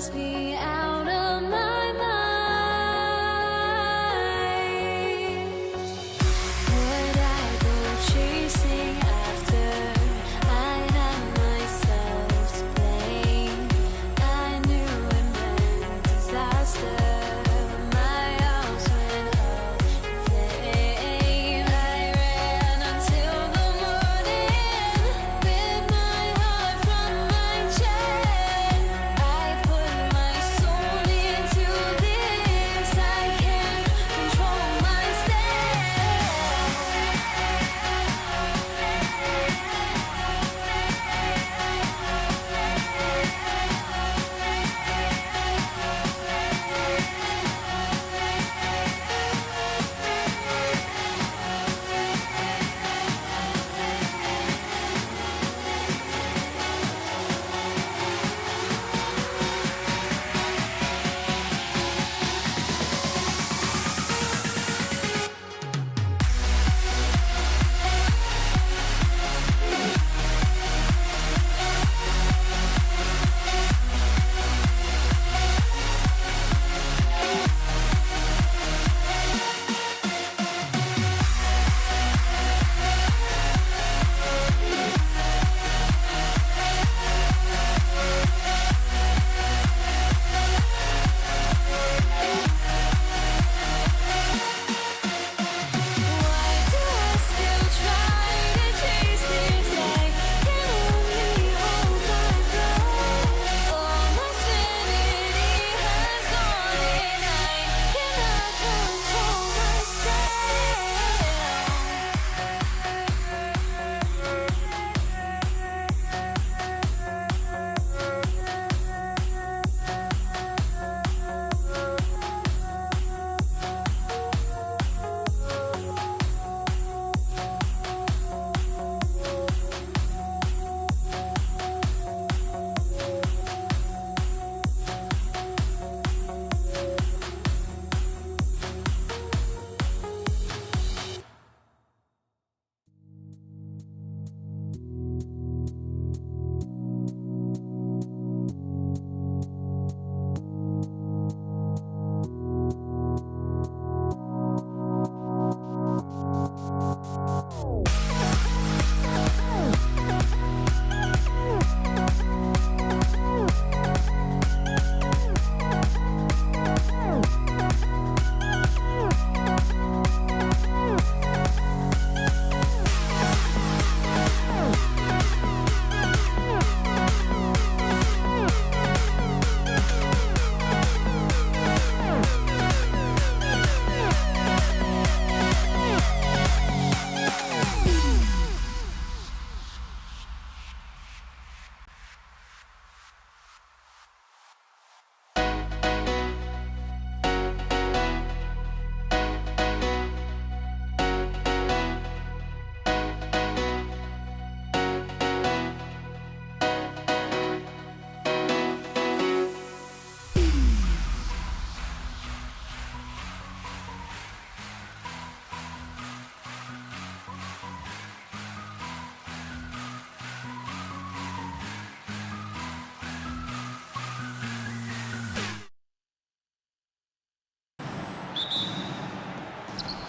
must be out of my mind.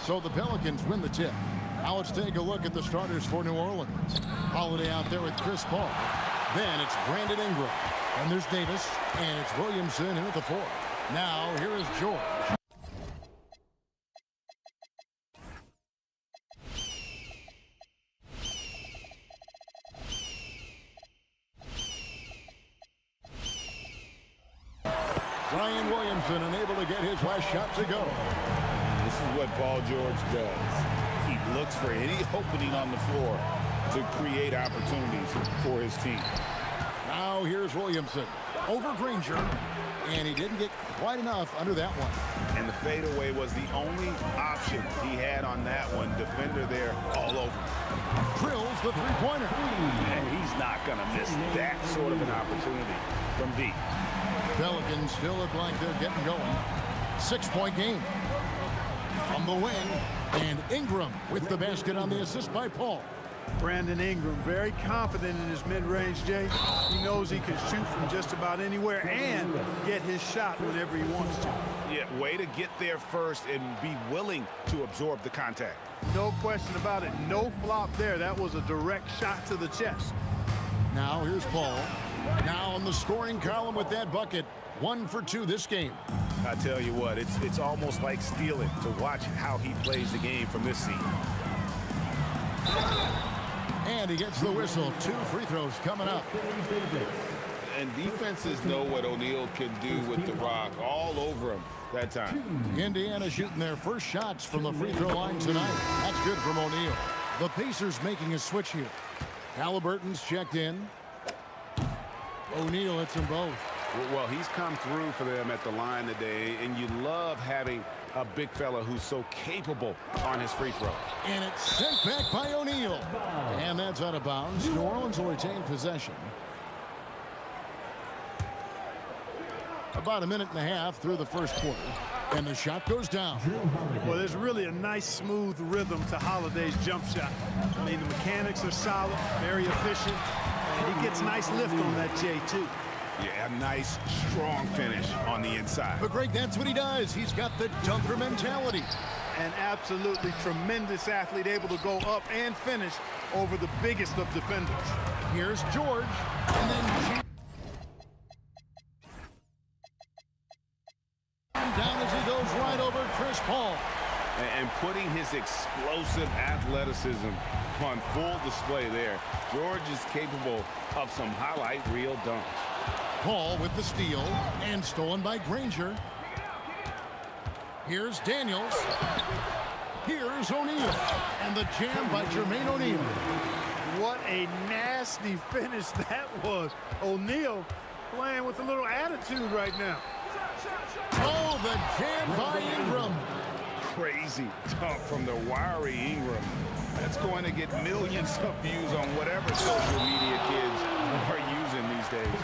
So the Pelicans win the tip. Now let's take a look at the starters for New Orleans. Holiday out there with Chris Paul. Then it's Brandon Ingram. And there's Davis. And it's Williamson in at the 4. Now here is George. Brian Williamson unable to get his last shot to go. This is what Paul George does. He looks for any opening on the floor to create opportunities for his team. Now here's Williamson over Granger, and he didn't get quite enough under that one. And the fadeaway was the only option he had on that one. Defender there all over. Drills the three-pointer. And he's not going to miss that sort of an opportunity from deep. Pelicans still look like they're getting going. 6-point game. From the wing, and Ingram with the basket on the assist by Paul. Brandon Ingram, very confident in his mid-range, Jay. He knows he can shoot from just about anywhere and get his shot whenever he wants to. Yeah, way to get there first and be willing to absorb the contact. No question about it. No flop there. That was a direct shot to the chest. Now here's Paul. Now on the scoring column with that bucket. 1 for 2 this game. I tell you what, it's almost like stealing to watch how he plays the game from this seat. And he gets the whistle. 2 free throws coming up. And defenses know what O'Neal can do with the rock all over him that time. Indiana shooting their first shots from the free throw line tonight. That's good from O'Neal. The Pacers making a switch here. Halliburton's checked in. O'Neal hits them both. Well, he's come through for them at the line today, and you love having a big fella who's so capable on his free throw. And it's sent back by O'Neal. And that's out of bounds. New Orleans will retain possession. About a minute and a half through the first quarter. And the shot goes down. Well, there's really a nice, smooth rhythm to Holiday's jump shot. I mean, the mechanics are solid, very efficient, and he gets nice lift on that J, too. Yeah, a nice, strong finish on the inside. But, Greg, that's what he does. He's got the dunker mentality. An absolutely tremendous athlete, able to go up and finish over the biggest of defenders. Here's George, and then down as he goes right over Chris Paul. And putting his explosive athleticism on full display there. George is capable of some highlight reel dunks. Paul with the steal, and stolen by Granger. Here's Daniels. Here's O'Neal, and the jam by Jermaine O'Neal. What a nasty finish that was. O'Neal playing with a little attitude right now. Oh, the jam by Ingram. Crazy dunk from the wiry Ingram. That's going to get millions of views on whatever social media kids are using these days.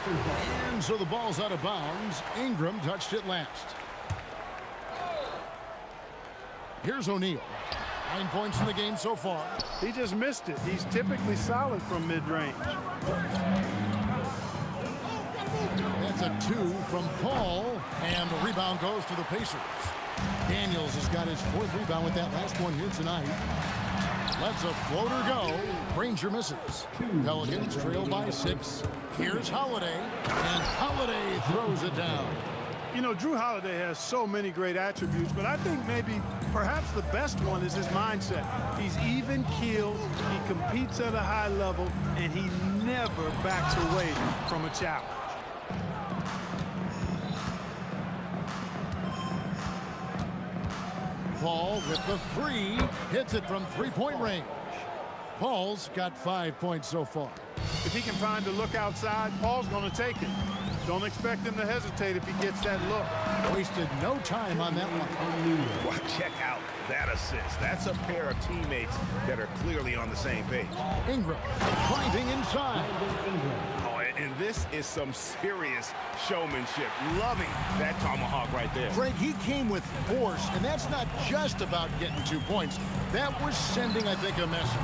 And so the ball's out of bounds. Ingram touched it last. Here's O'Neal. 9 points in the game so far. He just missed it. He's typically solid from mid-range. That's a 2 from Paul, and the rebound goes to the Pacers. Daniels has got his 4th rebound with that last one here tonight. Lets a floater go. Granger misses. Pelicans trail by 6. Here's Holiday, and Holiday throws it down. You know, Drew Holiday has so many great attributes, but I think maybe perhaps the best one is his mindset. He's even-keeled, he competes at a high level, and he never backs away from a challenge. Paul with the 3, hits it from three-point range. Paul's got 5 points so far. If he can find a look outside, Paul's going to take it. Don't expect him to hesitate if he gets that look. Wasted no time on that one. Well, check out that assist. That's a pair of teammates that are clearly on the same page. Ingram driving inside. Oh, And this is some serious showmanship. Loving that tomahawk right there. Greg, he came with force, and that's not just about getting 2 points. That was sending, I think, a message.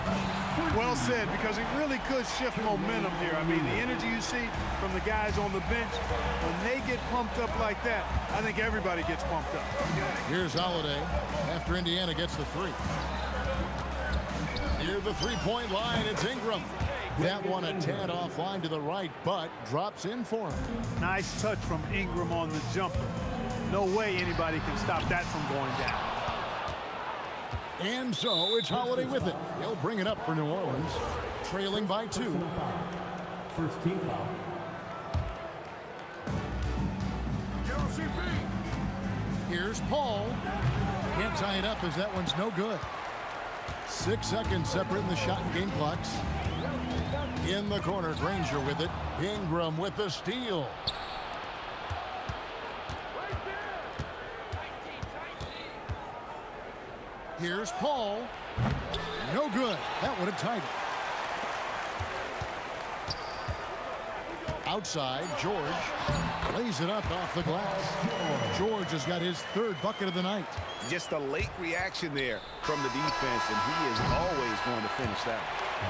Well said, because it really could shift momentum here. I mean, the energy you see from the guys on the bench, when they get pumped up like that, I think everybody gets pumped up. Here's Holiday after Indiana gets the three. Near the three-point line, it's Ingram. That one a tad offline to the right, but drops in for him. Nice touch from Ingram on the jumper. No way anybody can stop that from going down. And so it's Holiday with it. He'll bring it up for New Orleans, trailing by 2. First team foul. Here's Paul. Can't tie it up as that one's no good. 6 seconds separating the shot and game clocks. In the corner, Granger with it. Ingram with the steal. Here's Paul. No good. That would have tied it. Outside, George lays it up off the glass. George has got his 3rd bucket of the night. Just a late reaction there from the defense, and he is always going to finish that.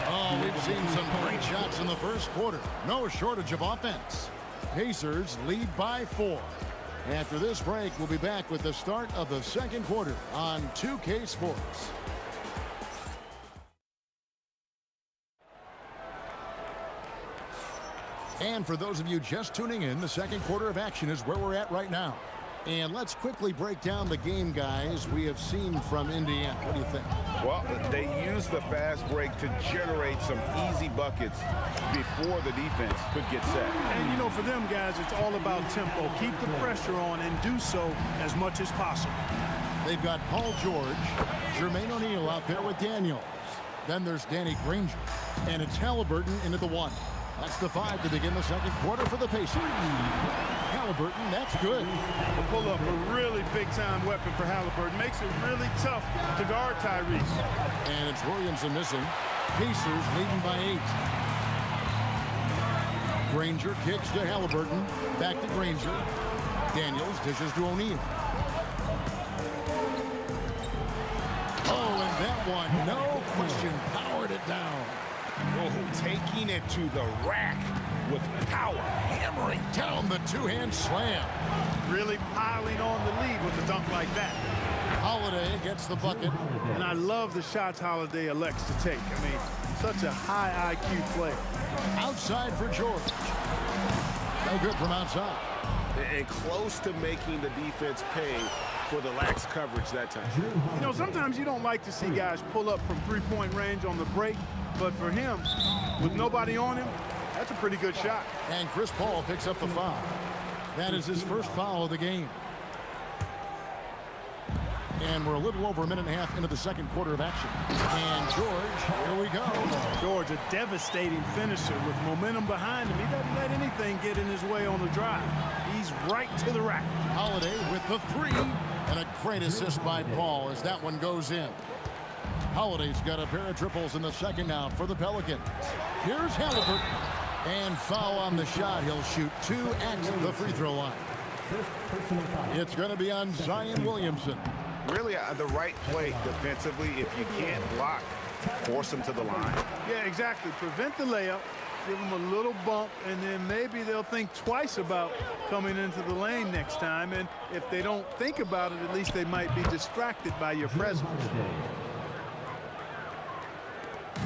Oh, we've seen some great shots in the first quarter. No shortage of offense. Pacers lead by 4. After this break, we'll be back with the start of the second quarter on 2K Sports. And for those of you just tuning in, the second quarter of action is where we're at right now. And let's quickly break down the game, guys, we have seen from Indiana. What do you think? Well, they used the fast break to generate some easy buckets before the defense could get set. And, you know, for them guys, it's all about tempo. Keep the pressure on and do so as much as possible. They've got Paul George, Jermaine O'Neal out there with Daniels. Then there's Danny Granger. And it's Halliburton into the 1. That's the 5 to begin the second quarter for the Pacers. Halliburton, that's good. We'll pull up a really big-time weapon for Halliburton. Makes it really tough to guard Tyrese. And it's Williamson missing. Pacers leading by 8. Granger kicks to Halliburton. Back to Granger. Daniels dishes to O'Neal. Oh, and that one, no question, powered it down. Oh, taking it to the rack with power. Hammering down the two-hand slam. Really piling on the lead with a dunk like that. Holiday gets the bucket. And I love the shots Holiday elects to take. I mean, such a high IQ player. Outside for George. No good from outside. And close to making the defense pay for the lax coverage that time. You know, sometimes you don't like to see guys pull up from three-point range on the break, but for him, with nobody on him, that's a pretty good shot. And Chris Paul picks up the foul. That is his first foul of the game. And we're a little over a minute and a half into the second quarter of action. And George, here we go. George, a devastating finisher with momentum behind him. He doesn't let anything get in his way on the drive. He's right to the rack. Holiday with the 3. And a great assist by Paul as that one goes in. Holiday's got a pair of triples in the second now for the Pelicans. Here's Halliburton. And foul on the shot. He'll shoot 2 at the free throw line. It's going to be on Zion Williamson. Really the right play defensively. If you can't block, force him to the line. Yeah, exactly. Prevent the layup. Give them a little bump, and then maybe they'll think twice about coming into the lane next time. And if they don't think about it, at least they might be distracted by your presence.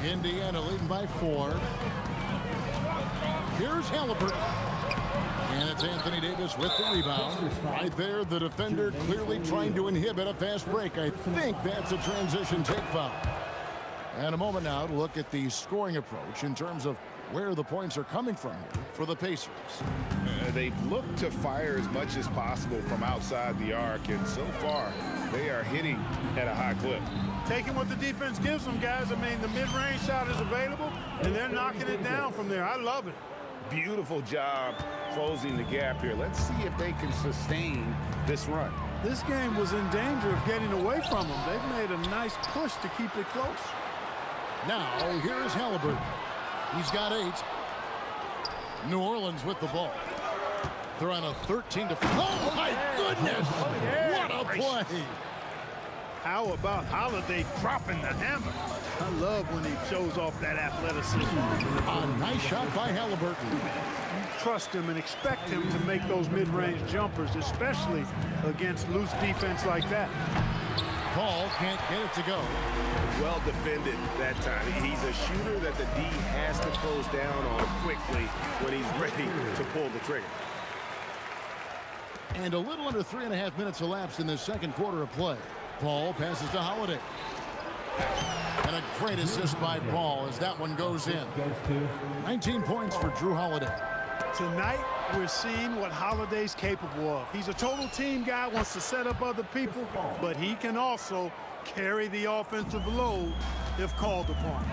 Indiana leading by 4. Here's Halliburton. And it's Anthony Davis with the rebound. Right there, the defender clearly trying to inhibit a fast break. I think that's a transition take foul. And a moment now to look at the scoring approach in terms of where the points are coming from here for the Pacers. They've looked to fire as much as possible from outside the arc, and so far they are hitting at a high clip. Taking what the defense gives them, guys. I mean, the mid-range shot is available, and they're knocking it down from there. I love it. Beautiful job closing the gap here. Let's see if they can sustain this run. This game was in danger of getting away from them. They've made a nice push to keep it close. Now, here's Halliburton. He's got 8. New Orleans with the ball. They're on a 13 to... Oh, my goodness! What a play! How about Holiday dropping the hammer? I love when he shows off that athleticism. A nice shot by Halliburton. You trust him and expect him to make those mid-range jumpers, especially against loose defense like that. Paul can't get it to go. Well defended that time. He's a shooter that the D has to close down on quickly when he's ready to pull the trigger. And a little under 3.5 minutes elapsed in the second quarter of play. Paul passes to Holiday. And a great assist by Paul as that one goes in. 19 points for Drew Holiday. Tonight, we're seeing what Holiday's capable of. He's a total team guy, wants to set up other people, but he can also carry the offensive load if called upon.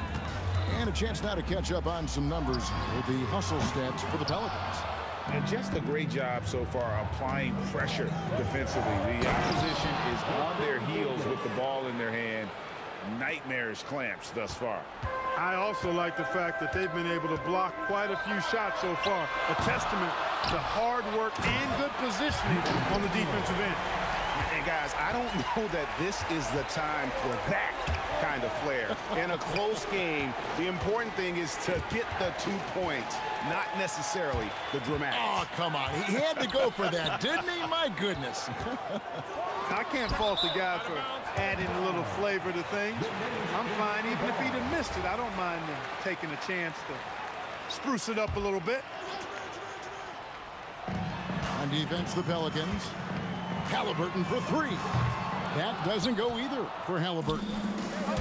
And a chance now to catch up on some numbers with the hustle stats for the Pelicans. And just a great job so far applying pressure defensively. The opposition is on their heels with the ball in their hand. Nightmares clamps thus far. I also like the fact that they've been able to block quite a few shots so far. A testament to hard work and good positioning on the defensive end. And guys, I don't know that this is the time for that kind of flair. In a close game, the important thing is to get the 2 points, not necessarily the dramatics. Oh, come on. He had to go for that, didn't he? My goodness. I can't fault the guy for adding a little flavor to things. I'm fine. Even if he'd have missed it, I don't mind taking a chance to spruce it up a little bit. On defense, the Pelicans. Halliburton for three. That doesn't go either for Halliburton.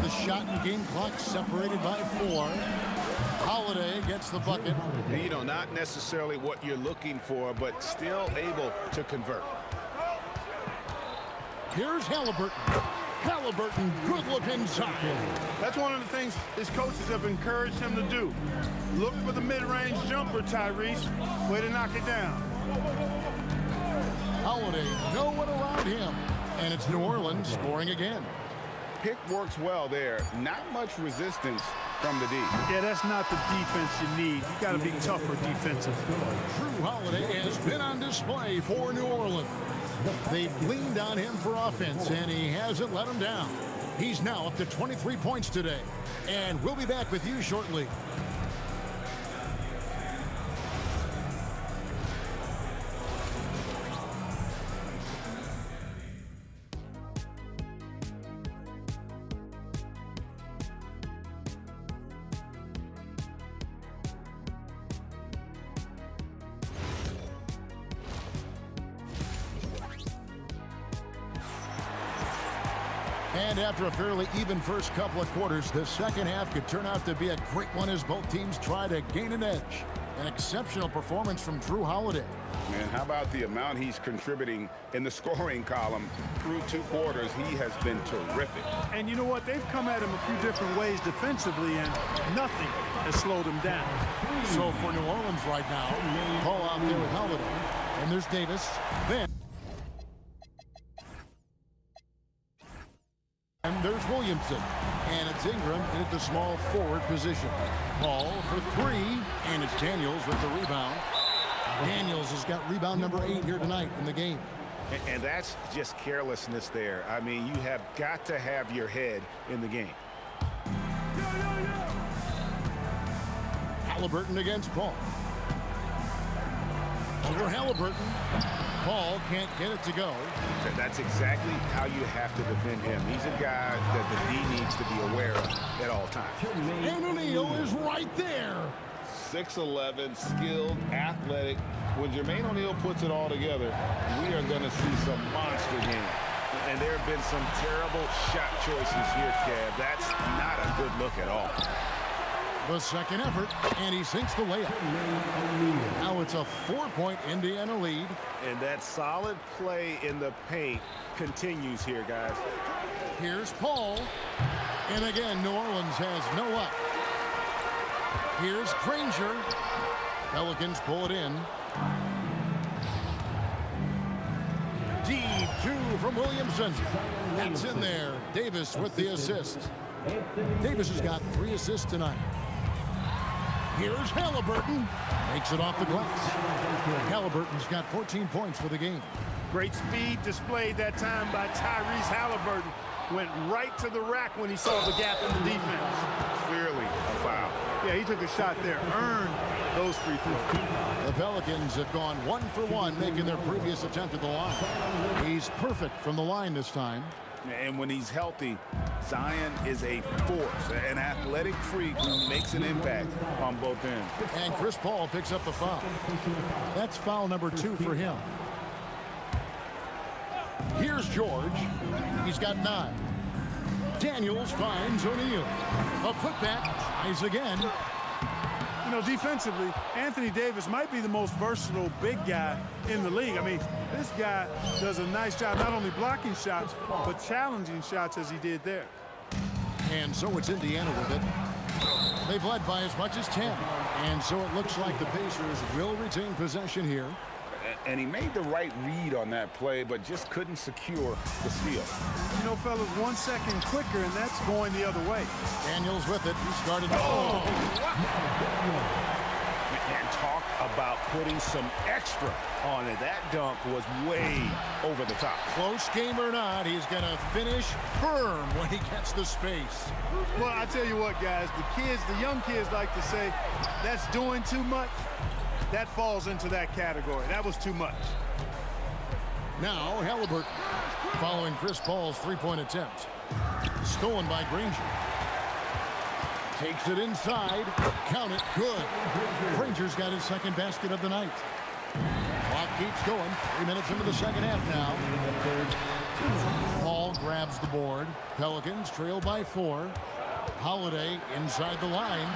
The shot and game clock separated by 4. Holiday gets the bucket. You know, not necessarily what you're looking for, but still able to convert. Here's Halliburton. Halliburton, good look inside. That's one of the things his coaches have encouraged him to do. Look for the mid-range jumper, Tyrese. Way to knock it down. Holiday, no one around him. And it's New Orleans scoring again. Pick works well there. Not much resistance from the D. Yeah, that's not the defense you need. You got to be tougher defensively. Drew Holiday has been on display for New Orleans. They've leaned on him for offense, and he hasn't let them down. He's now up to 23 points today. And we'll be back with you shortly. And after a fairly even first couple of quarters, the second half could turn out to be a great one as both teams try to gain an edge. An exceptional performance from Drew Holiday. And how about the amount he's contributing in the scoring column through 2 quarters? He has been terrific. And you know what? They've come at him a few different ways defensively, and nothing has slowed him down. So for New Orleans right now, Paul out there with Holiday. And there's Davis. Then and there's Williamson. And it's Ingram in at the small forward position. Paul for 3. And it's Daniels with the rebound. Daniels has got rebound number 8 here tonight in the game. And that's just carelessness there. I mean, you have got to have your head in the game. Halliburton against Paul. Over Halliburton. Paul can't get it to go. That's exactly how you have to defend him. He's a guy that the D needs to be aware of at all times. And O'Neal is right there. 6'11", skilled, athletic. When Jermaine O'Neal puts it all together, we are going to see some monster games. And there have been some terrible shot choices here, Kev. That's not a good look at all. The second effort, and he sinks the layup. Now it's a 4-point Indiana lead. And that solid play in the paint continues here, guys. Here's Paul. And again, New Orleans has no up. Here's Granger. Pelicans pull it in. Deep 2 from Williamson. That's in there. Davis with the assist. Davis has got 3 assists tonight. Here's Halliburton. Makes it off the glass. Halliburton's got 14 points for the game. Great speed displayed that time by Tyrese Halliburton. Went right to the rack when he saw the gap in the defense. Clearly a foul. Yeah, he took a shot there. Earned those free throws. The Pelicans have gone 1 for 1, making their previous attempt at the line. He's perfect from the line this time. And when he's healthy, Zion is a force, an athletic freak who makes an impact on both ends. And Chris Paul picks up the foul. That's foul number 2 for him. Here's George. He's got 9. Daniels finds O'Neal. A putback. Tries again. You know, defensively, Anthony Davis might be the most versatile big guy in the league. I mean, this guy does a nice job not only blocking shots, but challenging shots as he did there. And so it's Indiana with it. They've led by as much as 10. And so it looks like the Pacers will retain possession here. And he made the right read on that play, but just couldn't secure the steal. You know, fellas, 1 second quicker, and that's going the other way. Daniels with it. He started. And talk about putting some extra on it. That dunk was way over the top. Close game or not, he's going to finish firm when he gets the space. Well, I tell you what, guys, the young kids like to say, that's doing too much. That falls into that category. That was too much. Now Halliburton following Chris Paul's three-point attempt. Stolen by Granger. Takes it inside. Count it. Good. Granger's got his second basket of the night. Clock keeps going. 3 minutes into the second half now. Paul grabs the board. Pelicans trail by 4. Holiday inside the line.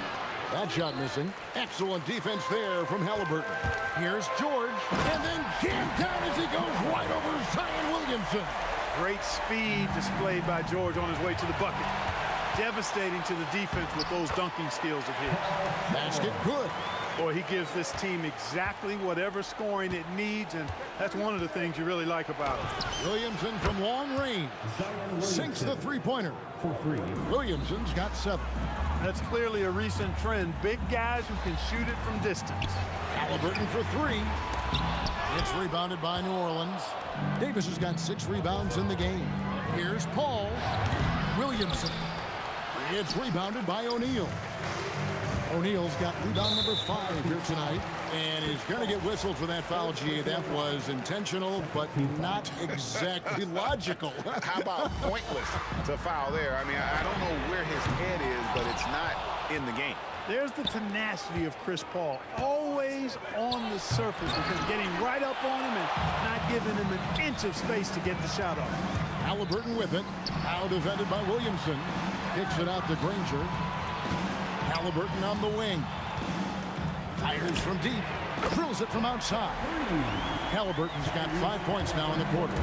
That shot missing. Excellent defense there from Halliburton. Here's George. And then jammed down as he goes right over Zion Williamson. Great speed displayed by George on his way to the bucket. Devastating to the defense with those dunking skills of his. Basket good. Boy, he gives this team exactly whatever scoring it needs, and that's one of the things you really like about him. Williamson from long range. Sinks the three-pointer. Williamson's got 7. That's clearly a recent trend. Big guys who can shoot it from distance. Halliburton for 3. It's rebounded by New Orleans. Davis has got 6 rebounds in the game. Here's Paul. Williamson. It's rebounded by O'Neal. O'Neal's got rebound number 5 here tonight and is going to get whistled for that foul, G. That was intentional, but not exactly logical. How about pointless to foul there? I mean, I don't know where his head is, but it's not in the game. There's the tenacity of Chris Paul, always on the surface with him getting right up on him and not giving him an inch of space to get the shot off. Halliburton with it. Now defended by Williamson. Kicks it out to Granger. Halliburton on the wing. Fires from deep. Drills it from outside. Halliburton's got 5 points now in the quarter.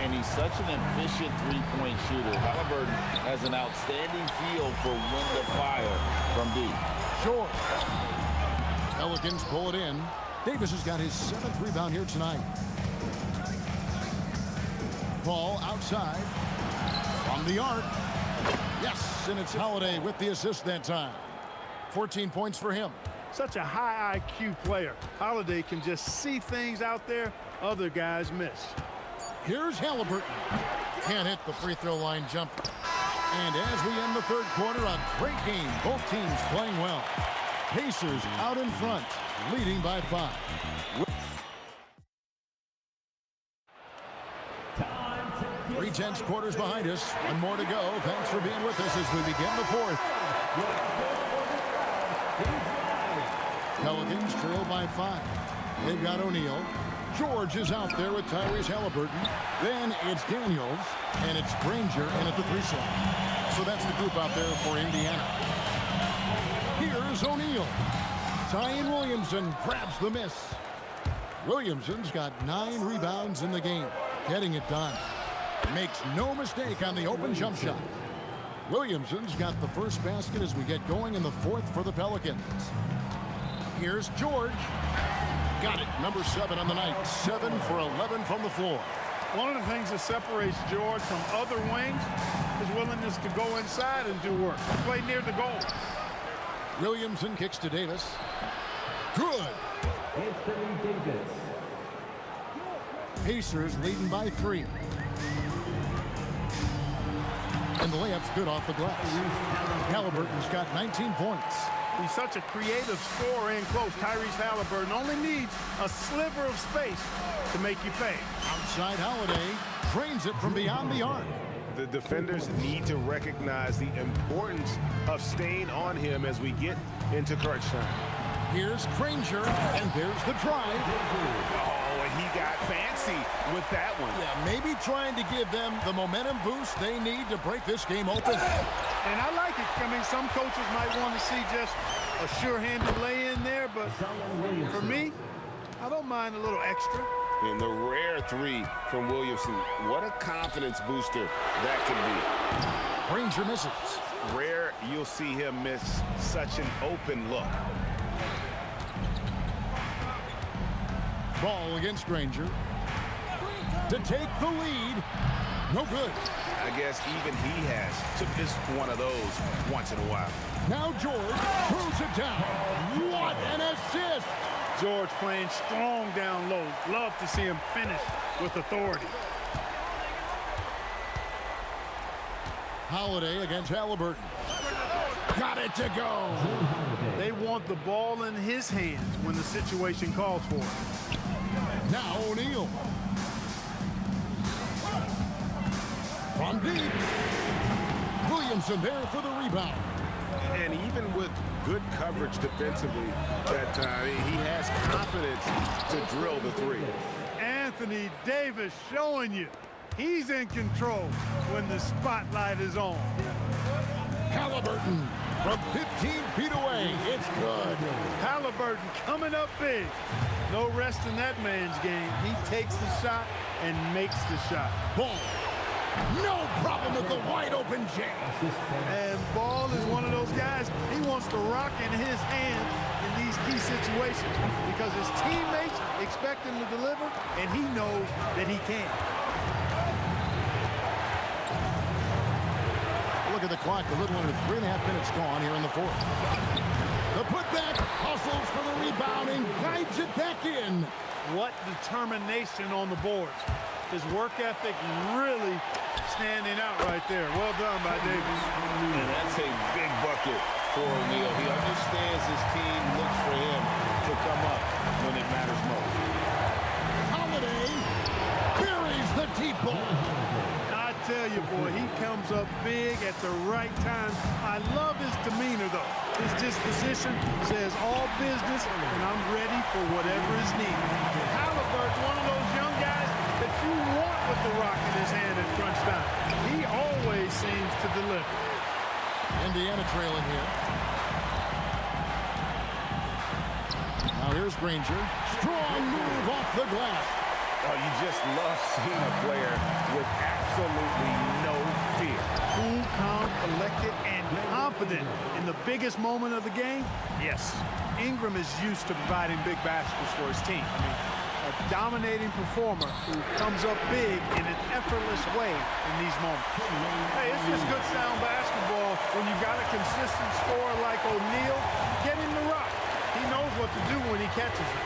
And he's such an efficient three-point shooter. Halliburton has an outstanding feel for when to fire from deep. George. Pelicans pull it in. Davis has got his 7th rebound here tonight. Paul outside. From the arc. Yes, and it's Holiday with the assist that time. 14 points for him. Such a high IQ player. Holiday can just see things out there other guys miss. Here's Halliburton. Can't hit the free throw line jumper. And as we end the third quarter, a great game. Both teams playing well. Pacers out in front, leading by 5. 3/10 quarters behind us. One more to go. Thanks for being with us as we begin the 4th. Pelicans trail by 5. They've got O'Neal. George is out there with Tyrese Halliburton. Then it's Daniels, and it's Granger in at the 3 slot. So that's the group out there for Indiana. Here's O'Neal. Zion Williamson grabs the miss. Williamson's got 9 rebounds in the game, getting it done. Makes no mistake on the open jump shot. Williamson's got the first basket as we get going in the 4th for the Pelicans. Here's George. Got it. Number 7 on the night. 7 for 11 from the floor. One of the things that separates George from other wings is willingness to go inside and do work. Play near the goal. Williamson kicks to Davis. Good. Anthony Davis. Pacers leading by 3. And the layup's good off the glass. Halliburton's got 19 points. He's such a creative scorer in close. Tyrese Halliburton only needs a sliver of space to make you pay. Outside Holiday drains it from beyond the arc. The defenders need to recognize the importance of staying on him as we get into crunch time. Here's Granger, and there's the drive. Oh, and he got fancy with that one. Yeah, maybe trying to give them the momentum boost they need to break this game open. And I like it. I mean, some coaches might want to see just a sure-handed lay-in there, but for me, I don't mind a little extra. And the rare 3 from Williamson. What a confidence booster that can be. Granger misses. Rare you'll see him miss such an open look. Ball against Granger. To take the lead. No good. I guess even he has to miss one of those once in a while. Now George throws it down. What an assist! George playing strong down low. Love to see him finish with authority. Holiday against Halliburton. Got it to go. They want the ball in his hands when the situation calls for it. Now O'Neal. From deep. Williamson there for the rebound. And even with good coverage defensively that time, he has confidence to drill the 3. Anthony Davis showing you he's in control when the spotlight is on. Halliburton from 15 feet away. It's good. Halliburton coming up big. No rest in that man's game. He takes the shot and makes the shot. Ball. No problem with the wide open jam. And Ball is one of those guys, he wants to rock in his hand in these key situations because his teammates expect him to deliver, and he knows that he can. Look at the clock, a little under 3.5 minutes gone here in the 4th. The putback hustles for the rebound and guides it back in. What determination on the boards. His work ethic really standing out right there. Well done by Davis. And that's a big bucket for O'Neal. He understands his team looks for him to come up when it matters most. Holiday buries the deep ball. I tell you, boy, he comes up big at the right time. I love his demeanor, though. His disposition says all business, and I'm ready for whatever is needed. Halliburton's one of those young guys that you want with the rock in his hand at crunch time. He always seems to deliver. Indiana trailing here. Now here's Granger. Strong move off the glass. Oh, you just love seeing a player with absolutely no fear. Cool, calm, collected, and confident in the biggest moment of the game. Yes, Ingram is used to providing big baskets for his team. I mean, a dominating performer who comes up big in an effortless way in these moments. Hey, it's just good sound basketball when you've got a consistent scorer like O'Neal. Get him the rock. He knows what to do when he catches it.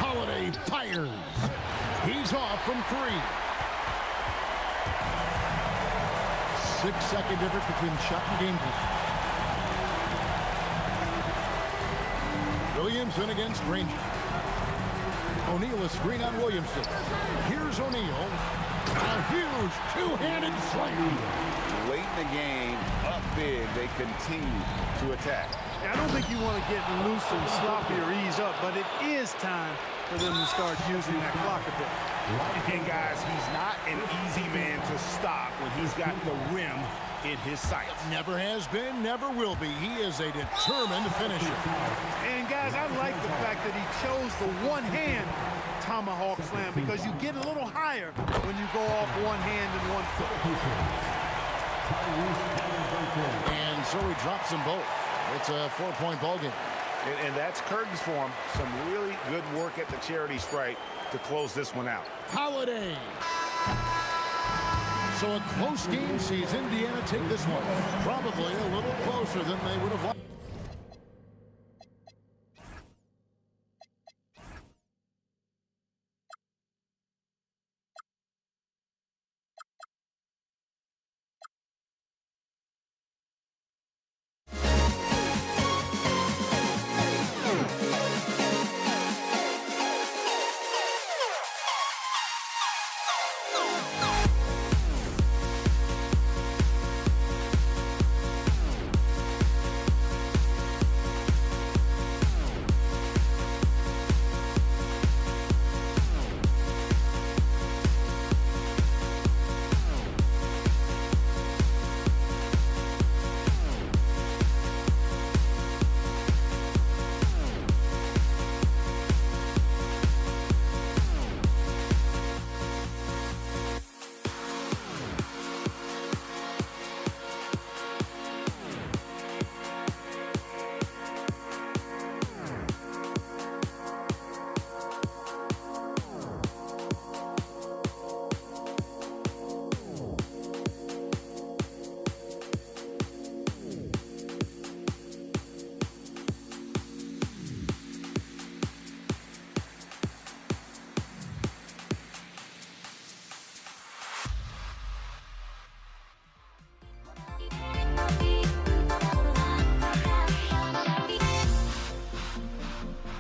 Holiday fires. He's off from 3. 6-second difference between shot and game clock. Williamson against Granger. O'Neal a screen on Williamson. Here's O'Neal. A huge two-handed slam. Late in the game, up big, they continue to attack. I don't think you want to get loose and sloppy or ease up, but it is time for them to start using that clock a bit. And guys, he's not an easy man to stop when he's got the rim in his sights. Never has been, never will be. He is a determined finisher. And guys, I like the fact that he chose the one-hand tomahawk slam because you get a little higher when you go off one hand and one foot. And so he drops them both. It's a 4-point ball game. And that's curtains for him. Some really good work at the charity stripe to close this one out. Holiday. So a close game sees Indiana take this one. Probably a little closer than they would have liked.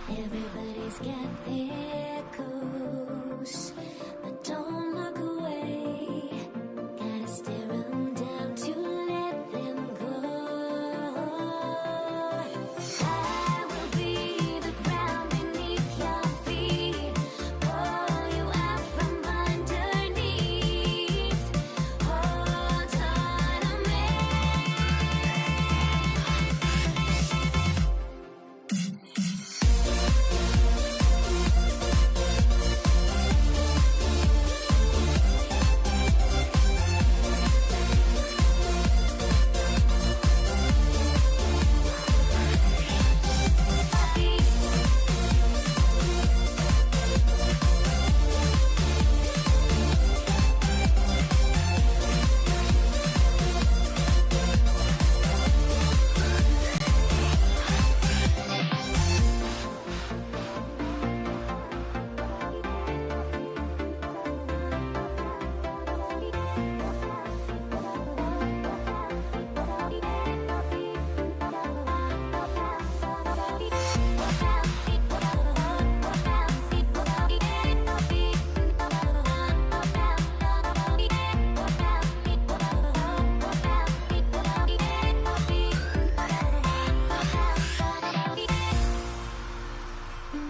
Everybody's got their goals, but don't look away. Gotta stare 'em down to let them go. I will be the ground beneath your feet, pull you out from underneath. Hold on to me.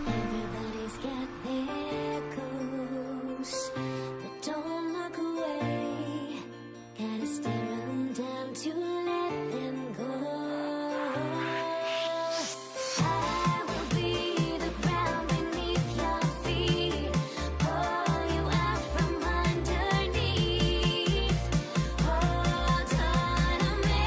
Everybody's got their goals, but don't look away. Gotta stare 'em down to let them go. I will be the ground beneath your feet, pull you out from underneath. Hold on to me.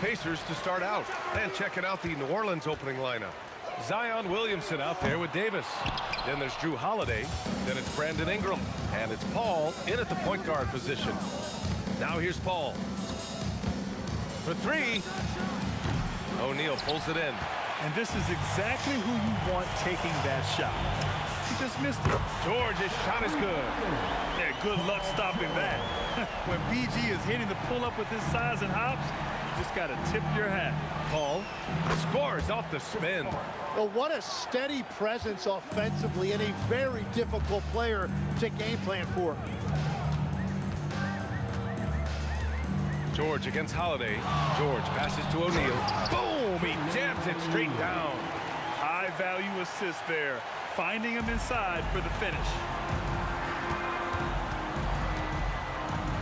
Pacers to start out. And checking out the New Orleans opening lineup. Zion Williamson out there with Davis. Then there's Drew Holiday. Then it's Brandon Ingram. And it's Paul in at the point guard position. Now here's Paul. For three. O'Neal pulls it in. And this is exactly who you want taking that shot. He just missed it. George's shot is good. Yeah, good luck stopping that. When BG is hitting the pull-up with his size and hops, you just got to tip your hat. Paul scores off the spin. Well, what a steady presence offensively and a very difficult player to game plan for. George against Holiday. George passes to O'Neal. Boom! He jams it straight down. High-value assist there. Finding him inside for the finish.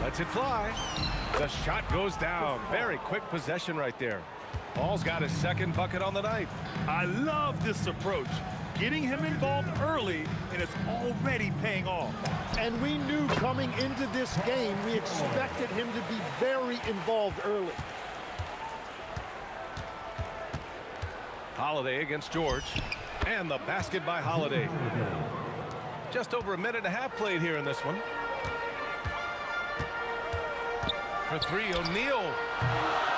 Lets it fly. The shot goes down. Very quick possession right there. Paul's got his second bucket on the night. I love this approach. Getting him involved early, and it's already paying off. And we knew coming into this game, we expected him to be very involved early. Holiday against George. And the basket by Holiday. Just over a minute and a half played here in this one. For three, O'Neal.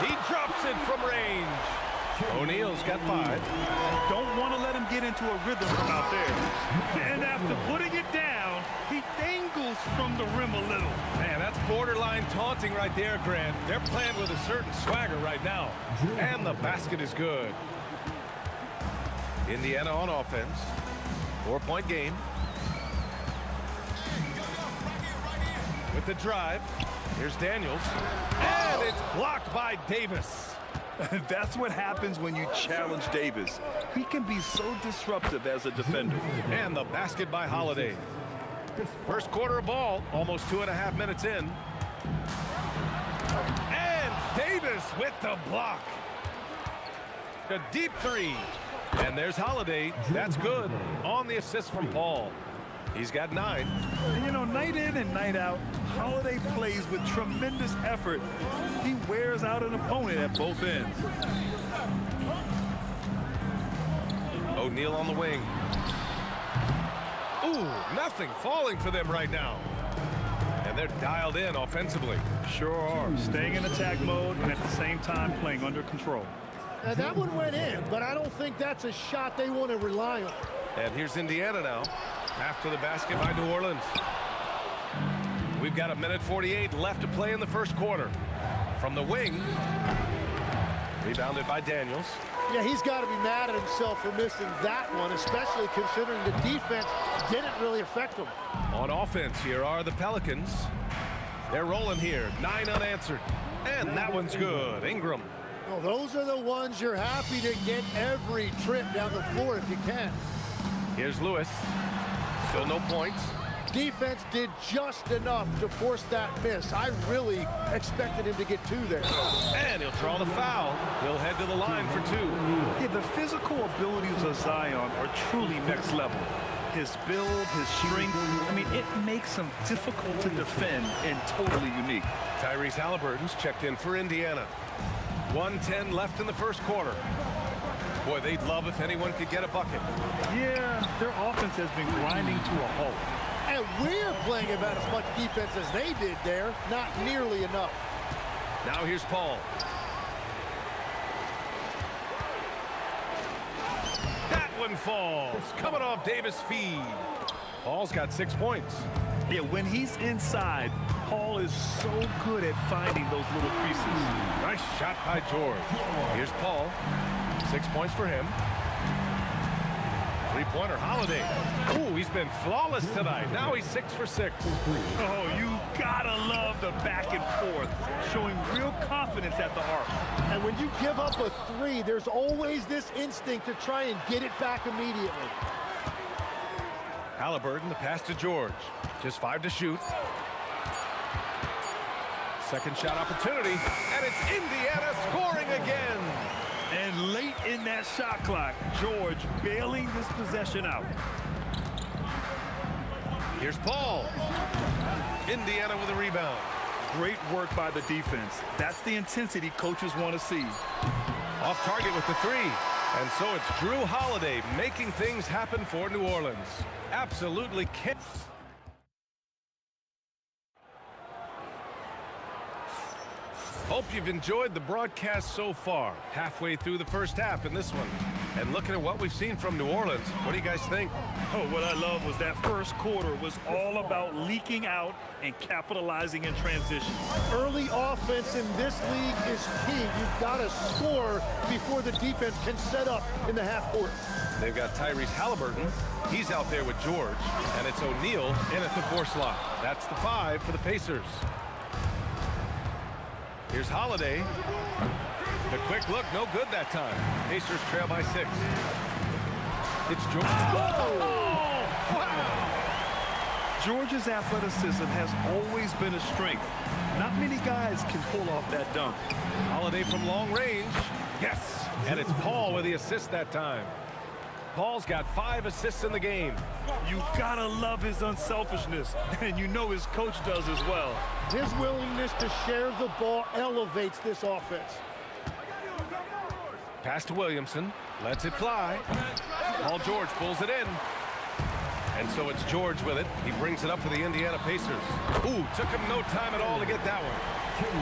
He drops it from range. O'Neal's got 5. Don't want to let him get into a rhythm from out there. And after putting it down, he dangles from the rim a little. Man, that's borderline taunting right there, Grant. They're playing with a certain swagger right now. And the basket is good. Indiana on offense. 4-point game. With the drive. Here's Daniels. And it's blocked by Davis. That's what happens when you challenge Davis. He can be so disruptive as a defender. And the basket by Holiday. First quarter of ball, almost 2.5 minutes in. And Davis with the block. A deep three. And there's Holiday. That's good. On the assist from Paul. He's got 9. And you know, night in and night out, Holiday plays with tremendous effort. He wears out an opponent at both ends. O'Neal on the wing. Ooh, nothing falling for them right now. And they're dialed in offensively. Sure are. Staying in attack mode and at the same time playing under control. Now, that one went in, but I don't think that's a shot they want to rely on. And here's Indiana now. After the basket by New Orleans. We've got 1:48 left to play in the first quarter. From the wing. Rebounded by Daniels. Yeah, he's got to be mad at himself for missing that one, especially considering the defense didn't really affect him. On offense, here are the Pelicans. They're rolling here. 9 unanswered. And that one's good. Ingram. Well, those are the ones you're happy to get every trip down the floor if you can. Here's Lewis. Still no points. Defense did just enough to force that miss. I really expected him to get 2 there. And he'll draw the foul. He'll head to the line for 2. Yeah, the physical abilities of Zion are truly next level. His build, his strength, I mean, it makes him difficult to defend and totally unique. Tyrese Halliburton's checked in for Indiana. 1:10 left in the first quarter. Boy, they'd love if anyone could get a bucket. Yeah, their offense has been grinding to a halt. And we're playing about as much defense as they did there. Not nearly enough. Now here's Paul. That one falls. Coming off Davis' feed. Paul's got 6 points. Yeah, when he's inside, Paul is so good at finding those little creases. Nice shot by George. Here's Paul. 6 points for him. Three-pointer Holiday. Ooh, he's been flawless tonight. Now he's 6 for 6. Oh, you gotta love the back and forth, showing real confidence at the arc. And when you give up a 3, there's always this instinct to try and get it back immediately. Halliburton, the pass to George. Just 5 to shoot. Second shot opportunity, and it's Indiana scoring again. And late in that shot clock, George bailing this possession out. Here's Paul. Indiana with a rebound. great work by the defense. That's the intensity coaches want to see. Off target with the three. And so it's Drew Holiday making things happen for New Orleans. Absolutely can't. Hope you've enjoyed the broadcast so far. Halfway through the first half in this one. And looking at what we've seen from New Orleans, what do you guys think? Oh, what I love was that first quarter was all about leaking out and capitalizing in transition. Early offense in this league is key. You've got to score before the defense can set up in the half court. They've got Tyrese Halliburton. He's out there with George. And it's O'Neal in at the 4 slot. That's the 5 for the Pacers. Here's Holiday. The quick look, no good that time. Pacers trail by 6. It's George. Oh, wow. George's athleticism has always been a strength. Not many guys can pull off that dunk. Holiday from long range. Yes. And it's Paul with the assist that time. Paul's got 5 assists in the game. You gotta love his unselfishness, and you know his coach does as well. His willingness to share the ball elevates this offense. Pass to Williamson. Lets it fly. Paul George pulls it in. And so it's George with it. He brings it up for the Indiana Pacers. Ooh, took him no time at all to get that one.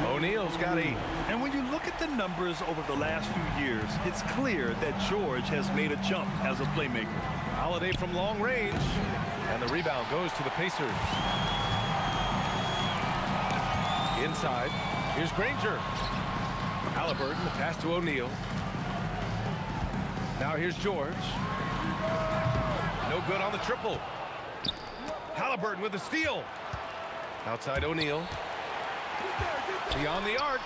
O'Neal's got 8. And when you look at the numbers over the last few years, it's clear that George has made a jump as a playmaker. Holiday from long range. And the rebound goes to the Pacers. Inside. Here's Granger. Halliburton, the pass to O'Neal. Now here's George. No good on the triple. Halliburton with the steal. Outside O'Neal. Beyond the arc.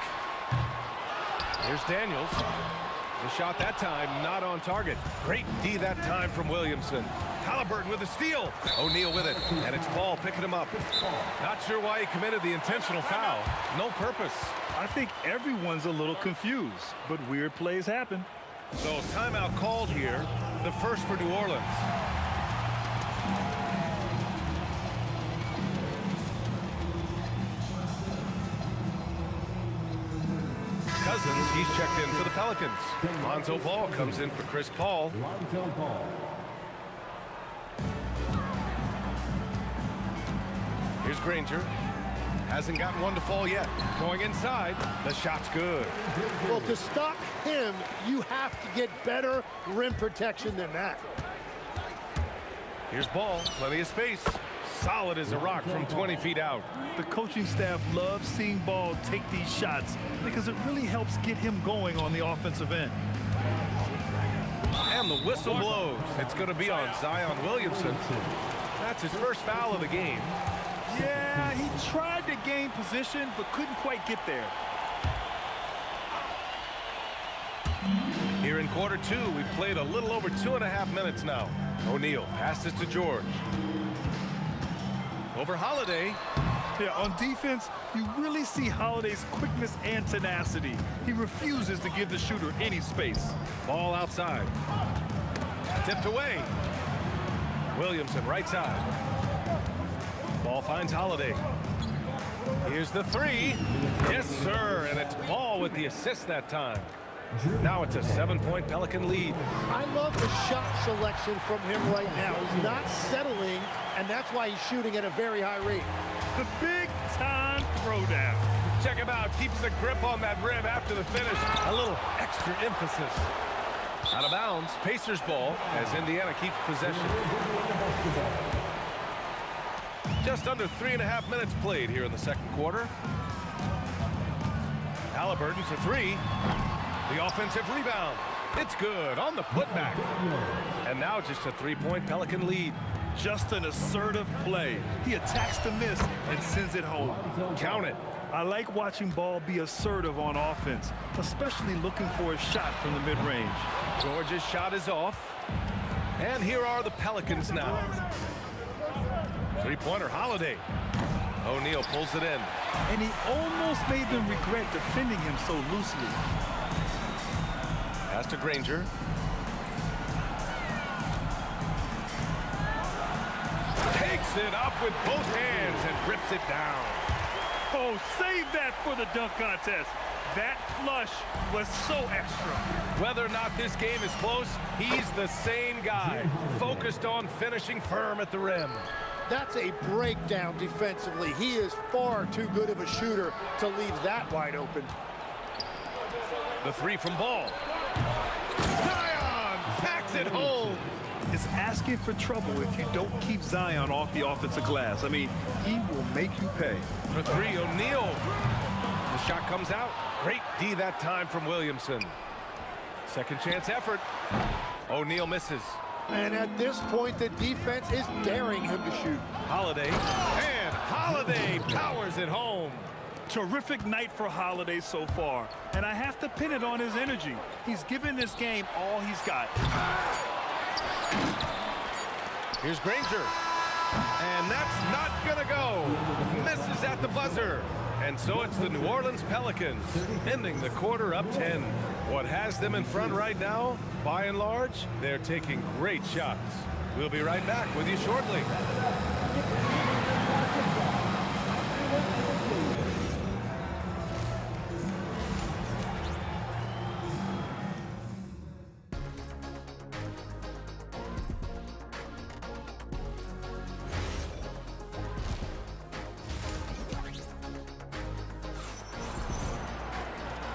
Here's Daniels. The shot that time not on target. Great D that time from Williamson. Halliburton with the steal. O'Neal with it. And it's Paul picking him up. Not sure why he committed the intentional foul. No purpose. I think everyone's a little confused, but weird plays happen. So timeout called here. The first for New Orleans. Cousins, he's checked in for the Pelicans. Lonzo Ball comes in for Chris Paul. Here's Granger. Hasn't gotten one to fall yet. Going inside. The shot's good. Well, to stop him, you have to get better rim protection than that. Here's Ball. Plenty of space. Solid as a rock from 20 feet out. The coaching staff loves seeing Ball take these shots because it really helps get him going on the offensive end. And the whistle blows. It's going to be on Zion Williamson. That's his first foul of the game. Yeah, he tried to gain position, but couldn't quite get there. Here in quarter 2, we've played a little over 2.5 minutes now. O'Neal passes to George. Over Holiday. Yeah, on defense, you really see Holiday's quickness and tenacity. He refuses to give the shooter any space. Ball outside. Tipped away. Williamson right side. Ball finds Holiday. Here's the 3. Yes, sir. And it's Ball with the assist that time. Now it's a 7-point Pelican lead. I love the shot selection from him right now. He's not settling, and that's why he's shooting at a very high rate. The big-time throwdown. Check him out. Keeps the grip on that rim after the finish. A little extra emphasis. Out of bounds. Pacers ball as Indiana keeps possession. Just under 3.5 minutes played here in the second quarter. Halliburton for 3. The offensive rebound. It's good on the putback. And now just a 3-point Pelican lead. Just an assertive play. He attacks the miss and sends it home. Count it. I like watching Ball be assertive on offense, especially looking for a shot from the mid-range. George's shot is off. And here are the Pelicans now. 3-pointer Holiday. O'Neal pulls it in. And he almost made them regret defending him so loosely. Pass to Granger. Takes it up with both hands and rips it down. Oh, save that for the dunk contest. That flush was so extra. Whether or not this game is close, he's the same guy, focused on finishing firm at the rim. That's a breakdown defensively. He is far too good of a shooter to leave that wide open. The three from Ball. Zion packs it home. It's asking for trouble if you don't keep Zion off the offensive glass. I mean, he will make you pay. For three, O'Neal. The shot comes out. Great D that time from Williamson. Second chance effort. O'Neal misses. And at this point, the defense is daring him to shoot. Holiday. And Holiday powers it home. Terrific night for Holiday so far. And I have to pin it on his energy. He's given this game all he's got. Here's Granger. And that's not gonna go. Misses at the buzzer. And so it's the New Orleans Pelicans ending the quarter up 10. What has them in front right now, by and large, they're taking great shots. We'll be right back with you shortly.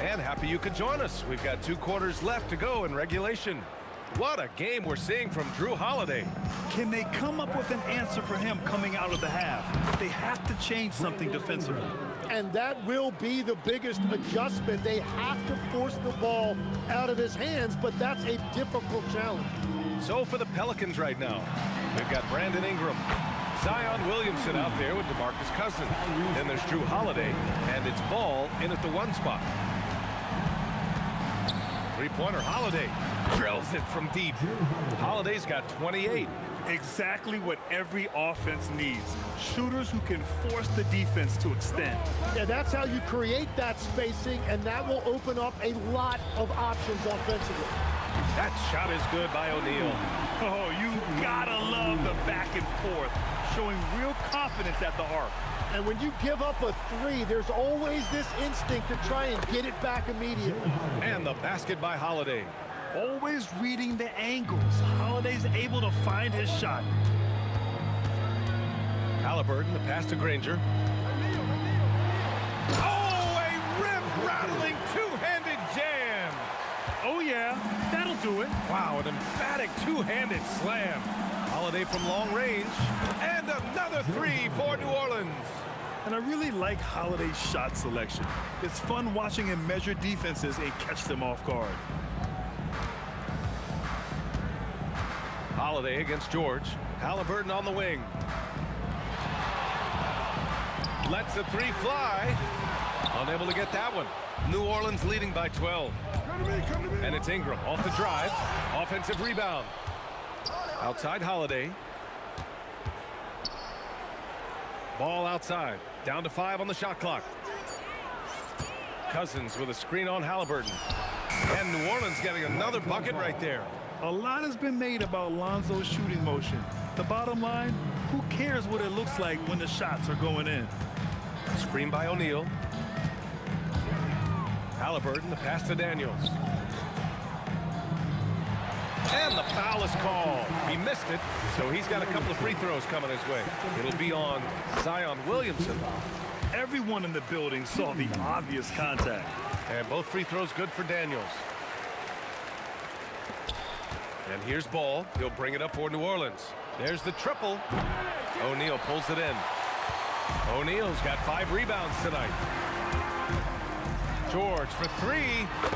And happy you could join us. We've got 2 quarters left to go in regulation. What a game we're seeing from Drew Holiday. Can they come up with an answer for him coming out of the half? They have to change something defensively. And that will be the biggest adjustment. They have to force the ball out of his hands, but that's a difficult challenge. So for the Pelicans right now, we've got Brandon Ingram, Zion Williamson out there with DeMarcus Cousins. Then there's Drew Holiday, and it's Ball in at the 1 spot. Three-pointer Holiday drills it from deep. Holiday's got 28. Exactly what every offense needs. Shooters who can force the defense to extend. Yeah, that's how you create that spacing, and that will open up a lot of options offensively. That shot is good by O'Neal. Oh, you gotta love the back and forth, showing real confidence at the arc. And when you give up a 3, there's always this instinct to try and get it back immediately. And the basket by Holiday. Always reading the angles. Holiday's able to find his shot. Halliburton, the pass to Granger. Oh, a rim-rattling two-handed jam. Oh, yeah, that'll do it. Wow, an emphatic two-handed slam. Holiday from long range. And another 3 for New Orleans. And I really like Holiday's shot selection. It's fun watching him measure defenses and catch them off guard. Holiday against George. Halliburton on the wing. Lets the 3 fly. Unable to get that one. New Orleans leading by 12. And it's Ingram off the drive. Offensive rebound. Outside Holiday. Ball outside. Down to 5 on the shot clock. Cousins with a screen on Halliburton. And New Orleans getting another bucket right there. A lot has been made about Lonzo's shooting motion. The bottom line, who cares what it looks like when the shots are going in? Screen by O'Neal. Halliburton, the pass to Daniels. And the foul is called. He missed it, so he's got a couple of free throws coming his way. It'll be on Zion Williamson. Everyone in the building saw the obvious contact. And both free throws good for Daniels. And here's Ball. He'll bring it up for New Orleans. There's the triple. O'Neal pulls it in. O'Neal's got 5 rebounds tonight. George for 3.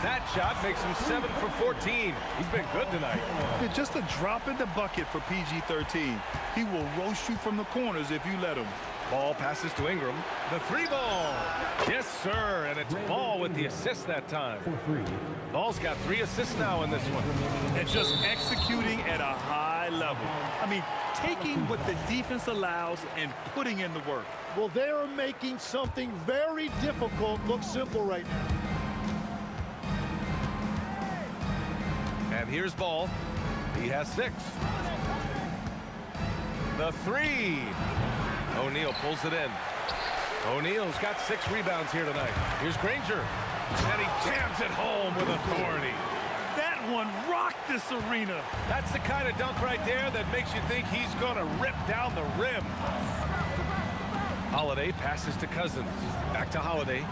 That shot makes him 7 for 14. He's been good tonight. It's just a drop in the bucket for PG-13. He will roast you from the corners if you let him. Ball passes to Ingram. The 3 ball. Yes, sir. And it's Ball with the assist that time. Ball's got 3 assists now in this one. And just executing at a high level. I mean, taking what the defense allows and putting in the work. Well, they are making something very difficult look simple right now. And here's Ball. He has 6. The 3. O'Neal pulls it in. O'Neal's got 6 rebounds here tonight. Here's Granger. And he jams it home with authority. That one rocked this arena. That's the kind of dunk right there that makes you think he's going to rip down the rim. Holiday passes to Cousins. Back to Holiday.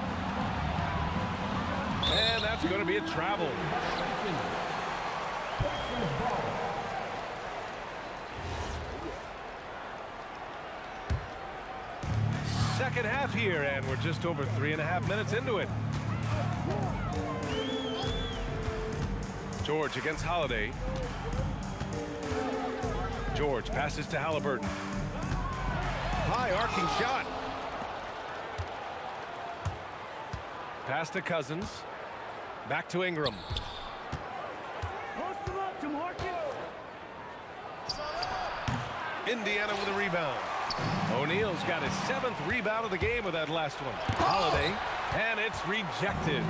And that's going to be a travel. Second half here, and we're just over 3.5 minutes into it. George against Holiday. George passes to Halliburton. High arcing shot. Pass to Cousins. Back to Ingram. Indiana with a rebound. O'Neal's got his 7th rebound of the game with that last one. Holiday, and it's rejected.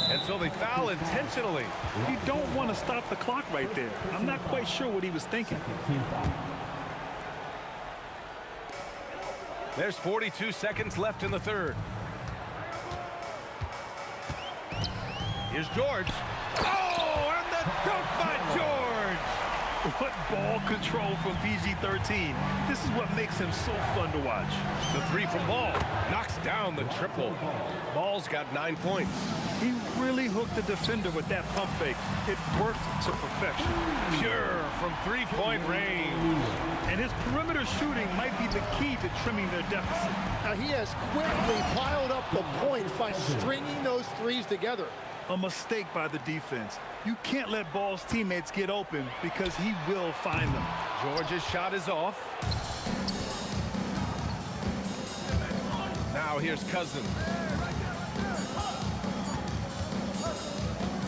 And so they foul intentionally. You don't want to stop the clock right there. I'm not quite sure what he was thinking. There's 42 seconds left in the third. Here's George. Oh, and the dunk by George. What ball control from PG-13. This is what makes him so fun to watch. The 3 from Ball knocks down the triple. Ball's got 9 points. He really hooked the defender with that pump fake. It worked to perfection. Pure from 3-point range. And his perimeter shooting might be the key to trimming their deficit. Now he has quickly piled up the points by stringing those threes together. A mistake by the defense. You can't let Ball's teammates get open because he will find them. George's shot is off. Now here's Cousins.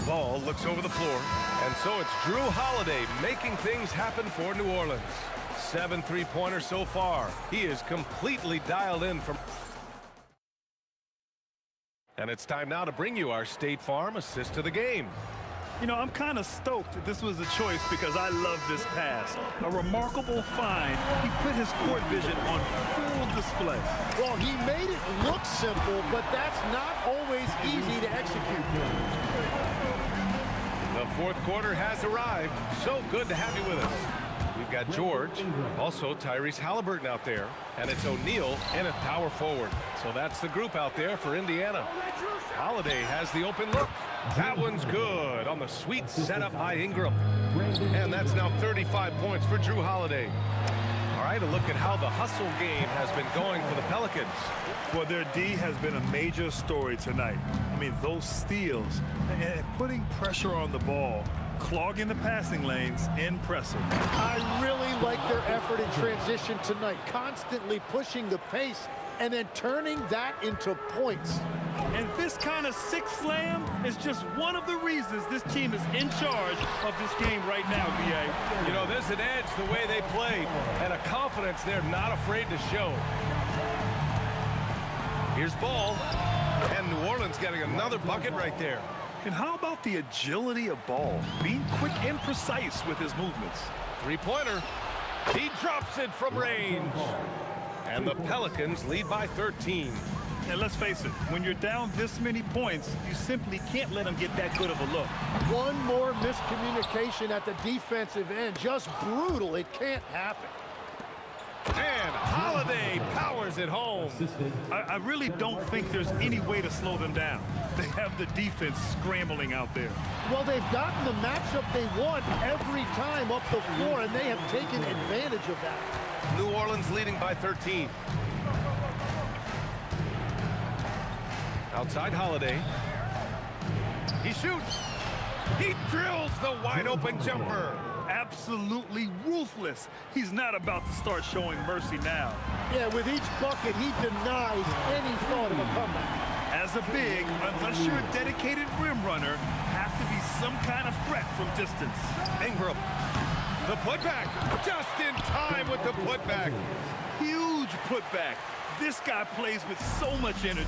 Ball looks over the floor. And so it's Drew Holiday making things happen for New Orleans. 7 3-pointers so far. He is completely dialed in from... And it's time now to bring you our State Farm assist to the game. You know, I'm kind of stoked that this was a choice because I love this pass. A remarkable find. He put his court vision on full display. Well, he made it look simple, but that's not always easy to execute. The fourth quarter has arrived. So good to have you with us. We've got George, also Tyrese Halliburton out there, and it's O'Neal and a power forward. So that's the group out there for Indiana. Holiday has the open look. That one's good on the sweet setup by Ingram. And that's now 35 points for Drew Holiday. All right, a look at how the hustle game has been going for the Pelicans. Well, their D has been a major story tonight. I mean, those steals and putting pressure on the ball, clogging the passing lanes, impressive. I really like their effort in transition tonight, constantly pushing the pace and then turning that into points. And this kind of six slam is just one of the reasons this team is in charge of this game right now, B.A. You know, there's an edge the way they play and a confidence they're not afraid to show. Here's Ball, and New Orleans getting another bucket right there. And how about the agility of Ball, being quick and precise with his movements? Three-pointer. He drops it from range. And the Pelicans lead by 13. And let's face it, when you're down this many points, you simply can't let them get that good of a look. One more miscommunication at the defensive end. Just brutal. It can't happen. And Holiday powers it home. I really don't think there's any way to slow them down. They have the defense scrambling out there. Well, they've gotten the matchup they want every time up the floor, and they have taken advantage of that. New Orleans leading by 13. Outside Holiday. He shoots. He drills the wide open jumper. Absolutely ruthless. He's not about to start showing mercy now. Yeah, with each bucket, he denies any thought of a comeback. As a big, unless you're a dedicated rim runner, have to be some kind of threat from distance. Ingram. The putback. Just in time with the putback. Huge putback. This guy plays with so much energy.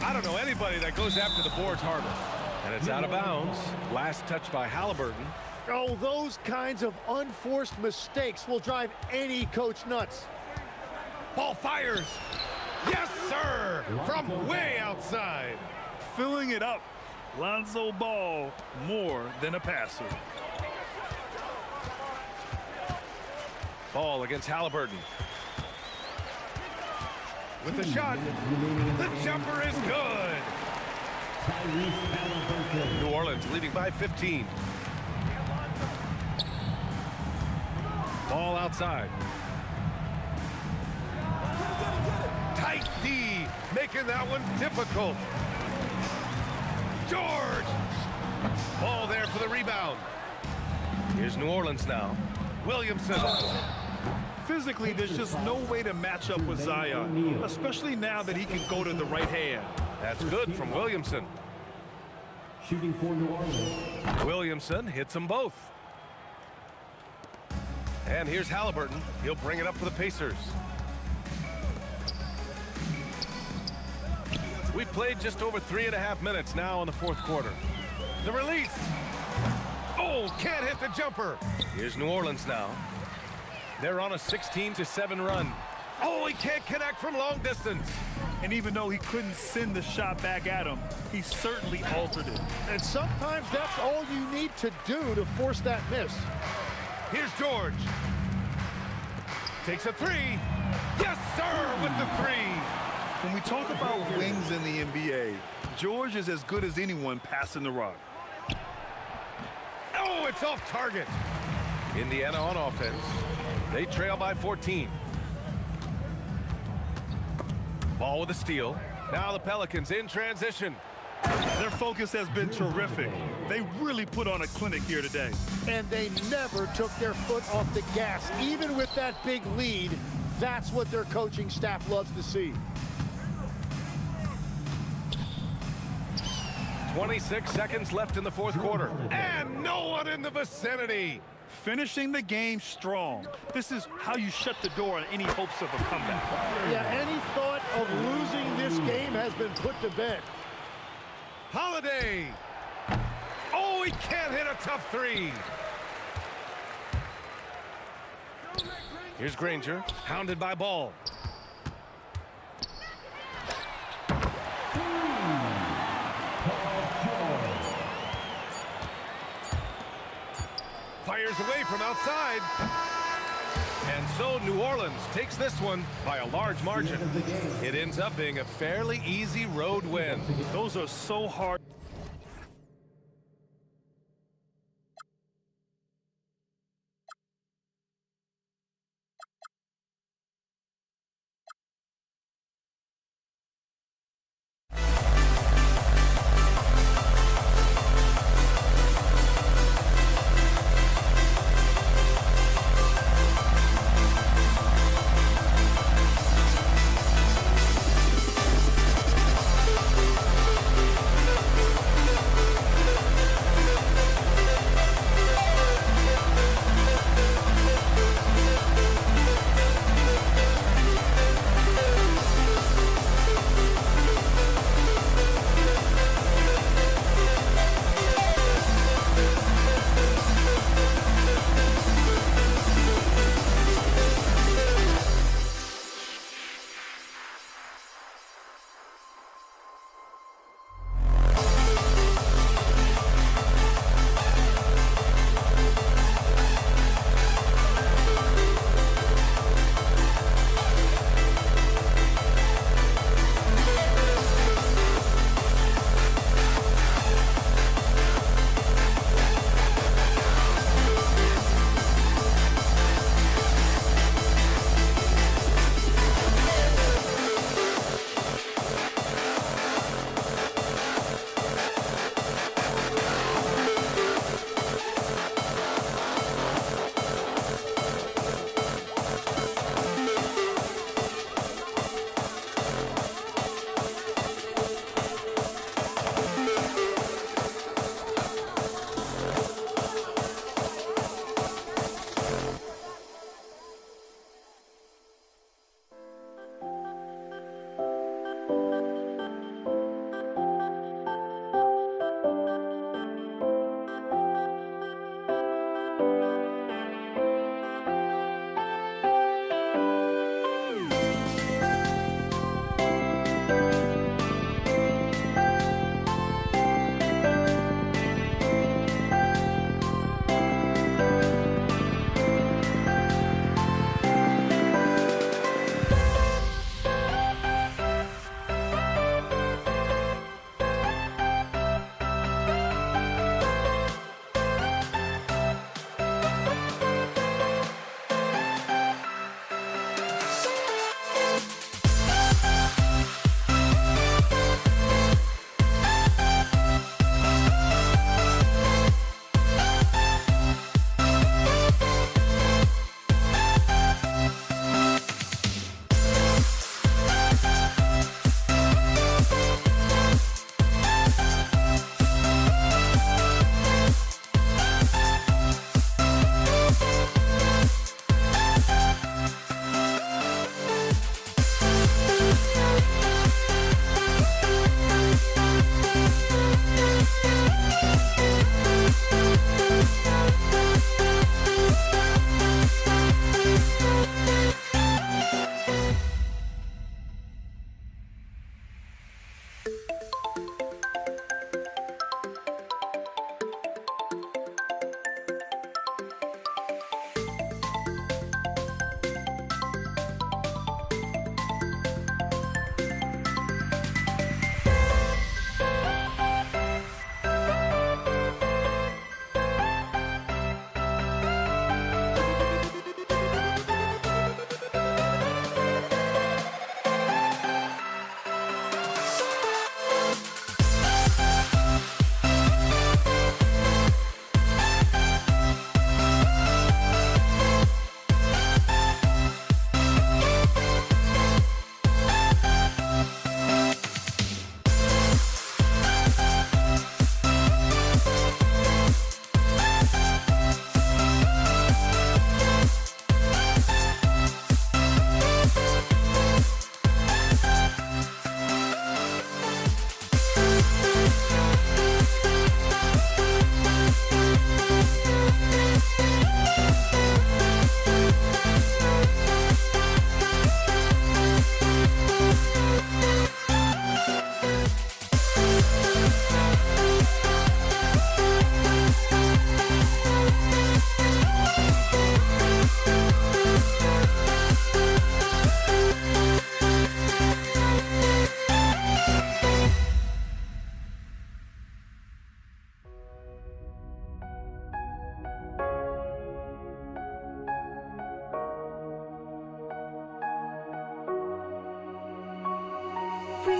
I don't know anybody that goes after the boards harder. And it's out of bounds. Last touch by Halliburton. Oh, those kinds of unforced mistakes will drive any coach nuts. Ball fires. Yes, sir. From way outside. Filling it up. Lonzo Ball, more than a passer. Ball against Halliburton. With the shot. The jumper is good. New Orleans leading by 15. Ball outside. Tight D, making that one difficult. George! Ball there for the rebound. Here's New Orleans now. Williamson. Physically, there's just no way to match up with Zion, especially now that he can go to the right hand. That's good from Williamson. Shooting for New Orleans. Williamson hits them both. And here's Halliburton. He'll bring it up for the Pacers. We've played just over 3.5 minutes now in the fourth quarter. The release. Oh, can't hit the jumper. Here's New Orleans now. They're on a 16-7 run. Oh, he can't connect from long distance. And even though he couldn't send the shot back at him, he certainly altered it. And sometimes that's all you need to do to force that miss. Here's George. Takes a three. Yes, sir, with the three. When we talk about wings in the NBA, George is as good as anyone passing the rock. Oh, it's off target. Indiana on offense. They trail by 14. Ball with a steal. Now the Pelicans in transition. Their focus has been terrific. They really put on a clinic here today. And they never took their foot off the gas, even with that big lead. That's what their coaching staff loves to see. 26 seconds left in the fourth quarter. And no one in the vicinity. Finishing the game strong. This is how you shut the door on any hopes of a comeback. Yeah, any thought of losing this game has been put to bed. Holiday. Oh, he can't hit a tough three. Here's Granger, hounded by Ball. Fires away from outside. And so New Orleans takes this one by a large margin. It ends up being a fairly easy road win. Those are so hard.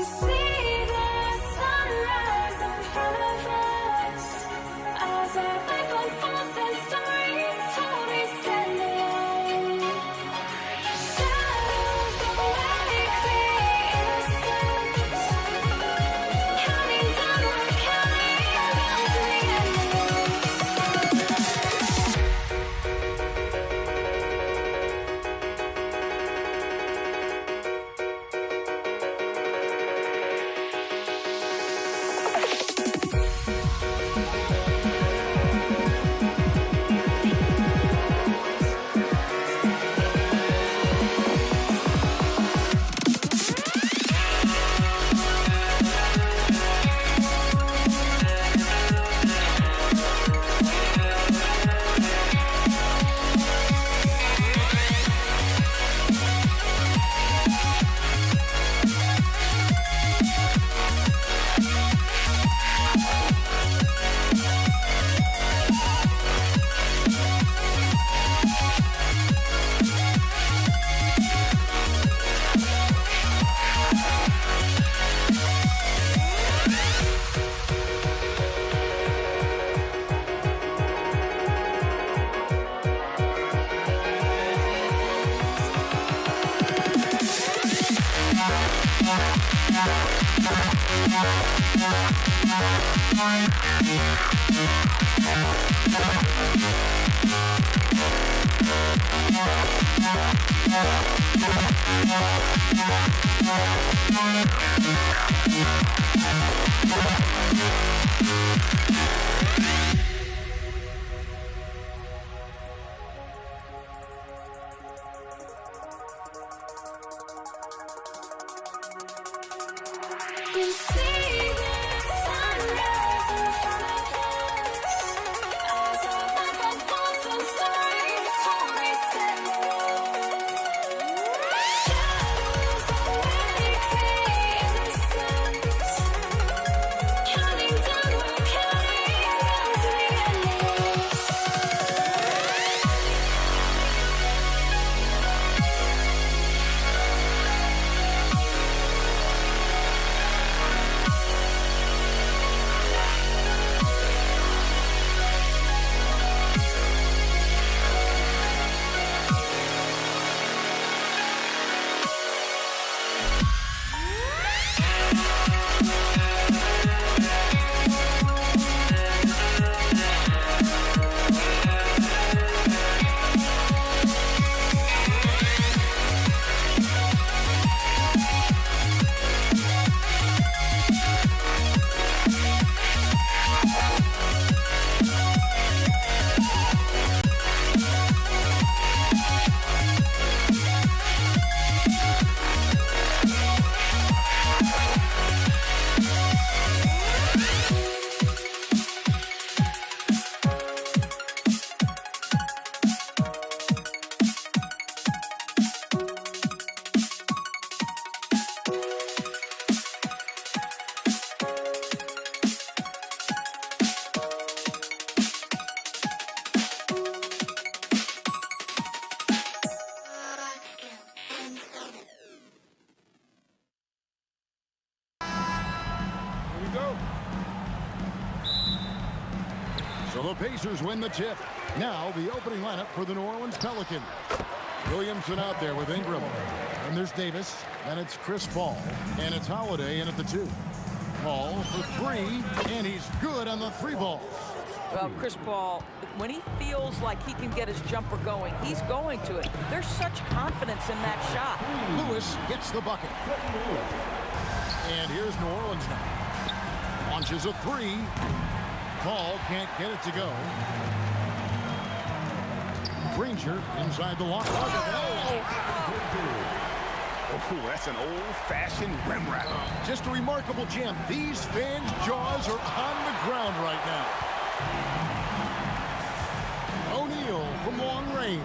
You see the sunrise in front of us as our life unfolds and stories told we stand alone. Shadows awake the innocent, counting down, we're counting down to the end. You see the sunrise in front of us as our life unfolds and stories told we stand alone. Shadows awake the innocent, counting down, we're counting down to the end. So the Pacers win the tip. Now the opening lineup for the New Orleans Pelicans. Williamson out there with Ingram. And there's Davis. And it's Chris Paul. And it's Holiday in at the 2. Paul for 3. And he's good on the 3 ball. Well, Chris Paul, when he feels like he can get his jumper going, he's going to it. There's such confidence in that shot. Lewis gets the bucket. And here's New Orleans now. Launches a 3. Paul can't get it to go. Granger inside the lock. Oh, that's an old-fashioned rim wrap. Just a remarkable jam. These fans' jaws are on the ground right now. O'Neal from long range.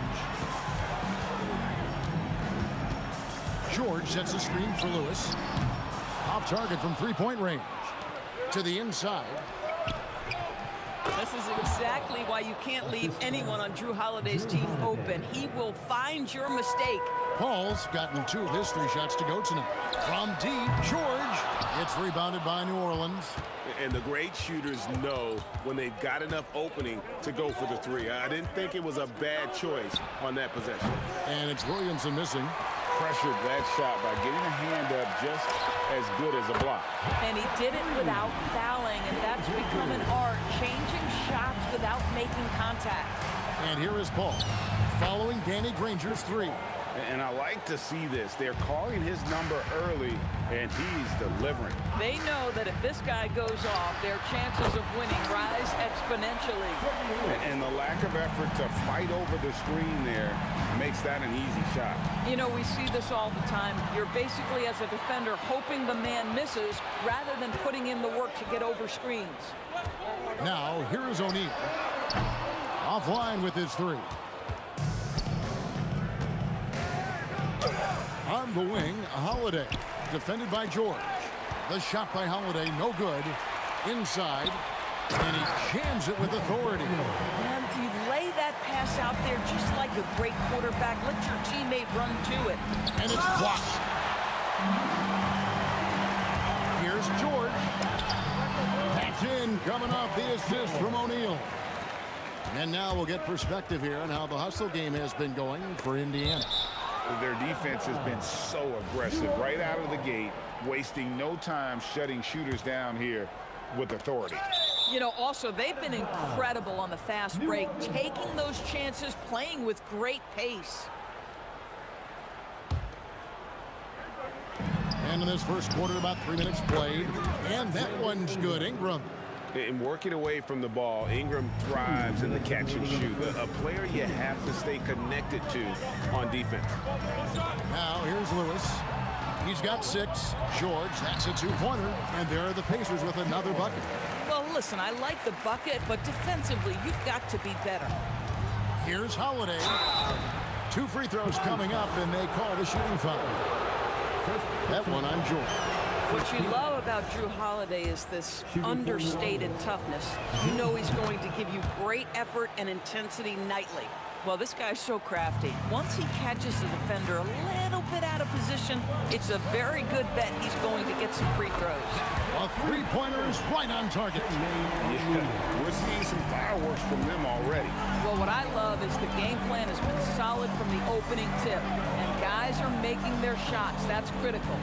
George sets a screen for Lewis. Off target from three-point range. To the inside. This this is exactly why you can't leave anyone on Drew Holiday's team open. He will find your mistake. Paul's gotten 2 of his 3 shots to go tonight. From deep, George. It's rebounded by New Orleans. And the great shooters know when they've got enough opening to go for the 3. I didn't think it was a bad choice on that possession. And it's Williamson missing. Pressured that shot by getting a hand up just as good as a block. And he did it without fouling, and that's become an art, changing shots without making contact. And here is Paul, following Danny Granger's 3. And I like to see this. They're calling his number early, and he's delivering. They know that if this guy goes off, their chances of winning rise exponentially. And the lack of effort to fight over the screen there makes that an easy shot. You know, we see this all the time. You're basically, as a defender, hoping the man misses rather than putting in the work to get over screens. Now, here is O'Neal. Offline with his 3. On the wing, Holiday. Defended by George. The shot by Holiday, no good. Inside. And he jams it with authority. And you lay that pass out there just like a great quarterback. Let your teammate run to it. And it's blocked. Here's George. That's in, coming off the assist from O'Neal. And now we'll get perspective here on how the hustle game has been going for Indiana. Their defense has been so aggressive right out of the gate, wasting no time shutting shooters down here with authority. You know, also, they've been incredible on the fast break, taking those chances, playing with great pace. And in this first quarter, about 3 minutes played. And that one's good. Ingram. And working away from the ball, Ingram thrives in the catch and shoot. A player you have to stay connected to on defense. Now here's Lewis. He's got 6. George, that's a 2-pointer. And there are the Pacers with another bucket. Well, listen, I like the bucket, but defensively, you've got to be better. Here's Holiday. 2 free throws coming up, and they call the shooting foul. That one on George. What you love about Drew Holiday is this understated toughness. You know he's going to give you great effort and intensity nightly. Well, this guy's so crafty. Once he catches the defender a little bit out of position, it's a very good bet he's going to get some free throws. A 3-pointer is right on target. Yeah, we're seeing some fireworks from them already. Well, what I love is the game plan has been solid from the opening tip, and guys are making their shots. That's critical.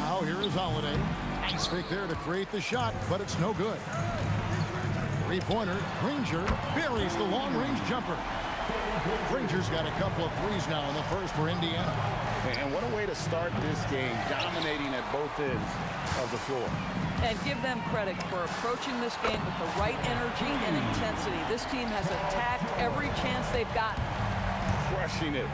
Now here is Holiday. Nice fake there to create the shot, but it's no good. 3-pointer. Granger buries the long-range jumper. Granger's got a couple of threes now in the first for Indiana. And what a way to start this game, dominating at both ends of the floor. And give them credit for approaching this game with the right energy and intensity. This team has attacked every chance they've gotten. Crushing it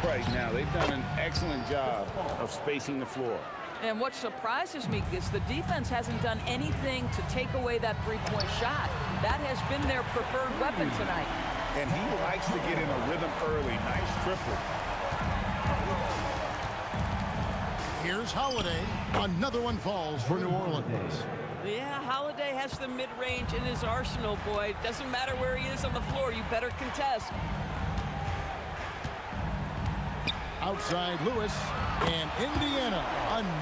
right now. They've done an excellent job of spacing the floor. And what surprises me is the defense hasn't done anything to take away that 3-point shot. That has been their preferred weapon tonight. And he likes to get in a rhythm early. Nice triple. Here's Holiday. Another one falls for New Orleans. Yeah, Holiday has the mid-range in his arsenal, boy. Doesn't matter where he is on the floor, you better contest. Outside Lewis, and Indiana,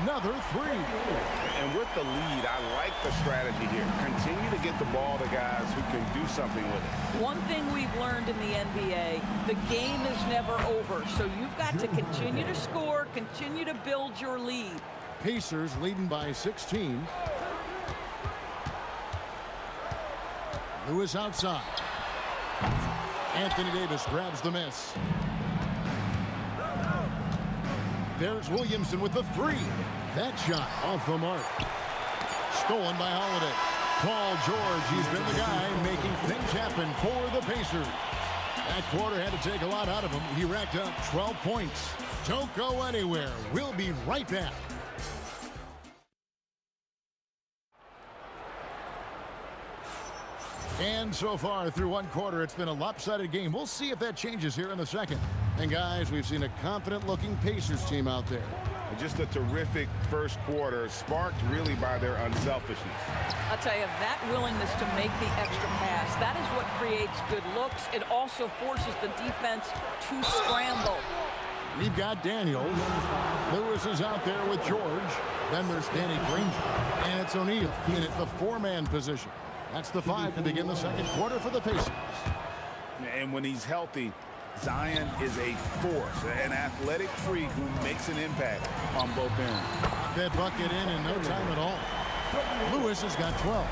another 3. And with the lead, I like the strategy here. Continue to get the ball to guys who can do something with it. One thing we've learned in the NBA, the game is never over, so you've got to continue to score, continue to build your lead. Pacers leading by 16. Lewis outside. Anthony Davis grabs the miss. There's Williamson with the 3. That shot off the mark. Stolen by Holiday. Paul George, he's been the guy making things happen for the Pacers. That quarter had to take a lot out of him. He racked up 12 points. Don't go anywhere. We'll be right back. And so far through one quarter, it's been a lopsided game. We'll see if that changes here in the second. And guys, we've seen a confident-looking Pacers team out there. Just a terrific first quarter, sparked really by their unselfishness. I'll tell you, that willingness to make the extra pass, that is what creates good looks. It also forces the defense to scramble. We've got Daniels. Lewis is out there with George. Then there's Danny Granger. And it's O'Neal in at the four-man position. That's the 5 to begin the second quarter for the Pacers. And when he's healthy, Zion is a force, an athletic freak who makes an impact on both ends. That bucket in no time at all. Lewis has got 12.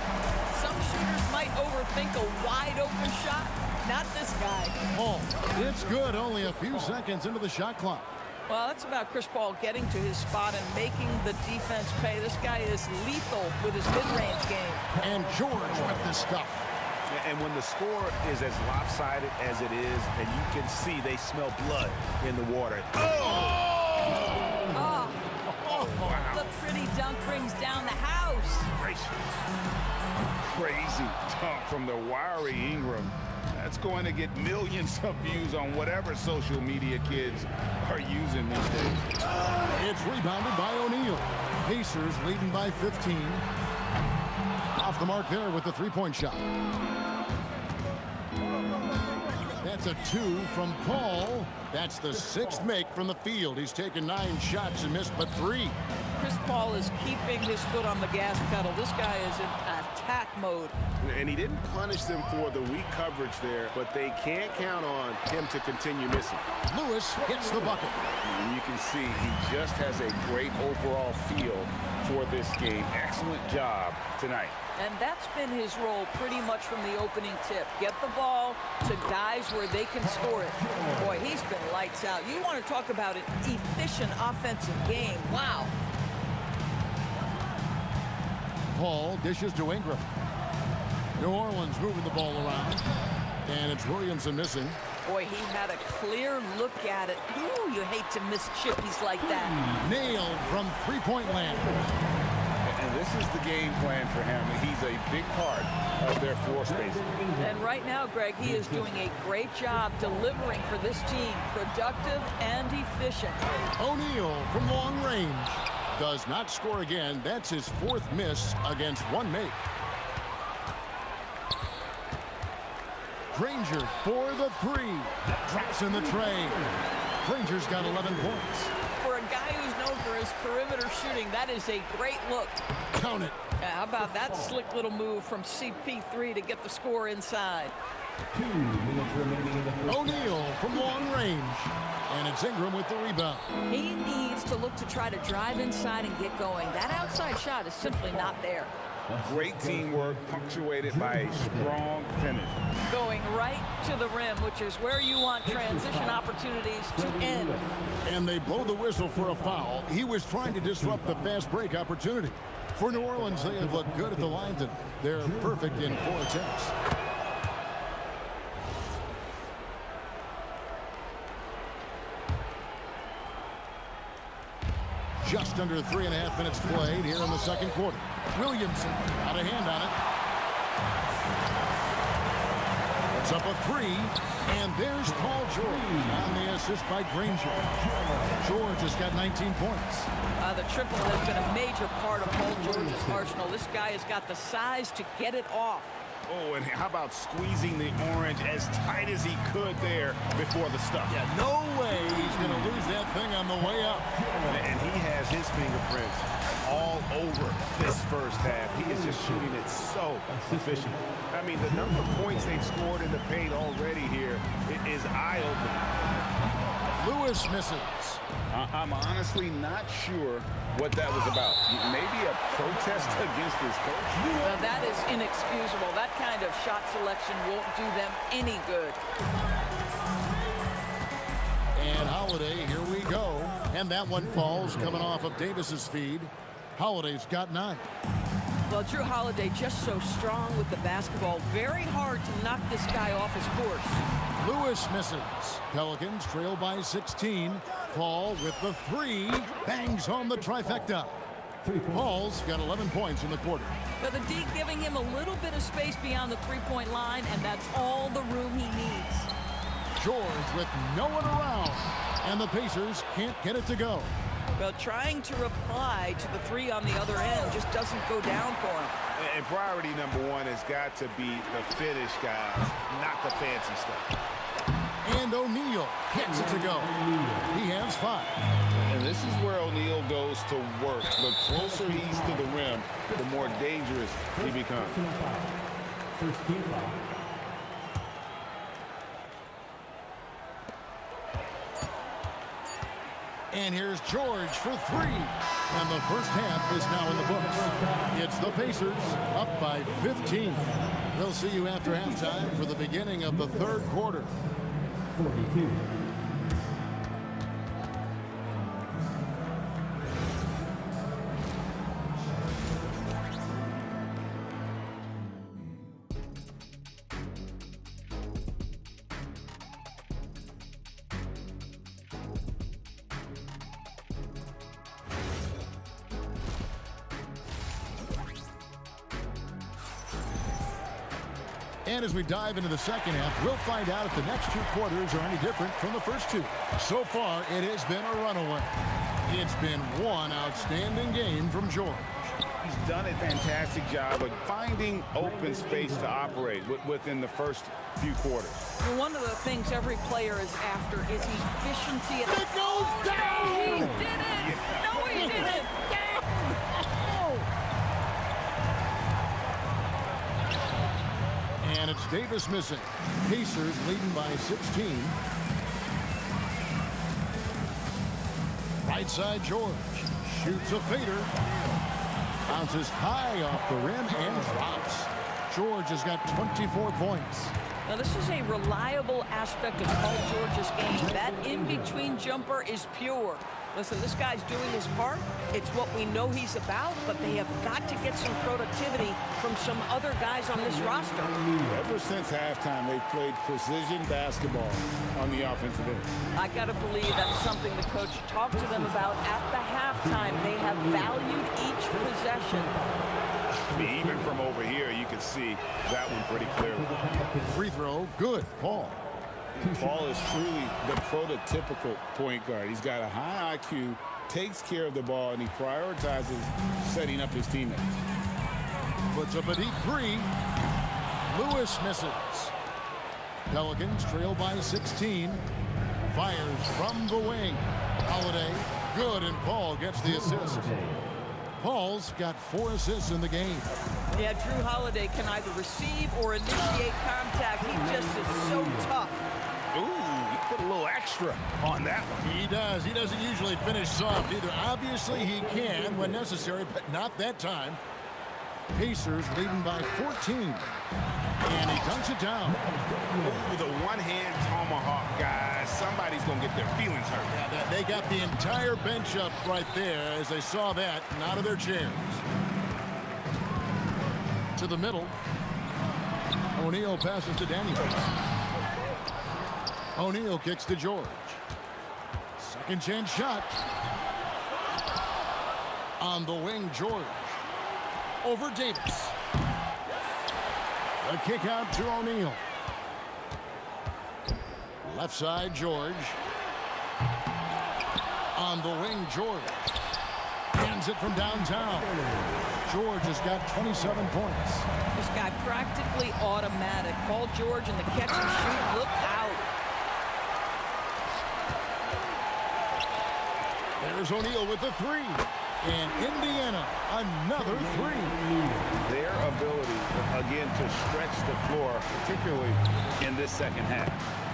Some shooters might overthink a wide-open shot. Not this guy. Paul, it's good. Only a few seconds into the shot clock. Well, that's about Chris Paul getting to his spot and making the defense pay. This guy is lethal with his mid-range game. And George with the stuff. And when the score is as lopsided as it is, and you can see they smell blood in the water. Wow. The pretty dunk brings down the house. Crazy dunk from the wiry Ingram. That's going to get millions of views on whatever social media kids are using these days. It's rebounded by O'Neal. Pacers leading by 15. Off the mark there with the three-point shot. That's a 2 from Paul. That's the 6th make from the field. He's taken 9 shots and missed but 3. Chris Paul is keeping his foot on the gas pedal. This guy is in attack mode. And he didn't punish them for the weak coverage there, but they can't count on him to continue missing. Lewis gets the bucket. And you can see he just has a great overall feel for this game. Excellent job tonight. And that's been his role pretty much from the opening tip. Get the ball to guys where they can score it. Boy, he's been lights out. You want to talk about an efficient offensive game. Wow. Paul dishes to Ingram. New Orleans moving the ball around. And it's Williamson missing. Boy, he had a clear look at it. Ooh, you hate to miss chippies like that. Nailed from three-point land. And this is the game plan for him. He's a big part of their floor spacing. And right now, Greg, he is doing a great job delivering for this team. Productive and efficient. O'Neal from long range. Does not score again. That's his 4th miss against 1 make. Granger for the 3. Drops in the tray. Granger's got 11 points. For a guy who's known for his perimeter shooting, that is a great look. Count it. How about that slick little move from CP3 to get the score inside? 2 minutes remaining in the first. O'Neal from long range. And it's Ingram with the rebound. He needs to look to try to drive inside and get going. That outside shot is simply not there. Great teamwork punctuated by a strong finish. Going right to the rim, which is where you want transition opportunities to end. And they blow the whistle for a foul. He was trying to disrupt the fast break opportunity. For New Orleans, they have looked good at the line. They're perfect in 4 attempts. Just under 3.5 minutes played here in the second quarter. Williamson got a hand on it. It's up a 3, and there's Paul George on the assist by Granger. George has got 19 points. The triple has been a major part of Paul George's arsenal. This guy has got the size to get it off. Oh, and how about squeezing the orange as tight as he could there before the stuff? Yeah, no way he's going to lose that thing on the way up. And he has his fingerprints all over this first half. He is just shooting it so efficient. I mean, the number of points they've scored in the paint already here is eye-opening. Lewis misses. I'm honestly not sure what that was about. Maybe a protest against his coach? That is inexcusable. That kind of shot selection won't do them any good. And Holiday, here we go. And that one falls coming off of Davis's feed. Holiday's got 9. Well, Drew Holiday just so strong with the basketball. Very hard to knock this guy off his course. Lewis misses. Pelicans trail by 16. Paul with the 3. Bangs home the trifecta. Paul's got 11 points in the quarter. But the D giving him a little bit of space beyond the three-point line, and that's all the room he needs. George with no one around. And the Pacers can't get it to go. Well, trying to reply to the three on the other end just doesn't go down for him. And priority number one has got to be the finish, guys, not the fancy stuff. And O'Neal gets it to go. He has 5. And this is where O'Neal goes to work. The closer he's to the rim, the more dangerous he becomes. First team foul. And here's George for 3. And the first half is now in the books. It's the Pacers up by 15. We'll see you after halftime for the beginning of the third quarter. 42. And as we dive into the second half, we'll find out if the next 2 quarters are any different from the first 2. So far, it has been a runaway. It's been one outstanding game from George. He's done a fantastic job of finding open space to operate within the first few quarters. Well, one of the things every player is after is efficiency. It goes down! He did it! No, he didn't! And it's Davis missing. Pacers leading by 16. Right side George shoots a fader. Bounces high off the rim and drops. George has got 24 points. Now, this is a reliable aspect of Paul George's game. That in-between jumper is pure. Listen, this guy's doing his part. It's what we know he's about, but they have got to get some productivity from some other guys on this roster. Ever since halftime, they've played precision basketball on the offensive end. I got to believe that's something the coach talked to them about at the halftime. They have valued each possession. Even from over here, you can see that one pretty clearly. Free throw, good. Paul. Paul is truly the prototypical point guard. He's got a high IQ, takes care of the ball, and he prioritizes setting up his teammates. Puts up a deep 3. Lewis misses. Pelicans trail by 16. Fires from the wing. Holiday, good, and Paul gets the assist. Paul's got 4 assists in the game. Yeah, Drew Holiday can either receive or initiate contact. He just is so tough. Ooh, he put a little extra on that one. He does. He doesn't usually finish soft either. Obviously, he can when necessary, but not that time. Pacers leading by 14. And he dunks it down. Ooh, the one-hand tomahawk, guys. Somebody's going to get their feelings hurt. Yeah, they got the entire bench up right there as they saw that and out of their chairs. To the middle. O'Neal passes to Daniels. O'Neal kicks to George. Second chance shot. On the wing, George. Over Davis. A kick out to O'Neal. Left side, George. On the wing, George. Hands it from downtown. George has got 27 points. This guy practically automatic. Paul George in the catch and shoot. Look out. There's O'Neal with the 3. And Indiana, another 3. Their ability, again, to stretch the floor, particularly in this second half.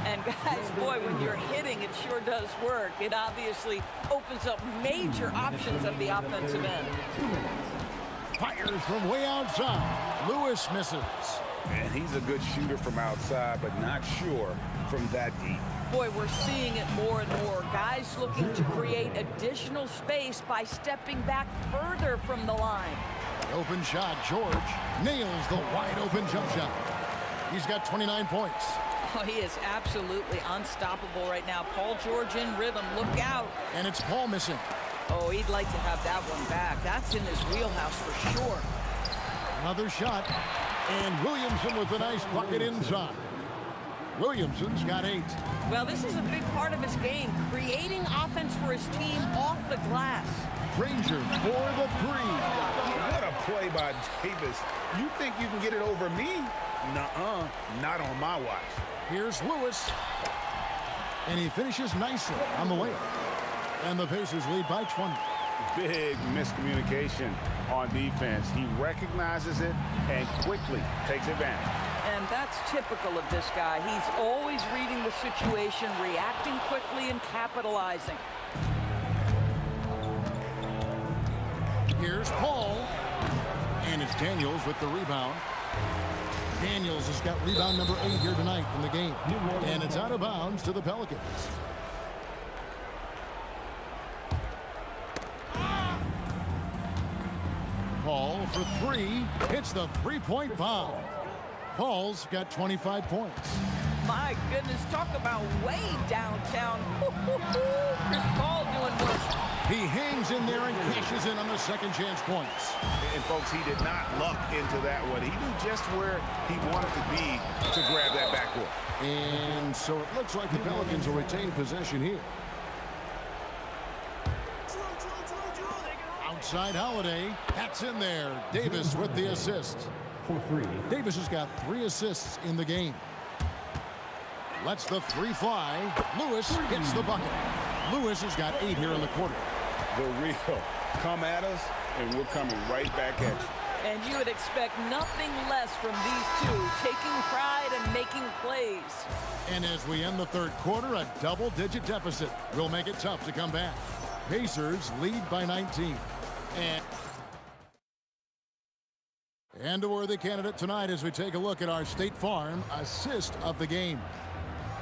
And guys, boy, when you're hitting, it sure does work. It obviously opens up major options at the offensive end. Fires from way outside. Lewis misses. And he's a good shooter from outside, but not sure from that deep. Boy, we're seeing it more and more. Guys looking to create additional space by stepping back further from the line. Open shot, George nails the wide open jump shot. He's got 29 points. Oh, he is absolutely unstoppable right now. Paul George in rhythm. Look out. And it's Paul missing. Oh, he'd like to have that one back. That's in his wheelhouse for sure. Another shot. And Williamson with a nice bucket inside. Williamson's got 8. Well, this is a big part of his game, creating offense for his team off the glass. Granger for the 3. What a play by Davis. You think you can get it over me? Nuh-uh, not on my watch. Here's Lewis. And he finishes nicely on the layup. And the Pacers lead by 20. Big miscommunication on defense. He recognizes it and quickly takes advantage. And that's typical of this guy. He's always reading the situation, reacting quickly, and capitalizing. Here's Paul. And it's Daniels with the rebound. Daniels has got rebound number 8 here tonight in the game. And it's out of bounds to the Pelicans. Paul for 3. Hits the three-point bomb. Paul's got 25 points. My goodness, talk about way downtown. Chris Paul doing work. He hangs in there and cashes in on the second chance points. And folks, he did not luck into that one. He knew just where he wanted to be to grab that backboard. And so it looks like the Pelicans will retain possession here. Outside Holiday, that's in there. Davis with the assist. For 3. Davis has got 3 assists in the game. Lets the 3 fly. Lewis gets the bucket. Lewis has got 8 here in the quarter. The real come at us, and we're coming right back at you. And you would expect nothing less from these two, taking pride and making plays. And as we end the third quarter, a double-digit deficit will make it tough to come back. Pacers lead by 19. And a worthy candidate tonight as we take a look at our State Farm assist of the game.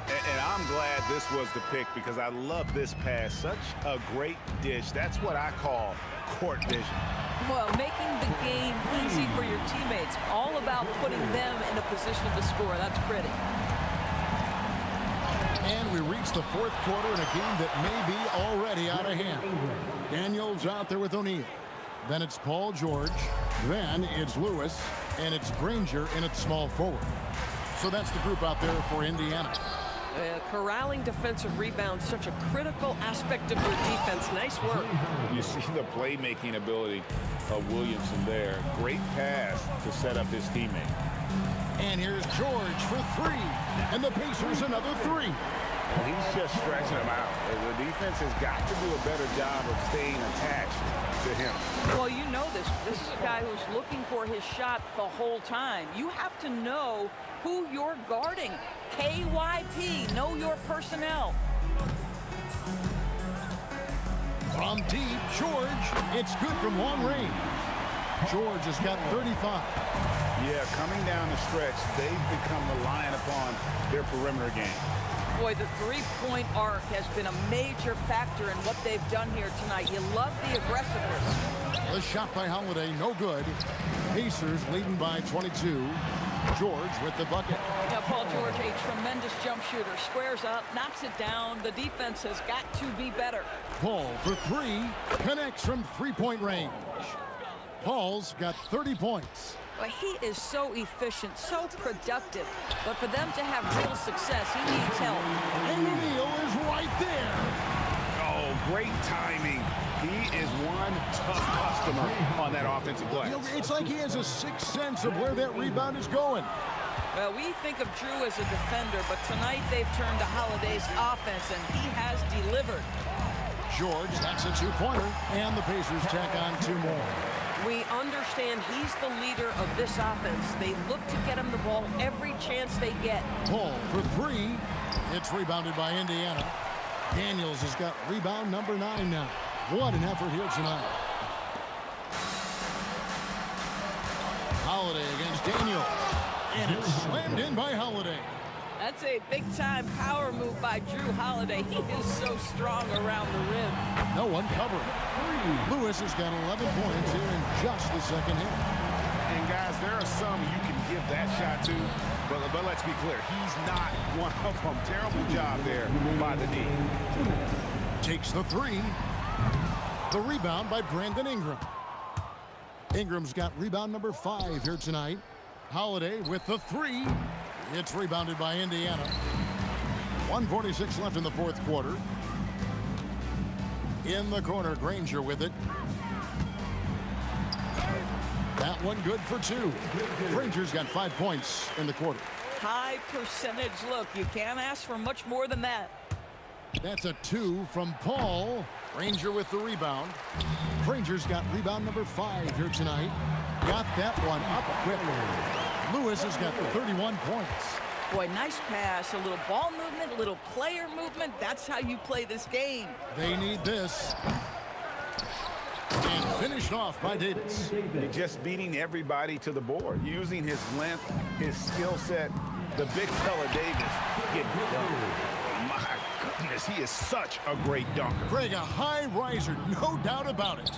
And I'm glad this was the pick because I love this pass. Such a great dish. That's what I call court vision. Well, making the game easy for your teammates. All about putting them in a position to score. That's pretty. And we reach the fourth quarter in a game that may be already out of hand. Daniels out there with O'Neal. Then it's Paul George. Then it's Lewis. And it's Granger in its small forward. So that's the group out there for Indiana. Corralling defensive rebounds, such a critical aspect of your defense. Nice work. You see the playmaking ability of Williamson there. Great pass to set up his teammate. And here's George for 3. And the Pacers another 3. He's just stretching him out. The defense has got to do a better job of staying attached to him. Well, you know this. This is a guy who's looking for his shot the whole time. You have to know who you're guarding. KYP, know your personnel. From deep, George. It's good from long range. George has got 35. Yeah, coming down the stretch, they've become reliant upon their perimeter game. Boy, the three-point arc has been a major factor in what they've done here tonight. You love the aggressiveness. The shot by Holiday, no good. Pacers leading by 22. George with the bucket. Yeah, Paul George, a tremendous jump shooter. Squares up, knocks it down. The defense has got to be better. Paul for 3. Connects from three-point range. Paul's got 30 points. Well, he is so efficient, so productive. But for them to have real success, he needs help. And O'Neal is right there. Oh, great timing. He is one tough customer on that offensive glass. You know, it's like he has a sixth sense of where that rebound is going. Well, we think of Drew as a defender, but tonight they've turned to Holiday's offense, and he has delivered. George, that's a two-pointer, and the Pacers tack on 2 more. We understand he's the leader of this offense. They look to get him the ball every chance they get. Paul for 3. It's rebounded by Indiana. Daniels has got rebound number 9 now. What an effort here tonight. Holiday against Daniels. And it's slammed in by Holiday. That's a big-time power move by Drew Holiday. He is so strong around the rim. No one covering. Lewis has got 11 points here in just the second half. And guys, there are some you can give that shot to, but let's be clear, he's not one of them. Terrible job there by the D. Takes the 3. The rebound by Brandon Ingram. Ingram's got rebound number 5 here tonight. Holiday with the 3. It's rebounded by Indiana. 1:46 left in the fourth quarter. In the corner, Granger with it. That one good for two. Granger's got 5 points in the quarter. High percentage look. You can't ask for much more than that. That's a 2 from Paul. Granger with the rebound. Granger's got rebound number 5 here tonight. Got that one up quickly. Lewis has got 31 points. Boy, nice pass. A little ball movement, a little player movement. That's how you play this game. They need this. And finished off by Davis. Just beating everybody to the board, using his length, his skill set. The big fella Davis getting it done. My goodness, he is such a great dunker. Greg, a high riser, no doubt about it.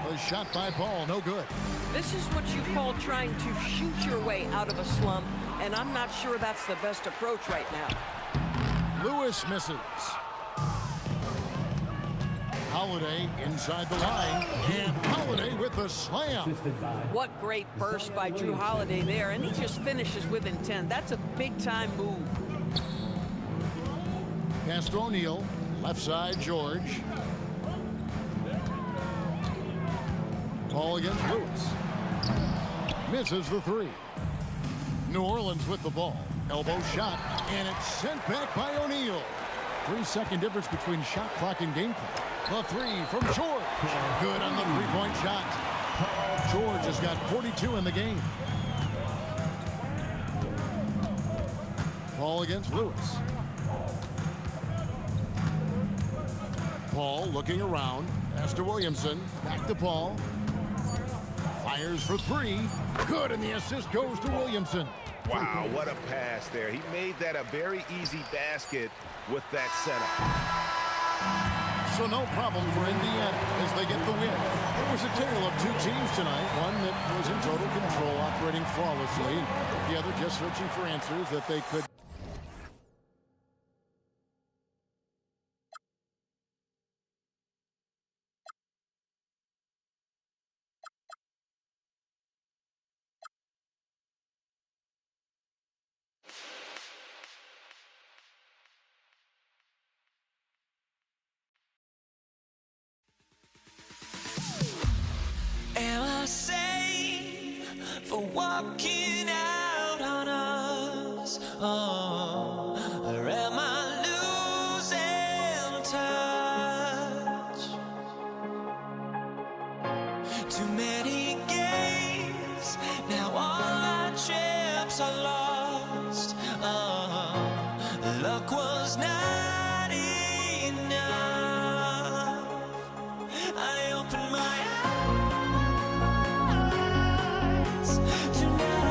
The shot by Paul, no good. This is what you call trying to shoot your way out of a slump, and I'm not sure that's the best approach right now. Lewis misses. Holiday inside the line, and Holiday with the slam. What great burst by Drew Holiday there, and he just finishes with intent. That's a big-time move. Pass to O'Neal, left side, George. Ball against Lewis. Misses the three. New Orleans with the ball. Elbow shot, and it's sent back by O'Neal. 3-second difference between shot clock and game clock. The three from George. Good on the three-point shot. George has got 42 in the game. Ball against Lewis. Paul looking around. Pass to Williamson. Back to Paul. Fires for three. Good, and the assist goes to Williamson. Wow, what a pass there. He made that a very easy basket with that setup. So no problem for Indiana as they get the win. It was a tale of two teams tonight. One that was in total control, operating flawlessly. The other just searching for answers that they could. Am I safe for walking out on us? Oh, or am I losing touch? Too many games, now all our chips are lost. Oh, luck was not enough. I opened my eyes to not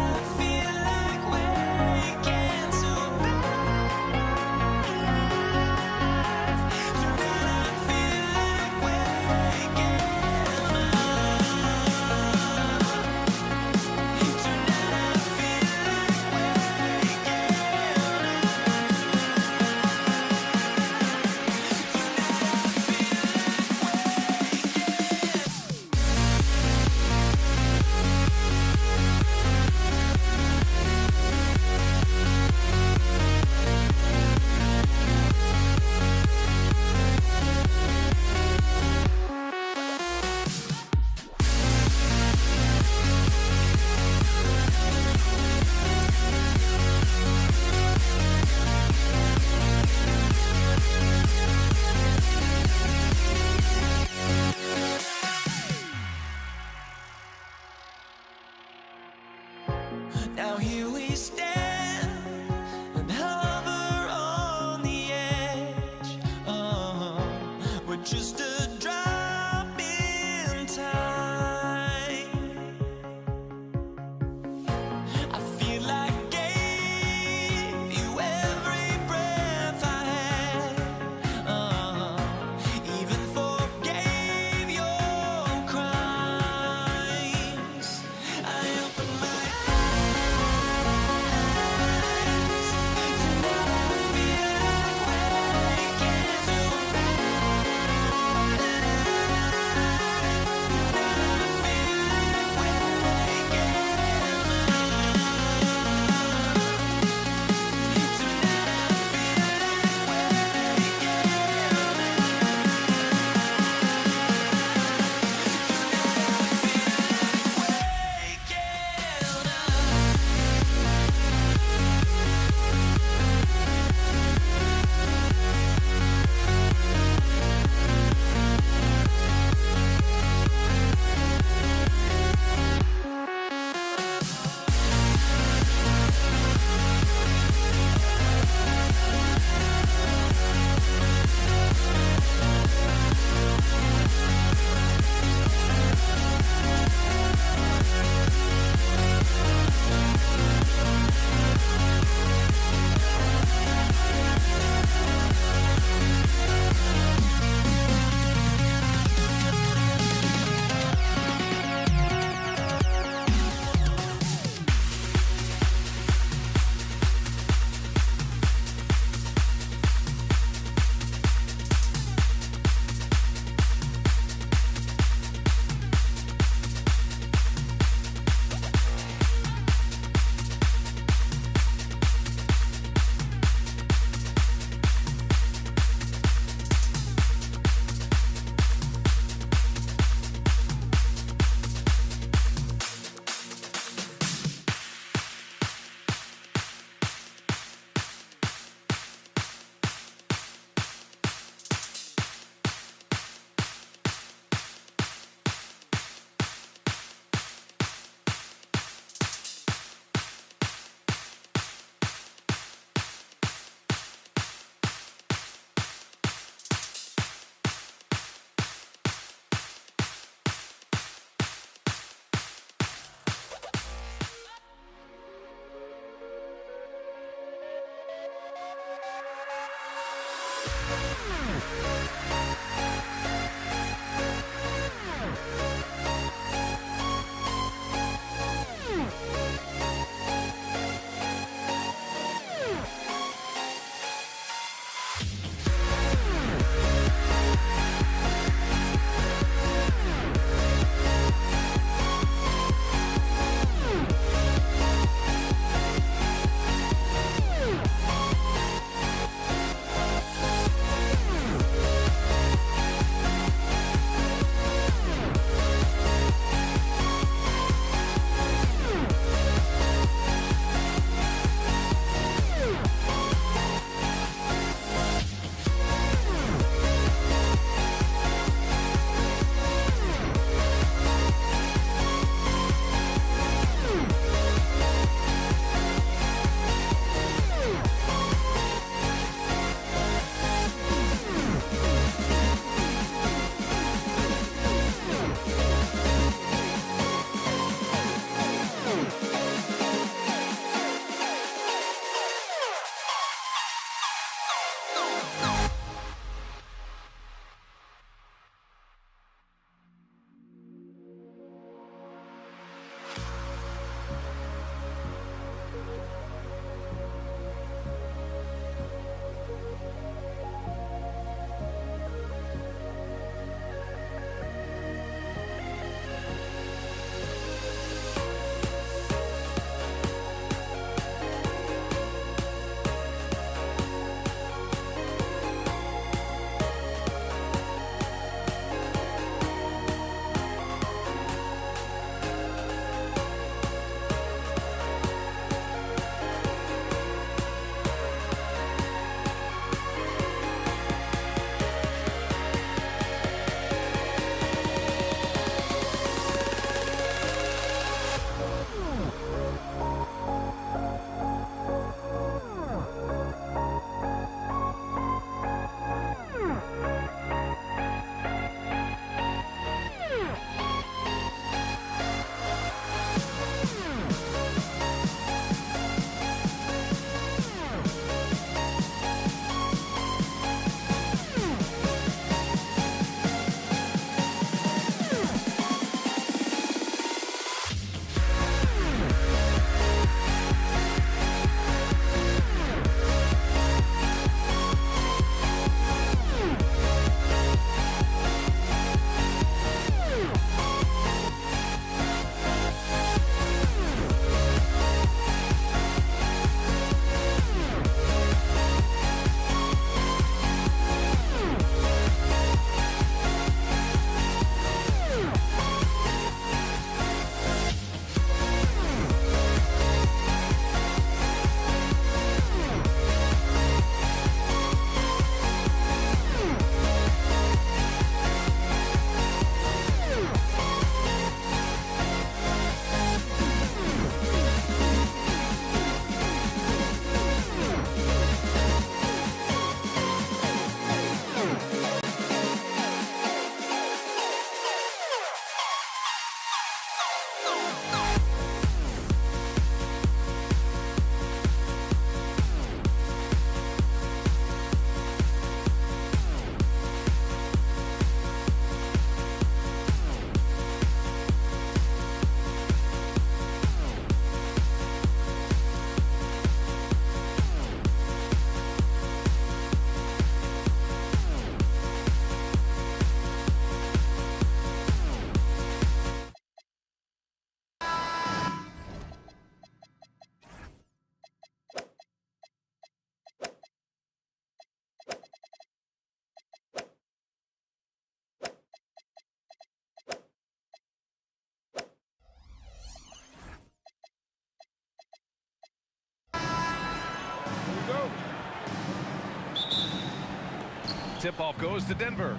Tip-off goes to Denver.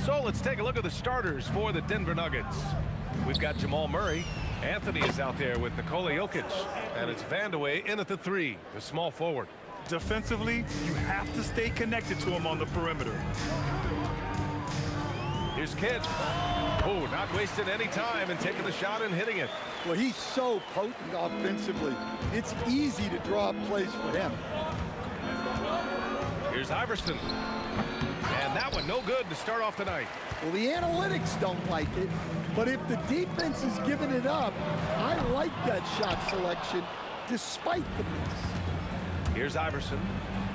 So let's take a look at the starters for the Denver Nuggets. We've got Jamal Murray. Anthony is out there with Nikola Jokic. And it's Vandeweghe in at the 3, the small forward. Defensively, you have to stay connected to him on the perimeter. Here's Kidd. Oh, not wasting any time and taking the shot and hitting it. Well, he's so potent offensively. It's easy to draw up plays for him. Here's Iverson. And that one no good to start off the night. Well, the analytics don't like it, but if the defense is giving it up, I like that shot selection despite the miss. Here's Iverson.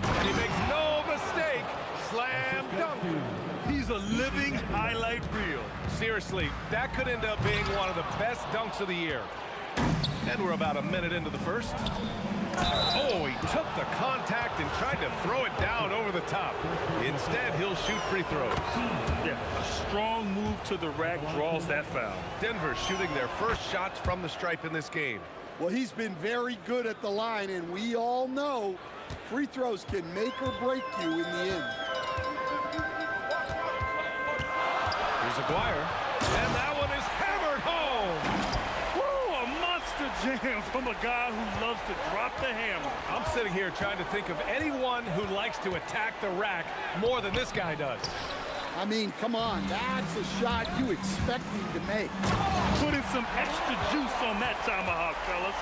And he makes no mistake. Slam dunk. He's a living highlight reel. Seriously, that could end up being one of the best dunks of the year. And we're about a minute into the first. Oh, he took the contact and tried to throw it down over the top. Instead, he'll shoot free throws. Yeah, a strong move to the rack draws that foul. Denver shooting their first shots from the stripe in this game. Well, he's been very good at the line, and we all know free throws can make or break you in the end. Here's Aguirre, and that one is hammered home. Woo, a monster jam from a guy who loves to drop the hammer. I'm sitting here trying to think of anyone who likes to attack the rack more than this guy does. I mean, come on, that's a shot you expect him to make. Putting some extra juice on that tomahawk, fellas.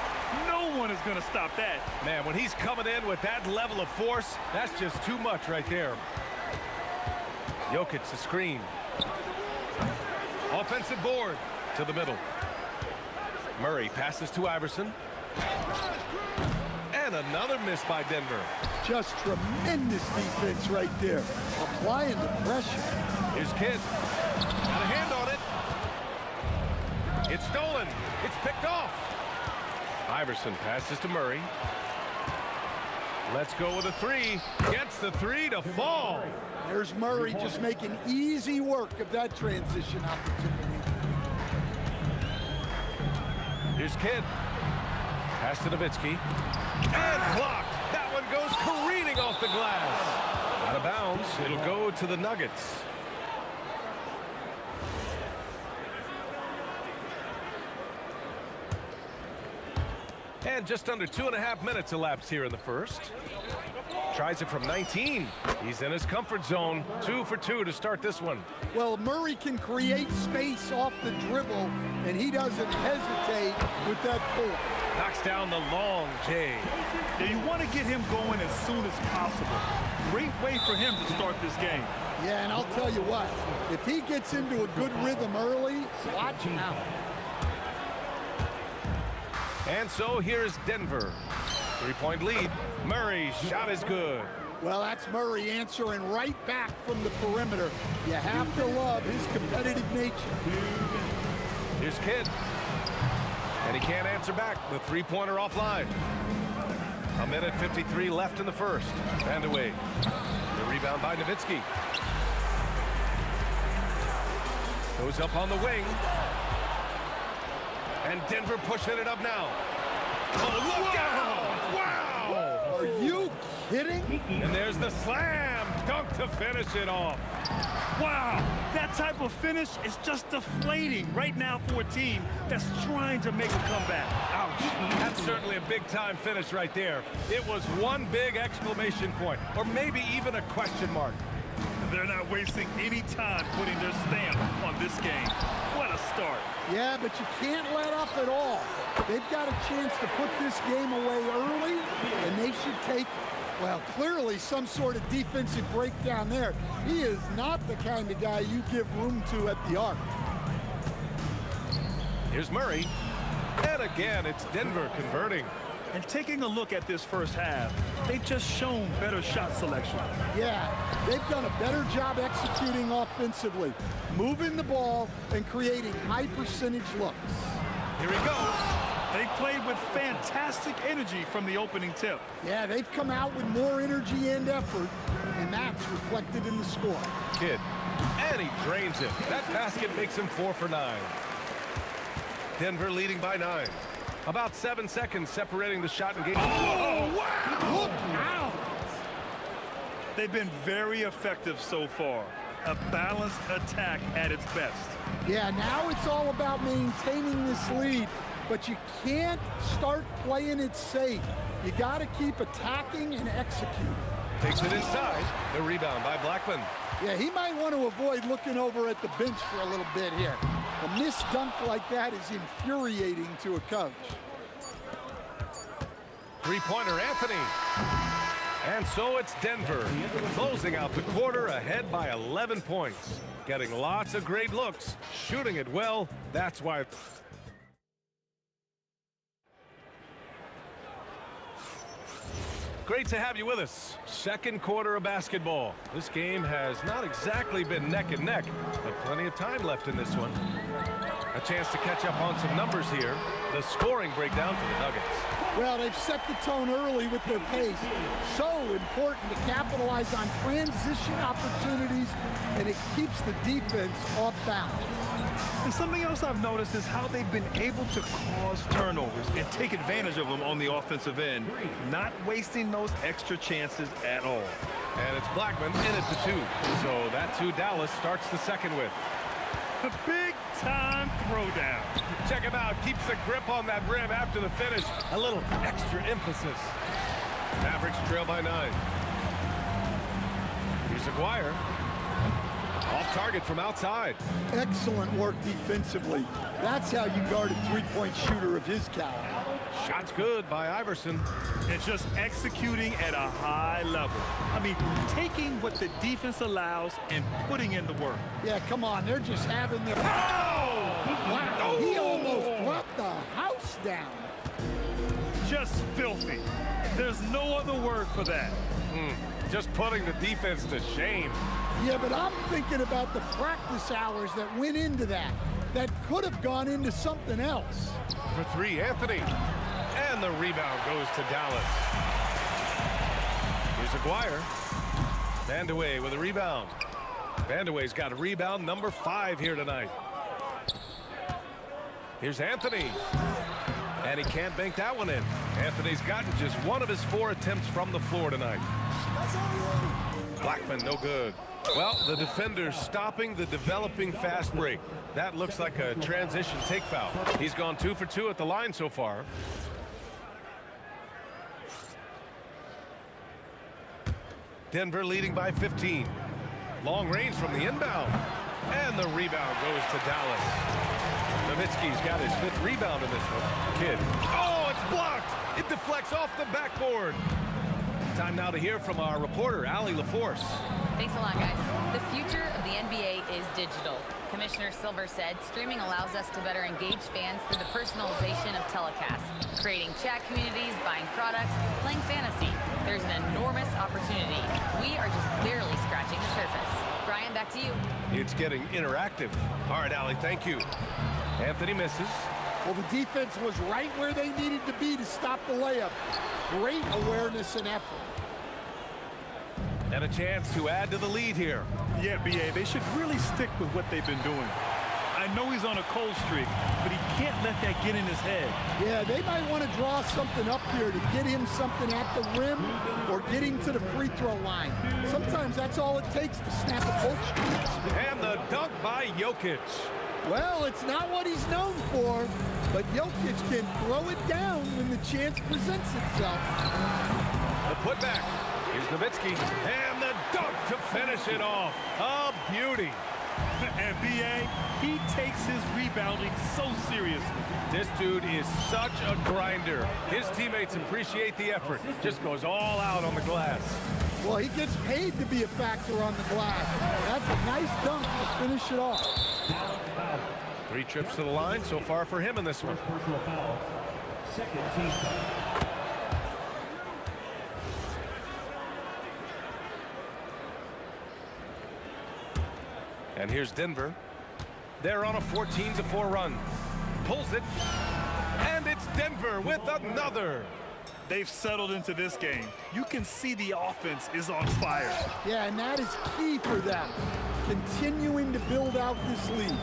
No one is going to stop that. Man, when he's coming in with that level of force, that's just too much right there. Jokic the screen. Offensive board to the middle. Murray passes to Iverson. And another miss by Denver. Just tremendous defense right there. Applying the pressure. Here's Kidd. Got a hand on it. It's stolen. It's picked off. Iverson passes to Murray. Let's go with a three. Gets the three to fall. There's Murray just making easy work of that transition opportunity. Here's Kidd. Pass to Nowitzki. And blocked. That one goes careening off the glass. Out of bounds. It'll go to the Nuggets. And just under 2.5 minutes elapsed here in the first. Tries it from 19. He's in his comfort zone. 2 for 2 to start this one. Well, Murray can create space off the dribble, and he doesn't hesitate with that pull. Knocks down the long J. Yeah, you want to get him going as soon as possible. Great way for him to start this game. Yeah, and I'll tell you what, if he gets into a good rhythm early, watch out. And so here's Denver. 3-point lead. Murray's shot is good. Well, that's Murray answering right back from the perimeter. You have to love his competitive nature. Here's Kidd. And he can't answer back. The three-pointer offline. 1:53 left in the first. And away. The rebound by Nowitzki. Goes up on the wing. And Denver pushing it up now. Oh, look out! Wow! Are you kidding? And there's the slam dunk to finish it off. Wow, that type of finish is just deflating right now for a team that's trying to make a comeback. Ouch. That's certainly a big-time finish right there. It was one big exclamation point, or maybe even a question mark. They're not wasting any time putting their stamp on this game. What a start. Yeah, but you can't let up at all. They've got a chance to put this game away early, and they should take, well, clearly some sort of defensive breakdown there. He is not the kind of guy you give room to at the arc. Here's Murray. And again, it's Denver converting. And taking a look at this first half, they've just shown better shot selection. Yeah, they've done a better job executing offensively, moving the ball and creating high-percentage looks. Here he goes. They played with fantastic energy from the opening tip. Yeah, they've come out with more energy and effort, and that's reflected in the score. Kidd. And he drains it. That basket makes him 4 for 9. Denver leading by 9. About 7 seconds separating the shot and game. Oh, wow! Look out! They've been very effective so far. A balanced attack at its best. Yeah, now it's all about maintaining this lead, but you can't start playing it safe. You got to keep attacking and executing. Takes it inside. The rebound by Blackman. Yeah, he might want to avoid looking over at the bench for a little bit here. A missed dunk like that is infuriating to a coach. Three-pointer, Anthony. And so it's Denver, closing out the quarter ahead by 11 points. Getting lots of great looks, shooting it well. That's why. Great to have you with us. Second quarter of basketball. This game has not exactly been neck and neck, but plenty of time left in this one. A chance to catch up on some numbers here. The scoring breakdown for the Nuggets. Well, they've set the tone early with their pace. So important to capitalize on transition opportunities, and it keeps the defense off balance. And something else I've noticed is how they've been able to cause turnovers and take advantage of them on the offensive end, not wasting those extra chances at all. And it's Blackman in at the 2. So that's who Dallas starts the second with. The big-time throwdown. Check him out. Keeps the grip on that rim after the finish. A little extra emphasis. Mavericks trail by 9. Here's Aguirre. Off target from outside. Excellent work defensively. That's how you guard a three-point shooter of his caliber. Shot's good by Iverson. And just executing at a high level. I mean, taking what the defense allows and putting in the work. Yeah, come on. They're just having their... Oh! Wow, he almost brought the house down. Just filthy. There's no other word for that. Just putting the defense to shame. Yeah, but I'm thinking about the practice hours that went into that. That could have gone into something else. For 3, Anthony. And the rebound goes to Dallas. Here's Aguirre. Vandeweghe with a rebound. Vandeweghe's got a rebound number 5 here tonight. Here's Anthony. And he can't bank that one in. Anthony's gotten just 1 of his 4 attempts from the floor tonight. Blackman, no good. Well, the defender's stopping the developing fast break. That looks like a transition take foul. He's gone 2 for 2 at the line so far. Denver leading by 15. Long range from the inbound. And the rebound goes to Dallas. Nowitzki's got his 5th rebound in this one. Kidd. Oh, it's blocked. It deflects off the backboard. Time now to hear from our reporter, Allie LaForce. Thanks a lot, guys. The future of the NBA is digital. Commissioner Silver said streaming allows us to better engage fans through the personalization of telecasts, creating chat communities, buying products, playing fantasy. There's an enormous opportunity. We are just barely scratching the surface. Brian, back to you. It's getting interactive. All right, Allie, thank you. Anthony misses. Well, the defense was right where they needed to be to stop the layup. Great awareness and effort. And a chance to add to the lead here. Yeah, B.A., they should really stick with what they've been doing. I know he's on a cold streak, but he can't let that get in his head. Yeah, they might want to draw something up here to get him something at the rim or get him to the free throw line. Sometimes that's all it takes to snap a cold streak. And the dunk by Jokic. Well, it's not what he's known for, but Jokic can throw it down when the chance presents itself. The putback. Here's Nowitzki. And the dunk to finish it off. A beauty. And B.A., he takes his rebounding so seriously. This dude is such a grinder. His teammates appreciate the effort. Just goes all out on the glass. Well, he gets paid to be a factor on the glass. That's a nice dunk to finish it off. 3 trips to the line so far for him in this one. Personal foul. Second team foul. And here's Denver. They're on a 14-4 run. Pulls it. And it's Denver with another. They've settled into this game. You can see the offense is on fire. Yeah, and that is key for them. Continuing to build out this lead.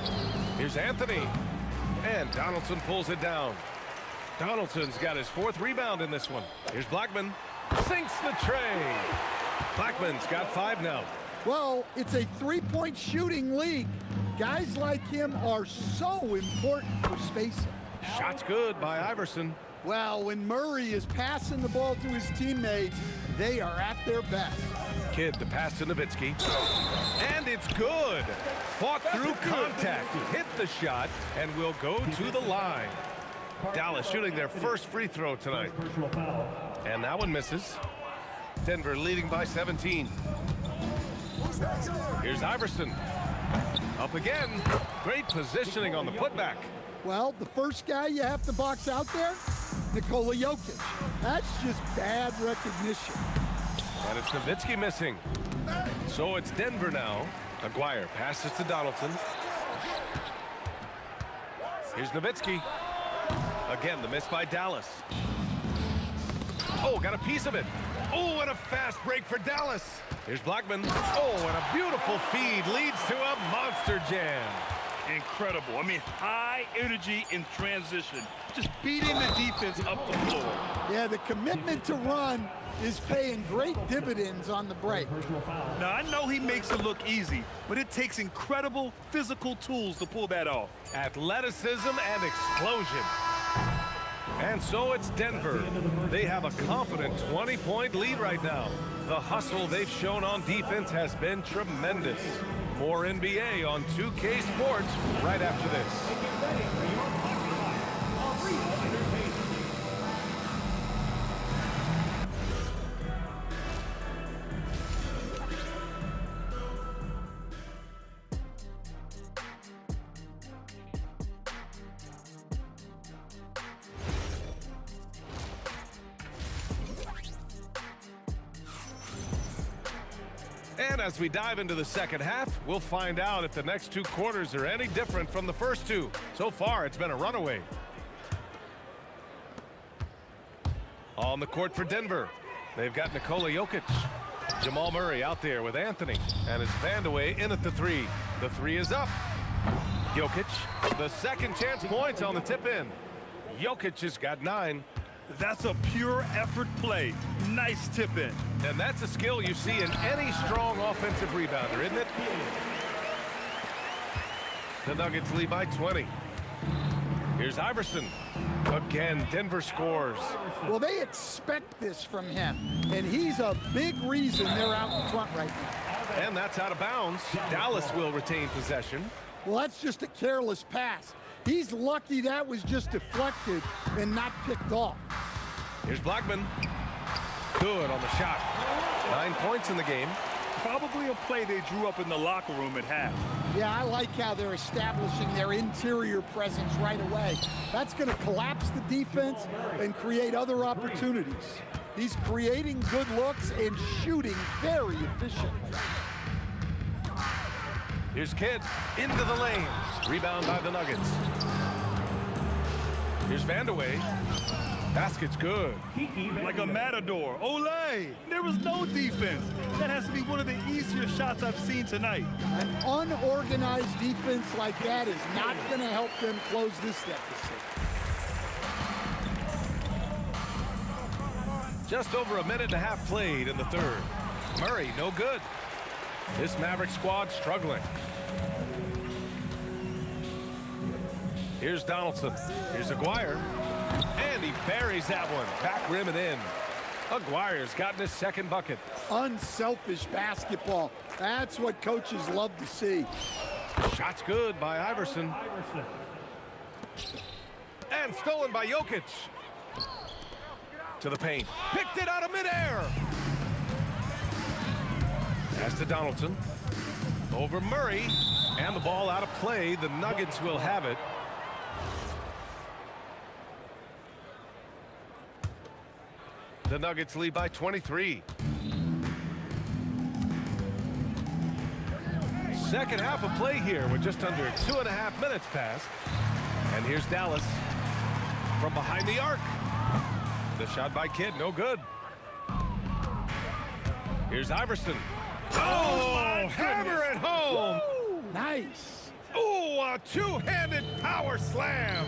Here's Anthony. And Donaldson pulls it down. Donaldson's got his 4th rebound in this one. Here's Blackman. Sinks the tray. Blackman's got 5 now. Well, it's a 3-point shooting league. Guys like him are so important for spacing. Shot's good by Iverson. Well, when Murray is passing the ball to his teammates, they are at their best. Kidd the pass to Nowitzki. And it's good. Fought through contact. Hit the shot and will go to the line. Dallas shooting their first free throw tonight. And that one misses. Denver leading by 17. Here's Iverson. Up again. Great positioning on the putback. Well, the first guy you have to box out there, Nikola Jokic. That's just bad recognition. And it's Nowitzki missing. So it's Denver now. Aguirre passes to Donaldson. Here's Nowitzki. Again, the miss by Dallas. Oh, got a piece of it. Oh, and a fast break for Dallas. Here's Blackman. Oh, and a beautiful feed leads to a monster jam. Incredible. I mean, high energy in transition. Just beating the defense up the floor. Yeah, the commitment to run is paying great dividends on the break. Now, I know he makes it look easy, but it takes incredible physical tools to pull that off. Athleticism and explosion. And so it's Denver. They have a confident 20-point lead right now. The hustle they've shown on defense has been tremendous. More NBA on 2K Sports right after this. And as we dive into the second half, we'll find out if the next two quarters are any different from the first two. So far, it's been a runaway. On the court for Denver, they've got Nikola Jokic. Jamal Murray out there with Anthony. And it's Vandeweghe in at the three. The three is up. Jokic, the second chance points on the tip in. Jokic has got 9. That's a pure effort play. Nice tip in. And that's a skill you see in any strong offensive rebounder, isn't it? The Nuggets lead by 20. Here's Iverson. Again, Denver scores. Well, they expect this from him, and he's a big reason they're out in front right now. And that's out of bounds. Dallas will retain possession. Well, that's just a careless pass. He's lucky that was just deflected and not picked off. Here's Blackman. Good on the shot. 9 points in the game. Probably a play they drew up in the locker room at half. Yeah, I like how they're establishing their interior presence right away. That's going to collapse the defense and create other opportunities. He's creating good looks and shooting very efficiently. Here's Kidd into the lane. Rebound by the Nuggets. Here's Vandeweghe. Basket's good. Like a matador. Olay! There was no defense. That has to be one of the easier shots I've seen tonight. An unorganized defense like that is not going to help them close this deficit. Just over a minute and a half played in the third. Murray, no good. This Maverick squad struggling. Here's Donaldson. Here's Aguirre. And he buries that one. Back rim and in. Aguirre's gotten his second bucket. Unselfish basketball. That's what coaches love to see. Shot's good by Iverson. And stolen by Jokic. To the paint. Picked it out of midair. Pass to Donaldson. Over Murray. And the ball out of play. The Nuggets will have it. The Nuggets lead by 23. Second half of play here with just under 2.5 minutes passed. And here's Dallas from behind the arc. The shot by Kidd, no good. Here's Iverson. Oh, hammer it home. Woo! Nice. Oh, a two-handed power slam.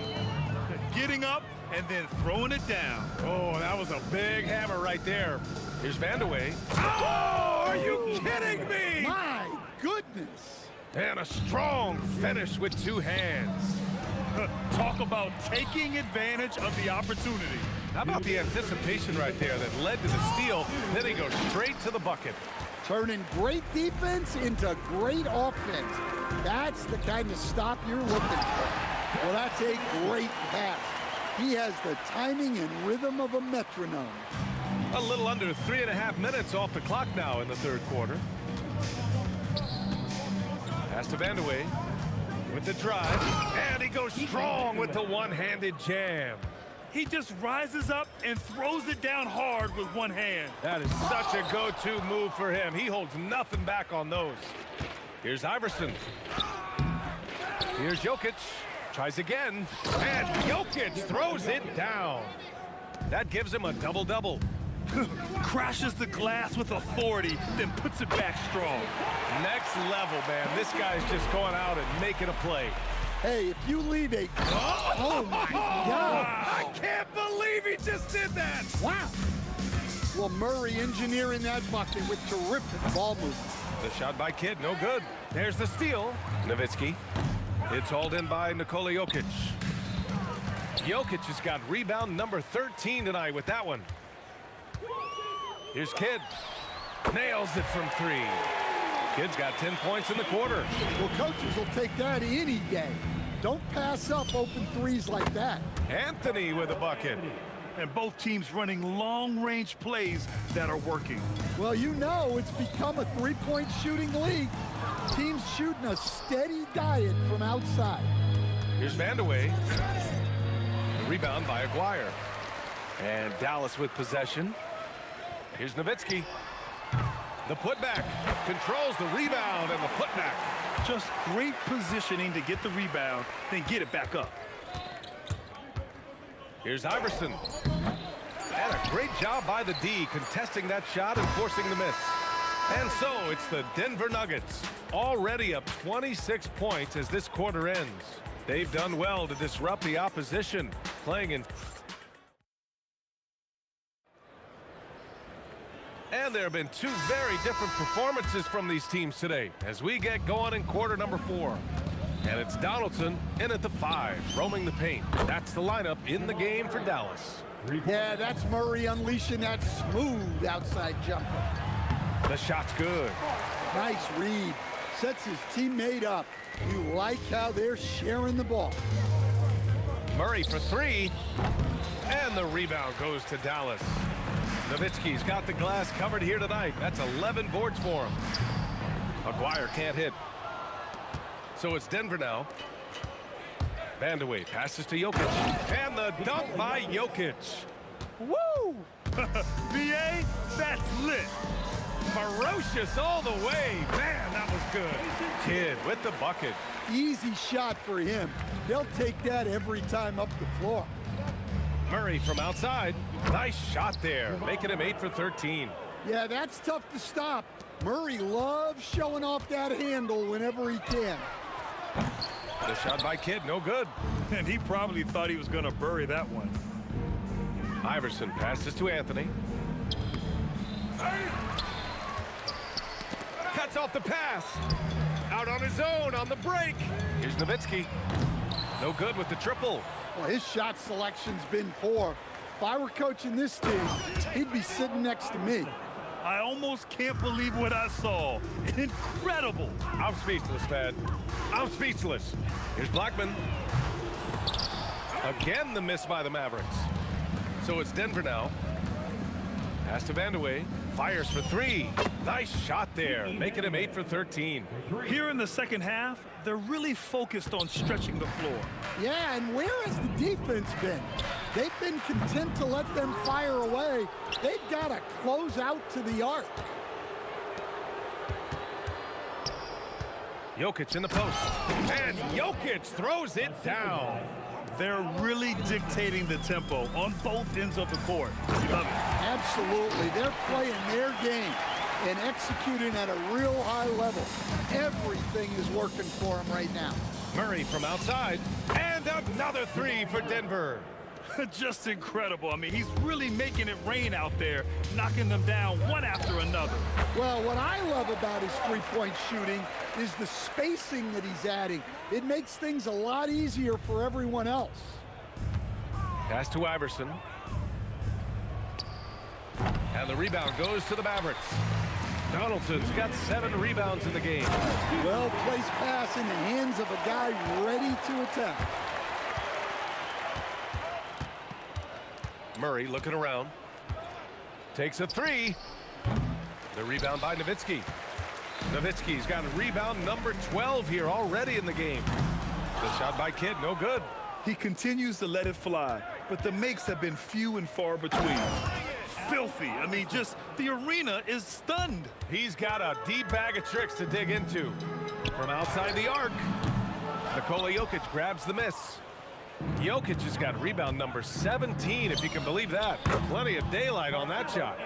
Getting up and then throwing it down. Oh, that was a big hammer right there. Here's Vandeweghe. Oh, are you kidding me? My goodness. And a strong finish with two hands. Talk about taking advantage of the opportunity. How about the anticipation right there that led to the steal? Then he goes straight to the bucket. Turning great defense into great offense. That's the kind of stop you're looking for. Well, that's a great pass. He has the timing and rhythm of a metronome. A little under 3.5 minutes off the clock now in the third quarter. Pass to Vandeweghe with the drive, and he goes strong with the one-handed jam. He just rises up and throws it down hard with one hand. That is such a go-to move for him. He holds nothing back on those. Here's Iverson. Here's Jokic. Tries again, and Jokic throws it down. That gives him a double-double. Crashes the glass with authority, then puts it back strong. Next level, man. This guy's just going out and making a play. Hey, if you leave a... Oh, my God. I can't believe he just did that. Wow. Well, Murray engineering that bucket with terrific ball movement. The shot by Kidd, no good. There's the steal. Nowitzki. It's hauled in by Nikola Jokic. Jokic has got rebound number 13 tonight with that one. Here's Kidd. Nails it from 3. Kidd's got 10 points in the quarter. Well, coaches will take that any day. Don't pass up open threes like that. Anthony with a bucket. And both teams running long-range plays that are working. Well, you know it's become a three-point shooting league. Teams shooting a steady diet from outside. Here's Vandeweghe. The rebound by Aguirre. And Dallas with possession. Here's Nowitzki. The putback. Controls the rebound and the putback. Just great positioning to get the rebound, then get it back up. Here's Iverson. And a great job by the D contesting that shot and forcing the miss. And so it's the Denver Nuggets already up 26 points as this quarter ends. They've done well to disrupt the opposition, playing in... And there have been two very different performances from these teams today as we get going in quarter number 4. And it's Donaldson in at the 5, roaming the paint. That's the lineup in the game for Dallas. Yeah, that's Murray unleashing that smooth outside jumper. The shot's good. Nice read. Sets his teammate up. You like how they're sharing the ball. Murray for 3. And the rebound goes to Dallas. Nowitzki's got the glass covered here tonight. That's 11 boards for him. Aguirre can't hit. So it's Denver now. Vandeweghe passes to Jokic. And the dunk by Jokic. Woo! VA, that's lit. Ferocious all the way. Man, that was good. Kidd with the bucket. Easy shot for him. They'll take that every time up the floor. Murray from outside. Nice shot there, making him 8 for 13. Yeah, that's tough to stop. Murray loves showing off that handle whenever he can. The shot by Kidd, no good. And he probably thought he was going to bury that one. Iverson passes to Anthony. Cuts off the pass. Out on his own on the break. Here's Nowitzki. No good with the triple. Well, his shot selection's been poor. If I were coaching this team, he'd be sitting next to me. I almost can't believe what I saw. Incredible. I'm speechless, man. I'm speechless. Here's Blackman. Again, the miss by the Mavericks. So it's Denver now. Pass to Vandeweghe. Fires for 3. Nice shot there, making him 8 for 13. Here in the second half, they're really focused on stretching the floor. Yeah, and where has the defense been? They've been content to let them fire away. They've got to close out to the arc. Jokic in the post. And Jokic throws it down. They're really dictating the tempo on both ends of the court. Absolutely. They're playing their game and executing at a real high level. Everything is working for them right now. Murray from outside. And another 3 for Denver. Just incredible. I mean, he's really making it rain out there, knocking them down one after another. Well, what I love about his three-point shooting is the spacing that he's adding. It makes things a lot easier for everyone else. Pass to Iverson. And the rebound goes to the Mavericks. Donaldson's got 7 rebounds in the game. Well-placed pass in the hands of a guy ready to attack. Murray looking around. Takes a three. The rebound by Nowitzki. Nowitzki's got a rebound number 12 here already in the game. The shot by Kidd, no good. He continues to let it fly, but the makes have been few and far between. Filthy. I mean, just the arena is stunned. He's got a deep bag of tricks to dig into. From outside the arc, Nikola Jokic grabs the miss. Jokic has got rebound number 17, if you can believe that. Plenty of daylight on that shot.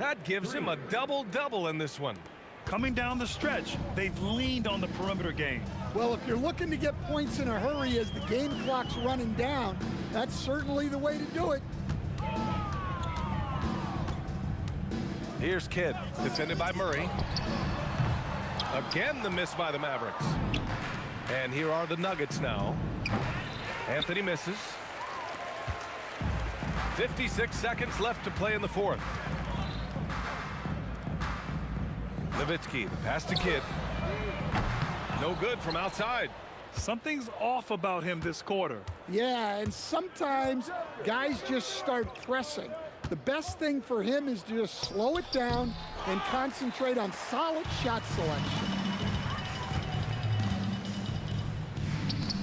That gives him a double-double in this one. Coming down the stretch, they've leaned on the perimeter game. Well, if you're looking to get points in a hurry as the game clock's running down, that's certainly the way to do it. Here's Kidd, defended by Murray. Again, the miss by the Mavericks. And here are the Nuggets now. Anthony misses. 56 seconds left to play in the fourth. Nowitzki, the pass to Kidd. No good from outside. Something's off about him this quarter. Yeah, and sometimes guys just start pressing. The best thing for him is to just slow it down and concentrate on solid shot selection.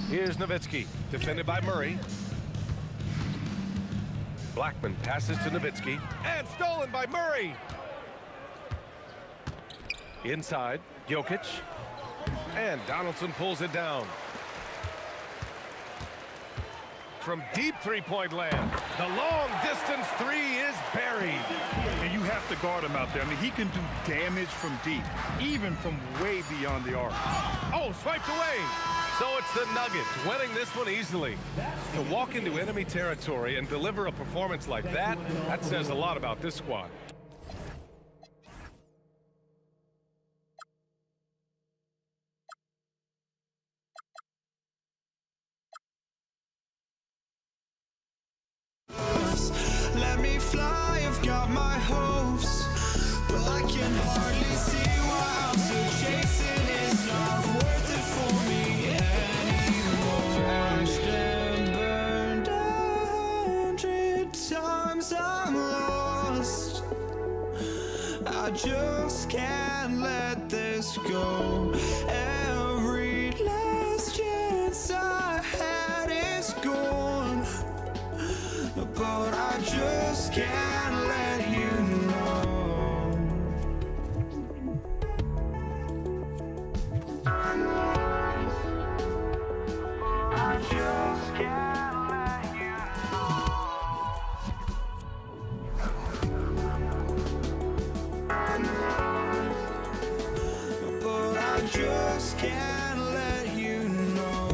Here's Nowitzki, defended by Murray. Blackman passes to Nowitzki, and stolen by Murray. Inside, Jokic, and Donaldson pulls it down. From deep three-point land, the long-distance three is buried. And you have to guard him out there. I mean, he can do damage from deep, even from way beyond the arc. Oh, swiped away. So it's the Nuggets winning this one easily. To walk into enemy territory and deliver a performance like that says a lot about this squad. Let me fly, I've got my hopes, but I can hardly see why I'm still chasing. It's not worth it for me anymore. Crashed and burned 100 times, I'm lost. I just can't let this go. Every last chance I had is gone, but I just can't let you know. I just can't let you know. But I just can't let you know.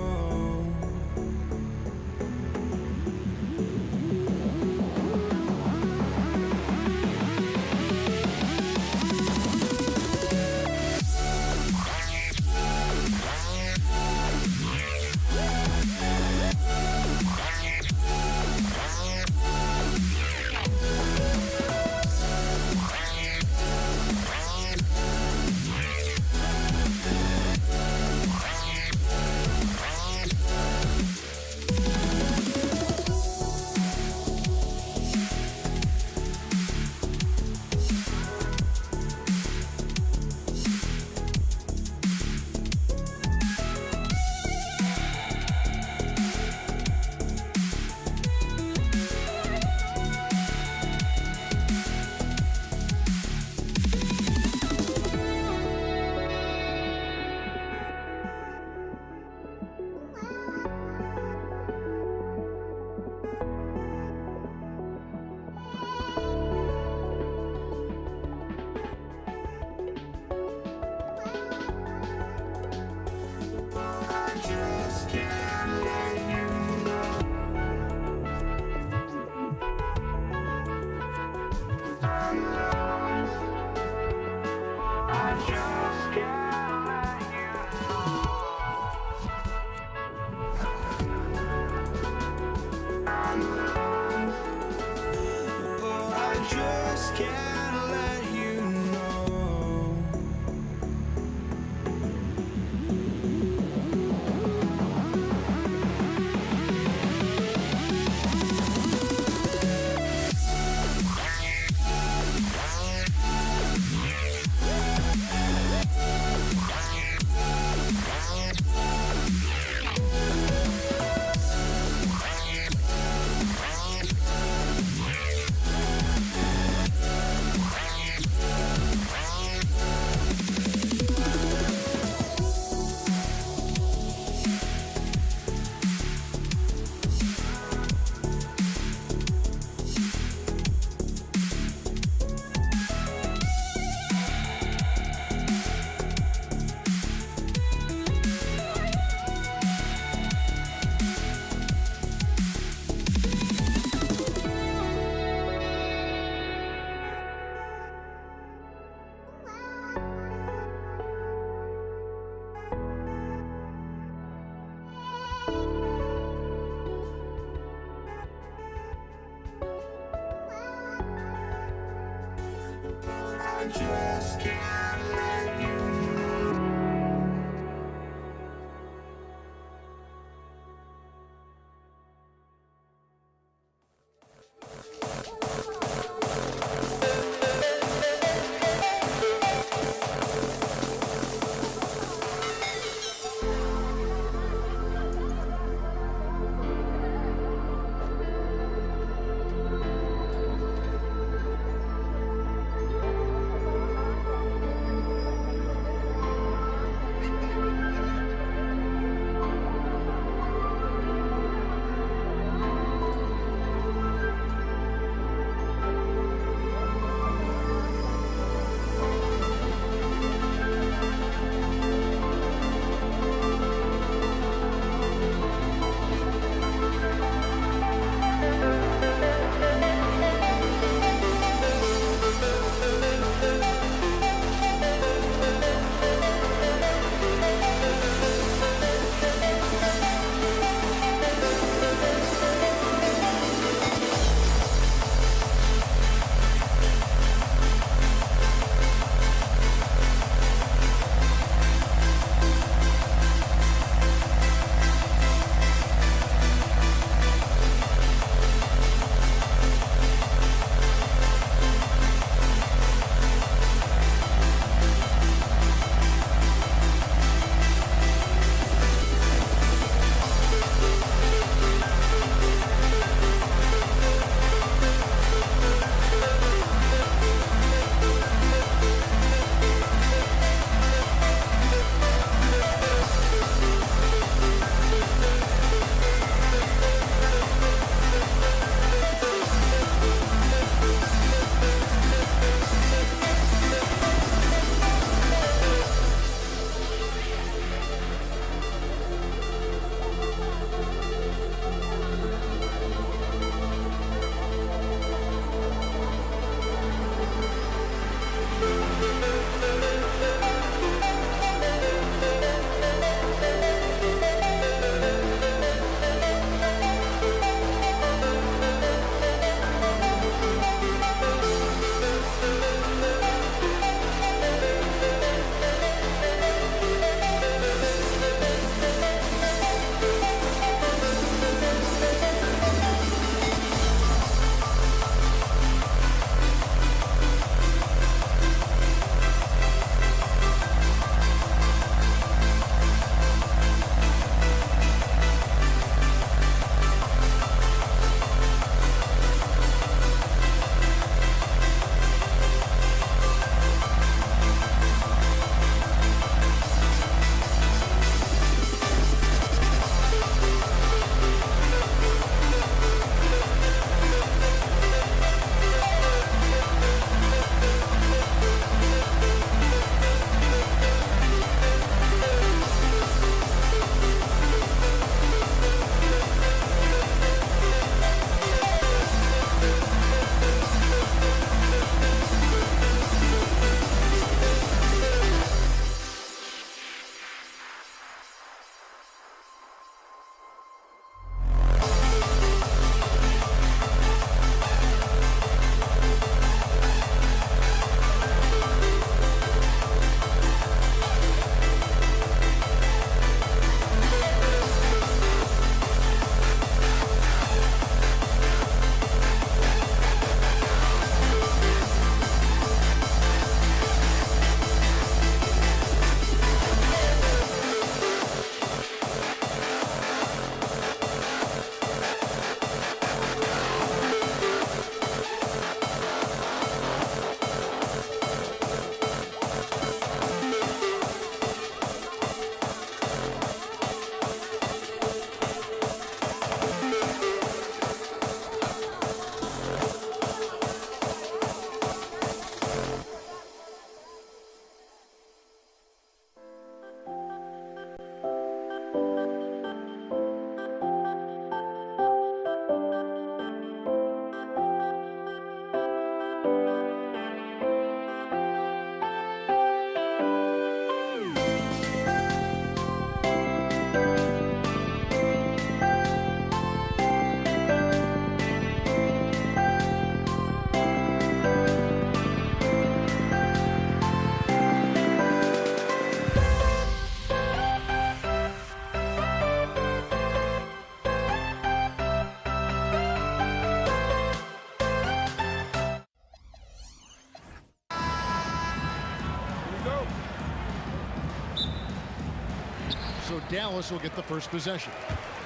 So Dallas will get the first possession.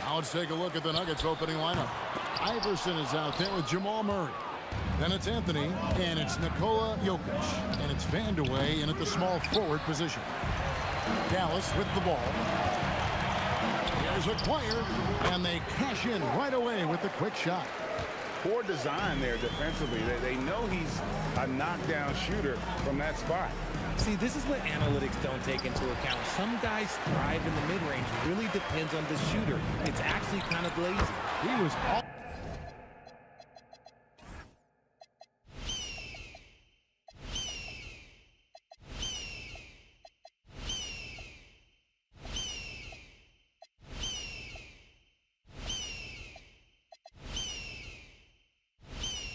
Now let's take a look at the Nuggets opening lineup. Iverson is out there with Jamal Murray. Then it's Anthony, and it's Nikola Jokic. And it's Vandeweghe in at the small forward position. Dallas with the ball. Here's a player, and they cash in right away with the quick shot. Poor design there defensively. They know he's a knockdown shooter from that spot. See, this is what analytics don't take into account. Some guys thrive in the mid-range. Really depends on the shooter. It's actually kind of lazy. He was all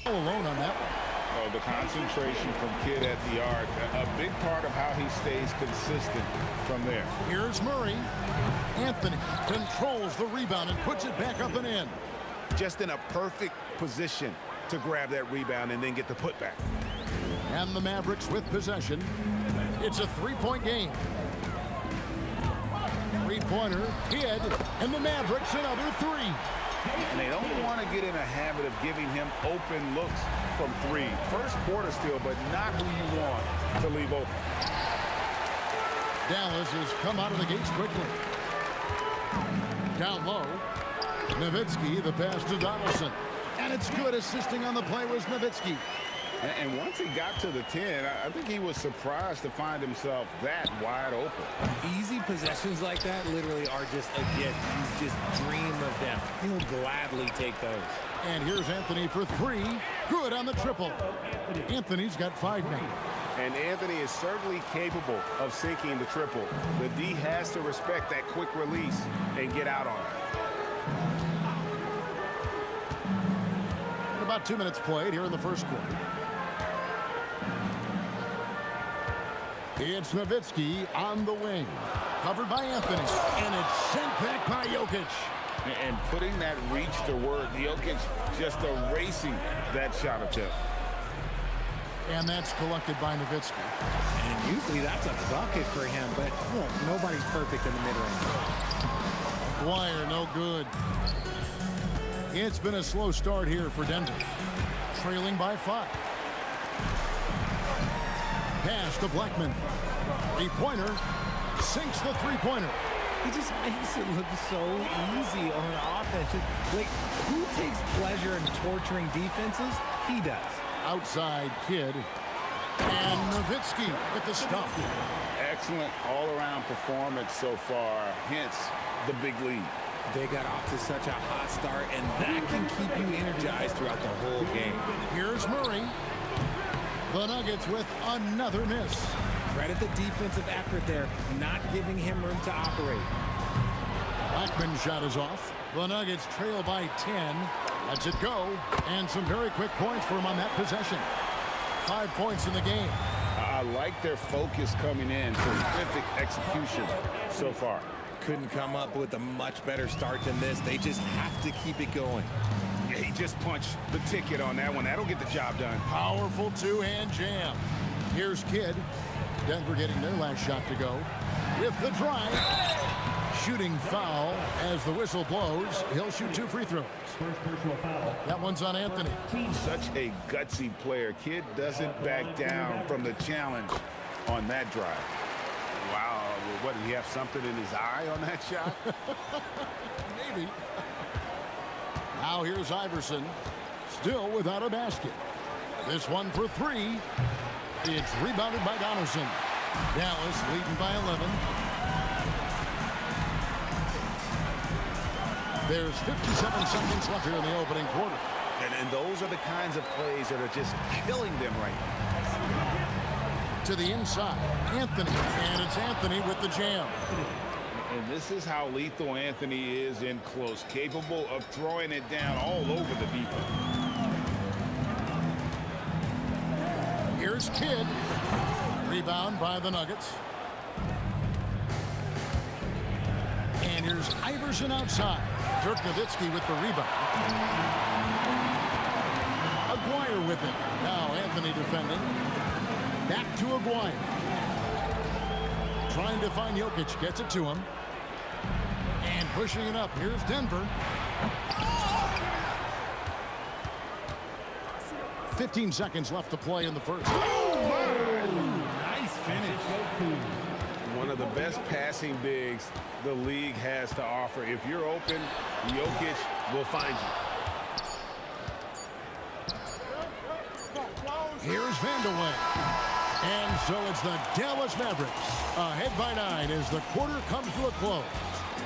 alone on that one. Oh, the concentration from Kidd at the arc, a big part of how he stays consistent from there. Here's Murray. Anthony controls the rebound and puts it back up and in. Just in a perfect position to grab that rebound and then get the putback. And the Mavericks with possession. It's a three-point game. Three-pointer, Kidd, and the Mavericks another three. And they don't want to get in a habit of giving him open looks from three. First quarter still, but not who you want to leave open. Dallas has come out of the gates quickly. Down low, Nowitzki, the pass to Donaldson. And it's good. Assisting on the play was Nowitzki. And once he got to the 10, I think he was surprised to find himself that wide open. Easy possessions like that literally are just a gift. You just dream of them. He'll gladly take those. And here's Anthony for three. Good on the triple. Anthony's got 5 now. And Anthony is certainly capable of sinking the triple. The D has to respect that quick release and get out on it. About 2 minutes played here in the first quarter. It's Nowitzki on the wing. Covered by Anthony. And it's sent back by Jokic. And putting that reach to work, Jokic just erasing that shot attempt. And that's collected by Nowitzki. And usually that's a bucket for him, but look, nobody's perfect in the mid-range. Dwyer, no good. It's been a slow start here for Denver. Trailing by 5. Pass to Blackman. Three-pointer. Sinks the three-pointer. He just makes it look so easy on offense. Like, who takes pleasure in torturing defenses? He does. Outside Kidd. And Nowitzki with the stuff. Excellent all-around performance so far, hence the big lead. They got off to such a hot start, and that can keep you energized throughout the whole game. Here's Murray. The Nuggets with another miss. Credit the defensive effort there, not giving him room to operate. Blackman's shot is off. The Nuggets trail by 10. Lets it go. And some very quick points for him on that possession. 5 points in the game. I like their focus coming in. Terrific execution so far. Couldn't come up with a much better start than this. They just have to keep it going. Yeah, he just punched the ticket on that one. That'll get the job done. Powerful two-hand jam. Here's Kidd. Denver getting their last shot to go. With the drive. Shooting foul as the whistle blows. He'll shoot 2 free throws. First personal foul. That one's on Anthony. Such a gutsy player. Kidd doesn't back down from the challenge on that drive. Wow. What, did he have something in his eye on that shot? Maybe. Now here's Iverson. Still without a basket. This one for 3. It's rebounded by Donaldson. Dallas leading by 11. There's 57 seconds left here in the opening quarter. And those are the kinds of plays that are just killing them right now. To the inside, Anthony. And it's Anthony with the jam. And this is how lethal Anthony is in close. Capable of throwing it down all over the defense. Here's Kidd. Rebound by the Nuggets. And here's Iverson outside. Dirk Nowitzki with the rebound. Aguirre with it. Now Anthony defending. Back to Aguirre. Trying to find Jokic. Gets it to him. And pushing it up, here's Denver. 15 seconds left to play in the first. Nice finish. One of the best passing bigs the league has to offer. If you're open, Jokic will find you. Here's Vandeweghe. And so it's the Dallas Mavericks ahead by 9 as the quarter comes to a close.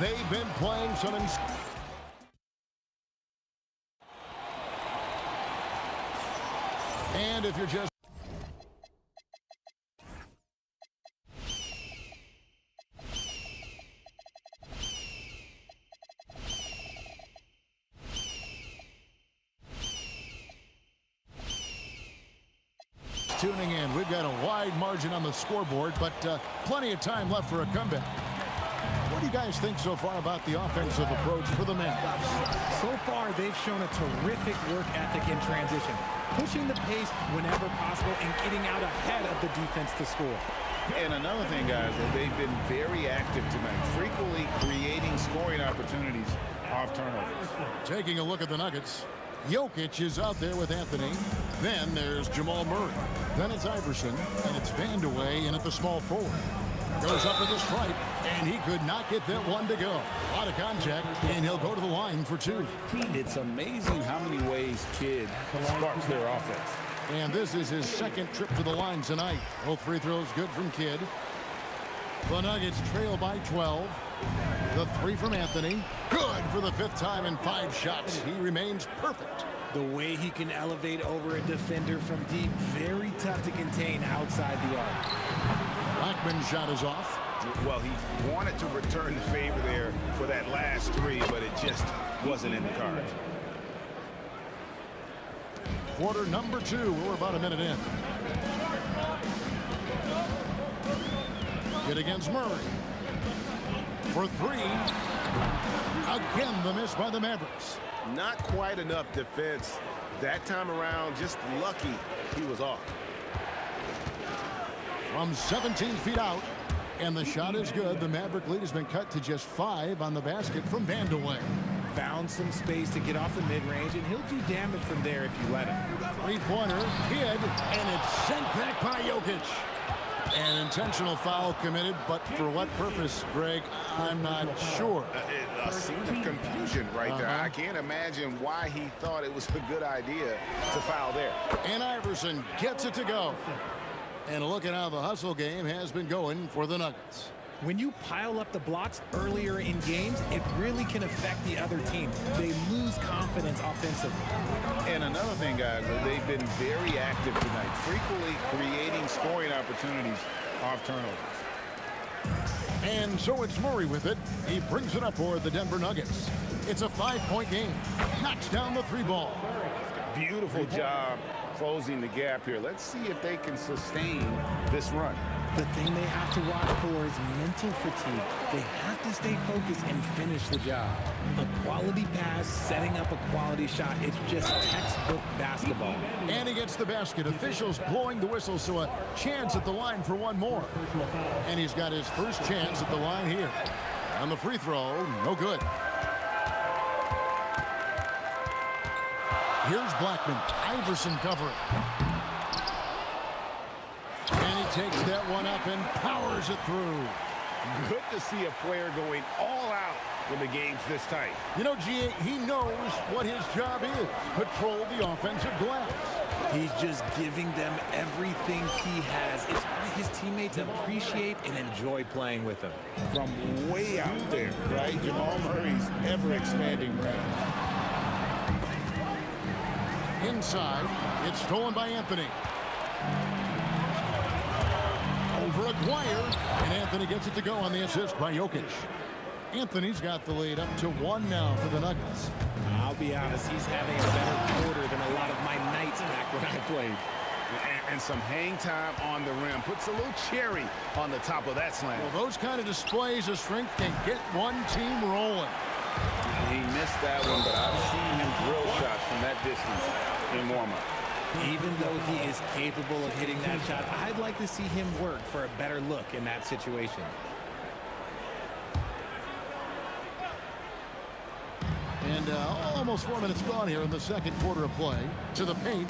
They've been playing some and if you're just tuning in, we've got a wide margin on the scoreboard, but plenty of time left for a comeback. What do you guys think so far about the offensive approach for the Mavericks? So far, they've shown a terrific work ethic in transition, pushing the pace whenever possible and getting out ahead of the defense to score. And another thing, guys, they've been very active tonight, frequently creating scoring opportunities off turnovers. Taking a look at the Nuggets, Jokic is out there with Anthony. Then there's Jamal Murray. Then it's Iverson, and it's Vandeweghe in at the small forward. Goes up with the stripe, and he could not get that one to go. A lot of contact, and he'll go to the line for 2. It's amazing how many ways Kidd sparks their offense. And this is his second trip to the line tonight. Both free throws good from Kidd. The Nuggets trail by 12. The 3 from Anthony. Good for the 5th time in 5 shots. He remains perfect. The way he can elevate over a defender from deep, very tough to contain outside the arc. Blackman's shot is off. Well, he wanted to return the favor there for that last 3, but it just wasn't in the cards. Quarter number 2. We're about a minute in. Kidd against Murray. For 3. Again, the miss by the Mavericks. Not quite enough defense that time around. Just lucky he was off. From 17 feet out, and the shot is good. The Maverick lead has been cut to just 5 on the basket from Vandeweghe. Found some space to get off the mid-range, and he'll do damage from there if you let him. 3-pointer, Kidd, and it's sent back by Jokic. An intentional foul committed, but for what purpose, Greg, I'm not sure. A scene of confusion right there. I can't imagine why he thought it was a good idea to foul there. And Iverson gets it to go. And look at how the hustle game has been going for the Nuggets. When you pile up the blocks earlier in games, it really can affect the other team. They lose confidence offensively. And another thing, guys, they've been very active tonight, frequently creating scoring opportunities off turnovers. And so it's Murray with it. He brings it up for the Denver Nuggets. It's a 5-point game. Knocks down the 3 ball. Beautiful job closing the gap here. Let's see if they can sustain this run. The thing they have to watch for is mental fatigue. They have to stay focused and finish the job. A quality pass, setting up a quality shot. It's just textbook basketball. And he gets the basket. Officials blowing the whistle, so a chance at the line for one more. And he's got his first chance at the line here. On the free throw, no good. Here's Blackman. Iverson covering. And he takes that one up and powers it through. Good to see a player going all out when the game's this tight. You know, G.A., he knows what his job is. Patrol the offensive glass. He's just giving them everything he has. It's why his teammates appreciate and enjoy playing with him. From way out there, right? Jamal Murray's ever-expanding range. Inside, it's stolen by Anthony. Over Aguirre, and Anthony gets it to go on the assist by Jokic. Anthony's got the lead up to 1 now for the Nuggets. I'll be honest, he's having a better quarter than a lot of my nights back when I played. And some hang time on the rim. Puts a little cherry on the top of that slam. Well, those kind of displays of strength can get one team rolling. He missed that one, but I've seen him drill shots from that distance in warm-up. Even though he is capable of hitting that shot, I'd like to see him work for a better look in that situation. And almost 4 minutes gone here in the second quarter of play. To the paint.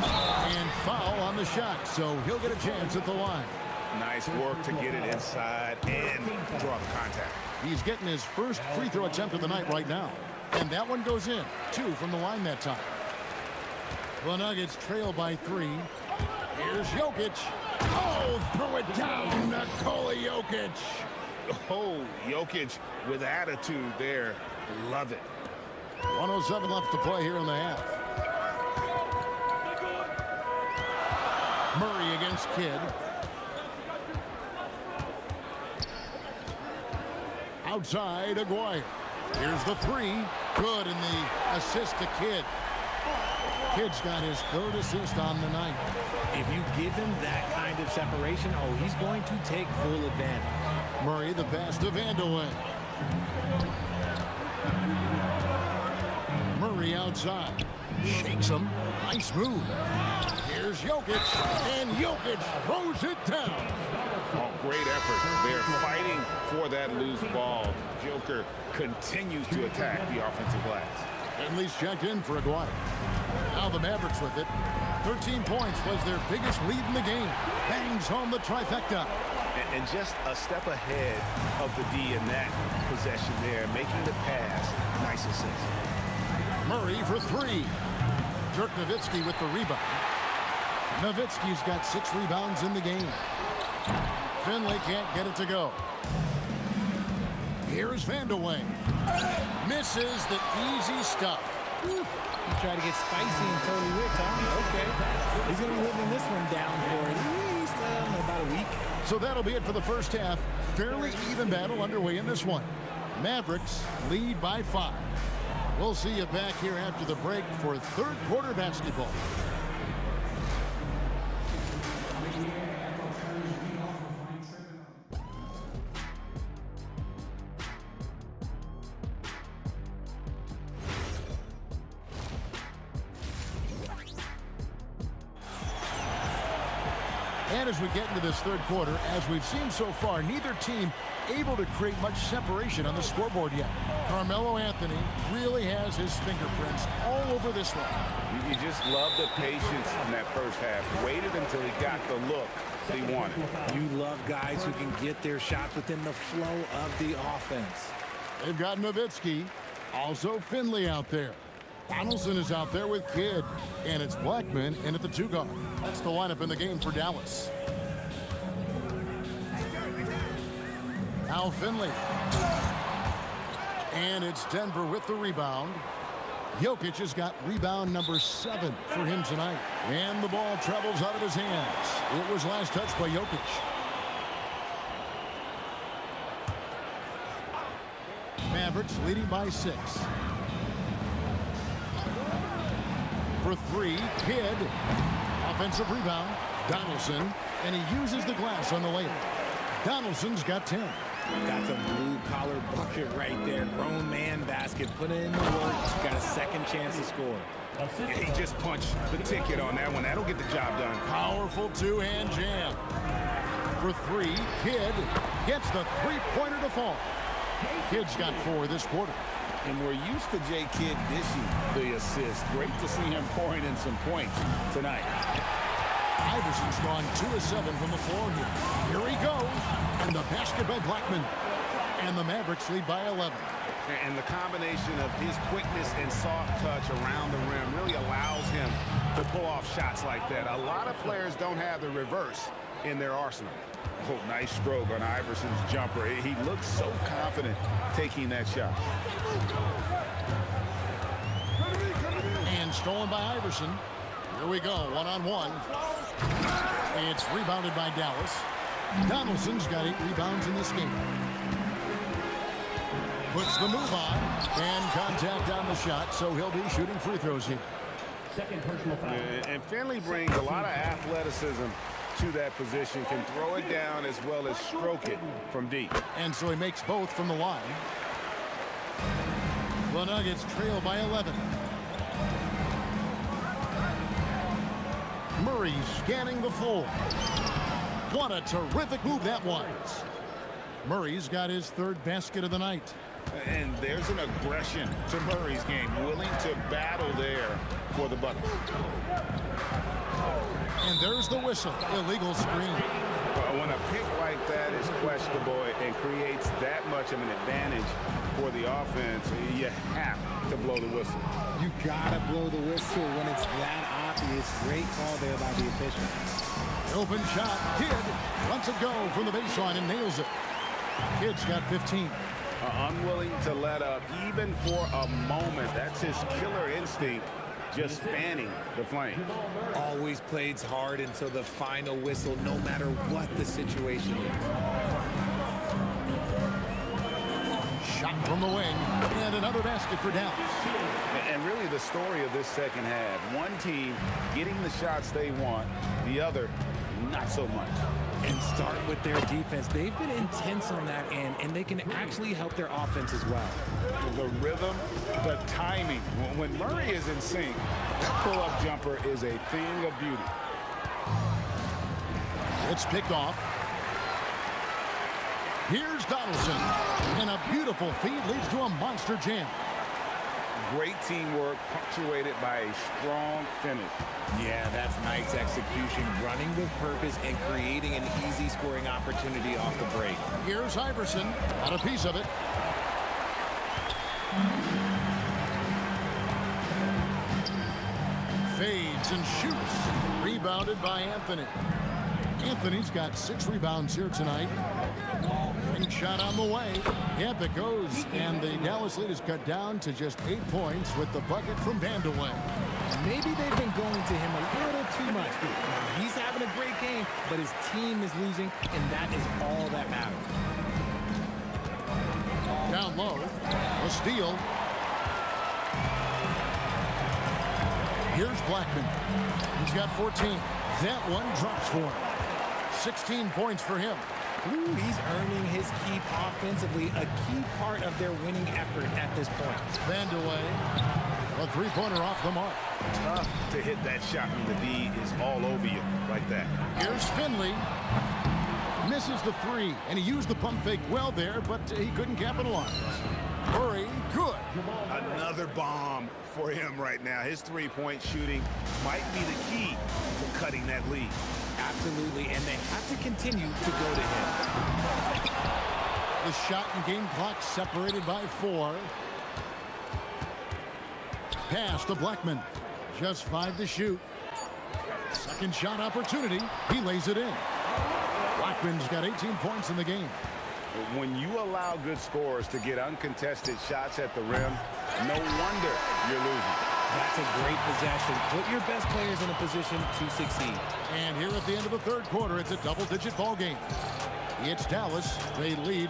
And foul on the shot, so he'll get a chance at the line. Nice work to get it inside and draw the contact. He's getting his first free throw attempt of the night right now. And that one goes in. 2 from the line that time. The Nuggets trail by 3. Here's Jokic. Oh, throw it down, Nikola Jokic. Oh, Jokic with attitude there. Love it. 1:07 left to play here in the half. Murray against Kidd. Outside, Aguirre. Here's the 3. Good, and the assist to Kidd. Kidd's got his 3rd assist on the night. If you give him that kind of separation, oh, he's going to take full advantage. Murray, the pass to Vanderlyn. Murray outside. Shakes him. Nice move. Here's Jokic. And Jokic throws it down. Oh, great effort. They're fighting for that loose ball. Joker continues to attack the offensive glass. At least checked in for Aguirre. Now the Mavericks with it. 13 points was their biggest lead in the game. Bangs home the trifecta. And just a step ahead of the D in that possession there, making the pass. Nice assist. Murray for 3. Dirk Nowitzki with the rebound. Nowitzki's got 6 rebounds in the game. Finley can't get it to go. Here's Vanderlyn. Misses the easy stuff. You try to get spicy and totally whipped, huh? Okay. He's going to be living this one down for at least about a week. So that'll be it for the first half. Fairly even battle underway in this one. Mavericks lead by 5. We'll see you back here after the break for third quarter basketball. And as we get into this third quarter, as we've seen so far, neither team able to create much separation on the scoreboard yet. Carmelo Anthony really has his fingerprints all over this one. You just love the patience in that first half. Waited until he got the look he wanted. You love guys who can get their shots within the flow of the offense. They've got Nowitzki, also Finley out there. Donaldson is out there with Kidd, and it's Blackman in at the 2 guard. That's the lineup in the game for Dallas. Now Finley. And it's Denver with the rebound. Jokic has got rebound number 7 for him tonight. And the ball travels out of his hands. It was last touched by Jokic. Mavericks leading by 6. For 3, Kidd. Offensive rebound, Donaldson, and he uses the glass on the layup. Donaldson's got 10. That's a blue-collar bucket right there. Grown man basket. Put in the work. Got a second chance to score. He just punched the ticket on that one. That'll get the job done. Powerful 2-hand jam. For 3, Kidd gets the 3-pointer to fall. Kidd's got 4 this quarter. And we're used to J. Kidd dishing the assist. Great to see him pouring in some points tonight. Iverson's gone 2 of 7 from the floor here. Here he goes. And the basket by Blackman. And the Mavericks lead by 11. And the combination of his quickness and soft touch around the rim really allows him to pull off shots like that. A lot of players don't have the reverse in their arsenal. Oh, nice stroke on Iverson's jumper. He looks so confident taking that shot. And stolen by Iverson. Here we go, one-on-one. It's rebounded by Dallas. Donaldson's got 8 rebounds in this game. Puts the move on, and contact on the shot, so he'll be shooting free throws here. Second personal foul. And Finley brings a lot of athleticism to that position, can throw it down as well as stroke it from deep. And so he makes both from the line. The Nuggets trail by 11. Murray scanning the floor. What a terrific move that was. Murray's got his 3rd basket of the night. And there's an aggression to Murray's game, willing to battle there for the bucket. And there's the whistle. Illegal screen. When a pick like that is questionable and creates that much of an advantage for the offense, you have to blow the whistle. You gotta blow the whistle when it's that obvious. Great call there by the official. Open shot. Kidd lets it go from the baseline and nails it. Kidd's got 15. Unwilling to let up even for a moment. That's his killer instinct, just fanning the flame. Always plays hard until the final whistle, no matter what the situation is. Shot from the wing, and another basket for Dallas. And really the story of this second half, one team getting the shots they want, the other not so much. And start with their defense. They've been intense on that end, and they can actually help their offense as well. The rhythm, the timing. When Murray is in sync, that pull-up jumper is a thing of beauty. It's picked off. Here's Donaldson. And a beautiful feed leads to a monster jam. Great teamwork punctuated by a strong finish. Yeah, that's nice execution, running with purpose and creating an easy scoring opportunity off the break. Here's Iverson, got a piece of it. Fades and shoots. Rebounded by Anthony. Anthony's got 6 rebounds here tonight. And shot on the way. Yep, it goes. And the Dallas lead is cut down to just 8 points with the bucket from Vandeweghe. Maybe they've been going to him a little too much. He's having a great game, but his team is losing, and that is all that matters. Down low, a steal. Here's Blackman. He's got 14. That one drops for him. 16 points for him. Ooh, he's earning his keep offensively, a key part of their winning effort at this point. Vandeweghe, a three-pointer off the mark. Tough to hit that shot when the D is all over you like that. Here's Finley. Misses the three, and he used the pump fake well there, but he couldn't capitalize. Murray, good. Another bomb for him right now. His three-point shooting might be the key to cutting that lead. Absolutely, and they have to continue to go to him. The shot and game clock separated by 4. Pass to Blackman. Just 5 to shoot. Second shot opportunity. He lays it in. Blackman's got 18 points in the game. When you allow good scorers to get uncontested shots at the rim, no wonder you're losing. That's a great possession. Put your best players in a position to succeed. And here at the end of the third quarter, it's a double-digit ball game. It's Dallas. They lead.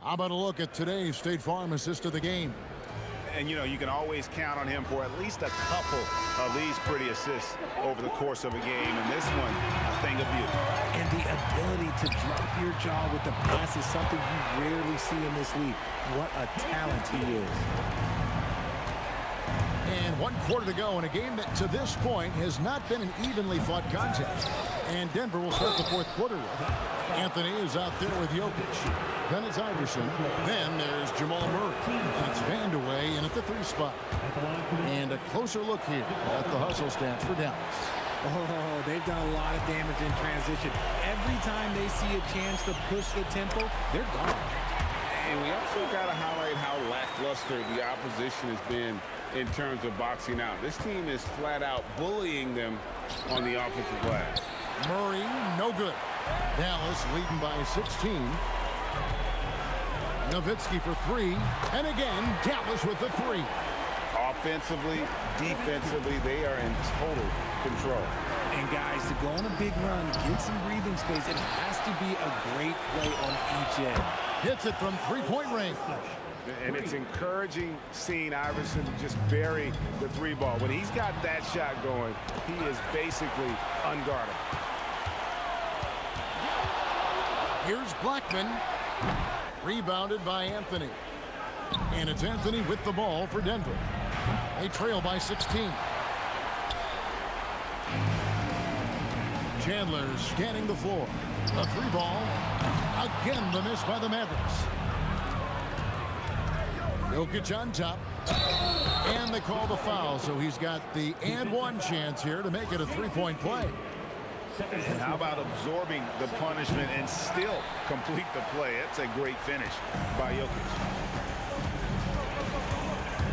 How about a look at today's State Farm assist of the game? And, you know, you can always count on him for at least a couple of these pretty assists over the course of a game. And this one, a thing of beauty. And the ability to drop your jaw with the pass is something you rarely see in this league. What a talent he is. And 1 quarter to go in a game that to this point has not been an evenly fought contest. And Denver will start the fourth quarter with. Anthony is out there with Jokic. Then it's Iverson. Then there's Jamal Murray. And it's Vandeweghe in at the 3 spot. And a closer look here at the hustle stats for Dallas. Oh, they've done a lot of damage in transition. Every time they see a chance to push the tempo, they're gone. And we also got to highlight how lackluster the opposition has been in terms of boxing out. This team is flat out bullying them on the offensive glass. Murray, no good. Dallas leading by 16. Nowitzki for 3. And again, Dallas with the 3. Offensively, defensively, they are in total control. And guys, to go on a big run, get some breathing space, it has to be a great play on each end. Hits it from 3-point range. And it's encouraging seeing Iverson just bury the 3 ball. When he's got that shot going, he is basically unguardable. Here's Blackman. Rebounded by Anthony. And it's Anthony with the ball for Denver. They trail by 16. Chandler scanning the floor. A 3 ball. Again, the miss by the Mavericks. Jokic on top. And they call the foul, so he's got the and one chance here to make it a three-point play. And how about absorbing the punishment and still complete the play? That's a great finish by Jokic.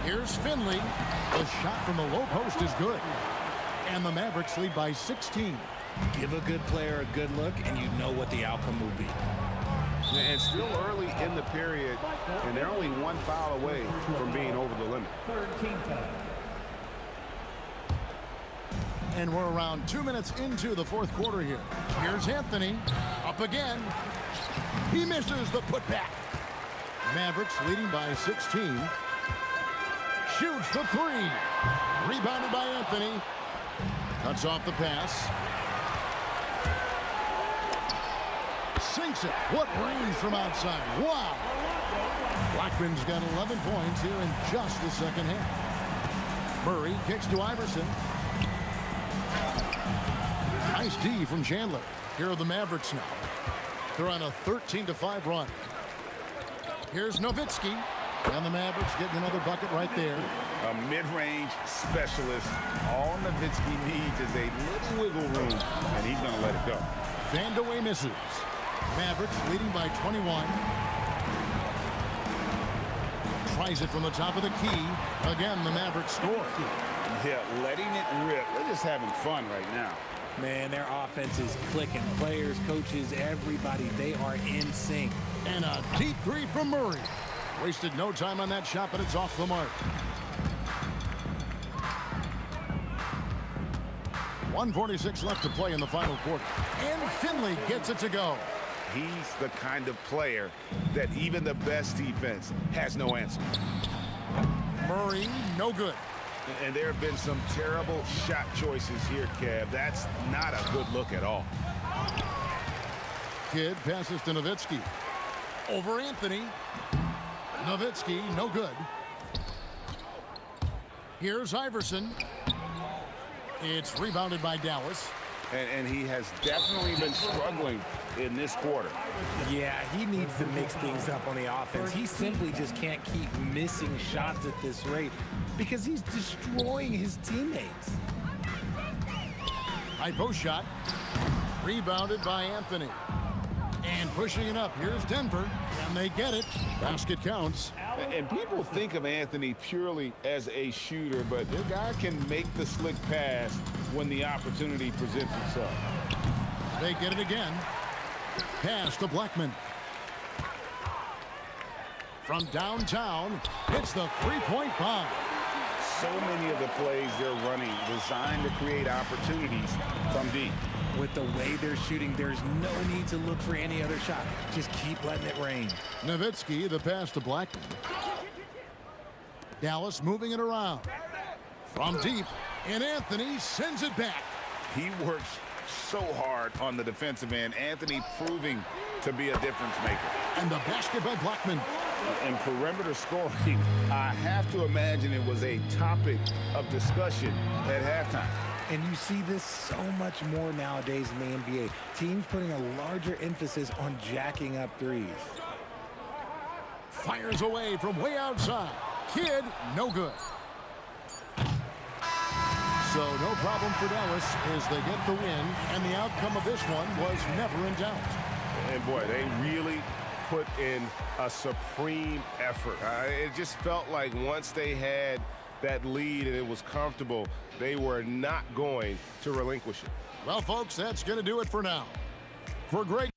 Here's Finley. The shot from the low post is good. And the Mavericks lead by 16. Give a good player a good look, and you know what the outcome will be. And still early in the period, and they're only one foul away from being over the limit. And we're around 2 minutes into the fourth quarter here. Here's Anthony. Up again. He misses the putback. Mavericks leading by 16. Shoots the three. Rebounded by Anthony. Cuts off the pass. Sinks it. What range from outside. Wow. Blackman's got 11 points here in just the second half. Murray kicks to Iverson. Nice D from Chandler. Here are the Mavericks now. They're on a 13-5 run. Here's Nowitzki. And the Mavericks getting another bucket right there. A mid-range specialist. All Nowitzki needs is a little wiggle room, and he's going to let it go. Van de Way misses. Mavericks leading by 21. Tries it from the top of the key. Again, the Mavericks score. Yeah, letting it rip. They're just having fun right now. Man, their offense is clicking. Players, coaches, everybody, they are in sync. And a deep three from Murray. Wasted no time on that shot, but it's off the mark. 1:46 left to play in the final quarter. And Finley gets it to go. He's the kind of player that even the best defense has no answer. Murray, no good. And there have been some terrible shot choices here, Kev. That's not a good look at all. Kidd passes to Nowitzki. Over Anthony. Nowitzki, no good. Here's Iverson. It's rebounded by Dallas. And he has definitely been struggling in this quarter. Yeah, he needs to mix things up on the offense. He simply just can't keep missing shots at this rate because he's destroying his teammates. High post shot. Rebounded by Anthony. And pushing it up. Here's Denver. And they get it. Basket counts. And people think of Anthony purely as a shooter, but the guy can make the slick pass when the opportunity presents itself. They get it again. Pass to Blackman. From downtown, hits the three-point bomb. So many of the plays they're running designed to create opportunities from deep. With the way they're shooting, there's no need to look for any other shot. Just keep letting it rain. Nowitzki, the pass to Blackman. Dallas moving it around. From deep, and Anthony sends it back. He works so hard on the defensive end. Anthony proving to be a difference maker. And the basket by Blackman. And perimeter scoring, I have to imagine it was a topic of discussion at halftime. And you see this so much more nowadays in the NBA. Teams putting a larger emphasis on jacking up threes. Fires away from way outside. Kidd, no good. So no problem for Dallas as they get the win, and the outcome of this one was never in doubt. And boy, they really put in a supreme effort. It just felt like once they had that lead and it was comfortable, they were not going to relinquish it. Well, folks, that's going to do it for now. For Greg.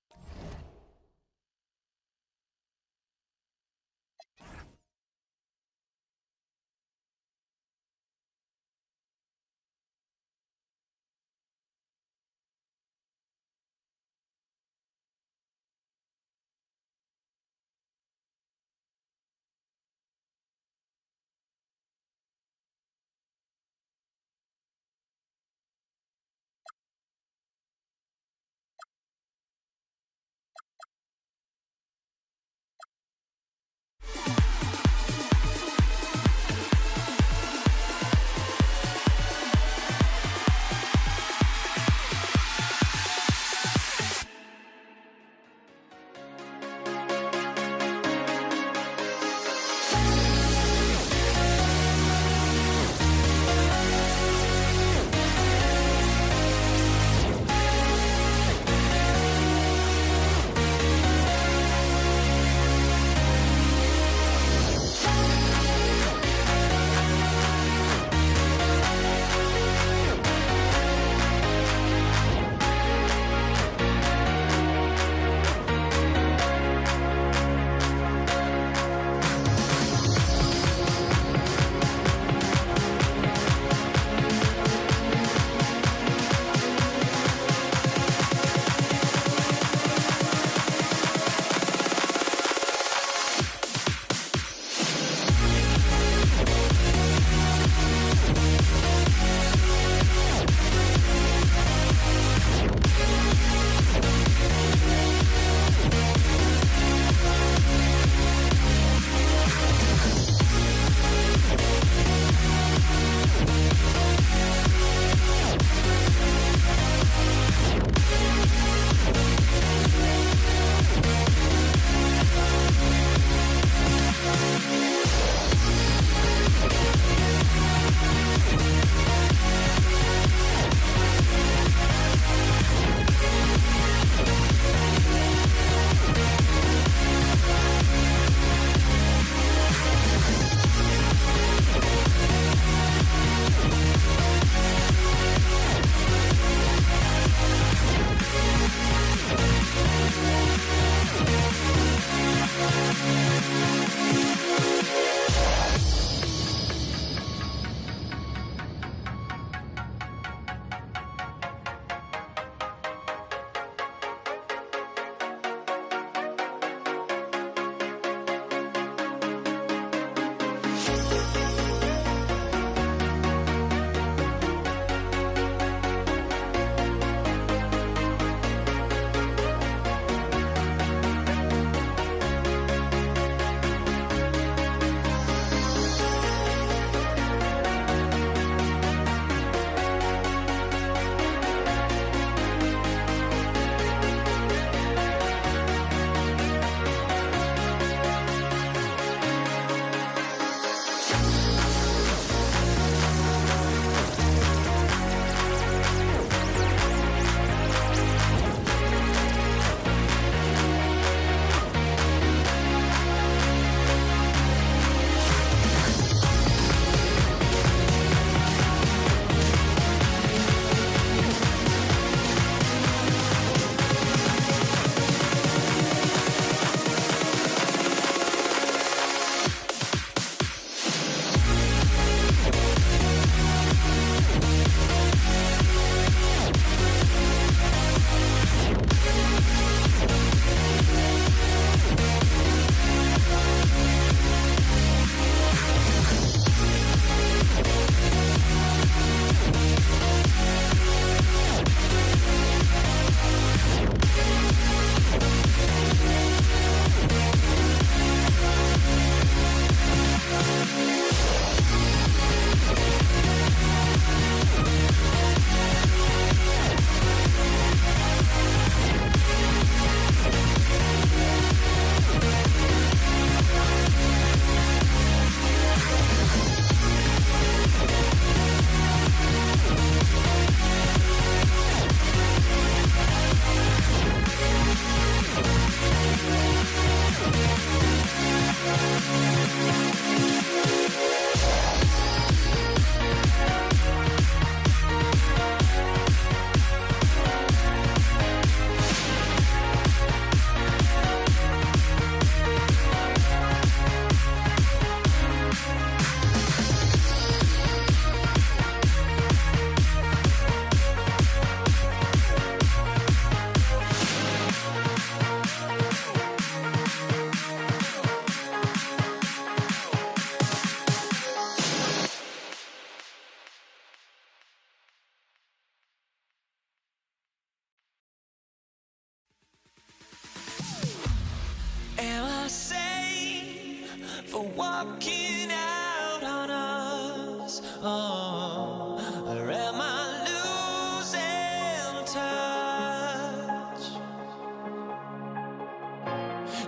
walking out on us? Oh, or am I losing touch?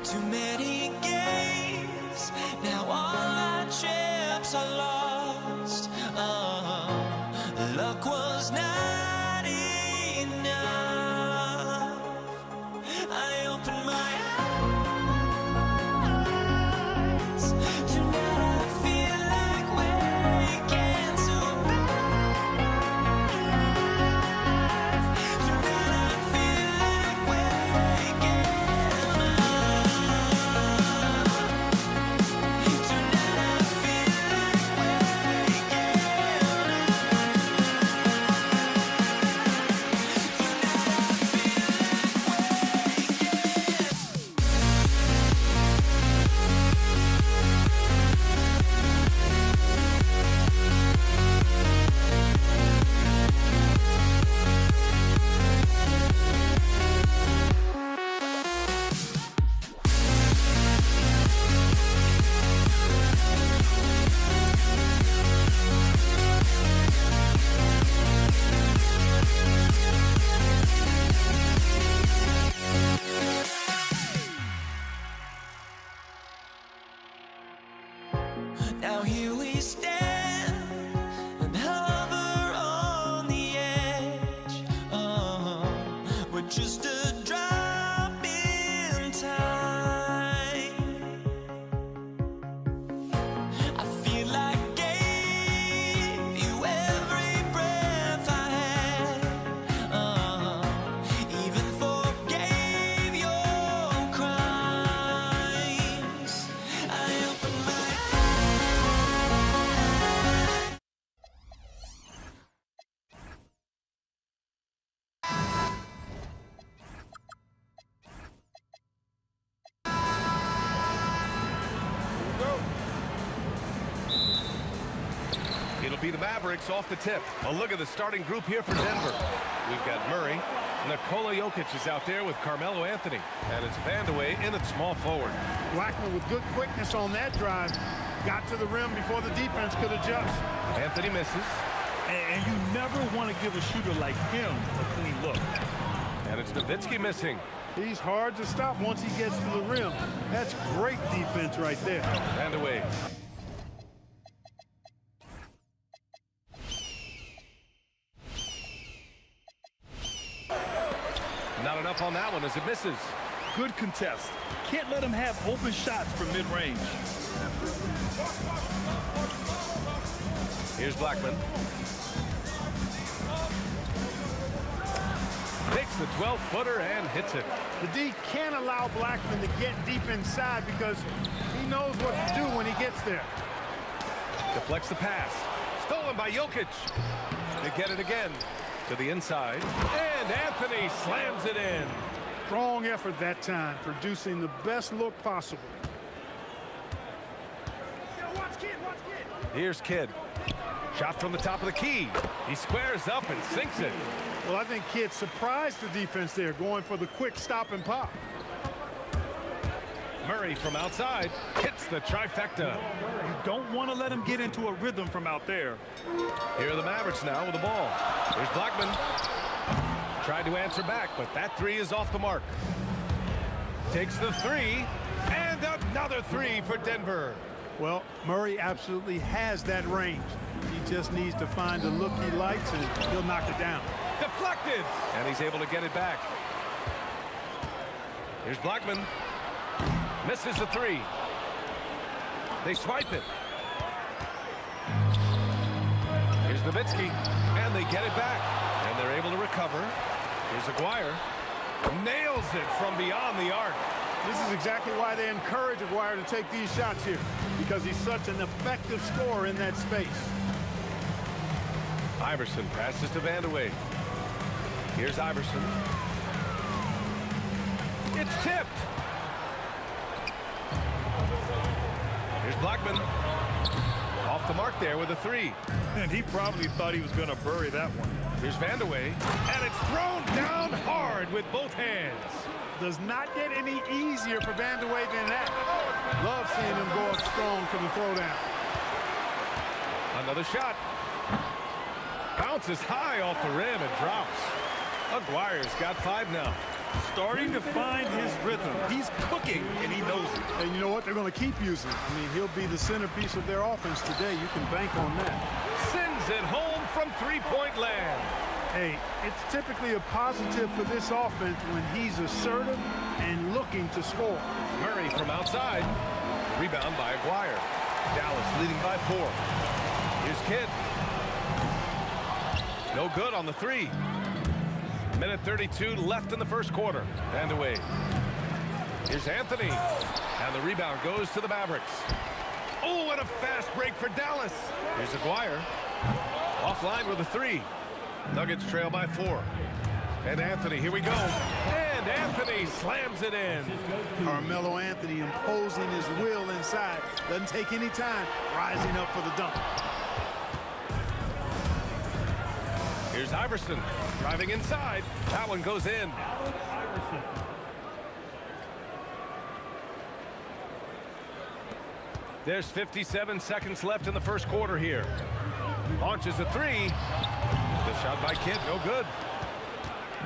Too many games, now all our chips are lost. Oh, luck was not enough. I opened my eyes. Tonight I feel like waking to life. Tonight I feel like waking up. Tonight I feel like waking Now here we stand and hover on the edge. Oh, we're just a drop in time. I feel like gave you every breath I had. Even forgave your crimes. I opened my It'll be the Mavericks off the tip. A look at the starting group here for Denver. We've got Murray. Nikola Jokic is out there with Carmelo Anthony. And it's Vandeweghe in at small forward. Blackman with good quickness on that drive. Got to the rim before the defense could adjust. Anthony misses. And you never want to give a shooter like him a clean look. And it's Nowitzki missing. He's hard to stop once he gets to the rim. That's great defense right there. Vandeweghe. Not enough on that one as it misses. Good contest. Can't let him have open shots from mid-range. Here's Blackman. Takes the 12-footer and hits it. The D can't allow Blackman to get deep inside because he knows what to do when he gets there. Deflects the pass. Stolen by Jokic. They get it again. To the inside. And Anthony slams it in. Strong effort that time, producing the best look possible. Here's Kidd. Shot from the top of the key. He squares up and sinks it. Well, I think Kidd surprised the defense there, going for the quick stop and pop. Murray from outside hits the trifecta. You don't want to let him get into a rhythm from out there. Here are the Mavericks now with the ball. Here's Blackman. Tried to answer back, but that three is off the mark. Takes the three, and another three for Denver. Well, Murray absolutely has that range. He just needs to find the look he likes, and he'll knock it down. Deflected, and he's able to get it back. Here's Blackman. Misses the three. They swipe it. Here's Nowitzki, and they get it back. And they're able to recover. Here's Aguirre. Nails it from beyond the arc. This is exactly why they encourage Aguirre to take these shots here, because he's such an effective scorer in that space. Iverson passes to Vandeweghe. Here's Iverson. It's tipped. Here's Blackman. Off the mark there with a three. And he probably thought he was going to bury that one. Here's Vandeweghe, and it's thrown down hard with both hands. Does not get any easier for Vandeweghe than that. Love seeing him go up strong from the throwdown. Another shot. Bounces high off the rim and drops. Aguirre's got 5 now. Starting to find his rhythm. He's cooking, and he knows it. And you know what? They're going to keep using him. I mean, he'll be the centerpiece of their offense today. You can bank on that. Sends it home from three-point land. Hey, it's typically a positive for this offense when he's assertive and looking to score. Murray from outside. Rebound by Aguirre. Dallas leading by 4. Here's Kidd. No good on the 3. Minute 32 left in the first quarter. Vandeweghe. Here's Anthony. And the rebound goes to the Mavericks. Oh, and a fast break for Dallas. Here's Aguirre. Offline with a 3. Nuggets trail by 4. And Anthony, here we go. And Anthony slams it in. Carmelo Anthony imposing his will inside. Doesn't take any time. Rising up for the dunk. Here's Iverson driving inside. That one goes in. There's 57 seconds left in the first quarter here. Launches a 3. The shot by Kidd, no good.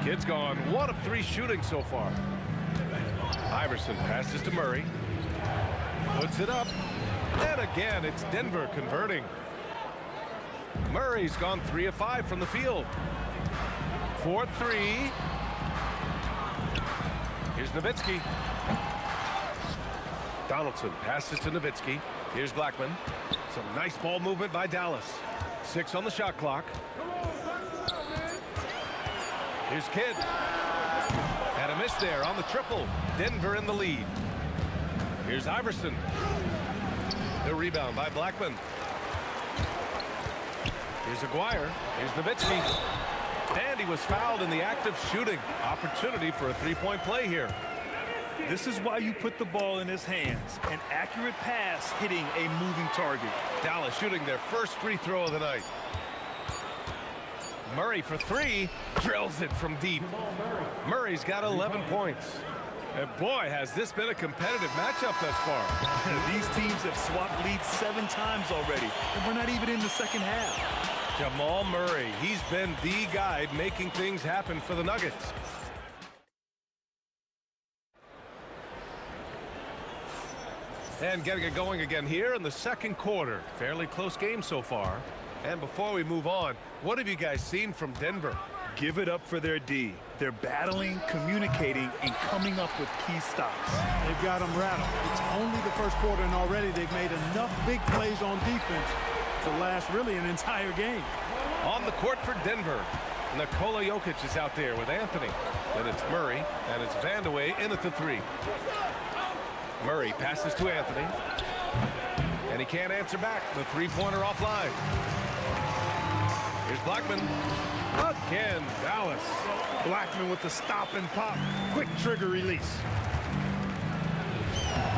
Kidd's gone 1 of 3 shooting so far. Iverson passes to Murray. Puts it up. And again, it's Denver converting. Murray's gone 3 of 5 from the field. 4-3. Here's Nowitzki. Donaldson passes to Nowitzki. Here's Blackman. Some nice ball movement by Dallas. 6 on the shot clock. Here's Kidd. And a miss there on the triple. Denver in the lead. Here's Iverson. The rebound by Blackman. Here's Aguirre. Here's Nowitzki. And he was fouled in the act of shooting. Opportunity for a 3-point play here. This is why you put the ball in his hands. An accurate pass hitting a moving target. Dallas shooting their first free throw of the night. Murray for 3. Drills it from deep. Murray's got 11 points. And boy, has this been a competitive matchup thus far. These teams have swapped leads 7 times already. And we're not even in the second half. Jamal Murray, he's been the guy making things happen for the Nuggets. And getting it going again here in the second quarter. Fairly close game so far. And before we move on, what have you guys seen from Denver? Give it up for their D. They're battling, communicating, and coming up with key stops. They've got them rattled. It's only the first quarter, and already they've made enough big plays on defense to last really an entire game. On the court for Denver, Nikola Jokic is out there with Anthony. Then it's Murray, and it's Vandeweghe in at the 3. Murray passes to Anthony. And he can't answer back. The 3-pointer offline. Here's Blackman. Again, Dallas. Blackman with the stop and pop. Quick trigger release.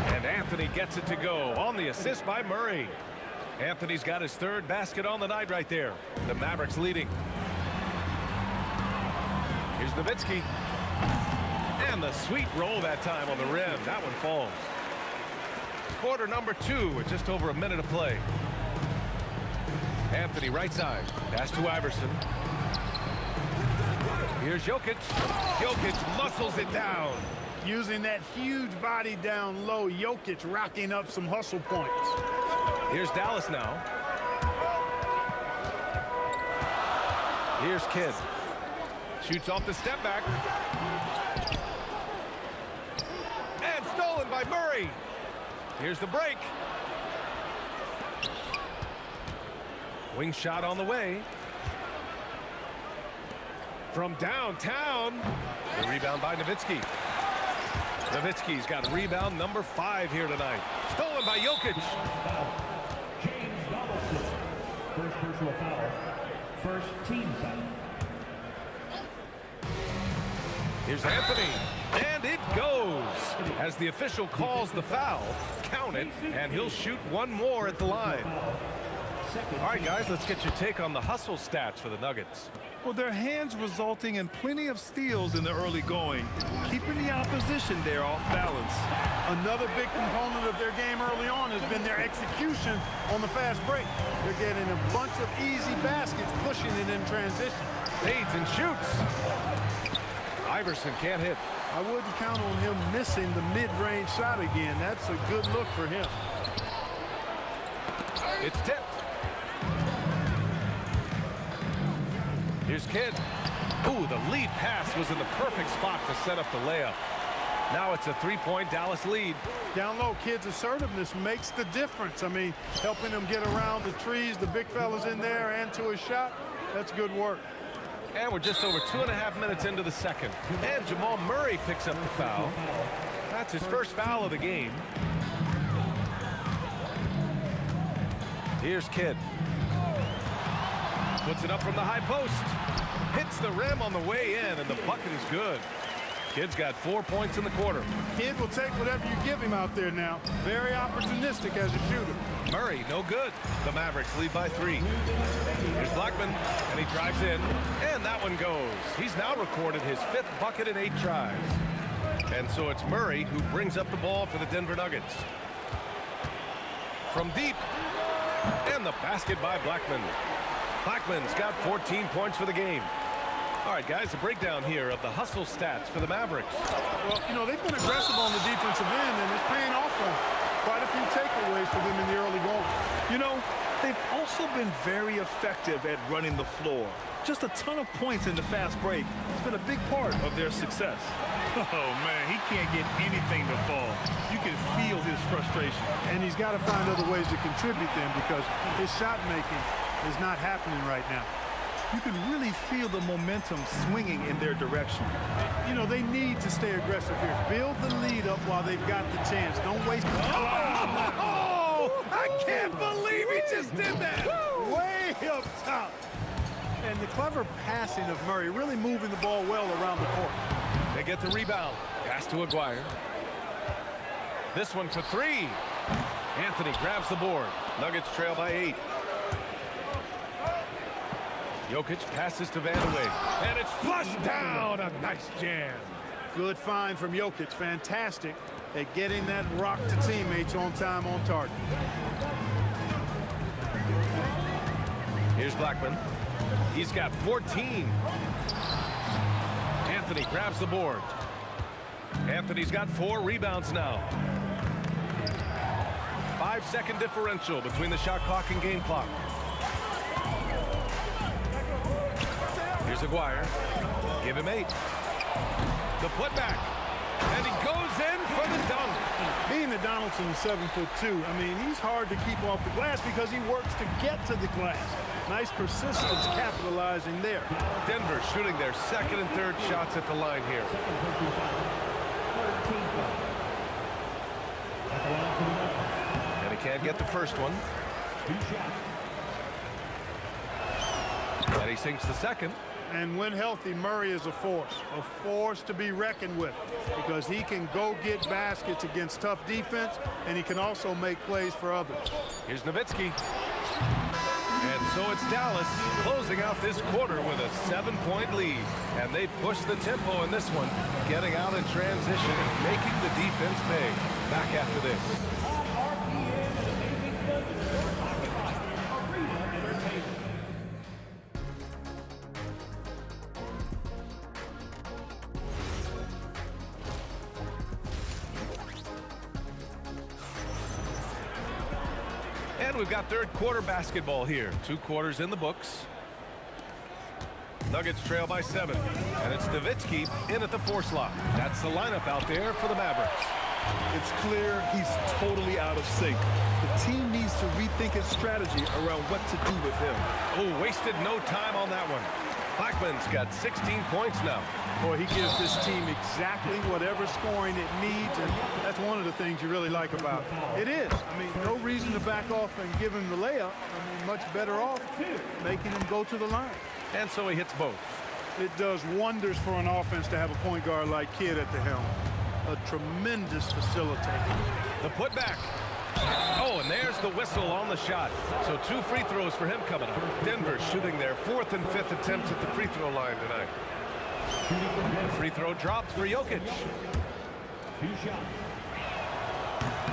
And Anthony gets it to go on the assist by Murray. Anthony's got his 3rd basket on the night right there. The Mavericks leading. Here's Nowitzki. And the sweet roll that time on the rim. That one falls. Quarter number 2 with just over a minute of play. Anthony right side. Pass to Iverson. Here's Jokic. Jokic muscles it down. Using that huge body down low, Jokic racking up some hustle points. Here's Dallas now. Here's Kidd. Shoots off the step back. And stolen by Murray. Here's the break. Wing shot on the way. From downtown. The rebound by Nowitzki. Nowitzki's got rebound number 5 here tonight. Stolen by Jokic. James Donaldson. First personal foul. First team foul. Here's Anthony. And it goes. As the official calls the foul, count it, and he'll shoot one more at the line. All right, guys, let's get your take on the hustle stats for the Nuggets. Well, their hands resulting in plenty of steals in the early going, keeping the opposition there off balance. Another big component of their game early on has been their execution on the fast break. They're getting a bunch of easy baskets, pushing it in transition. Fades and shoots. Iverson can't hit. I wouldn't count on him missing the mid-range shot again. That's a good look for him. It's tipped. Here's Kidd. Ooh, the lead pass was in the perfect spot to set up the layup. Now it's a three-point Dallas lead. Down low, Kidd's assertiveness makes the difference. I mean, helping him get around the trees, the big fellas in there, and to his shot, that's good work. And we're just over 2.5 minutes into the second. And Jamal Murray picks up the foul. That's his first foul of the game. Here's Kidd. Puts it up from the high post. Hits the rim on the way in, and the bucket is good. Kidd's got 4 points in the quarter. Kidd will take whatever you give him out there now. Very opportunistic as a shooter. Murray, no good. The Mavericks lead by 3. Here's Blackman, and he drives in, and that one goes. He's now recorded his 5th bucket in 8 tries. And so it's Murray who brings up the ball for the Denver Nuggets. From deep, and the basket by Blackman. Blackman's got 14 points for the game. All right, guys, a breakdown here of the hustle stats for the Mavericks. Well, you know, they've been aggressive on the defensive end, and it's paying off for them. Quite a few takeaways for them in the early going. You know, they've also been very effective at running the floor. Just a ton of points in the fast break. It's been a big part of their success. Oh, man, he can't get anything to fall. You can feel his frustration. And he's got to find other ways to contribute them because his shot making is not happening right now. You can really feel the momentum swinging in their direction. You know, they need to stay aggressive here. Build the lead up while they've got the chance. Don't waste the time. Oh, I can't believe he just did that. Way up top. And the clever passing of Murray, really moving the ball well around the court. They get the rebound. Pass to Aguirre. This one for 3. Anthony grabs the board. Nuggets trail by 8. Jokic passes to Vandeweghe, and it's flushed down. A nice jam. Good find from Jokic. Fantastic at getting that rock to teammates on time, on target. Here's Blackman. He's got 14. Anthony grabs the board. Anthony's got 4 rebounds now. 5-second differential between the shot clock and game clock. Here's Aguirre. Give him 8. The putback. And he goes in for the dunk. Being that Donaldson's 7'2", I mean, he's hard to keep off the glass because he works to get to the glass. Nice persistence capitalizing there. Denver shooting their 2nd and 3rd shots at the line here. And he can't get the first one. And he sinks the second. And when healthy, Murray is a force to be reckoned with because he can go get baskets against tough defense, and he can also make plays for others. Here's Nowitzki. And so it's Dallas closing out this quarter with a 7-point lead. And they push the tempo in this one, getting out in transition and making the defense pay. Back after this. And we've got 3rd quarter basketball here. 2 quarters in the books. Nuggets trail by 7. And it's Nowitzki in at the 4 slot. That's the lineup out there for the Mavericks. It's clear he's totally out of sync. The team needs to rethink its strategy around what to do with him. Oh, wasted no time on that one. Blackman's got 16 points now. Boy, he gives this team exactly whatever scoring it needs, and that's one of the things you really like about it. It is. I mean, no reason to back off and give him the layup. I mean, much better off making him go to the line. And so he hits both. It does wonders for an offense to have a point guard like Kidd at the helm. A tremendous facilitator. The putback. Oh, and there's the whistle on the shot. So 2 free throws for him coming up. Denver shooting their 4th and 5th attempts at the free throw line tonight. The free throw dropped for Jokic. 2 shots.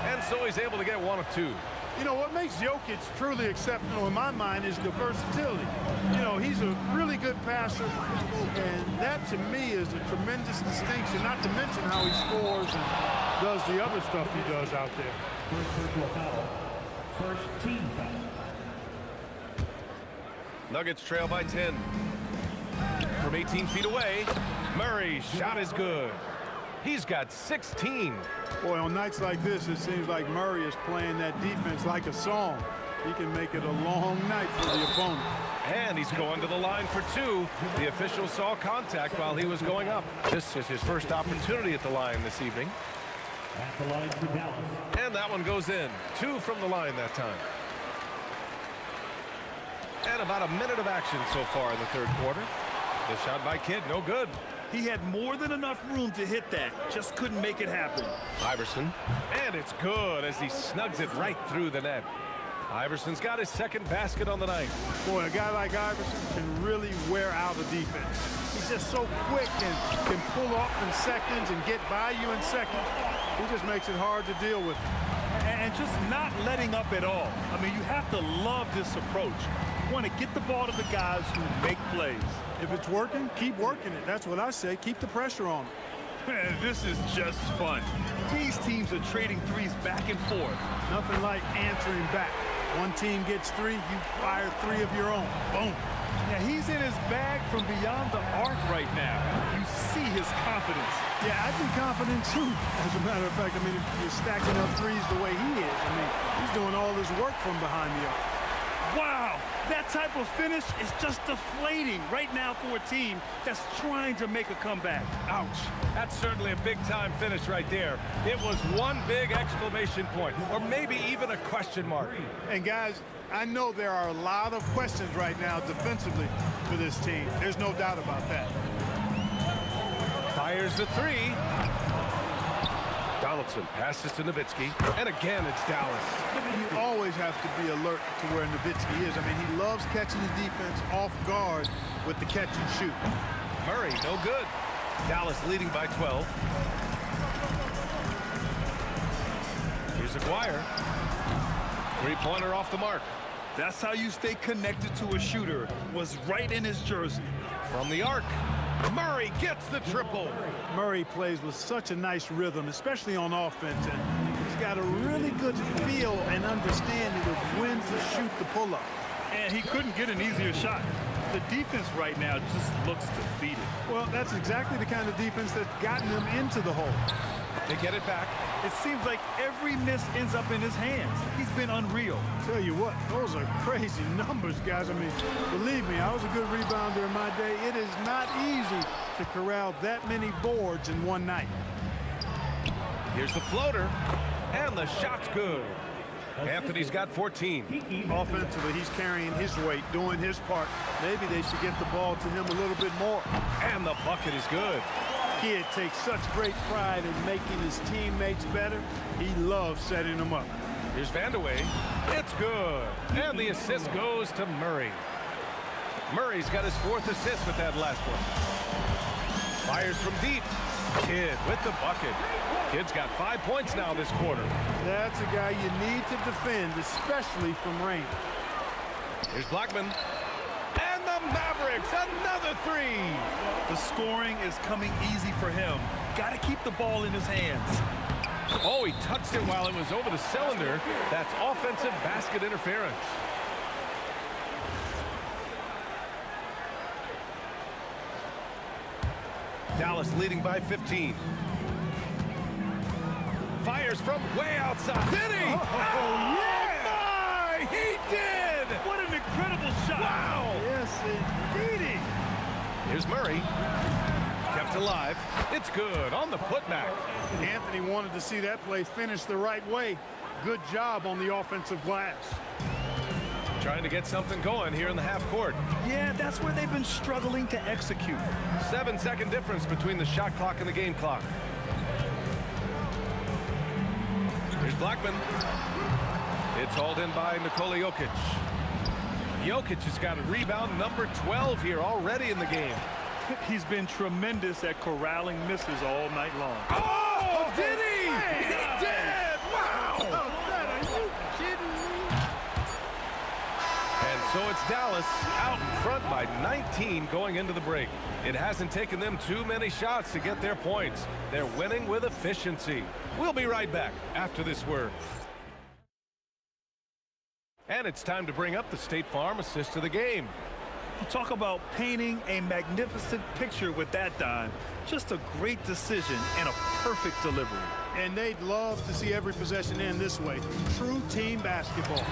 And so he's able to get 1 of 2. You know, what makes Jokic truly exceptional in my mind is the versatility. You know, he's a really good passer, and that to me is a tremendous distinction, not to mention how he scores and does the other stuff he does out there. First personal foul. First team foul. Nuggets trail by 10. From 18 feet away, Murray's shot is good. He's got 16. Boy, on nights like this, it seems like Murray is playing that defense like a song. He can make it a long night for the opponent. And he's going to the line for 2. The official saw contact while he was going up. This is his first opportunity at the line this evening. At the line for Dallas. And that one goes in. 2 from the line that time. And about a minute of action so far in the 3rd quarter. The shot by Kidd, no good. He had more than enough room to hit that. Just couldn't make it happen. Iverson. And it's good as he snugs it right through the net. Iverson's got his 2nd basket on the night. Boy, a guy like Iverson can really wear out a defense. He's just so quick and can pull off in seconds and get by you in seconds. He just makes it hard to deal with. And just not letting up at all. I mean, you have to love this approach. You want to get the ball to the guys who make plays. If it's working, keep working it. That's what I say. Keep the pressure on him. Man, this is just fun. These teams are trading threes back and forth. Nothing like answering back. One team gets 3, you fire 3 of your own. Boom. Yeah, he's in his bag from beyond the arc right now. You see his confidence. Yeah, I'd be confident too. As a matter of fact, I mean, if you're stacking up threes the way he is, I mean, he's doing all his work from behind the arc. Wow, that type of finish is just deflating right now for a team that's trying to make a comeback. Ouch. That's certainly a big-time finish right there. It was one big exclamation point, or maybe even a question mark. And guys, I know there are a lot of questions right now defensively for this team. There's no doubt about that. Fires the 3. Donaldson passes to Nowitzki, and again it's Dallas. You always have to be alert to where Nowitzki is. I mean, he loves catching the defense off guard with the catch and shoot. Murray, no good. Dallas leading by 12. Here's Aguirre. 3-pointer off the mark. That's how you stay connected to a shooter. Was right in his jersey. From the arc, Murray gets the triple. Murray plays with such a nice rhythm, especially on offense, and he's got a really good feel and understanding of when to shoot the pull-up. And he couldn't get an easier shot. The defense right now just looks defeated. Well, that's exactly the kind of defense that's gotten them into the hole. They get it back. It seems like every miss ends up in his hands. He's been unreal. Tell you what, those are crazy numbers, guys. I mean, believe me, I was a good rebounder in my day. It is not easy to corral that many boards in one night. Here's the floater, and the shot's good. Anthony's got 14. Offensively, he's carrying his weight, doing his part. Maybe they should get the ball to him a little bit more. And the bucket is good. Kid takes such great pride in making his teammates better. He loves setting them up. Here's Vandeweghe. It's good. And the assist goes to Murray. Murray's got his 4th assist with that last one. Fires from deep. Kidd with the bucket. Kidd's got 5 points now this quarter. That's a guy you need to defend, especially from range. Here's Blackman. And the Mavericks, another 3. The scoring is coming easy for him. Got to keep the ball in his hands. Oh, he touched it while it was over the cylinder. That's offensive basket interference. Dallas leading by 15. Fires from way outside. Did he? Oh, yeah! My! He did! What an incredible shot! Wow! Yes, indeed. Here's Murray. Kept alive. It's good on the putback. Anthony wanted to see that play finish the right way. Good job on the offensive glass. Trying to get something going here in the half court. Yeah, that's where they've been struggling to execute. 7-second difference between the shot clock and the game clock. Here's Blackman. It's hauled in by Nikola Jokic. Jokic has got a rebound number 12 here already in the game. He's been tremendous at corralling misses all night long. Oh, did he? He did! Wow! Are you kidding me? And so it's Dallas out in front by 19 going into the break. It hasn't taken them too many shots to get their points. They're winning with efficiency. We'll be right back after this word. And it's time to bring up the State Farm assist of the game. You talk about painting a magnificent picture with that dime. Just a great decision and a perfect delivery. And they'd love to see every possession end this way. True team basketball.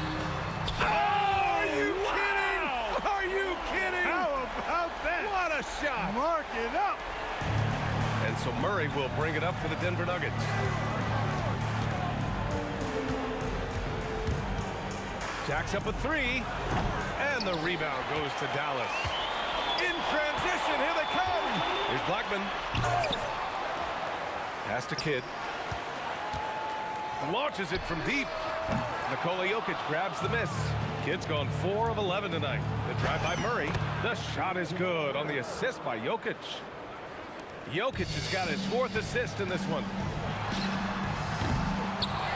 Are you kidding? Are you kidding? How about that? What a shot. Mark it up. And so Murray will bring it up for the Denver Nuggets. Jacks up a three, and the rebound goes to Dallas. In transition, here they come. Here's Blackman. Pass to Kidd. Launches it from deep. Nikola Jokic grabs the miss. Kidd's gone 4 of 11 tonight. The drive by Murray. The shot is good on the assist by Jokic. Jokic has got his 4th assist in this one.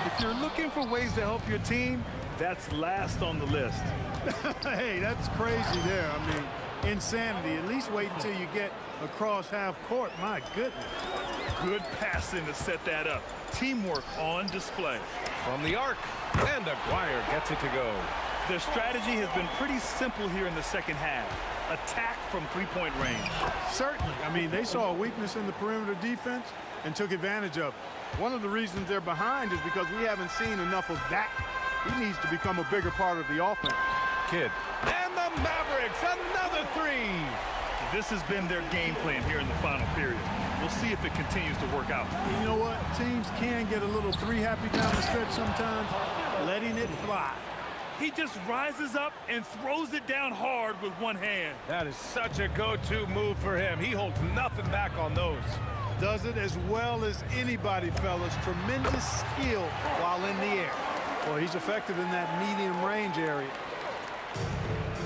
If you're looking for ways to help your team, that's last on the list. Hey, that's crazy there. I mean, insanity. At least wait until you get across half court. My goodness. Good passing to set that up. Teamwork on display. From the arc, and Aguirre gets it to go. Their strategy has been pretty simple here in the second half. Attack from three-point range. Certainly. I mean, they saw a weakness in the perimeter defense and took advantage of it. One of the reasons they're behind is because we haven't seen enough of that. He needs to become a bigger part of the offense. Kidd. And the Mavericks, another three. This has been their game plan here in the final period. We'll see if it continues to work out. You know what? Teams can get a little three-happy down the stretch sometimes, letting it fly. He just rises up and throws it down hard with one hand. That is such a go-to move for him. He holds nothing back on those. Does it as well as anybody, fellas. Tremendous skill while in the air. Well, he's effective in that medium range area.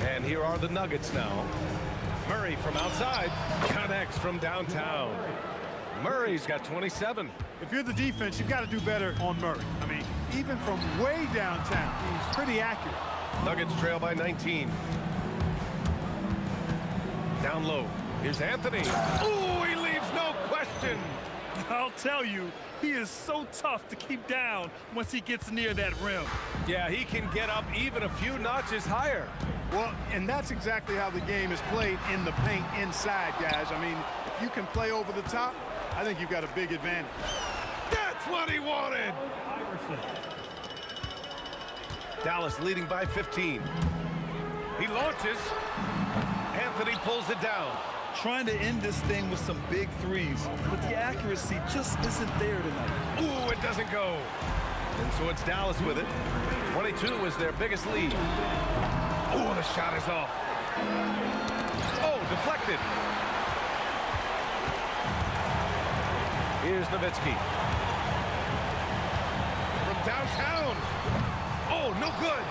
And here are the Nuggets now. Murray from outside connects from downtown. Murray's got 27. If you're the defense, you've got to do better on Murray. I mean, even from way downtown, he's pretty accurate. Nuggets trail by 19. Down low. Here's Anthony. Ooh, he leaves no question. I'll tell you, he is so tough to keep down once he gets near that rim. Yeah, he can get up even a few notches higher. Well, and that's exactly how the game is played in the paint inside, guys. I mean, if you can play over the top, I think you've got a big advantage. That's what he wanted. Dallas leading by 15. He launches. Anthony pulls it down. Trying to end this thing with some big threes, but the accuracy just isn't there tonight. Ooh, it doesn't go. And so it's Dallas with it. 22 is their biggest lead. Ooh, the shot is off. Oh, deflected. Here's Nowitzki. From downtown. Oh, no good.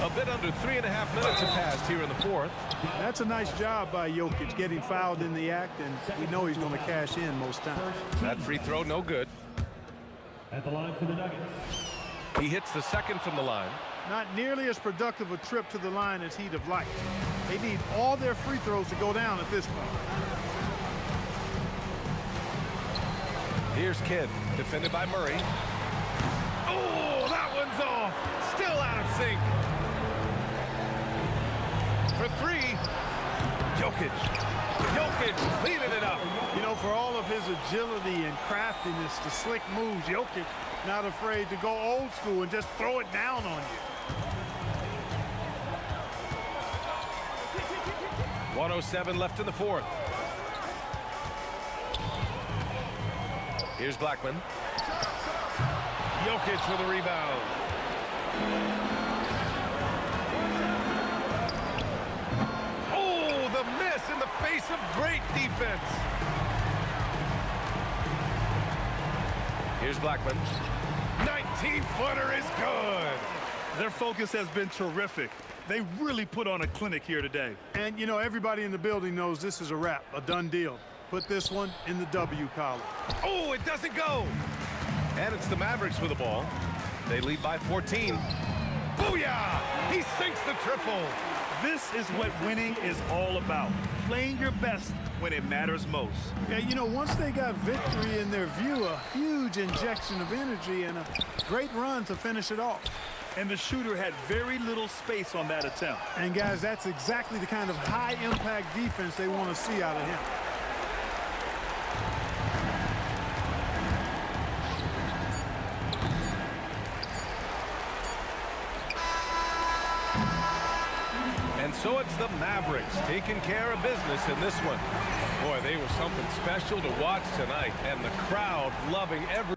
A bit under 3.5 minutes have passed here in the fourth. That's a nice job by Jokic getting fouled in the act, and we know he's going to cash in most times. That free throw, no good. At the line for the Nuggets. He hits the second from the line. Not nearly as productive a trip to the line as he'd have liked. They need all their free throws to go down at this point. Here's Kidd, defended by Murray. Oh, that one's off. Still out of sync. For three, Jokic. Jokic cleaning it up. You know, for all of his agility and craftiness, the slick moves, Jokic not afraid to go old school and just throw it down on you. 1:07 left in the fourth. Here's Blackman. Jokic with a rebound. Oh, the miss in the face of great defense. Here's Blackman. 19-footer is good. Their focus has been terrific. They really put on a clinic here today. And, you know, everybody in the building knows this is a wrap, a done deal. Put this one in the W column. Oh, it doesn't go. And it's the Mavericks with the ball. They lead by 14. Booyah! He sinks the triple. This is what winning is all about. Playing your best when it matters most. Yeah, you know, once they got victory in their view, a huge injection of energy and a great run to finish it off. And the shooter had very little space on that attempt. And, guys, that's exactly the kind of high-impact defense they want to see out of him. And so it's the Mavericks taking care of business in this one. Boy, they were something special to watch tonight, and the crowd loving every...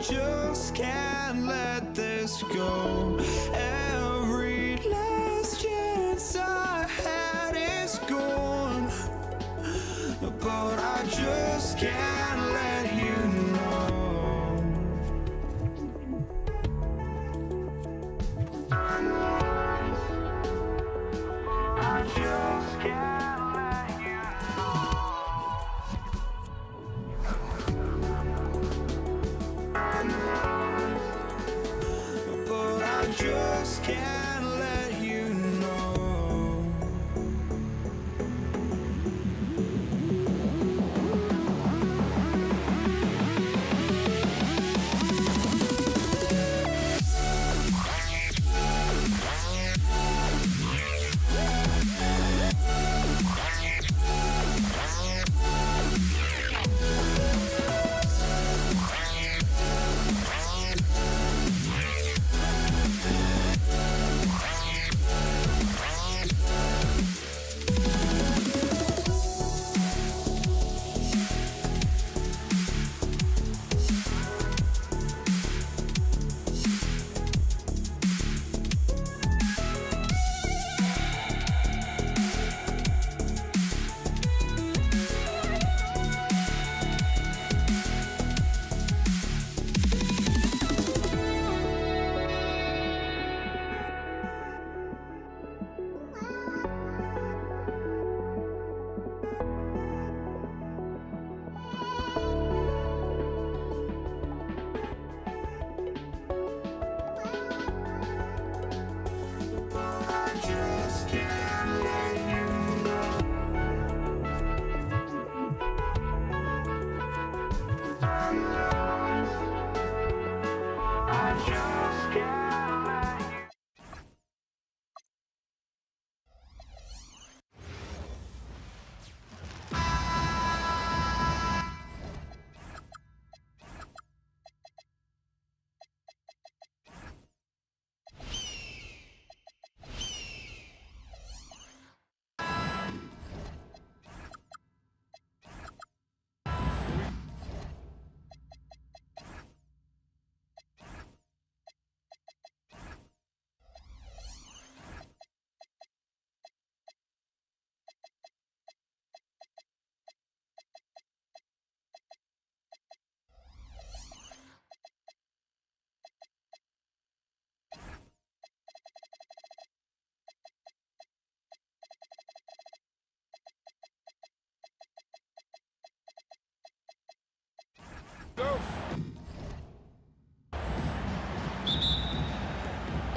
just can't let this go. Every last chance I had is gone, but I just can't let you know. I just can't let you know. But I just can't let you know.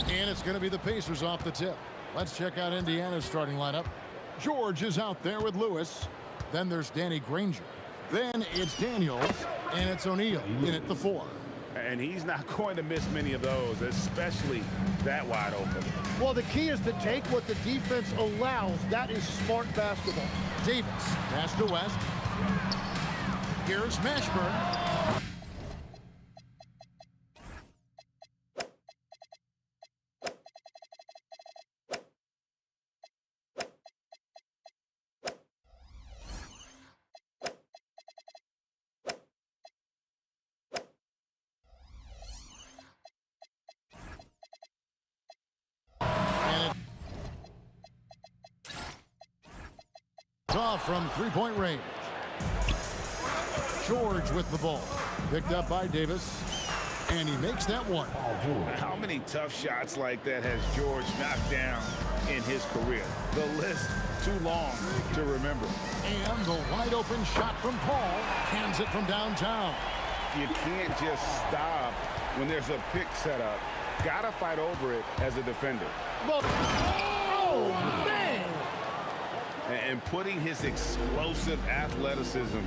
And it's going to be the Pacers off the tip. Let's check out Indiana's starting lineup. George is out there with Lewis. Then there's Danny Granger. Then it's Daniels, and it's O'Neal in at the 4. And he's not going to miss many of those, especially that wide open. Well, the key is to take what the defense allows. That is smart basketball. Davis, pass to West. Here's Mashburn. Off from three-point range. George with the ball. Picked up by Davis. And he makes that one. How many tough shots like that has George knocked down in his career? The list too long to remember. And the wide open shot from Paul. Hands it from downtown. You can't just stop when there's a pick set up. Gotta fight over it as a defender. Oh, man! And putting his explosive athleticism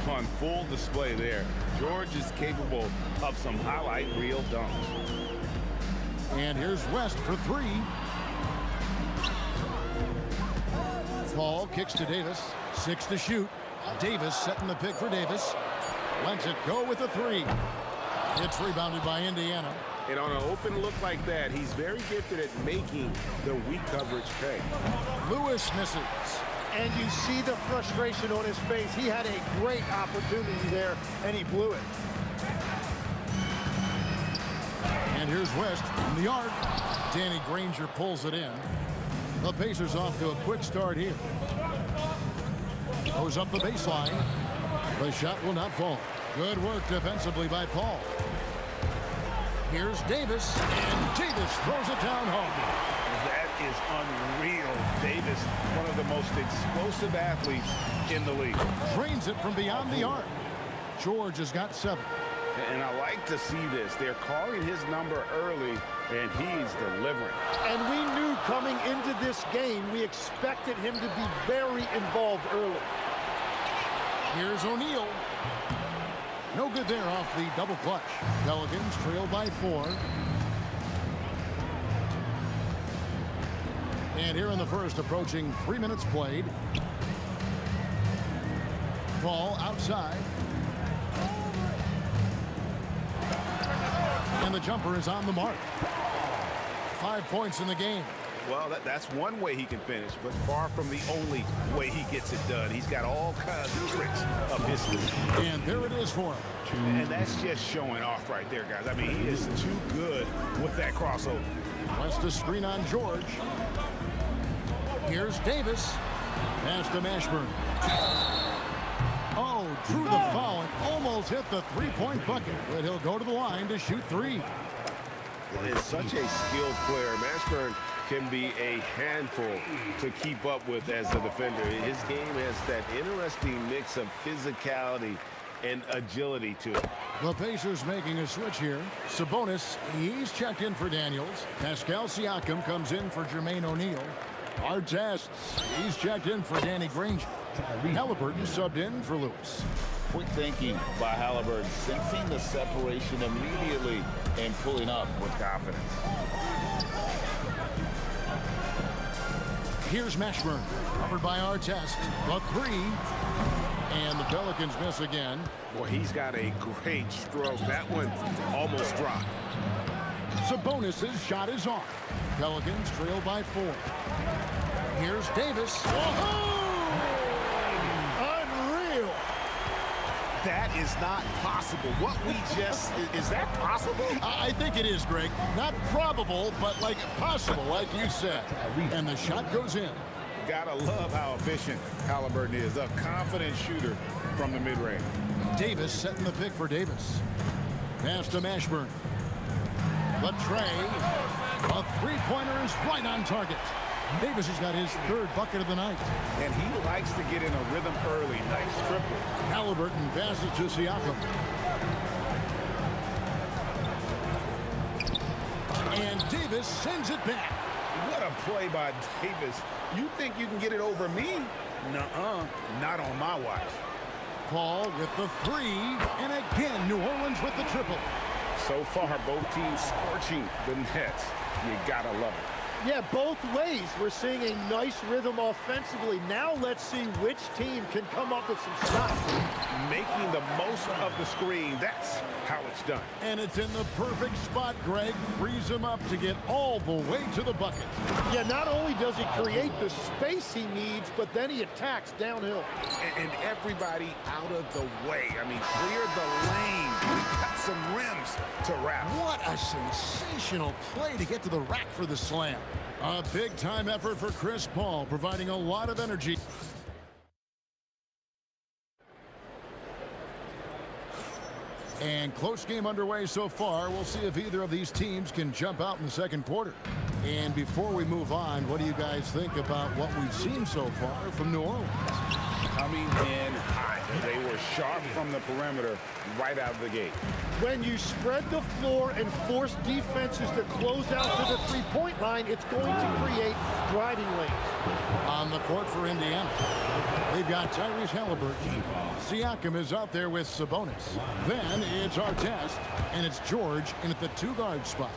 on full display there. George is capable of some highlight reel dunks. And here's West for 3. Paul kicks to Davis. 6 to shoot. Davis setting the pick for Davis. Lets it go with a 3. It's rebounded by Indiana. And on an open look like that, he's very gifted at making the weak coverage pay. Lewis misses. And you see the frustration on his face. He had a great opportunity there, and he blew it. And here's West from the arc. Danny Granger pulls it in. The Pacers off to a quick start here. Goes up the baseline. The shot will not fall. Good work defensively by Paul. Here's Davis, and Davis throws it down home. That is unreal. Davis, one of the most explosive athletes in the league. Drains it from beyond the arc. George has got 7. And I like to see this. They're calling his number early, and he's delivering. And we knew coming into this game, we expected him to be very involved early. Here's O'Neal. No good there off the double clutch. Pelicans trail by 4. And here in the first, approaching 3 minutes played. Ball outside. And the jumper is on the mark. 5 points in the game. Well, that's one way he can finish, but far from the only way he gets it done. He's got all kinds of tricks up his sleeve. And there it is for him. And that's just showing off right there, guys. I mean, he is too good with that crossover. West to screen on George. Here's Davis. Pass to Mashburn. Oh, drew the foul and almost hit the three-point bucket. But he'll go to the line to shoot 3. It's such a skilled player. Mashburn can be a handful to keep up with as a defender. His game has that interesting mix of physicality and agility to it. The Pacers making a switch here. Sabonis, he's checked in for Daniels. Pascal Siakam comes in for Jermaine O'Neal. Artest, he's checked in for Danny Granger. Halliburton subbed in for Lewis. Quick thinking by Halliburton, sensing the separation immediately and pulling up with confidence. Here's Mashburn, covered by Artest. The 3. And the Pelicans miss again. Boy, he's got a great stroke. That one almost dropped. Sabonis' shot is off. Pelicans trail by 4. Here's Davis. Unreal. That is not possible. What we just, is that possible? I think it is, Greg. Not probable, but like possible, like you said. And the shot goes in. Gotta love how efficient Halliburton is. A confident shooter from the mid-range. Davis setting the pick for Davis. Pass to Mashburn. The tray. A three-pointer is right on target. Davis has got his 3rd bucket of the night. And he likes to get in a rhythm early. Nice triple. Halliburton passes to Siakam. And Davis sends it back. What a play by Davis. You think you can get it over me? Nuh-uh. Not on my watch. Paul with the 3. And again, New Orleans with the triple. So far, both teams scorching the Nets. You gotta love it. Yeah, both ways. We're seeing a nice rhythm offensively. Now let's see which team can come up with some shots. Making the most of the screen. That's how it's done. And it's in the perfect spot, Greg. Frees him up to get all the way to the bucket. Yeah, not only does he create the space he needs, but then he attacks downhill. And everybody out of the way. I mean, clear the lane. We got some rims to wrap. What a sensational play to get to the rack for the slam. A big-time effort for Chris Paul, providing a lot of energy. And close game underway so far. We'll see if either of these teams can jump out in the second quarter. And before we move on, what do you guys think about what we've seen so far from New Orleans? Coming in hot. They were sharp from the perimeter right out of the gate. When you spread the floor and force defenses to close out to the three-point line, it's going to create driving lanes. On the court for Indiana, they've got Tyrese Halliburton. Siakam is out there with Sabonis. Then it's Artest, and it's George in at the 2-guard spot.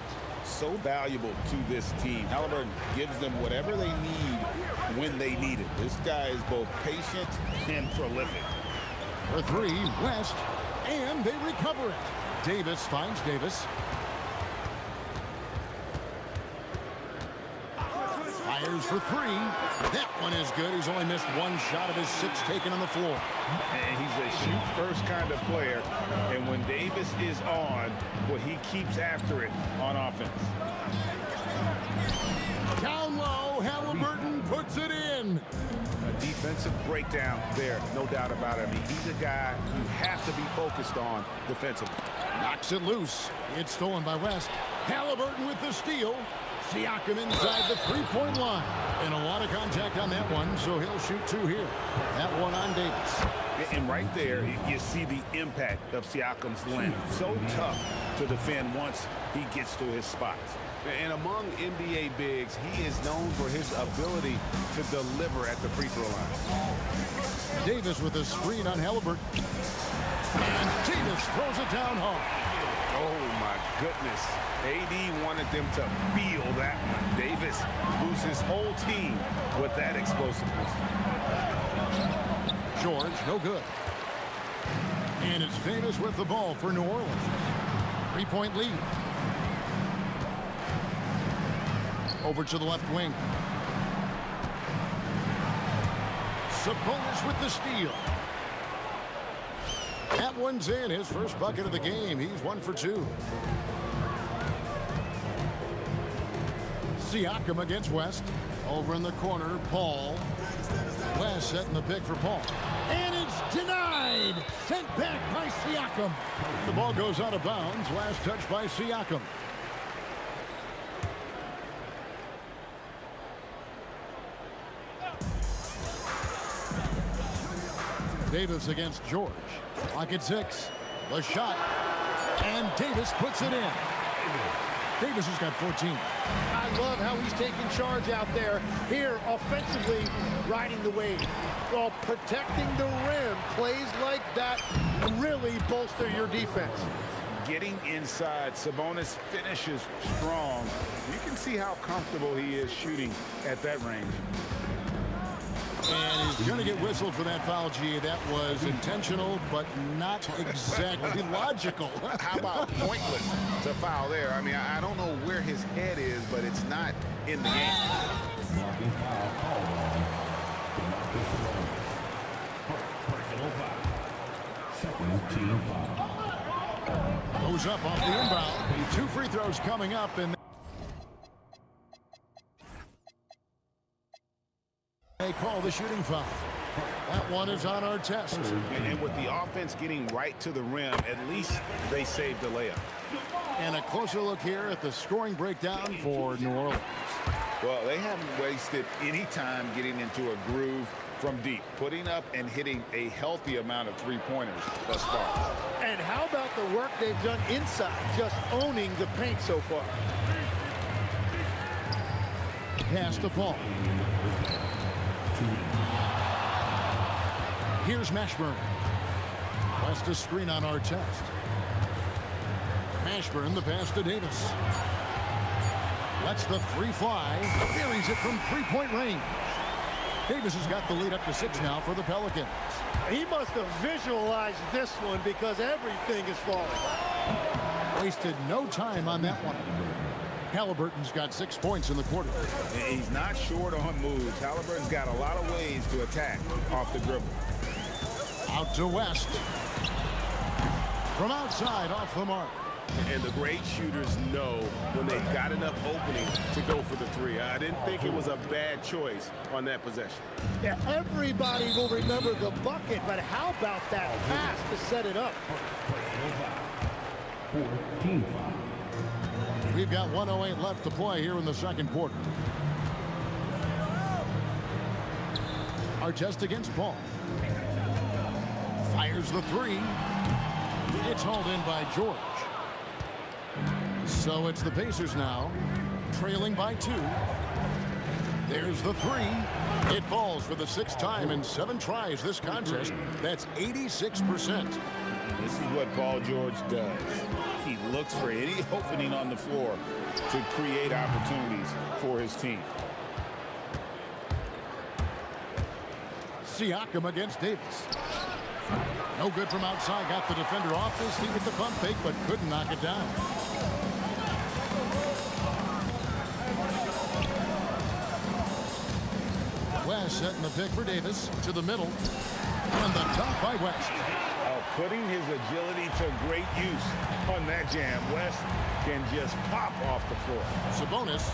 So valuable to this team. Halliburton gives them whatever they need when they need it. This guy is both patient and prolific. For 3, West, and they recover it. Davis finds Davis. Fires for three. That one is good. He's only missed one shot of his 6 taken on the floor. And he's a shoot-first kind of player. And when Davis is on, well, he keeps after it on offense. Down low, Halliburton puts it in. A defensive breakdown there, no doubt about it. I mean, he's a guy you have to be focused on defensively. Knocks it loose. It's stolen by West. Halliburton with the steal. Siakam inside the three-point line. And a lot of contact on that one, so he'll shoot 2 here. That one on Davis. And right there, you see the impact of Siakam's length. So tough to defend once he gets to his spots. And among NBA bigs, he is known for his ability to deliver at the free throw line. Davis with a screen on Halliburton. And Davis throws it down hard. Oh, my goodness. AD wanted them to feel that one. Davis moves his whole team with that explosiveness. George, no good. And it's Davis with the ball for New Orleans. 3-point lead. Over to the left wing. Sabonis with the steal. That one's in. His first bucket of the game. He's 1 for 2. Siakam against West. Over in the corner, Paul. West setting the pick for Paul. And it's denied. Sent back by Siakam. The ball goes out of bounds. Last touch by Siakam. Davis against George. Clock at 6. The shot. And Davis puts it in. Davis has got 14. I love how he's taking charge out there. Here, offensively, riding the wave. While protecting the rim, plays like that really bolster your defense. Getting inside, Sabonis finishes strong. You can see how comfortable he is shooting at that range. And he's going to get whistled for that foul, G. That was intentional, but not exactly logical. How about pointless to foul there? I mean, I don't know where his head is, but it's not in the game. Goes up off the inbound. 2 free throws coming up, and they call the shooting foul. That one is on our test. And with the offense getting right to the rim, at least they saved the layup. And a closer look here at the scoring breakdown for New Orleans. Well, they haven't wasted any time getting into a groove from deep, putting up and hitting a healthy amount of three-pointers thus far. And how about the work they've done inside, just owning the paint so far? Pass to Paul. Here's Mashburn. West a screen on our test. Mashburn, the pass to Davis. Lets the 3 fly. Buries it from 3-point range. Davis has got the lead up to 6 now for the Pelicans. He must have visualized this one because everything is falling. Wasted no time on that one. Halliburton's got 6 points in the quarter. He's not short on moves. Halliburton's got a lot of ways to attack off the dribble. Out to West. From outside, off the mark. And the great shooters know when they've got enough opening to go for the 3. I didn't think it was a bad choice on that possession. Yeah, everybody will remember the bucket, but how about that pass to set it up? We've got 1:08 left to play here in the second quarter. Artest against Paul. Fires the 3. It's hauled in by George. So it's the Pacers now, trailing by 2. There's the 3. It falls for the 6th time in 7 tries this contest. That's 86%. This is what Paul George does. He looks for any opening on the floor to create opportunities for his team. Siakam against Davis. No good from outside. Got the defender off his feet with the pump fake, but couldn't knock it down. setting the pick for Davis to the middle. And the dunk by West. Putting his agility to great use on that jam. West can just pop off the floor. Sabonis.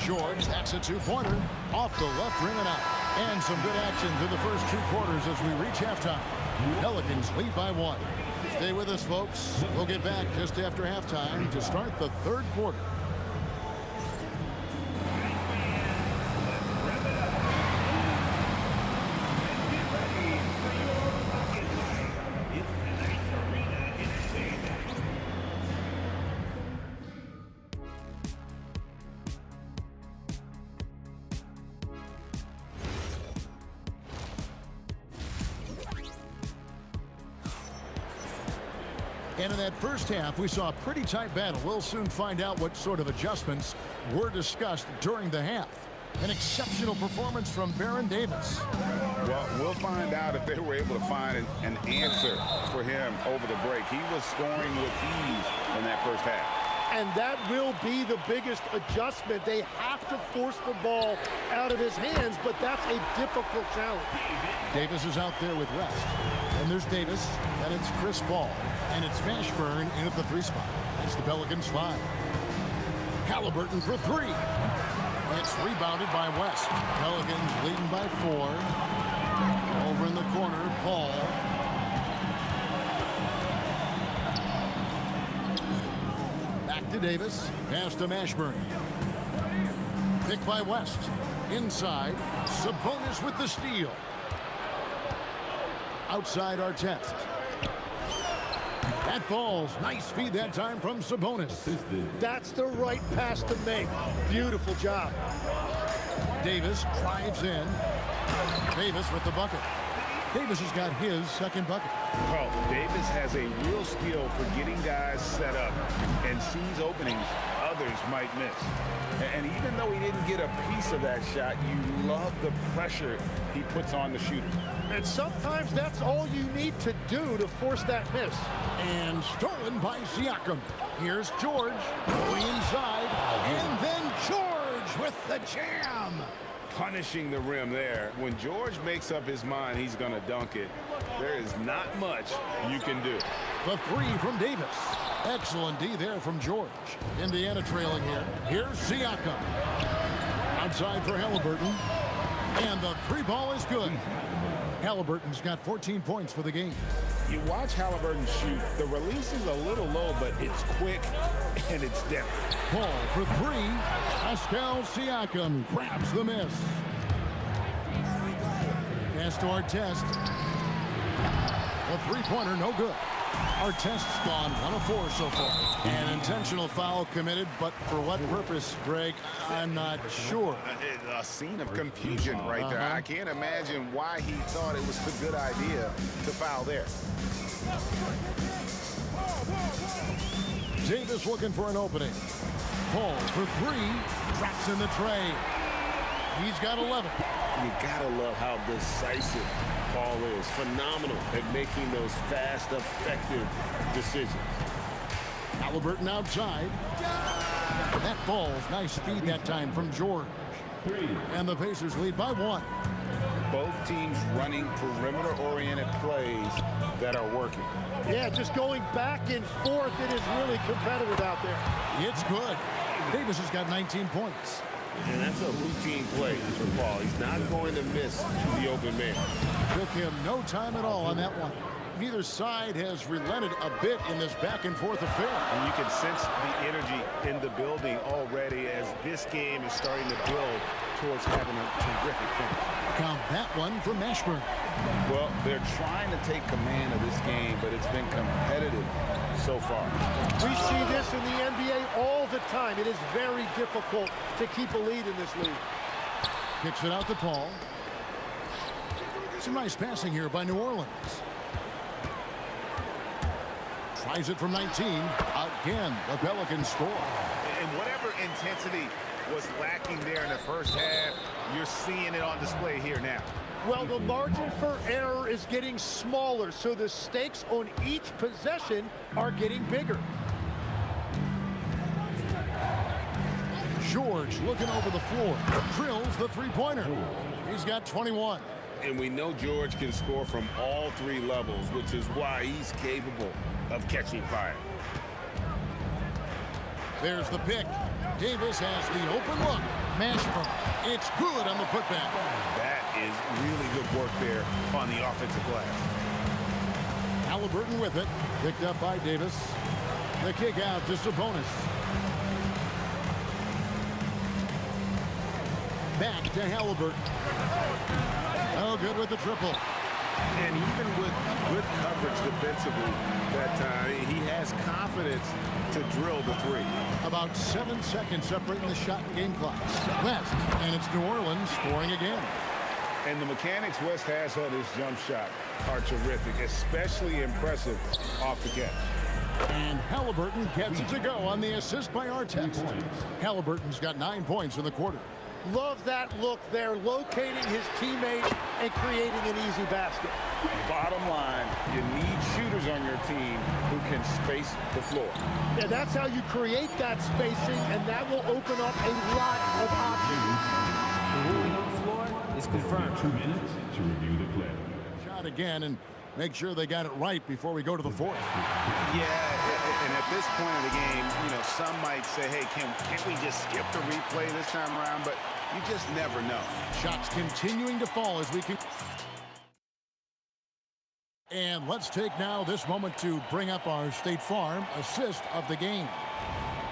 George, that's a two-pointer. Off the left rim and out. And some good action through the first 2 quarters as we reach halftime. Pelicans lead by 1. Stay with us, folks. We'll get back just after halftime to start the 3rd quarter. And in that first half, we saw a pretty tight battle. We'll soon find out what sort of adjustments were discussed during the half. An exceptional performance from Baron Davis. Well, we'll find out if they were able to find an answer for him over the break. He was scoring with ease in that first half. And that will be the biggest adjustment. They have to force the ball out of his hands, but that's a difficult challenge. Davis is out there with West. And there's Davis, and it's Chris Paul. And it's Mashburn in at the 3 spot. That's the Pelicans 5. Halliburton for 3. It's rebounded by West. Pelicans leading by 4. Over in the corner, Paul. Back to Davis. Pass to Mashburn. Pick by West. Inside. Sabonis with the steal. Outside Artest. That falls. Nice feed that time from Sabonis. That's the right pass to make. Beautiful job. Davis drives in. Davis with the bucket. Davis has got his 2nd bucket. Well, Davis has a real skill for getting guys set up and sees openings others might miss. And even though he didn't get a piece of that shot, you love the pressure he puts on the shooter. And sometimes that's all you need to do to force that miss. And stolen by Siakam. Here's George going inside. And then George with the jam. Punishing the rim there. When George makes up his mind he's going to dunk it, there is not much you can do. The 3 from Davis. Excellent D there from George. Indiana trailing here. Here's Siakam. Outside for Halliburton. And the 3 ball is good. Halliburton's got 14 points for the game. You watch Halliburton shoot. The release is a little low, but it's quick and it's depth. Paul for 3. Pascal Siakam grabs the miss. Pass to Artest. A 3-pointer, no good. Artest's gone 1 of 4 so far. An intentional foul committed, but for what purpose, Greg? I'm not sure. A scene of confusion right there. I can't imagine why he thought it was a good idea to foul there. Davis looking for an opening. Paul for 3. Drops in the tray. He's got 11. You gotta love how decisive Paul is. Phenomenal at making those fast, effective decisions. Halliburton outside. That ball's nice feed that time from George. And the Pacers lead by 1. Both teams running perimeter-oriented plays that are working. Yeah, just going back and forth. It is really competitive out there. It's good. Davis has got 19 points. And that's a routine play for Paul. He's not going to miss the open man. Took him no time at all on that one. Neither side has relented a bit in this back-and-forth affair. And you can sense the energy in the building already as this game is starting to build towards having a terrific finish. Count that one for Mashburn. Well, they're trying to take command of this game, but it's been competitive so far. We see this in the NBA all the time. It is very difficult to keep a lead in this league. Kicks it out to Paul. Some nice passing here by New Orleans. Tries it from 19. Again, the Pelicans score. And whatever intensity was lacking there in the first half, you're seeing it on display here now. Well, the margin for error is getting smaller, so the stakes on each possession are getting bigger. George looking over the floor. Drills the three-pointer. He's got 21. And we know George can score from all three levels, which is why he's capable of catching fire. There's the pick. Davis has the open look. Mashburn. It's good on the putback. That is really good work there on the offensive glass. Halliburton with it. Picked up by Davis. The kick out to Sabonis. Back to Halliburton. Oh, good with the triple. And even with good coverage defensively that time, he has confidence to drill the three. About 7 seconds separating the shot and game clock. West, and it's New Orleans scoring again. And the mechanics West has on his jump shot are terrific, especially impressive off the catch. And Halliburton gets it to go on the assist by Artest. Halliburton's got 9 points in the quarter. Love that look there, locating his teammate and creating an easy basket. Bottom line, you need shooters on your team who can space the floor. Yeah, that's how you create that spacing, and that will open up a lot of options. The ruling on the floor is confirmed. 2 minutes to review the play. Shot again and make sure they got it right before we go to the fourth. Yeah, and at this point of the game, you know, some might say, hey, can't we just skip the replay this time around? But you just never know. Shots continuing to fall as we can. And let's take now this moment to bring up our State Farm assist of the game.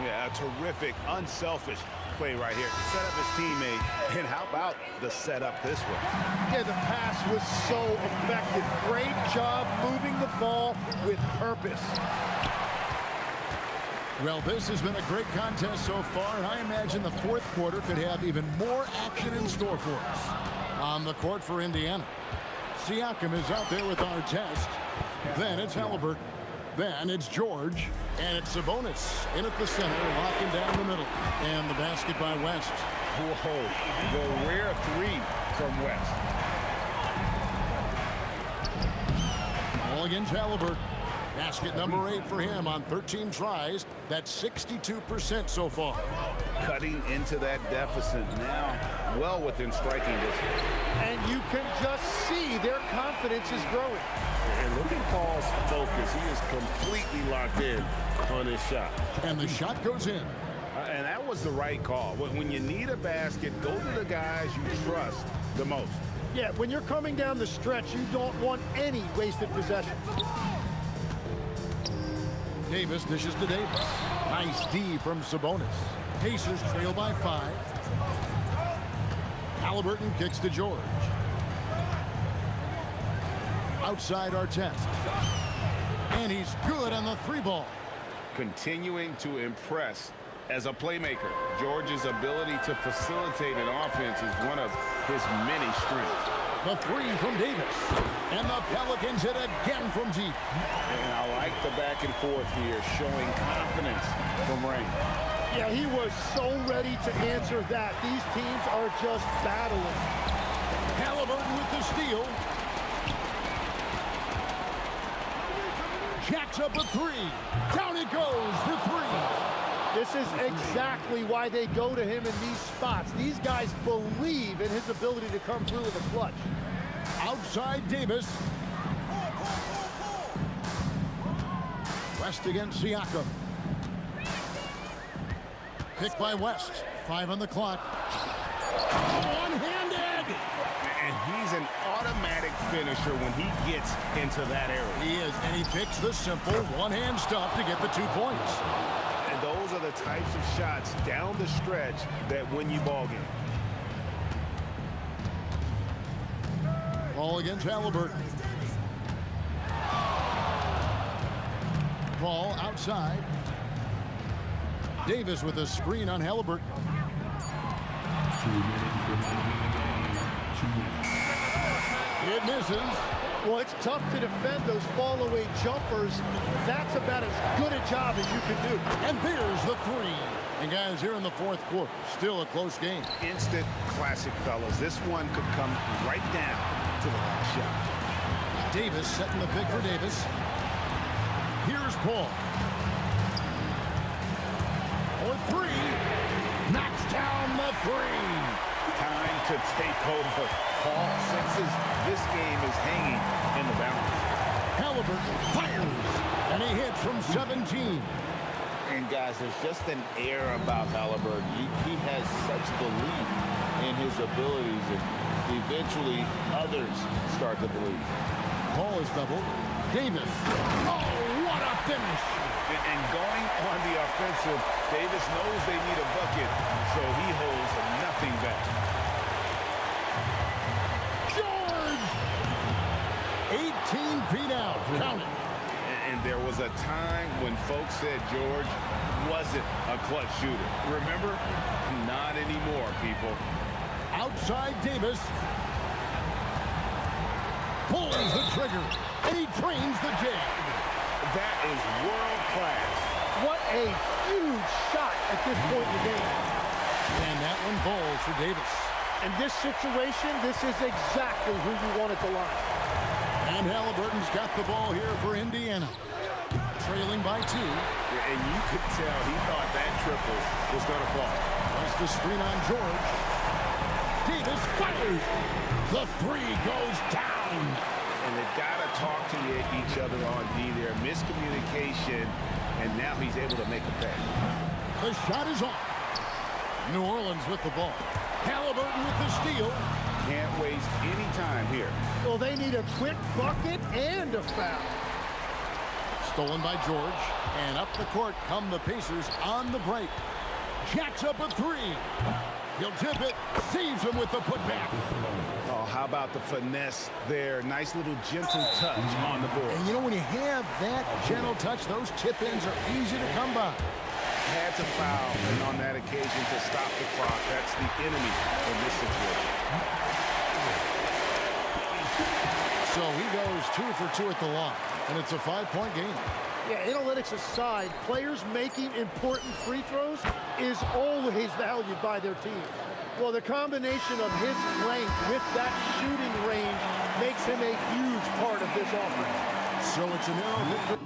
Yeah, a terrific, unselfish play right here. Set up his teammate. And how about the setup this way? Yeah, the pass was so effective. Great job moving the ball with purpose. Well, this has been a great contest so far, and I imagine the fourth quarter could have even more action in store for us. On the court for Indiana, Siakam is out there with Artest. Then it's Halliburton. Then it's George. And it's Sabonis in at the center, locking down the middle. And the basket by West. Whoa, the rare three from West. All against Halliburton. Basket number 8 for him on 13 tries. That's 62% so far. Cutting into that deficit now, well within striking distance. And you can just see their confidence is growing. And look at Paul's focus. He is completely locked in on his shot. And the shot goes in. And that was the right call. When you need a basket, go to the guys you trust the most. Yeah, when you're coming down the stretch, you don't want any wasted possession. Davis dishes to Davis. Nice D from Sabonis. Pacers trail by 5. Halliburton kicks to George. Outside Artest. And he's good on the 3 ball. Continuing to impress as a playmaker. George's ability to facilitate an offense is one of his many strengths. The 3 from Davis. And the Pelicans hit again from deep. And I like the back and forth here, showing confidence from Rain. Yeah, he was so ready to answer that. These teams are just battling. Halliburton with the steal. Jacks up a 3. Down it goes for 3. This is exactly why they go to him in these spots. These guys believe in his ability to come through in the clutch. Outside Davis. West against Siakam. Picked by West. 5 on the clock. One-handed! And he's an automatic finisher when he gets into that area. He is, and he picks the simple one-hand stuff to get the 2 points. And those are the types of shots down the stretch that win you ball games. Ball against Halliburton. Ball outside. Davis with a screen on Halliburton. 2 minutes remaining in the game. 2 minutes. It misses. Well, it's tough to defend those fall-away jumpers. That's about as good a job as you can do. And there's the 3. And guys, here in the fourth quarter, still a close game. Instant classic, fellas. This one could come right down to the last shot. Davis setting the pick for Davis. Here's Paul. For 3. Knocks down the three. Time to take over. Paul senses this game is hanging in the balance. Halliburton fires, and he hits from 17. And guys, there's just an air about Halliburton. He has such belief in his abilities, and eventually others start to believe. Paul is doubled. Davis. Oh, what a finish. And going on the offensive, Davis knows they need a bucket, so he holds nothing back. George! 18 feet out. Count it. And there was a time when folks said George wasn't a clutch shooter. Remember? Not anymore, people. Outside Davis. Pulls the trigger, and he trains the jig. That is world class. What a huge shot at this point in the game. And that one falls for Davis. In this situation, this is exactly who you want at the line. And Halliburton's got the ball here for Indiana. Trailing by 2. And you could tell he thought that triple was going to fall. Tries the screen on George. Davis fires. The 3 goes down. And they've got to talk to each other on D there. Miscommunication, and now he's able to make a pay. The shot is off. New Orleans with the ball. Halliburton with the steal. Can't waste any time here. Well, they need a quick bucket and a foul. Stolen by George. And up the court come the Pacers on the break. Jacks up a 3. He'll tip it. Saves him with the putback. Oh, how about the finesse there? Nice little gentle touch on the board. And you know, when you have that gentle touch, those tip-ins are easy to come by. Had to foul, and on that occasion to stop the clock. That's the enemy in this situation. So he goes 2 for 2 at the line, and it's a 5-point game. Yeah, analytics aside, players making important free throws is always valued by their team. Well, the combination of his length with that shooting range makes him a huge part of this offense. So it's an arrow.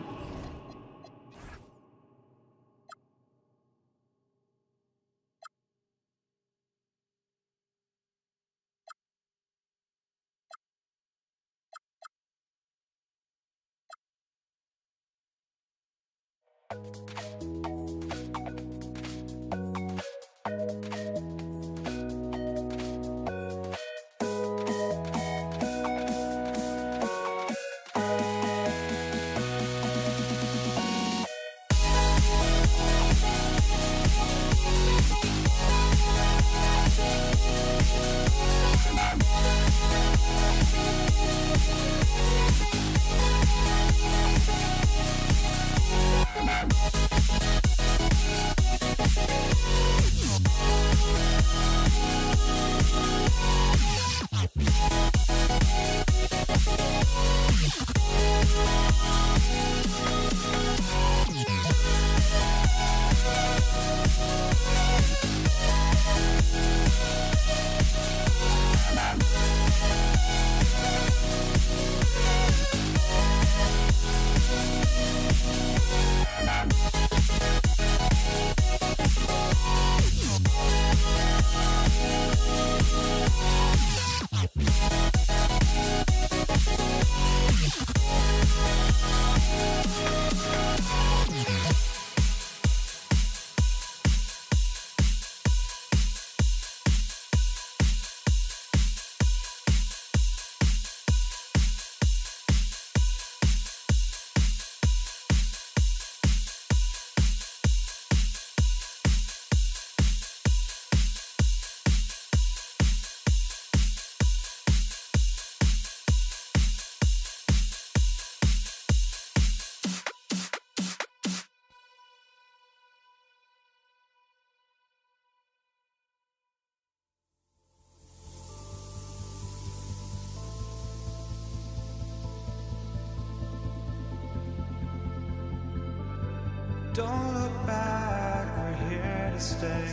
Don't look back, we're here to stay.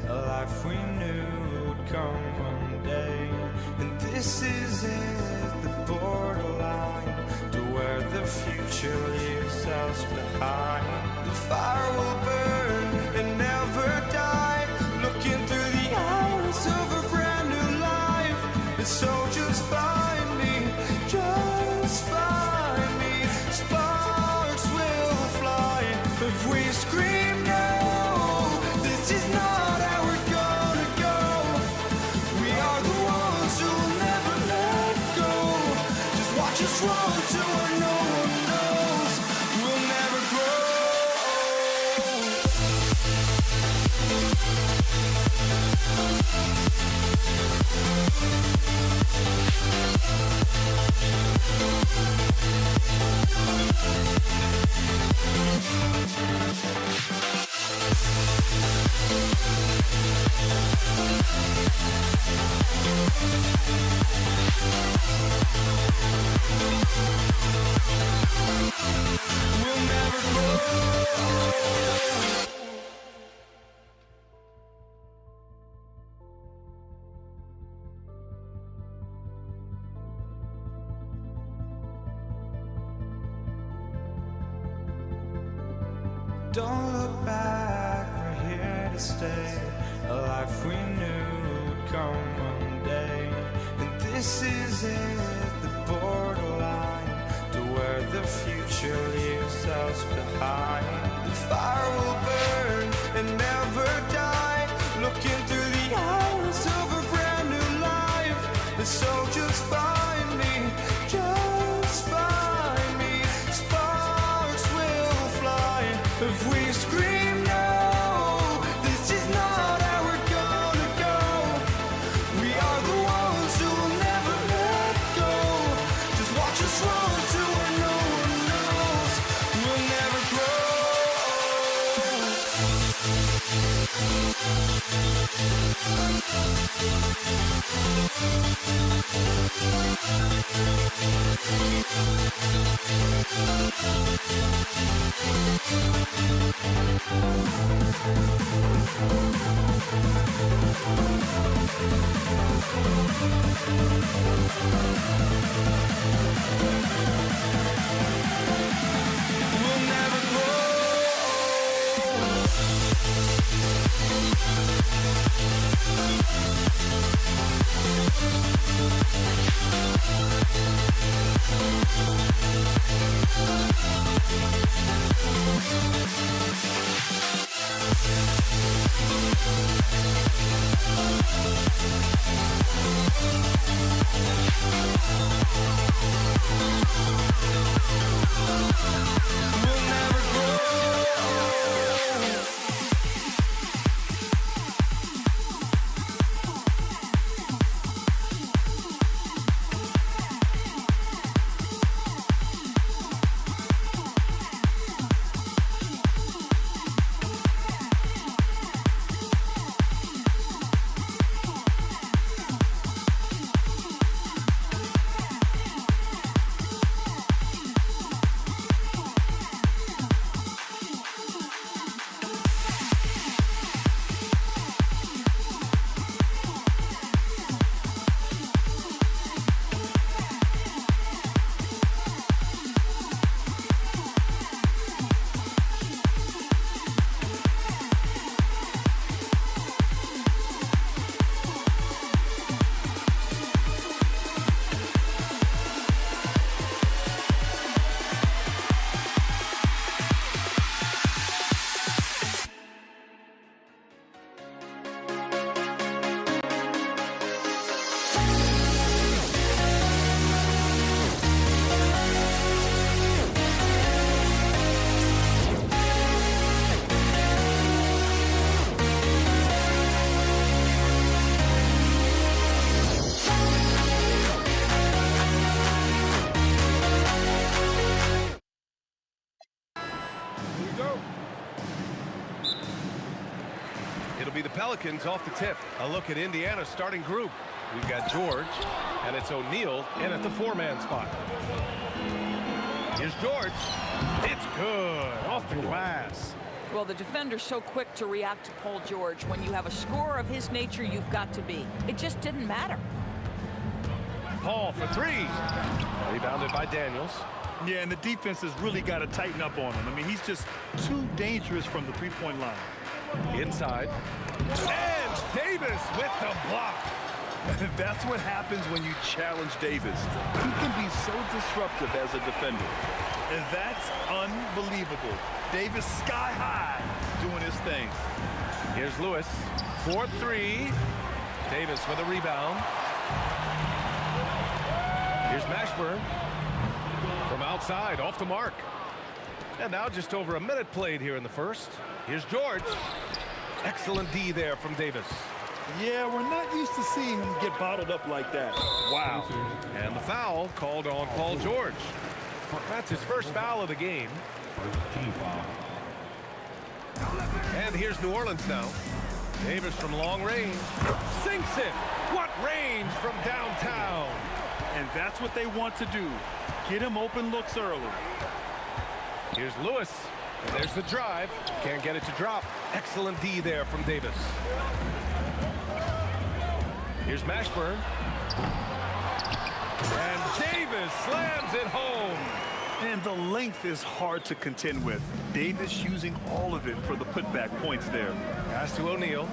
A life we knew would come one day. And this is it, the borderline to where the future leaves us behind. The fire will burn and never die. Looking through So just find me, just find me. Sparks will fly if we scream no. This is not how we're gonna go. We are the ones who'll never let go. Just watch us run to where no one knows. We'll never grow. We'll never grow. Don't look back, we're here to stay. A life we knew would come one day. And this is it, the borderline to where the future leaves us behind. The fire will burn and never die, looking through the eyes of a brand new life. And so just find me, just find me. Sparks will fly if we scream no. This is not how we're gonna go. We are the ones who will never let go. Just watch us run to where no one knows. We'll never grow. We'll never grow. We'll never grow. It'll be the Pelicans off the tip. A look at Indiana's starting group. We've got George, and it's O'Neal in at the four-man spot. Here's George. It's good. Off the glass. Well, the defender's so quick to react to Paul George. When you have a scorer of his nature, you've got to be. It just didn't matter. Paul for three. Rebounded by Daniels. Yeah, and the defense has really got to tighten up on him. I mean, he's just too dangerous from the three-point line. Inside. And Davis with the block. That's what happens when you challenge Davis. He can be so disruptive as a defender. And that's unbelievable. Davis sky high doing his thing. Here's Lewis. 4-3. Davis with a rebound. Here's Mashburn. From outside, off the mark. And now just over a minute played here in the first. Here's George. Excellent D there from Davis. Yeah, we're not used to seeing him get bottled up like that. Wow. And the foul called on Paul George. That's his first foul of the game. Team foul. And here's New Orleans now. Davis from long range. Sinks it. What range from downtown. And that's what they want to do. Get him open looks early. Here's Lewis. And there's the drive. Can't get it to drop. Excellent D there from Davis. Here's Mashburn. And Davis slams it home. And the length is hard to contend with. Davis using all of it for the putback points there. Pass to O'Neal.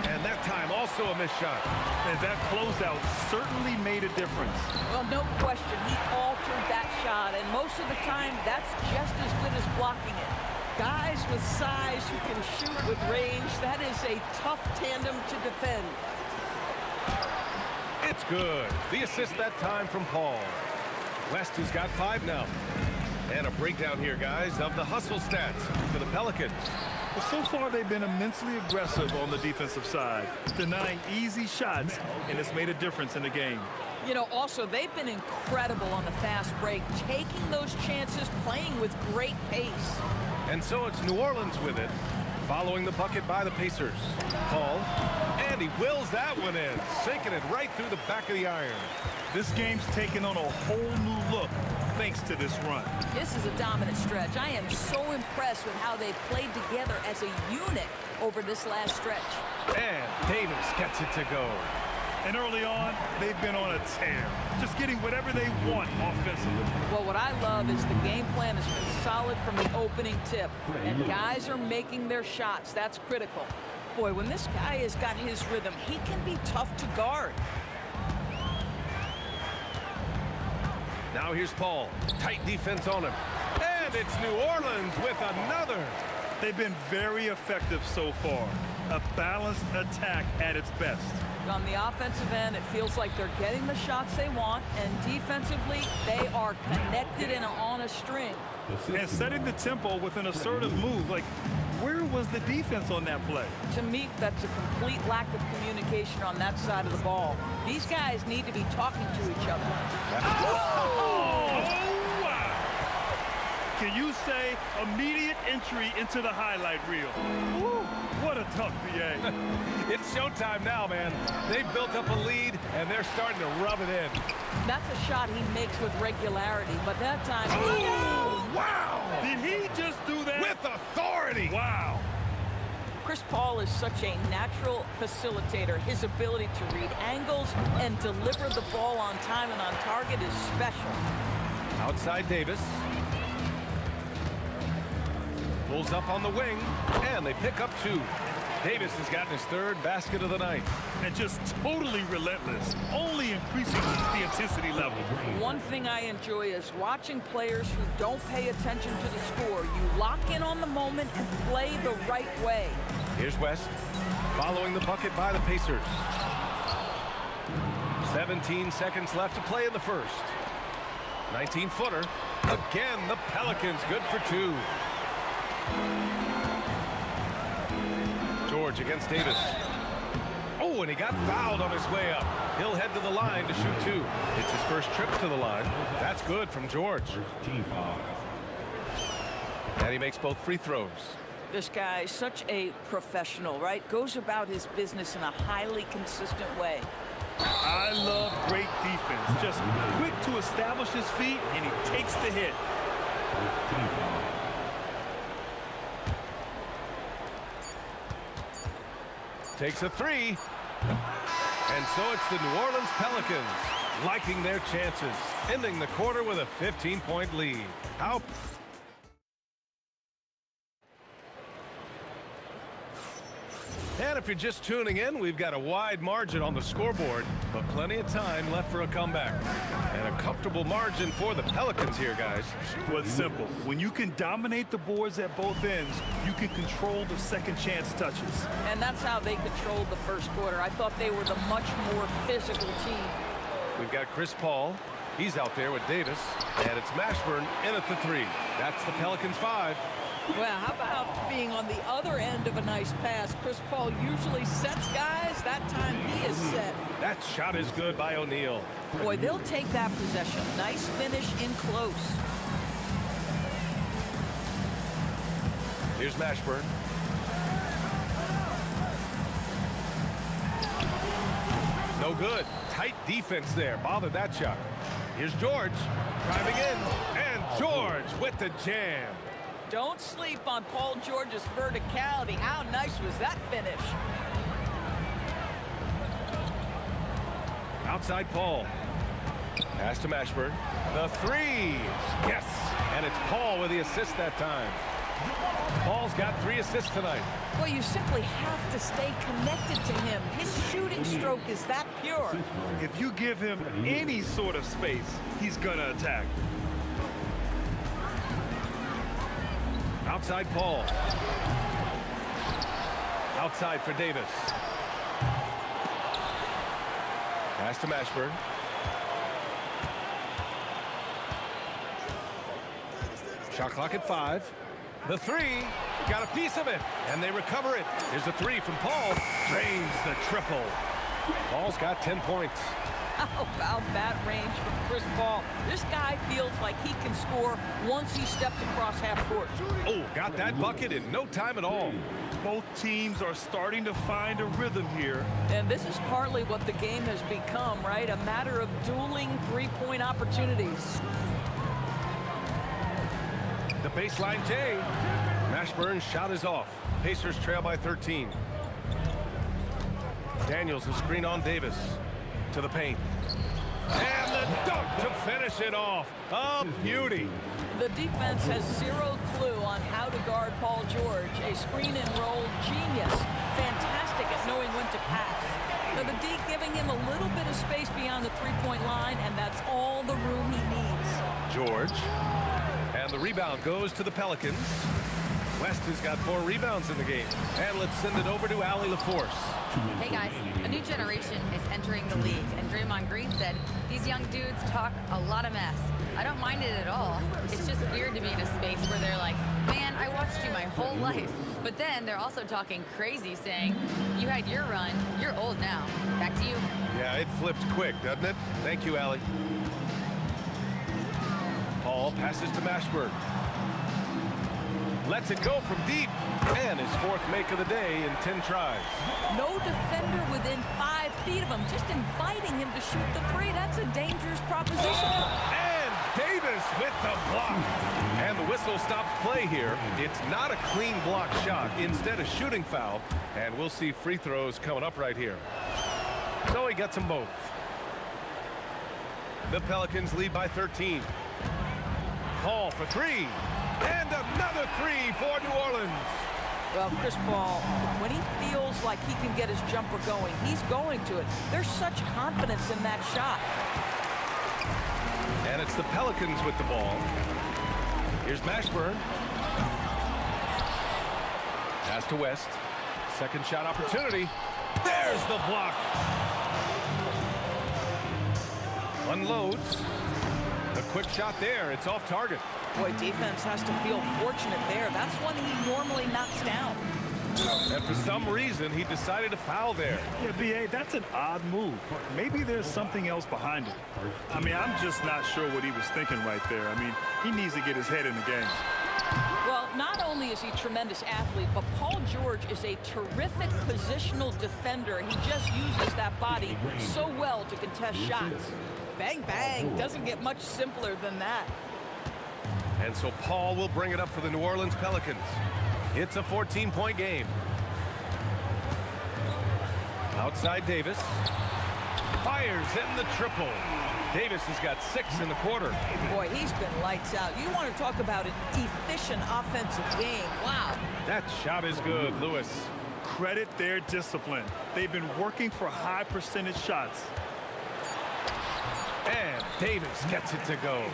And that time also a missed shot. And that closeout certainly made a difference. Well, no question. He altered that shot, and most of the time, that's just as good as blocking it. Guys with size who can shoot with range, that is a tough tandem to defend. It's good. The assist that time from Paul. West has got 5 now. And a breakdown here, guys, of the hustle stats for the Pelicans. Well, so far they've been immensely aggressive on the defensive side, denying easy shots, and it's made a difference in the game. You know, also, they've been incredible on the fast break, taking those chances, playing with great pace. And so it's New Orleans with it, following the bucket by the Pacers. Paul, and he wills that one in, sinking it right through the back of the iron. This game's taken on a whole new look thanks to this run. This is a dominant stretch. I am so impressed with how they've played together as a unit over this last stretch. And Davis gets it to go. And early on, they've been on a tear, just getting whatever they want offensively. Well, what I love is the game plan has been solid from the opening tip, and guys are making their shots. That's critical. Boy, when this guy has got his rhythm, he can be tough to guard. Now here's Paul. Tight defense on him. And it's New Orleans with another. They've been very effective so far. A balanced attack at its best. On the offensive end, it feels like they're getting the shots they want, and defensively, they are connected and on a string. And setting the tempo with an assertive move. Like, where was the defense on that play? To me, that's a complete lack of communication on that side of the ball. These guys need to be talking to each other. Oh, wow. Can you say immediate entry into the highlight reel? Woo, what a tough BA. It's showtime now, man. They've built up a lead, and they're starting to rub it in. That's a shot he makes with regularity, but that time... Oh, wow! Did he just do that? With authority! Wow. Chris Paul is such a natural facilitator. His ability to read angles and deliver the ball on time and on target is special. Outside Davis. Pulls up on the wing, and they pick up 2. Davis has gotten his 3rd basket of the night. And just totally relentless, only increasing the intensity level. One thing I enjoy is watching players who don't pay attention to the score. You lock in on the moment and play the right way. Here's West, following the bucket by the Pacers. 17 seconds left to play in the first. 19-footer. Again, the Pelicans good for 2. George against Davis. Oh, and he got fouled on his way up. He'll head to the line to shoot 2. It's his first trip to the line. That's good from George. Team foul. And he makes both free throws. This guy is such a professional, right? Goes about his business in a highly consistent way. I love great defense. Just quick to establish his feet, and he takes the hit. Team foul. Takes a 3. And so it's the New Orleans Pelicans liking their chances, ending the quarter with a 15-point lead. How... And if you're just tuning in, we've got a wide margin on the scoreboard, but plenty of time left for a comeback. And a comfortable margin for the Pelicans here, guys. Well, it's simple. When you can dominate the boards at both ends, you can control the second chance touches. And that's how they controlled the first quarter. I thought they were the much more physical team. We've got Chris Paul. He's out there with Davis. And it's Mashburn in at the 3. That's the Pelicans 5. Well, how about being on the other end of a nice pass? Chris Paul usually sets guys. That time he is set. That shot is good by O'Neal. Boy, they'll take that possession. Nice finish in close. Here's Mashburn. No good. Tight defense there. Bothered that shot. Here's George driving in. And George with the jam. Don't sleep on Paul George's verticality. How nice was that finish? Outside Paul. Pass to Mashburn. The 3. Yes. And it's Paul with the assist that time. Paul's got 3 assists tonight. Well, you simply have to stay connected to him. His shooting stroke is that pure. If you give him any sort of space, he's going to attack. Outside Paul. Outside for Davis. Pass to Mashburn. Shot clock at 5. The 3. Got a piece of it. And they recover it. Here's a 3 from Paul. Drains the triple. Paul's got 10 points. How about that range from Chris Paul? This guy feels like he can score once he steps across half court. Oh, got that bucket in no time at all. Both teams are starting to find a rhythm here. And this is partly what the game has become, right? A matter of dueling three-point opportunities. The baseline J. Mashburn's shot is off. Pacers trail by 13. Daniels will screen on Davis. To the paint. And the dunk to finish it off. A beauty. The defense has zero clue on how to guard Paul George. A screen and roll genius. Fantastic at knowing when to pass. So the D giving him a little bit of space beyond the three-point line, and that's all the room he needs. George. And the rebound goes to the Pelicans. West has got 4 rebounds in the game. And let's send it over to Allie LaForce. Hey guys, a new generation is entering the league, and Draymond Green said, these young dudes talk a lot of mess. I don't mind it at all. It's just weird to be in a space where they're like, man, I watched you my whole life. But then they're also talking crazy, saying, you had your run, you're old now. Back to you. Yeah, it flipped quick, doesn't it? Thank you, Allie. Paul passes to Mashburn. Lets it go from deep. And his 4th make of the day in 10 tries. No defender within 5 feet of him, just inviting him to shoot the 3. That's a dangerous proposition. And Davis with the block. And the whistle stops play here. It's not a clean block shot, instead a shooting foul. And we'll see free throws coming up right here. So he gets them both. The Pelicans lead by 13. Paul for 3. And another 3 for New Orleans. Well, Chris Paul, when he feels like he can get his jumper going, he's going to it. There's such confidence in that shot. And it's the Pelicans with the ball. Here's Mashburn. Pass to West. Second shot opportunity. There's the block. Unloads. A quick shot there. It's off target. Boy, defense has to feel fortunate there. That's one he normally knocks down. And for some reason, he decided to foul there. Yeah, B.A., that's an odd move. Maybe there's something else behind it. I mean, I'm just not sure what he was thinking right there. I mean, he needs to get his head in the game. Well, not only is he a tremendous athlete, but Paul George is a terrific positional defender. He just uses that body so well to contest shots. Bang, bang. Doesn't get much simpler than that. And so Paul will bring it up for the New Orleans Pelicans. It's a 14-point game. Outside Davis. Fires in the triple. Davis has got 6 in the quarter. Boy, he's been lights out. You want to talk about an efficient offensive game. Wow. That shot is good, Lewis. credit their discipline. They've been working for high percentage shots. And Davis gets it to go.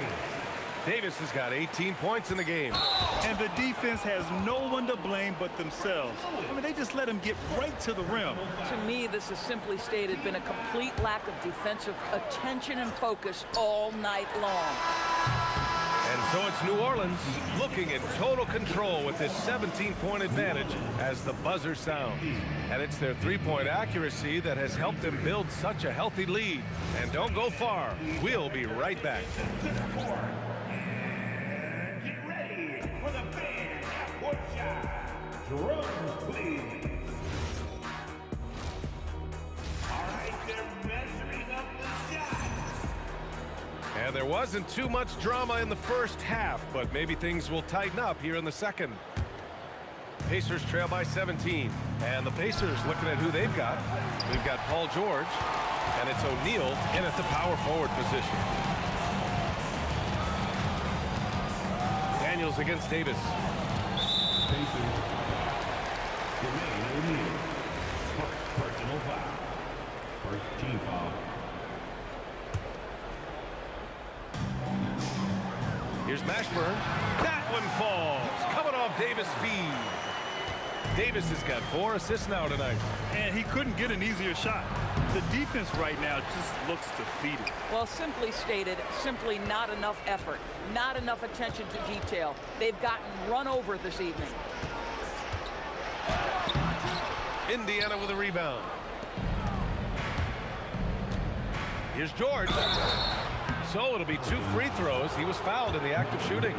Davis has got 18 points in the game. And the defense has no one to blame but themselves. I mean, they just let him get right to the rim. To me, this has simply stated been a complete lack of defensive attention and focus all night long. And so it's New Orleans looking in total control with this 17-point advantage as the buzzer sounds. And it's their three-point accuracy that has helped them build such a healthy lead. And don't go far. We'll be right back. Get ready for the fan half-court shot. Drums, please. All right, they're measuring up the shot. And there wasn't too much drama in the first half, but maybe things will tighten up here in the second. Pacers trail by 17. And the Pacers looking at who they've got. We've got Paul George, and it's O'Neal in at the power forward position. Daniels against Davis. Pacers. Jermaine O'Neal. Personal foul. First team foul. Here's Mashburn. That one falls. Coming off Davis' feed. Davis has got 4 assists now tonight. And he couldn't get an easier shot. The defense right now just looks defeated. Well, simply stated, simply not enough effort, not enough attention to detail. They've gotten run over this evening. Indiana with a rebound. Here's George. So it'll be 2 free throws. He was fouled in the act of shooting.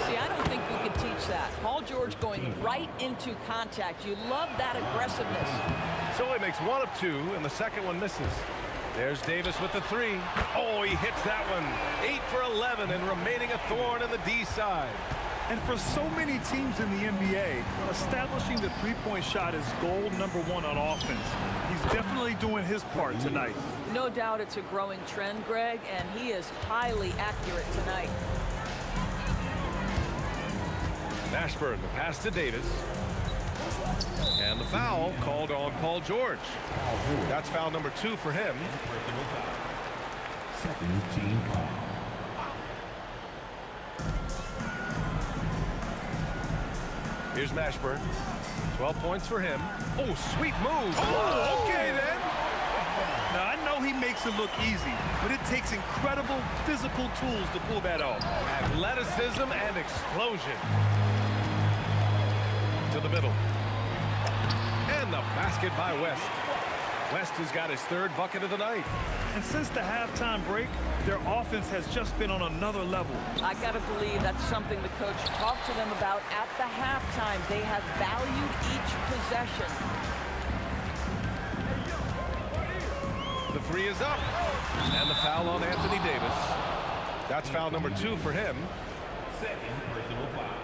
See, I don't think you can teach that. Paul George going right into contact. You love that aggressiveness. So he makes 1 of 2, and the second one misses. There's Davis with the 3. Oh, he hits that one. 8 for 11, and remaining a thorn in the D side. And for so many teams in the NBA, establishing the three-point shot is goal number 1 on offense. He's definitely doing his part tonight. No doubt it's a growing trend, Greg, and he is highly accurate tonight. Mashburn, the pass to Davis. And the foul called on Paul George. That's foul number 2 for him. Second team foul. Here's Mashburn. 12 points for him. Oh, sweet move. Oh, okay then. Now, I know he makes it look easy, but it takes incredible physical tools to pull that off. Athleticism and explosion. To the middle. And the basket by West. West has got his 3rd bucket of the night. And since the halftime break, their offense has just been on another level. I got to believe that's something the coach talked to them about at the halftime. They have valued each possession. The 3 is up. And the foul on Anthony Davis. That's foul number 2 for him. Second personal foul.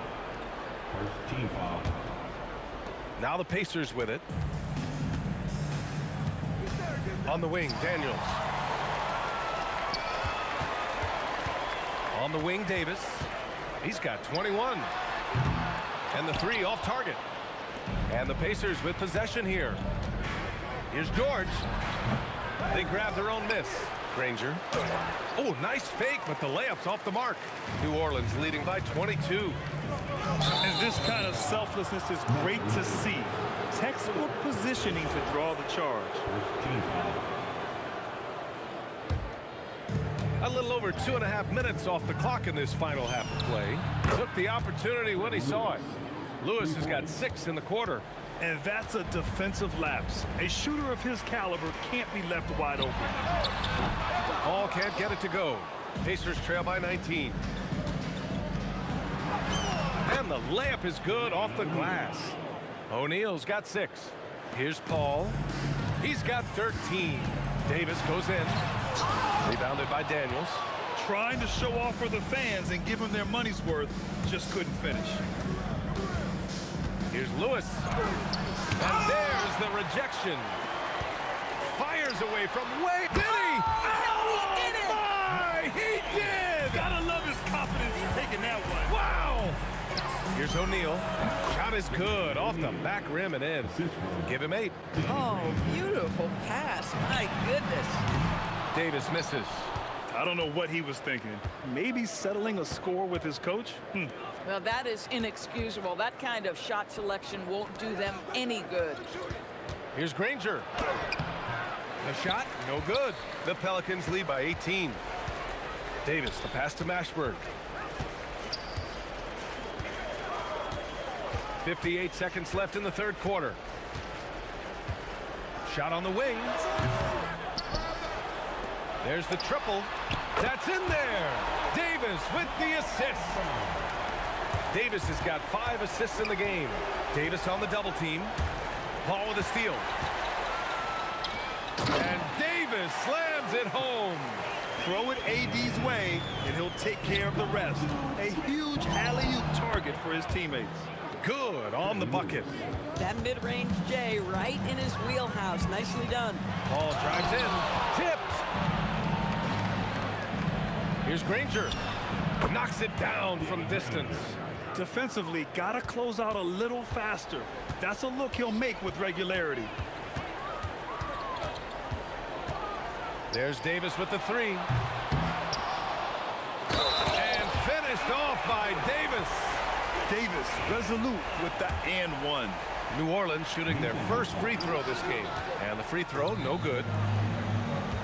First team foul. Now the Pacers with it. On the wing, Daniels. On the wing, Davis. He's got 21. And the 3 off target. And the Pacers with possession here. Here's George. They grab their own miss. Granger. Oh, nice fake, but the layup's off the mark. New Orleans leading by 22. And this kind of selflessness is great to see. Textbook positioning to draw the charge. A little over 2.5 minutes off the clock in this final half of play. Took the opportunity when he saw it. Lewis has got 6 in the quarter. And that's a defensive lapse. A shooter of his caliber can't be left wide open. Paul can't get it to go. Pacers trail by 19. And the layup is good off the glass. O'Neal's got 6. Here's Paul. He's got 13. Davis goes in. Rebounded by Daniels. Trying to show off for the fans and give them their money's worth, just couldn't finish. Here's Lewis. And there's the rejection. Fires away from way. Did he? Oh, he did it! My, he did! Gotta love his confidence in taking that one. Wow! Here's O'Neal. Shot is good. Off the back rim and in. Give him 8. Oh, beautiful pass. My goodness. Davis misses. I don't know what he was thinking. Maybe settling a score with his coach? Well, that is inexcusable. That kind of shot selection won't do them any good. Here's Granger. The shot, no good. The Pelicans lead by 18. Davis, the pass to Mashburn. 58 seconds left in the third quarter. Shot on the wing. There's the triple. That's in there. Davis with the assist. Davis has got 5 assists in the game. Davis on the double team. Paul with a steal. And Davis slams it home. Throw it AD's way, and he'll take care of the rest. A huge alley-oop target for his teammates. Good on the bucket. That mid-range J right in his wheelhouse. Nicely done. Paul drives in. Tipped. Here's Granger. Knocks it down from distance. Defensively, gotta close out a little faster. That's a look he'll make with regularity. There's Davis with the 3. And finished off by Davis. Davis resolute with the and 1. New Orleans shooting their first free throw this game. And the free throw, no good.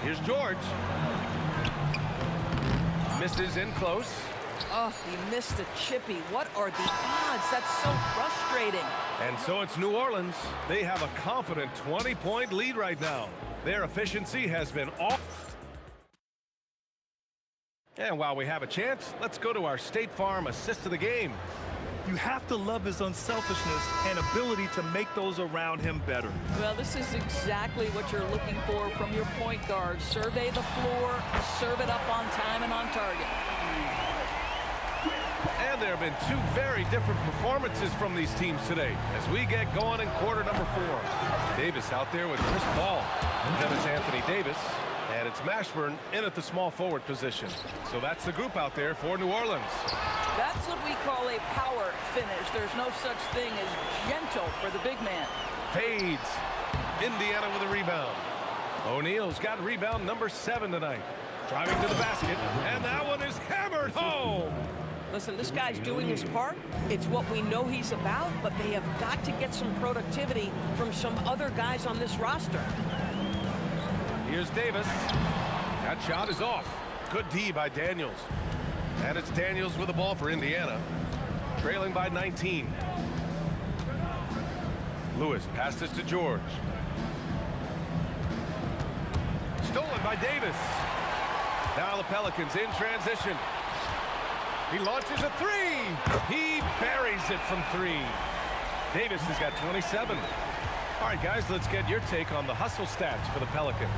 Here's George. Misses in close. Oh, he missed the chippy. What are the odds? That's so frustrating. And so it's New Orleans. They have a confident 20-point lead right now. Their efficiency has been off. And while we have a chance, let's go to our State Farm assist of the game. You have to love his unselfishness and ability to make those around him better. Well, this is exactly what you're looking for from your point guard. Survey the floor, serve it up on time and on target. And there have been 2 very different performances from these teams today as we get going in quarter number 4. Davis out there with Chris Paul. Then it's Anthony Davis. And it's Mashburn in at the small forward position. So that's the group out there for New Orleans. That's what we call a power finish. There's no such thing as gentle for the big man. Fades. Indiana with a rebound. O'Neal's got rebound number 7 tonight. Driving to the basket. And that one is hammered home. Listen, this guy's doing his part. It's what we know he's about, but they have got to get some productivity from some other guys on this roster. Here's Davis. That shot is off. Good D by Daniels. And it's Daniels with the ball for Indiana. Trailing by 19. Lewis passes to George. Stolen by Davis. Now the Pelicans in transition. He launches a 3. He buries it from 3. Davis has got 27. All right, guys, let's get your take on the hustle stats for the Pelicans.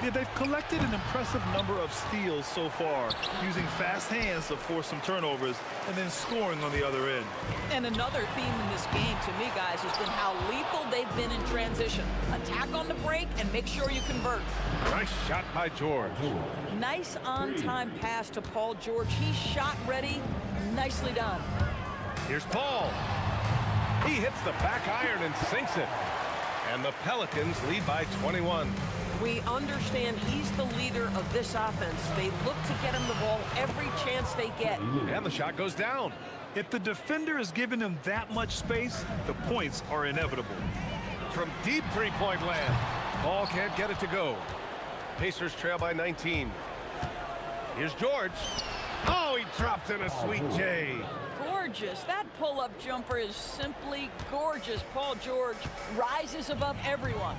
Yeah, they've collected an impressive number of steals so far, using fast hands to force some turnovers and then scoring on the other end. And another theme in this game, to me, guys, has been how lethal they've been in transition. Attack on the break and make sure you convert. Nice shot by George. Nice on-time pass to Paul George. He's shot ready. Nicely done. Here's Paul. He hits the back iron and sinks it. And the Pelicans lead by 21. We understand he's the leader of this offense. They look to get him the ball every chance they get. And the shot goes down. If the defender is giving him that much space, the points are inevitable. From deep three-point land, Paul can't get it to go. Pacers trail by 19. Here's George. Oh, he dropped in a sweet J. Gorgeous. That pull-up jumper is simply gorgeous. Paul George rises above everyone.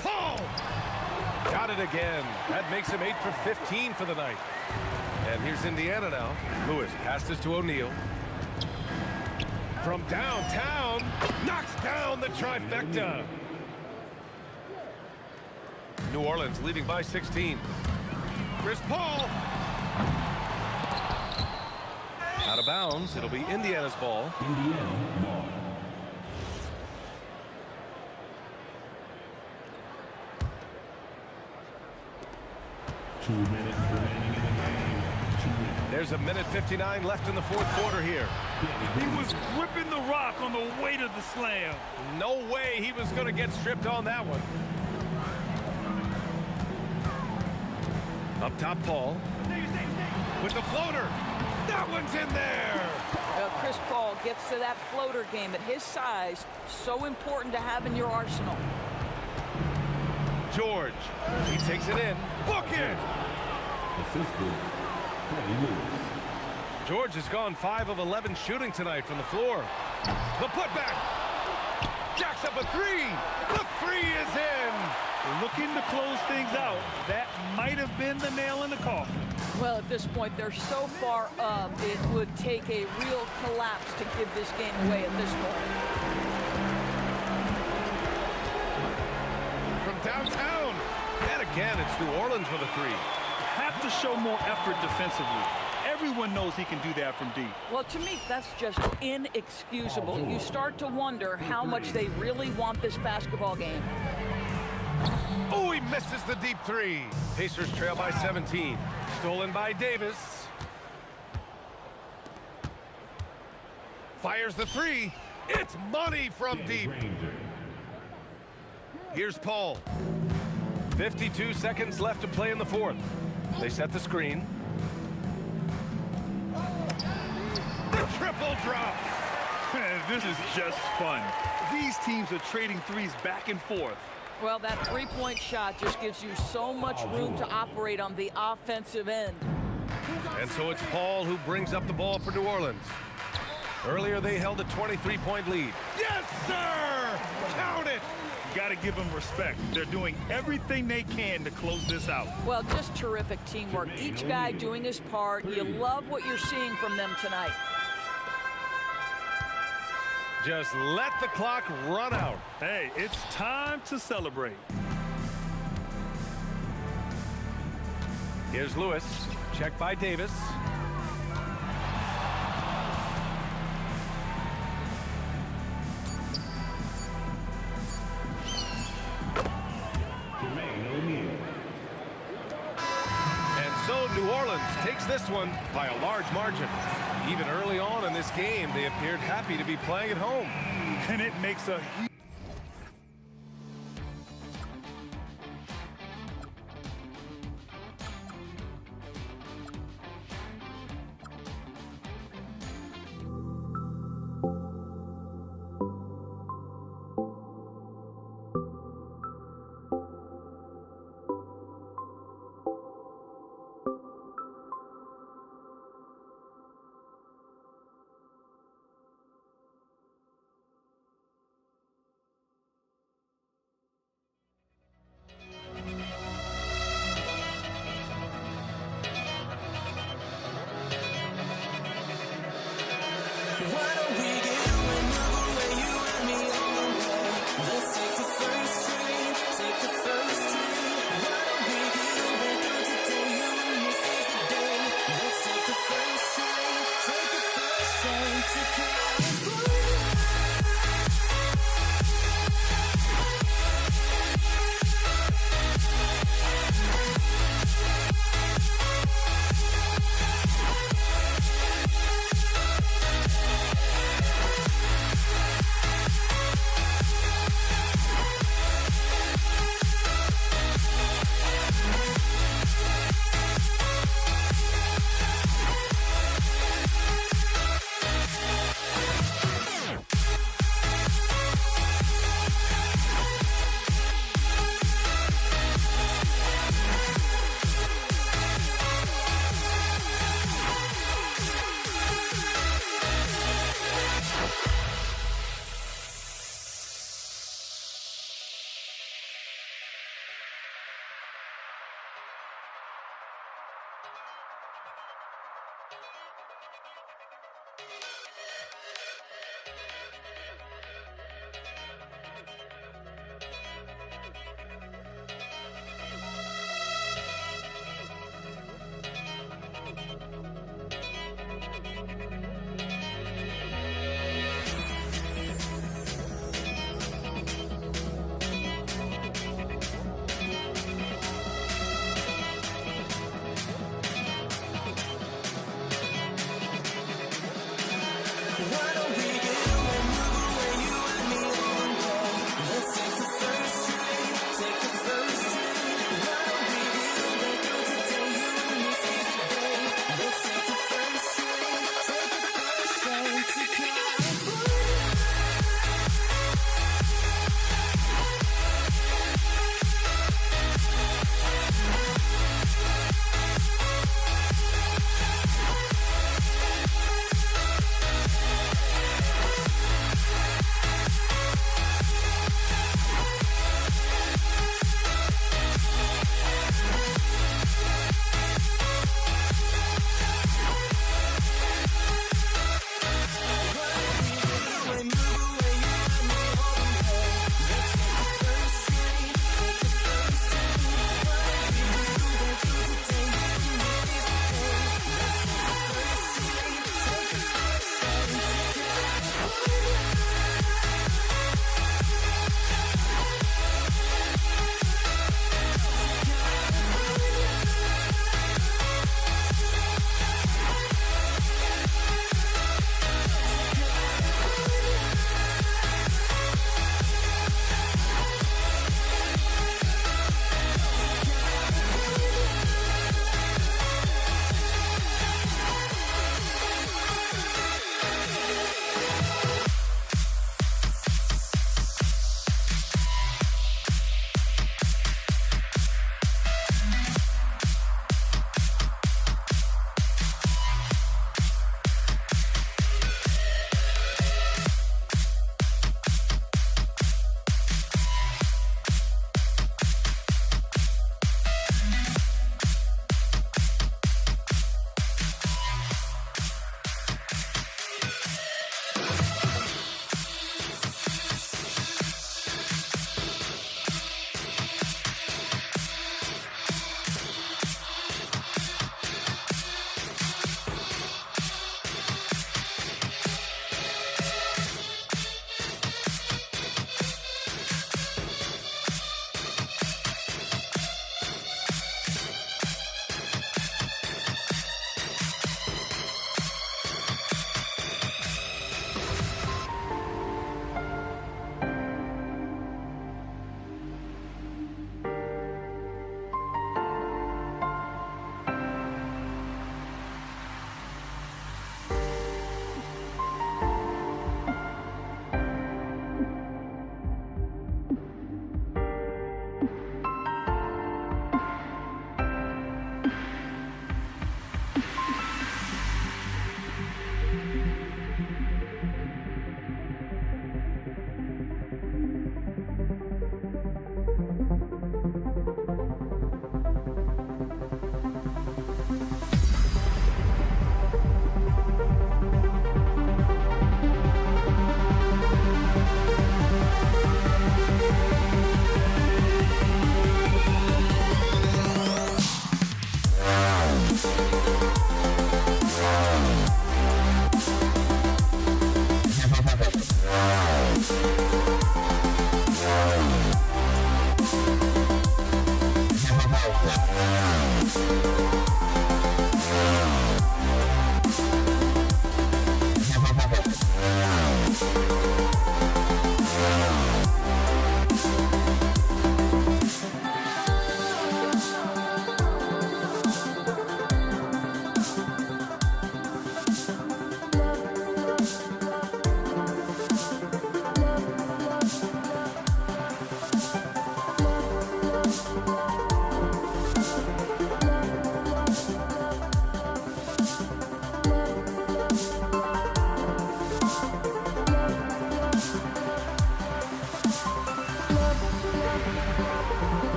Paul! Got it again. That makes him 8 for 15 for the night. And here's Indiana now. Lewis passes to O'Neal. From downtown, knocks down the trifecta. New Orleans leading by 16. Chris Paul. Out of bounds. It'll be Indiana's ball. Indiana ball. There's a minute 59 left in the fourth quarter here. He was gripping the rock on the weight of the slam. No way he was going to get stripped on that one. Up top, Paul. With the floater. That one's in there. Well, Chris Paul gets to that floater game at his size. So important to have in your arsenal. George. He takes it in. Book it. George has gone 5 of 11 shooting tonight from the floor. The putback. Jacks up a three. The three is in. Looking to close things out. That might have been the nail in the coffin. Well, at this point, they're so far up, it would take a real collapse to give this game away at this point. From downtown. And again, it's New Orleans with a three. Have to show more effort defensively. Everyone knows he can do that from deep. Well, to me, that's just inexcusable. You start to wonder how much they really want this basketball game. Oh, he misses the deep three. Pacers trail by 17. Stolen by Davis. Fires the three. It's money from deep. Here's Paul. 52 seconds left to play in the fourth. They set the screen. The triple drops. This is just fun. These teams are trading threes back and forth. Well, that three-point shot just gives you so much room to operate on the offensive end. And so it's Paul who brings up the ball for New Orleans. Earlier, they held a 23-point lead. Yes, sir! Count it! Got to give them respect. They're doing everything they can to close this out. Well, just terrific teamwork. Each guy doing his part. You love what you're seeing from them tonight. Just let the clock run out. Hey, it's time to celebrate. Here's Lewis. Checked by Davis. And so New Orleans takes this one by a large margin. Even early on in this game, they appeared happy to be playing at home. And it makes a huge...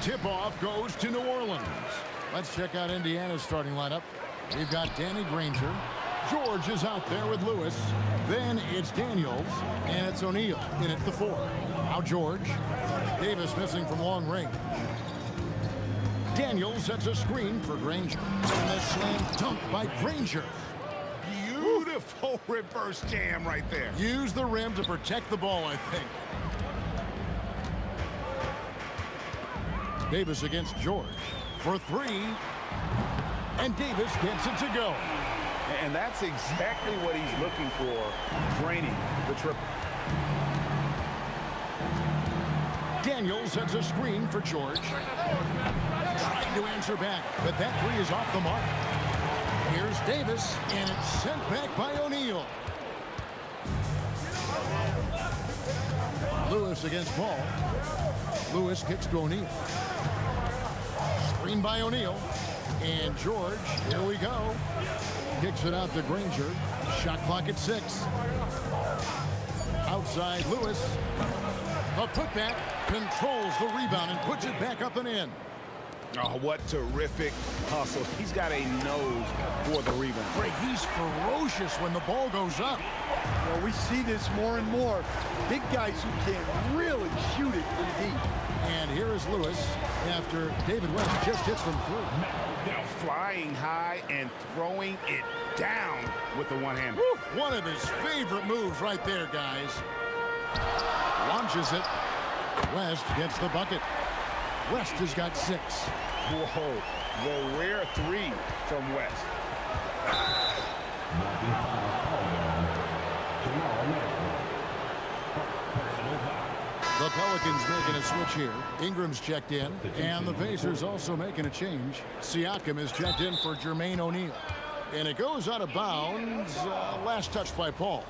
Tip-off goes to New Orleans. Let's check out Indiana's starting lineup. We've got Danny Granger. George is out there with Lewis. Then it's Daniels, and it's O'Neal in at the 4. Now George. Davis missing from long range. Daniels sets a screen for Granger. And a slam dunk by Granger. Beautiful reverse jam right there. Use the rim to protect the ball, I think. Davis against George for 3. And Davis gets it to go. And that's exactly what he's looking for, draining the triple. Daniels sets a screen for George. Trying to answer back, but that 3 is off the mark. Here's Davis, and it's sent back by O'Neal. Lewis against Paul. Lewis kicks to O'Neal. Screen by O'Neal. And George, here we go. Kicks it out to Granger. Shot clock at 6. Outside Lewis. A putback controls the rebound and puts it back up and in. Oh, what terrific hustle. He's got a nose for the rebound. Greg, he's ferocious when the ball goes up. You know, we see this more and more. Big guys who can really shoot it from deep. And here is Lewis after David West just hit from 3. Flying high and throwing it down with the one-hander. One of his favorite moves right there, guys. Launches it. West gets the bucket. West has got 6. Whoa, the rare 3 from West. The Pelicans making a switch here. Ingram's checked in, and the Pacers also making a change. Siakam is checked in for Jermaine O'Neal. And it goes out of bounds. Last touch by Paul.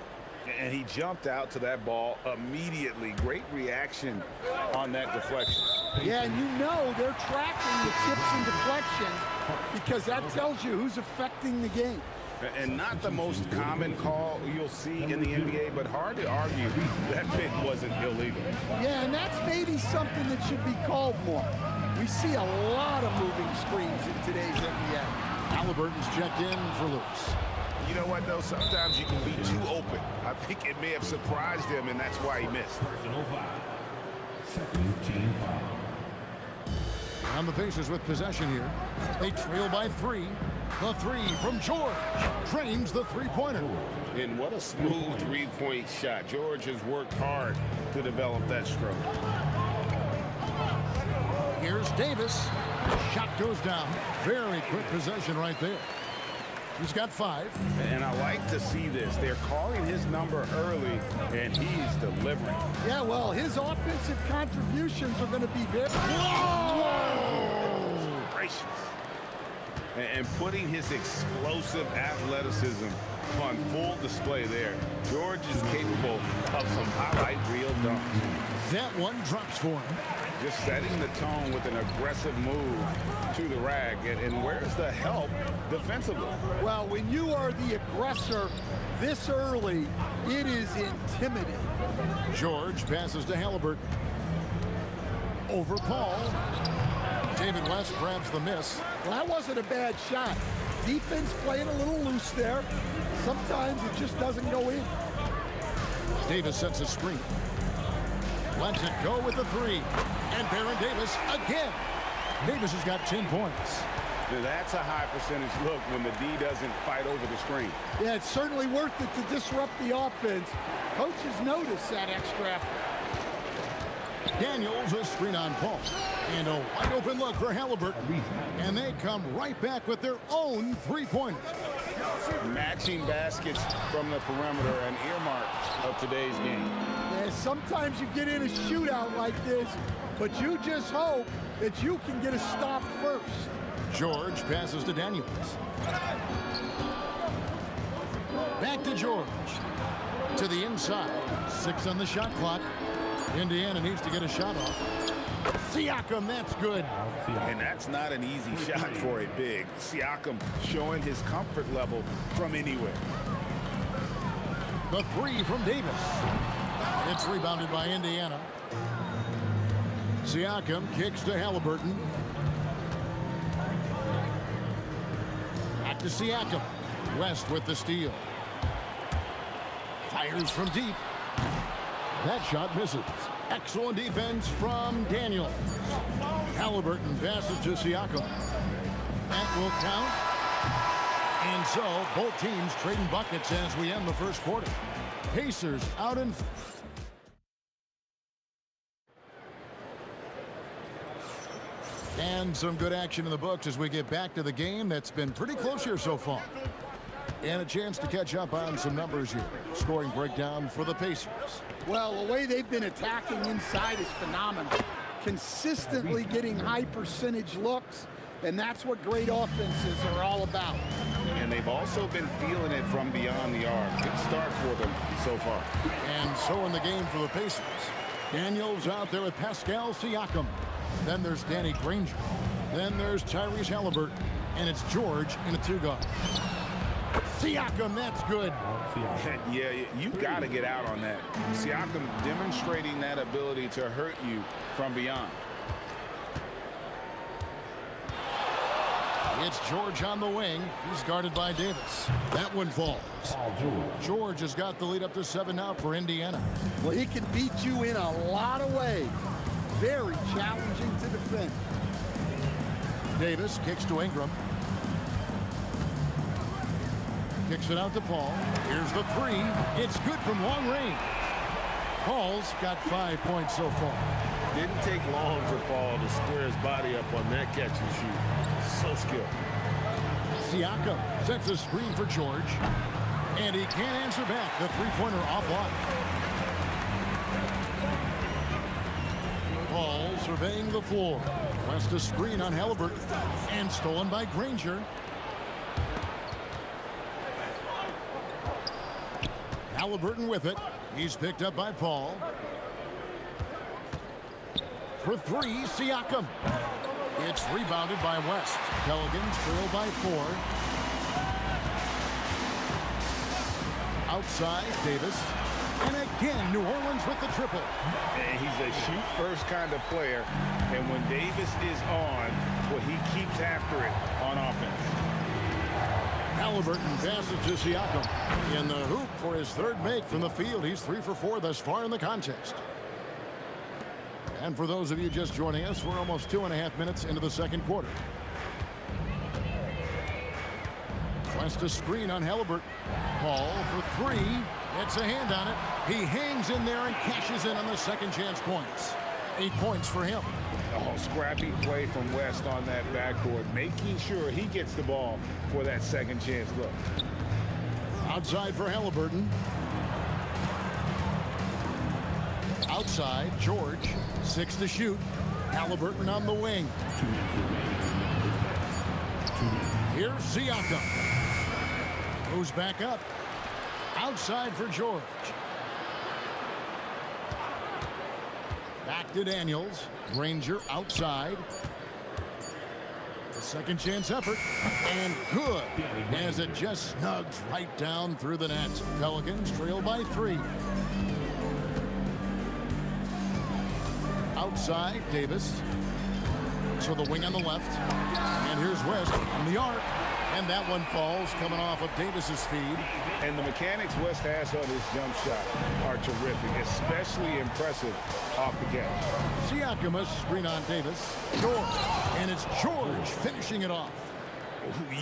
And he jumped out to that ball immediately. Great reaction on that deflection. Yeah, and you know they're tracking the tips and deflections because that tells you who's affecting the game. And not the most common call you'll see in the NBA, but hard to argue that pick wasn't illegal. Yeah, and that's maybe something that should be called more. We see a lot of moving screens in today's NBA. Halliburton's checked in for Lewis. You know what, though? Sometimes you can be too open. I think it may have surprised him, and that's why he missed. On the Pacers with possession here. They trail by 3. The 3 from George drains the three-pointer. And what a smooth three-point shot. George has worked hard to develop that stroke. Here's Davis. Shot goes down. Very quick possession right there. He's got 5. And I like to see this. They're calling his number early, and he's delivering. Yeah, well, his offensive contributions are going to be very... Whoa! Gracious. And putting his explosive athleticism on full display there. George is capable of some highlight reel dunks. That one drops for him. Just setting the tone with an aggressive move to the rag. And where's the help defensively? Well, when you are the aggressor this early, it is intimidating. George passes to Halliburton. Over Paul. David West grabs the miss. Well, that wasn't a bad shot. Defense playing a little loose there. Sometimes it just doesn't go in. Davis sets a screen. Lets it go with the 3. And Baron Davis again. Davis has got 10 points. That's a high percentage look when the D doesn't fight over the screen. Yeah, it's certainly worth it to disrupt the offense. Coaches notice that extra effort. Daniels a screen on Paul. And a wide open look for Halliburton. And they come right back with their own three-pointer. Matching baskets from the perimeter, an earmark of today's game. Yeah, sometimes you get in a shootout like this, but you just hope that you can get a stop first. George passes to Daniels. Back to George. To the inside. 6 on the shot clock. Indiana needs to get a shot off. Siakam, that's good. And that's not an easy shot for a big. Siakam showing his comfort level from anywhere. The 3 from Davis. It's rebounded by Indiana. Siakam kicks to Halliburton. Back to Siakam. West with the steal. Fires from deep. That shot misses. Excellent defense from Daniels. Halliburton passes to Siakam. That will count. And so both teams trading buckets as we end the first quarter. Pacers out in... And some good action in the books as we get back to the game that's been pretty close here so far. And a chance to catch up on some numbers here. Scoring breakdown for the Pacers. Well, the way they've been attacking inside is phenomenal. Consistently getting high percentage looks, and that's what great offenses are all about. And they've also been feeling it from beyond the arc. Good start for them so far. And so in the game for the Pacers. Daniels out there with Pascal Siakam. Then there's Danny Granger. Then there's Tyrese Halliburton. And it's George in a 2-guard. Siakam, that's good. Yeah, you got to get out on that. Siakam demonstrating that ability to hurt you from beyond. It's George on the wing. He's guarded by Davis. That one falls. George has got the lead up to 7 now for Indiana. Well, he can beat you in a lot of ways. Very challenging to defend. Davis kicks to Ingram. Kicks it out to Paul. Here's the 3. It's good from long range. Paul's got 5 points so far. Didn't take long for Paul to square his body up on that catch and shoot. So skilled. Siakam sets a screen for George. And he can't answer back. The three-pointer offline. Paul surveying the floor. West a screen on Halliburton. And stolen by Granger. Halliburton with it. He's picked up by Paul. For three, Siakam. It's rebounded by West. Pelicans trail by 4. Outside, Davis. And again, New Orleans with the triple. And he's a shoot-first kind of player. And when Davis is on, well, he keeps after it on offense. Halliburton passes to Siakam. In the hoop for his third make from the field. He's 3 for 4 thus far in the contest. And for those of you just joining us, we're almost 2.5 minutes into the second quarter. West a screen on Halliburton. Paul for 3. It's a hand on it. He hangs in there and cashes in on the second chance points. 8 points for him. Oh, scrappy play from West on that backboard, making sure he gets the ball for that second chance look. Outside for Halliburton. Outside, George. 6 to shoot. Halliburton on the wing. Here's Siakam. Goes back up. Outside for George. Back to Daniels. Granger outside. The second chance effort. And good. As it just snugs right down through the net. Pelicans trail by 3. Outside, Davis. So the wing on the left. And here's West on the arc. And that one falls, coming off of Davis's feed. And the mechanics West has on his jump shot are terrific, especially impressive off the catch. Siakam a screen on Davis. George. And it's George finishing it off.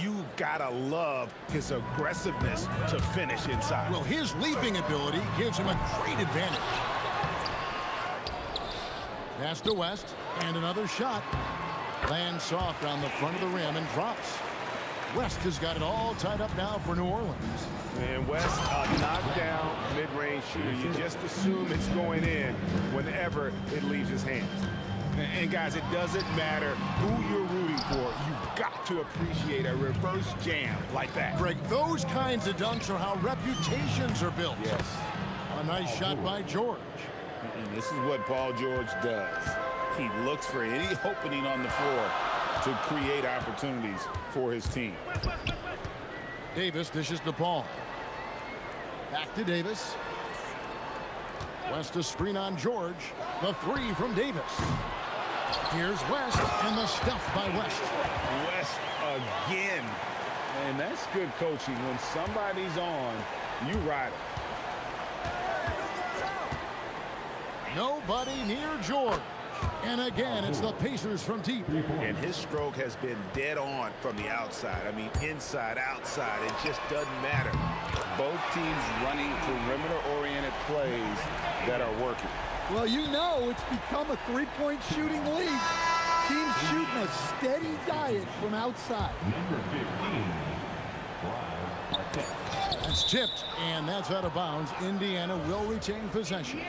You've got to love his aggressiveness to finish inside. Well, his leaping ability gives him a great advantage. Pass to West, and another shot. Lands soft on the front of the rim and drops. West has got it all tied up now for New Orleans. And West, a knockdown mid-range shooter. You just assume it's going in whenever it leaves his hands. And guys, it doesn't matter who you're rooting for. You've got to appreciate a reverse jam like that. Greg, those kinds of dunks are how reputations are built. Yes. A nice shot by George. And this is what Paul George does. He looks for any opening on the floor to create opportunities for his team. Davis dishes to Paul. Back to Davis. West a screen on George. The 3 from Davis. Here's West, and the stuff by West. West again. And that's good coaching. When somebody's on, you ride it. Nobody near George. And again, it's the Pacers from deep. And his stroke has been dead on from the outside. I mean, inside, outside, it just doesn't matter. Both teams running perimeter-oriented plays that are working. Well, you know it's become a three-point shooting league. Teams shooting a steady diet from outside. It's tipped, and that's out of bounds. Indiana will retain possession.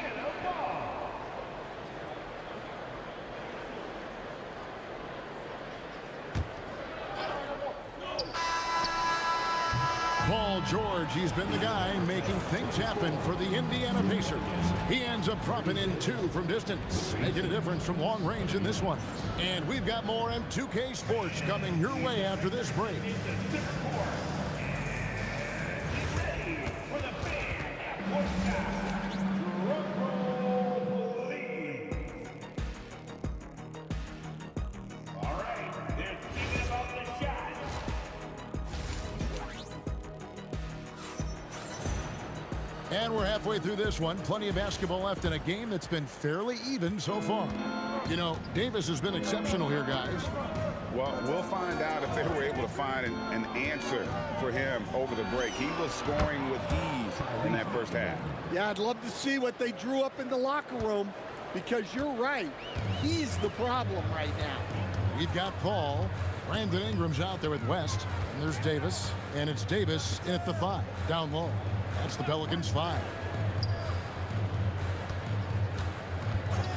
Paul George, he's been the guy making things happen for the Indiana Pacers. He ends up dropping in 2 from distance, making a difference from long range in this one. And we've got more M2K Sports coming your way after this break. And we're halfway through this one. Plenty of basketball left in a game that's been fairly even so far. You know, Davis has been exceptional here, guys. Well, we'll find out if they were able to find an answer for him over the break. He was scoring with ease in that first half. Yeah, I'd love to see what they drew up in the locker room, because you're right. He's the problem right now. We've got Paul. Brandon Ingram's out there with West. And there's Davis. And it's Davis at the 5, down low. That's the Pelicans' 5.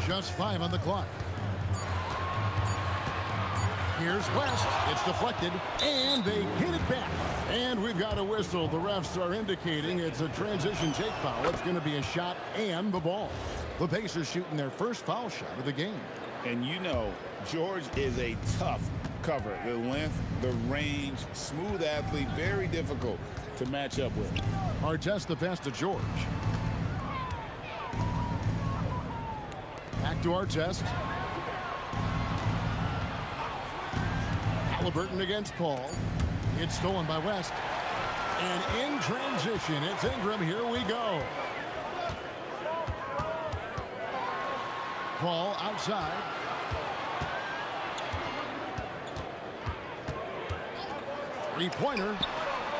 Just 5 on the clock. Here's West. It's deflected, and they get it back. And we've got a whistle. The refs are indicating it's a transition take foul. It's going to be a shot and the ball. The Pacers shooting their first foul shot of the game. And you know, George is a tough cover. The length, the range, smooth athlete, very difficult to match up with. Artest the pass to George. Back to Artest. Halliburton against Paul. It's stolen by West. And in transition, it's Ingram. Here we go. Paul outside. Three-pointer.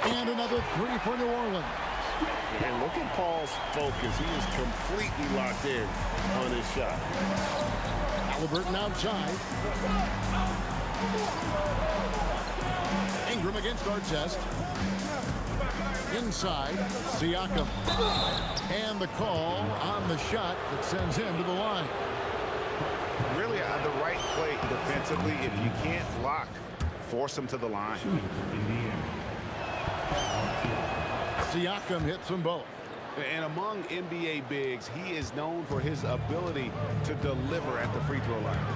And another three for New Orleans. And look at Paul's focus. He is completely locked in on his shot. Halliburton outside. Ingram against Artest. Inside, Siakam. And the call on the shot that sends him to the line. Really on the right play defensively. If you can't block, force him to the line. Siakam hits them both. And among NBA bigs, he is known for his ability to deliver at the free throw line.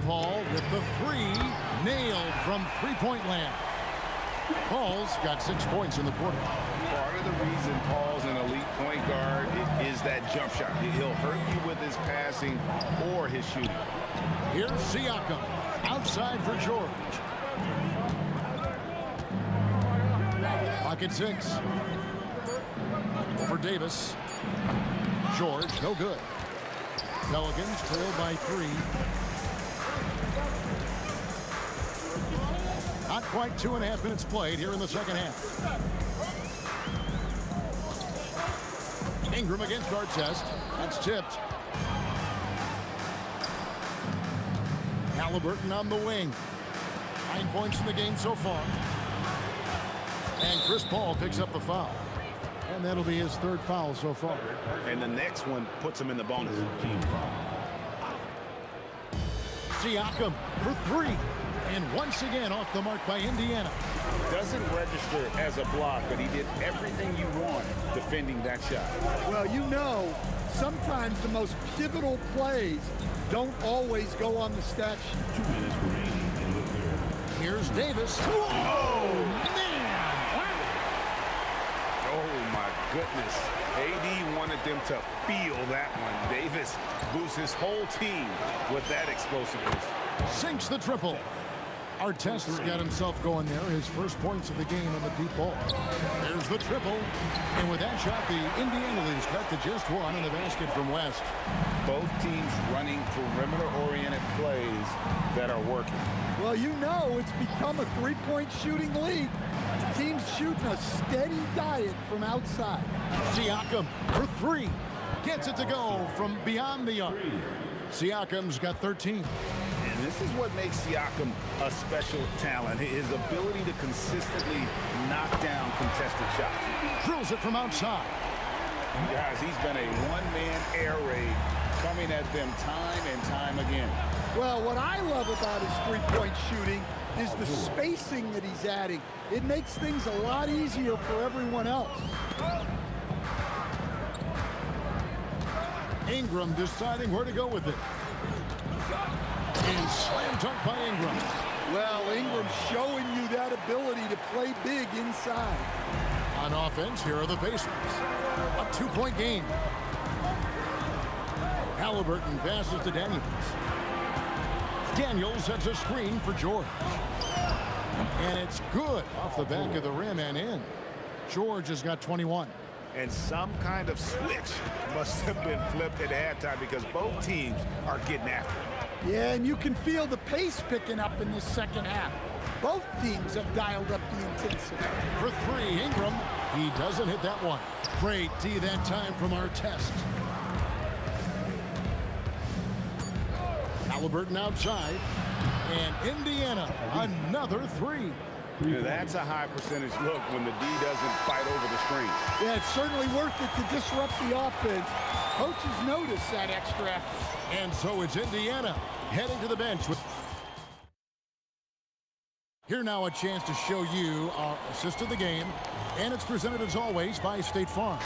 Paul with the three, nailed from three-point land. Paul's got 6 points in the quarter. Part of the reason Paul's an elite point guard is that jump shot. He'll hurt you with his passing or his shooting. Here's Siakam, outside for George. Pocket 6. For Davis. George, no good. Pelicans trailed by 3. Not quite 2.5 minutes played here in the second half. Ingram against Artest. That's tipped. Halliburton on the wing. 9 points in the game so far. And Chris Paul picks up the foul. And that'll be his third foul so far. And the next one puts him in the bonus. Siakam for 3. And once again off the mark by Indiana. Doesn't register as a block, but he did everything you want defending that shot. Well, you know, sometimes the most pivotal plays don't always go on the stat sheet. 2 minutes remaining in the third. Here's Davis. Oh, man! Oh, my goodness. AD wanted them to feel that one. Davis boosts his whole team with that explosiveness. Sinks the triple. Artest has got himself going there. His first points of the game on the deep ball. There's the triple. And with that shot, the Indiana leads cut to just 1 in the basket from West. Both teams running perimeter-oriented plays that are working. Well, you know, it's become a three-point shooting league. Teams shooting a steady diet from outside. Siakam for 3. Gets it to go from beyond the arc. Siakam's got 13. And this is what makes Siakam a special talent. His ability to consistently knock down contested shots. Drills it from outside. Guys, he's been a one-man air raid coming at them time and time again. Well, what I love about his three-point shooting is the spacing that he's adding. It makes things a lot easier for everyone else. Ingram deciding where to go with it. And slam dunk by Ingram. Well, Ingram's showing you that ability to play big inside. On offense, here are the Pacers. A 2-point game. Halliburton passes to Daniels. Daniels sets a screen for George. And it's good off the back of the rim and in. George has got 21. And some kind of switch must have been flipped at halftime because both teams are getting after it. Yeah, and you can feel the pace picking up in this second half. Both teams have dialed up the intensity. For 3, Ingram. He doesn't hit that one. Great D that time from Artest. Halliburton outside. And Indiana, another 3. That's a high percentage look when the D doesn't fight over the screen. Yeah, it's certainly worth it to disrupt the offense. Coaches notice that extra effort. And so it's Indiana heading to the bench. Here now a chance to show you our assist of the game. And it's presented as always by State Farm.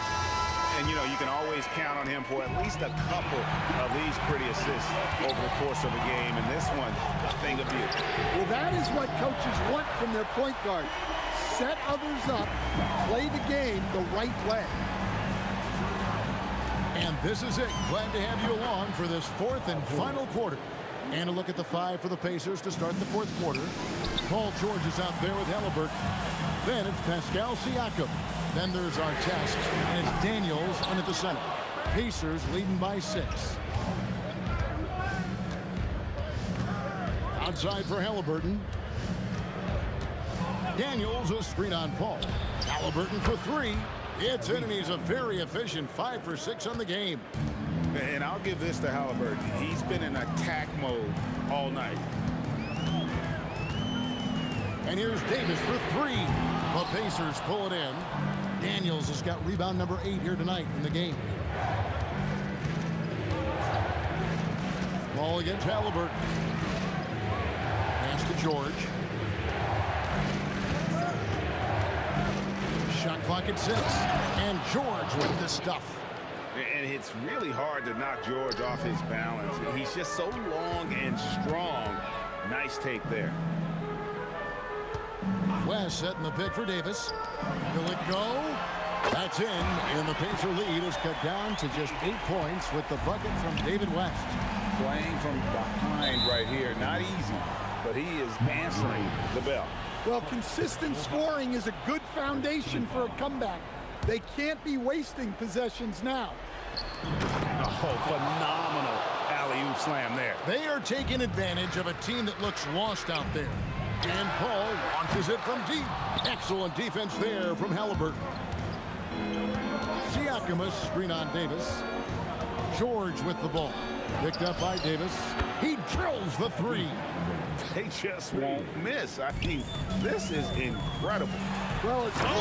And, you know, you can always count on him for at least a couple of these pretty assists over the course of a game. And this one, a thing of beauty. Well, that is what coaches want from their point guard. Set others up, play the game the right way. And this is it. Glad to have you along for this fourth and final quarter. And a look at the five for the Pacers to start the fourth quarter. Paul George is out there with Halliburton. Then it's Pascal Siakam. Then there's Artest, and it's Daniels in at the center. Pacers leading by 6. Outside for Halliburton. Daniels a screen on Paul. Halliburton for 3. It's in, and he's a very efficient 5 for 6 on the game. And I'll give this to Halliburton. He's been in attack mode all night. And here's Davis for 3. The Pacers pull it in. Daniels has got rebound number 8 here tonight in the game. Ball against Halliburton. Pass to George. Shot clock at 6. And George with the stuff. And it's really hard to knock George off his balance. He's just so long and strong. Nice take there. West setting the pick for Davis. Will it go? That's in, and the Pacer lead is cut down to just 8 points with the bucket from David West. Playing from behind right here. Not easy, but he is answering the bell. Well, consistent scoring is a good foundation for a comeback. They can't be wasting possessions now. Oh, phenomenal alley-oop slam there. They are taking advantage of a team that looks lost out there. And Paul launches it from deep. Excellent defense there from Halliburton. Siakam a screen on Davis. George with the ball. Picked up by Davis. He drills the 3. They just won't miss. I mean, this is incredible. Well, it's goodness,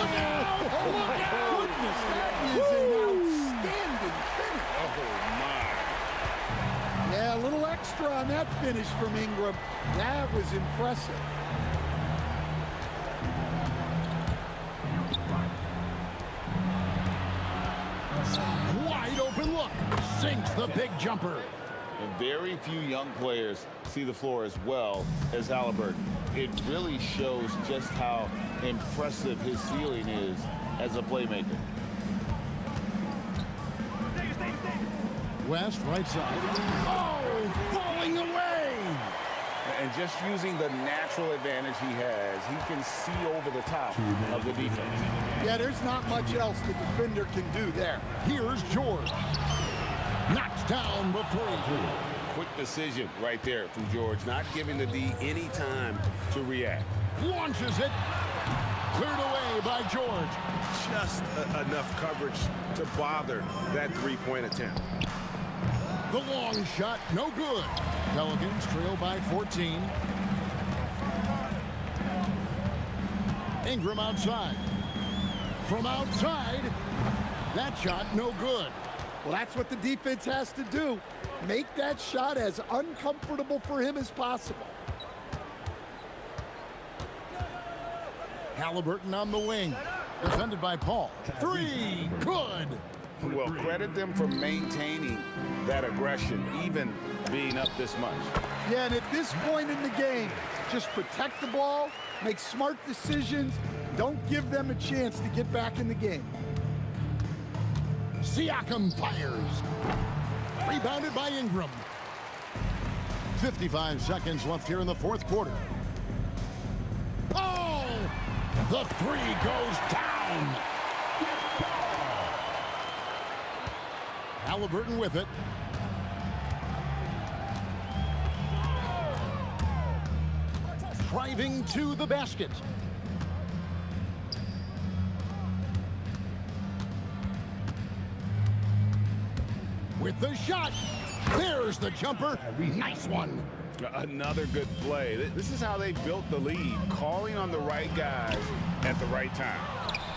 that is an outstanding finish. Oh, my. Yeah, a little extra on that finish from Ingram. That was impressive. Wide open look. Sinks the big jumper. And very few young players see the floor as well as Halliburton. It really shows just how impressive his ceiling is as a playmaker. West, right side. Oh, falling away. And just using the natural advantage he has, he can see over the top of the defense. Yeah, there's not much else the defender can do there. Here's George. Knocks down the 3. Quick decision right there from George, not giving the D any time to react. Launches it. Cleared away by George. Just enough coverage to bother that three-point attempt. The long shot, no good. Pelicans trail by 14. Ingram outside. From outside, that shot no good. Well, that's what the defense has to do. Make that shot as uncomfortable for him as possible. Halliburton on the wing. Defended by Paul. 3, good. Well, credit them for maintaining that aggression, even being up this much. Yeah, and at this point in the game, just protect the ball, make smart decisions, don't give them a chance to get back in the game. Siakam fires. Rebounded by Ingram. 55 seconds left here in the fourth quarter. Oh! The 3 goes down. Halliburton with it. Driving to the basket. With the shot. There's the jumper. Nice one. Another good play. This is how they built the lead, calling on the right guys at the right time.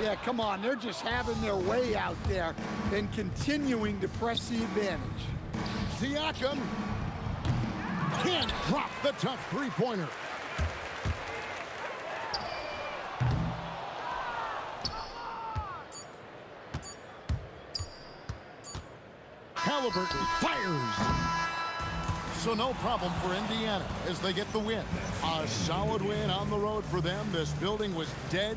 Yeah, come on. They're just having their way out there and continuing to press the advantage. Siakam can't drop the tough three-pointer. Halliburton fires. So no problem for Indiana as they get the win. A solid win on the road for them. This building was dead.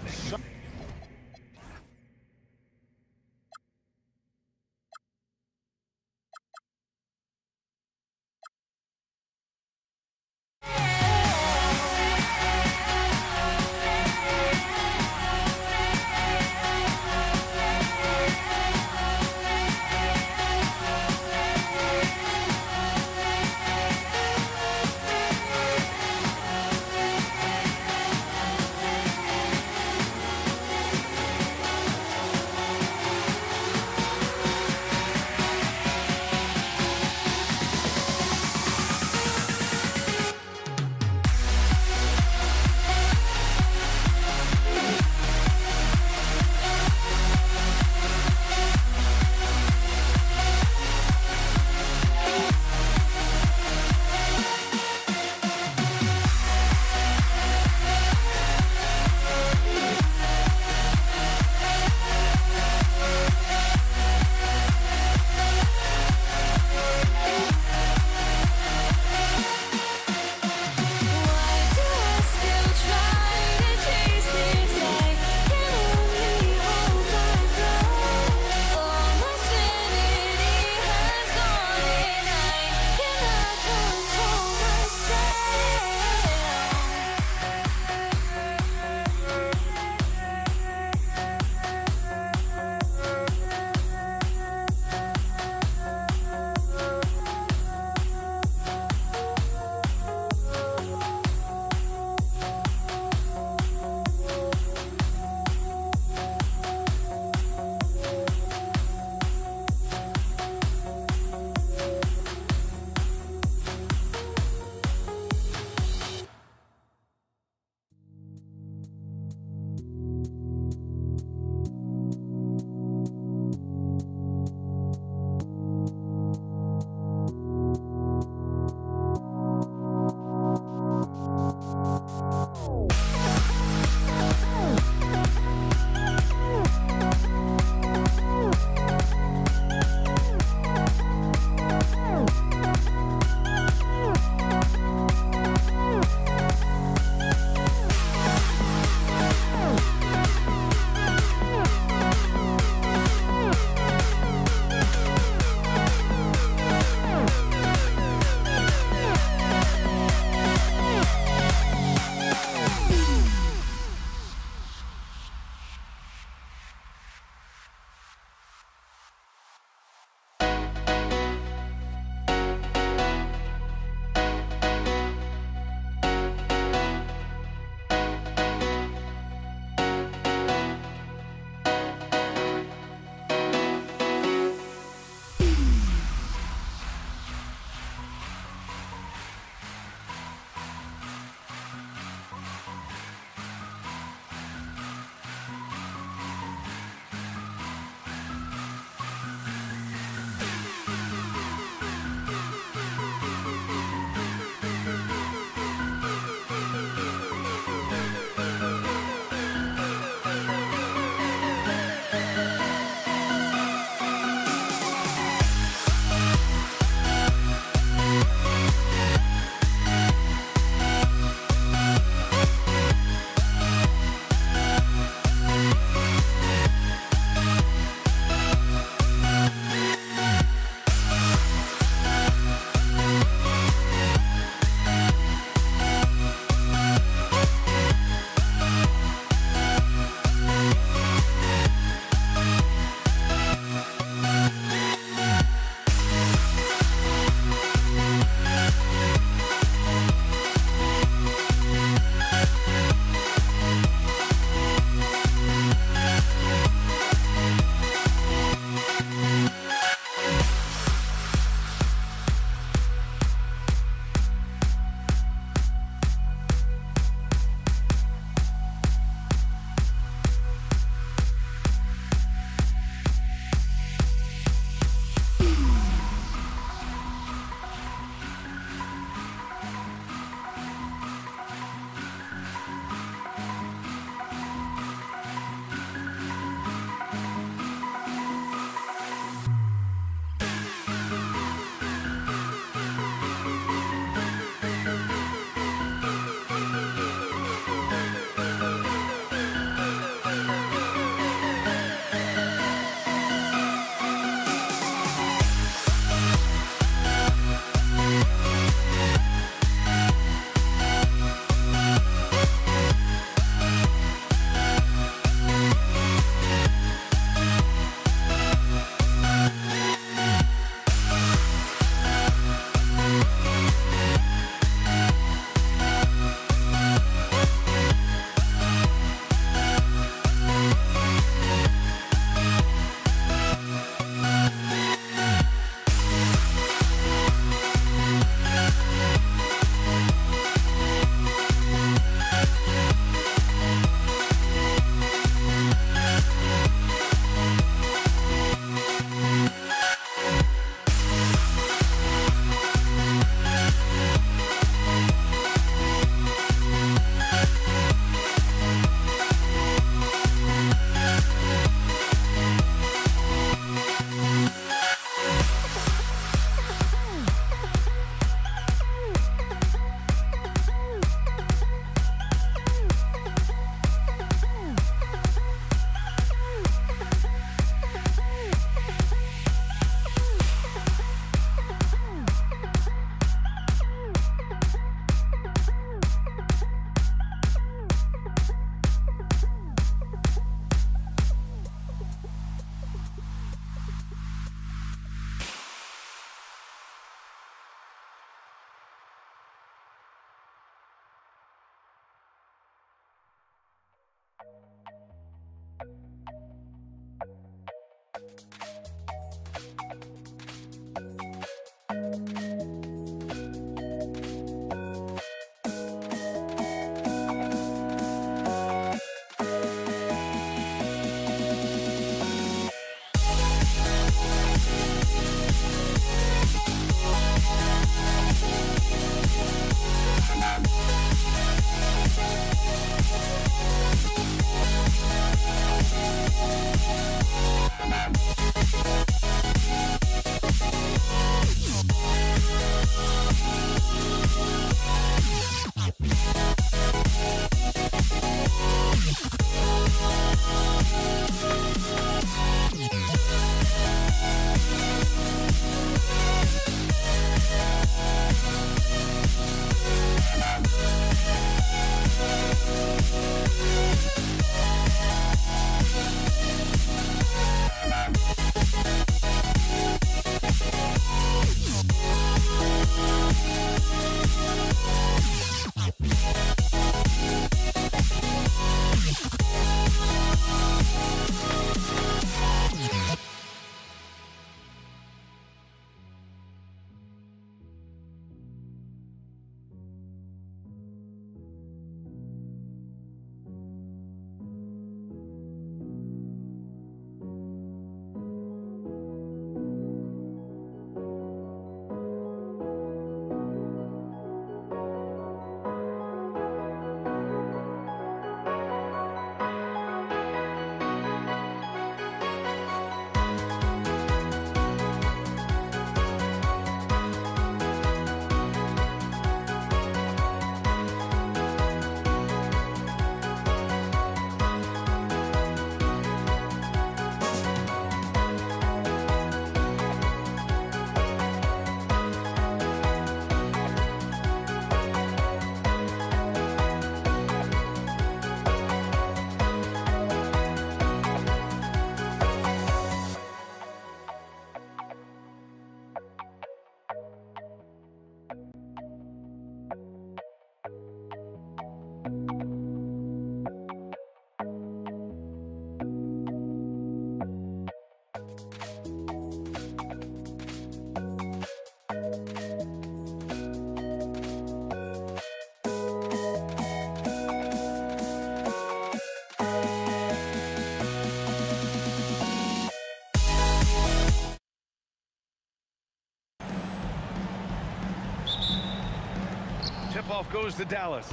Tip-off goes to Dallas.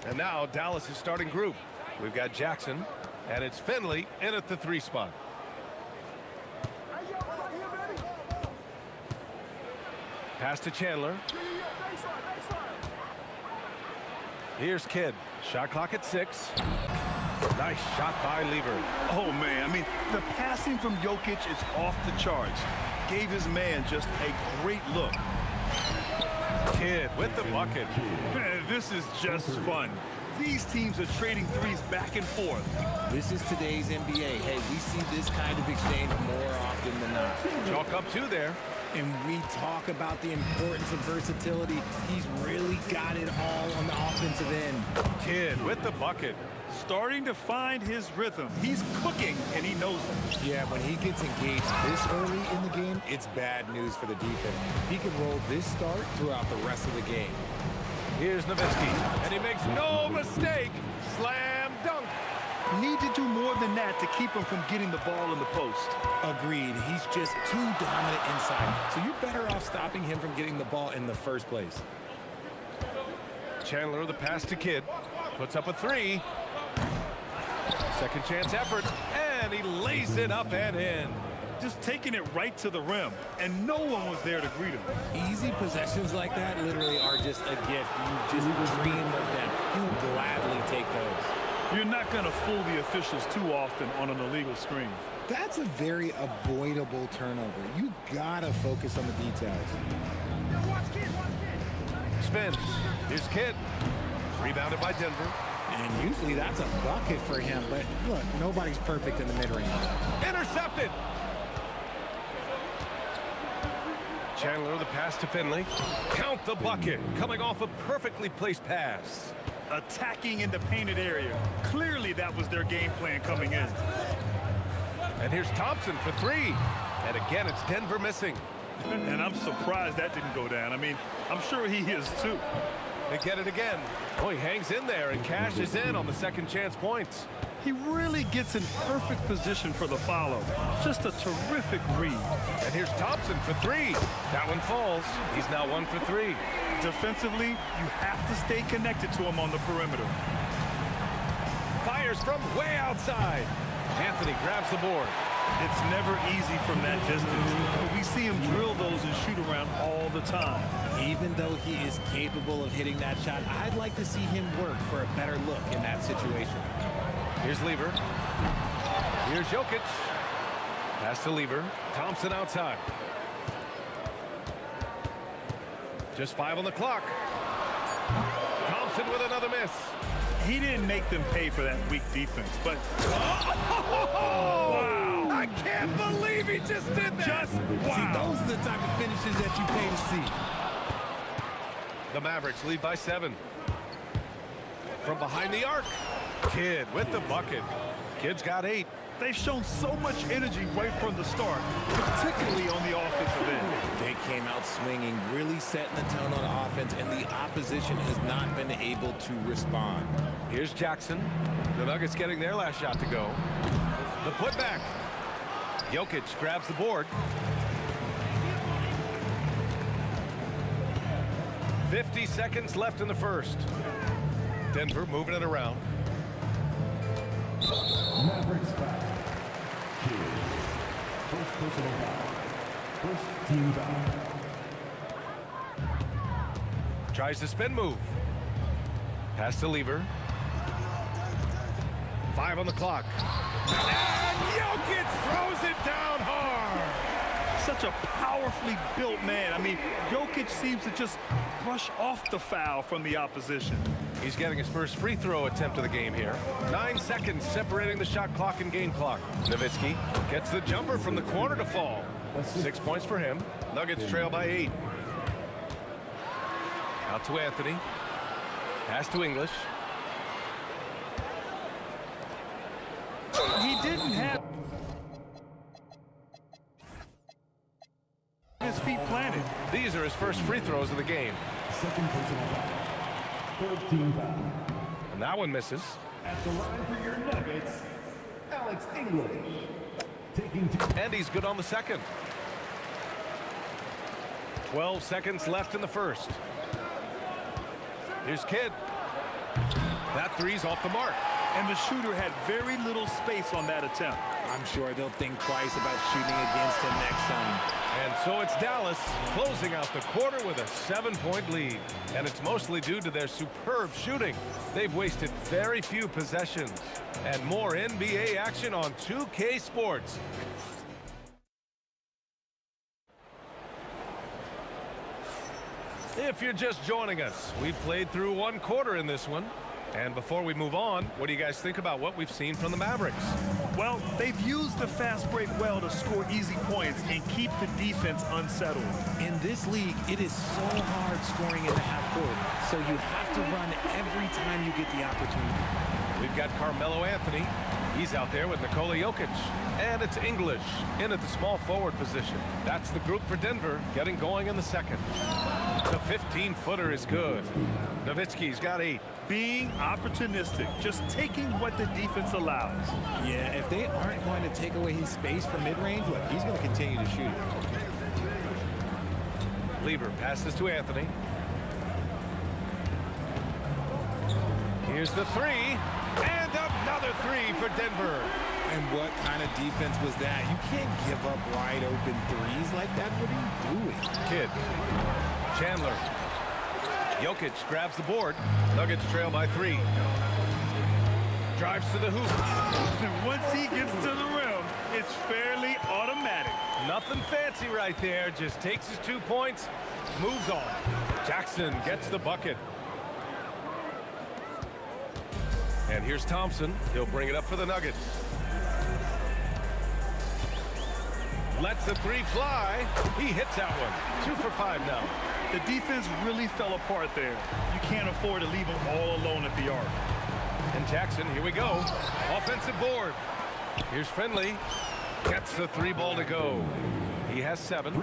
And now Dallas is starting group. We've got Jackson, and it's Finley in at the 3 spot. Pass to Chandler. Here's Kidd. Shot clock at 6. Nice shot by Lever. Oh, man. I mean, the passing from Jokic is off the charts. Gave his man just a great look. Kidd with the bucket. Man, this is just fun. These teams are trading threes back and forth. This is today's NBA. Hey, we see this kind of exchange more often than not. Chalk up 2 there. And we talk about the importance of versatility. He's really got it all on the offensive end. Kidd with the bucket. Starting to find his rhythm. He's cooking, and he knows it. Yeah, when he gets engaged this early in the game, it's bad news for the defense. He can roll this start throughout the rest of the game. Here's Nowitzki, and he makes no mistake. Slam dunk. Need to do more than that to keep him from getting the ball in the post. Agreed. He's just too dominant inside. So you're better off stopping him from getting the ball in the first place. Chandler, the pass to Kidd. Puts up a 3. Second chance effort, and he lays it up and in. Just taking it right to the rim, and no one was there to greet him. Easy possessions like that literally are just a gift. You just dream of them. He'll gladly take those. You're not going to fool the officials too often on an illegal screen. That's a very avoidable turnover. You gotta focus on the details. Spins. Here's Kidd. Rebounded by Denver. And usually that's a bucket for him, but look, nobody's perfect in the mid-range. Intercepted. Chandler, the pass to Finley. Count the bucket. Coming off a perfectly placed pass. Attacking in the painted area. Clearly that was their game plan coming in. And here's Thompson for 3. And again, it's Denver missing. And I'm surprised that didn't go down. I mean, I'm sure he is too. They get it again. Oh, he hangs in there and cashes in on the second chance points. He really gets in perfect position for the follow. Just a terrific read. And here's Thompson for 3. That one falls. He's now 1 for 3. Defensively, you have to stay connected to him on the perimeter. Fires from way outside. Anthony grabs the board. It's never easy from that distance. But we see him drill those and shoot around all the time. Even though he is capable of hitting that shot, I'd like to see him work for a better look in that situation. Here's Lever. Here's Jokic. Pass to Lever. Thompson outside. Just 5 on the clock. Thompson with another miss. He didn't make them pay for that weak defense, but... Wow! I can't believe he just did that! Wow. See, those are the type of finishes that you pay to see. The Mavericks lead by 7. From behind the arc. Kidd with the bucket. Kidd's got 8. They've shown so much energy right from the start, particularly on the offensive end. They came out swinging, really setting the tone on offense, and the opposition has not been able to respond. Here's Jackson. The Nuggets getting their last shot to go. The putback. Jokic grabs the board. 50 seconds left in the first. Denver moving it around. Mavericks foul. First personal foul. First team foul. Tries the spin move. Pass to Lever. 5 on the clock. And Jokic throws it down hard. Such a powerfully built man. I mean, Jokic seems to just brush off the foul from the opposition. He's getting his first free throw attempt of the game here. 9 seconds separating the shot clock and game clock. Nowitzki gets the jumper from the corner to fall. 6 points for him. Nuggets trail by 8. Out to Anthony. Pass to English. He didn't have his feet planted. These are his first free throws of the game. Second personal foul. Third team foul. And that one misses. At the line for your Nuggets, Alex English. Taking and he's good on the second. 12 seconds left in the first. Here's Kidd. That three's off the mark. And the shooter had very little space on that attempt. I'm sure they'll think twice about shooting against him next time. And so it's Dallas closing out the quarter with a 7-point lead. And it's mostly due to their superb shooting. They've wasted very few possessions. And more NBA action on 2K Sports. If you're just joining us, we've played through one quarter in this one. And before we move on, what do you guys think about what we've seen from the Mavericks? Well, they've used the fast break well to score easy points and keep the defense unsettled. In this league, it is so hard scoring in the half court, so you have to run every time you get the opportunity. We've got Carmelo Anthony. He's out there with Nikola Jokic. And it's English in at the small forward position. That's the group for Denver getting going in the second. The 15-footer is good. Nowitzki's got 8. Being opportunistic, just taking what the defense allows. Yeah, if they aren't going to take away his space from mid-range, look, he's going to continue to shoot it. Lever passes to Anthony. Here's the 3. And another 3 for Denver. And what kind of defense was that? You can't give up wide open threes like that. What are you doing? Kidd. Chandler. Jokic grabs the board. Nuggets trail by 3. Drives to the hoop. Once he gets to the rim, it's fairly automatic. Nothing fancy right there. Just takes his 2 points, moves on. Jackson gets the bucket. And here's Thompson. He'll bring it up for the Nuggets. Lets the 3 fly. He hits that one. 2 for 5 now. The defense really fell apart there. You can't afford to leave them all alone at the arc. And Jackson, here we go. Offensive board. Here's Finley. Gets the 3 ball to go. He has 7.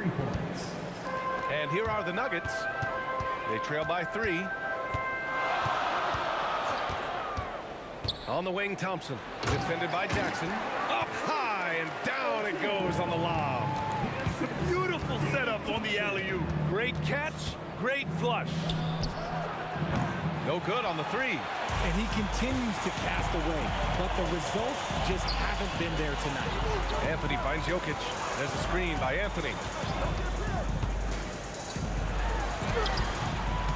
And here are the Nuggets. They trail by 3. On the wing, Thompson. Defended by Jackson. Up high and down it goes on the lob. Beautiful setup on the alley-oop. Great catch, great flush. No good on the 3. And he continues to cast away, but the results just haven't been there tonight. Anthony finds Jokic. There's a screen by Anthony.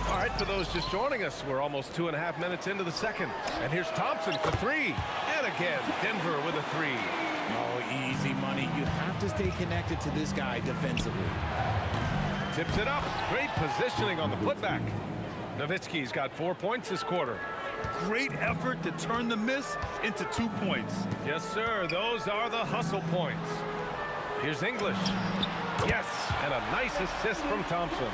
All right, for those just joining us, we're almost 2.5 minutes into the second. And here's Thompson for 3. And again, Denver with a 3. Oh, easy money. You have to stay connected to this guy defensively. Tips it up. Great positioning on the putback. Nowitzki's got 4 points this quarter. Great effort to turn the miss into 2 points. Yes, sir. Those are the hustle points. Here's English. Yes, and a nice assist from Thompson.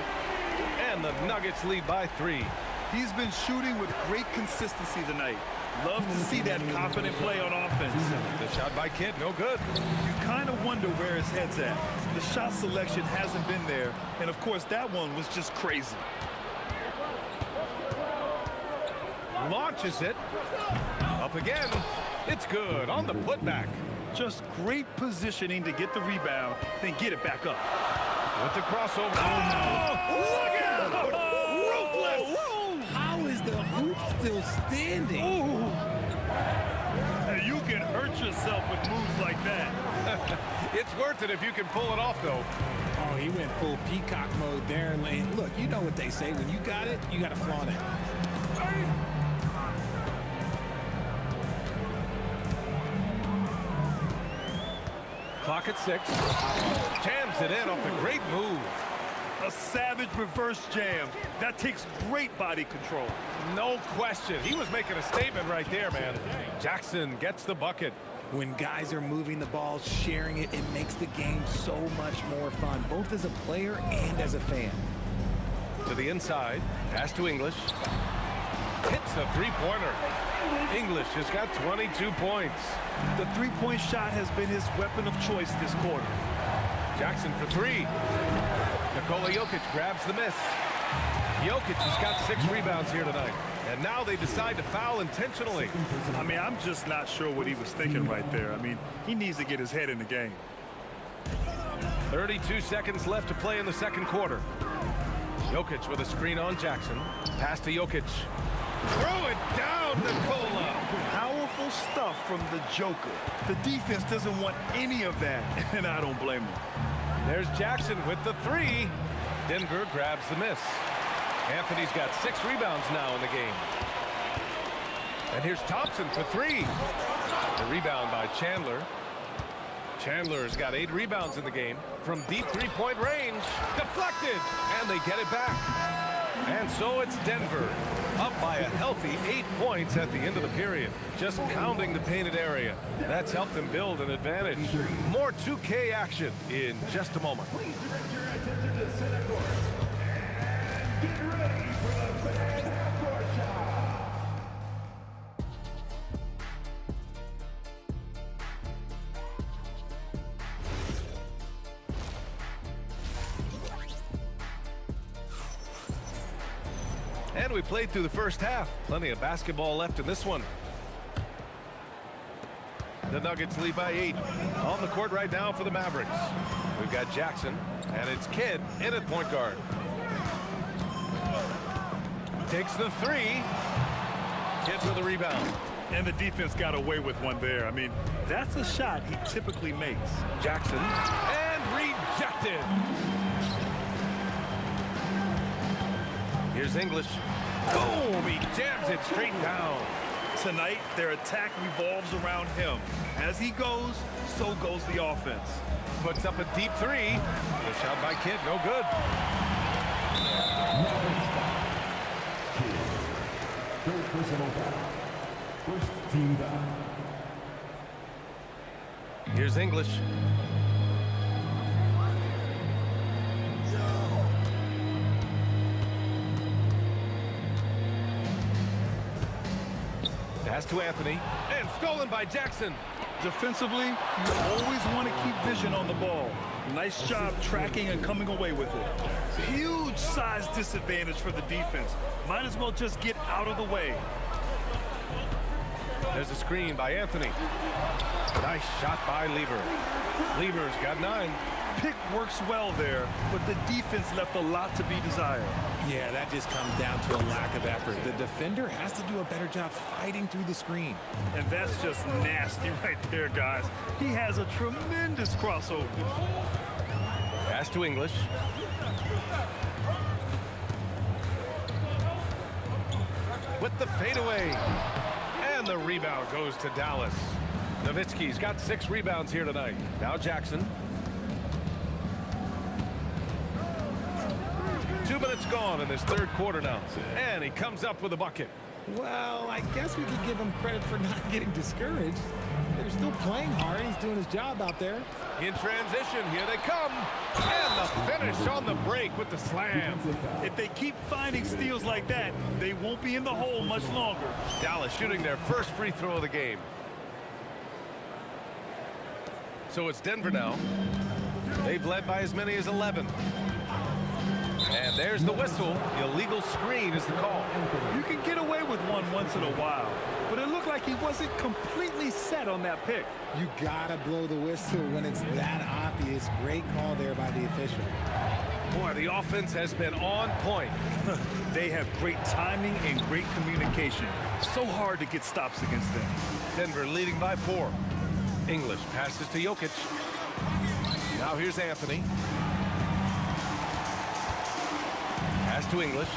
And the Nuggets lead by 3. He's been shooting with great consistency tonight. Love to see that confident play on offense. The shot by Kidd, no good. You kind of wonder where his head's at. The shot selection hasn't been there. And, of course, that one was just crazy. Launches it. Up again. It's good on the putback. Just great positioning to get the rebound, then get it back up. With the crossover. Oh! Look out! Ruthless! How is the hoop still standing? Ooh. You can hurt yourself with moves like that. It's worth it if you can pull it off, though. Oh, he went full peacock mode there. And look, you know what they say. When you got it, you got to flaunt it. Clock at 6. Jams it in off the great move. A savage reverse jam. That takes great body control. No question. He was making a statement right there, man. Jackson gets the bucket. When guys are moving the ball, sharing it, it makes the game so much more fun, both as a player and as a fan. To the inside. Pass to English. Hits a 3-pointer. English has got 22 points. The 3-point shot has been his weapon of choice this quarter. Jackson for 3. Nikola Jokic grabs the miss. Jokic has got 6 rebounds here tonight. And now they decide to foul intentionally. I mean, I'm just not sure what he was thinking right there. I mean, he needs to get his head in the game. 32 seconds left to play in the second quarter. Jokic with a screen on Jackson. Pass to Jokic. Throw it down, Nikola. Powerful stuff from the Joker. The defense doesn't want any of that, and I don't blame them. There's Jackson with the three. Denver grabs the miss. Anthony's got 6 rebounds now in the game. And here's Thompson for 3. The rebound by Chandler. Chandler's got 8 rebounds in the game from deep three-point range. Deflected, and they get it back. And so it's Denver, up by a healthy 8 points at the end of the period. Just pounding the painted area. That's helped them build an advantage. More 2K action in just a moment. Please direct your attention to center court. And get ready for the fan half-court shot. And we played through the first half. Plenty of basketball left in this one. The Nuggets lead by 8. On the court right now for the Mavericks. We've got Jackson, and it's Kidd in at point guard. Takes the 3. Kidd with a rebound. And the defense got away with one there. I mean, that's a shot he typically makes. Jackson, and rejected. Here's English. Boom! He jams it straight down. Tonight, their attack revolves around him. As he goes, so goes the offense. Puts up a deep 3. The shot by Kidd, no good. Third personal foul. First team foul. Here's English. Pass to Anthony, and stolen by Jackson. Defensively, you always want to keep vision on the ball. Nice job tracking and coming away with it. Huge size disadvantage for the defense. Might as well just get out of the way. There's a screen by Anthony. Nice shot by Lever. Lever's got 9. Pick works well there, but the defense left a lot to be desired. Yeah, that just comes down to a lack of effort. The defender has to do a better job fighting through the screen. And that's just nasty right there, guys. He has a tremendous crossover. Pass to English. With the fadeaway. And the rebound goes to Dallas. Nowitzki's got 6 rebounds here tonight. Now Jackson. 2 minutes gone in this third quarter now. And he comes up with a bucket. Well, I guess we could give him credit for not getting discouraged. They're still playing hard. He's doing his job out there. In transition, here they come. And the finish on the break with the slam. If they keep finding steals like that, they won't be in the hole much longer. Dallas shooting their first free throw of the game. So it's Denver now. They've led by as many as 11. And there's the whistle. Illegal screen is the call. You can get away with one once in a while, but it looked like he wasn't completely set on that pick. You gotta blow the whistle when it's that obvious. Great call there by the official. Boy, the offense has been on point. They have great timing and great communication. So hard to get stops against them. Denver leading by 4. English passes to Jokic. Now here's Anthony. Pass to English.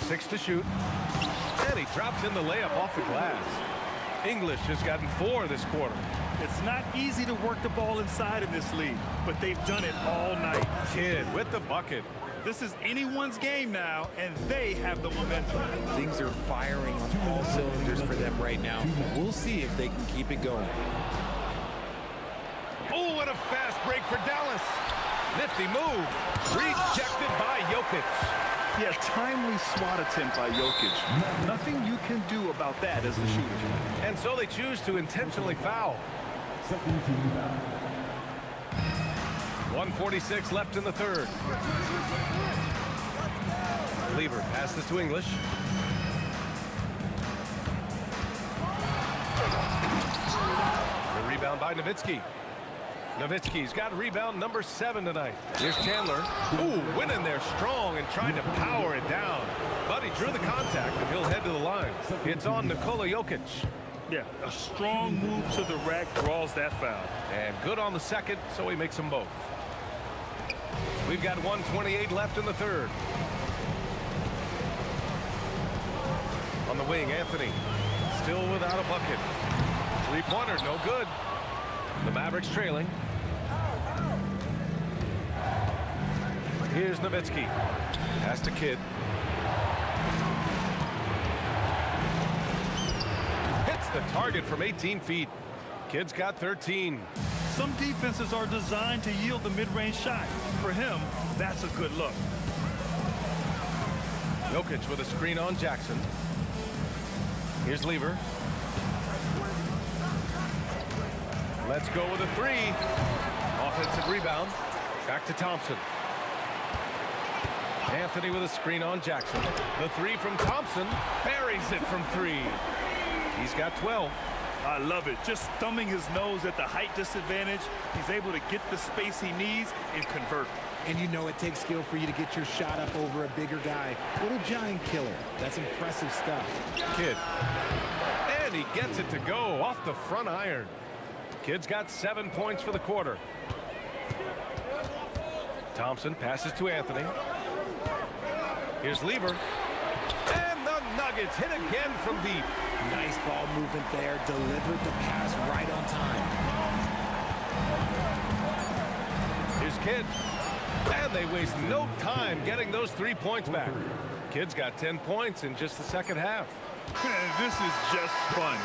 6 to shoot. And he drops in the layup off the glass. English has gotten 4 this quarter. It's not easy to work the ball inside in this league, but they've done it all night. Kidd with the bucket. This is anyone's game now, and they have the momentum. Things are firing on all cylinders for them right now. We'll see if they can keep it going. Oh, what a fast break for Dallas. Nifty move. Rejected by Jokic. Yeah, timely swat attempt by Jokic. Nothing you can do about that as the shooter. And so they choose to intentionally foul. 1:46 left in the third. Lever passes to English. The rebound by Nowitzki. Nowitzki's got rebound number 7 tonight. Here's Chandler. Ooh, went in there strong and tried to power it down. But he drew the contact, and he'll head to the line. It's on Nikola Jokic. Yeah, a strong move to the rack draws that foul. And good on the second, so he makes them both. We've got 1:28 left in the third. On the wing, Anthony. Still without a bucket. Three-pointer, no good. The Mavericks trailing. Here's Nowitzki. Pass to Kidd. Hits the target from 18 feet. Kidd's got 13. Some defenses are designed to yield the mid-range shot. For him, that's a good look. Jokic with a screen on Jackson. Here's Lever. Let's go with a 3. Offensive rebound. Back to Thompson. Anthony with a screen on Jackson. The 3 from Thompson. Buries it from 3. He's got 12. I love it. Just thumbing his nose at the height disadvantage. He's able to get the space he needs and convert. And you know it takes skill for you to get your shot up over a bigger guy. Little giant killer. That's impressive stuff. Kidd. And he gets it to go off the front iron. Kidd's got 7 points for the quarter. Thompson passes to Anthony. Here's Lever. And the Nuggets hit again from deep. Nice ball movement there. Delivered the pass right on time. Here's Kidd. And they waste no time getting those 3 points back. Kidd's got 10 points in just the second half. This is just fun.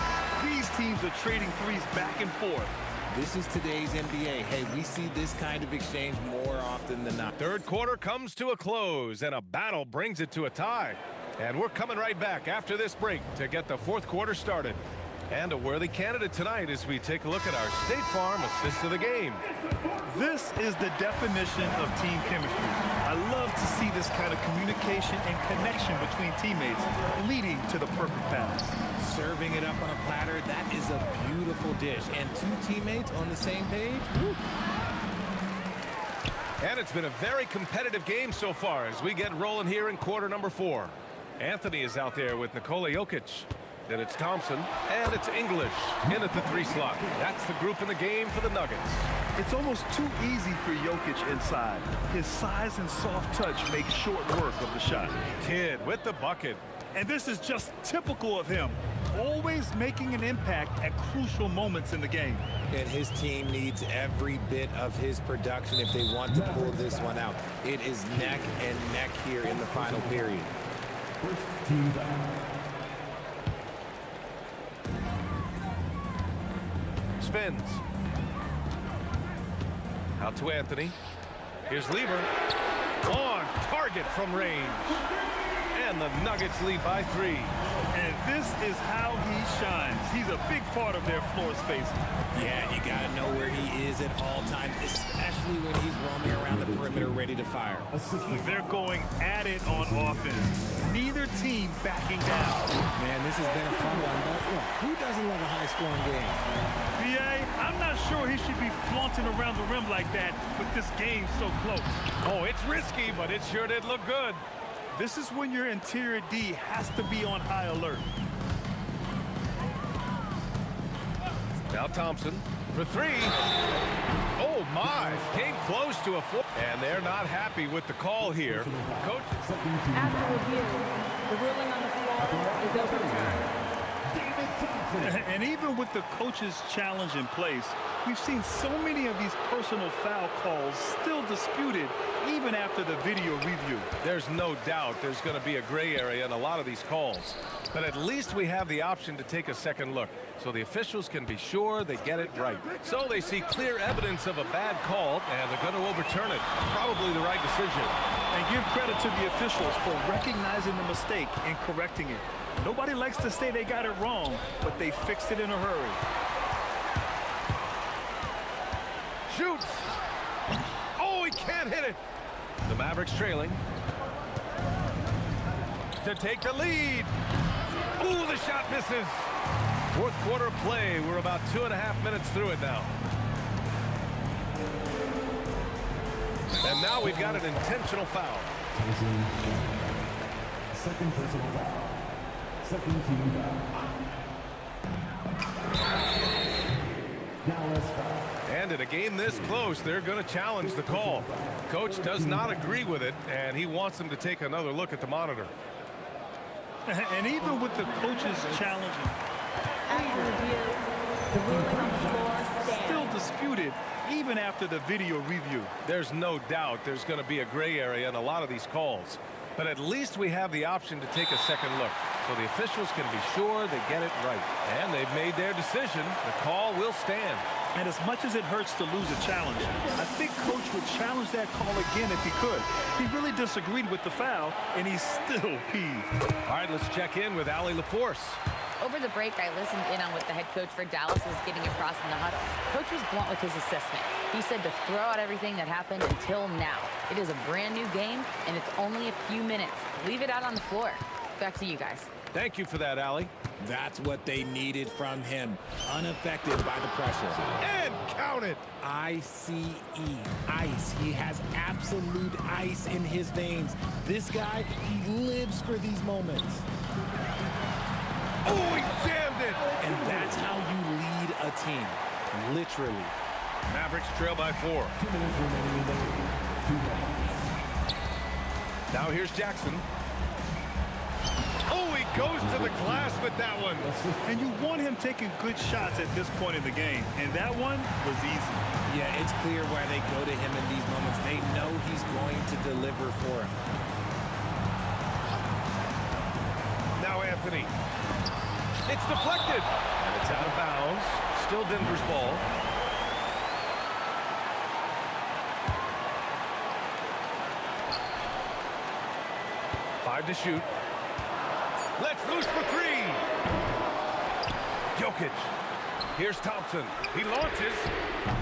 These teams are trading threes back and forth. This is today's NBA. Hey, we see this kind of exchange more often than not. Third quarter comes to a close, and a battle brings it to a tie. And we're coming right back after this break to get the fourth quarter started. And a worthy candidate tonight as we take a look at our State Farm assist of the game. This is the definition of team chemistry. I love to see this kind of communication and connection between teammates leading to the perfect pass. Serving it up on a platter, that is a beautiful dish. And 2 teammates on the same page. Woo. And it's been a very competitive game so far as we get rolling here in quarter number 4. Anthony is out there with Nikola Jokic. Then it's Thompson, and it's English in at the 3 slot. That's the group in the game for the Nuggets. It's almost too easy for Jokic inside. His size and soft touch make short work of the shot. Kidd with the bucket. And this is just typical of him. Always making an impact at crucial moments in the game. And his team needs every bit of his production if they want to pull this one out. It is neck and neck here in the final period. First team down. Spins. Out to Anthony. Here's Lever. On target from range. And the Nuggets lead by 3. And this is how he shines. He's a big part of their floor space. Yeah, you got to know where he is at all times, especially when he's roaming around the perimeter ready to fire. They're going at it on offense. Neither team backing down. Man, this has been a fun one, but look, who doesn't love a high-scoring game? B.A., I'm not sure he should be flaunting around the rim like that with this game so close. Oh, it's risky, but it sure did look good. This is when your interior D has to be on high alert. Now Thompson for 3. Oh, my. Came close to a 4. And they're not happy with the call here. Coach. After review, the ruling on the floor is overturned. And even with the coach's challenge in place, we've seen so many of these personal foul calls still disputed even after the video review. There's no doubt there's going to be a gray area in a lot of these calls. But at least we have the option to take a second look so the officials can be sure they get it right. So they see clear evidence of a bad call, and they're going to overturn it. Probably the right decision. And give credit to the officials for recognizing the mistake and correcting it. Nobody likes to say they got it wrong, but they fixed it in a hurry. Shoots. Oh, he can't hit it. The Mavericks trailing. To take the lead. Ooh, the shot misses. Fourth quarter play. We're about 2.5 minutes through it now. And now we've got an intentional foul. Second personal foul. Second team foul. Dallas foul. And in a game this close, they're going to challenge the call. Coach does not agree with it, and he wants them to take another look at the monitor. And even with the coaches challenging, After review, the ruling on the floor stands. still disputed even after the video review. There's no doubt there's going to be a gray area in a lot of these calls. But at least we have the option to take a second look, so the officials can be sure they get it right. And they've made their decision. The call will stand. And as much as it hurts to lose a challenge, I think Coach would challenge that call again if he could. He really disagreed with the foul, and he's still peeved. All right, let's check in with Allie LaForce. Over the break, I listened in on what the head coach for Dallas was getting across in the huddle. Coach was blunt with his assessment. He said to throw out everything that happened until now. It is a brand new game, and it's only a few minutes. Leave it out on the floor. Back to you guys. Thank you for that, Allie. That's what they needed from him. Unaffected by the pressure. And count it. I-C-E. Ice. He has absolute ice in his veins. This guy, he lives for these moments. Oh, he jammed it. And that's how you lead a team. Literally. Mavericks trail by 4. 2 minutes remaining. 2 minutes. Now here's Jackson. Oh, he goes to the glass with that one. And you want him taking good shots at this point in the game, and that one was easy. Yeah, it's clear why they go to him in these moments. They know he's going to deliver for him. Now Anthony. It's deflected. And it's out of bounds. Still Denver's ball. Five to shoot. Let's loose for 3. Jokic. Here's Thompson. He launches.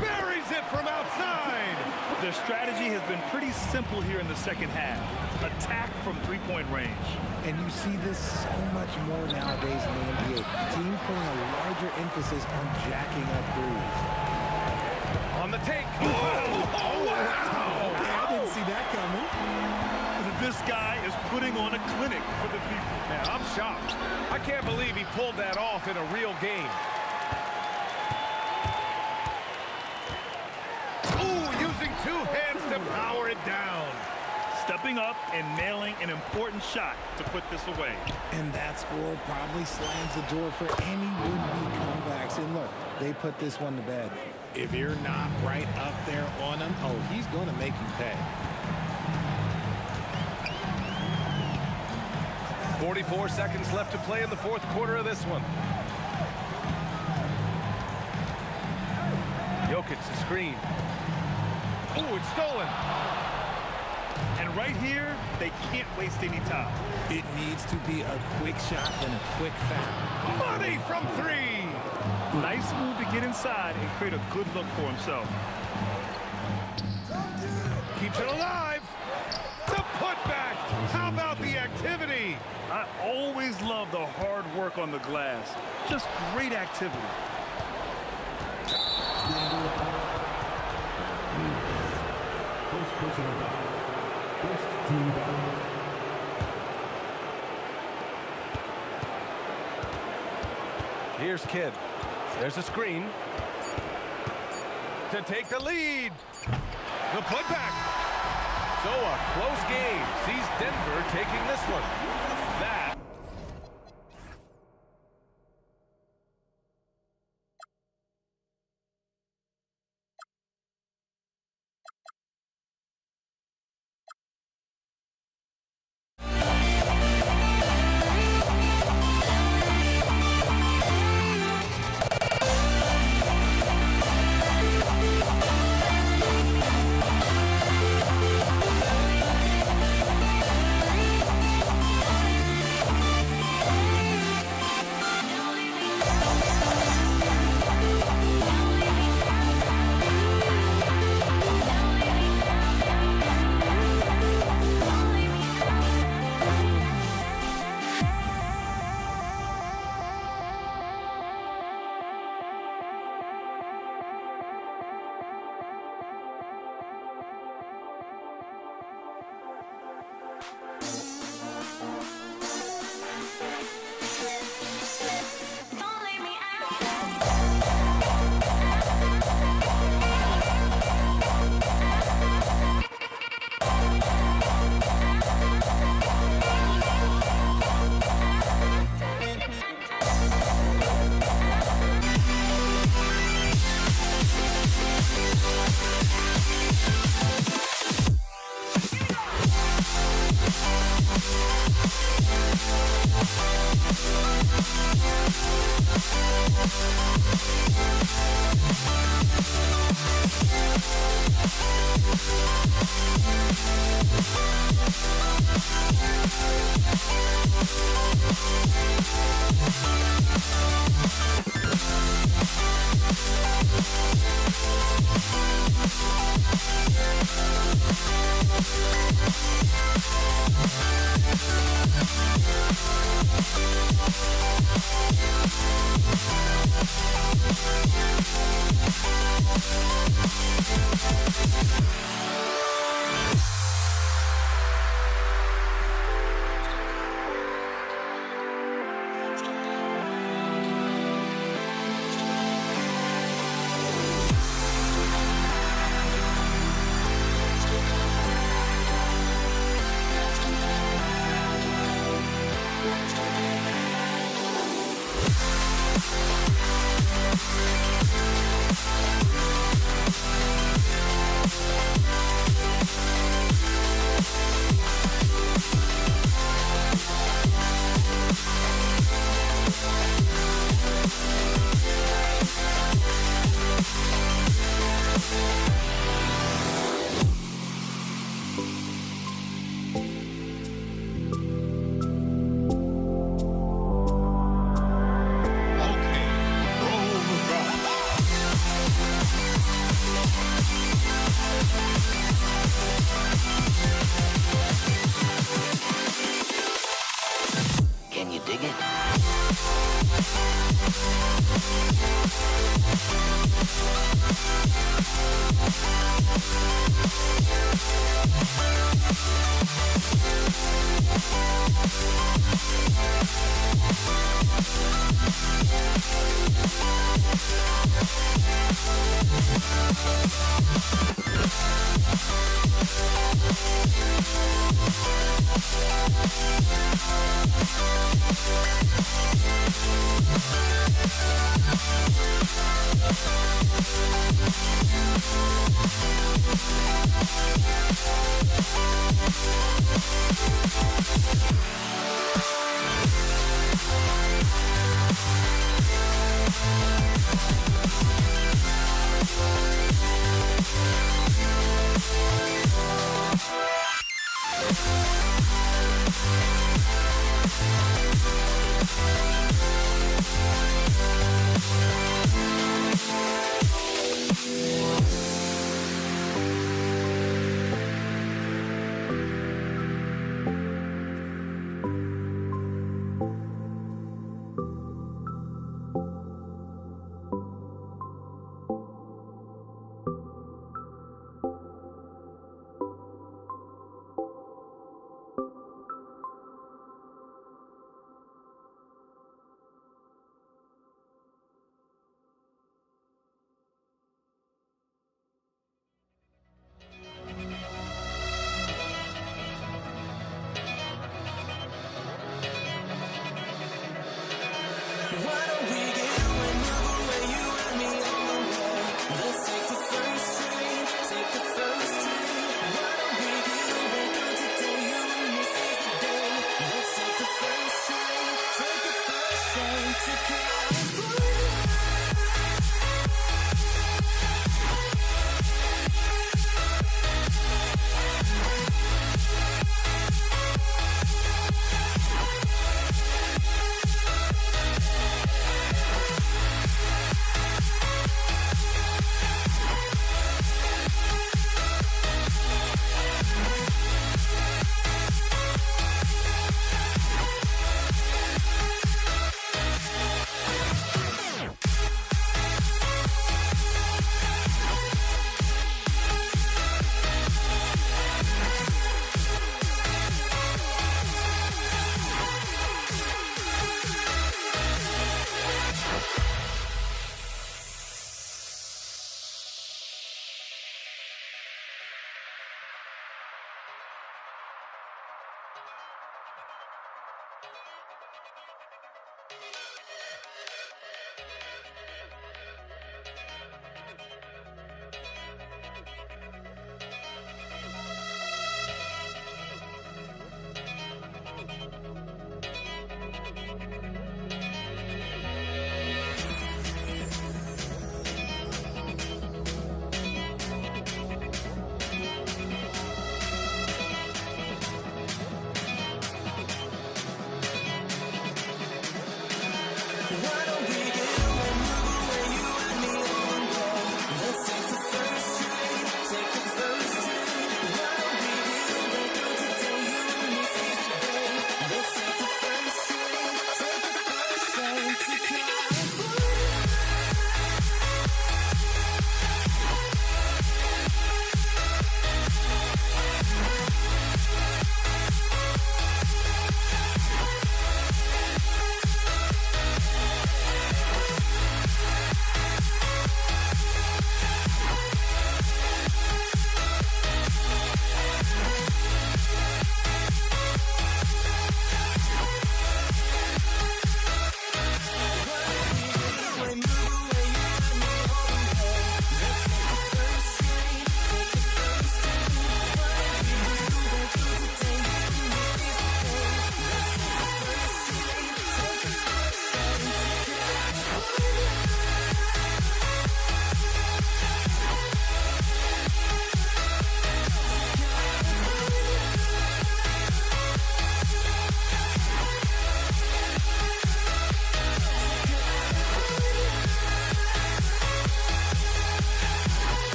Buries it from outside. Their strategy has been pretty simple here in the second half. Attack from three-point range. And you see this so much more nowadays in the NBA. Teams putting a larger emphasis on jacking up threes. On the take. Oh, wow. Okay, I didn't see that coming. This guy is putting on a clinic for the people. Man, I'm shocked. I can't believe he pulled that off in a real game. Ooh, using 2 hands to power it down. Stepping up and nailing an important shot to put this away. And that score probably slams the door for any would-be comebacks. And look, they put this one to bed. If you're not right up there on him, oh, he's going to make you pay. 44 seconds left to play in the fourth quarter of this one. Jokic, the screen. Ooh, it's stolen. And right here, they can't waste any time. It needs to be a quick shot and a quick foul. Money from 3. Nice move to get inside and create a good look for himself. Keeps it alive. The putback. How about the activity? I always love the hard work on the glass. Just great activity. First personal foul. First team foul. Here's Kidd. There's a screen. To take the lead. The putback. So a close game sees Denver taking this one. That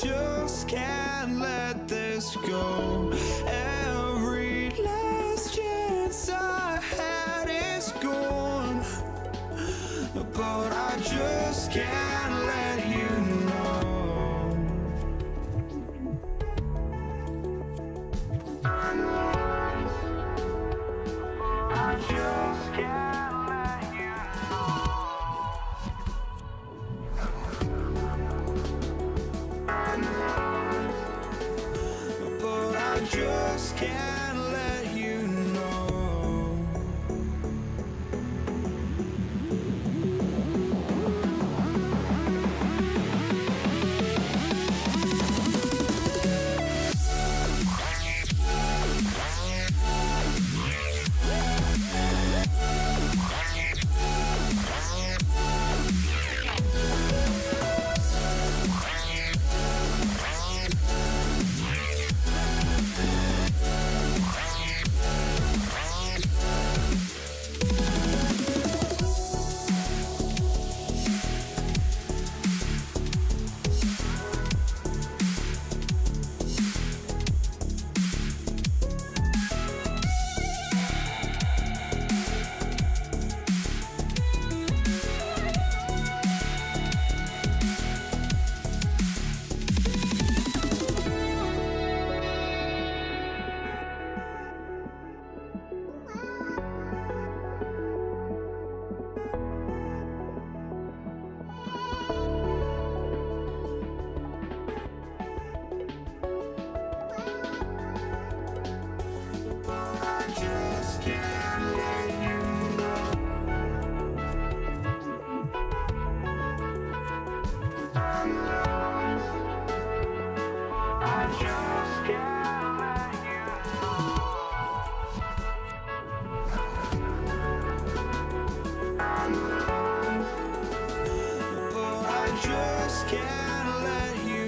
just can't let this go. Every last chance I had is gone, but I just can't let you know. I just can't let you know. But I just can't let you know. Just can't let you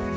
know.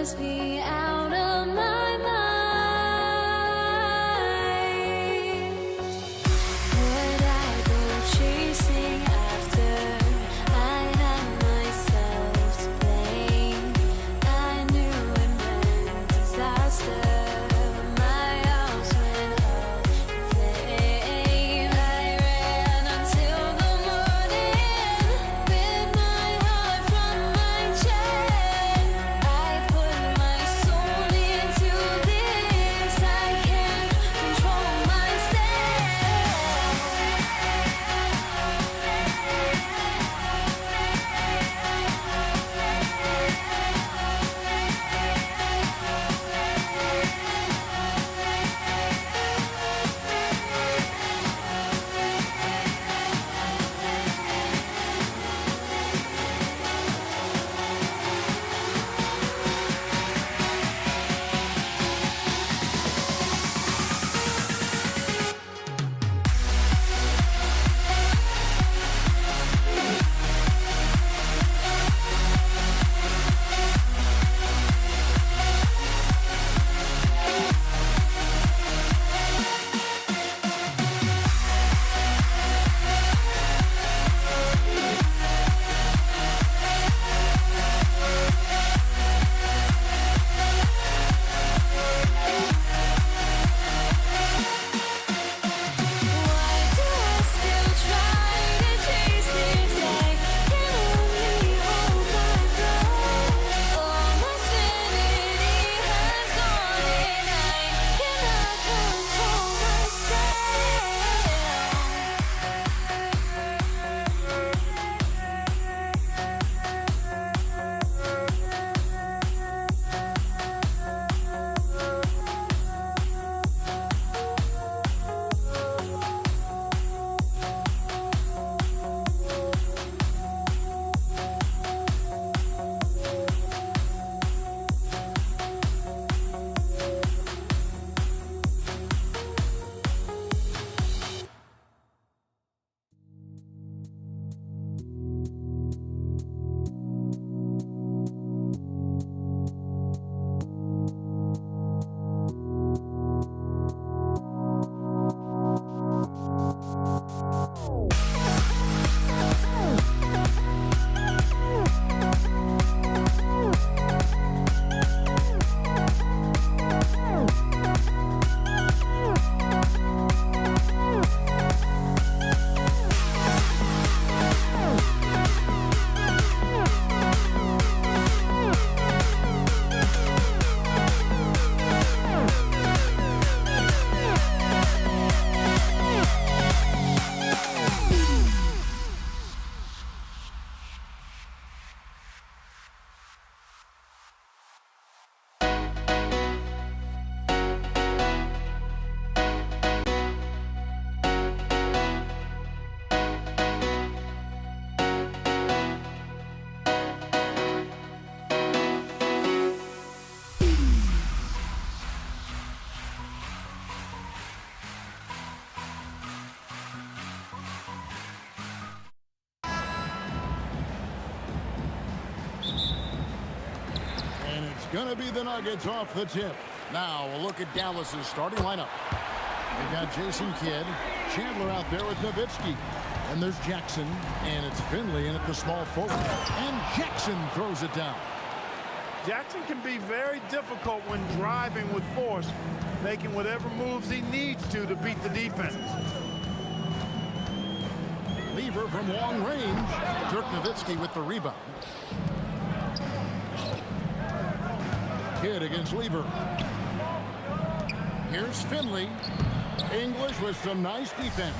must be out of my mind. going to be the Nuggets off the tip. Now we'll look at Dallas's starting lineup. They've got Jason Kidd, Chandler out there with Nowitzki. And there's Jackson, and it's Finley in at the small forward. And Jackson throws it down. Jackson can be very difficult when driving with force, making whatever moves he needs to beat the defense. Lever from long range. Dirk Nowitzki with the rebound. Kidd against Lever. Here's Finley. English with some nice defense.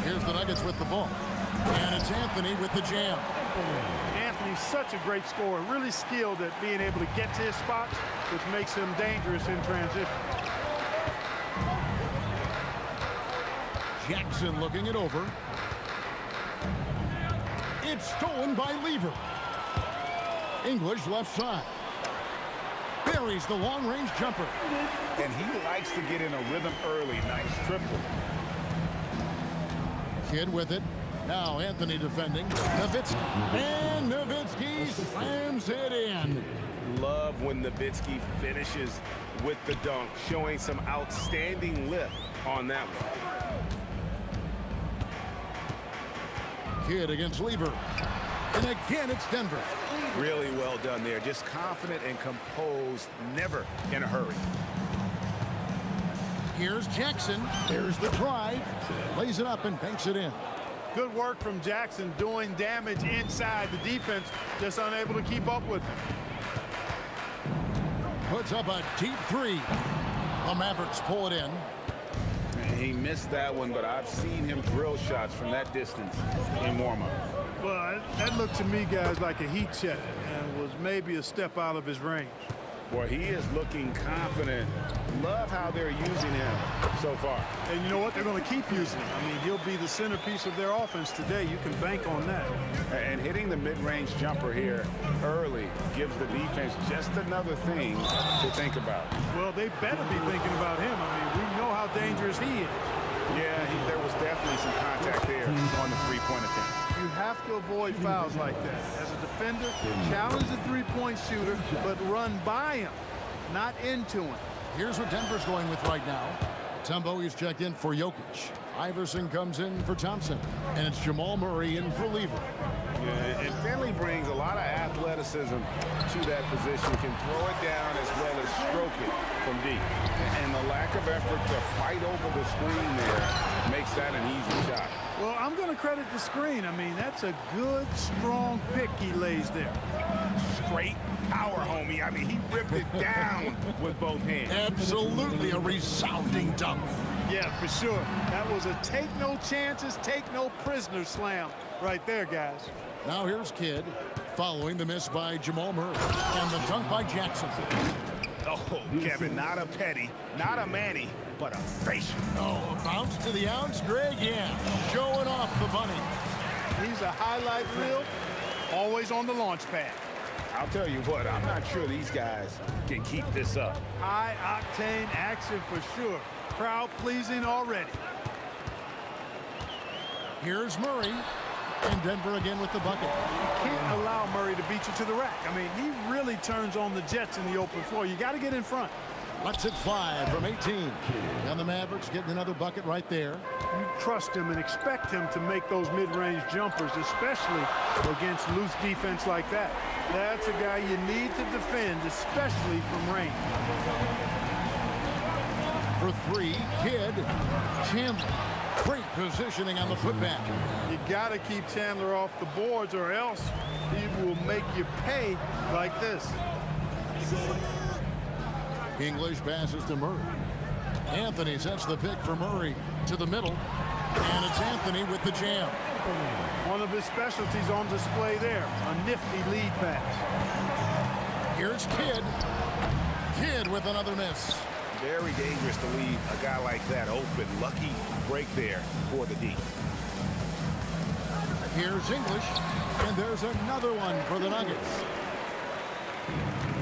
Here's the Nuggets with the ball. And it's Anthony with the jam. Anthony's such a great scorer, really skilled at being able to get to his spots, which makes him dangerous in transition. Jackson looking it over. It's stolen by Lever. English left side. Buries the long-range jumper. And he likes to get in a rhythm early. Nice triple. Kidd with it. Now Anthony defending. Nowitzki. And Nowitzki slams it in. Love when Nowitzki finishes with the dunk, showing some outstanding lift on that one. Kidd against Lever. And again, it's Denver. Really well done there. Just confident and composed, never in a hurry. Here's Jackson. There's the drive. Lays it up and banks it in. Good work from Jackson doing damage inside. The defense just unable to keep up with him. Puts up a deep three. The Mavericks pull it in. He missed that one, but I've seen him drill shots from that distance in warm-up. Well, that looked to me, guys, like a heat check and was maybe a step out of his range. Boy, he is looking confident. Love how they're using him so far. And you know what? They're going to keep using him. I mean, he'll be the centerpiece of their offense today. You can bank on that. And hitting the mid-range jumper here early gives the defense just another thing to think about. Well, they better be thinking about him. I mean, we know how dangerous he is. Yeah, there was definitely some contact there on the three-point attempt. You have to avoid fouls like that. As a defender, challenge the three-point shooter, but run by him, not into him. Here's what Denver's going with right now. Tumbo is checked in for Jokic. Iverson comes in for Thompson. And it's Jamal Murray in for Lever. Yeah, and Finley brings a lot of athleticism to that position. Can throw it down as well as stroke it from deep. And the lack of effort to fight over the screen there makes that an easy shot. Well, I'm going to credit the screen. I mean, that's a good, strong pick he lays there. Straight power, homie. I mean, he ripped it down with both hands. Absolutely a resounding dunk. Yeah, for sure. That was a take no chances, take no prisoner slam right there, guys. Now here's Kidd following the miss by Jamal Murray. And the dunk by Jackson. Oh, Kevin, not a petty, not a Manny, but a facial. Oh, a bounce to the ounce, Greg, yeah. Showing off the bunny. He's a highlight reel, always on the launch pad. I'll tell you what, I'm not sure these guys can keep this up. High-octane action for sure. Crowd pleasing already. Here's Murray. And Denver again with the bucket. You can't allow Murray to beat you to the rack. I mean, he really turns on the Jets in the open floor. You got to get in front. Lets it fly from 18. And the Mavericks getting another bucket right there. You trust him and expect him to make those mid-range jumpers, especially against loose defense like that. That's a guy you need to defend, especially from range. For three, Kidd. Chandler. Great positioning on the putback. You got to keep Chandler off the boards or else he will make you pay like this. English passes to Murray. Anthony sets the pick for Murray to the middle. And it's Anthony with the jam. One of his specialties on display there. A nifty lead pass. Here's Kidd. Kidd with another miss. Very dangerous to leave a guy like that open. Lucky break there for the D. Here's English, and there's another one for the Nuggets.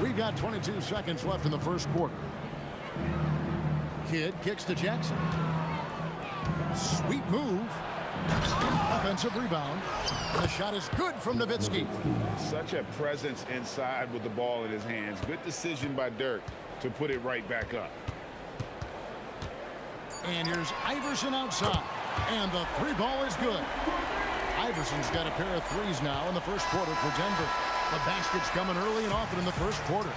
We've got 22 seconds left in the first quarter. Kidd kicks to Jackson. Sweet move. Offensive rebound. The shot is good from Nowitzki. Such a presence inside with the ball in his hands. Good decision by Dirk to put it right back up. And here's Iverson outside. And the three ball is good. Iverson's got a pair of threes now in the first quarter for Denver. The basket's coming early and often in the first quarter.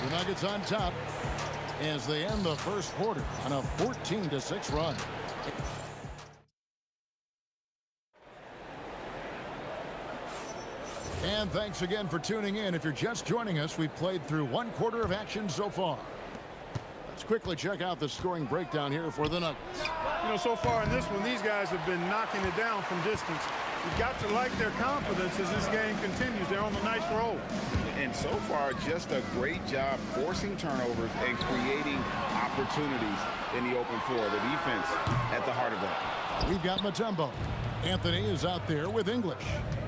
The Nuggets on top as they end the first quarter on a 14-6 run. And thanks again for tuning in. If you're just joining us, we've played through one quarter of action so far. Let's quickly check out the scoring breakdown here for the Nuggets. You know, so far in this one, these guys have been knocking it down from distance. You've got to like their confidence as this game continues. They're on a nice roll. And so far, just a great job forcing turnovers and creating opportunities in the open floor. The defense at the heart of that. We've got Mutombo. Anthony is out there with English.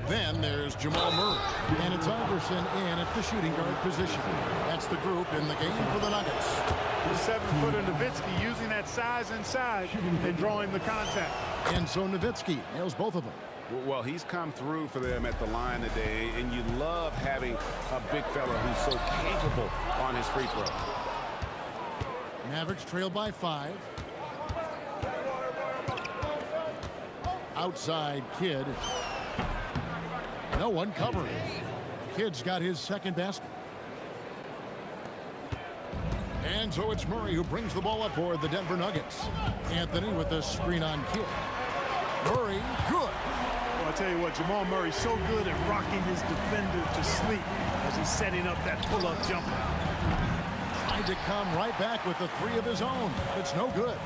Then there's Jamal Murray. And it's Iverson in at the shooting guard position. That's the group in the game for the Nuggets. The 7-footer Nowitzki using that size inside and drawing the contact. And so Nowitzki nails both of them. Well, he's come through for them at the line today, and you love having a big fella who's so capable on his free throw. Mavericks trail by 5. Outside Kidd. No one covering. Kidd's got his second basket. And so it's Murray who brings the ball up for the Denver Nuggets. Anthony with the screen on Kidd. Murray, good. Well, I tell you what, Jamal Murray's so good at rocking his defender to sleep as he's setting up that pull-up jumper. Tried to come right back with the three of his own. It's no good.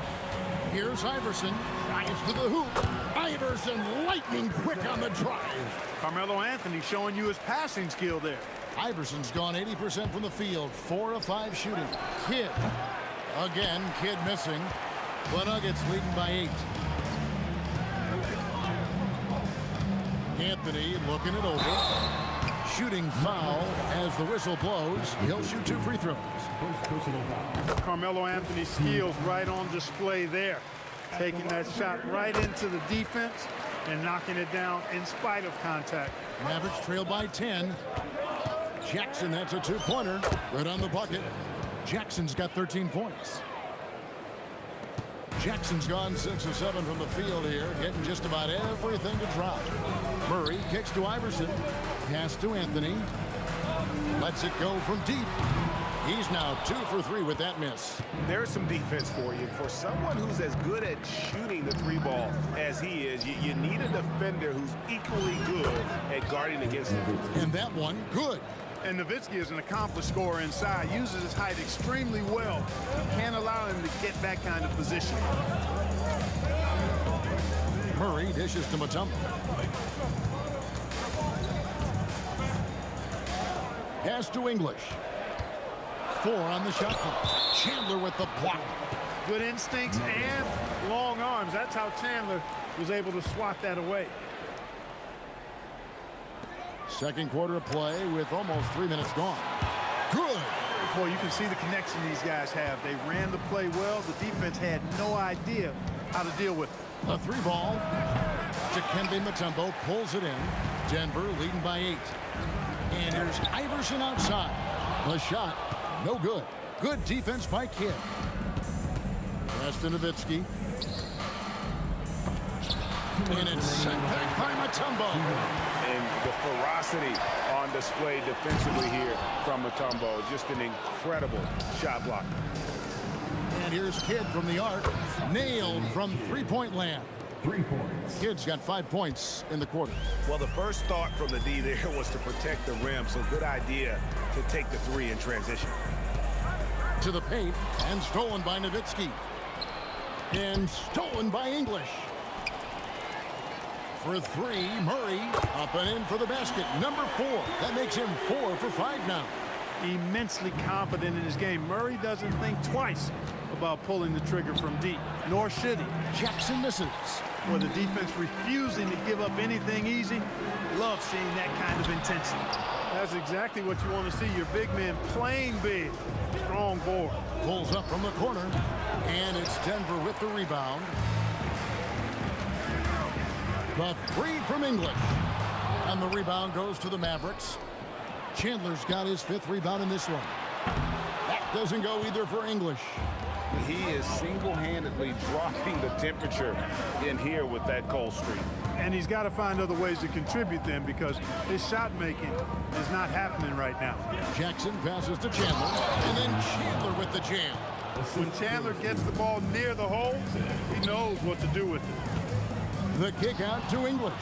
Here's Iverson. Drives to the hoop. Iverson lightning quick on the drive. Carmelo Anthony showing you his passing skill there. Iverson's gone 80% from the field. 4 of 5 shooting. Kidd. Again, Kidd missing. The Nuggets leading by 8. Anthony looking it over. Shooting foul as the whistle blows. He'll shoot 2 free throws. Carmelo Anthony's skills right on display there. Taking that shot right into the defense and knocking it down in spite of contact. Mavericks trail by 10. Jackson, that's a 2-pointer. Right on the bucket. Jackson's got 13 points. Jackson's gone 6 of 7 from the field here, getting just about everything to drop. Murray kicks to Iverson. Pass to Anthony. Lets it go from deep. He's now 2 for 3 with that miss. There's some defense for you. For someone who's as good at shooting the 3-ball as he is, you need a defender who's equally good at guarding against him. And that one, good. And Nowitzki is an accomplished scorer inside, uses his height extremely well. You can't allow him to get that kind of position. Murray dishes to Mutombo. Pass to English. 4 on the shot clock. Chandler with the block. Good instincts and long arms. That's how Chandler was able to swat that away. Second quarter of play with almost 3 minutes gone. Good. Boy, you can see the connection these guys have. They ran the play well. The defense had no idea how to deal with it. The 3-ball. Dikembe Mutombo pulls it in. Denver leading by 8. And here's Iverson outside. The shot, no good. Good defense by Kidd. Pass to Nowitzki. And it's sent back by Mutombo. And the ferocity on display defensively here from Mutombo. Just an incredible shot blocker. And here's Kidd from the arc. Nailed from 3-point land. 3 points. Kidd's got 5 points in the quarter. Well, the first thought from the D there was to protect the rim, so good idea to take the 3 in transition. To the paint, and stolen by Nowitzki. And stolen by English. For 3, Murray up and in for the basket. Number 4. That makes him 4 for 5 now. Immensely confident in his game. Murray doesn't think twice about pulling the trigger from deep, nor should he. Jackson misses. With the defense refusing to give up anything easy, love seeing that kind of intensity. That's exactly what you want to see. Your big man playing big. Strong board. Pulls up from the corner, and it's Denver with the rebound. The three from English. And the rebound goes to the Mavericks. Chandler's got his 5th rebound in this one. That doesn't go either for English. He is single-handedly dropping the temperature in here with that cold streak. And he's got to find other ways to contribute then, because his shot making is not happening right now. Jackson passes to Chandler, and then Chandler with the jam. When Chandler gets the ball near the hole, he knows what to do with it. The kick out to English.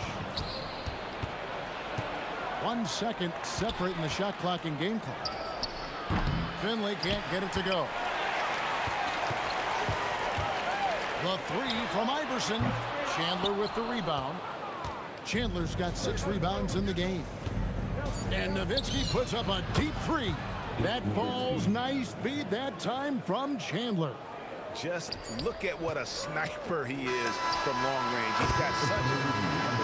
1 second separating the shot clock and game clock. Finley can't get it to go. The three from Iverson. Chandler with the rebound. Chandler's got 6 rebounds in the game. And Nowitzki puts up a deep three. That falls nice feed that time from Chandler. Just look at what a sniper he is from long range. He's got such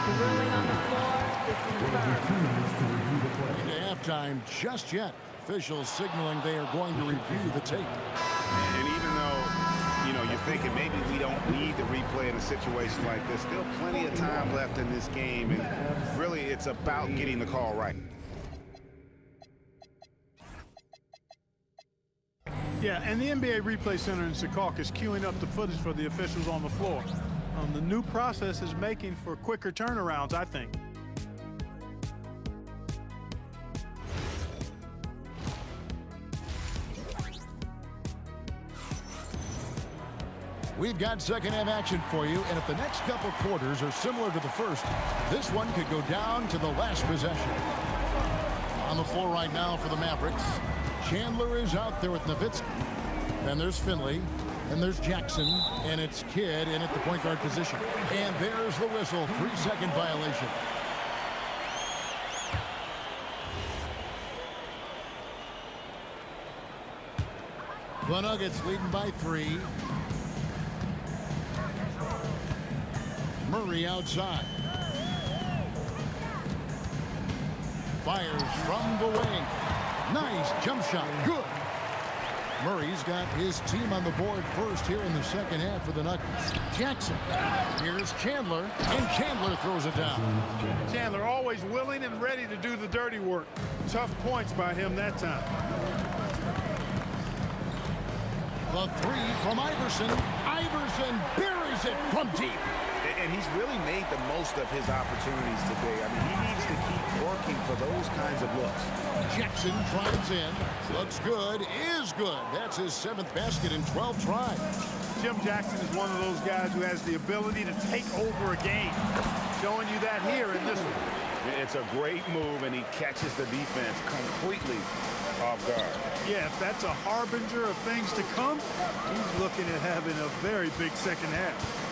The ruling on the floor is confirmed. Into halftime just yet. Officials signaling they are going to review the tape. And even though, you know, you're thinking maybe we don't need the replay in a situation like this, still plenty of time left in this game, and really it's about getting the call right. Yeah, and the NBA Replay Center in Secaucus is queuing up the footage for the officials on the floor. The new process is making for quicker turnarounds, I think. We've got second half action for you, and if the next couple quarters are similar to the first, this one could go down to the last possession. On the floor right now for the Mavericks, Chandler is out there with Nowitzki. Then there's Finley, and there's Jackson, and it's Kidd in at the point guard position. And there's the whistle, 3-second violation. The Nuggets leading by 3. Murray outside. Fires from the wing. Nice jump shot. Good. Murray's got his team on the board first here in the second half for the Nuggets. Jackson. Here's Chandler, and Chandler throws it down. Chandler always willing and ready to do the dirty work. Tough points by him that time. The three from Iverson. Iverson buries it from deep. And he's really made the most of his opportunities today. I mean, he needs to keep working for those kinds of looks. Jackson drives in. Looks good. Is good. That's his 7th basket in 12 tries. Jim Jackson is one of those guys who has the ability to take over a game. Showing you that here in this one. It's a great move, and he catches the defense completely off guard. Yeah, if that's a harbinger of things to come, he's looking at having a very big second half.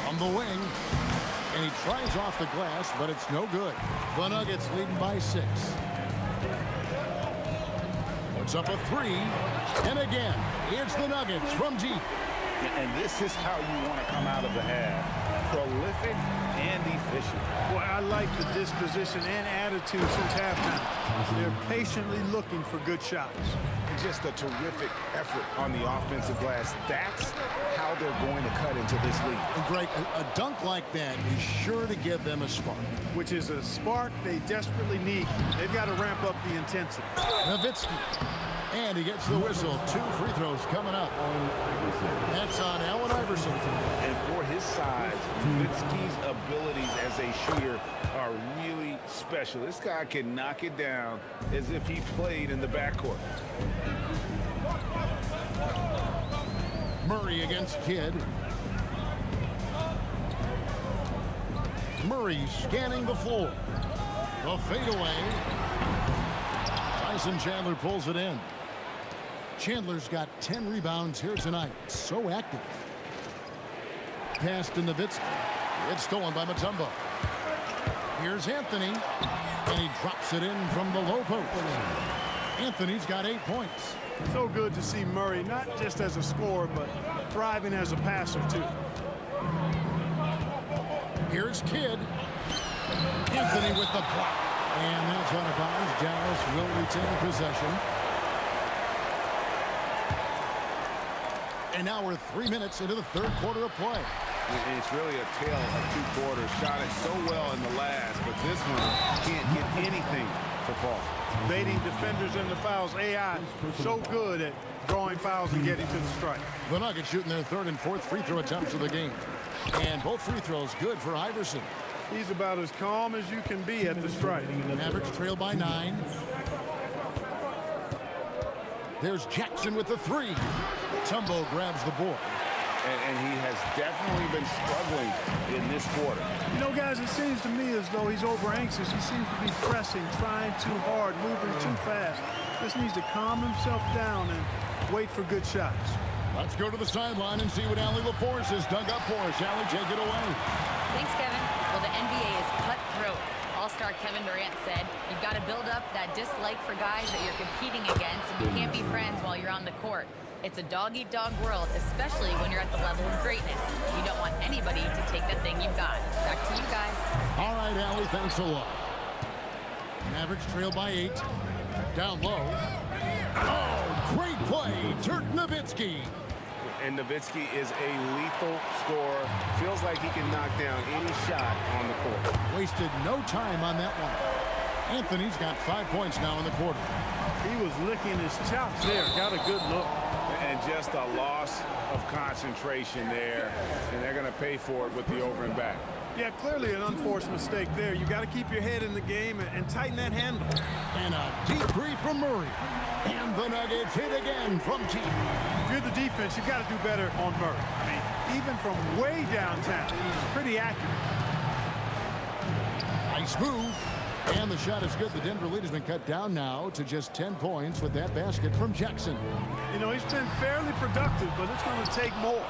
On the wing, and he tries off the glass, but it's no good. The Nuggets leading by 6. Puts up a 3, and again, it's the Nuggets from deep. And this is how you want to come out of the half. Prolific and efficient. Boy, I like the disposition and attitude since halftime. They're patiently looking for good shots. And just a terrific effort on the offensive glass. That's how they're going to cut into this lead. And Greg, a dunk like that is sure to give them a spark. Which is a spark they desperately need. They've got to ramp up the intensity. Nowitzki. And he gets the whistle. 2 free throws coming up. That's on Allen Iverson. And for his size, Nowitzki's abilities as a shooter are really special. This guy can knock it down as if he played in the backcourt. Murray against Kidd. Murray scanning the floor. The fadeaway. Tyson Chandler pulls it in. Chandler's got 10 rebounds here tonight. So active. Pass to Nowitzki. It's stolen by Mutombo. Here's Anthony. And he drops it in from the low post. Anthony's got 8 points. So good to see Murray, not just as a scorer, but thriving as a passer, too. Here's Kidd. Anthony with the block. And that's out of bounds. Dallas will retain possession. And now we're 3 minutes into the third quarter of play. And it's really a tale of two quarters. Shot it so well in the last, but this one can't get anything to fall. Baiting defenders into fouls. AI so good at drawing fouls and getting to the strike. The Nuggets shooting their third and fourth free throw attempts of the game. And both free throws good for Iverson. He's about as calm as you can be at the strike. Mavericks trail by 9. There's Jackson with the 3. Tumbo grabs the board. And he has definitely been struggling in this quarter. You know, guys, it seems to me as though he's over anxious. He seems to be pressing, trying too hard, moving too fast. Just needs to calm himself down and wait for good shots. Let's go to the sideline and see what Allie LaForce has dug up for us. Allie, take it away. Thanks, Kevin. Well, the NBA is cutthroat. All-star Kevin Durant said, you've got to build up that dislike for guys that you're competing against, and you can't be friends while you're on the court. It's a dog-eat-dog world, especially when you're at the level of greatness. You don't want anybody to take the thing you've got. Back to you guys. All right, Allie, thanks a lot. Mavericks trail by 8. Down low. Oh, great play. Dirk Nowitzki. And Nowitzki is a lethal scorer. Feels like he can knock down any shot on the court. Wasted no time on that one. Anthony's got 5 points now in the quarter. He was licking his chops there. Got a good look. And just a loss of concentration there. And they're going to pay for it with the over and back. Yeah, clearly an unforced mistake there. You got to keep your head in the game and tighten that handle. And a deep three from Murray. And the Nuggets hit again from deep. If you're the defense, you've got to do better on Murray. I mean, even from way downtown, he's pretty accurate. Nice move. And the shot is good. The Denver lead has been cut down now to just 10 points with that basket from Jackson. You know, he's been fairly productive, but it's going to take more,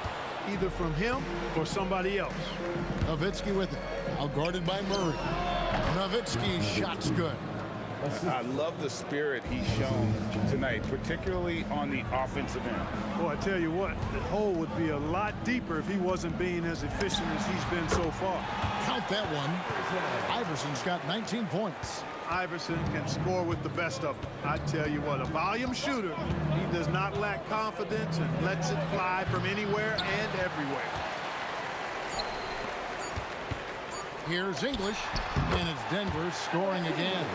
either from him or somebody else. Nowitzki with it. Now guarded by Murray. Nowitzki's shot's good. I love the spirit he's shown tonight, particularly on the offensive end. Boy, I tell you what, the hole would be a lot deeper if he wasn't being as efficient as he's been so far. Count that one. Iverson's got 19 points. Iverson can score with the best of them. I tell you what, a volume shooter. He does not lack confidence and lets it fly from anywhere and everywhere. Here's English, and it's Denver scoring again.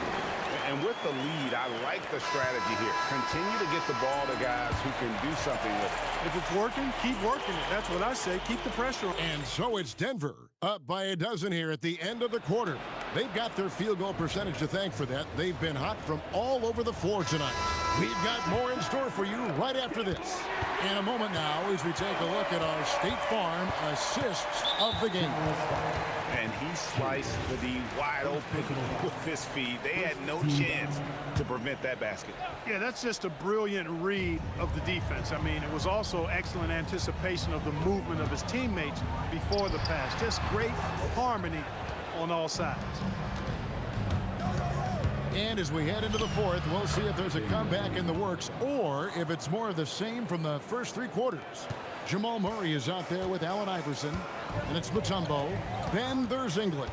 And with the lead, I like the strategy here. Continue to get the ball to guys who can do something with it. If it's working, keep working it. That's what I say. Keep the pressure on. And so it's Denver up by a dozen here at the end of the quarter. They've got their field goal percentage to thank for that. They've been hot from all over the floor tonight. We've got more in store for you right after this. In a moment now, as we take a look at our State Farm assists of the game. And he sliced the D wide open with his feet. They had no chance to prevent that basket. Yeah, that's just a brilliant read of the defense. I mean, it was also excellent anticipation of the movement of his teammates before the pass. Just great harmony on all sides. And as we head into the fourth, we'll see if there's a comeback in the works or if it's more of the same from the first 3 quarters. Jamal Murray is out there with Allen Iverson, and it's Mutombo. Then there's English,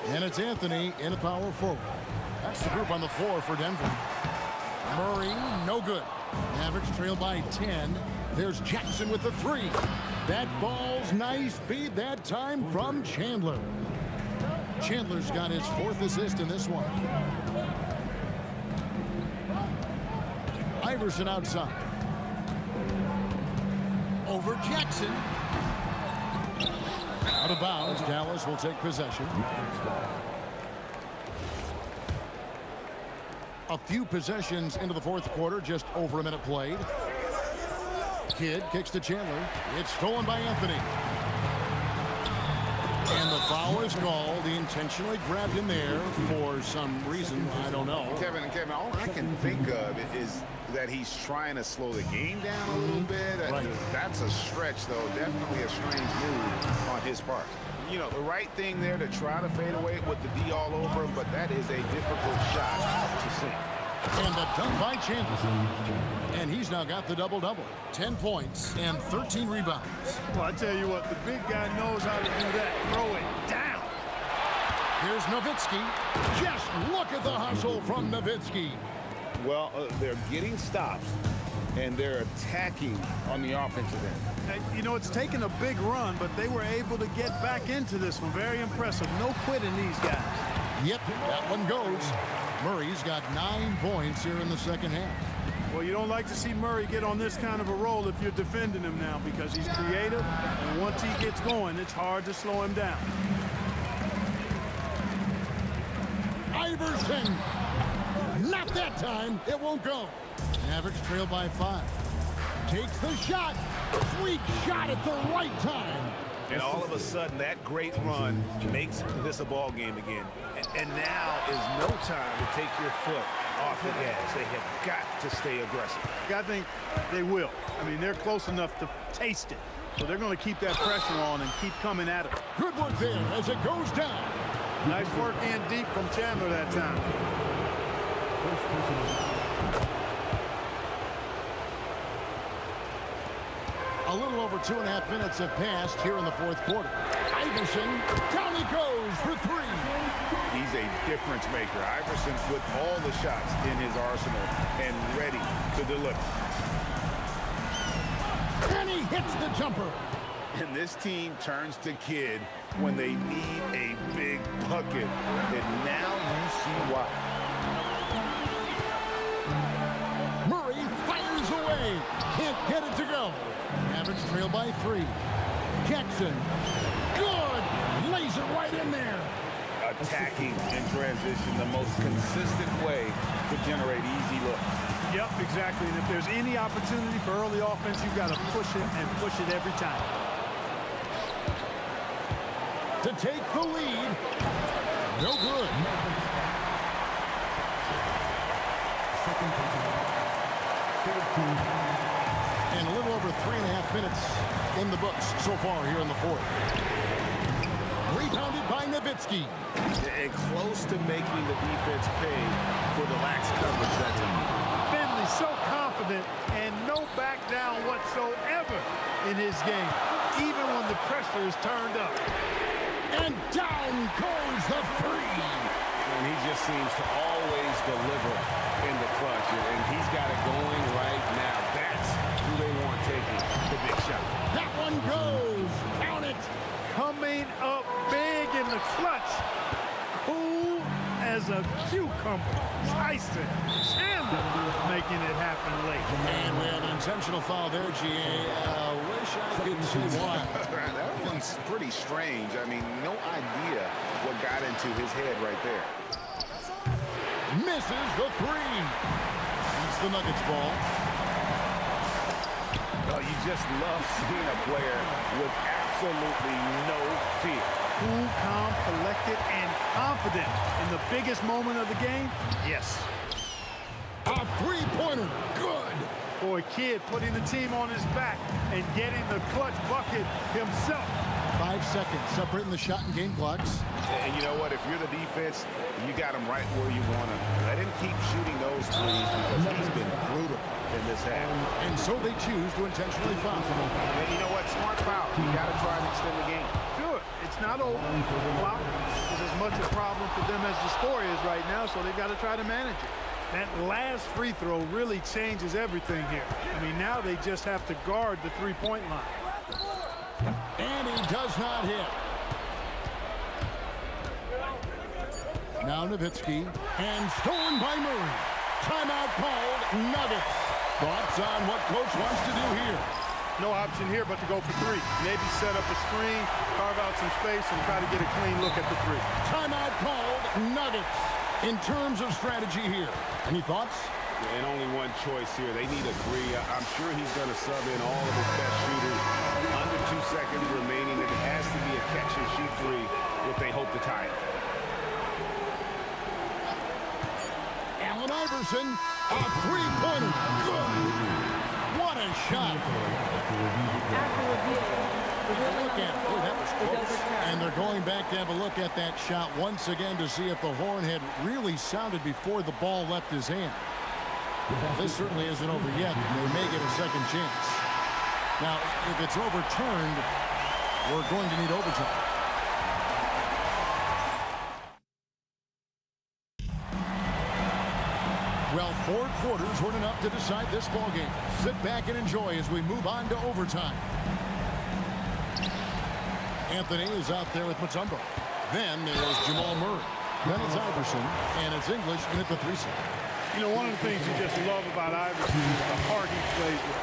and it's Anthony in a power forward. That's the group on the floor for Denver. Murray, no good. Mavericks trail by 10. There's Jackson with the 3. That ball's nice feed that time from Chandler. Chandler's got his 4th assist in this one. Iverson outside. Over Jackson. Out of bounds. Dallas will take possession. A few possessions into the fourth quarter, just over a minute played. Kidd kicks to Chandler. It's stolen by Anthony. And the foul is called. He intentionally grabbed him there for some reason. I don't know. Kevin, all I can think of is that he's trying to slow the game down a little bit. Right. That's a stretch, though. Definitely a strange move on his part. You know, the right thing there to try to fade away with the D all over him, but that is a difficult shot to sink. And a dunk by Chandler. And he's now got the double-double. 10 points and 13 rebounds. Well, I tell you what, the big guy knows how to do that. Throw it down. Here's Nowitzki. Just look at the hustle from Nowitzki. Well, they're getting stops, and they're attacking on the offensive end. You know, it's taken a big run, but they were able to get back into this one. Very impressive. No quitting these guys. Yep, that one goes. Murray's got 9 points here in the second half. Well, you don't like to see Murray get on this kind of a roll if you're defending him now because he's creative, and once he gets going, it's hard to slow him down. Iverson! Not that time. It won't go. Mavericks trail by 5. Takes the shot. Sweet shot at the right time. And all of a sudden, that great run makes this a ball game again. And now is no time to take your foot off the gas. They have got to stay aggressive. I think they will. I mean, they're close enough to taste it. So they're going to keep that pressure on and keep coming at it. Good work there as it goes down. Nice work in deep from Chandler that time. A little over 2.5 minutes have passed here in the fourth quarter. Iverson, down he goes for 3. He's a difference maker. Iverson with all the shots in his arsenal and ready to deliver. And he hits the jumper. And this team turns to Kidd when they need a big bucket. And now you see why. Murray fires away. Can't get it to go. Mavericks trail by 3. Jackson. Good. Lays it right in there. Attacking in transition, the most consistent way to generate easy looks. Yep, exactly. And if there's any opportunity for early offense, you've got to push it and push it every time. To take the lead. No good. And a little over 3.5 minutes in the books so far here in the fourth. Rebounded by Nowitzki. And close to making the defense pay for the lax coverage that time. Finley's so confident and no back down whatsoever in his game, even when the pressure is turned up. And down goes the 3. And he just seems to always deliver in the clutch. And he's got it going right now. That's who they want taking the big shot. That one goes. Count it. Coming up big in the clutch. Cool as a cucumber. Tyson Chandler making it happen late. And we have an intentional foul there, GA. Wish I could see why. That one's pretty strange. I mean, no idea what got into his head right there. Misses the 3. It's the Nuggets ball. Oh, you just love seeing a player with absolutely no fear. Cool, calm, collected, and confident in the biggest moment of the game? Yes. A 3-pointer. Good. Boy, Kidd putting the team on his back and getting the clutch bucket himself. 5 seconds separating the shot and game clocks. And you know what? If you're the defense, you got him right where you want him. Let him keep shooting those threes because he's been brutal in this half. And so they choose to intentionally foul. And you know what? Smart foul. You got to try and extend the game. Sure, it's not over. Clock is as much a problem for them as the score is right now, so they've got to try to manage it. That last free throw really changes everything here. I mean, now they just have to guard the three-point line. And he does not hit. Now Nowitzki, and stolen by Murray. Timeout called, Nuggets. Thoughts on what coach wants to do here? No option here but to go for 3. Maybe set up a screen, carve out some space, and try to get a clean look at the 3. Timeout called, Nuggets. In terms of strategy here, any thoughts? And only one choice here. They need a 3. I'm sure he's going to sub in all of his best shooters. Under 2 seconds remaining. It has to be a catch-and-shoot 3 if they hope to tie it. Allen Iverson, a 3-pointer. Good. What a shot. After review, Look at it. Boy, that was close. And they're going back to have a look at that shot once again to see if the horn had really sounded before the ball left his hand. This certainly isn't over yet. They may get a second chance. Now, if it's overturned, we're going to need overtime. Well, 4 quarters weren't enough to decide this ballgame. Sit back and enjoy as we move on to overtime. Anthony is out there with Mutombo. Then there's Jamal Murray. Then it's Iverson, and it's English in at the threesome. You know, one of the things you just love about Iverson is the heart he plays with.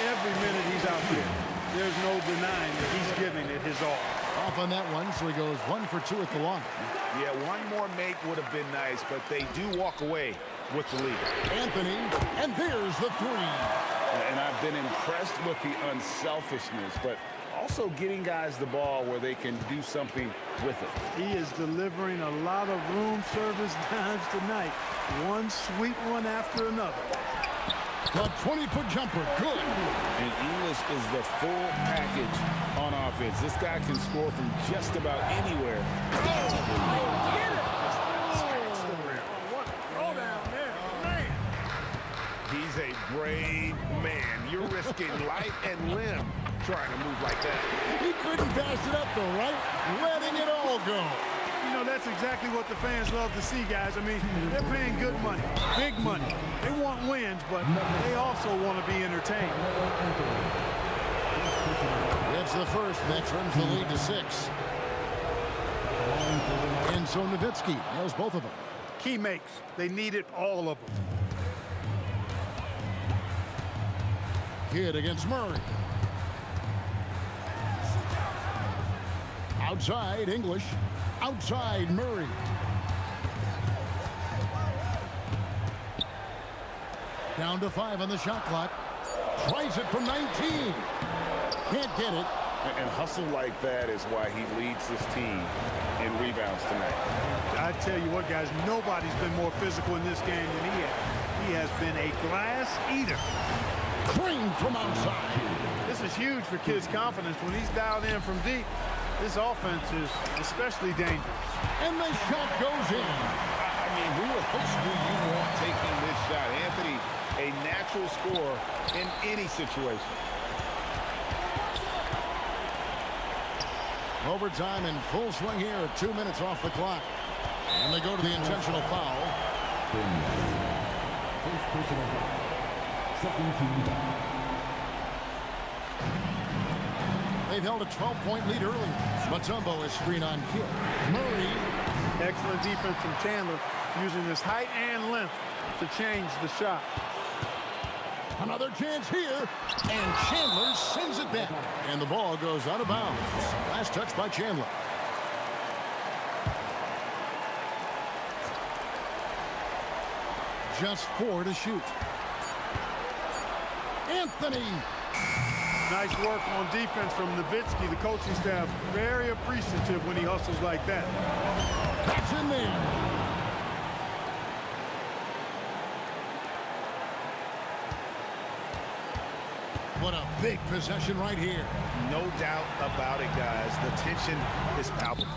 Every minute he's out there, there's no denying that he's giving it his all. Off on that one, so he goes 1 for 2 at the line. Yeah, one more make would have been nice, but they do walk away with the lead. Anthony, and there's the three. And I've been impressed with the unselfishness, but also getting guys the ball where they can do something with it. He is delivering a lot of room service dimes tonight. One sweet one after another. The 20-foot jumper, good. And English is the full package on offense. This guy can score from just about anywhere. He's a brave man. You're risking life and limb trying to move like that. He couldn't pass it up though, right? Letting it all go. You know, that's exactly what the fans love to see, guys. I mean, they're paying good money, big money. They want wins, but they also want to be entertained. It's the first. That turns the lead to 6. And so Nowitzki knows both of them. Key makes. They needed all of them. Kidd against Murray. Outside English. Outside Murray. Down to 5 on the shot clock. Tries it from 19. Can't get it. And hustle like that is why he leads his team in rebounds tonight. I tell you what, guys, nobody's been more physical in this game than he has. He has been a glass eater. Green from outside. This is huge for Kidd's confidence. When he's dialed in from deep, this offense is especially dangerous. And the shot goes in. I mean, who else do you want taking this shot? Anthony, a natural scorer in any situation. Overtime in full swing here. 2 minutes off the clock. And they go to the intentional foul. First personal foul. Second team foul. They've held a 12-point lead early. Mutombo is screen on Kidd. Murray. Excellent defense from Chandler, using his height and length to change the shot. Another chance here. And Chandler sends it back. And the ball goes out of bounds. Last touch by Chandler. Just 4 to shoot. Anthony. Nice work on defense from Nowitzki. The coaching staff very appreciative when he hustles like that. That's in there. What a big possession right here. No doubt about it, guys. The tension is palpable.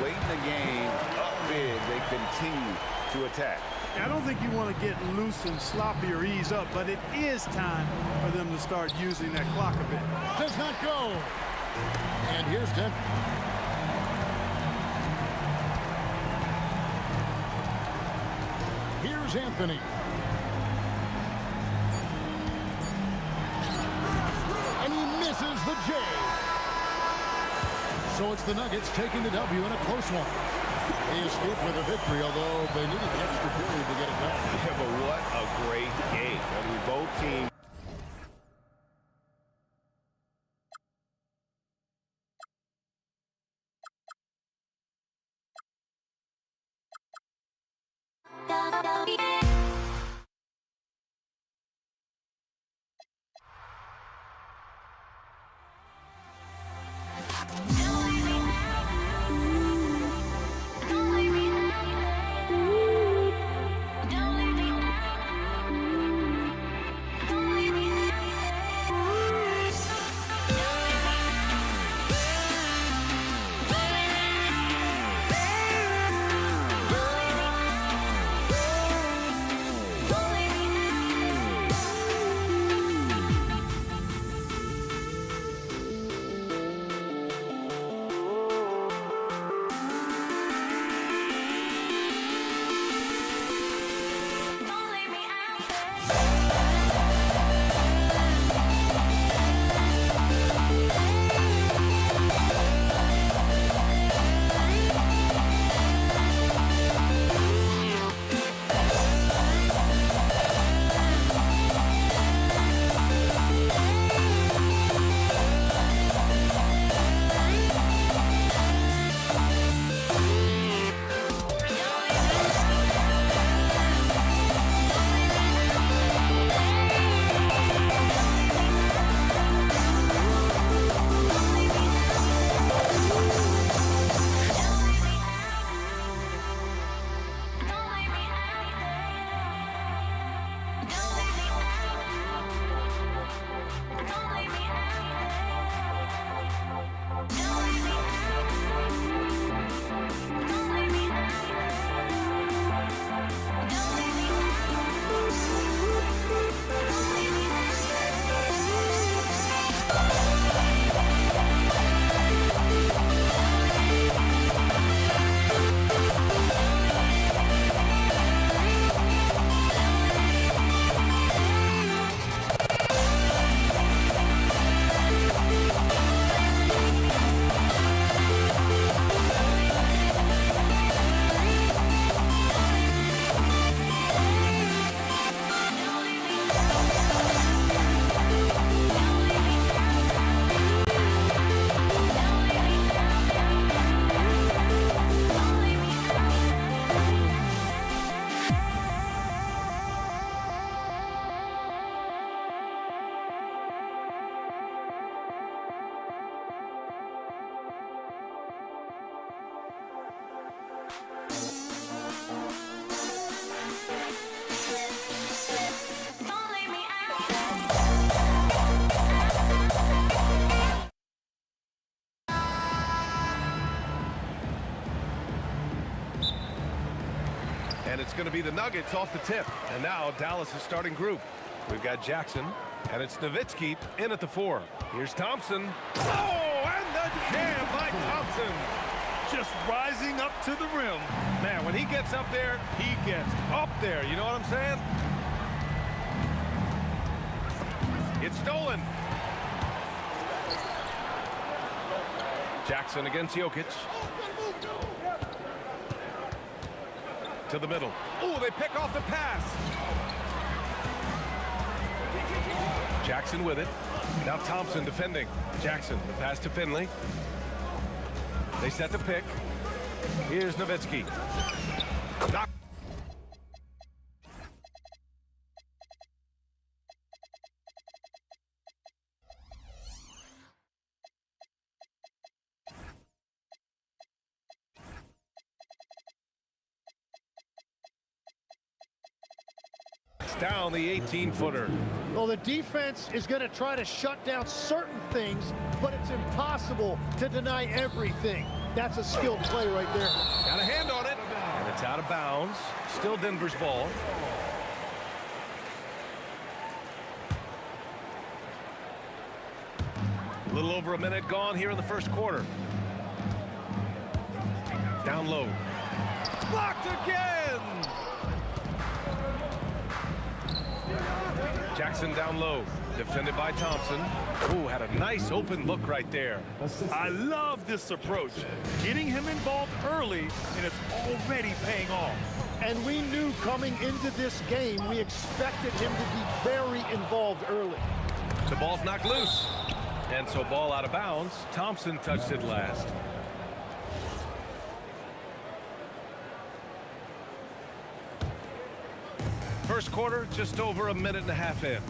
Late in the game, up big, they continue to attack. I don't think you want to get loose and sloppy or ease up, but it is time for them to start using that clock a bit. Does not go. And here's Denver. Here's Anthony. And he misses the J. So it's the Nuggets taking the W in a close one. They escaped with a victory, although they needed the extra period to get it done. Yeah, but what a great game. I mean, both teams. And it's going to be the Nuggets off the tip. And now Dallas is starting group. We've got Jackson, and it's Nowitzki in at the 4. Here's Thompson. Oh, and the jam by Thompson. Just rising up to the rim. Man, when he gets up there, he gets up there. You know what I'm saying? It's stolen. Jackson against Jokic. To the middle. Oh, they pick off the pass. Jackson with it. Now Thompson defending. Jackson, the pass to Finley. They set the pick. Here's Nowitzki. Knock. Down the 18-footer. Well, the defense is going to try to shut down certain things, but it's impossible to deny everything. That's a skilled play right there. Got a hand on it, and it's out of bounds. Still Denver's ball. A little over a minute gone here in the first quarter. Down low. Blocked again! Jackson down low, defended by Thompson. Ooh, had a nice open look right there. I love this approach. Getting him involved early, and it's already paying off. And we knew coming into this game, we expected him to be very involved early. The ball's knocked loose. And so ball out of bounds. Thompson touched it last. First quarter, just over a minute and a half in.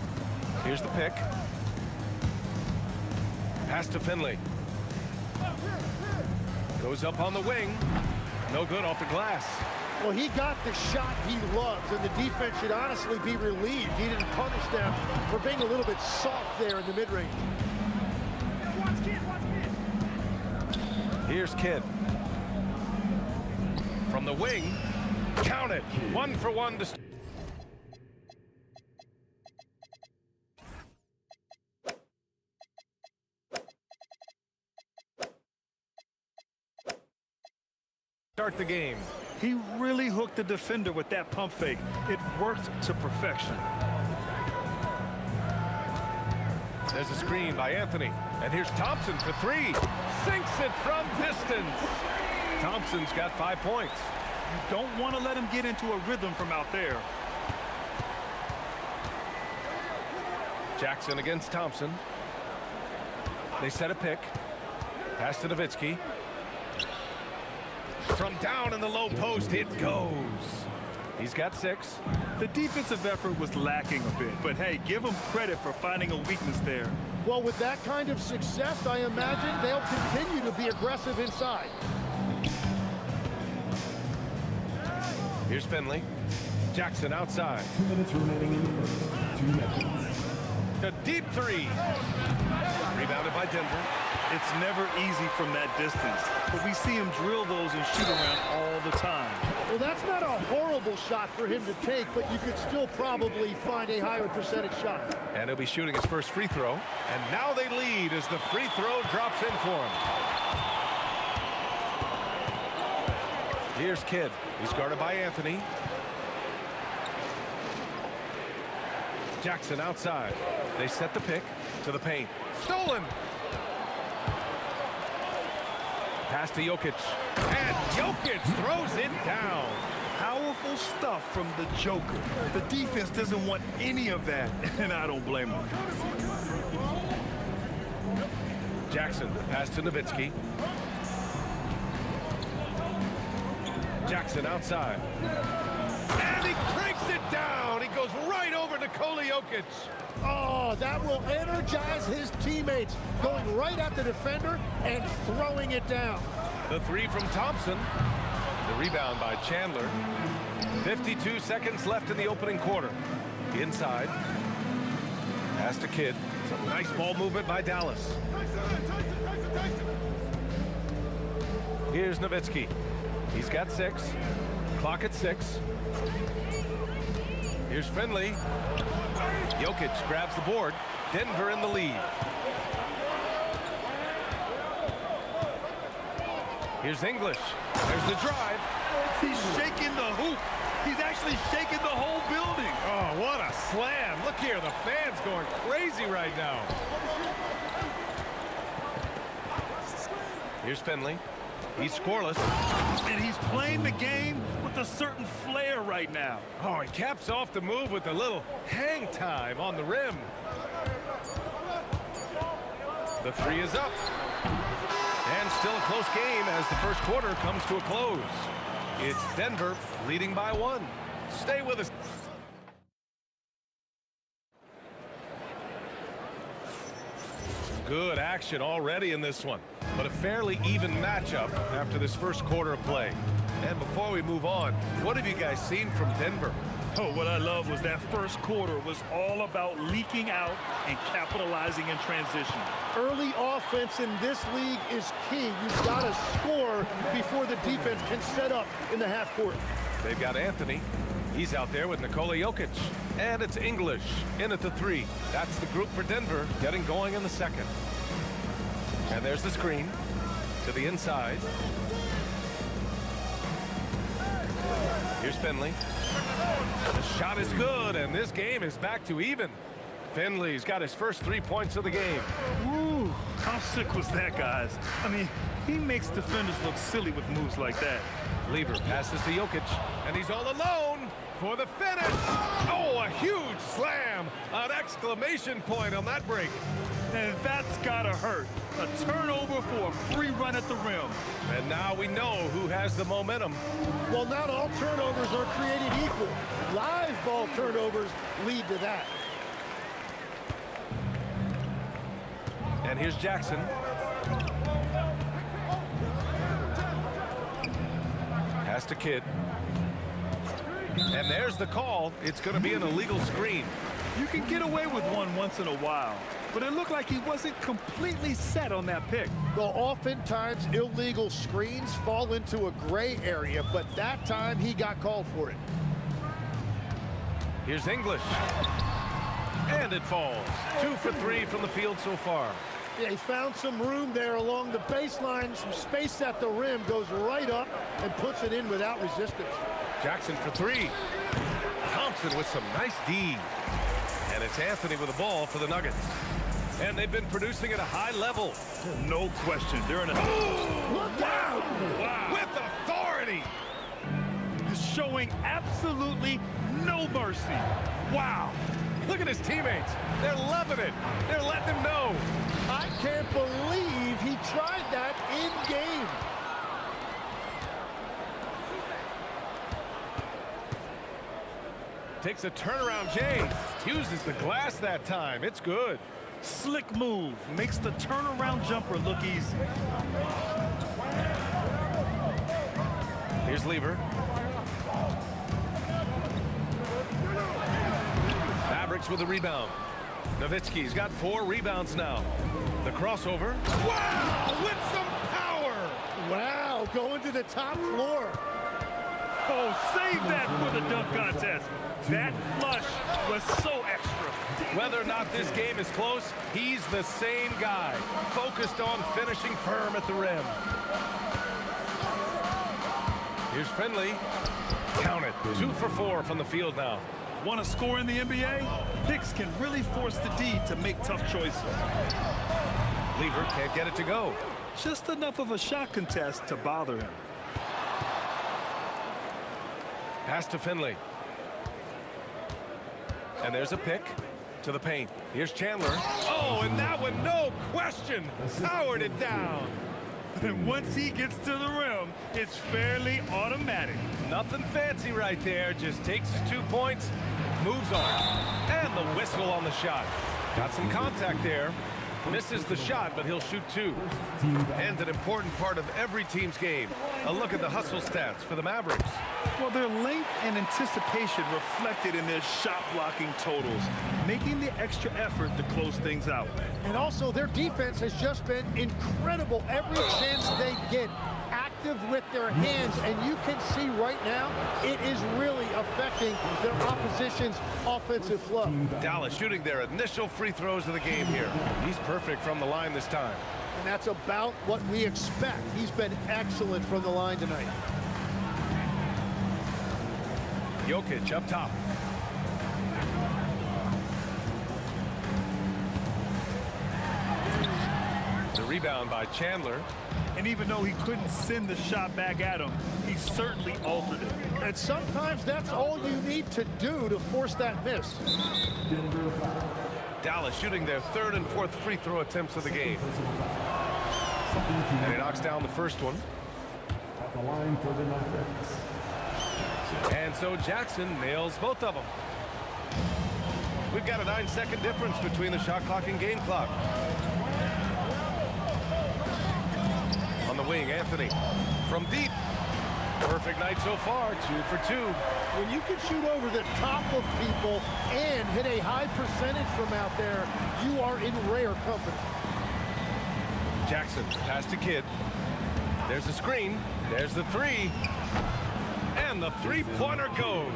Here's the pick. Pass to Finley. Goes up on the wing. No good off the glass. Well, he got the shot he loves, and the defense should honestly be relieved. He didn't punish them for being a little bit soft there in the mid-range. Here's Kidd. From the wing. Count it. 1 for 1 to start the game. He really hooked the defender with that pump fake. It worked to perfection. There's a screen by Anthony. And here's Thompson for 3. Sinks it from distance. Thompson's got 5 points. You don't want to let him get into a rhythm from out there. Jackson against Thompson. They set a pick. Pass to Nowitzki. From down in the low post, it goes. He's got 6. The defensive effort was lacking a bit, but hey, give him credit for finding a weakness there. Well, with that kind of success, I imagine they'll continue to be aggressive inside. Here's Finley. Jackson outside. 2 minutes remaining in the first. 2 minutes. A deep 3. Rebounded by Denver. It's never easy from that distance, but we see him drill those and shoot around all the time. Well, that's not a horrible shot for him to take, but you could still probably find a higher percentage shot. And he'll be shooting his first free throw. And now they lead as the free throw drops in for him. Here's Kidd. He's guarded by Anthony. Jackson outside. They set the pick to the paint. Stolen! Pass to Jokic. And Jokic throws it down. Powerful stuff from the Joker. The defense doesn't want any of that, and I don't blame him. Jackson, pass to Nowitzki. Jackson outside. And he cranks it down. He goes right over Nikola Jokic. Oh, that will energize his teammates, going right at the defender and throwing it down. The 3 from Thompson. The rebound by Chandler. 52 seconds left in the opening quarter. Inside. Pass to Kidd. Some nice ball movement by Dallas. Here's Nowitzki. He's got 6. Clock at 6. Here's Finley. Jokic grabs the board. Denver in the lead. Here's English. There's the drive. He's shaking the hoop. He's actually shaking the whole building. Oh, what a slam. Look here, the fans going crazy right now. Here's Finley. He's scoreless. And he's playing the game with a certain flair right now. Oh, he caps off the move with a little hang time on the rim. The 3 is up. And still a close game as the first quarter comes to a close. It's Denver leading by 1. Stay with us. Good action already in this one, but a fairly even matchup after this first quarter of play. And before we move on, what have you guys seen from Denver? Oh, what I love was that first quarter was all about leaking out and capitalizing in transition. Early offense in this league is key. You've got to score before the defense can set up in the half court. They've got Anthony. He's out there with Nikola Jokic. And it's English in at the 3. That's the group for Denver getting going in the second. And there's the screen to the inside. Here's Finley. The shot is good, and this game is back to even. Finley's got his first 3 points of the game. Woo, how sick was that, guys? I mean, he makes defenders look silly with moves like that. Lever passes to Jokic, and he's all alone for the finish. Oh, a huge slam. An exclamation point on that break. And that's gotta hurt. A turnover for a free run at the rim. And now we know who has the momentum. Well, not all turnovers are created equal. Live ball turnovers lead to that. And here's Jackson. Pass to Kidd. And there's the call. It's going to be an illegal screen. You can get away with one once in a while, but it looked like he wasn't completely set on that pick. Well, oftentimes illegal screens fall into a gray area, but that time he got called for it. Here's English. And it falls. 2 for 3 from the field so far. Yeah, he found some room there along the baseline, some space at the rim, goes right up and puts it in without resistance. Jackson for 3. Thompson with some nice D. And it's Anthony with the ball for the Nuggets. And they've been producing at a high level. No question. They're in a... Look out! Wow. With authority! Showing absolutely no mercy. Wow. Look at his teammates. They're loving it. They're letting him know. I can't believe he tried that in game. Takes a turnaround, Jay. Uses the glass that time. It's good. Slick move. Makes the turnaround jumper look easy. Here's Lever. Mavericks with the rebound. Nowitzki's got 4 rebounds now. The crossover. Wow! With some power! Wow, going to the top floor. Oh, save that for the dunk contest. That flush was so extra. Whether or not this game is close, he's the same guy, focused on finishing firm at the rim. Here's Finley. Count it. 2 for 4 from the field now. Want to score in the NBA? Picks can really force the D to make tough choices. Lever can't get it to go. Just enough of a shot contest to bother him. Pass to Finley. And there's a pick to the paint. Here's Chandler. Oh, and that one, no question, powered it down. And once he gets to the rim, it's fairly automatic. Nothing fancy right there. Just takes his 2 points, moves on. And the whistle on the shot. Got some contact there. Misses the shot, but he'll shoot 2. And an important part of every team's game. A look at the hustle stats for the Mavericks. Well, their length and anticipation reflected in their shot blocking totals, making the extra effort to close things out. And also, their defense has just been incredible. Every chance they get, effective with their hands, and you can see right now it is really affecting their opposition's offensive flow. Dallas shooting their initial free throws of the game here. He's perfect from the line this time. And that's about what we expect. He's been excellent from the line tonight. Jokic up top. The rebound by Chandler. And even though he couldn't send the shot back at him, he certainly altered it. And sometimes that's all you need to do to force that miss. Dallas shooting their third and fourth free throw attempts of the game. And he knocks down the first one. At the line for the Nuggets. And so Jackson nails both of them. We've got a 9-second difference between the shot clock and game clock. On the wing, Anthony from deep. Perfect night so far, 2 for 2. When you can shoot over the top of people and hit a high percentage from out there, you are in rare company. Jackson, pass to Kidd. There's a screen. There's the three. And the three-pointer goes.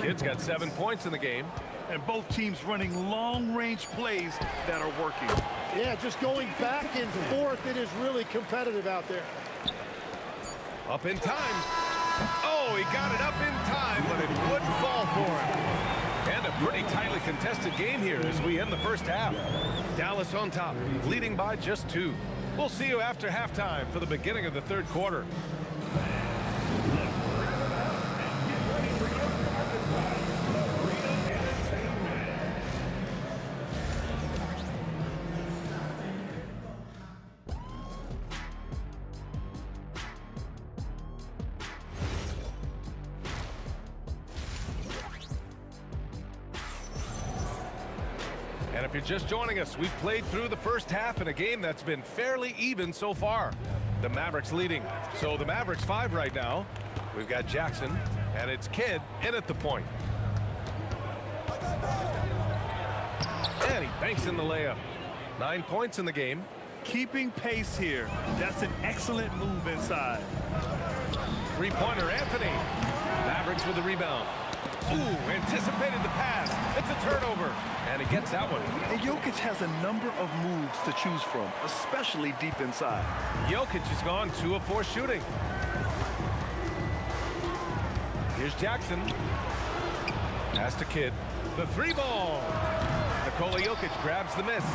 Kidd's got 7 points in the game. And both teams running long-range plays that are working. Yeah, just going back and forth, it is really competitive out there. Up in time. Oh, he got it up in time, but it wouldn't fall for him. And a pretty tightly contested game here as we end the first half. Dallas on top, leading by just 2. We'll see you after halftime for the beginning of the third quarter. And if you're just joining us, we've played through the first half in a game that's been fairly even so far. The Mavericks leading. So the Mavericks 5 right now. We've got Jackson, and it's Kidd in at the point. And he banks in the layup. 9 points in the game. Keeping pace here. That's an excellent move inside. Three-pointer, Anthony. Mavericks with the rebound. Ooh, anticipated the pass. It's a turnover. And he gets that one. And Jokic has a number of moves to choose from, especially deep inside. Jokic has gone 2 of 4 shooting. Here's Jackson. Pass to Kidd. The 3-ball. Nikola Jokic grabs the miss.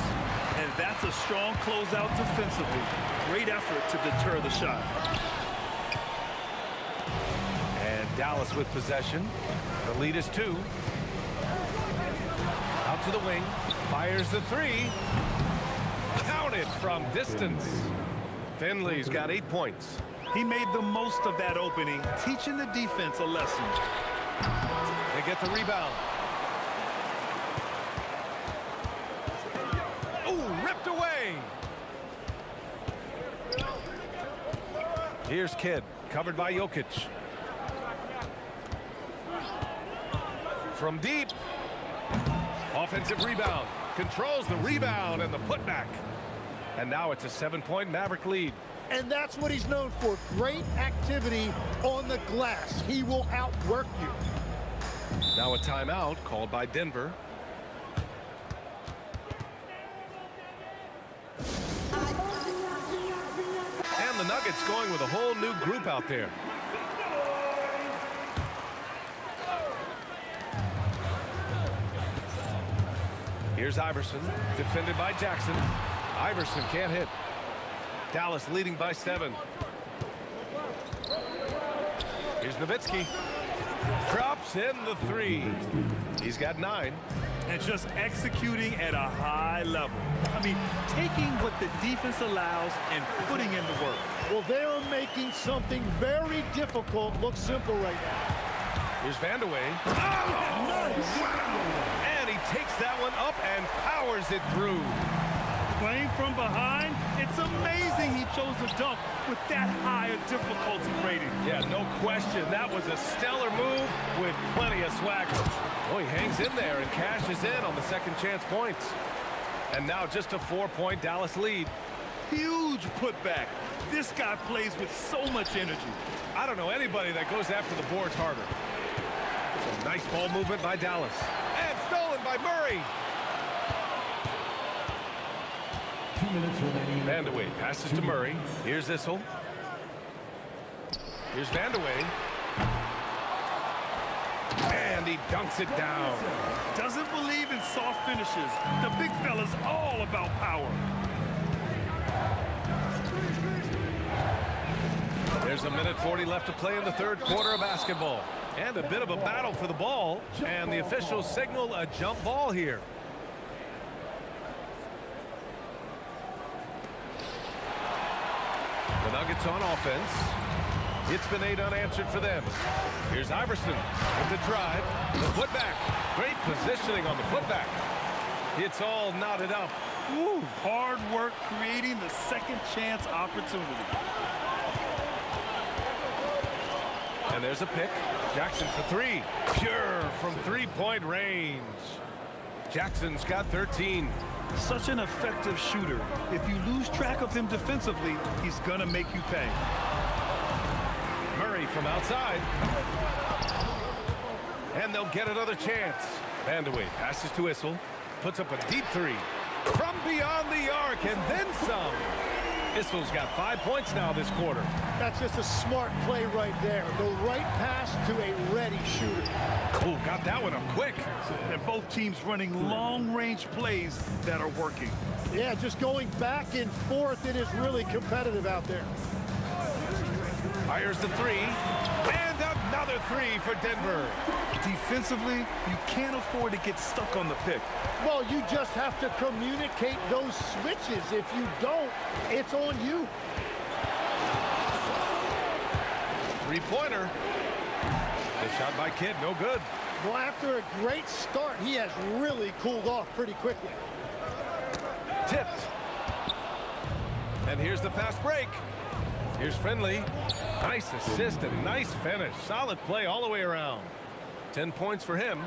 And that's a strong closeout defensively. Great effort to deter the shot. And Dallas with possession. The lead is 2. Out to the wing. Fires the 3. Counted from distance. Finley's got 8 points. He made the most of that opening, teaching the defense a lesson. They get the rebound. Ooh, ripped away. Here's Kidd, covered by Jokic. From deep. Offensive rebound. Controls the rebound and the putback. And now it's a 7-point Maverick lead. And that's what he's known for. Great activity on the glass. He will outwork you. Now a timeout called by Denver. And the Nuggets going with a whole new group out there. Here's Iverson, defended by Jackson. Iverson can't hit. Dallas leading by 7. Here's Nowitzki. Drops in the 3. He's got 9. And just executing at a high level. I mean, taking what the defense allows and putting in the work. Well, they are making something very difficult look simple right now. Here's Vandeweghe. Oh, nice. Wow. And he takes that one up and powers it through. Playing from behind, it's amazing he chose to dunk with that high a difficulty rating. Yeah, no question. That was a stellar move with plenty of swagger. Oh, he hangs in there and cashes in on the second chance points. And now just a 4-point Dallas lead. Huge putback. This guy plays with so much energy. I don't know anybody that goes after the boards harder. Some nice ball movement by Dallas. And stolen by Murray. 2 minutes remaining. Vandeweghe passes to Murray. Here's Issel. Here's Vandeweghe. And he dunks it down. Doesn't believe in soft finishes. The big fella's all about power. There's a minute 40 left to play in the third quarter of basketball. And a bit of a battle for the ball. And the officials signal a jump ball here. The Nuggets on offense. It's been 8 unanswered for them. Here's Iverson with the drive. The putback. Great positioning on the putback. It's all knotted up. Woo, hard work creating the second chance opportunity. And there's a pick. Jackson for 3. Pure from three-point range. Jackson's got 13. Such an effective shooter. If you lose track of him defensively, he's going to make you pay. Murray from outside. And they'll get another chance. Vandeweghe passes to Issel. Puts up a deep 3. From beyond the arc and then some. Issel's got 5 points now this quarter. That's just a smart play right there. The right pass to a ready shooter. Cool, got that one up quick. And both teams running long-range plays that are working. Yeah, just going back and forth. It is really competitive out there. Fires the 3. And another 3 for Denver. Defensively, you can't afford to get stuck on the pick. Well, you just have to communicate those switches. If you don't, it's on you. Three-pointer. The shot by Kidd, no good. Well, after a great start, he has really cooled off pretty quickly. Tipped. And here's the fast break. Here's Finley. Nice assist and nice finish. Solid play all the way around. 10 points for him.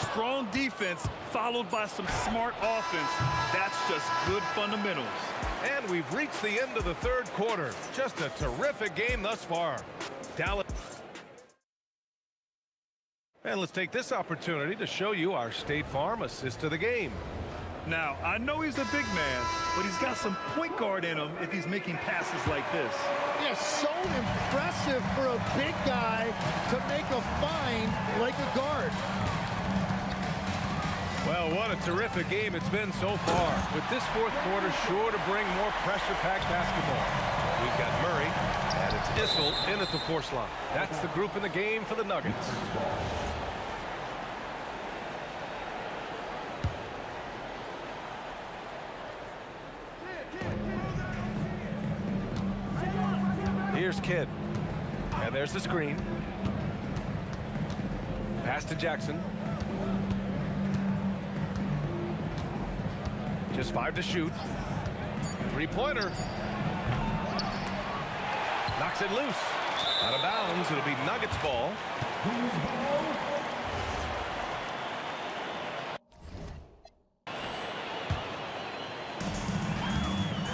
Strong defense followed by some smart offense. That's just good fundamentals. And we've reached the end of the third quarter. Just a terrific game thus far. Dallas. And let's take this opportunity to show you our State Farm assist of the game. Now, I know he's a big man, but he's got some point guard in him if he's making passes like this. Yeah, so impressive for a big guy to make a find like a guard. Well, what a terrific game it's been so far. With this fourth quarter sure to bring more pressure-packed basketball. We've got Murray, and it's Issel in at the force line. That's the group in the game for the Nuggets. Here's Kidd. And there's the screen. Pass to Jackson. Just 5 to shoot. Three-pointer. Knocks it loose. Out of bounds. It'll be Nuggets ball.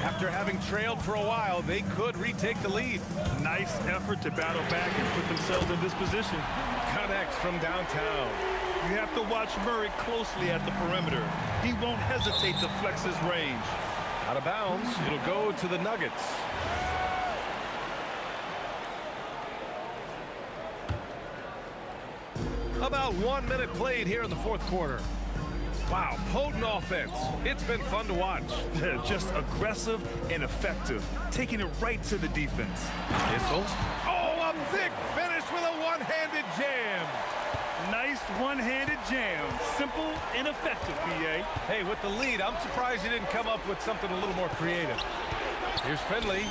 After having trailed for a while, they could retake the lead. Nice effort to battle back and put themselves in this position. Connects from downtown. You have to watch Murray closely at the perimeter. He won't hesitate to flex his range. Out of bounds. It'll go to the Nuggets. About 1 minute played here in the fourth quarter. Wow, potent offense. It's been fun to watch. Just aggressive and effective, taking it right to the defense. Issel. Oh, a big finish with a one-handed jam. Nice one-handed jam. Simple and effective, B.A. Hey, with the lead, I'm surprised he didn't come up with something a little more creative. Here's Finley.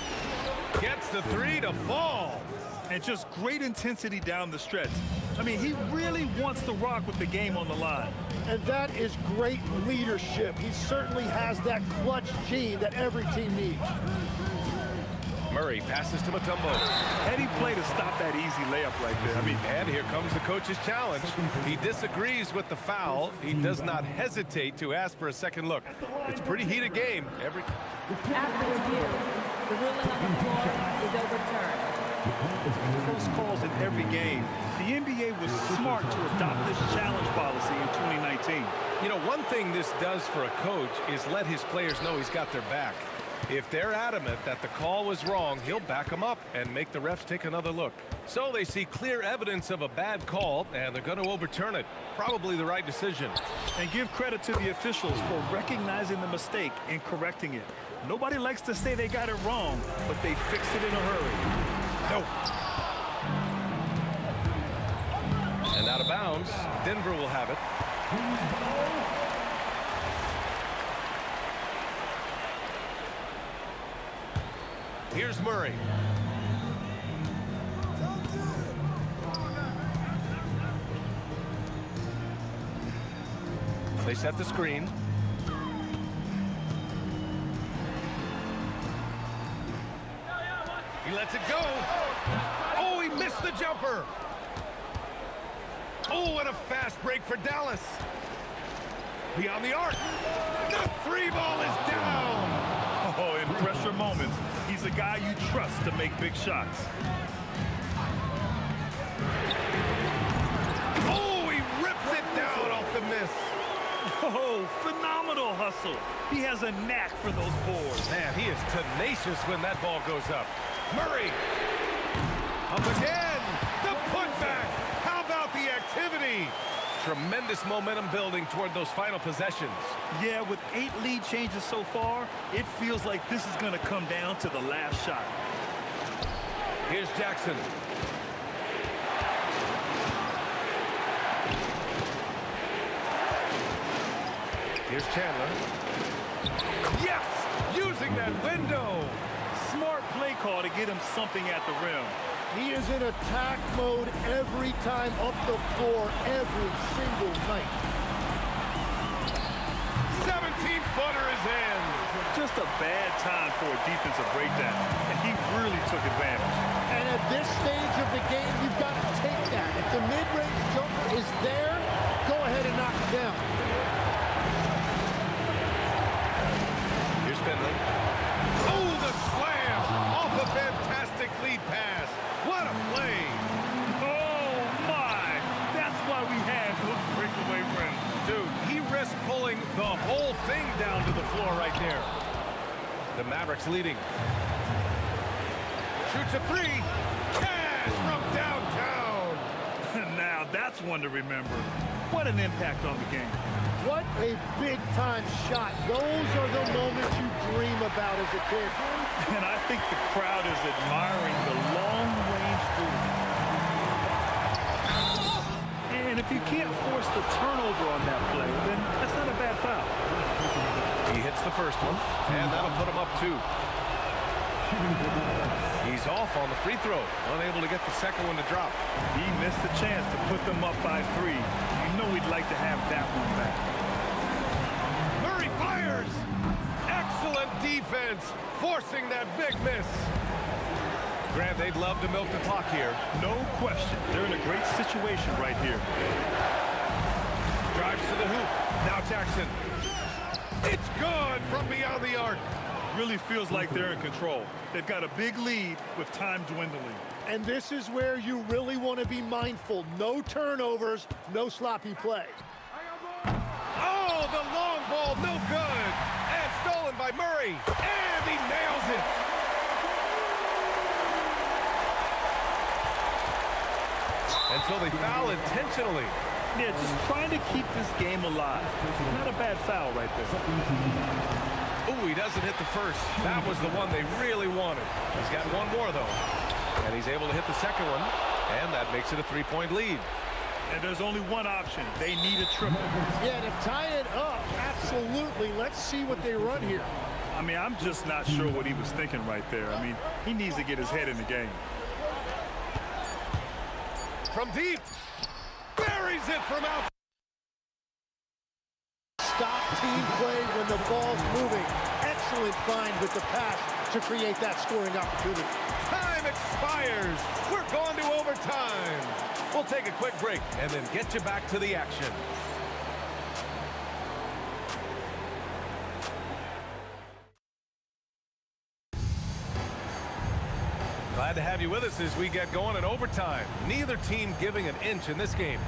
Gets the 3 to fall. And just great intensity down the stretch. I mean, he really wants to rock with the game on the line. And that is great leadership. He certainly has that clutch gene that every team needs. Murray passes to Mutombo. Heady play to stop that easy layup right there. And here comes the coach's challenge. He disagrees with the foul. He does not hesitate to ask for a second look. It's a pretty heated game. After review, the ruling on the floor is overturned. Close calls in every game. The NBA was smart to adopt this challenge policy in 2019. You know, one thing this does for a coach is let his players know he's got their back. If they're adamant that the call was wrong, he'll back them up and make the refs take another look. So they see clear evidence of a bad call, and they're going to overturn it. Probably the right decision. And give credit to the officials for recognizing the mistake and correcting it. Nobody likes to say they got it wrong, but they fixed it in a hurry. No. And out of bounds, Denver will have it. Here's Murray. They set the screen. He lets it go. Oh, he missed the jumper. Oh, and a fast break for Dallas. Beyond the arc. The three ball is down. Oh, in pressure moments, he's a guy you trust to make big shots. Oh, he rips it down off the miss. Oh, phenomenal hustle. He has a knack for those boards. Man, he is tenacious when that ball goes up. Murray. Up again. The putback. How about the activity? Tremendous momentum building toward those final possessions. Yeah, with 8 lead changes so far, it feels like this is going to come down to the last shot. Here's Jackson. Here's Chandler. Yes! Using that window. Smart play call to get him something at the rim. He is in attack mode every time up the floor, every single night. 17-footer is in. Just a bad time for a defensive breakdown, and he really took advantage. And at this stage of the game, you've got to take that. If the mid-range jumper is there, go ahead and knock it down. Here's Finley. Oh, the slam off a fantastic lead pass. What a play. Oh, my. That's why we had those breakaway runs. Dude, he risked pulling the whole thing down to the floor right there. The Mavericks leading. Shoots a three. Cash from downtown. Now that's one to remember. What an impact on the game. What a big-time shot. Those are the moments you dream about as a kid. And I think the crowd is admiring the long-range duel. And if you can't force the turnover on that play, then that's not a bad foul. He hits the first one, and that'll put him up 2. He's off on the free throw, unable to get the second one to drop. He missed the chance to put them up by 3. You know he'd like to have that one back. Murray fires! Excellent defense, forcing that big miss. Grant, they'd love to milk the clock here. No question. They're in a great situation right here. Drives to the hoop. Now Jackson. It's good from beyond the arc. Really feels like they're in control. They've got a big lead with time dwindling. And this is where you really want to be mindful. No turnovers, no sloppy play. Oh, the long ball, no good. And stolen by Murray. And he nails it. And so they foul intentionally. Yeah, just trying to keep this game alive. Not a bad foul right there. Oh, he doesn't hit the first. That was the one they really wanted. He's got one more, though. And he's able to hit the second one. And that makes it a 3-point lead. And there's only one option. They need a triple. Yeah, to tie it up, absolutely. Let's see what they run here. I mean, I'm just not sure what he was thinking right there. I mean, he needs to get his head in the game. From deep. Buries it from outside. Stop team play when the ball's moving. Excellent find with the pass to create that scoring opportunity. Time expires. We're going to overtime. We'll take a quick break and then get you back to the action. Glad to have you with us as we get going in overtime. Neither team giving an inch in this game.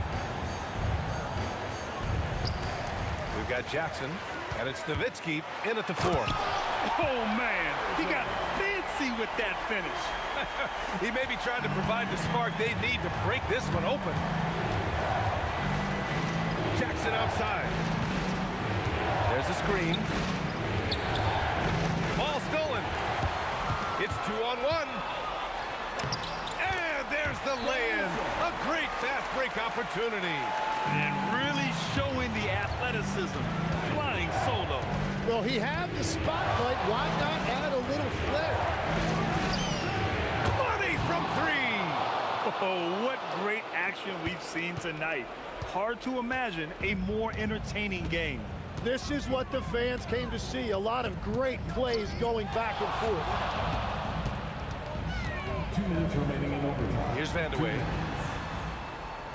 We've got Jackson, and it's Nowitzki in at the 4. Oh, man. He got fancy with that finish. He may be trying to provide the spark they need to break this one open. Jackson outside. There's a screen. Ball stolen. It's 2-on-1. And there's the lay-in. A great fast break opportunity. And really showing the athleticism. Flying solo. Well, he had the spotlight. Why not add a little flair? Money from 3. Oh, what great action we've seen tonight. Hard to imagine a more entertaining game. This is what the fans came to see. A lot of great plays going back and forth. 2 minutes remaining in overtime. Here's Vandeweghe.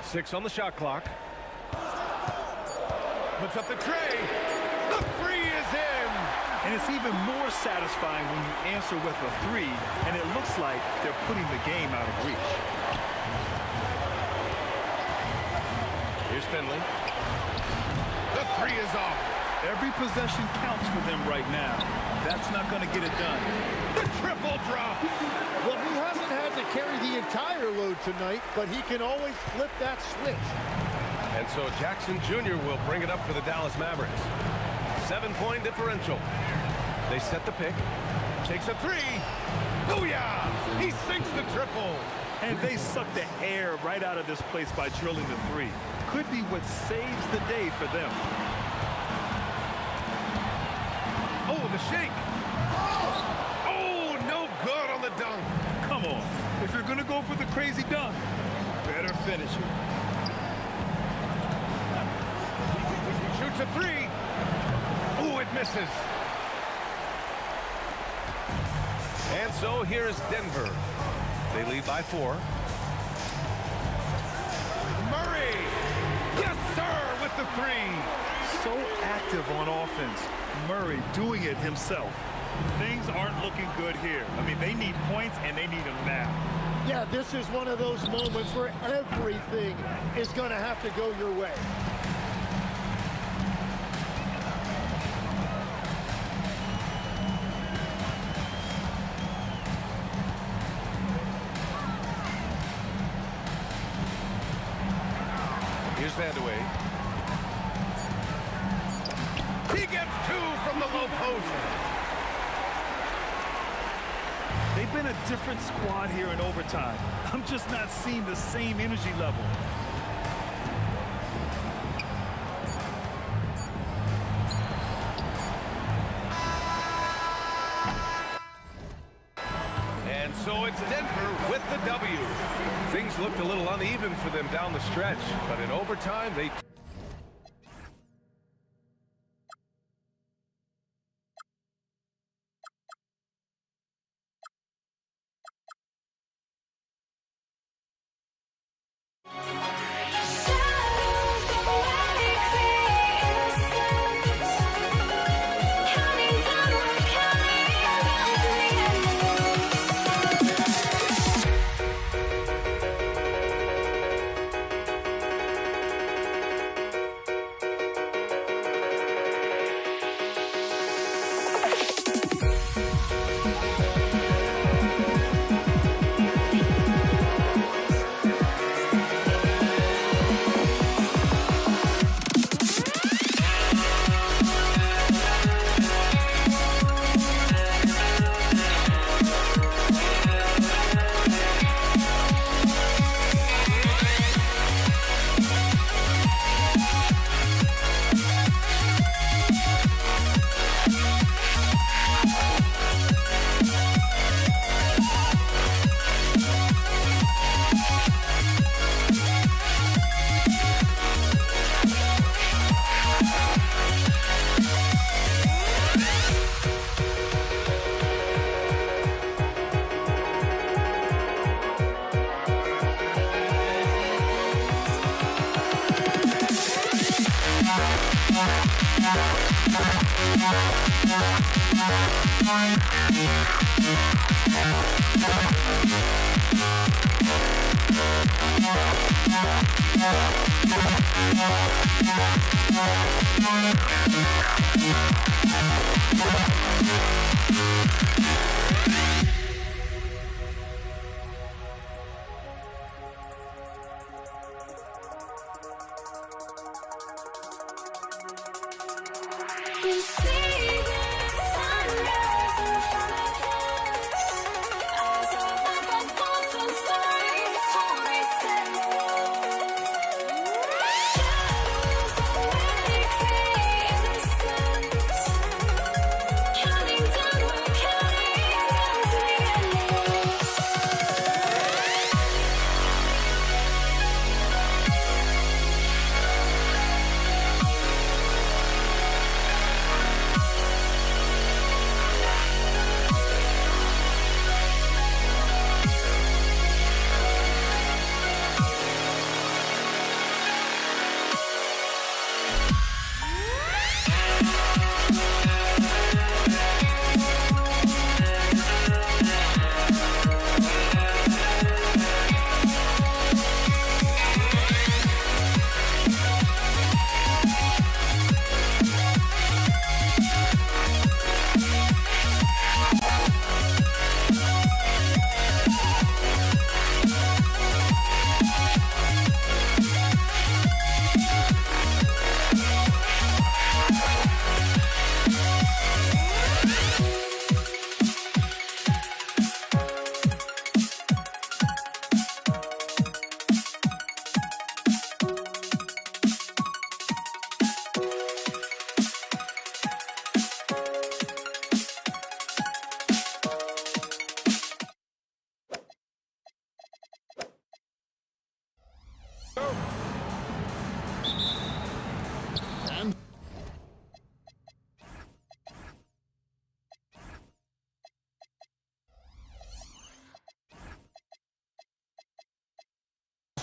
6 on the shot clock. Puts up the tray. The 3 is in. And it's even more satisfying when you answer with a 3, and it looks like they're putting the game out of reach. Here's Finley. The 3 is off. Every possession counts for them right now. That's not going to get it done. The triple drop. Well, he hasn't had to carry the entire load tonight, but he can always flip that switch. And so Jackson Jr. will bring it up for the Dallas Mavericks. 7-point differential. They set the pick. Takes a 3. Booyah! He sinks the triple. And they suck the air right out of this place by drilling the 3. Could be what saves the day for them. Oh, the shake. Oh, no good on the dunk. Come on. If you're going to go for the crazy dunk, better finish it. Shoots a 3. Oh, it misses. And so here's Denver. They lead by 4. Murray. Yes, sir, with the 3. So active on offense. Murray doing it himself. Things aren't looking good here. I mean, they need points, and they need them now. Yeah, this is one of those moments where everything is going to have to go your way. Here's Vandeweghe. He gets 2 from the low post. They've been a different squad here in overtime. I'm just not seeing the same energy level. And so it's Denver with the W. Things looked a little uneven for them down the stretch, but in overtime, they...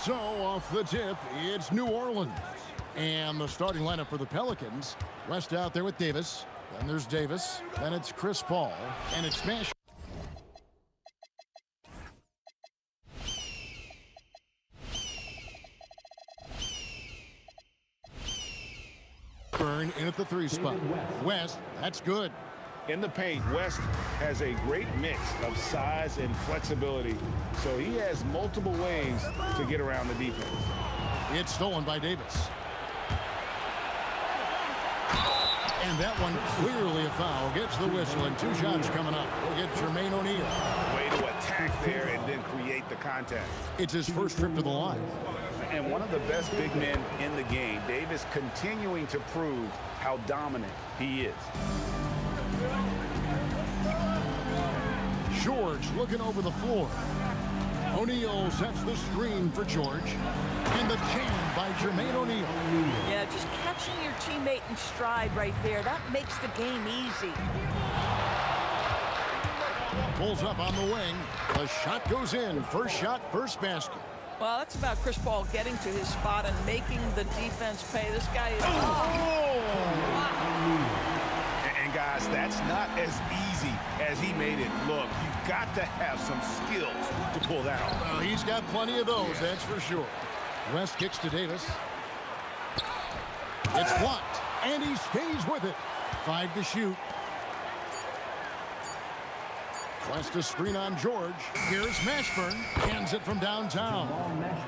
So off the tip, it's New Orleans. And the starting lineup for the Pelicans. West out there with Davis. Then there's Davis. Then it's Chris Paul. And it's Smash. Burn in at the 3 spot. West, that's good. In the paint, West has a great mix of size and flexibility, so he has multiple ways to get around the defense. It's stolen by Davis. And that one clearly a foul. Gets the whistle, and 2 shots coming up. We'll get Jermaine O'Neal. Way to attack there and then create the contact. It's his first trip to the line. And one of the best big men in the game, Davis continuing to prove how dominant he is. George looking over the floor. O'Neal sets the screen for George. And the jam by Jermaine O'Neal. Yeah, just catching your teammate in stride right there. That makes the game easy. Pulls up on the wing. The shot goes in. First shot, first basket. Well, that's about Chris Paul getting to his spot and making the defense pay. This guy is... And guys, that's not as easy as he made it look. You've got to have some skills to pull that off. Well, he's got plenty of those, that's for sure. West kicks to Davis. It's blocked, and he stays with it. 5 to shoot. West a screen on George. Here's Mashburn. Hands it from downtown.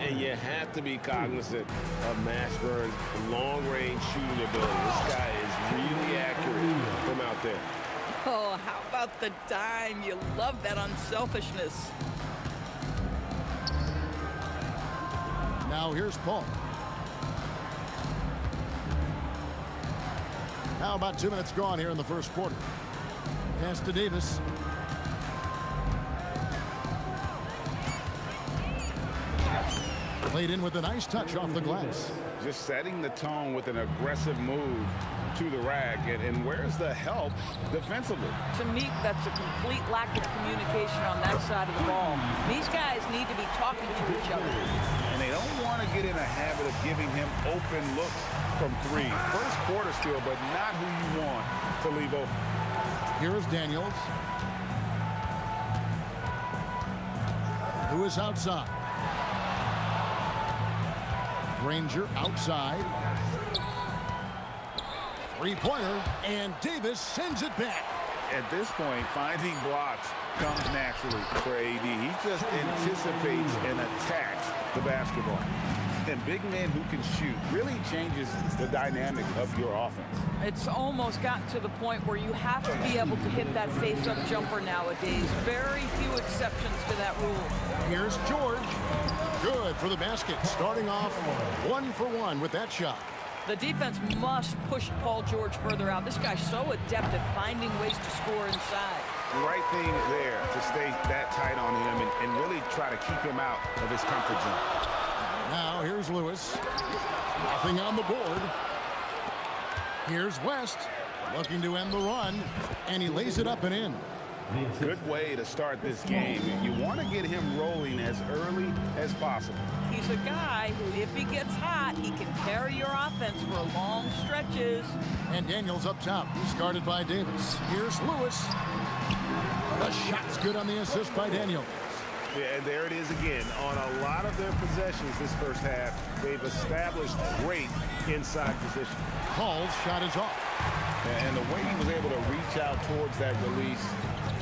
And you have to be cognizant of Mashburn's long-range shooting ability. This guy is really accurate from out there. Oh, how about the dime? You love that unselfishness. Now here's Paul. Now about 2 minutes gone here in the first quarter. Pass to Davis. Played in with a nice touch off the glass. Just setting the tone with an aggressive move to the rack. And where's the help defensively? To me, that's a complete lack of communication on that side of the ball. These guys need to be talking to each other. And they don't want to get in a habit of giving him open looks from three. First quarter steal, but not who you want to leave open. Here is Daniels, who is outside. Granger outside. Three-pointer, and Davis sends it back. At this point, finding blocks comes naturally for AD. He just anticipates and attacks the basketball. And big men who can shoot really changes the dynamic of your offense. It's almost gotten to the point where you have to be able to hit that face-up jumper nowadays. Very few exceptions to that rule. Here's George. Good for the basket, starting off 1 for 1 with that shot. The defense must push Paul George further out. This guy's so adept at finding ways to score inside. Right thing there to stay that tight on him and really try to keep him out of his comfort zone. Now here's Lewis. Nothing on the board. Here's West, looking to end the run, and he lays it up and in. Good way to start this game. You want to get him rolling as early as possible. He's a guy who, if he gets hot, he can carry your offense for long stretches. And Daniels up top. He's guarded by Davis. Here's Lewis. The shot's good on the assist by Daniels. Yeah, and there it is again. On a lot of their possessions this first half, they've established great inside position. Paul's shot is off. And the way he was able to reach out towards that release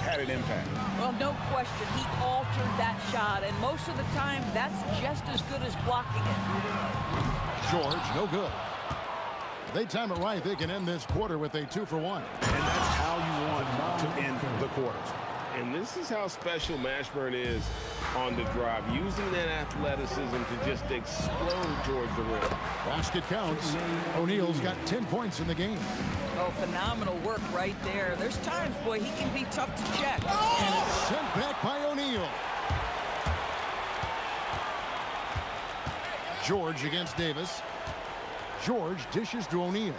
had an impact. Well, no question. He altered that shot, and most of the time, that's just as good as blocking it. George, no good. If they time it right, they can end this quarter with a 2 for 1. And that's how you want to end the quarters. And this is how special Mashburn is on the drive, using that athleticism to just explode towards the rim. Basket counts. O'Neal's got 10 points in the game. Oh, phenomenal work right there. There's times, boy, he can be tough to check. And it's sent back by O'Neal. George against Davis. George dishes to O'Neal.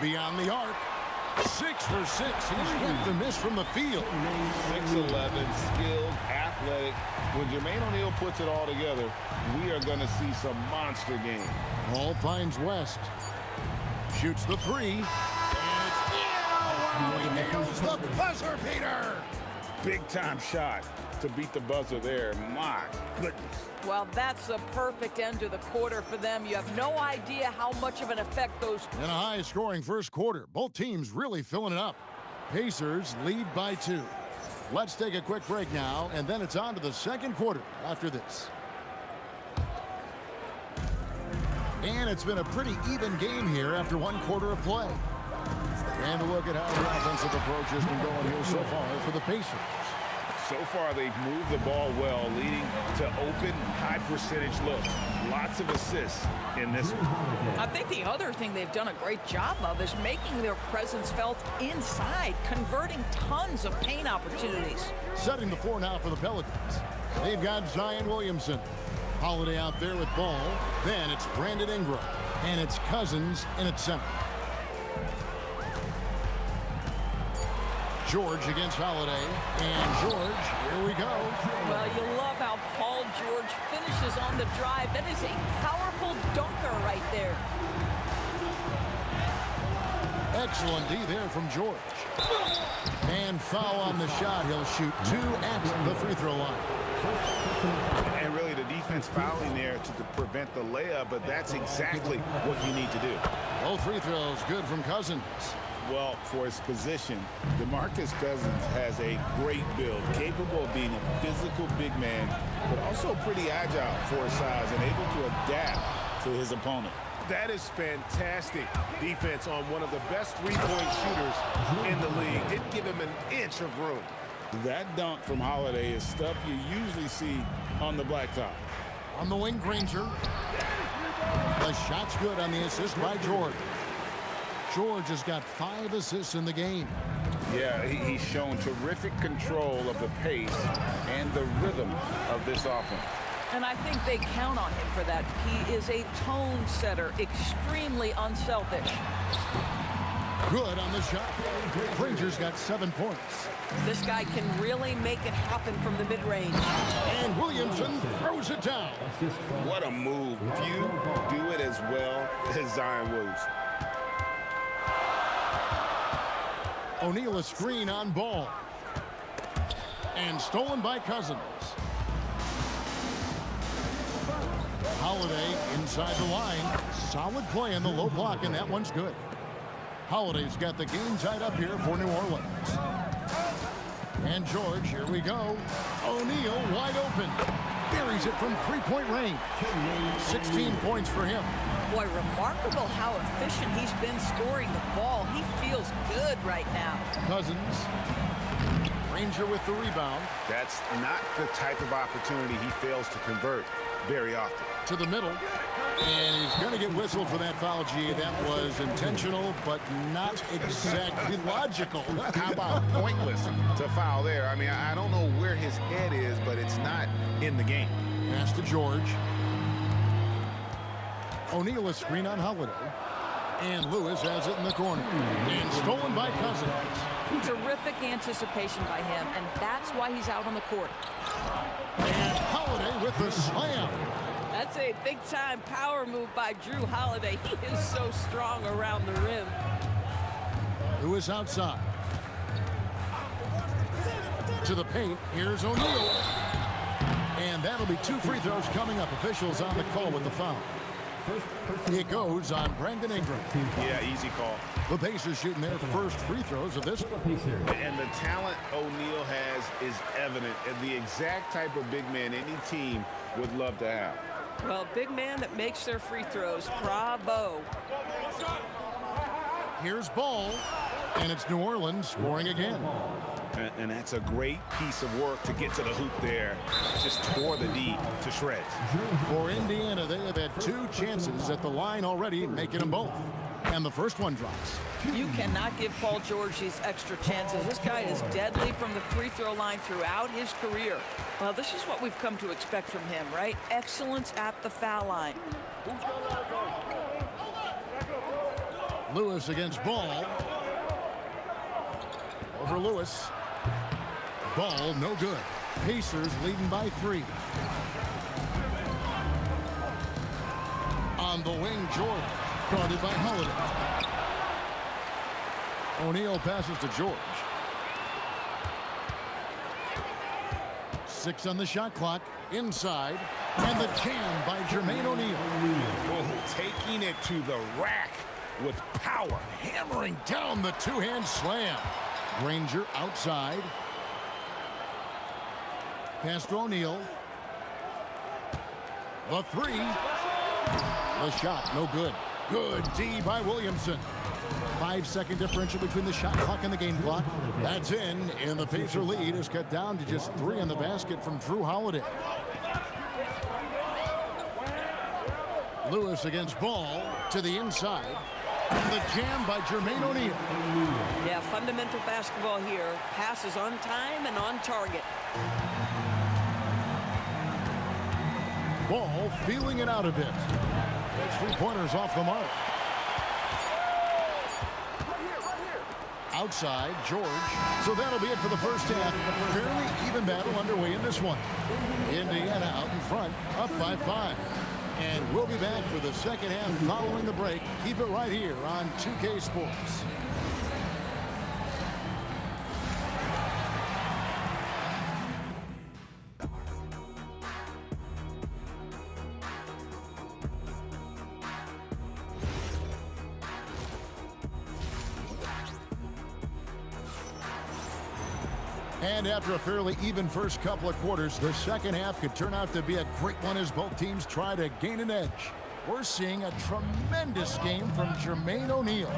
Beyond the arc. 6 for 6. He's yet to miss from the field. 6'11", skilled, athletic. When Jermaine O'Neal puts it all together, we are going to see some monster games. Hall finds West. Shoots the three. And it's in. He nails the buzzer beater. Big time shot to beat the buzzer there. My goodness. Well, that's a perfect end to the quarter for them. You have no idea how much of an effect those... In a high-scoring first quarter, both teams really filling it up. Pacers lead by 2. Let's take a quick break now, and then it's on to the second quarter after this. And it's been a pretty even game here after 1 quarter of play. And a look at how the offensive approach has been going here so far for the Pacers. So far, they've moved the ball well, leading to open, high-percentage looks. Lots of assists in this one. I think the other thing they've done a great job of is making their presence felt inside, converting tons of paint opportunities. Setting the floor now for the Pelicans. They've got Zion Williamson. Holiday out there with ball. Then it's Brandon Ingram. And it's Cousins in at center. George against Holiday. And George, here we go. Well, you love how Paul George finishes on the drive. That is a powerful dunker right there. Excellent D there from George. And foul on the shot. He'll shoot 2 at the free throw line. And really the defense fouling there to prevent the layup, but that's exactly what you need to do. Both free throws good from Cousins. Well, for his position, DeMarcus Cousins has a great build, capable of being a physical big man, but also pretty agile for his size and able to adapt to his opponent. That is fantastic defense on one of the best three-point shooters in the league. Didn't give him an inch of room. That dunk from Holiday is stuff you usually see on the blacktop. On the wing, Granger. The shot's good on the assist by George. George has got 5 assists in the game. Yeah, he's shown terrific control of the pace and the rhythm of this offense. And I think they count on him for that. He is a tone setter, extremely unselfish. Good on the shot. Rangers got 7 points. This guy can really make it happen from the mid-range. And Williamson throws it down. What a move. Few do it as well as Zion Williamson. O'Neal a screen on ball. And stolen by Cousins. Holiday inside the line. Solid play in the low block, and that one's good. Holiday's got the game tied up here for New Orleans. And George, here we go. O'Neal wide open. Buries it from three-point range. 16 points for him. Boy, remarkable how efficient he's been scoring the ball. He feels good right now. Cousins. Ranger with the rebound. That's not the type of opportunity he fails to convert very often. To the middle. And he's going to get whistled for that foul, G. That was intentional, but not exactly logical. How about pointless to foul there? I mean, I don't know where his head is, but it's not in the game. Pass to George. O'Neal a screen on Holiday. And Lewis has it in the corner. And stolen by Cousins. Terrific anticipation by him, and that's why he's out on the court. And Holiday with the slam. That's a big-time power move by Drew Holiday. He is so strong around the rim. Lewis outside. To the paint. Here's O'Neal. And that'll be 2 free throws coming up. Officials on the call with the foul. It goes on Brandon Ingram. Yeah, easy call. The Pacers shooting their first free throws of this. And the talent O'Neal has is evident, and the exact type of big man any team would love to have. Well, big man that makes their free throws. Bravo. Here's Ball, and it's New Orleans scoring again. And that's a great piece of work to get to the hoop there. Just tore the D to shreds. For Indiana, they have had 2 chances at the line already, making them both. And the first one drops. You cannot give Paul George these extra chances. This guy is deadly from the free throw line throughout his career. Well, this is what we've come to expect from him, right? Excellence at the foul line. Lewis against Ball. Over Lewis. Ball, no good. Pacers leading by 3. On the wing, George. Guarded by Holiday. O'Neal passes to George. 6 on the shot clock. Inside. And the jam by Jermaine O'Neal. Taking it to the rack with power. Hammering down the 2-hand slam. Granger outside. Pass to O'Neal. The 3. The shot, no good. Good D by Williamson. 5-second differential between the shot clock and the game clock. That's in, and the Pacer lead is cut down to just 3 in the basket from Drew Holiday. Lewis against Ball to the inside. And the jam by Jermaine O'Neal. Yeah, fundamental basketball here. Passes on time and on target. Ball feeling it out a bit. That's 3-pointers off the mark. Outside, George. So that'll be it for the first half. Fairly even battle underway in this one. Indiana out in front, up by 5. And we'll be back for the second half following the break. Keep it right here on 2K Sports. And after a fairly even first couple of quarters, the second half could turn out to be a great one as both teams try to gain an edge. We're seeing a tremendous game from Jermaine O'Neal.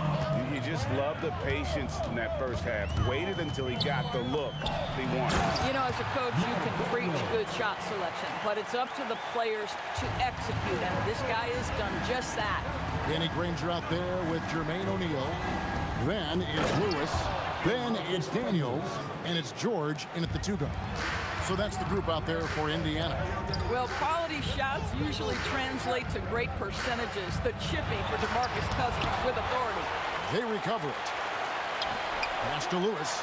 You just love the patience in that first half. Waited until he got the look he wanted. You know, as a coach, you can preach good shot selection, but it's up to the players to execute, and this guy has done just that. Danny Granger out there with Jermaine O'Neal. Then is Lewis. Then it's Daniels, and it's George in at the 2 guard. So that's the group out there for Indiana. Well, quality shots usually translate to great percentages. The chippy for DeMarcus Cousins with authority. They recover it. Pass to Lewis.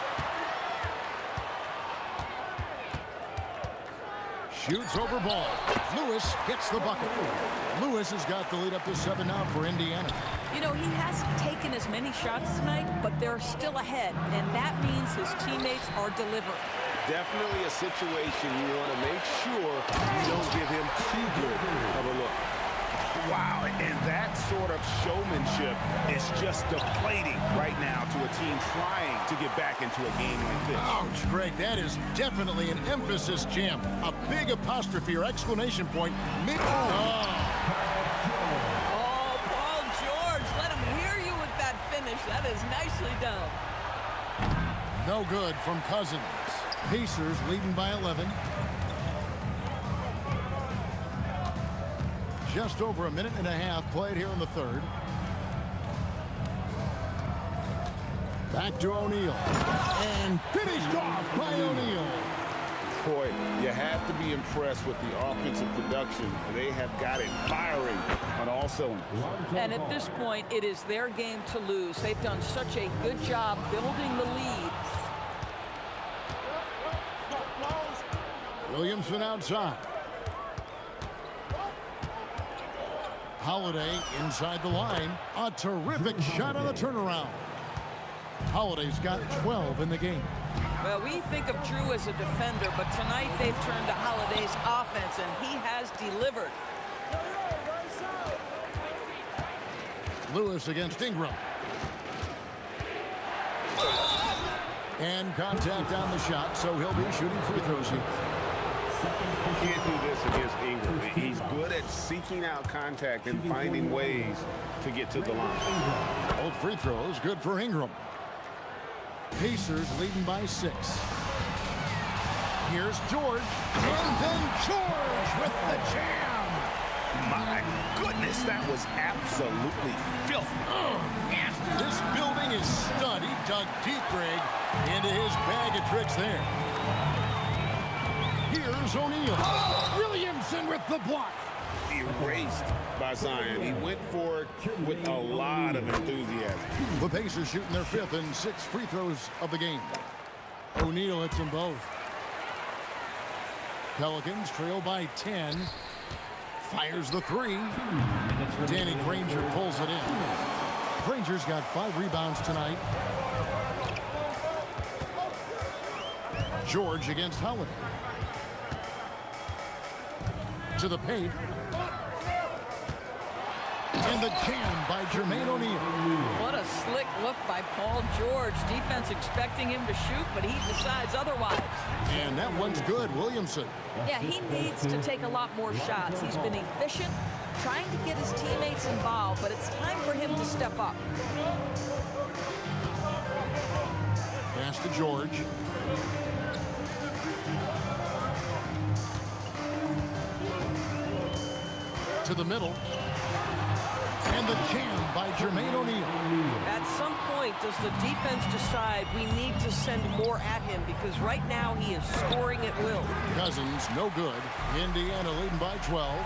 Shoots over ball. Lewis gets the bucket. Lewis has got the lead up to 7 now for Indiana. You know, he hasn't taken as many shots tonight, but they're still ahead, and that means his teammates are delivering. Definitely a situation you want to make sure you don't give him too good of a look. Wow, and that sort of showmanship is just deflating right now to a team trying to get back into a game like this. Ouch, Greg, that is definitely an emphasis jam. A big apostrophe or exclamation point. Oh, Paul George, let him hear you with that finish. That is nicely done. No good from Cousins. Pacers leading by 11. Just over a minute and a half played here in the third. Back to O'Neal. And finished off by O'Neal. Boy, you have to be impressed with the offensive production. They have got it firing on all cylinders. And at this point, it is their game to lose. They've done such a good job building the lead. Williamson outside. Holiday inside the line. A terrific shot on the turnaround. Holiday's got 12 in the game. Well, we think of Drew as a defender, but tonight they've turned to Holiday's offense, and he has delivered. Lewis against Ingram. And contact on the shot, so he'll be shooting free throws here. You can't do this against Ingram. He's good at seeking out contact and finding ways to get to the line. Both free throws good for Ingram. Pacers leading by 6. Here's George. And then George with the jam. My goodness, that was absolutely filthy. This building is stunned. He dug deep, Greg, into his bag of tricks there. Here's O'Neal. Williamson with the block. Erased by Zion. He went for it with a lot of enthusiasm. The Pacers shooting their 5th and 6th free throws of the game. O'Neal hits them both. Pelicans trail by 10. Fires the 3. Danny Granger pulls it in. Granger's got 5 rebounds tonight. George against Holiday. To the paint. And the jam by Jermaine O'Neal. What a slick look by Paul George. Defense expecting him to shoot, but he decides otherwise. And that one's good. Williamson. Yeah, he needs to take a lot more shots. He's been efficient, trying to get his teammates involved, but it's time for him to step up. Pass to George. To the middle. And the jam by Jermaine O'Neal. At some point, does the defense decide we need to send more at him? Because right now he is scoring at will. Cousins, no good. Indiana leading by 12.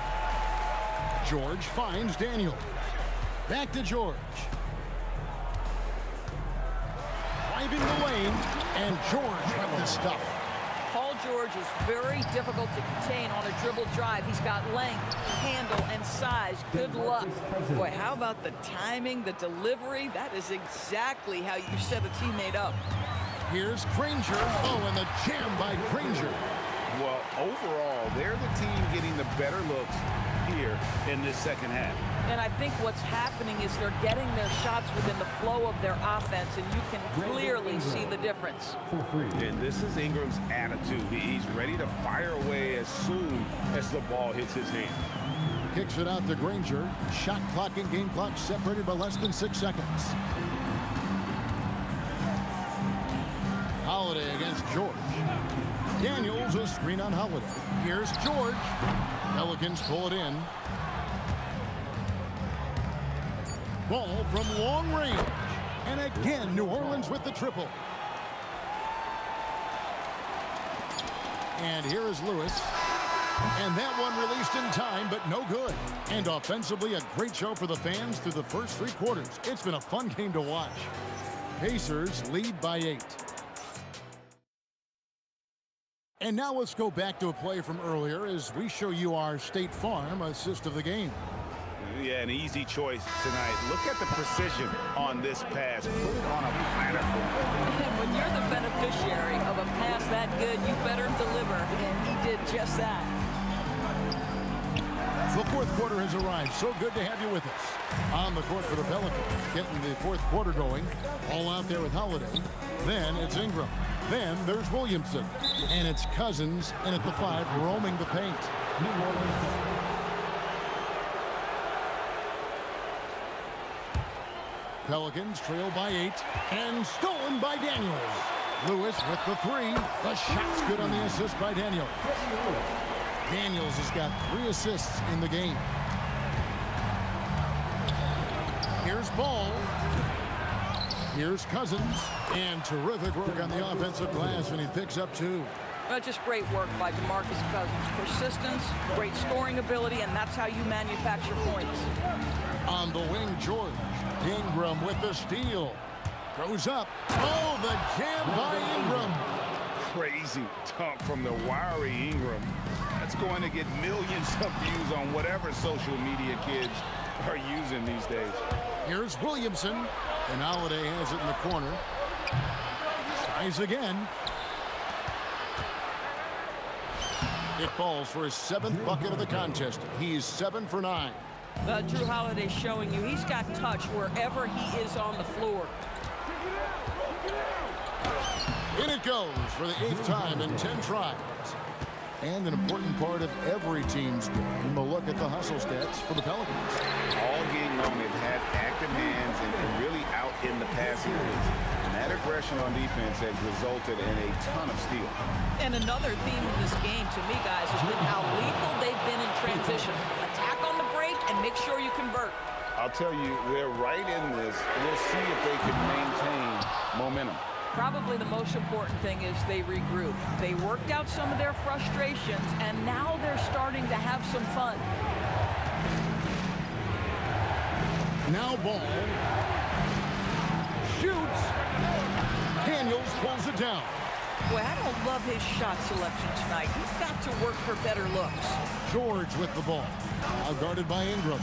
George finds Daniel. Back to George. Driving the lane, and George with the stuff. Paul George is very difficult to contain on a dribble drive. He's got length, handle, and size. Good luck. Boy, how about the timing, the delivery? That is exactly how you set a teammate up. Here's Granger. Oh, and the jam by Granger. Well, overall, they're the team getting the better looks here in this second half. And I think what's happening is they're getting their shots within the flow of their offense, and you can clearly see the difference. And this is Ingram's attitude. He's ready to fire away as soon as the ball hits his hand. Kicks it out to Granger. Shot clock and game clock separated by less than 6 seconds. Holiday against George. Daniels a screen on Holiday. Here's George. Pelicans pull it in. Ball from long range. And again, New Orleans with the triple. And here is Lewis. And that one released in time, but no good. And offensively, a great show for the fans through the first 3 quarters. It's been a fun game to watch. Pacers lead by 8. And now let's go back to a play from earlier as we show you our State Farm assist of the game. Yeah, an easy choice tonight. Look at the precision on this pass. Put it on a platter. And when you're the beneficiary of a pass that good, you better deliver. And he did just that. The fourth quarter has arrived. So good to have you with us. On the court for the Pelicans, getting the fourth quarter going. All out there with Holiday. Then it's Ingram. Then there's Williamson. And it's Cousins in at the 5, roaming the paint. Pelicans trail by 8. And stolen by Daniels. Lewis with the 3. The shot's good on the assist by Daniels. Daniels has got 3 assists in the game. Here's Ball. Here's Cousins. And terrific work on the offensive glass, and he picks up 2. Well, just great work by DeMarcus Cousins. Persistence, great scoring ability, and that's how you manufacture points. On the wing, George. Ingram with the steal. Goes up. Oh, the jam by Ingram. Crazy dunk from the wiry Ingram. That's going to get millions of views on whatever social media kids are using these days. Here's Williamson. And Holiday has it in the corner. Tries again. It falls for his 7th bucket of the contest. He's 7 for 9. Drew Holiday showing you he's got touch wherever he is on the floor. In it goes for the 8th time in 10 tries. And an important part of every team's game, a look at the hustle stats for the Pelicans. All game long, they've had active hands and really out in the passing lanes. And that aggression on defense has resulted in a ton of steals. And another theme of this game, to me, guys, has been how lethal they've been in transition. Attack on the break and make sure you convert. I'll tell you, they're right in this. We'll see if they can maintain momentum. Probably the most important thing is they regroup. They worked out some of their frustrations, and now they're starting to have some fun. Now Ball. Shoots. Daniels pulls it down. Boy, I don't love his shot selection tonight. He's got to work for better looks. George with the ball. Now guarded by Ingram.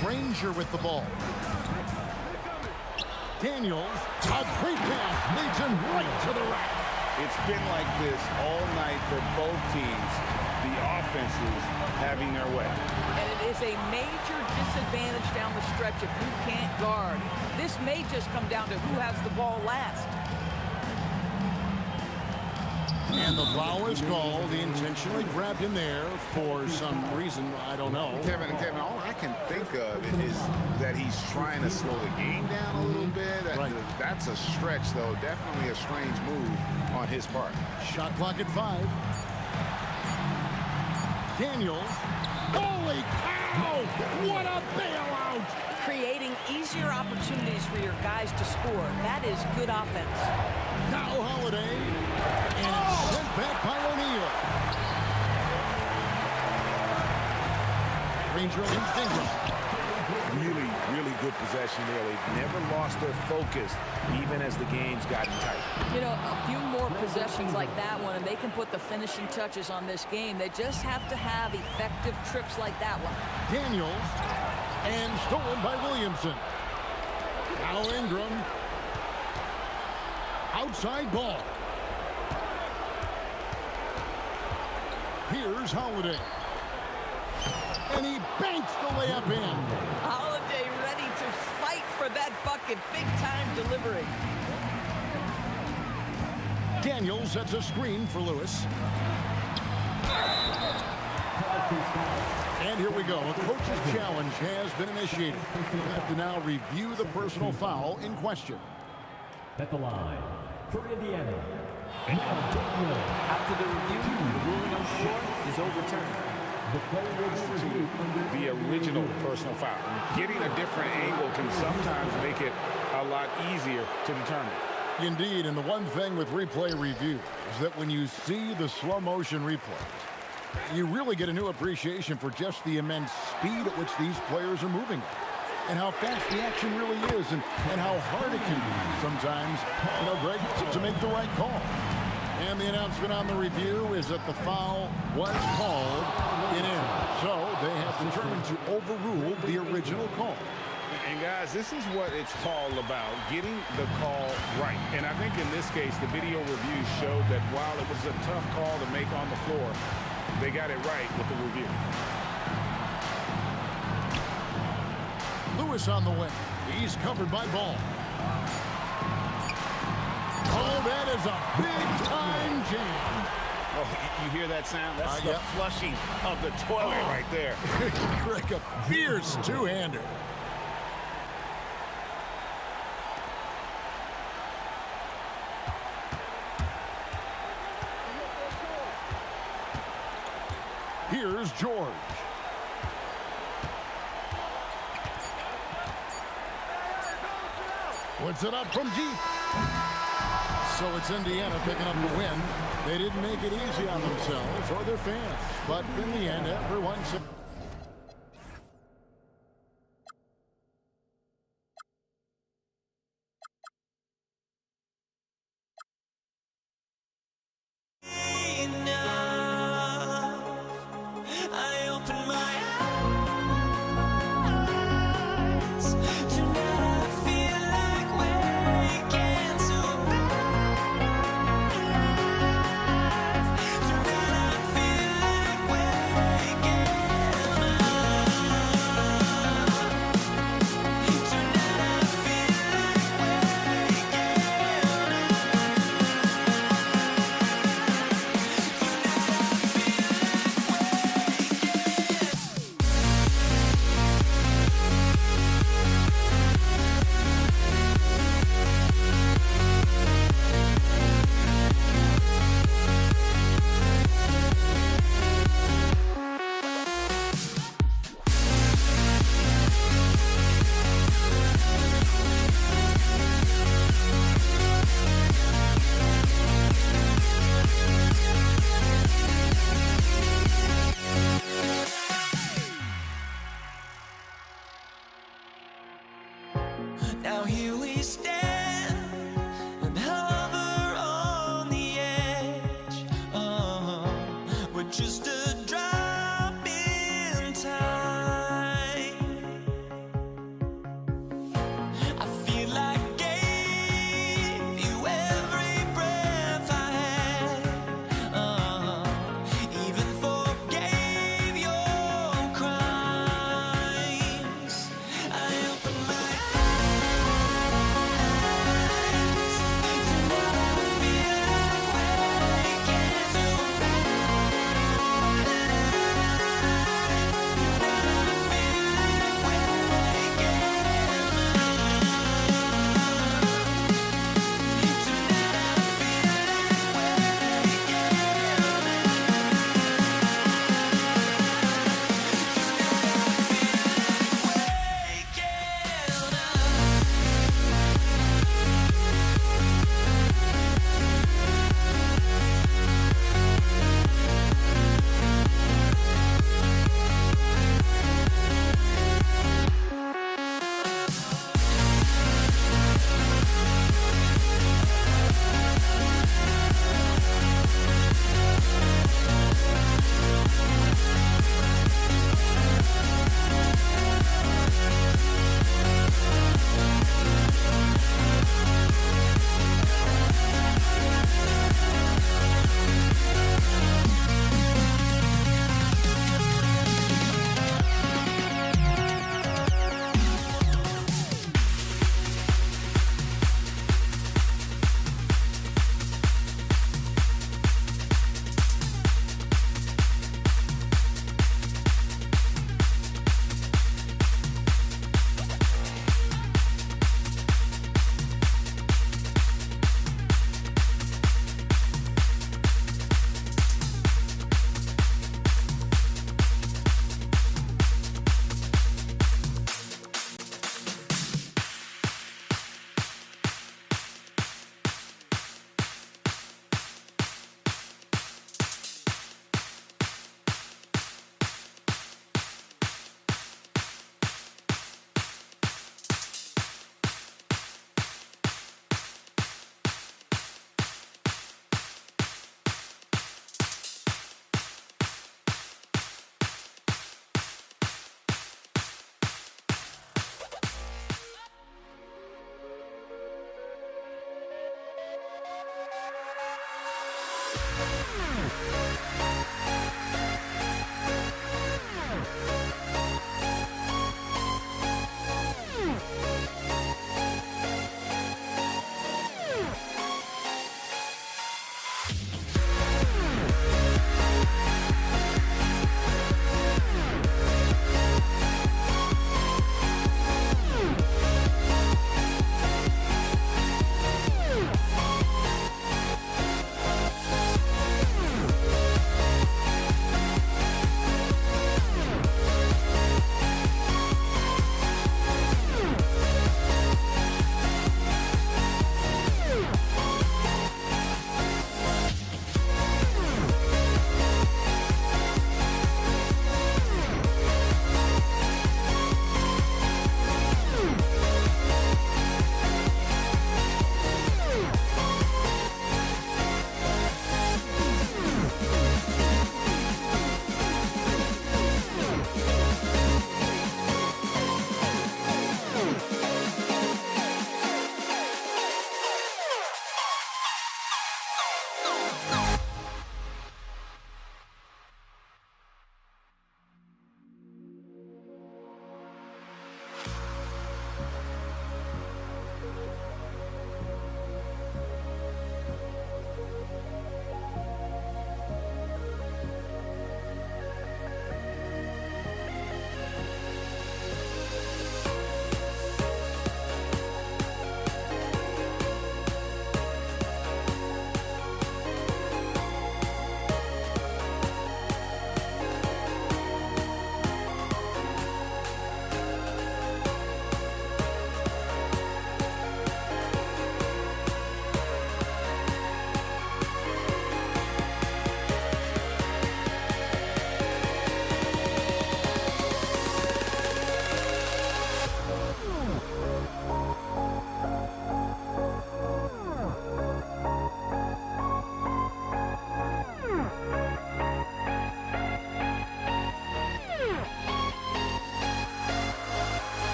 Granger with the ball. Daniels, a great pass, leads him right to the rack. It's been like this all night for both teams. The offenses having their way. And it is a major disadvantage down the stretch if you can't guard. This may just come down to who has the ball last. And the foul is called. He intentionally grabbed him there for some reason. I don't know. Kevin, all I can think of is that he's trying to slow the game down a little bit. Right. That's a stretch, though. Definitely a strange move on his part. Shot clock at 5. Daniels. Holy cow! What a bailout! Creating easier opportunities for your guys to score. That is good offense. Now Holiday. And it's sent back by O'Neal. Granger against Ingram. Really good possession there. They've never lost their focus, even as the game's gotten tight. You know, a few more possessions like that one, and they can put the finishing touches on this game. They just have to have effective trips like that one. Daniels. And stolen by Williamson. Now Ingram. Outside ball. Here's Holiday. And he banks the layup in. Holiday ready to fight for that bucket. Big time delivery. Daniels sets a screen for Lewis. And here we go. A coach's challenge has been initiated. We have to now review the personal foul in question. At the line for Indiana. After the review, the ruling on the floor is overturned. The original personal foul. Getting a different angle can sometimes make it a lot easier to determine. Indeed, and the one thing with replay review is that when you see the slow motion replays, you really get a new appreciation for just the immense speed at which these players are moving and how fast the action really is and how hard it can be sometimes, Greg, to make the right call. And the announcement on the review is that the foul was called in error. So they have determined to overrule the original call. And guys, this is what it's all about, getting the call right. And I think in this case, the video review showed that while it was a tough call to make on the floor, they got it right with the review. Lewis on the way. He's covered by Ball. Oh, that is a big-time jam. Oh, you hear that sound? That's the yep. flushing of the toilet right there. Greg, a fierce two-hander. Here's George. Puts it up from deep. So it's Indiana picking up the win. They didn't make it easy on themselves or their fans. But in the end, everyone said...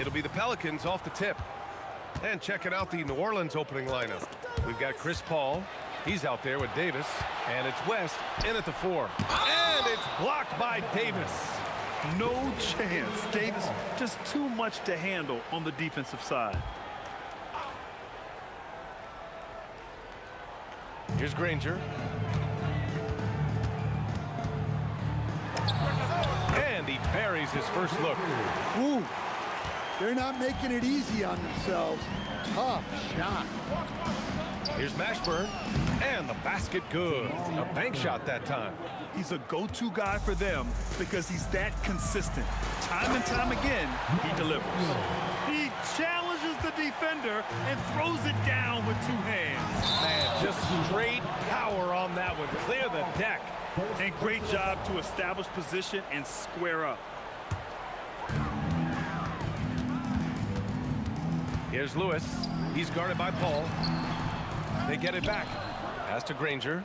It'll be the Pelicans off the tip. And checking out the New Orleans opening lineup. We've got Chris Paul. He's out there with Davis. And it's West in at the 4. And it's blocked by Davis. No chance. Davis just too much to handle on the defensive side. Here's Granger. And he buries his first look. Ooh, they're not making it easy on themselves. Tough shot. Here's Mashburn. And the basket good. A bank shot that time. He's a go-to guy for them because he's that consistent. Time and time again, he delivers. He challenges the defender and throws it down with 2 hands. Man, just straight power on that one. Clear the deck. And great job to establish position and square up. Here's Lewis. He's guarded by Paul. They get it back. Pass to Granger.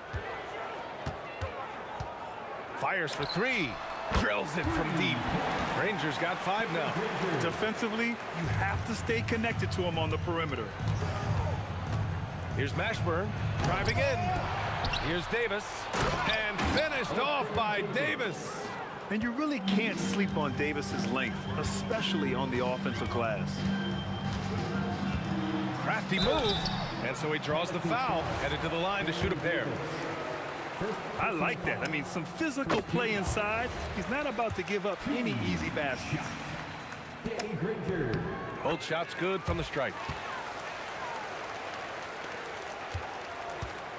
Fires for 3. Drills it from deep. Granger's got 5 now. Defensively, you have to stay connected to him on the perimeter. Here's Mashburn driving in. Here's Davis. And finished off by Davis. And you really can't sleep on Davis's length, especially on the offensive glass. Crafty move. And so he draws the foul. Headed to the line to shoot a pair. I like that. I mean, some physical play inside. He's not about to give up any easy baskets. Both shots good from the strike.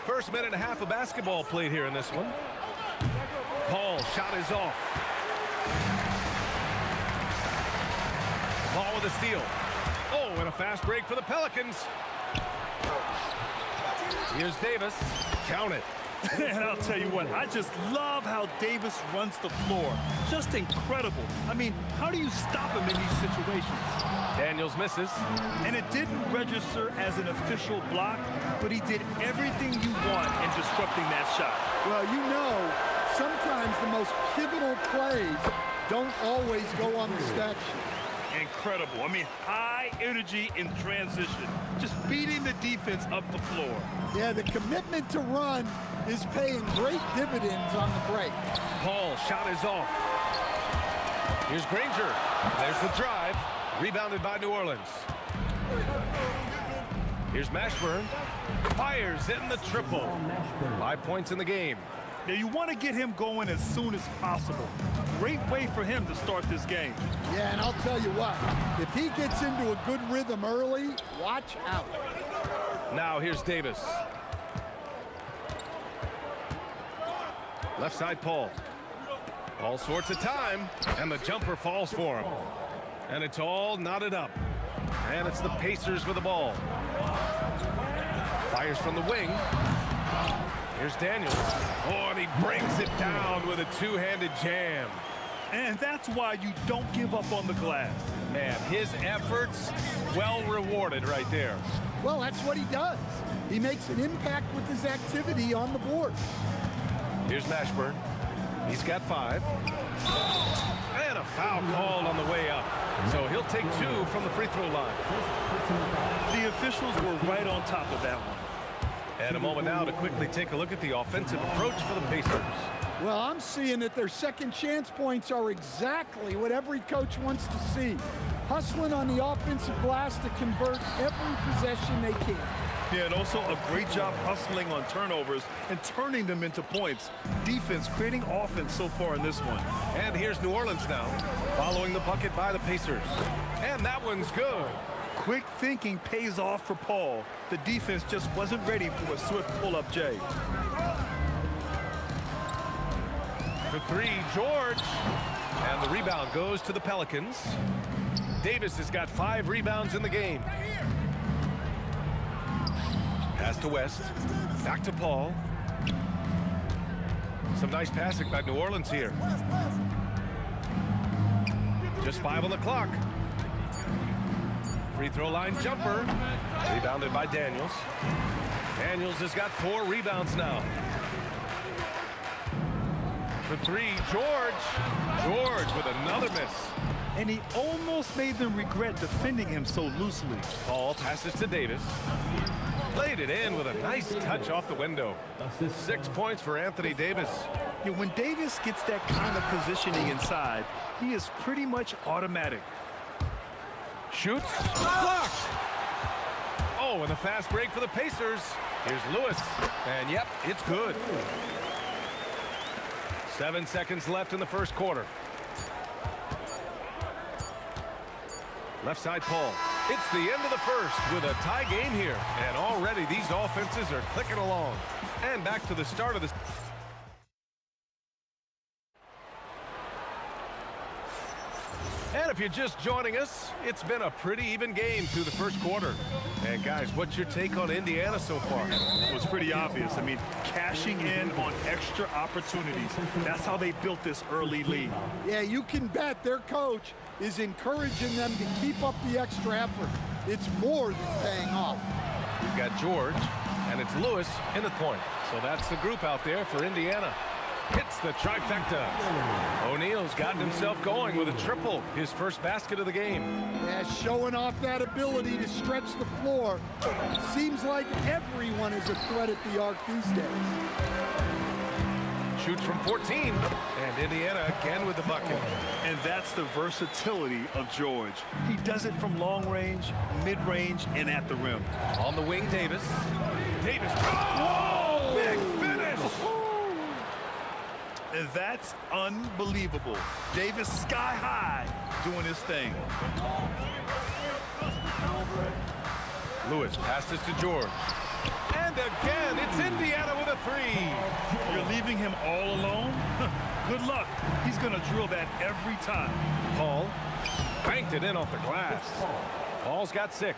First minute and a half of basketball played here in this one. Paul, shot is off. Ball with a steal. Oh, and a fast break for the Pelicans. Here's Davis. Count it. And I'll tell you what, I just love how Davis runs the floor. Just incredible. I mean, how do you stop him in these situations? Daniels misses. And it didn't register as an official block, but he did everything you want in disrupting that shot. Well, you know, sometimes the most pivotal plays don't always go on the stat sheet. Incredible. I mean, high energy in transition. Just beating the defense up the floor. Yeah, the commitment to run is paying great dividends on the break. Paul, shot is off. Here's Granger. There's the drive. Rebounded by New Orleans. Here's Mashburn. Fires in the triple. 5 points in the game. Now you want to get him going as soon as possible. Great way for him to start this game. Yeah, and I'll tell you what, if he gets into a good rhythm early, watch out. Now here's Davis. Left side Paul. All sorts of time, and the jumper falls for him. And it's all knotted up. And it's the Pacers with the ball. Fires from the wing. Here's Daniels. Oh, and he brings it down with a two-handed jam. And that's why you don't give up on the glass. Man, his efforts well rewarded right there. Well, that's what he does. He makes an impact with his activity on the board. Here's Mashburn. He's got 5. And a foul called on the way up. So he'll take 2 from the free throw line. The officials were right on top of that one. And a moment now to quickly take a look at the offensive approach for the Pacers. Well, I'm seeing that their second chance points are exactly what every coach wants to see. Hustling on the offensive glass to convert every possession they can. Yeah, and also a great job hustling on turnovers and turning them into points. Defense creating offense so far in this one. And here's New Orleans now, following the bucket by the Pacers. And that one's good. Quick thinking pays off for Paul. The defense just wasn't ready for a swift pull-up J. For 3, George. And the rebound goes to the Pelicans. Davis has got 5 rebounds in the game. Pass to West. Back to Paul. Some nice passing by New Orleans here. Just 5 on the clock. Free throw line jumper. Rebounded by Daniels. Daniels has got 4 rebounds now. For 3, George. George with another miss. And he almost made them regret defending him so loosely. Paul passes to Davis. Played it in with a nice touch off the window. 6 points for Anthony Davis. Yeah, when Davis gets that kind of positioning inside, he is pretty much automatic. Shoots. Blocked. Oh, and a fast break for the Pacers. Here's Lewis. And yep, it's good. 7 seconds left in the first quarter. Left side Paul. It's the end of the first with a tie game here. And already these offenses are clicking along. And back to the start of this. And And if you're just joining us, it's been a pretty even game through the first quarter. And guys, what's your take on Indiana so far? It was pretty obvious. I mean, cashing in on extra opportunities. That's how they built this early lead. Yeah, you can bet their coach is encouraging them to keep up the extra effort. It's more than paying off. We've got George, and it's Lewis in the point. So that's the group out there for Indiana. Hits the trifecta. O'Neal's gotten himself going with a triple, his first basket of the game. Yeah, showing off that ability to stretch the floor. Seems like everyone is a threat at the arc these days. Shoots from 14, and Indiana again with the bucket. And that's the versatility of George. He does it from long range, mid-range, and at the rim. On the wing, Davis. Davis. Whoa! Big finish! And that's unbelievable. Davis sky high doing his thing. Lewis passes to George. And again, it's Indiana with a three. You're leaving him all alone? Good luck. He's going to drill that every time. Paul banked it in off the glass. Paul's got 6.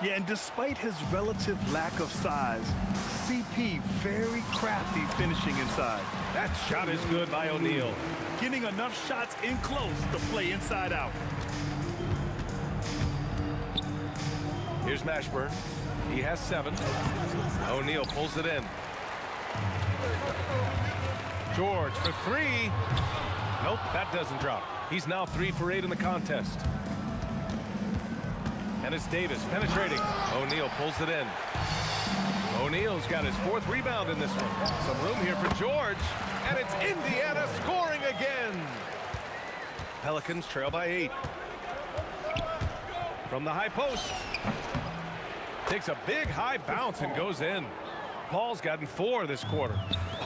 Yeah, and despite his relative lack of size, CP very crafty finishing inside. That shot is good by O'Neal. Getting enough shots in close to play inside out. Here's Mashburn. He has 7. O'Neal pulls it in. George for 3. Nope, that doesn't drop. He's now 3 for 8 in the contest. And it's Davis penetrating. O'Neal pulls it in. O'Neal's got his 4th rebound in this one. Some room here for George. And it's Indiana scoring again. Pelicans trail by 8. From the high post. Takes a big high bounce and goes in. Paul's gotten 4 this quarter.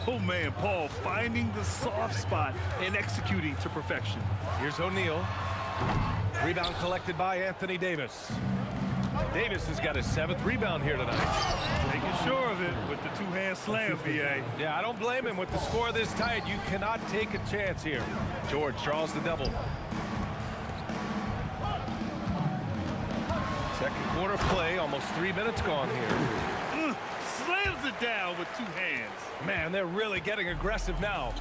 Oh man, Paul finding the soft spot and executing to perfection. Here's O'Neal. Rebound collected by Anthony Davis. Davis has got his 7th rebound here tonight. Making sure of it with the 2-hand slam, BA. Yeah, I don't blame him with the score this tight. You cannot take a chance here. George draws the double. Second quarter play, almost 3 minutes gone here. Slams it down with 2 hands. Man, they're really getting aggressive now.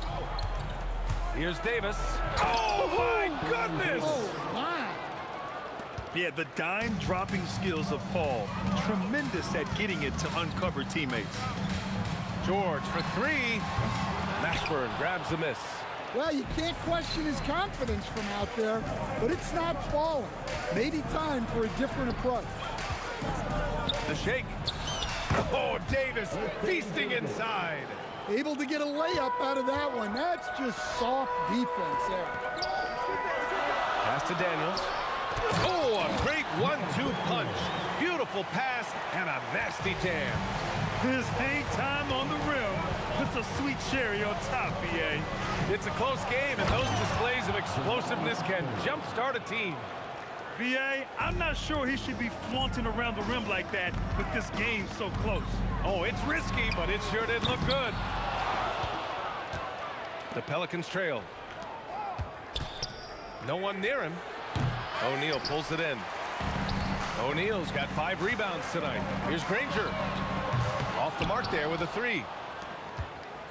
Here's Davis. Oh, my goodness! Oh, my. Yeah, the dime dropping skills of Paul. Tremendous at getting it to uncover teammates. George for 3. Mashburn grabs the miss. Well, you can't question his confidence from out there, but it's not falling. Maybe time for a different approach. The shake. Oh, Davis feasting inside. Able to get a layup out of that one. That's just soft defense there. Pass to Daniels. Oh, a great 1-2 punch. Beautiful pass and a nasty jam. His hang time on the rim puts a sweet cherry on top, BA. It's a close game, and those displays of explosiveness can jumpstart a team. BA, I'm not sure he should be flaunting around the rim like that with this game so close. Oh, it's risky, but it sure did look good. The Pelicans trail. No one near him. O'Neal pulls it in. O'Neal's got 5 rebounds tonight. Here's Granger. Off the mark there with a 3.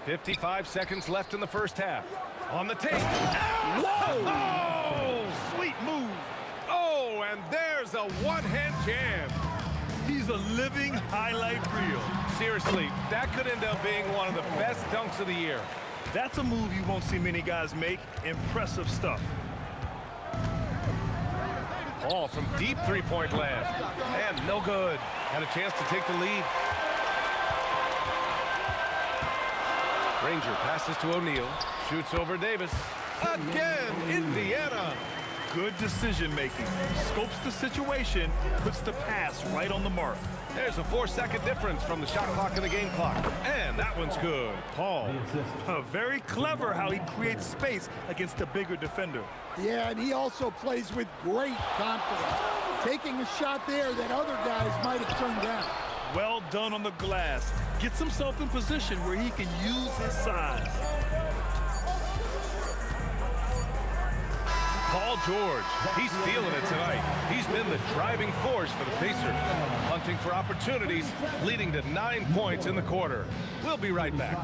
55 seconds left in the first half. On the take. Whoa! Oh, sweet move. Oh, and there's a one-hand jam. He's a living highlight reel. Seriously, that could end up being one of the best dunks of the year. That's a move you won't see many guys make. Impressive stuff. Ball from deep three-point land. And no good. Had a chance to take the lead. Granger passes to O'Neal. Shoots over Davis. Again, Indiana. Good decision-making. Scopes the situation, puts the pass right on the mark. There's a 4-second difference from the shot clock and the game clock. And that one's good. Paul. Very clever how he creates space against a bigger defender. Yeah, and he also plays with great confidence. Taking a shot there that other guys might have turned down. Well done on the glass. Gets himself in position where he can use his size. Paul George. He's feeling it tonight. He's been the driving force for the Pacers, hunting for opportunities, leading to 9 points in the quarter. We'll be right back.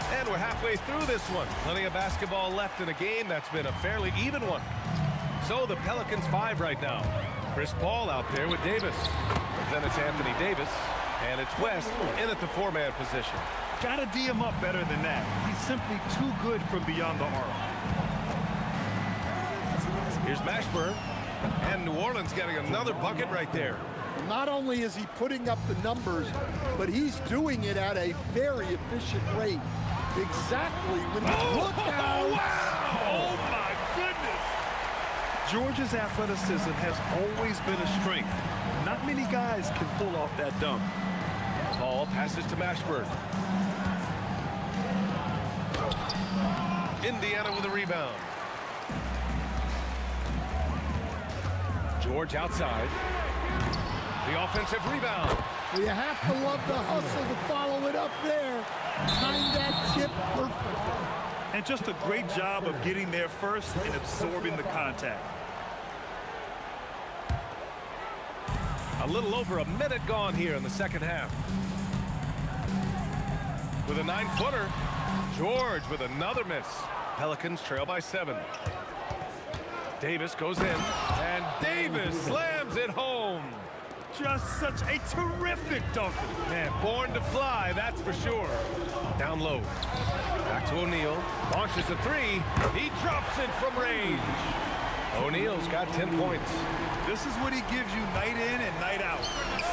And we're halfway through this one. Plenty of basketball left in a game that's been a fairly even one. So the Pelicans 5 right now. Chris Paul out there with Davis. Then it's Anthony Davis. And it's West in at the 4-man position. Gotta D him up better than that. He's simply too good from beyond the arc. Here's Mashburn. And New Orleans getting another bucket right there. Not only is he putting up the numbers, but he's doing it at a very efficient rate. Exactly when he look out. Wow! Oh my goodness! George's athleticism has always been a strength. Not many guys can pull off that dunk. Paul passes to Mashburn. Indiana with a rebound. George outside. The offensive rebound. Well, you have to love the hustle to follow it up there. Time that tip perfect. And just a great job of getting there first and absorbing the contact. A little over a minute gone here in the second half. With a 9-footer, George with another miss. Pelicans trail by 7. Davis goes in, and Davis slams it home. Just such a terrific dunker. Man, born to fly, that's for sure. Down low. Back to O'Neal. Launches a 3. He drops it from range. O'Neal's got 10 points. This is what he gives you night in and night out.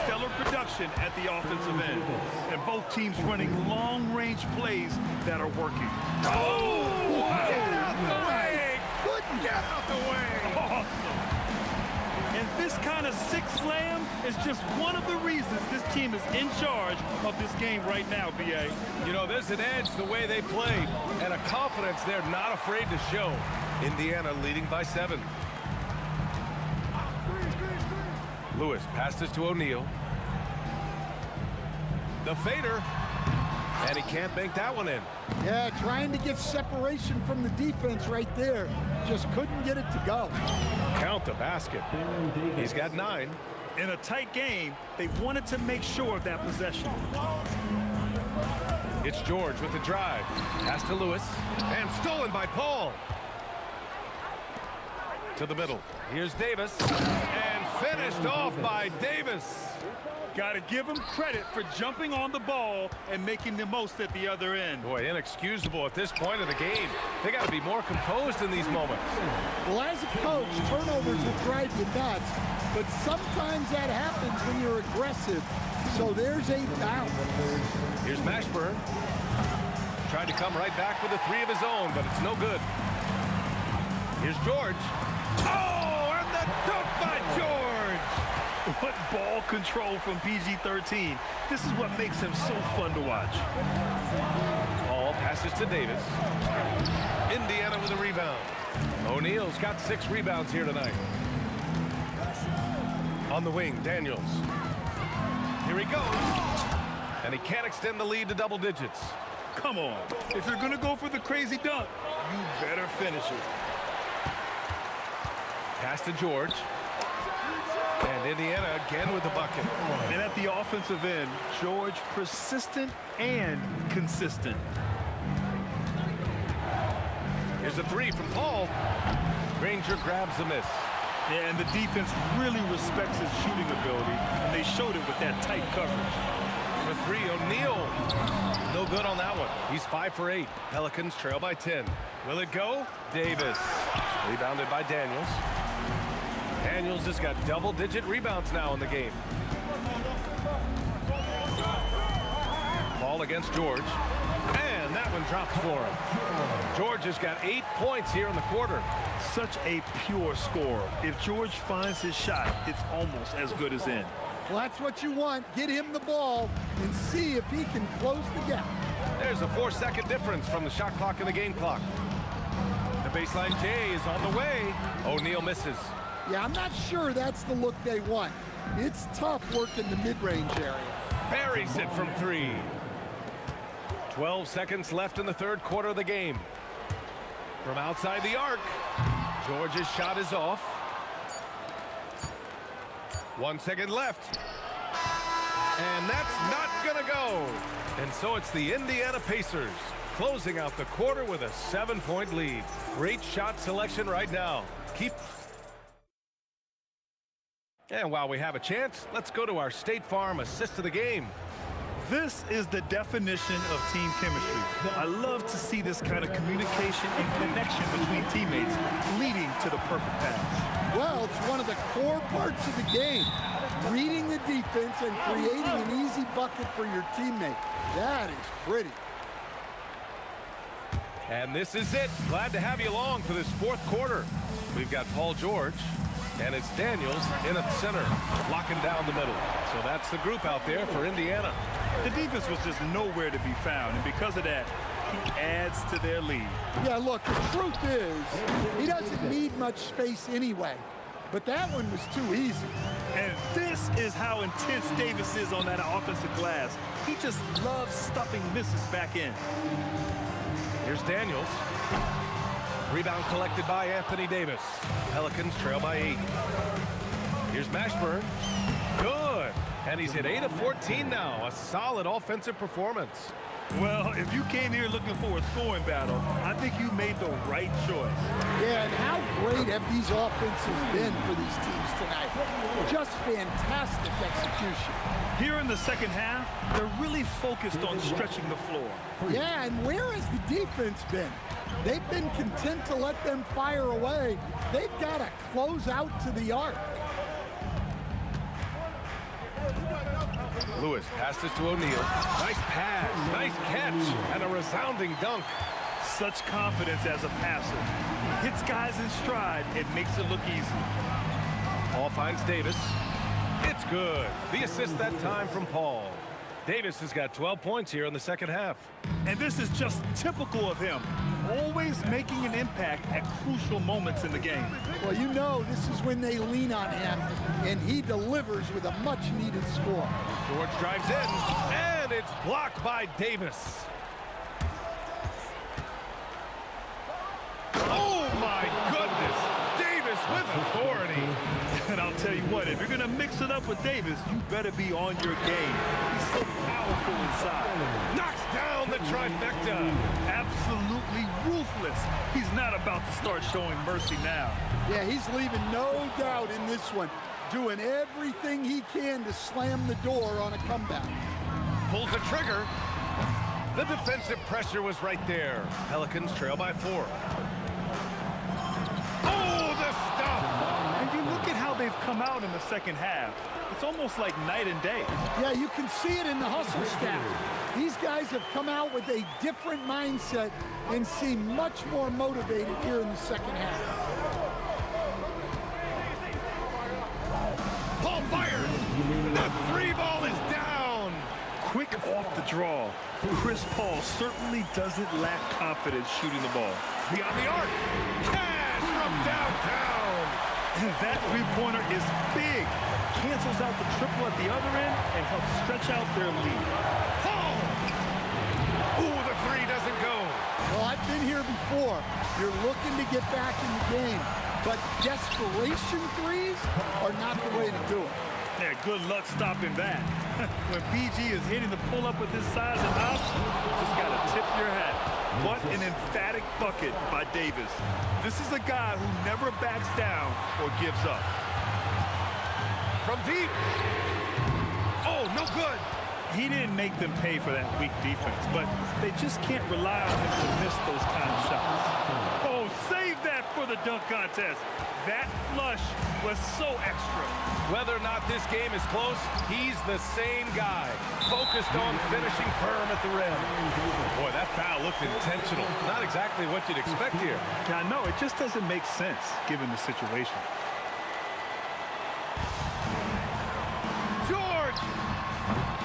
Stellar production at the offensive end. And both teams running long-range plays that are working. Oh! Wow. Get out the way! Good. Get out the way! Awesome! And this kind of sick slam is just one of the reasons this team is in charge of this game right now, B.A. You know, there's an edge the way they played and a confidence they're not afraid to show. Indiana leading by 7. Lewis passes to O'Neal. The fader. And he can't bank that one in. Yeah, trying to get separation from the defense right there. Just couldn't get it to go. Count the basket. He's got 9. In a tight game, they wanted to make sure of that possession. It's George with the drive. Pass to Lewis. And stolen by Paul. To the middle. Here's Davis. And finished off by Davis. Got to give him credit for jumping on the ball and making the most at the other end. Boy, inexcusable at this point of the game. They got to be more composed in these moments. Well, as a coach, turnovers will drive you nuts, but sometimes that happens when you're aggressive. So there's a balance. Here's Mashburn. Tried to come right back with a 3 of his own, but it's no good. Here's George. Oh, and the dunk by George! What ball control from PG-13. This is what makes him so fun to watch. Paul passes to Davis. Indiana with a rebound. O'Neal's got 6 rebounds here tonight. On the wing, Daniels. Here he goes. And he can't extend the lead to double digits. Come on. If you're going to go for the crazy dunk, you better finish it. Pass to George. And Indiana again with the bucket. And at the offensive end, George persistent and consistent. Here's a 3 from Paul. Granger grabs the miss. Yeah, and the defense really respects his shooting ability, and they showed it with that tight coverage. For 3, O'Neal. No good on that one. He's 5 for 8. Pelicans trail by 10. Will it go? Davis. Rebounded by Daniels. Daniels has got double-digit rebounds now in the game. Ball against George. And that one drops for him. George has got 8 points here in the quarter. Such a pure scorer. If George finds his shot, it's almost as good as in. Well, that's what you want. Get him the ball and see if he can close the gap. There's a 4-second difference from the shot clock and the game clock. The baseline J is on the way. O'Neal misses. Yeah, I'm not sure that's the look they want. It's tough working the mid-range area. Buries it from 3. 12 seconds left in the third quarter of the game. From outside the arc, Georgia's shot is off. 1 second left. And that's not gonna go. And so it's the Indiana Pacers closing out the quarter with a 7-point lead. Great shot selection right now. And while we have a chance, let's go to our State Farm assist of the game. This is the definition of team chemistry. I love to see this kind of communication and connection between teammates leading to the perfect pass. Well, it's one of the core parts of the game. Reading the defense and creating an easy bucket for your teammate. That is pretty. And this is it. Glad to have you along for this fourth quarter. We've got Paul George, and it's Daniels in at center, locking down the middle. So that's the group out there for Indiana. The defense was just nowhere to be found, and because of that, he adds to their lead. Yeah, look, the truth is, he doesn't need much space anyway. But that one was too easy. And this is how intense Davis is on that offensive glass. He just loves stuffing misses back in. Here's Daniels. Rebound collected by Anthony Davis. Pelicans trail by 8. Here's Mashburn. Good. And he's hit 8 of 14 now. A solid offensive performance. Well, if you came here looking for a scoring battle, I think you made the right choice. Yeah, and how great have these offenses been for these teams tonight? Just fantastic execution. Here in the second half, they're really focused on stretching the floor. Yeah, and where has the defense been? They've been content to let them fire away. They've got to close out to the arc. Lewis passes to O'Neal. Nice pass, nice catch, and a resounding dunk. Such confidence as a passer. Hits guys in stride and makes it look easy. Paul finds Davis. It's good. The assist that time from Paul. Davis has got 12 points here in the second half. And this is just typical of him. Always making an impact at crucial moments in the game. Well, you know this is when they lean on him, and he delivers with a much-needed score. George drives in, and it's blocked by Davis. Oh, my goodness. Davis with authority. And I'll tell you what, if you're going to mix it up with Davis, you better be on your game. He's so powerful inside. Knocks down the trifecta. Absolutely ruthless. He's not about to start showing mercy now. Yeah, he's leaving no doubt in this one. Doing everything he can to slam the door on a comeback. Pulls the trigger. The defensive pressure was right there. Pelicans trail by 4. Oh, the stuff! And you look at how they've come out in the second half. It's almost like night and day. Yeah, you can see it in the hustle stats. These guys have come out with a different mindset and seem much more motivated here in the second half. Paul fires! The 3 ball is down! Quick off the draw. Chris Paul certainly doesn't lack confidence shooting the ball. Beyond the arc! Cash from downtown! And that three-pointer is big. Cancels out the triple at the other end and helps stretch out their lead. Paul! Ooh, the 3 doesn't go. Well, I've been here before. You're looking to get back in the game, but desperation threes are not the way to do it. Yeah, good luck stopping that. When PG is hitting the pull-up with his size and hops, you just got to tip your hat. What an emphatic bucket by Davis. This is a guy who never backs down or gives up. From deep. Oh, no good. He didn't make them pay for that weak defense, but they just can't rely on him to miss those kind of shots. Oh, save that for the dunk contest. That flush was so extra. Whether or not this game is close, he's the same guy, focused on finishing firm at the rim. Boy, that foul looked intentional. Not exactly what you'd expect here. I know, it just doesn't make sense given the situation. George!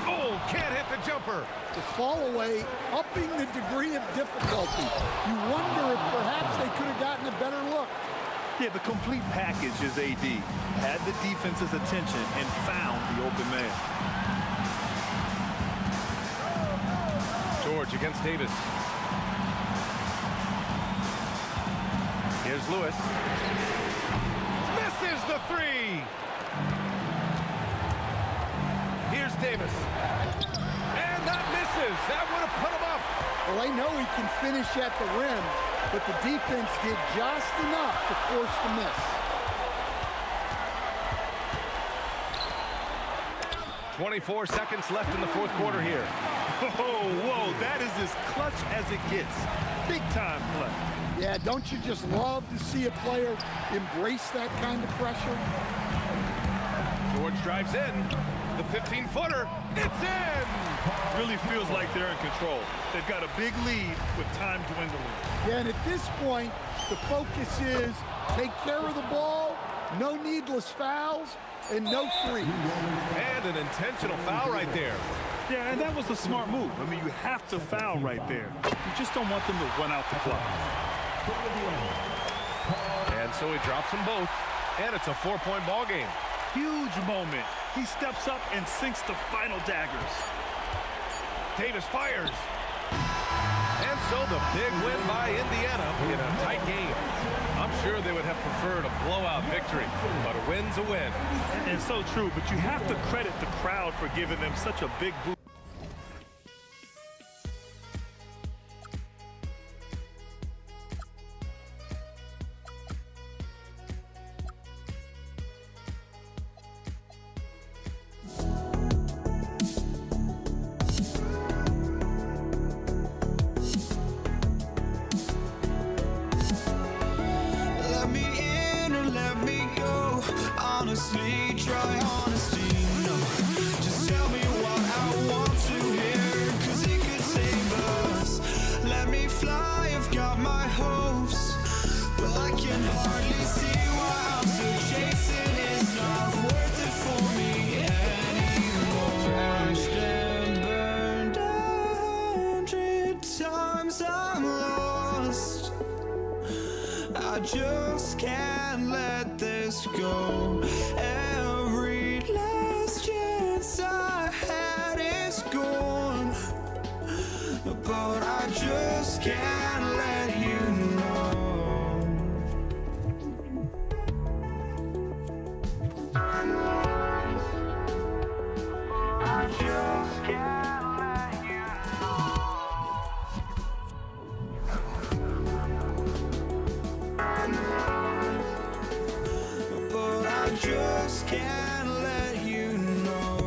Oh, can't hit the jumper. The fall away, upping the degree of difficulty. You wonder if perhaps they could have gotten a better look. Yeah, the complete package is AD. Had the defense's attention and found the open man. George against Davis. Here's Lewis. Misses the three. Here's Davis. And that misses. That would have put him up. Well, they know he can finish at the rim, but the defense did just enough to force the miss. 24 seconds left in the fourth quarter here. Oh, whoa, that is as clutch as it gets. Big time play. Yeah, don't you just love to see a player embrace that kind of pressure? George drives in. The 15-footer. It's in! Really feels like they're in control. They've got a big lead with time dwindling. Yeah, and at this point, the focus is take care of the ball, no needless fouls, and no threes. And an intentional foul right there. Yeah, and that was a smart move. I mean, you have to foul right there. You just don't want them to run out the clock. And so he drops them both, and it's a 4-point ball game. Huge moment. He steps up and sinks the final daggers. Davis fires. And so the big win by Indiana in a tight game. I'm sure they would have preferred a blowout victory, but a win's a win. And so true, but you have to credit the crowd for giving them such a big boost. Honestly, try honesty, no. Just tell me what I want to hear, 'cause it could save us. Let me fly, I've got my hopes, but I can hardly see why I'm still chasing. It's not worth it for me anymore. Crashed and burned 100 times, I'm lost. I just can't let this go. Every last chance I had is gone, but I just can't let you know. I just can't let you but I just can't let you know.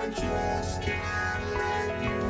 I just can't let you.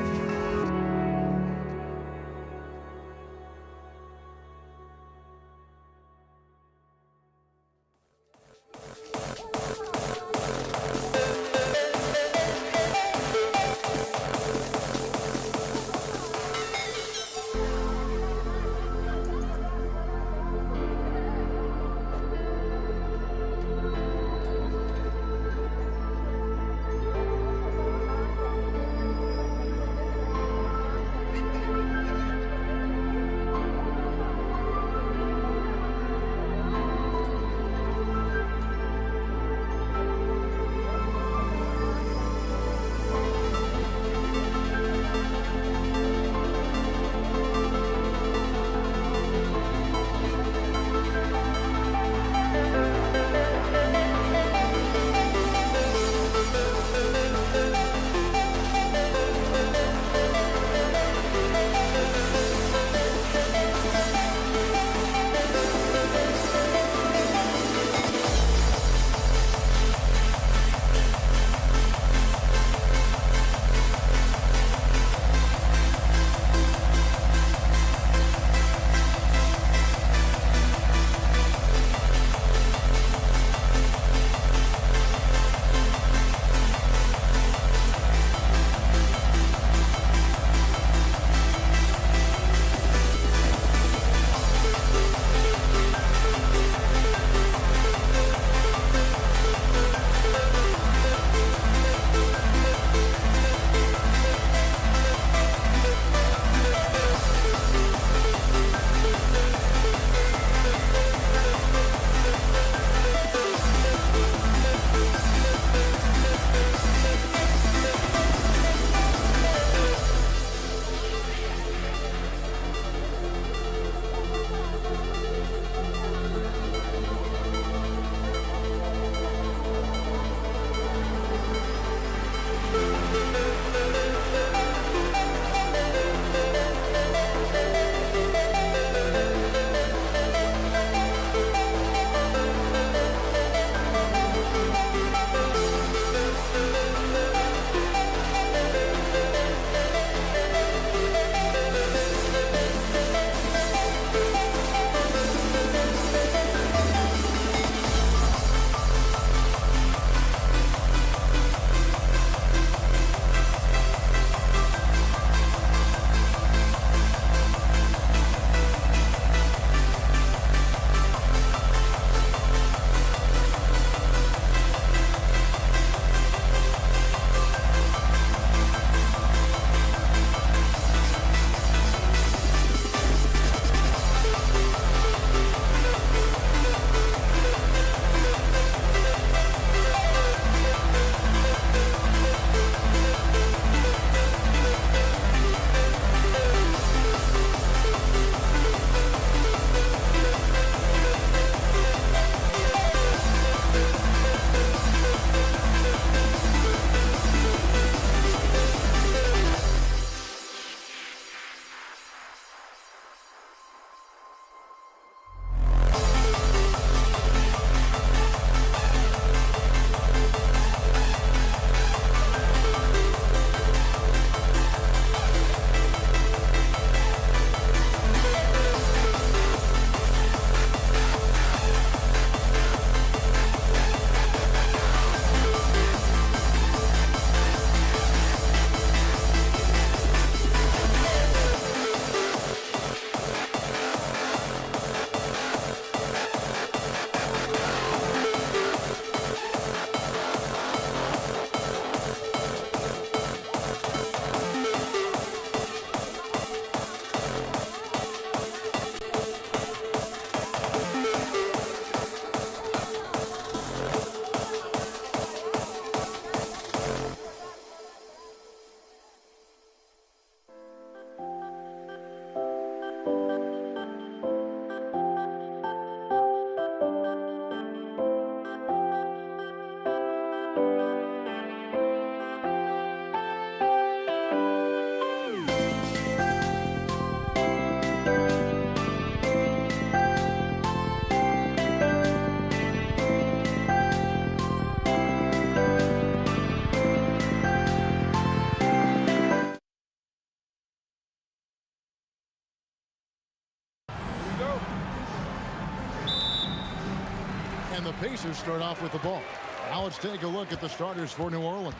And the Pacers start off with the ball. Now let's take a look at the starters for New Orleans.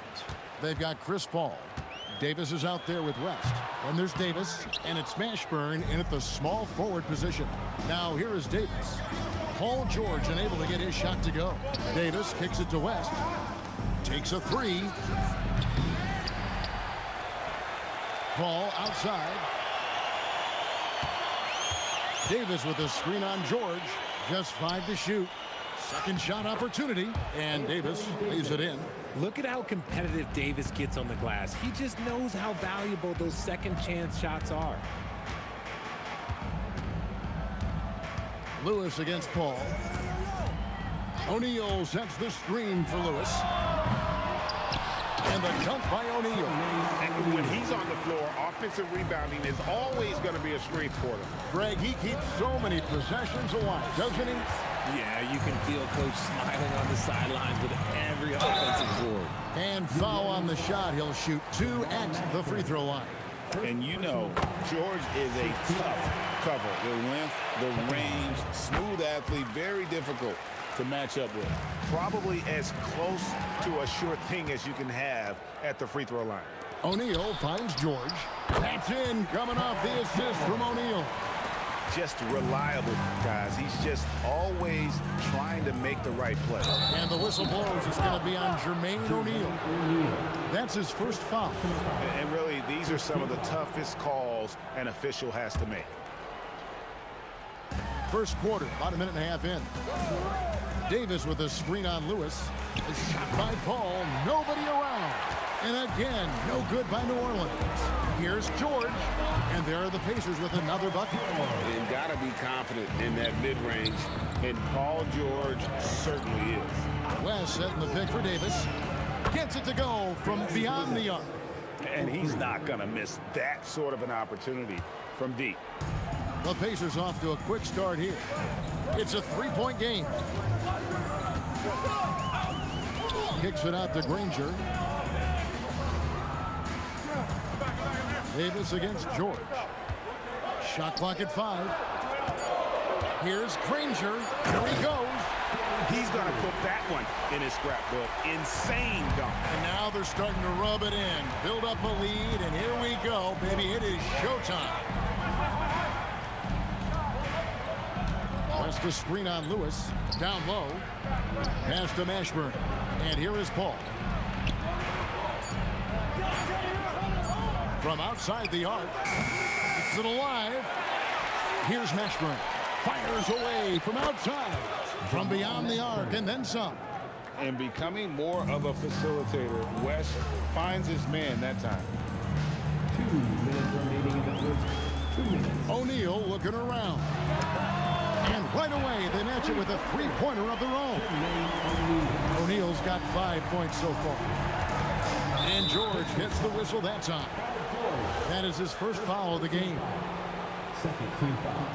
They've got Chris Paul. Davis is out there with West. And there's Davis, and it's Mashburn in at the small forward position. Now here is Davis. Paul George unable to get his shot to go. Davis kicks it to West. Takes a three. Paul outside. Davis with a screen on George. Just 5 to shoot. Second shot opportunity, and Davis leaves it in. Look at how competitive Davis gets on the glass. He just knows how valuable those second chance shots are. Lewis against Paul. O'Neal sets the screen for Lewis. And the dunk by O'Neal. And when he's on the floor, offensive rebounding is always going to be a strength for them. Greg, he keeps so many possessions alive, doesn't he? Yeah, you can feel Coach smiling on the sidelines with every offensive board. And foul on the shot. He'll shoot 2 at the free throw line. And you know, George is a tough cover. The length, the range, smooth athlete, very difficult to match up with. Probably as close to a sure thing as you can have at the free throw line. O'Neal finds George. That's in, coming off the assist from O'Neal. Just reliable, guys. He's just always trying to make the right play. And the whistle blows. It's going to be on Jermaine O'Neal. That's his first foul. And really, these are some of the toughest calls an official has to make. First quarter, about a minute and a half in. Davis with a screen on Lewis. A shot by Paul. Nobody around. And again, no good by New Orleans. Here's George. And there are the Pacers with another bucket. And got to be confident in that mid-range. And Paul George certainly is. West setting the pick for Davis. Gets it to go from beyond the arc. And he's not going to miss that sort of an opportunity from deep. The Pacers off to a quick start here. It's a 3-point game. Kicks it out to Granger. Davis against George. Shot clock at 5. Here's Granger. Here he goes. He's going to put that one in his scrapbook. Insane dunk. And now they're starting to rub it in. Build up a lead, and here we go, baby. It is showtime. West a screen on Lewis. Down low. Pass to Mashburn. And here is Paul. From outside the arc. It's it alive. Here's Mashburn. Fires away from outside. From beyond the arc and then some. And becoming more of a facilitator, West finds his man that time. 2 minutes remaining in the first. 2 minutes. O'Neal looking around. And right away, they match it with a three-pointer of their own. O'Neal's got 5 points so far. And George hits the whistle that time. That is his first foul of the game. Second team foul.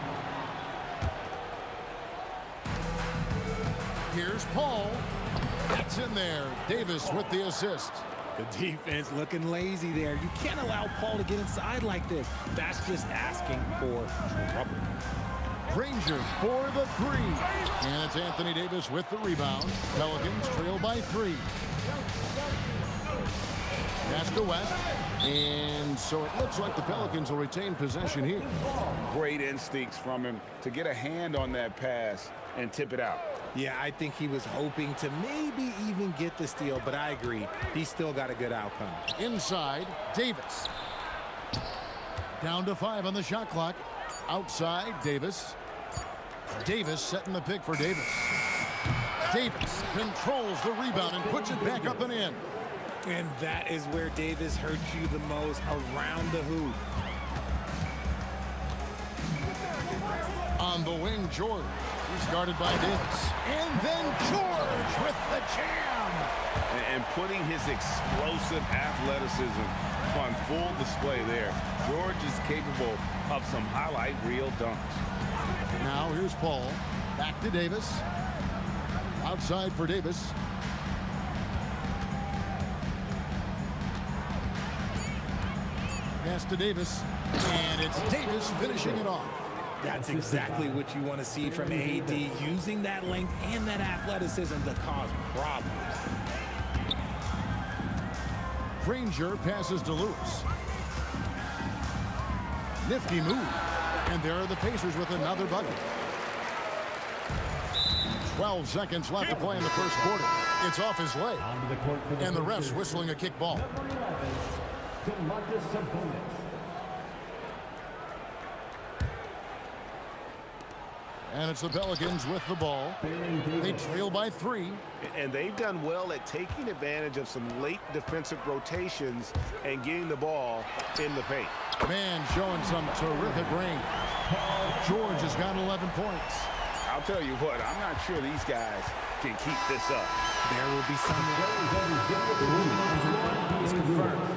Here's Paul. That's in there. Davis with the assist. The defense looking lazy there. You can't allow Paul to get inside like this. That's just asking for trouble. Granger for the 3. And it's Anthony Davis with the rebound. Pelicans trail by 3. Pass to West. And so it looks like the Pelicans will retain possession here. Great instincts from him to get a hand on that pass and tip it out. Yeah, I think he was hoping to maybe even get the steal, but I agree. He still got a good outcome. Inside, Davis. Down to 5 on the shot clock. Outside, Davis. Davis setting the pick for Davis. Davis controls the rebound and puts it back up and in. And that is where Davis hurts you the most, around the hoop. On the wing, George. He's guarded by Davis. And then George with the jam. And putting his explosive athleticism on full display there. George is capable of some highlight reel dunks. Now here's Paul. Back to Davis. Outside for Davis. Pass to Davis. And it's Davis finishing it off. That's exactly what you want to see from AD, using that length and that athleticism to cause problems. Granger passes to Lewis. Nifty move. And there are the Pacers with another bucket. 12 seconds left to play in the first quarter. It's off his leg. And the ref's whistling a kick ball. And it's the Pelicans with the ball. They trail by 3. And they've done well at taking advantage of some late defensive rotations and getting the ball in the paint. Man showing some terrific range. George has got 11 points. I'll tell you what, I'm not sure these guys can keep this up. There will be some. The movement on the floor is confirmed.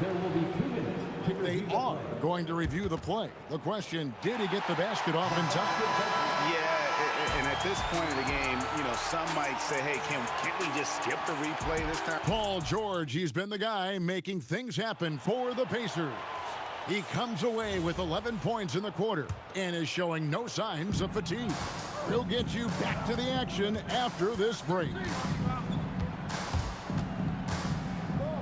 There will be 2 minutes. They are going to review the play. The question, did he get the basket off in time? Yeah, and at this point of the game, you know, some might say, hey, can't we just skip the replay this time? Paul George, he's been the guy making things happen for the Pacers. He comes away with 11 points in the quarter and is showing no signs of fatigue. He'll get you back to the action after this break.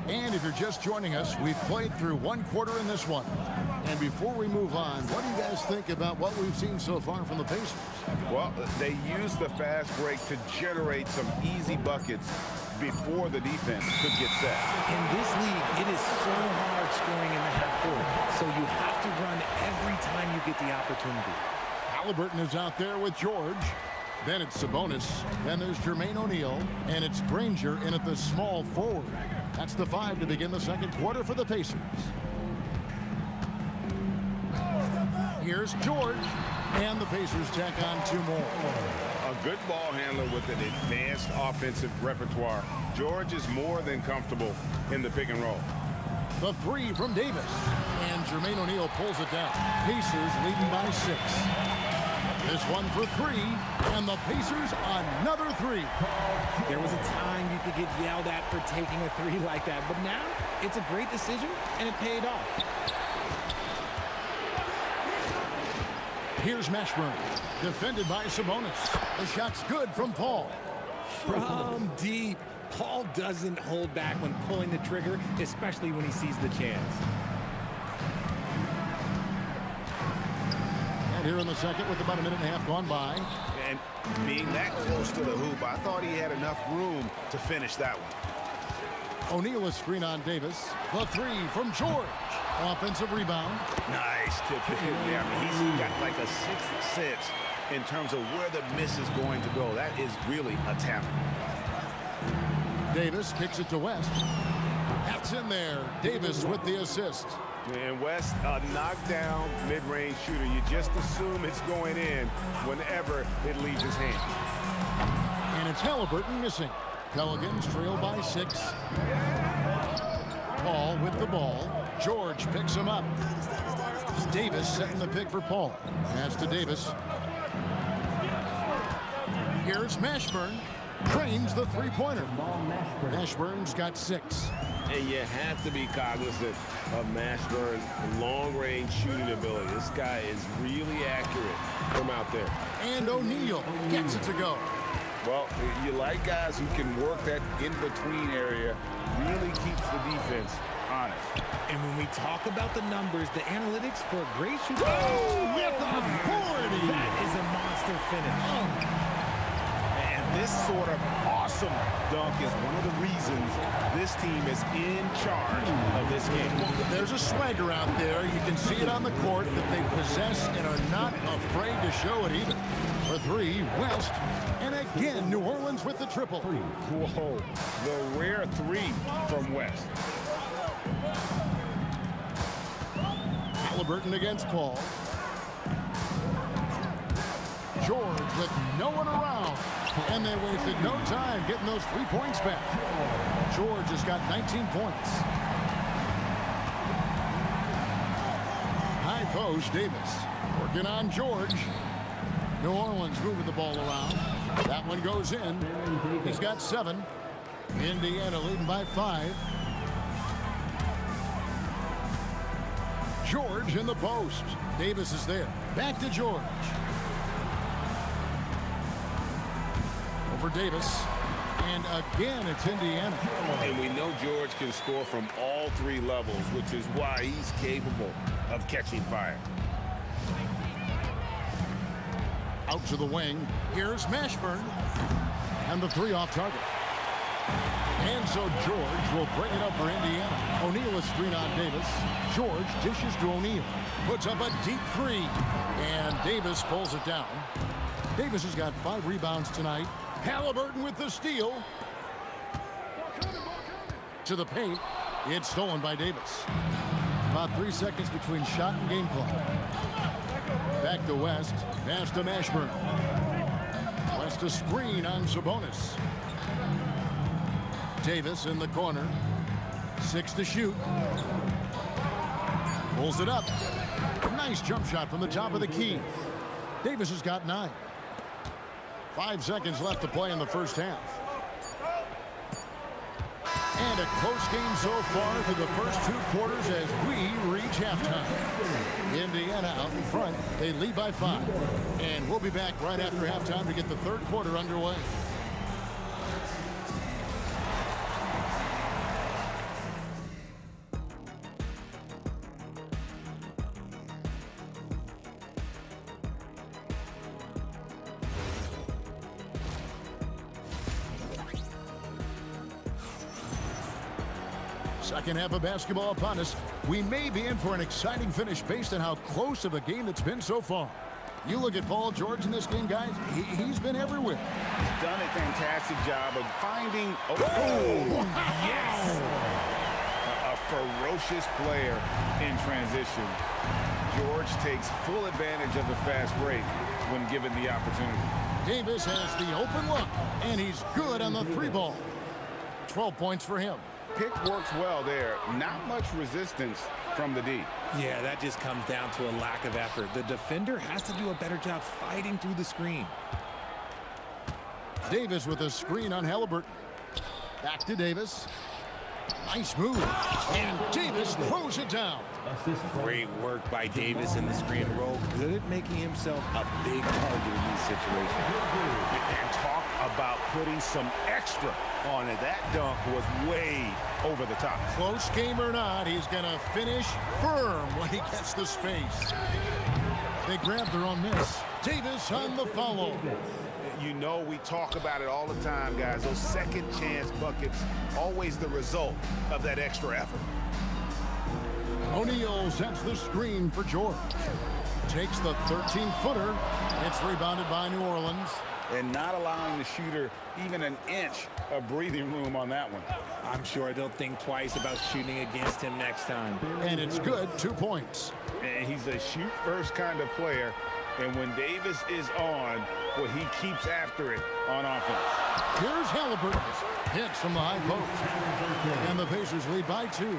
And if you're just joining us, we've played through 1 quarter in this one. And before we move on, what do you guys think about what we've seen so far from the Pacers? Well, they used the fast break to generate some easy buckets before the defense could get set. In this league, it is so hard scoring in the half court. So you have to run every time you get the opportunity. Halliburton is out there with George. Then it's Sabonis. Then there's Jermaine O'Neal. And it's Granger in at the small forward. That's the 5 to begin the second quarter for the Pacers. Here's George. And the Pacers tack on 2 more. A good ball handler with an advanced offensive repertoire. George is more than comfortable in the pick and roll. The 3 from Davis. And Jermaine O'Neal pulls it down. Pacers leading by 6. This one for 3. And the Pacers another 3. There was a time you could get yelled at for taking a 3 like that. But now it's a great decision and it paid off. Here's Mashburn, defended by Sabonis. The shot's good from Paul. From deep. Paul doesn't hold back when pulling the trigger, especially when he sees the chance. And here in the second with about a minute and a half gone by. And being that close to the hoop, I thought he had enough room to finish that one. O'Neal is screen on Davis. The 3 from George. Offensive rebound. Nice tip in there. I mean, he's got like a 6th sense in terms of where the miss is going to go. That is really a talent. Davis kicks it to West. That's in there. Davis with the assist. And West, a knockdown mid-range shooter. You just assume it's going in whenever it leaves his hand. And it's Halliburton missing. Pelicans trail by 6. Paul with the ball. George picks him up. Davis setting the pick for Paul. Pass to Davis. Here's Mashburn. Trains the 3-pointer. Mashburn's got 6. And you have to be cognizant of Mashburn's long-range shooting ability. This guy is really accurate from out there. And O'Neal gets it to go. Well, you like guys who can work that in-between area, really keeps the defense honest. And when we talk about the numbers, the analytics for a great shooter. Oh, with authority! That is a monster finish. And this sort of awesome dunk is one of the reasons this team is in charge of this game. There's a swagger out there. You can see it on the court that they possess and are not afraid to show it either. For 3, West. And again, New Orleans with the triple. Whoa, the rare 3 from West. Halliburton against Paul. George with no one around. And they wasted no time getting those 3 points back. George has got 19 points. High post, Davis. Working on George. New Orleans moving the ball around. That one goes in. He's got 7. Indiana leading by 5. George in the post. Davis is there. Back to George. Over Davis. And again, it's Indiana. And we know George can score from all three levels, which is why he's capable of catching fire. Out to the wing. Here's Mashburn. And the three off target. And so George will bring it up for Indiana. O'Neal is screen on Davis. George dishes to O'Neal. Puts up a deep three. And Davis pulls it down. Davis has got 5 rebounds tonight. Halliburton with the steal. To the paint. It's stolen by Davis. About 3 seconds between shot and game clock. Back to West. Pass to Mashburn. West a screen on Sabonis. Davis in the corner. 6 to shoot. Pulls it up. Nice jump shot from the top of the key. Davis has got 9. 5 seconds left to play in the first half. And a close game so far through the first 2 quarters as we reach halftime. Indiana out in front. They lead by 5. And we'll be back right after halftime to get the third quarter underway. Second half of basketball upon us. We may be in for an exciting finish based on how close of a game it's been so far. You look at Paul George in this game, guys. He's been everywhere. He's done a fantastic job of finding... Yes! A ferocious player in transition. George takes full advantage of the fast break when given the opportunity. Davis has the open look, and he's good on the 3 ball. 12 points for him. Pick works well there. Not much resistance from the D. Yeah, that just comes down to a lack of effort. The defender has to do a better job fighting through the screen. Davis with a screen on Halliburton. Back to Davis. Nice move. And Davis throws it down. Great work by Davis in the screen roll. Good at making himself a big target in these situations. And talk about putting some extra on it. That dunk was way over the top. Close game or not, he's going to finish firm when he gets the space. They grab their own miss. Davis on the follow. You know, we talk about it all the time, guys. Those second chance buckets, always the result of that extra effort. O'Neal sets the screen for George. Takes the 13-footer. It's rebounded by New Orleans. And not allowing the shooter even an inch of breathing room on that one. I'm sure they'll think twice about shooting against him next time. And it's good, 2 points. And he's a shoot-first kind of player. And when Davis is on, well, he keeps after it on offense. Here's Halliburton. Hits from the high post. And the Pacers lead by 2.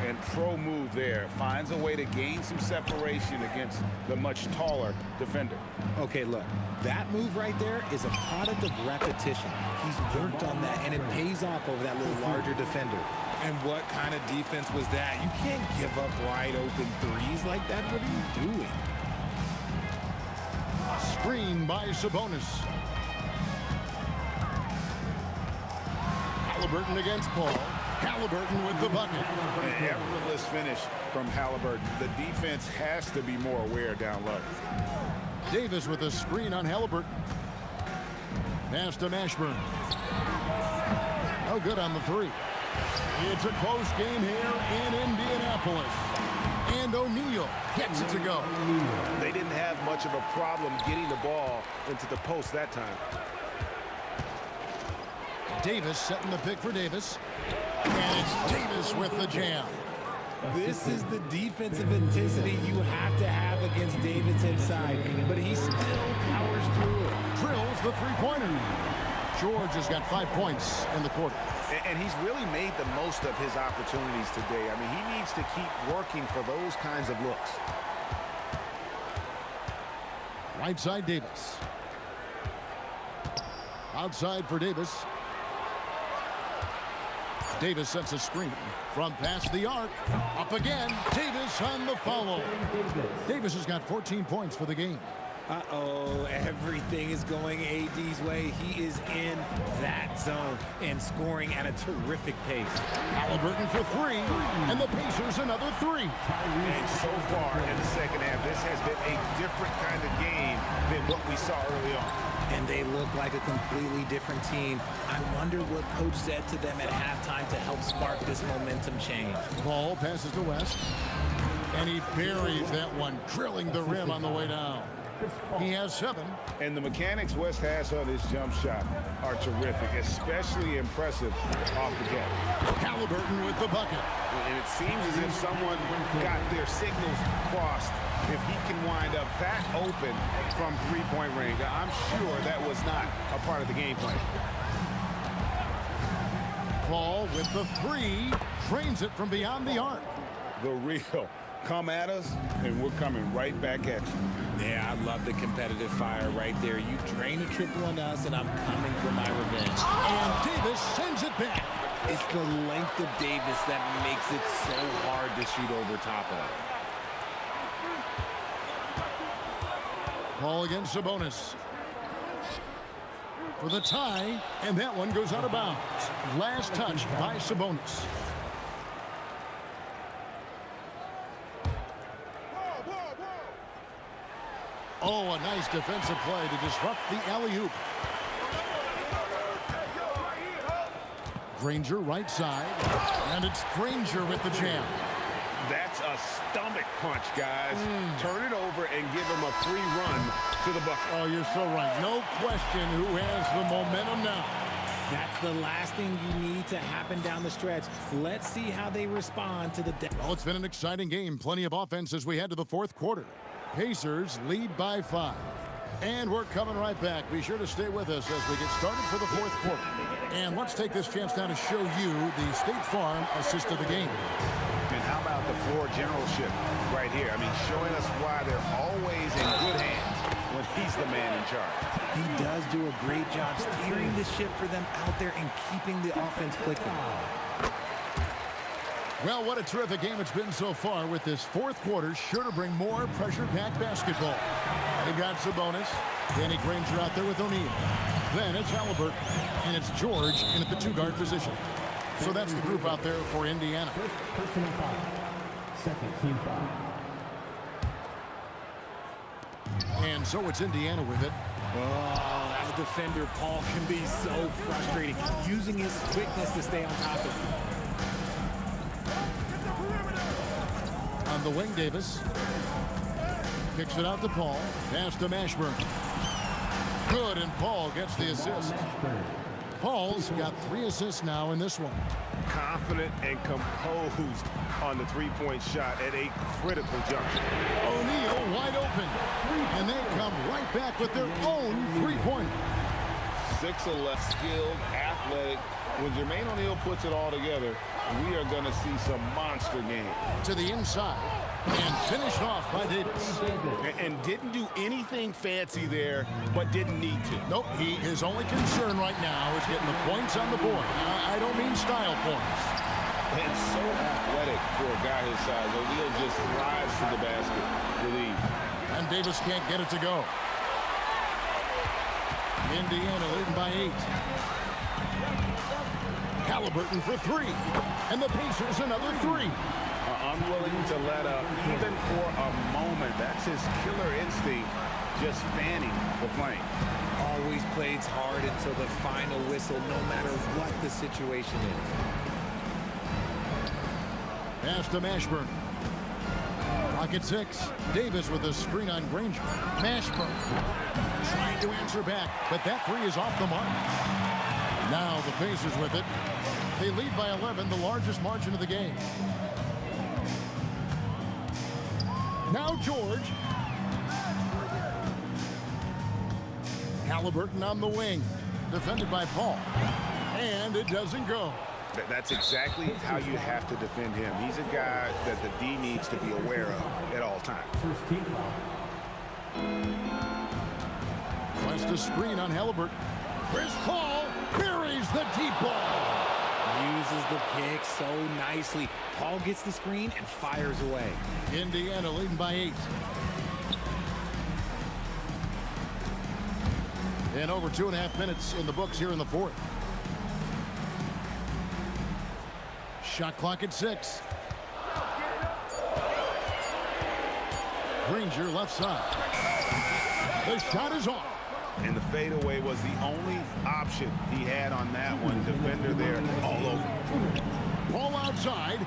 And pro move there. Finds a way to gain some separation against the much taller defender. Okay, look. That move right there is a product of repetition. He's worked on that, and it pays off over that little larger defender. And what kind of defense was that? You can't give up wide open threes like that. What are you doing? Screen by Sabonis. Halliburton against Paul. Halliburton with the bucket. An effortless finish from Halliburton. The defense has to be more aware down low. Davis with a screen on Halliburton. Pass to Mashburn. No good on the 3. It's a close game here in Indianapolis. And O'Neal gets it to go. They didn't have much of a problem getting the ball into the post that time. Davis setting the pick for Davis. And it's Davis with the jam. This is the defensive intensity you have to have against Davis inside, but he still powers through it. Drills the 3-pointer. George has got 5 points in the quarter. And he's really made the most of his opportunities today. I mean, he needs to keep working for those kinds of looks. Right side, Davis. Outside for Davis. Davis sets a screen from past the arc. Up again. Davis on the follow. Davis has got 14 points for the game. Uh-oh, everything is going AD's way. He is in that zone and scoring at a terrific pace. Halliburton for three, and the Pacers another three. And so far in the second half, this has been a different kind of game than what we saw early on. And they look like a completely different team. I wonder what coach said to them at halftime to help spark this momentum change. Ball passes to West, and he buries that one, drilling the rim on the way down. He has 7. And the mechanics West has on his jump shot are terrific, especially impressive off the catch. Halliburton with the bucket. And it seems as if someone got their signals crossed. If he can wind up that open from three-point range, I'm sure that was not a part of the game plan. Paul with the 3, drains it from beyond the arc. The real. Come at us, and we're coming right back at you. Yeah, I love the competitive fire right there. You drain a triple on us, and I'm coming for my revenge. And Davis sends it back. It's the length of Davis that makes it so hard to shoot over top of. Paul against Sabonis. For the tie, and that one goes out of bounds. Last touch by Sabonis. Oh, a nice defensive play to disrupt the alley-oop. Granger right side, and it's Granger with the jam. That's a stomach punch, guys. Turn it over and give him a free run to the bucket. Oh, you're so right. No question who has the momentum now. That's the last thing you need to happen down the stretch. Let's see how they respond to the... Well, it's been an exciting game. Plenty of offense as we head to the fourth quarter. Pacers lead by 5. And we're coming right back. Be sure to stay with us as we get started for the fourth quarter. And let's take this chance now to show you the State Farm assist of the game. And how about the floor generalship right here? I mean, showing us why they're always in good hands when he's the man in charge. He does do a great job steering the ship for them out there and keeping the offense clicking. Well, what a terrific game it's been so far, with this fourth quarter sure to bring more pressure-packed basketball. They've got Sabonis, Danny Granger out there with O'Neal. Then it's Halliburton, and it's George in at the 2-guard position. So that's the group out there for Indiana. First personal foul. Second team foul. And so it's Indiana with it. Oh, as a defender, Paul can be so frustrating, using his quickness to stay on top of him. On the wing, Davis kicks it out to Paul. Pass to Mashburn. Good, and Paul gets the assist. Paul's got 3 assists now in this one. Confident and composed on the three-point shot at a critical juncture. O'Neal wide open, and they come right back with their own three-pointer. 6'11", skilled, athletic. When Jermaine O'Neal puts it all together, we are going to see some monster games. To the inside, and finished off by Davis. And didn't do anything fancy there, but didn't need to. Nope, his only concern right now is getting the points on the board. I don't mean style points. And so athletic for a guy his size. O'Neal just drives to the basket with ease. And Davis can't get it to go. Indiana leading by 8. Halliburton for 3. And the Pacers another 3. Unwilling to let up even for a moment. That's his killer instinct, just fanning the flame. Always plays hard until the final whistle, no matter what the situation is. Pass to Mashburn. Rocket 6. Davis with a screen on Granger. Mashburn trying to answer back, but that 3 is off the mark. Now the Pacers with it. They lead by 11, the largest margin of the game. Now George. Halliburton on the wing. Defended by Paul. And it doesn't go. That's exactly how you have to defend him. He's a guy that the D needs to be aware of at all times. First team foul. West a screen on Halliburton. Chris Paul buries the deep ball. uses the pick so nicely. Paul gets the screen and fires away. Indiana leading by 8. And over 2.5 minutes in the books here in the fourth. Shot clock at 6. Granger left side. The shot is off. And the fadeaway was the only option he had on that one. Defender there all over. Ball outside.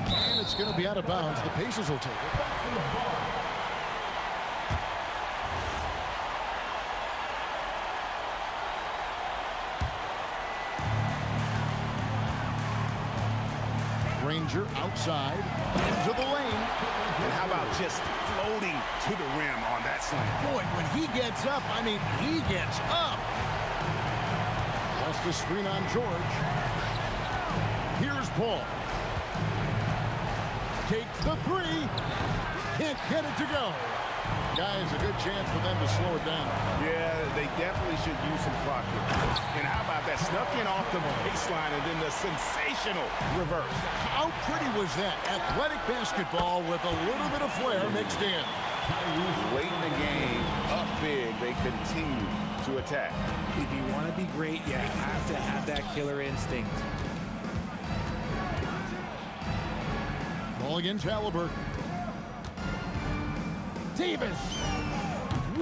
And it's going to be out of bounds. The Pacers will take it. Granger outside into the lane. And how about just floating to the rim on that slam? Boy, when he gets up, I mean, he gets up. That's the screen on George. Here's Paul. Takes the 3. Can't get it to go. Guys, a good chance for them to slow it down. Yeah, they definitely should use some clock here. And how about that? Snuck in off the baseline and then the sensational reverse. How pretty was that? Athletic basketball with a little bit of flair mixed in. Late in the game, up big, they continue to attack. If you want to be great, you have to have that killer instinct. Ball against Halliburton. Davis.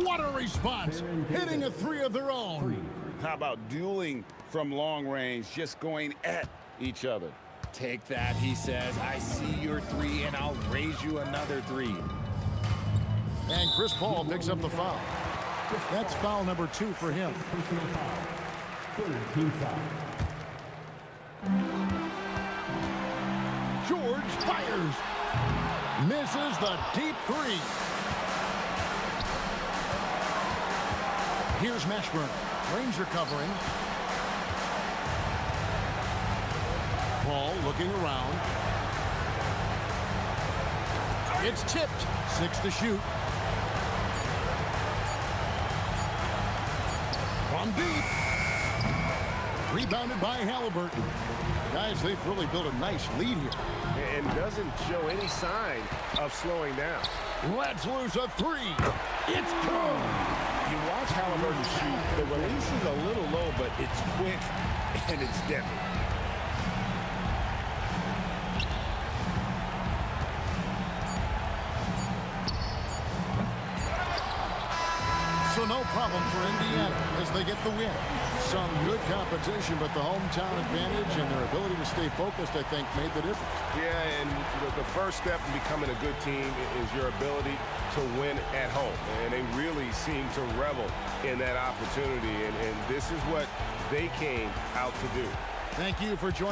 What a response. Hitting a 3 of their own. How about dueling from long range, just going at each other? Take that, he says. I see your 3, and I'll raise you another 3. And Chris Paul picks up the foul. That's foul number 2 for him. George fires. Misses the deep 3. Here's Mashburn. Granger covering. Paul looking around. It's tipped. 6 to shoot. From deep. Rebounded by Halliburton. Guys, they've really built a nice lead here. And doesn't show any sign of slowing down. Let's lose a 3. It's good. You watch Halliburton shoot. The release is a little low, but it's quick and it's deadly. So no problem for Indiana as they get the win. Some good competition, but the hometown advantage and their ability to stay focused, I think, made the difference. Yeah, and the first step in becoming a good team is your ability to win at home. And they really seem to revel in that opportunity. And this is what they came out to do. Thank you for joining.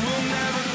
We'll never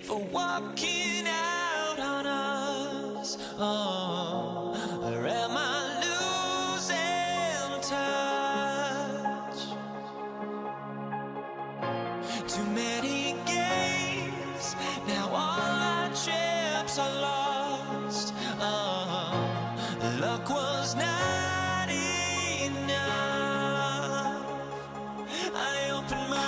for walking out on us? Oh, or am I losing touch? Too many games, now all our chips are lost. Oh, luck was not enough. I opened my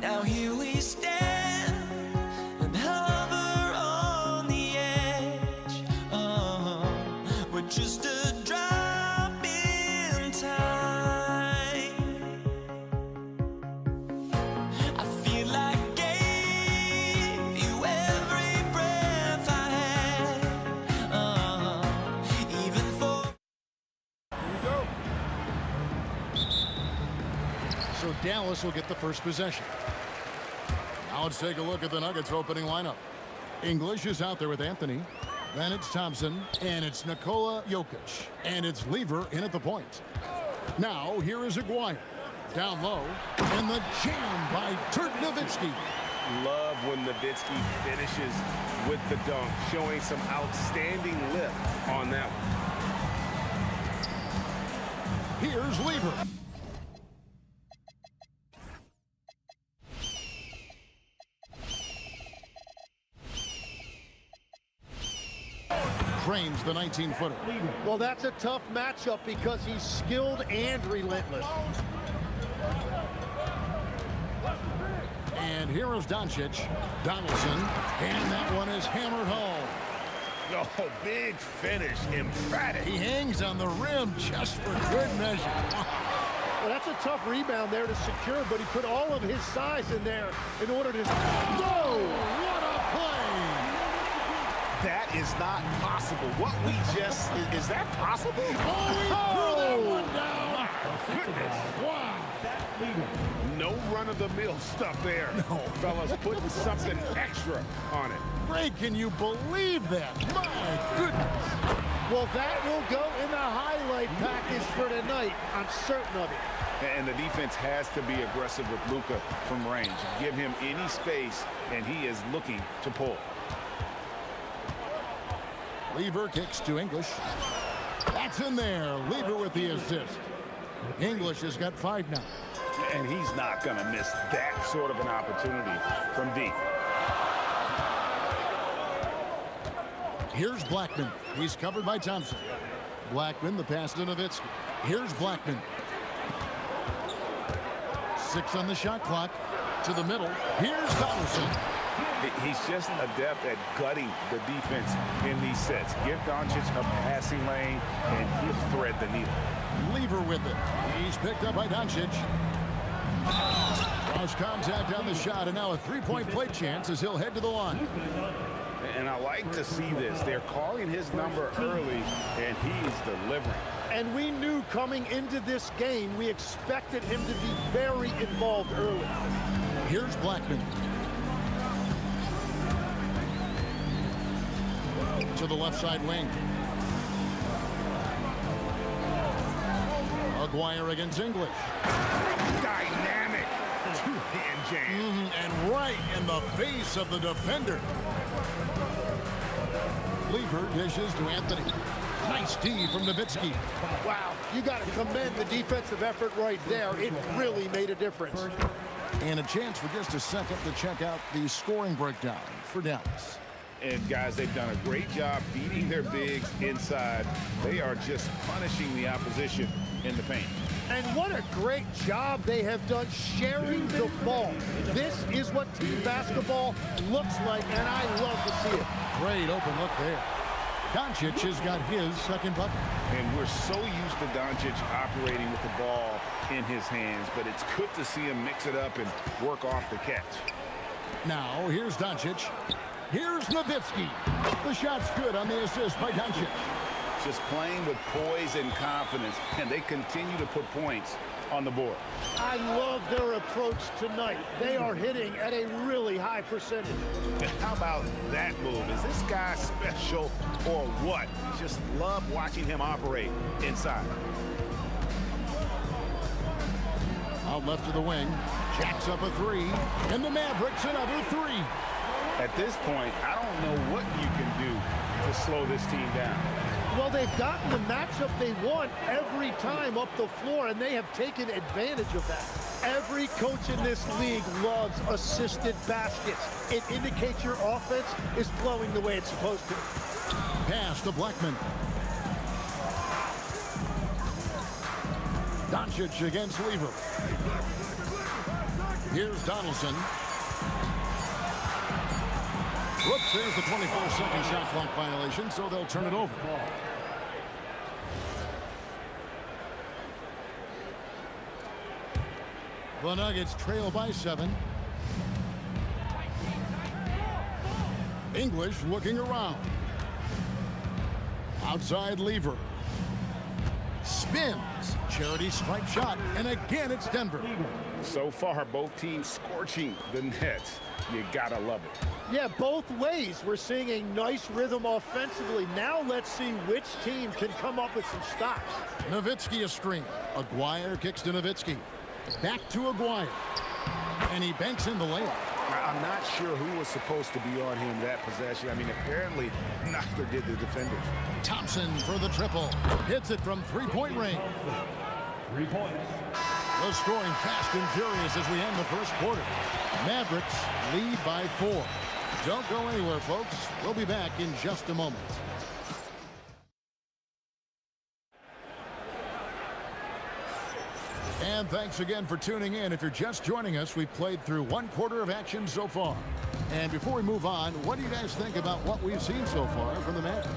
Now here we stand and hover on the edge. We're just a drop in time. I feel like I gave you every breath I had, even for. Here we go. So Dallas will get the first possession. Now let's take a look at the Nuggets opening lineup. English is out there with Anthony. Then it's Thompson, and it's Nikola Jokic, and it's Lever in at the point. Now here is Aguirre. Down low. And the jam by Dirk Nowitzki. Love when Nowitzki finishes with the dunk, showing some outstanding lift on that one. Here's Lever. Drains the 19-footer. Well, that's a tough matchup because he's skilled and relentless. And here is Doncic. Donaldson. And that one is hammered home. Oh, big finish. Emphatic. He hangs on the rim just for good measure. Well, that's a tough rebound there to secure, but he put all of his size in there in order to... Whoa! What a play! That is not possible. What we just... Is that possible? Oh, he threw that one down! My goodness. Wow. No run-of-the-mill stuff there. No. Fellas, putting something extra on it. Ray, can you believe that? My goodness. Well, that will go in the highlight package for tonight. I'm certain of it. And the defense has to be aggressive with Luka from range. Give him any space, and he is looking to pull. Lever kicks to English. That's in there. Lever with the assist. English has got 5 now. And he's not going to miss that sort of an opportunity from deep. Here's Blackman. He's covered by Thompson. Blackman, the pass to Nowitzki. Here's Blackman. 6 on the shot clock. To the middle. Here's Donaldson. He's just adept at gutting the defense in these sets. Give Doncic a passing lane, and he'll thread the needle. Lever with it. He's picked up by Doncic. Cross contact on the shot, and now a three-point play chance as he'll head to the line. And I like to see this. They're calling his number early, and he's delivering. And we knew coming into this game, we expected him to be very involved early. Here's Blackman. To the left side wing. Aguirre against English. Dynamic two-hand jam. And right in the face of the defender. Lever dishes to Anthony. Nice D from Nowitzki. Wow, you got to commend the defensive effort right there. It really made a difference. And a chance for just a second to check out the scoring breakdown for Dallas. And guys, they've done a great job feeding their bigs inside. They are just punishing the opposition in the paint. And what a great job they have done sharing the ball. This is what team basketball looks like, and I love to see it. Great open look there. Doncic has got his second bucket. And we're so used to Doncic operating with the ball in his hands, but it's good to see him mix it up and work off the catch. Now, here's Doncic. Here's Nowitzki. The shot's good on the assist by Doncic. Just playing with poise and confidence, and they continue to put points on the board. I love their approach tonight. They are hitting at a really high percentage. How about that move? Is this guy special or what? Just love watching him operate inside. Out left of the wing. Jacks up a 3. And the Mavericks another 3. At this point, I don't know what you can do to slow this team down. Well, they've gotten the matchup they want every time up the floor, and they have taken advantage of that. Every coach in this league loves assisted baskets. It indicates your offense is flowing the way it's supposed to. Pass to Blackman. Doncic against Lever. Here's Donaldson. Whoops, there's the 24-second shot clock violation, so they'll turn it over. The Nuggets trail by 7. English looking around. Outside Lever. Spins. Charity stripe shot, and again it's Denver. So far, both teams scorching the Nets. You gotta love it. Yeah, both ways. We're seeing a nice rhythm offensively. Now let's see which team can come up with some stops. Nowitzki a screen. Aguirre kicks to Nowitzki. Back to Aguirre. And he banks in the layup. I'm not sure who was supposed to be on him that possession. I mean, apparently neither did the defenders. Thompson for the triple. Hits it from three-point range. 3 points. The scoring fast and furious as we end the first quarter. Mavericks lead by 4. Don't go anywhere, folks. We'll be back in just a moment. And thanks again for tuning in. If you're just joining us, we've played through 1 quarter of action so far. And before we move on, what do you guys think about what we've seen so far from the Mavericks?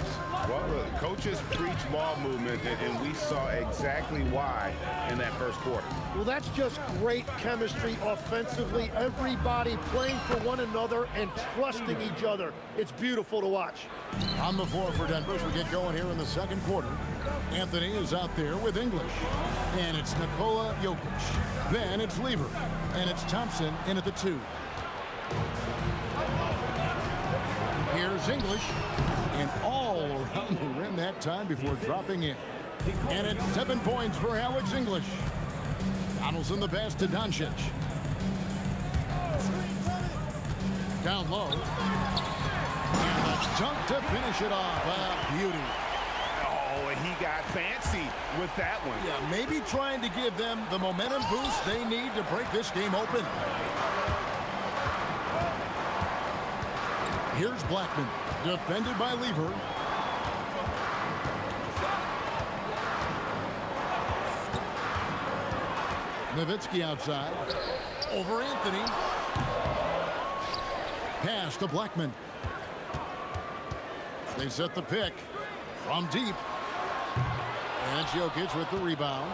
Well, the coaches preach ball movement, and we saw exactly why in that first quarter. Well, that's just great chemistry offensively. Everybody playing for one another and trusting each other. It's beautiful to watch. On the floor for Denver as we get going here in the second quarter. Anthony is out there with English. And it's Nikola Jokic. Then it's Lever. And it's Thompson in at the 2. Here's English. And all around the rim that time before dropping in. And it's 7 points for Alex English. Donaldson the pass to Doncic. Down low. And a dunk to finish it off. Beauty. Oh, and he got fancy with that one. Yeah, maybe trying to give them the momentum boost they need to break this game open. Here's Blackman, defended by Lever. Nowitzki outside. Over Anthony. Pass to Blackman. They set the pick from deep. And it's Jokic with the rebound.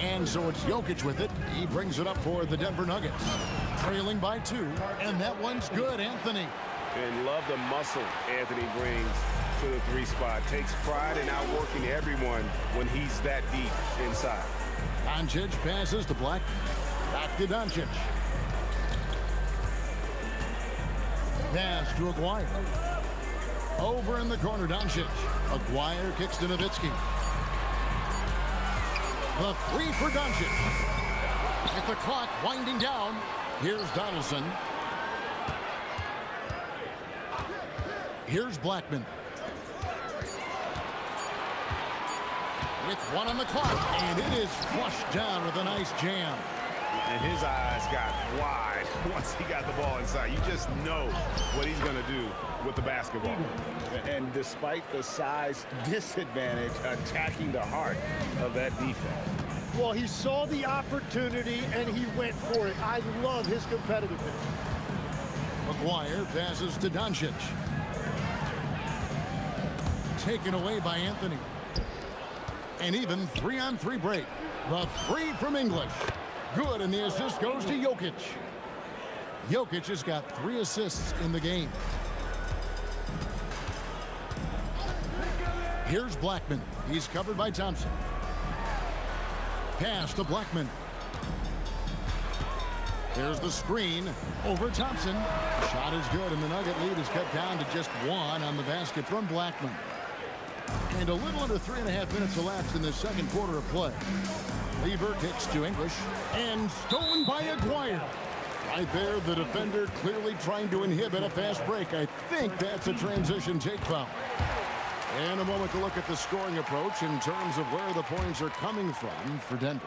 And so it's Jokic with it. He brings it up for the Denver Nuggets. Trailing by 2. And that one's good, Anthony. And love the muscle Anthony brings to the 3 spot. Takes pride in outworking everyone when he's that deep inside. Doncic passes to Black. Back to Doncic. Pass to Aguirre. Over in the corner, Doncic. Aguirre kicks to Nowitzki. The 3 for Doncic. With the clock winding down, here's Donaldson. Here's Blackman. With 1 on the clock, and it is flushed down with a nice jam. And his eyes got wide once he got the ball inside. You just know what he's going to do with the basketball. And despite the size disadvantage, attacking the heart of that defense. Well, he saw the opportunity and he went for it. I love his competitiveness. Aguirre passes to Doncic. Taken away by Anthony. And even 3-on-3 break. The 3 from English. Good, and the assist goes to Jokic. Jokic has got 3 assists in the game. Here's Blackman. He's covered by Thompson. Pass to Blackman. There's the screen over Thompson. Shot is good, and the Nugget lead is cut down to just 1 on the basket from Blackman. And a little under 3.5 minutes elapsed in the second quarter of play. Lever kicks to English, and stolen by Aguirre. Right there, the defender clearly trying to inhibit a fast break. I think that's a transition take foul. And a moment to look at the scoring approach in terms of where the points are coming from for Denver.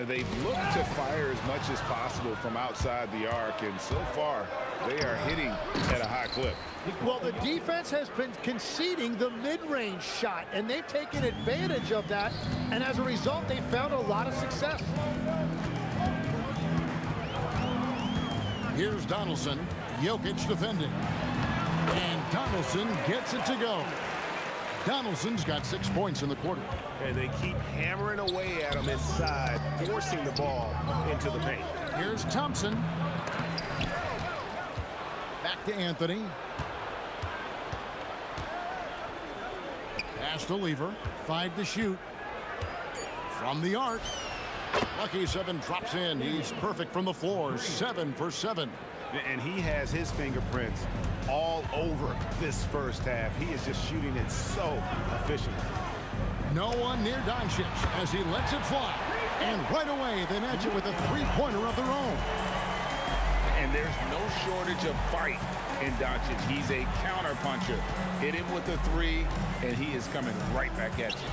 They've looked to fire as much as possible from outside the arc, and so far they are hitting at a high clip. Well, the defense has been conceding the mid-range shot, and they've taken advantage of that, and as a result, they've found a lot of success. Here's Donaldson. Jokic defending. And Donaldson gets it to go. Donaldson's got 6 points in the quarter. And they keep hammering away at him inside, forcing the ball into the paint. Here's Thompson. Back to Anthony. Pass to Lever. 5 to shoot. From the arc. Lucky 7 drops in. He's perfect from the floor. 7 for 7. And he has his fingerprints all over this first half. He is just shooting it so efficiently. No one near Doncic as he lets it fly. And right away, they match it with a three-pointer of their own. And there's no shortage of fight in Doncic. He's a counter-puncher. Hit him with a three, and he is coming right back at you.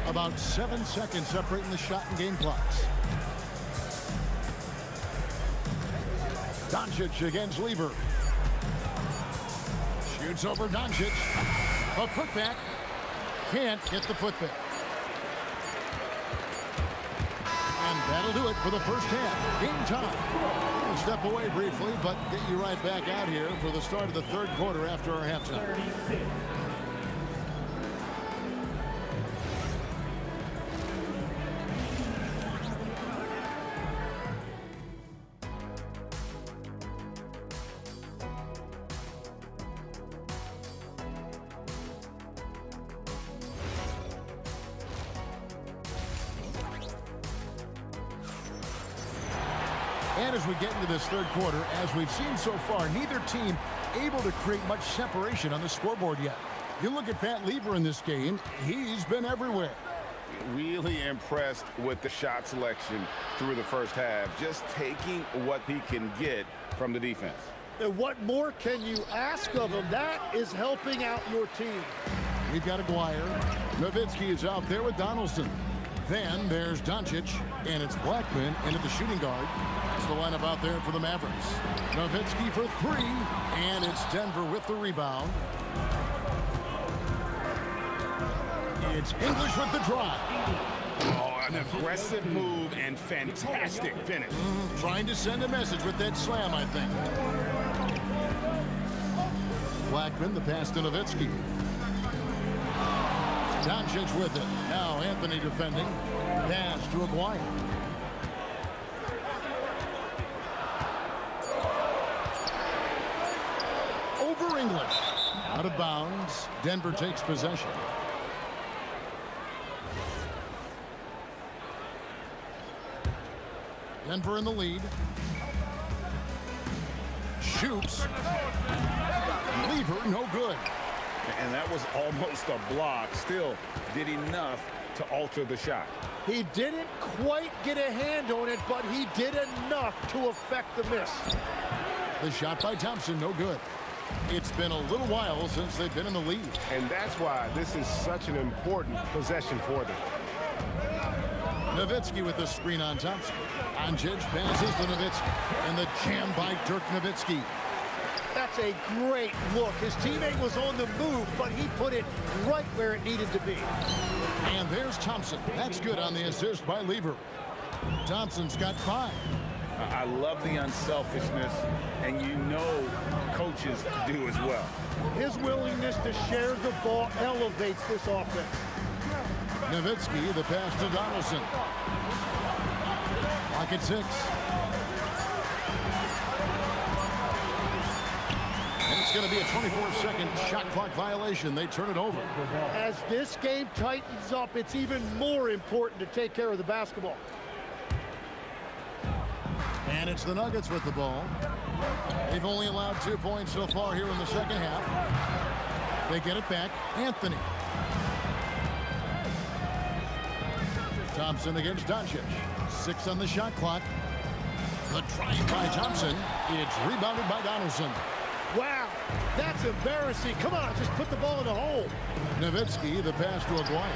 About 7 seconds separating the shot and game clocks. Doncic against Lever. Shoots over Doncic. A putback. Can't get the putback. And that'll do it for the first half. Game time. We'll step away briefly, but get you right back out here for the start of the third quarter after our halftime. And as we get into this third quarter, as we've seen so far, neither team able to create much separation on the scoreboard yet. You look at Pat Lever in this game, he's been everywhere. Really impressed with the shot selection through the first half, just taking what he can get from the defense. And what more can you ask of him? That is helping out your team. We've got Aguirre. Nowitzki is out there with Donaldson. Then there's Doncic, and it's Blackman into the shooting guard. That's the lineup out there for the Mavericks. Nowitzki for three, and it's Denver with the rebound. It's English with the drive. Oh, an aggressive move and fantastic finish. Trying to send a message with that slam, I think. Blackman, the pass to Nowitzki. Doncic with it. Now Anthony defending. Pass to Aguirre. Over English. Out of bounds. Denver takes possession. Denver in the lead. Shoots. Lever, no good. And that was almost a block. Still did enough to alter the shot. He didn't quite get a hand on it, but he did enough to affect the miss. The shot by Thompson, no good. It's been a little while since they've been in the lead. And that's why this is such an important possession for them. Nowitzki with the screen on Thompson. Doncic passes to Nowitzki. And the jam by Dirk Nowitzki. That's a great look. His teammate was on the move, but he put it right where it needed to be. And there's Thompson. That's good on the assist by Lever. Thompson's got 5. I love the unselfishness, and you know coaches do as well. His willingness to share the ball elevates this offense. Nowitzki, the pass to Donaldson. Lock at 6. And it's going to be a 24-second shot clock violation. They turn it over. As this game tightens up, it's even more important to take care of the basketball. And it's the Nuggets with the ball. They've only allowed 2 points so far here in the second half. They get it back. Anthony. Thompson against Doncic. 6 on the shot clock. The drive by Thompson. It's rebounded by Donaldson. Wow, that's embarrassing. Come on, just put the ball in the hole. Nowitzki, the pass to Aguirre.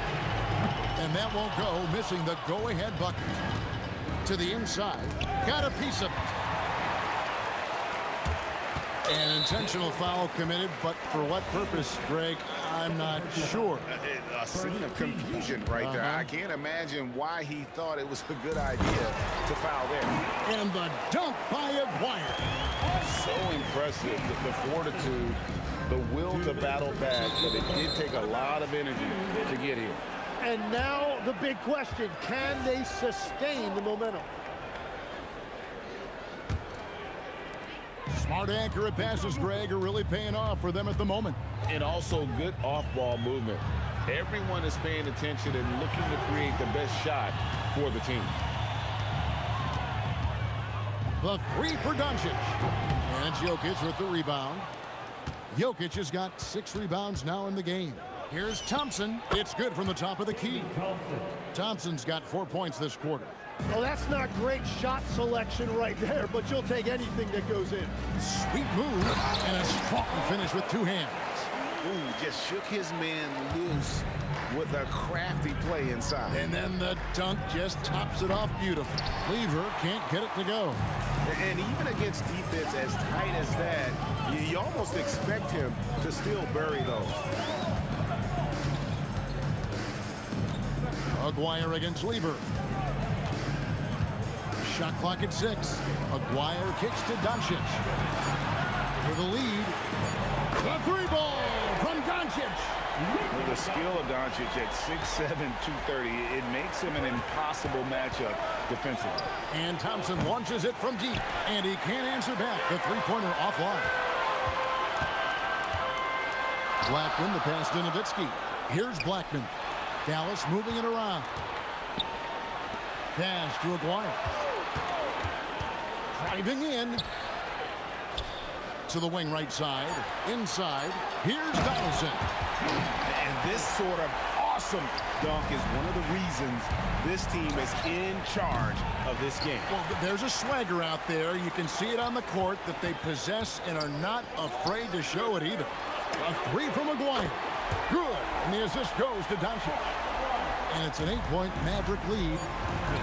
And that won't go, missing the go-ahead bucket. To the inside. Got a piece of it. An intentional foul committed, but for what purpose, Greg, I'm not sure. A scene of confusion right there. I can't imagine why he thought it was a good idea to foul there. And the dunk by Aguirre. So impressive, the fortitude, the will to battle back, but it did take a lot of energy to get here. And now the big question, can they sustain the momentum? Smart, accurate passes, Greg, are really paying off for them at the moment. And also good off-ball movement. Everyone is paying attention and looking to create the best shot for the team. The 3 for Doncic. And Jokic with the rebound. Jokic has got 6 rebounds now in the game. Here's Thompson. It's good from the top of the key. Thompson's got 4 points this quarter. Well, that's not great shot selection right there, but you'll take anything that goes in. Sweet move and a strong finish with 2 hands. Ooh, just shook his man loose with a crafty play inside. And then the dunk just tops it off beautifully. Lever can't get it to go. And even against defense as tight as that, you almost expect him to still bury those. Aguirre against Lever. Shot clock at 6. Aguirre kicks to Doncic. For the lead. The 3-ball from Doncic. With the skill of Doncic at 6'7", 230, it makes him an impossible matchup defensively. And Thompson launches it from deep, and he can't answer back. The three-pointer offline. Blackman, the pass to Nowitzki. Here's Blackman. Dallas moving it around. Pass to Aguirre. Driving in. To the wing right side. Inside. Here's Donaldson. And this sort of awesome dunk is one of the reasons this team is in charge of this game. Well, there's a swagger out there. You can see it on the court that they possess and are not afraid to show it either. A 3 from Aguirre. Good. And the assist goes to Doncic. And it's an 8-point Maverick lead.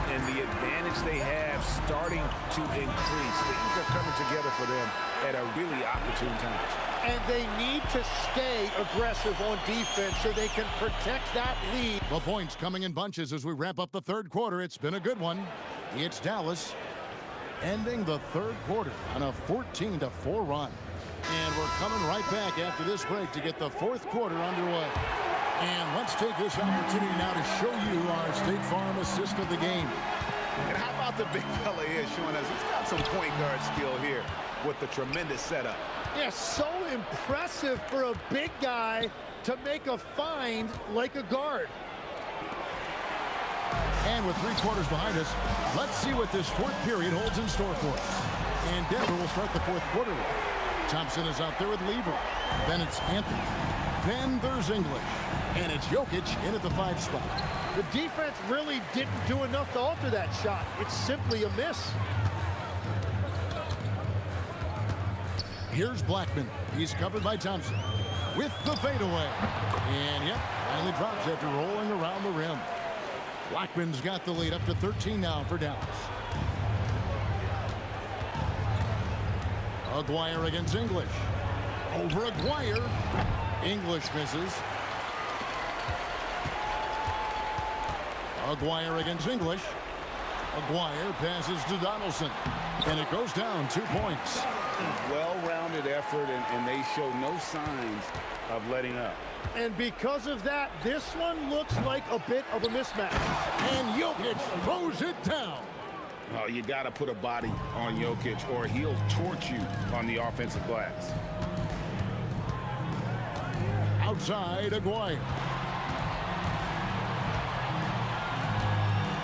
And the advantage they have starting to increase. Things are coming together for them at a really opportune time. And they need to stay aggressive on defense so they can protect that lead. The points coming in bunches as we wrap up the third quarter. It's been a good one. It's Dallas ending the third quarter on a 14-4 run. And we're coming right back after this break to get the fourth quarter underway. And let's take this opportunity now to show you our State Farm assist of the game. And how about the big fella here showing us he's got some point guard skill here with the tremendous setup. Yeah, so impressive for a big guy to make a find like a guard. And with 3 quarters behind us, let's see what this fourth period holds in store for us. And Denver will start the fourth quarter with. Thompson is out there with Lever. Then it's Anthony. Then there's English. And it's Jokic in at the 5 spot. The defense really didn't do enough to alter that shot. It's simply a miss. Here's Blackman. He's covered by Thompson. With the fadeaway. And yep, finally drops after rolling around the rim. Blackman's got the lead up to 13 now for Dallas. Aguirre against English. Over Aguirre. English misses. Aguirre against English. Aguirre passes to Donaldson. And it goes down 2 points. Well-rounded effort, and they show no signs of letting up. And because of that, this one looks like a bit of a mismatch. And Jokic throws it down. Oh, you got to put a body on Jokic or he'll torch you on the offensive glass. Outside, Aguirre.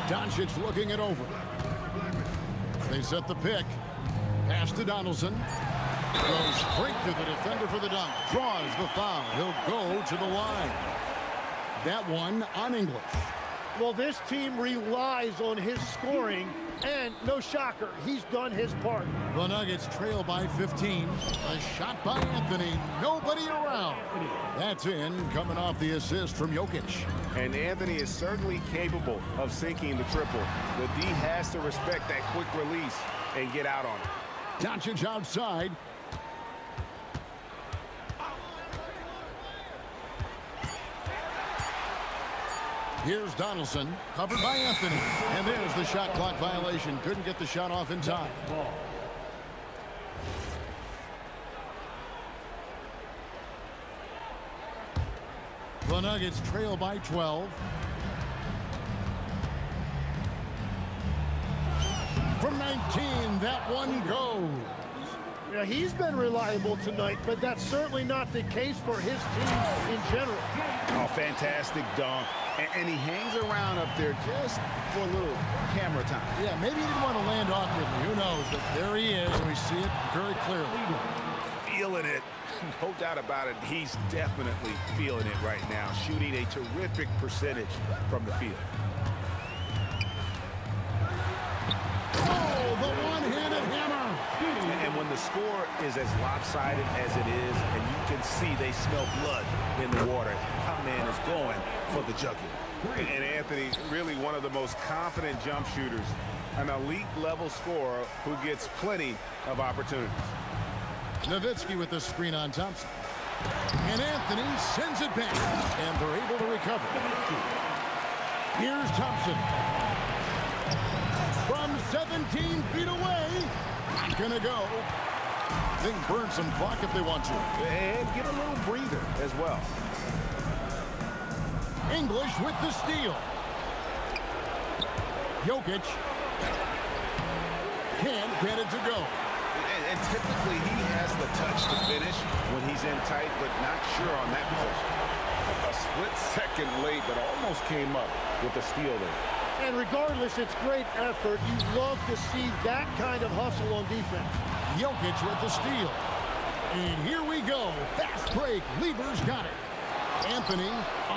Doncic looking it over. They set the pick. Pass to Donaldson. Goes straight to the defender for the dunk. Draws the foul. He'll go to the line. That one on English. Well, this team relies on his scoring, and no shocker, he's done his part. The Nuggets trail by 15. A shot by Anthony. Nobody around. That's in, coming off the assist from Jokic. And Anthony is certainly capable of sinking the triple. The D has to respect that quick release and get out on it. Doncic outside. Here's Donaldson, covered by Anthony. And there's the shot clock violation. Couldn't get the shot off in time. The Nuggets trail by 12. From 19, that one goes. Yeah, he's been reliable tonight, but that's certainly not the case for his team in general. Oh, fantastic dunk. And he hangs around up there just for a little camera time. Yeah, maybe he didn't want to land awkwardly. Who knows? But there he is, and we see it very clearly. Feeling it. No doubt about it. He's definitely feeling it right now. Shooting a terrific percentage from the field. when the score is as lopsided as it is, and you can see they smell blood in the water, our man is going for the jugular. And Anthony, really one of the most confident jump shooters, an elite level scorer who gets plenty of opportunities. Nowitzki with the screen on Thompson. And Anthony sends it back, and they're able to recover. Here's Thompson. From 17 feet away, not gonna go. They can burn some clock if they want to. And get a little breather as well. English with the steal. Jokic can't get it to go. And typically he has the touch to finish when he's in tight, but not sure on that position. A split second late, but almost came up with the steal there. And regardless, it's great effort. You love to see that kind of hustle on defense. Jokic with the steal. And here we go. Fast break. Lever's got it. Anthony,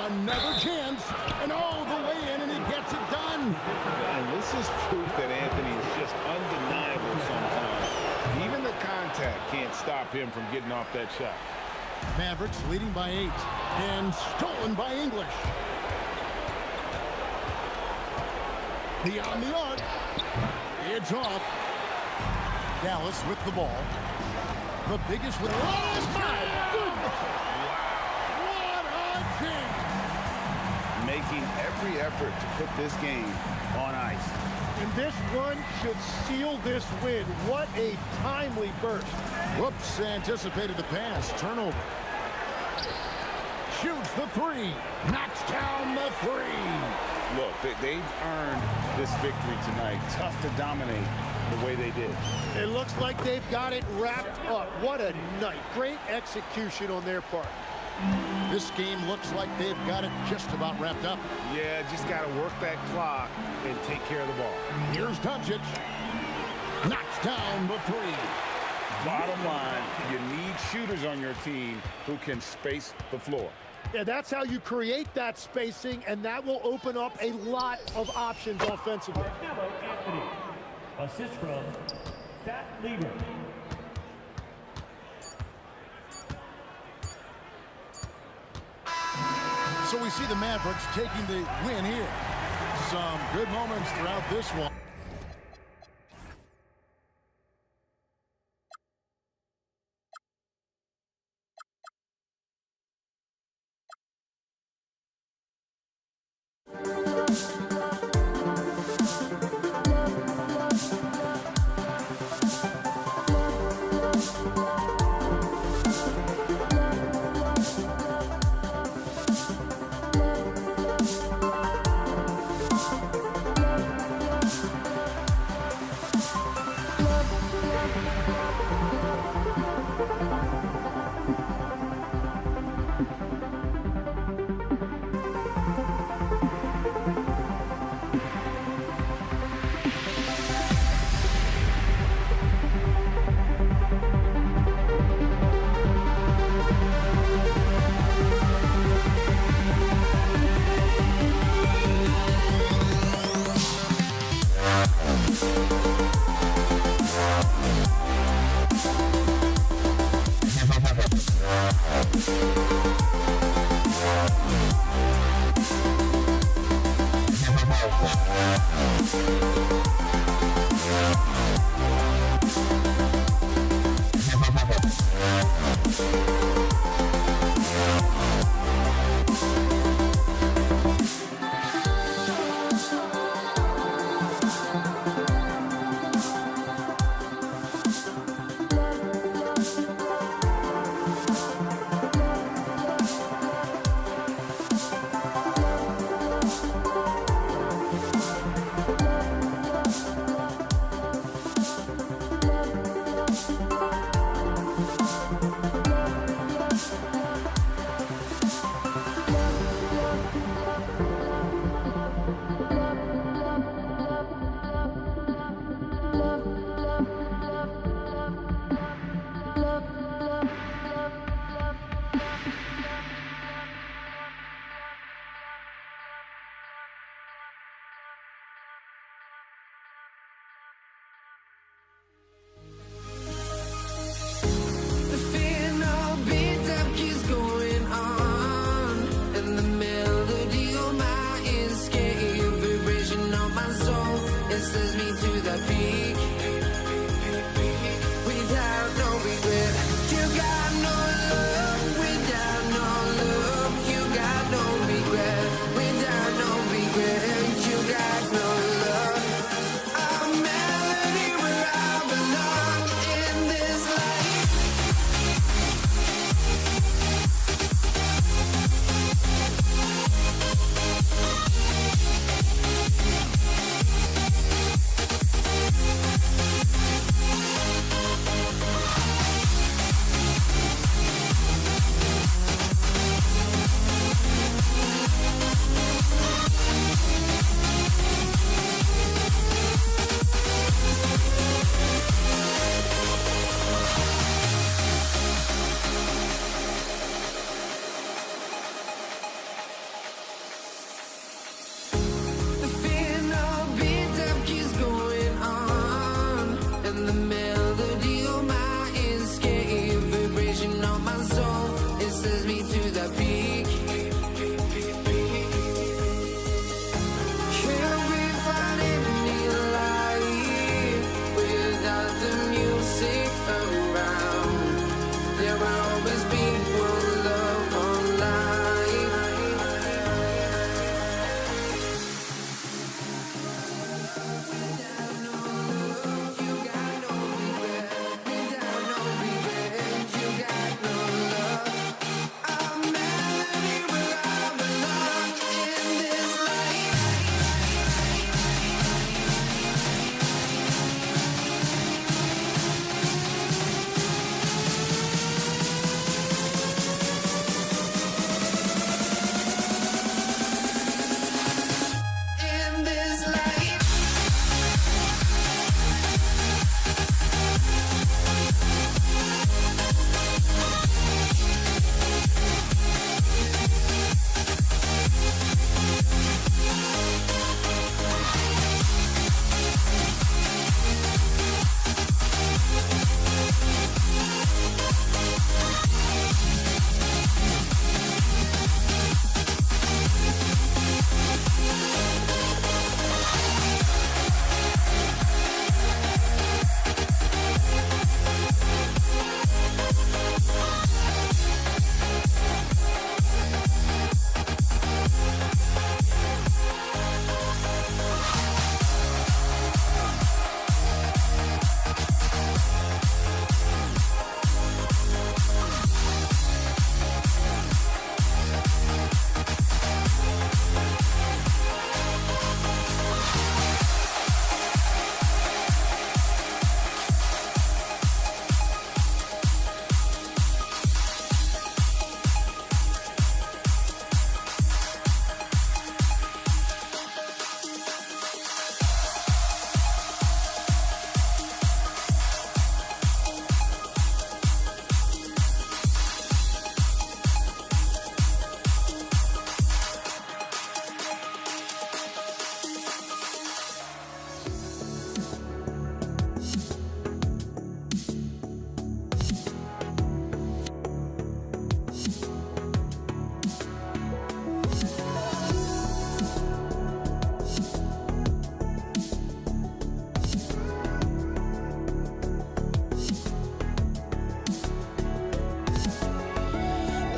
another chance. And all the way in, and he gets it done. And this is proof that Anthony is just undeniable sometimes. Even the contact can't stop him from getting off that shot. Mavericks leading by 8. And stolen by English. Beyond the arc. It's off. Dallas with the ball. The biggest with... Oh, my goodness! What a game! Making every effort to put this game on ice. And this run should seal this win. What a timely burst. Whoops, anticipated the pass. Turnover. Shoots the 3. Knocks down the 3. Look, they've earned this victory tonight. Tough to dominate the way they did. It looks like they've got it wrapped up. What a night. Great execution on their part. This game looks like they've got it just about wrapped up. Yeah, just got to work that clock and take care of the ball. Here's Doncic. Knocks down the 3. Bottom line, you need shooters on your team who can space the floor. Yeah, that's how you create that spacing, and that will open up a lot of options offensively. Anthony. Assist from Zach Lever. So we see the Mavericks taking the win here. Some good moments throughout this one. It sends me to the peak. Without no regret. You got no love. Without no love. You got no regret. Without no regret. You got no love. A melody where I belong in this life. The final beat up keeps going on, and the melody on my escape, vibration on my soul, it sends me to the peak. Can't we find any light without the music around? There will always be one love on life. In this life.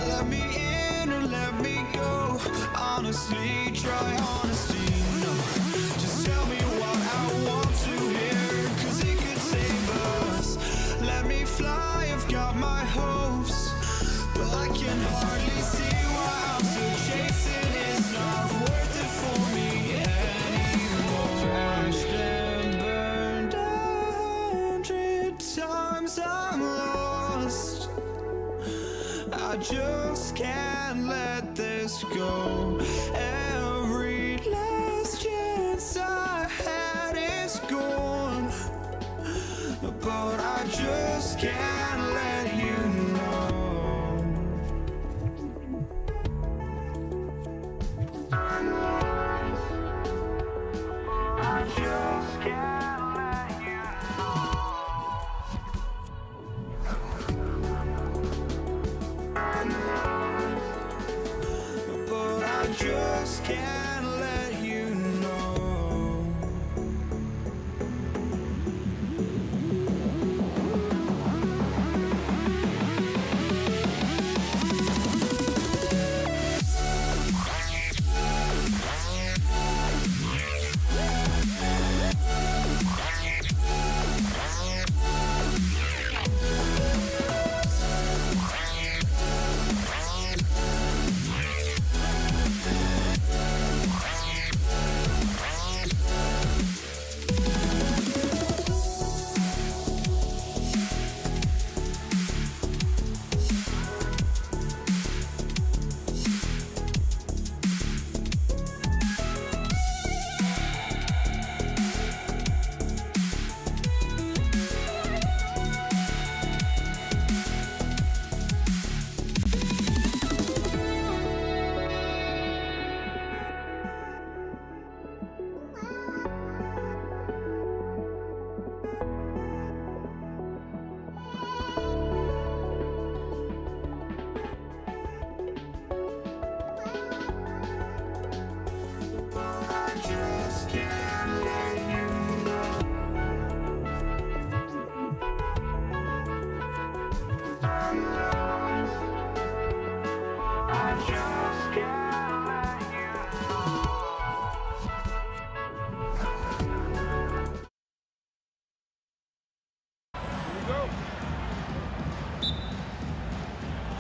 Let me in or let me go. Honestly, try honesty. No, just tell me what I want to hear, 'cause it could save us. Let me fly, I've got my hopes, but I can hardly see why I'm still chasing. It's not worth it for me anymore. Crashed and burned 100 times, I'm lost. I just can't let this go. Every last chance I had is gone, but I just can't let you know. I just can't let you but I just can't let you know.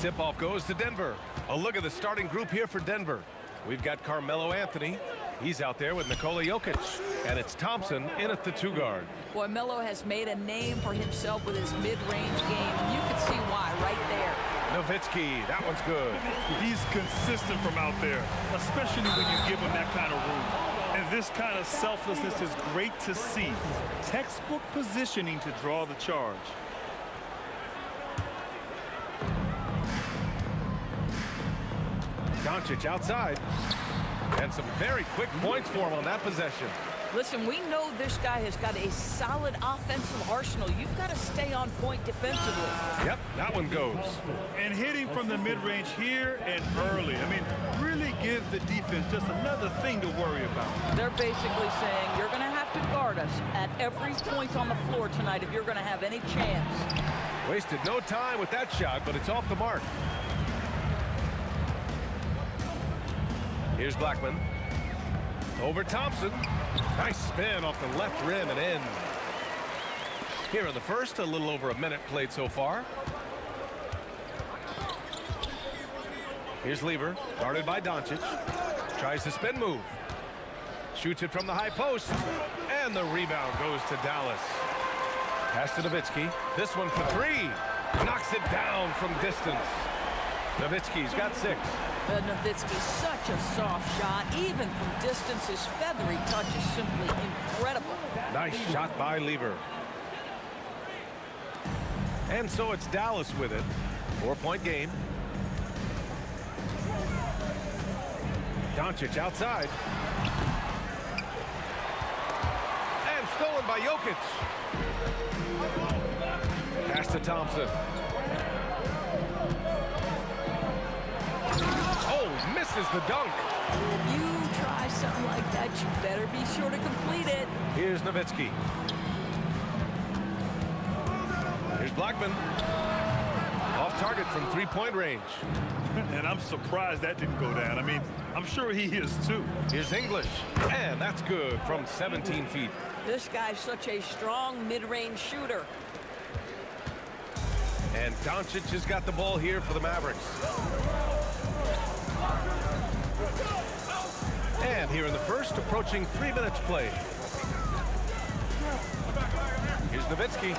tip-off goes to Denver. A look at the starting group here for Denver. We've got Carmelo Anthony. He's out there with Nikola Jokic. And it's Thompson in at the 2 guard. Boy, Melo has made a name for himself with his mid-range game, and you can see why right there. Nowitzki, that one's good. He's consistent from out there, especially when you give him that kind of room. And this kind of selflessness is great to see. Textbook positioning to draw the charge. Doncic outside. And some very quick points for him on that possession. Listen, we know this guy has got a solid offensive arsenal. You've got to stay on point defensively. Yep, that one goes. And hitting from the mid-range here and early. I mean, really gives the defense just another thing to worry about. They're basically saying you're going to have to guard us at every point on the floor tonight if you're going to have any chance. Wasted no time with that shot, but it's off the mark. Here's Blackman. Over Thompson. Nice spin off the left rim and in. Here in the first, a little over a minute played so far. Here's Lever, guarded by Doncic. Tries the spin move. Shoots it from the high post. And the rebound goes to Dallas. Pass to Nowitzki. This one for 3. Knocks it down from distance. Nowitzki's got 6. Nowitzki, such a soft shot. Even from distance, his feathery touch is simply incredible. Nice shot by Lever. And so it's Dallas with it. 4-point game. Doncic outside. And stolen by Jokic. Pass to Thompson. Oh, misses the dunk. If you try something like that, you better be sure to complete it. Here's Nowitzki. Here's Blackman. Off target from 3-point range. And I'm surprised that didn't go down. I mean, I'm sure he is too. Here's English. And that's good from 17 feet. This guy's such a strong mid-range shooter. And Doncic has got the ball here for the Mavericks. And here in the first, approaching 3 minutes played. Here's Nowitzki,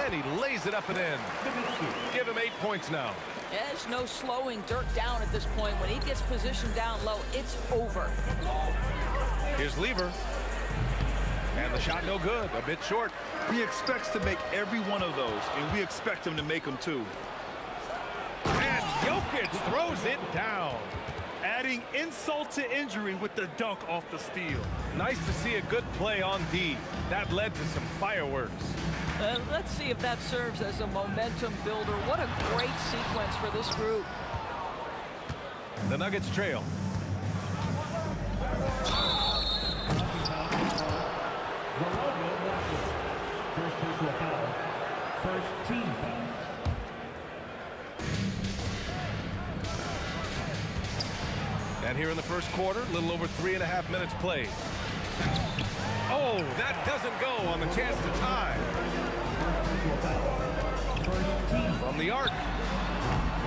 and he lays it up and in. Give him 8 points now. There's no slowing Dirk down at this point. When he gets positioned down low, it's over. Here's Lever. And the shot no good, a bit short. He expects to make every one of those, and we expect him to make them too. And Jokic throws it down. Adding insult to injury with the dunk off the steal. Nice to see a good play on D. That led to some fireworks. Let's see if that serves as a momentum builder. What a great sequence for this group. The Nuggets trail. First personal foul. First team foul. And here in the first quarter, a little over 3.5 minutes played. Oh, that doesn't go on the chance to tie. From the arc,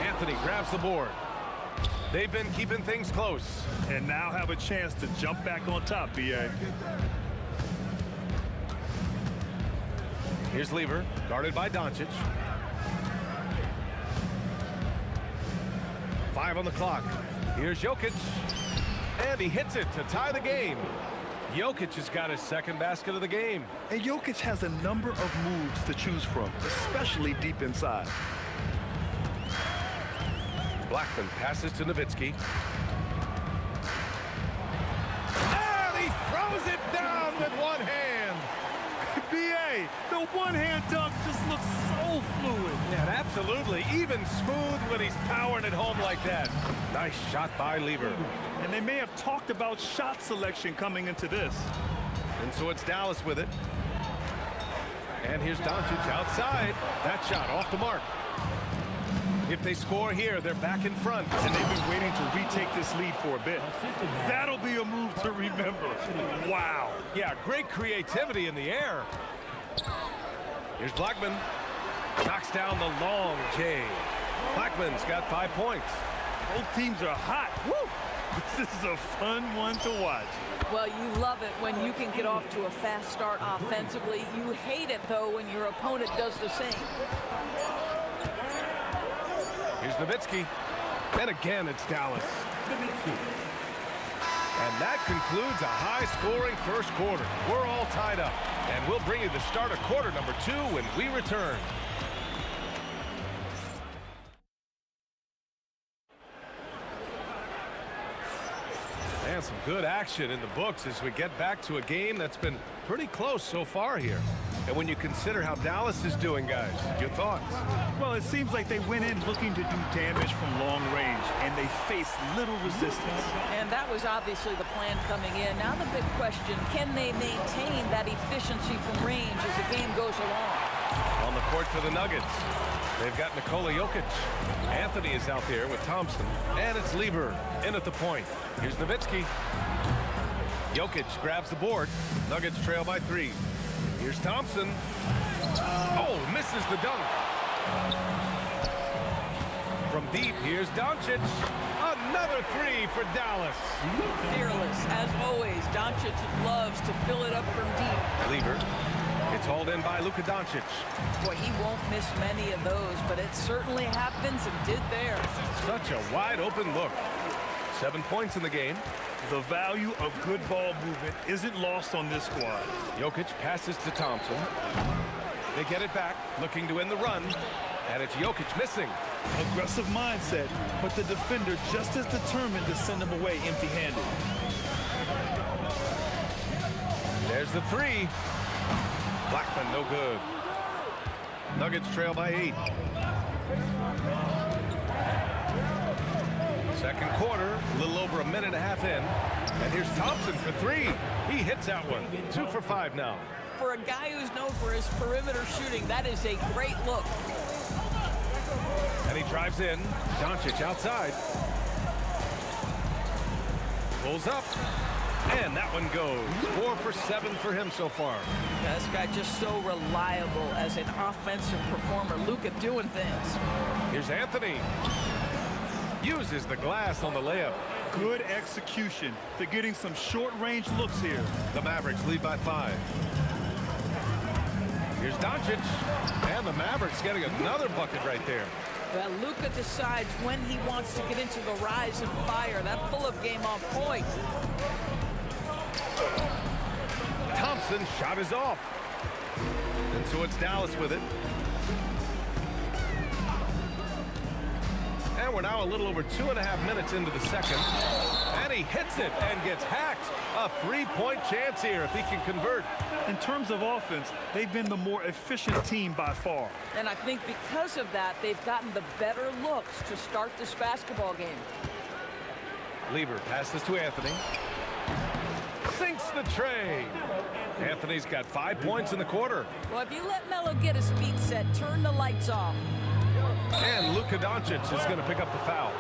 Anthony grabs the board. They've been keeping things close. And now have a chance to jump back on top, B.A. Here's Lever, guarded by Doncic. 5 on the clock. Here's Jokic. And he hits it to tie the game. Jokic has got his second basket of the game. And Jokic has a number of moves to choose from, especially deep inside. Blackman passes to Nowitzki. And he throws it down with one hand. B.A., the one-hand dunk just looks so fluid. Yeah, absolutely. Even smooth when he's powering it home like that. Nice shot by Lever. And they may have talked about shot selection coming into this. And so it's Dallas with it. And here's Doncic outside. That shot off the mark. If they score here, they're back in front. And they've been waiting to retake this lead for a bit. That'll be a move to remember. Wow. Yeah, great creativity in the air. Here's Blackman. Knocks down the long J. Blackman's got 5 points. Both teams are hot. Woo! This is a fun one to watch. Well, you love it when you can get off to a fast start offensively. You hate it, though, when your opponent does the same. Here's Nowitzki. And again, it's Dallas. And that concludes a high-scoring first quarter. We're all tied up. And we'll bring you the start of quarter number 2 when we return. And some good action in the books as we get back to a game that's been pretty close so far here. And when you consider how Dallas is doing, guys, your thoughts? Well, it seems like they went in looking to do damage from long range, and they faced little resistance. And that was obviously the plan coming in. Now the big question, can they maintain that efficiency from range as the game goes along? On the court for the Nuggets, they've got Nikola Jokic. Anthony is out there with Thompson. And it's Lever in at the point. Here's Nowitzki. Jokic grabs the board. Nuggets trail by 3. Here's Thompson. Oh, misses the dunk. From deep, here's Doncic. Another 3 for Dallas. Fearless, as always. Doncic loves to fill it up from deep. Lever. It's hauled in by Luka Doncic. Boy, he won't miss many of those, but it certainly happens and did there. Such a wide open look. 7 points in the game. The value of good ball movement isn't lost on this squad. Jokic passes to Thompson. They get it back, looking to end the run. And it's Jokic missing. Aggressive mindset, but the defender just as determined to send him away empty-handed. There's the 3. Blackman, no good. Nuggets trail by 8. Second quarter, a little over a minute and a half in. And here's Thompson for 3. He hits that one. 2 for 5 now. For a guy who's known for his perimeter shooting, that is a great look. And he drives in. Doncic outside. Pulls up. And that one goes. 4 for 7 for him so far. Yeah, this guy just so reliable as an offensive performer. Luka doing things. Here's Anthony. Uses the glass on the layup. Good execution. They're getting some short-range looks here. The Mavericks lead by 5. Here's Doncic. And the Mavericks getting another bucket right there. Well, Luka decides when he wants to get into the rise and fire. That pull-up game on point. Thompson shot is off. And so it's Dallas with it. And we're now a little over 2.5 minutes into the second. And he hits it and gets hacked. A 3-point chance here if he can convert. In terms of offense, they've been the more efficient team by far. And I think because of that, they've gotten the better looks to start this basketball game. Lever passes to Anthony. Sinks the tray. Anthony's got 5 points in the quarter. Well, if you let Melo get his feet set, turn the lights off. And Luka Doncic is going to pick up the foul.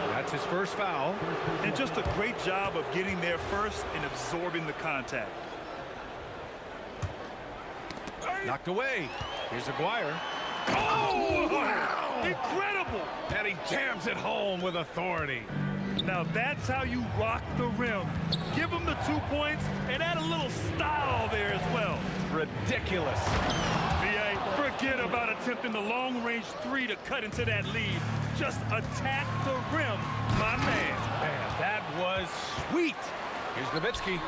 That's his first foul. And just a great job of getting there first and absorbing the contact. Knocked away. Here's Aguirre. Oh, wow! Incredible! And he jams it home with authority. Now that's how you rock the rim. Give him the 2 points and add a little style there as well. Ridiculous. B.A., forget about attempting the long-range 3 to cut into that lead. Just attack the rim, my man. Man, that was sweet. Here's Nowitzki.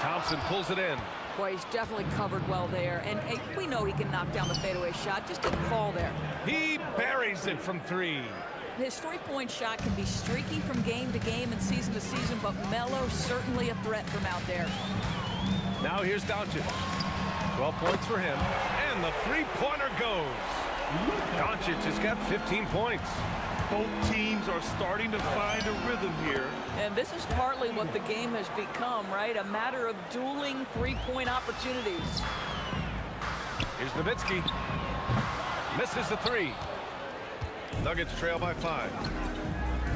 Thompson pulls it in. Boy, he's definitely covered well there. And hey, we know he can knock down the fadeaway shot. Just didn't fall there. He buries it from 3. His three-point shot can be streaky from game to game and season to season, but Melo's certainly a threat from out there. Now here's Doncic. 12 points for him. And the three-pointer goes. Doncic has got 15 points. Both teams are starting to find a rhythm here. And this is partly what the game has become, right? A matter of dueling three-point opportunities. Here's Nowitzki. Misses the 3. Nuggets trail by 5.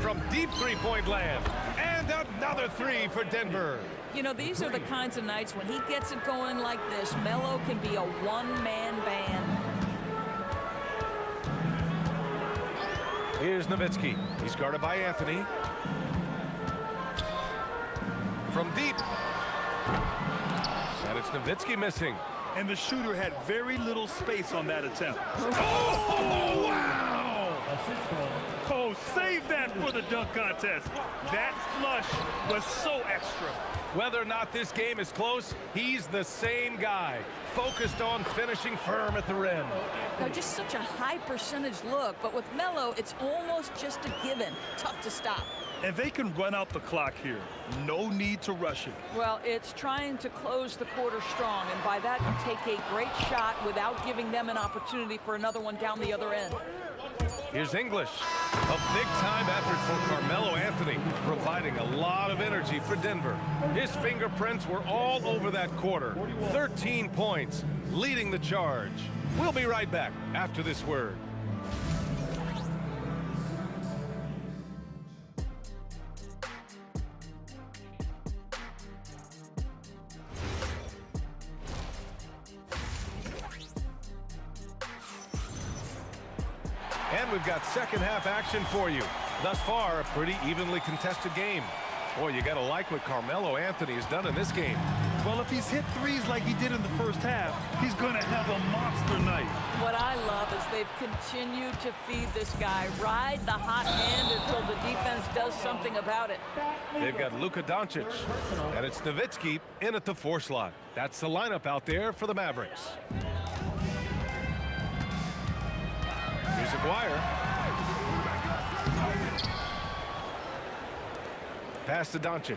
From deep three-point land. And another 3 for Denver. You know, these are the kinds of nights when he gets it going like this, Melo can be a one-man band. Here's Nowitzki. He's guarded by Anthony. From deep. And it's Nowitzki missing. And the shooter had very little space on that attempt. Oh, wow! Oh, save that for the dunk contest. That flush was so extra. Whether or not this game is close, he's the same guy, focused on finishing firm at the rim. Now, just such a high percentage look, but with Melo, it's almost just a given. Tough to stop. And they can run out the clock here. No need to rush it. Well, it's trying to close the quarter strong, and by that, you take a great shot without giving them an opportunity for another one down the other end. Here's English. A big-time effort for Carmelo Anthony, providing a lot of energy for Denver. His fingerprints were all over that quarter. 13 points, leading the charge. We'll be right back after this word. And we've got second half action for you. Thus far, a pretty evenly contested game. Boy, you gotta like what Carmelo Anthony has done in this game. Well, if he's hit threes like he did in the first half, he's gonna have a monster night. What I love is they've continued to feed this guy, ride the hot hand until the defense does something about it. They've got Luka Doncic, and it's Nowitzki in at the 4 slot. That's the lineup out there for the Mavericks. Here's Aguirre. Pass to Doncic.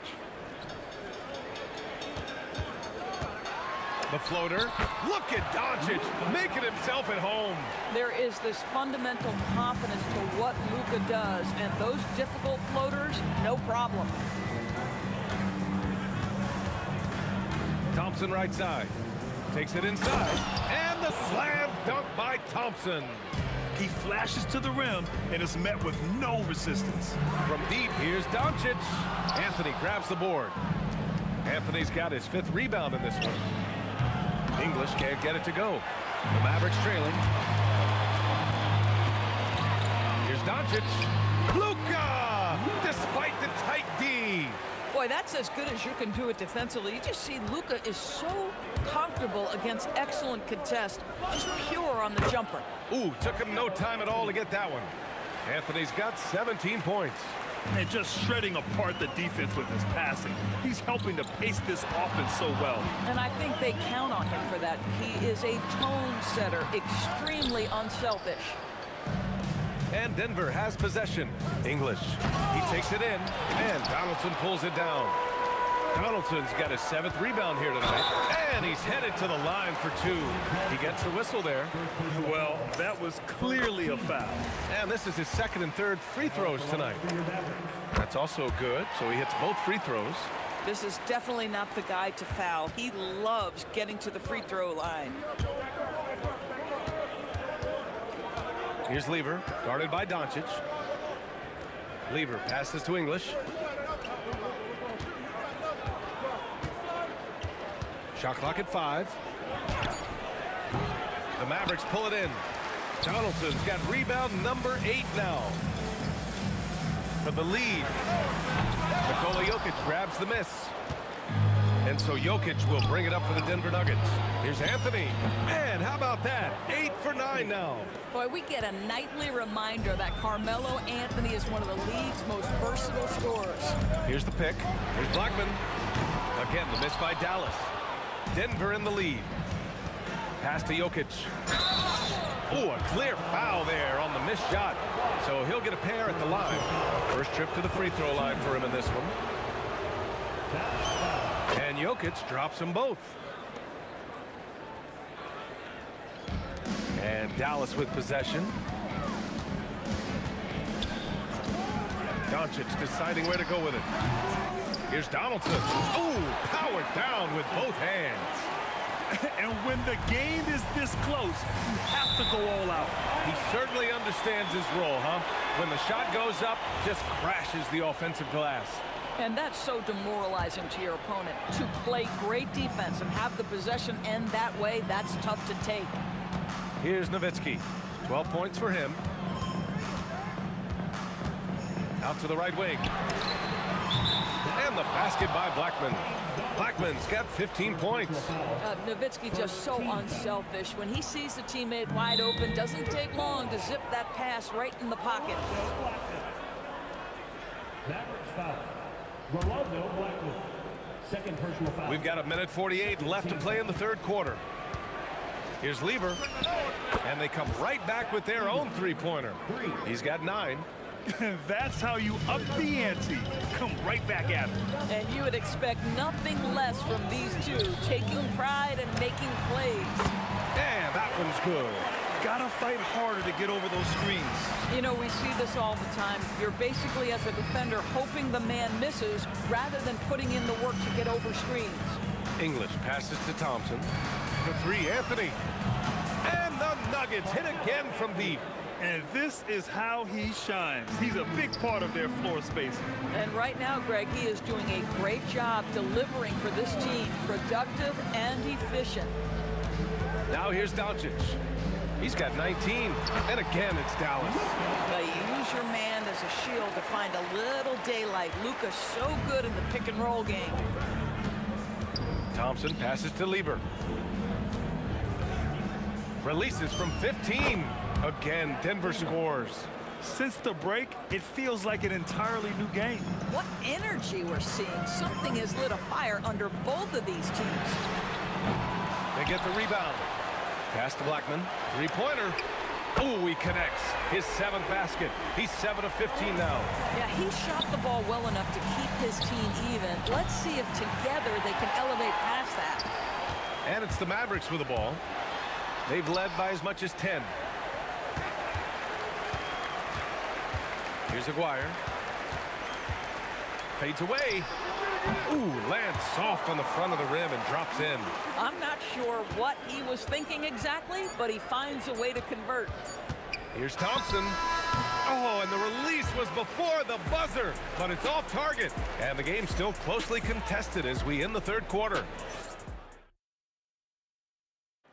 The floater. Look at Doncic making himself at home. There is this fundamental confidence to what Luka does, and those difficult floaters, no problem. Thompson right side. Takes it inside. And the slam dunk by Thompson. He flashes to the rim and is met with no resistance. From deep, here's Doncic. Anthony grabs the board. Anthony's got his 5th rebound in this one. English can't get it to go. The Mavericks trailing. Here's Doncic. Luka! Despite the tight D. Boy, that's as good as you can do it defensively. You just see Luka is so comfortable against excellent contest. Just pure on the jumper. Ooh, took him no time at all to get that one. Anthony's got 17 points. And just shredding apart the defense with his passing. He's helping to pace this offense so well. And I think they count on him for that. He is a tone setter, extremely unselfish. And Denver has possession. English. He takes it in, and Donaldson pulls it down. Donaldson's got his 7th rebound here tonight, and he's headed to the line for 2. He gets the whistle there. Well, that was clearly a foul. And this is his 2nd and 3rd free throws tonight. That's also good, so he hits both free throws. This is definitely not the guy to foul. He loves getting to the free throw line. Here's Lever, guarded by Doncic. Lever passes to English. Shot clock at 5. The Mavericks pull it in. Donaldson's got rebound number 8 now. For the lead. Nikola Jokic grabs the miss. And so Jokic will bring it up for the Denver Nuggets. Here's Anthony. Man, how about that? 8 for 9 now. Boy, we get a nightly reminder that Carmelo Anthony is one of the league's most versatile scorers. Here's the pick. Here's Blackman. Again, the miss by Dallas. Denver in the lead. Pass to Jokic. Oh, a clear foul there on the missed shot. So he'll get a pair at the line. First trip to the free throw line for him in this one. And Jokic drops them both. And Dallas with possession. Doncic deciding where to go with it. Here's Donaldson. Ooh, powered down with both hands. And when the game is this close, you have to go all out. He certainly understands his role, huh? When the shot goes up, just crashes the offensive glass. And that's so demoralizing to your opponent. To play great defense and have the possession end that way, that's tough to take. Here's Nowitzki. 12 points for him. Out to the right wing. And the basket by Blackman. Blackman's got 15 points. Nowitzki just so unselfish. When he sees the teammate wide open, doesn't take long to zip that pass right in the pocket. Mavericks foul. Rolando Blackman. Second personal foul. We've got 1:48 left to play in the third quarter. Here's Lever. And they come right back with their own three-pointer. He's got 9. That's how you up the ante. Come right back at him. And you would expect nothing less from these two, taking pride and making plays. And that one's good. Gotta fight harder to get over those screens. You know, we see this all the time. You're basically, as a defender, hoping the man misses rather than putting in the work to get over screens. English passes to Thompson. For 3, Anthony. And the Nuggets hit again from deep. And this is how he shines. He's a big part of their floor spacing. And right now, Greg, he is doing a great job delivering for this team. Productive and efficient. Now here's Doncic. He's got 19. And again, it's Dallas. You use your man as a shield to find a little daylight. Luka's so good in the pick-and-roll game. Thompson passes to Lever. Releases from 15. Again, Denver scores. Since the break, it feels like an entirely new game. What energy we're seeing. Something has lit a fire under both of these teams. They get the rebound. Pass to Blackman. Three-pointer. Oh, he connects. His 7th basket. He's 7 of 15 now. Yeah, he shot the ball well enough to keep his team even. Let's see if together they can elevate past that. And it's the Mavericks with the ball. They've led by as much as 10. Here's Aguirre. Fades away. Ooh, lands soft on the front of the rim and drops in. I'm not sure what he was thinking exactly, but he finds a way to convert. Here's Thompson. Oh, and the release was before the buzzer, but it's off target. And the game's still closely contested as we end the third quarter.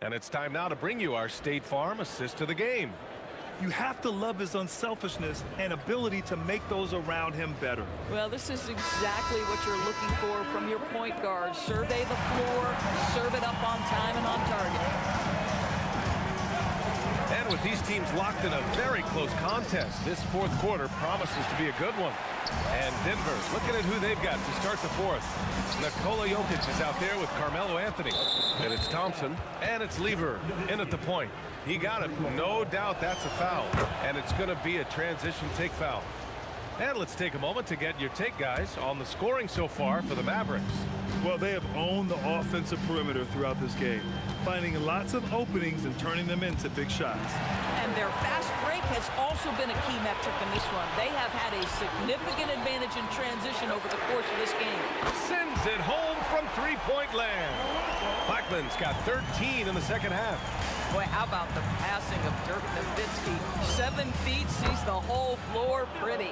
And it's time now to bring you our State Farm assist to the game. You have to love his unselfishness and ability to make those around him better. Well, this is exactly what you're looking for from your point guard. Survey the floor, serve it up on time and on target. And with these teams locked in a very close contest, this fourth quarter promises to be a good one. And Denver, looking at who they've got to start the fourth. Nikola Jokic is out there with Carmelo Anthony. And it's Thompson, and it's Lever in at the point. He got it. No doubt that's a foul. And it's going to be a transition take foul. And let's take a moment to get your take, guys, on the scoring so far for the Mavericks. Well, they have owned the offensive perimeter throughout this game, finding lots of openings and turning them into big shots. And their fast break has also been a key metric in this one. They have had a significant advantage in transition over the course of this game. Sends it home from three-point land. Blackman's got 13 in the second half. Boy, how about the passing of Dirk Nowitzki? 7 feet, sees the whole floor pretty.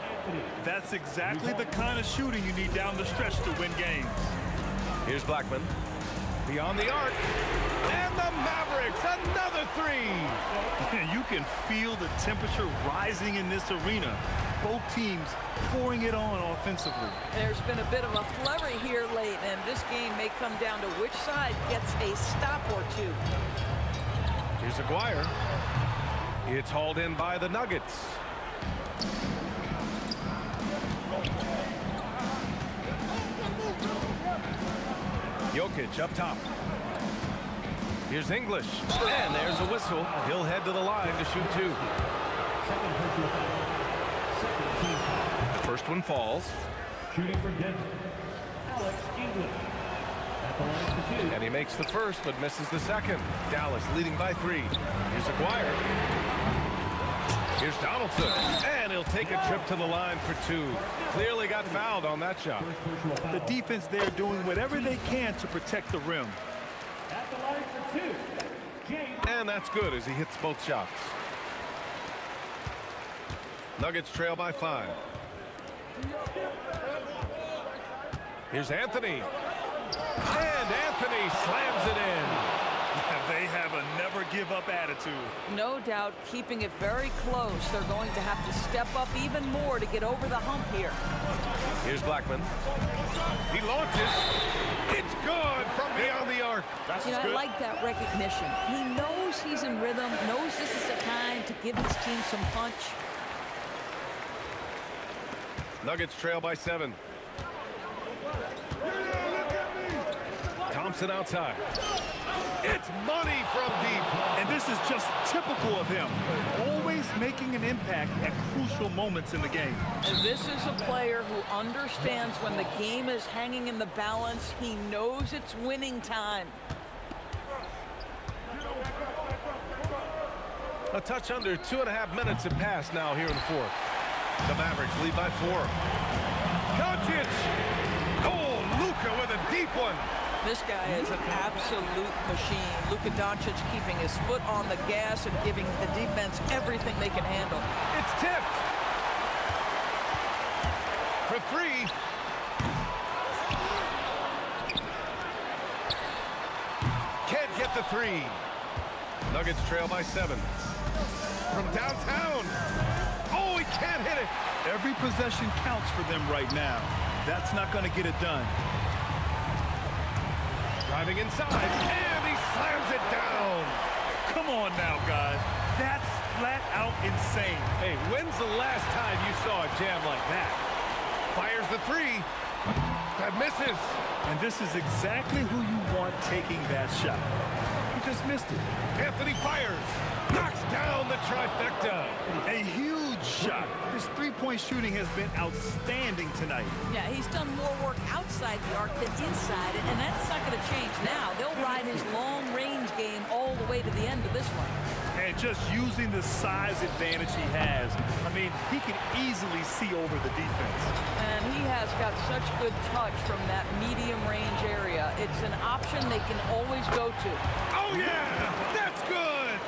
That's exactly the kind of shooting you need down the stretch to win games. Here's Blackman. Beyond the arc. And the Mavericks, another 3. You can feel the temperature rising in this arena. Both teams pouring it on offensively. There's been a bit of a flurry here late, and this game may come down to which side gets a stop or two. Here's Aguirre. It's hauled in by the Nuggets. Jokic up top. Here's English. And there's a whistle. He'll head to the line to shoot 2. The first one falls. Shooting for Denver, Alex English. At the line for 2. And he makes the first, but misses the second. Dallas leading by 3. Here's Aguirre. Here's Donaldson. And he'll take a trip to the line for 2. Clearly got fouled on that shot. The defense there doing whatever they can to protect the rim. At the line for 2. James. And that's good as he hits both shots. Nuggets trail by 5. Here's Anthony. And Anthony slams it in. They have a never give give-up attitude. No doubt, keeping it very close. They're going to have to step up even more to get over the hump here. Here's Blackman. He launches. It's good from beyond the arc. I like that recognition. He knows he's in rhythm, knows this is the time to give his team some punch. Nuggets trail by 7. Thompson outside. It's money from deep. And this is just typical of him. Always making an impact at crucial moments in the game. And this is a player who understands when the game is hanging in the balance. He knows it's winning time. A touch under 2.5 minutes have passed now here in the fourth. The Mavericks lead by 4. Doncic! Oh, Luka with a deep one. This guy is an absolute machine. Luka Doncic keeping his foot on the gas and giving the defense everything they can handle. It's tipped. For 3. Can't get the 3. Nuggets trail by 7. From downtown. Oh, he can't hit it. Every possession counts for them right now. That's not going to get it done. Driving inside, and he slams it down. Come on now, guys. That's flat out insane. Hey, when's the last time you saw a jam like that? Fires the 3. That misses. And this is exactly who you want taking that shot. He just missed it. Anthony fires. Knocks down the trifecta. A huge shot. His three-point shooting has been outstanding tonight. Yeah, he's done more work outside the arc than inside it, and that's not going to change now. They'll ride his long-range game all the way to the end of this one. And just using the size advantage he has, I mean, he can easily see over the defense. And he has got such good touch from that medium range area. It's an option they can always go to. Oh, yeah! That's good!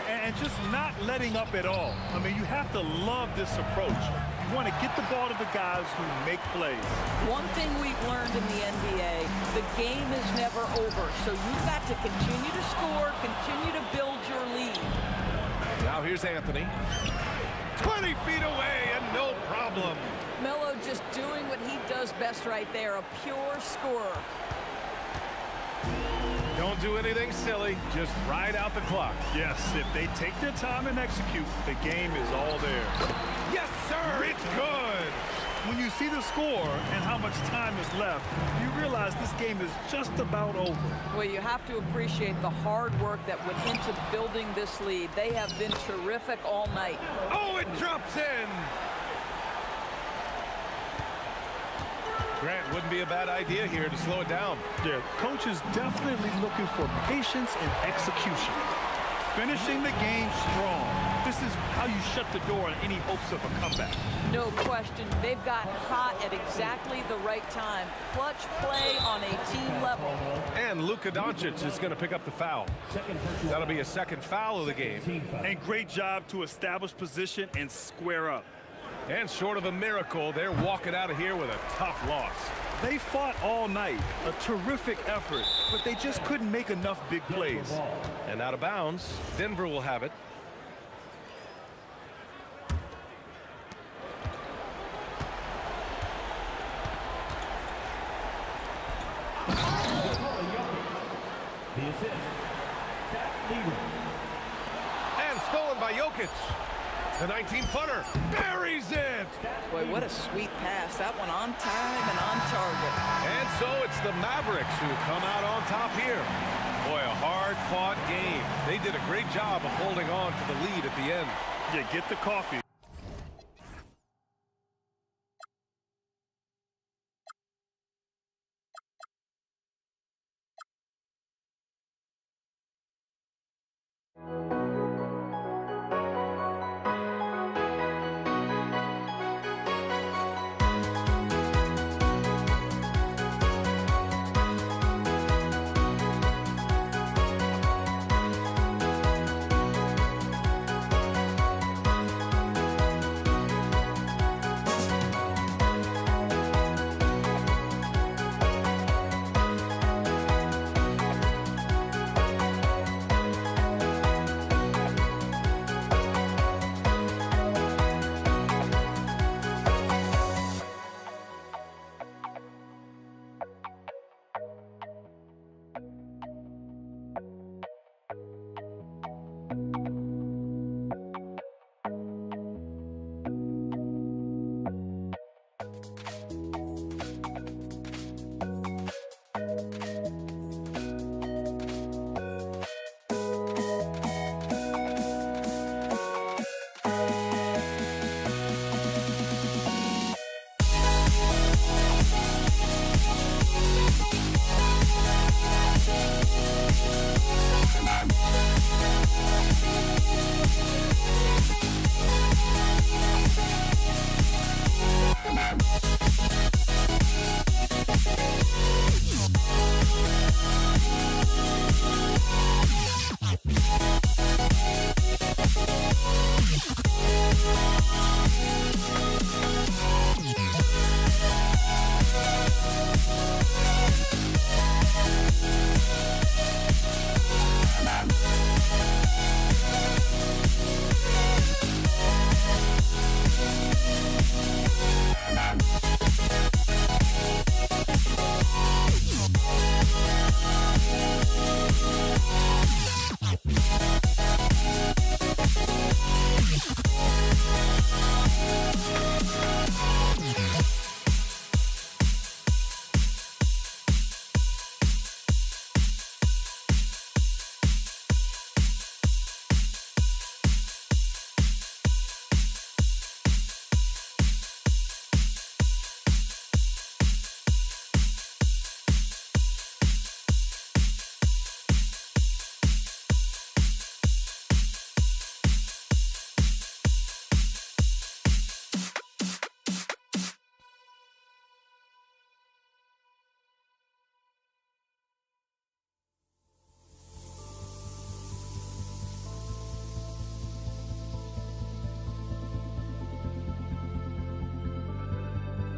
And just not letting up at all. I mean, you have to love this approach. You want to get the ball to the guys who make plays. One thing we've learned in the NBA, the game is never over. So you've got to continue to score, continue to build your lead. Now here's Anthony. 20 feet away and no problem. Melo just doing what he does best right there, a pure scorer. Don't do anything silly. Just ride out the clock. Yes, if they take their time and execute, the game is all there. Yes, sir. It's good. When you see the score and how much time is left, you realize this game is just about over. Well, you have to appreciate the hard work that went into building this lead. They have been terrific all night. Oh, it drops in. Grant, wouldn't be a bad idea here to slow it down. Yeah, coach is definitely looking for patience and execution. Finishing the game strong. This is how you shut the door on any hopes of a comeback. No question. They've got hot at exactly the right time. Clutch play on a team level. And Luka Doncic is going to pick up the foul. That'll be a second foul of the game. And great job to establish position and square up. And short of a miracle, they're walking out of here with a tough loss. They fought all night. A terrific effort, but they just couldn't make enough big plays. And out of bounds, Denver will have it. The assist. And stolen by Jokic. The 19-footer buries it. Boy, what a sweet pass. That one on time and on target. And so it's the Mavericks who come out on top here. Boy, a hard-fought game. They did a great job of holding on to the lead at the end. Yeah, get the coffee.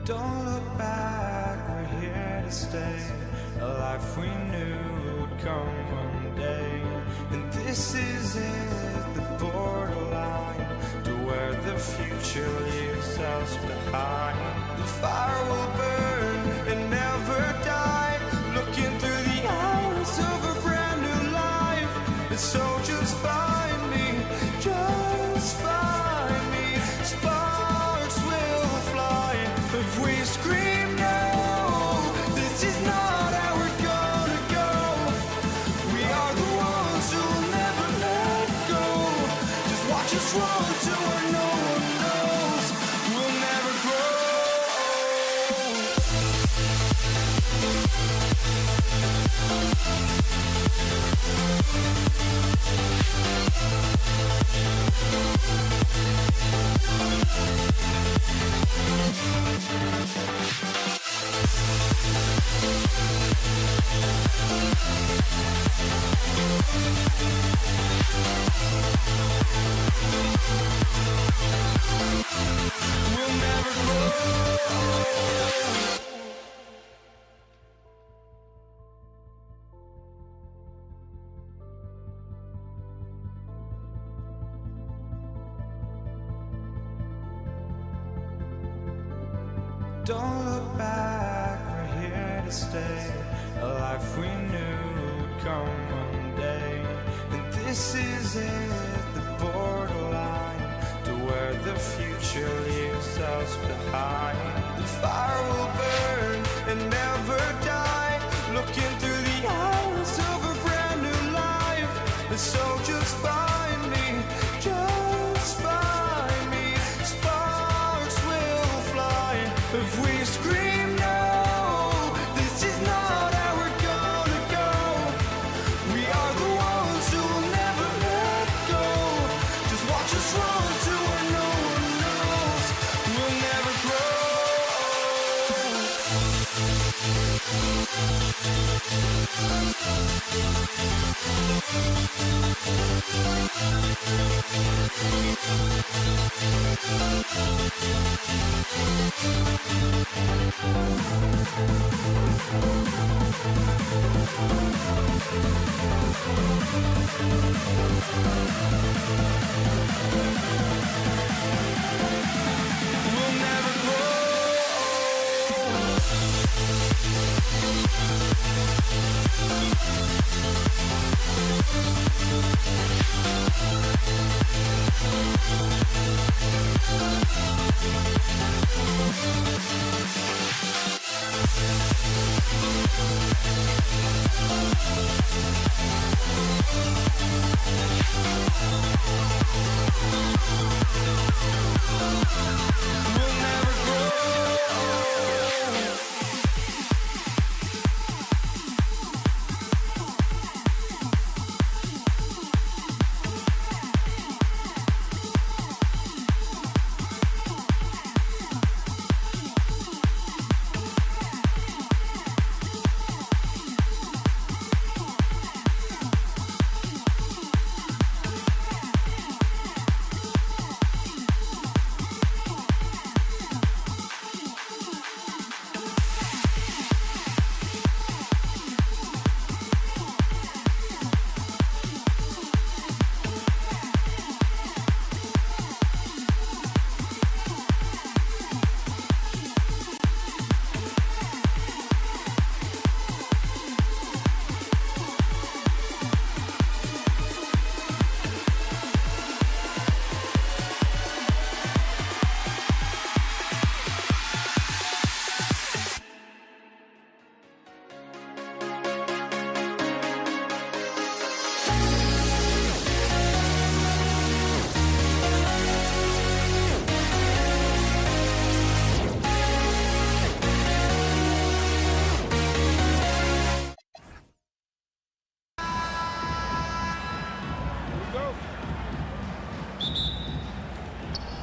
Don't look back, we're here to stay. A life we knew would come one day. And this is it, the borderline to where the future leaves us behind. The fire will burn and never die, looking through the eyes of a brand new life. And so just find me, just find me. Sparks will fly if we scream no. This is not how we're gonna go. We are the ones who will never let go. Just watch us run to where no one knows. We'll never grow. We'll never grow. Don't look back, we're here to stay. A life we knew would come one day. And this is it, the borderline to where the future leaves us behind. The fire will burn and never die, looking through the eyes of a brand new life. And so just find me, just find me. Sparks will fly if we scream no. This is not how we're gonna go. We are the ones who will never let go. Just watch us run to where no one knows. We'll never grow. We'll never grow. We'll never grow.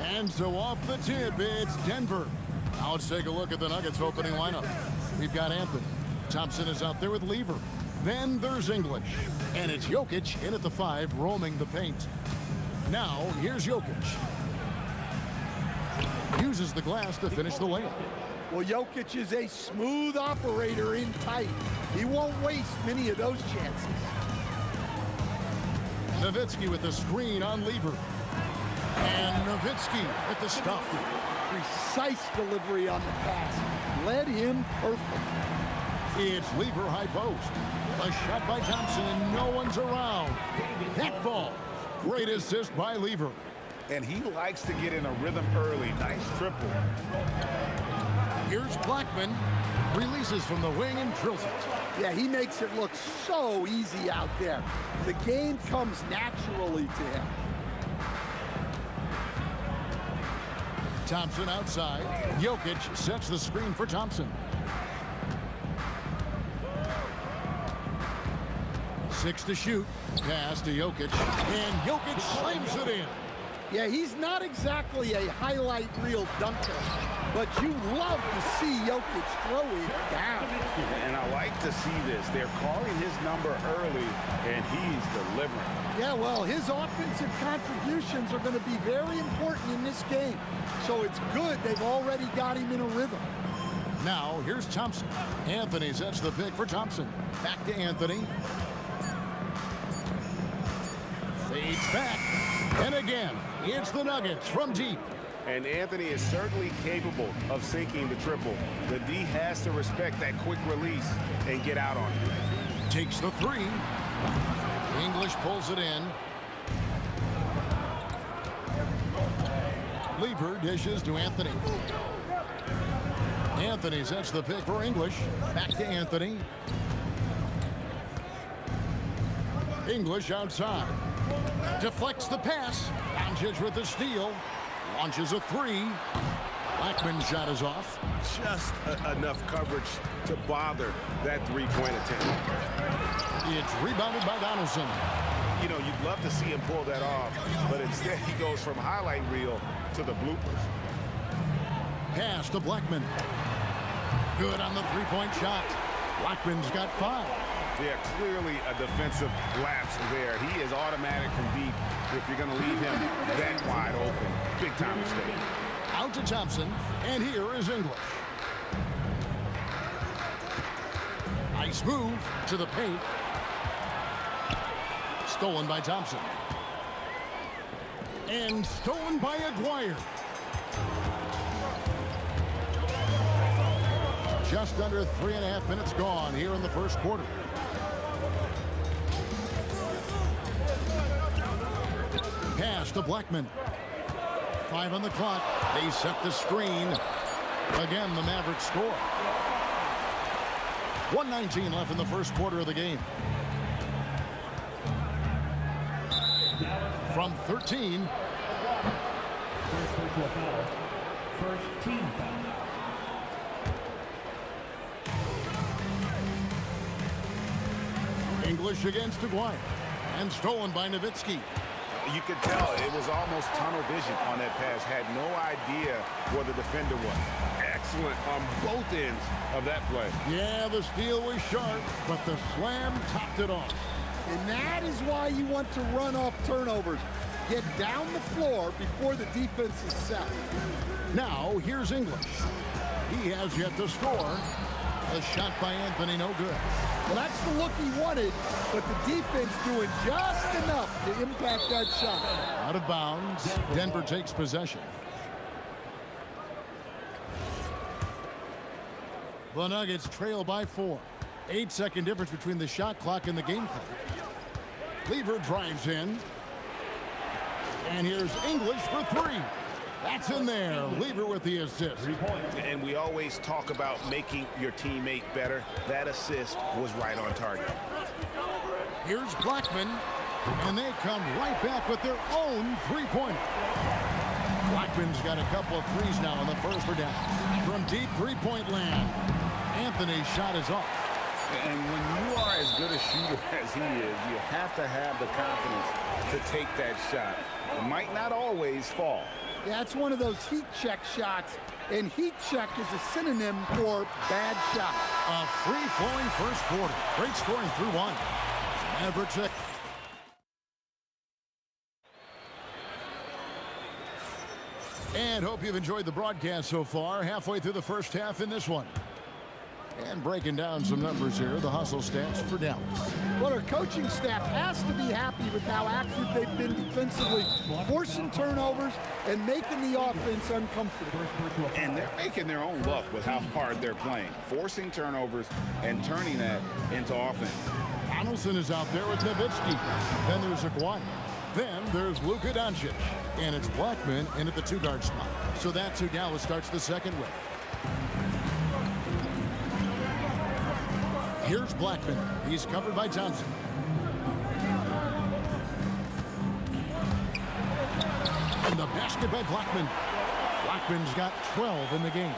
And so off the tip, it's Denver. Now let's take a look at the Nuggets opening lineup. We've got Anthony. Thompson is out there with Lever. Then there's English. And it's Jokic in at the 5, roaming the paint. Now, here's Jokic. Uses the glass to finish the layup. Well, Jokic is a smooth operator in tight. He won't waste many of those chances. Nowitzki with the screen on Lever. And Nowitzki with the stuff. Precise delivery on the pass. Led him perfect. It's Lever high post. A shot by Thompson and no one's around. That ball. Great assist by Lever. And he likes to get in a rhythm early. Nice triple. Here's Blackman. Releases from the wing and drills it. Yeah, he makes it look so easy out there. The game comes naturally to him. Thompson outside. Jokic sets the screen for Thompson. 6 to shoot. Pass to Jokic. And Jokic slams it in. Yeah, he's not exactly a highlight reel dunker, but you love to see Jokic throw it down. And I like to see this. They're calling his number early, and he's delivering. Yeah, well, his offensive contributions are going to be very important in this game. So it's good they've already got him in a rhythm. Now, here's Thompson. Anthony sets the pick for Thompson. Back to Anthony. Fades back. And again, it's the Nuggets from deep. And Anthony is certainly capable of sinking the triple. The D has to respect that quick release and get out on it. Takes the three. English pulls it in. Lever dishes to Anthony. Anthony sets the pick for English. Back to Anthony. English outside. Deflects the pass. Doncic with the steal. Launches a three. Blackman's shot is off. Just enough coverage to bother that three-point attempt. It's rebounded by Donaldson. You know, you'd love to see him pull that off, but instead he goes from highlight reel to the bloopers. Pass to Blackman. Good on the three-point shot. Blackman's got 5. Yeah, clearly a defensive lapse there. He is automatic from deep if you're going to leave him that wide open. Big time mistake. Out to Thompson, and here is English. Nice move to the paint. Stolen by Thompson. And stolen by Aguirre. Just under 3.5 minutes gone here in the first quarter. Pass to Blackman. 5 on the clock. They set the screen. Again, the Mavericks score. 1:19 left in the first quarter of the game. From 13. First team foul. English against Aguirre. And stolen by Nowitzki. You could tell it was almost tunnel vision on that pass. Had no idea where the defender was. Excellent on both ends of that play. Yeah, the steal was sharp, but the slam topped it off. And that is why you want to run off turnovers. Get down the floor before the defense is set. Now, here's English. He has yet to score. A shot by Anthony, no good. Well, that's the look he wanted, but the defense doing just enough to impact that shot. Out of bounds. Denver takes possession. The Nuggets trail by 4. 8-second difference between the shot clock and the game clock. Lever drives in. And here's English for 3. That's in there. Lever with the assist. And we always talk about making your teammate better. That assist was right on target. Here's Blackman. And they come right back with their own three-pointer. Blackman's got a couple of threes now on the first for down. From deep three-point land. Anthony's shot is off. And when you are as good a shooter as he is, you have to have the confidence to take that shot. It might not always fall. Yeah, it's one of those heat check shots, and heat check is a synonym for bad shot. A free-flowing first quarter. Great scoring through 1. Mavericks. And hope you've enjoyed the broadcast so far. Halfway through the first half in this one. And breaking down some numbers here, the hustle stats for Dallas. Well, our coaching staff has to be happy with how active they've been defensively, forcing turnovers and making the offense uncomfortable. And they're making their own luck with how hard they're playing, forcing turnovers and turning that into offense. Donaldson is out there with Nowitzki. Then there's Aguayo. Then there's Luka Doncic. And it's Blackman in at the two-guard spot. So that's who Dallas starts the second with. Here's Blackman. He's covered by Thompson. And the basket by Blackman. Blackman's got 12 in the game.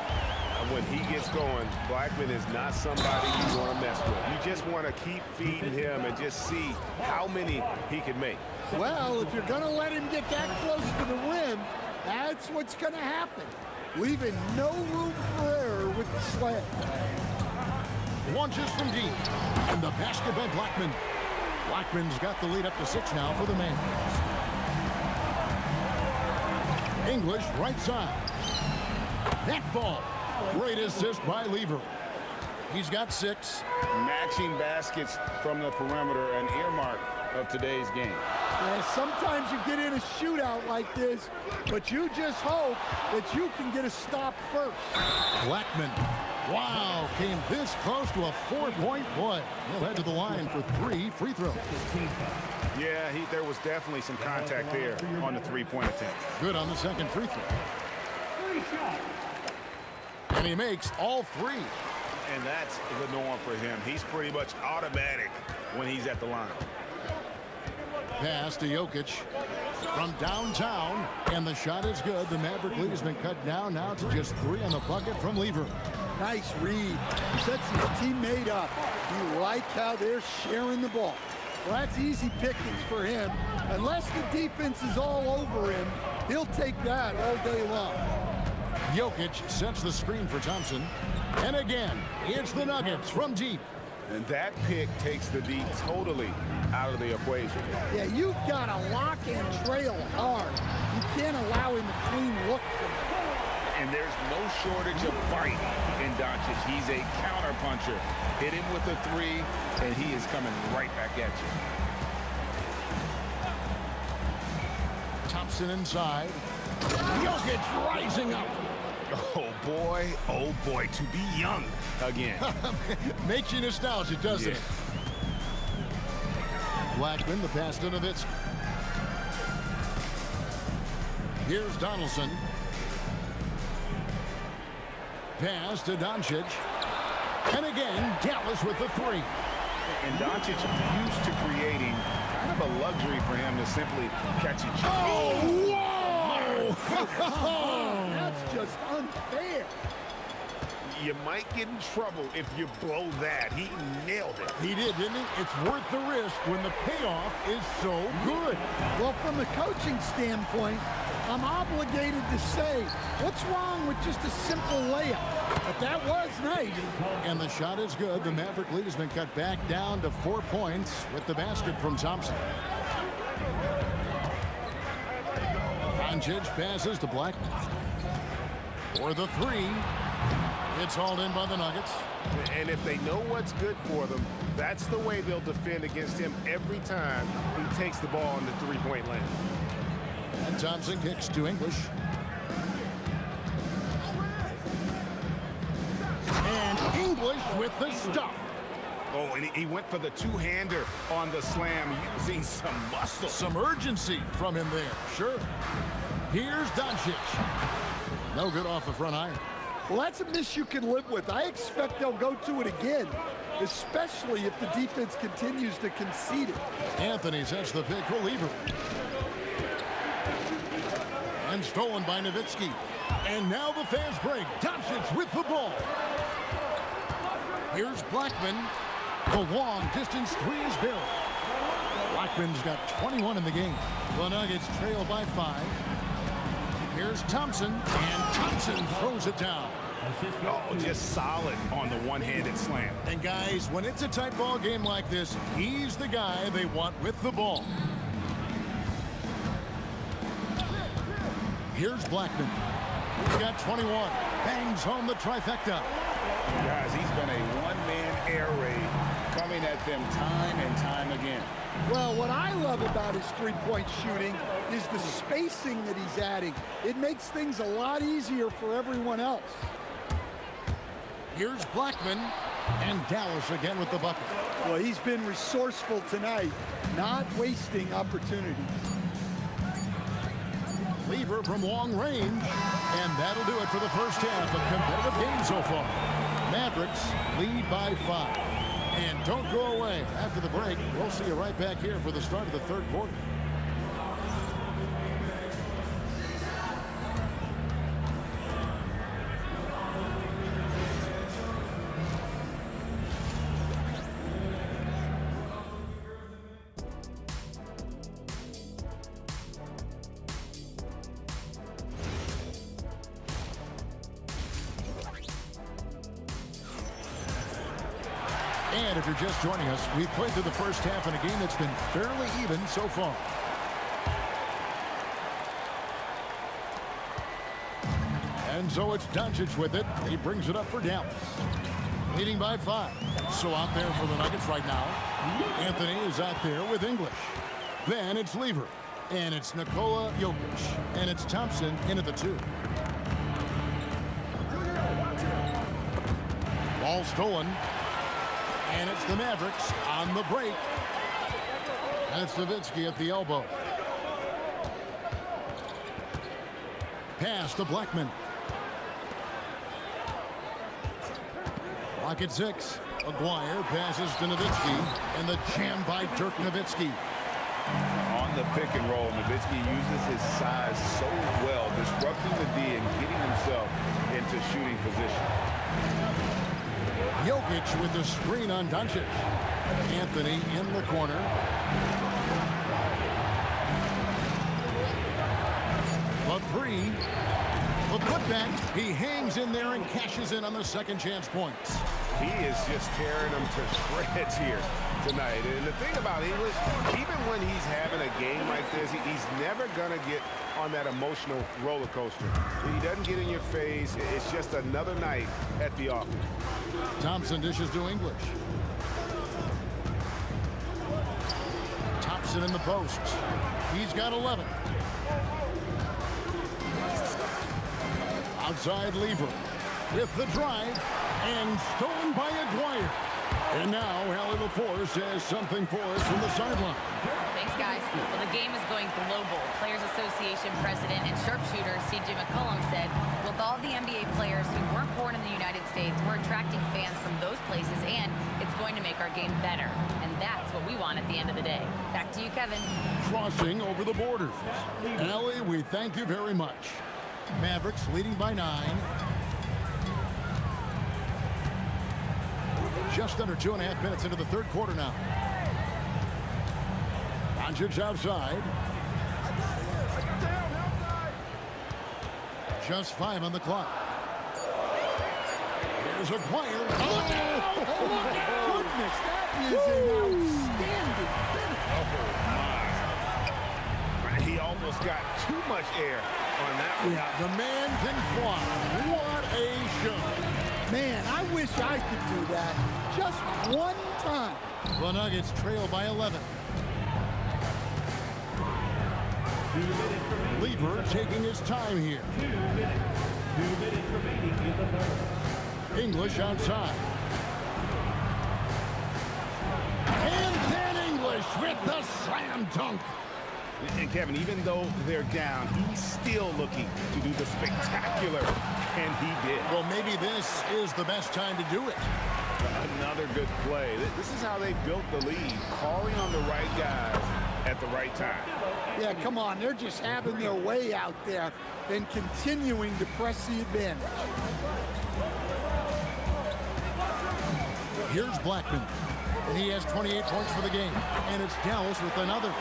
When he gets going, Blackman is not somebody you want to mess with. You just want to keep feeding him and just see how many he can make. Well, if you're going to let him get that close to the rim, that's what's going to happen. Leaving no room for error with the slam. Launches from deep. And the basket by Blackman. Blackman's got the lead up to 6 now for the man. English right side. That ball. Great assist by Lever. He's got 6. Matching baskets from the perimeter, an earmark of today's game. Yeah, sometimes you get in a shootout like this, but you just hope that you can get a stop first. Blackman. Wow, came this close to a 4-point play. He'll head to the line for 3 free throws. Yeah, there was definitely some contact there on the three-point attempt. Good on the second free throw. And he makes all 3. And that's the norm for him. He's pretty much automatic when he's at the line. Pass to Jokic from downtown, and the shot is good. The Maverick lead has been cut down now to just 3 on the bucket from Lever. Nice read. Sets his teammate up. You like how they're sharing the ball. Well, that's easy pickings for him. Unless the defense is all over him, he'll take that all day long. Jokic sets the screen for Thompson. And again, it's the Nuggets from deep. And that pick takes the D totally out of the equation. Yeah, you've got to lock and trail hard. You can't allow him a clean look. And there's no shortage of fight in Doncic. He's a counterpuncher. Hit him with a 3, and he is coming right back at you. Thompson inside. Jokic rising up. Oh boy, to be young again. Makes you nostalgic, doesn't it? Blackman, the pass to Nowitzki. Here's Donaldson. Pass to Doncic. And again, Dallas with the 3. And Doncic used to creating kind of a luxury for him to simply catch each other. Oh, whoa! That's just unfair. You might get in trouble if you blow that. He nailed it. He did, didn't he? It's worth the risk when the payoff is so good. Well, from the coaching standpoint, I'm obligated to say, what's wrong with just a simple layup? But that was nice. And the shot is good. The Maverick lead has been cut back down to 4 points with the basket from Thompson. Doncic passes to Blackman. For the 3. It's hauled in by the Nuggets. And if they know what's good for them, that's the way they'll defend against him every time he takes the ball in the three-point lane. And Thompson kicks to English. And English with the stuff. Oh, and he went for the two-hander on the slam, using some muscle. Some urgency from him there, sure. Here's Doncic. No good off the front iron. Well, that's a miss you can live with. I expect they'll go to it again, especially if the defense continues to concede it. Anthony sets the pick for Lever. And stolen by Nowitzki. And now the fast break. Doncic with the ball. Here's Blackman. The long distance 3 is built. Blackman's got 21 in the game. The Nuggets trail by 5. Here's Thompson, and Thompson throws it down. Oh, just solid on the one-handed slam. And guys, when it's a tight ball game like this, he's the guy they want with the ball. Here's Blackman. He's got 21. Bangs home the trifecta. Guys, he's been a one-man air raid coming at them time and time again. Well, what I love about his three-point shooting is the spacing that he's adding. It makes things a lot easier for everyone else. Here's Blackman, and Dallas again with the bucket. Well, he's been resourceful tonight, not wasting opportunities. Lever from long range, and that'll do it for the first half. A competitive game so far. Mavericks lead by 5. And don't go away. After the break, we'll see you right back here for the start of the third quarter. And if you're just joining us, we've played through the first half in a game that's been fairly even so far. And so it's Doncic with it. He brings it up for Dallas. Leading by 5. So out there for the Nuggets right now. Anthony is out there with English. Then it's Lever. And it's Nikola Jokic. And it's Thompson in at the 2. Ball stolen. And it's the Mavericks on the break. And it's Nowitzki at the elbow. Pass to Blackman. Clock at 6. Aguirre passes to Nowitzki. And the jam by Dirk Nowitzki. On the pick and roll, Nowitzki uses his size so well, disrupting the D and getting himself into shooting position. Jokic with the screen on Doncic. Anthony in the corner. The 3. The putback. He hangs in there and cashes in on the second chance points. He is just tearing them to shreds here tonight. And the thing about English, even when he's having a game like this, he's never going to get on that emotional roller coaster. He doesn't get in your face. It's just another night at the office. Thompson dishes to English. Thompson in the post. He's got 11. Outside Lever with the drive and stolen by Aguirre. And now Hallie LaForce has something for us from the sideline. Thanks, guys. Well, the game is going global. Players Association President and sharpshooter C.J. McCollum said, with all the NBA players who weren't born in the United States, we're attracting fans from those places, and it's going to make our game better. And that's what we want at the end of the day. Back to you, Kevin. Crossing over the borders. Hallie, we thank you very much. Mavericks leading by 9. Just under 2.5 minutes into the third quarter now. Doncic outside. Just 5 on the clock. Here's Aguirre. Oh, look out! Goodness, that is an outstanding finish. He almost got too much air on that one. Yeah, the man can fly. What a show. Man, I wish I could do that just one time. The Nuggets trail by 11. Lever taking his time here. 2 minutes. 2 minutes remaining in the third. English outside. And then English with the slam dunk. And Kevin, even though they're down, he's still looking to do the spectacular, and he did. Well, maybe this is the best time to do it. Another good play. This is how they built the lead, calling on the right guys at the right time. Yeah, come on. They're just having their way out there and continuing to press the advantage. Here's Blackman, and he has 28 points for the game, and it's Dallas with another.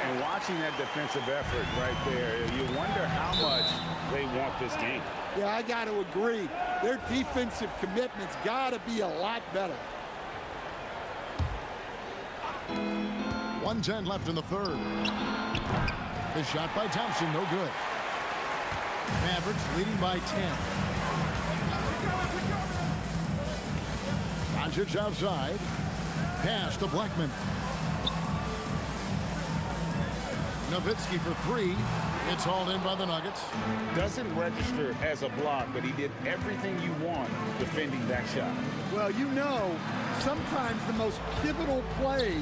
And watching that defensive effort right there, you wonder how much they want this game. Yeah, I got to agree. Their defensive commitment's got to be a lot better. 1:10 left in the third. The shot by Thompson, no good. Mavericks leading by 10. Doncic outside. Pass to Blackman. Nowitzki for three. It's hauled in by the Nuggets. Doesn't register as a block, but he did everything you want defending that shot. Well, you know, sometimes the most pivotal plays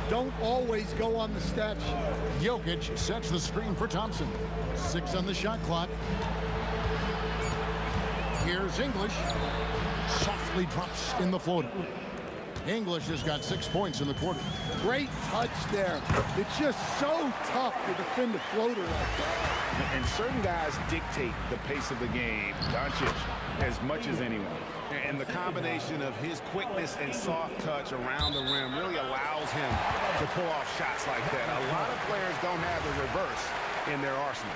don't always go on the stat sheet. Jokic sets the screen for Thompson. 6 on the shot clock. Here's English. Softly drops in the floater. English has got 6 points in the quarter. Great touch there. It's just so tough to defend a floater like that. And certain guys dictate the pace of the game. Doncic as much as anyone. And the combination of his quickness and soft touch around the rim really allows him to pull off shots like that. A lot of players don't have the reverse in their arsenal.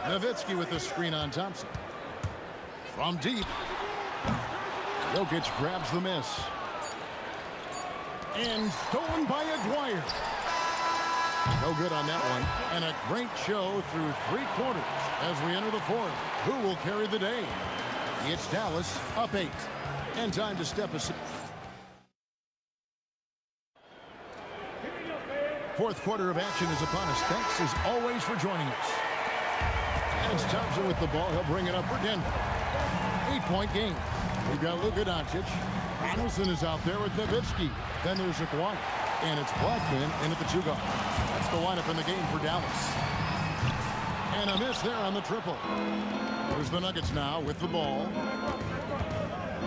Nowitzki with the screen on Thompson. From deep. Jokic grabs the miss. And stolen by Aguirre. No good on that one. And a great show through 3 quarters as we enter the 4th. Who will carry the day? It's Dallas up 8. And time to step aside. 4th quarter of action is upon us. Thanks as always for joining us. It's Thompson with the ball. He'll bring it up for Denver. 8-point game. We've got Luka Doncic. Anderson is out there with Nowitzki. Then there's Aguirre. And it's Blackman in at the 2 guard. That's the lineup in the game for Dallas. And a miss there on the triple. There's the Nuggets now with the ball.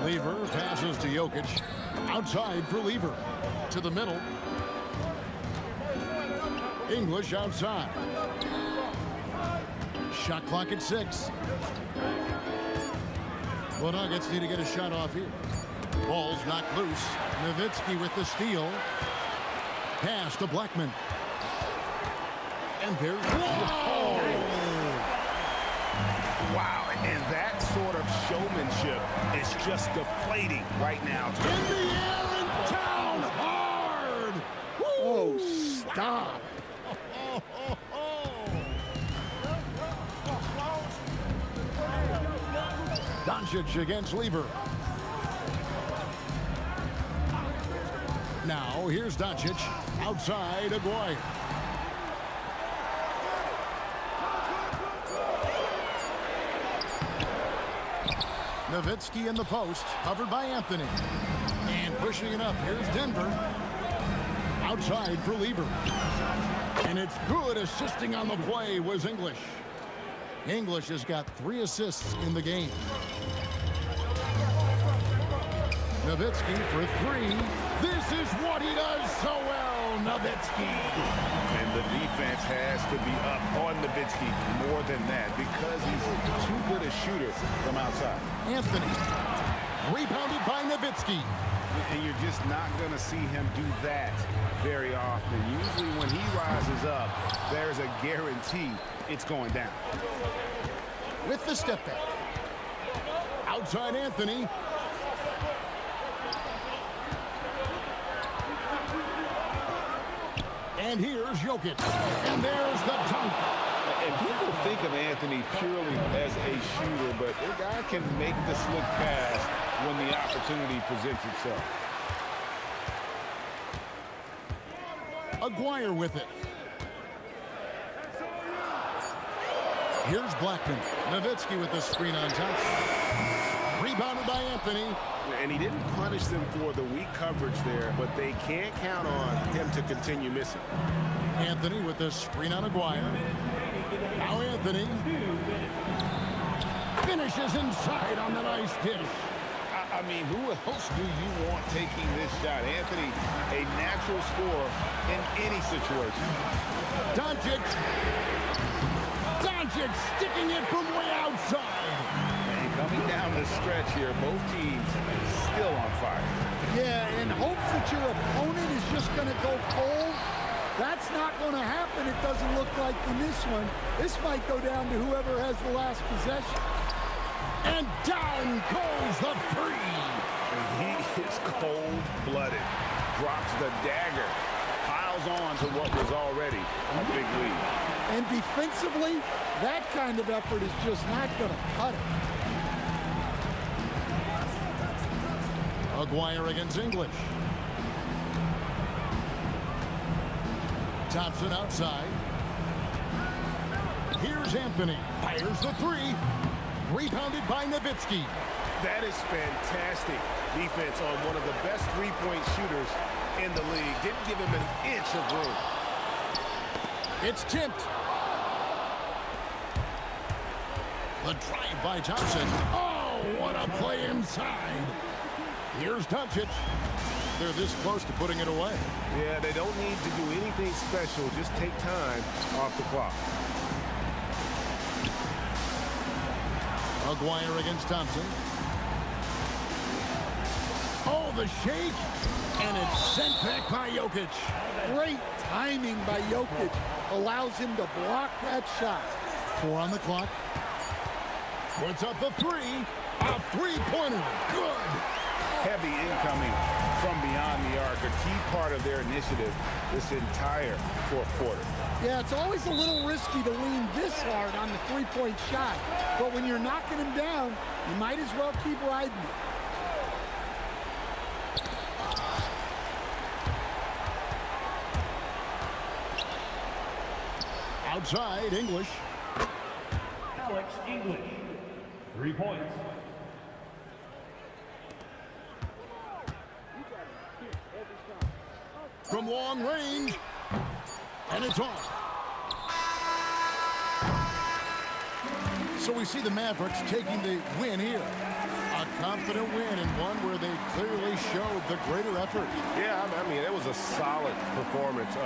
Lever passes to Jokic. Outside for Lever. To the middle. English outside. Shot clock at 6. The Nuggets need to get a shot off here. Ball's knocked loose. Nowitzki with the steal. Pass to Blackman. And there's... Whoa! Wow, and that sort of showmanship is just deflating right now. In the air and down hard! Oh, stop. Doncic against Lever. Now, here's Doncic. Outside, Aguirre. Nowitzki in the post, covered by Anthony. And pushing it up, here's Denver. Outside for Lever. And it's good. Assisting on the play was English. English has got 3 assists in the game. Nowitzki for 3. This is what he does so well, Nowitzki. And the defense has to be up on Nowitzki more than that because he's too good a shooter from outside. Anthony, rebounded by Nowitzki. And you're just not going to see him do that very often. Usually when he rises up, there's a guarantee it's going down. With the step back. Outside Anthony. And here's Jokic. And there's the dunk. And people think of Anthony purely as a shooter, but a guy can make the slick pass when the opportunity presents itself. Aguirre with it. Here's Blackman. Nowitzki with the screen on Thompson. Rebounded by Anthony. And he didn't punish them for the weak coverage there, but they can't count on him to continue missing. Anthony with the screen on Aguirre. Now Anthony finishes inside on the nice dish. I mean, who else do you want taking this shot? Anthony, a natural scorer in any situation. Doncic sticking it from way outside. And coming down the stretch here, both teams still on fire. Yeah, and hopes that your opponent is just going to go cold. That's not going to happen, it doesn't look like in this one. This might go down to whoever has the last possession. And down goes the 3. He is cold-blooded. Drops the dagger. Piles piles on to what was already a big lead. And defensively, that kind of effort is just not going to cut it. Aguirre against English. Thompson outside. Here's Anthony. Fires the three. Rebounded by Nowitzki. That is fantastic defense on one of the best three-point shooters in the league. Didn't give him an inch of room. It's tipped. The drive by Thompson. Oh, what a play inside. Here's Doncic. They're this close to putting it away. Yeah, they don't need to do anything special. Just take time off the clock. Aguirre against Thompson. Oh, the shake. And it's sent back by Jokic. Great timing by Jokic. Allows him to block that shot. 4 on the clock. Puts up the three. A three-pointer. Good. Heavy incoming from beyond the arc, a key part of their initiative this entire fourth quarter. Yeah, it's always a little risky to lean this hard on the three-point shot. But when you're knocking him down, you might as well keep riding it. Outside, English. Alex English, 3 points. From long range. And it's off. So we see the Mavericks taking the win here. A confident win and one where they clearly showed the greater effort. Yeah, I mean, it was a solid performance.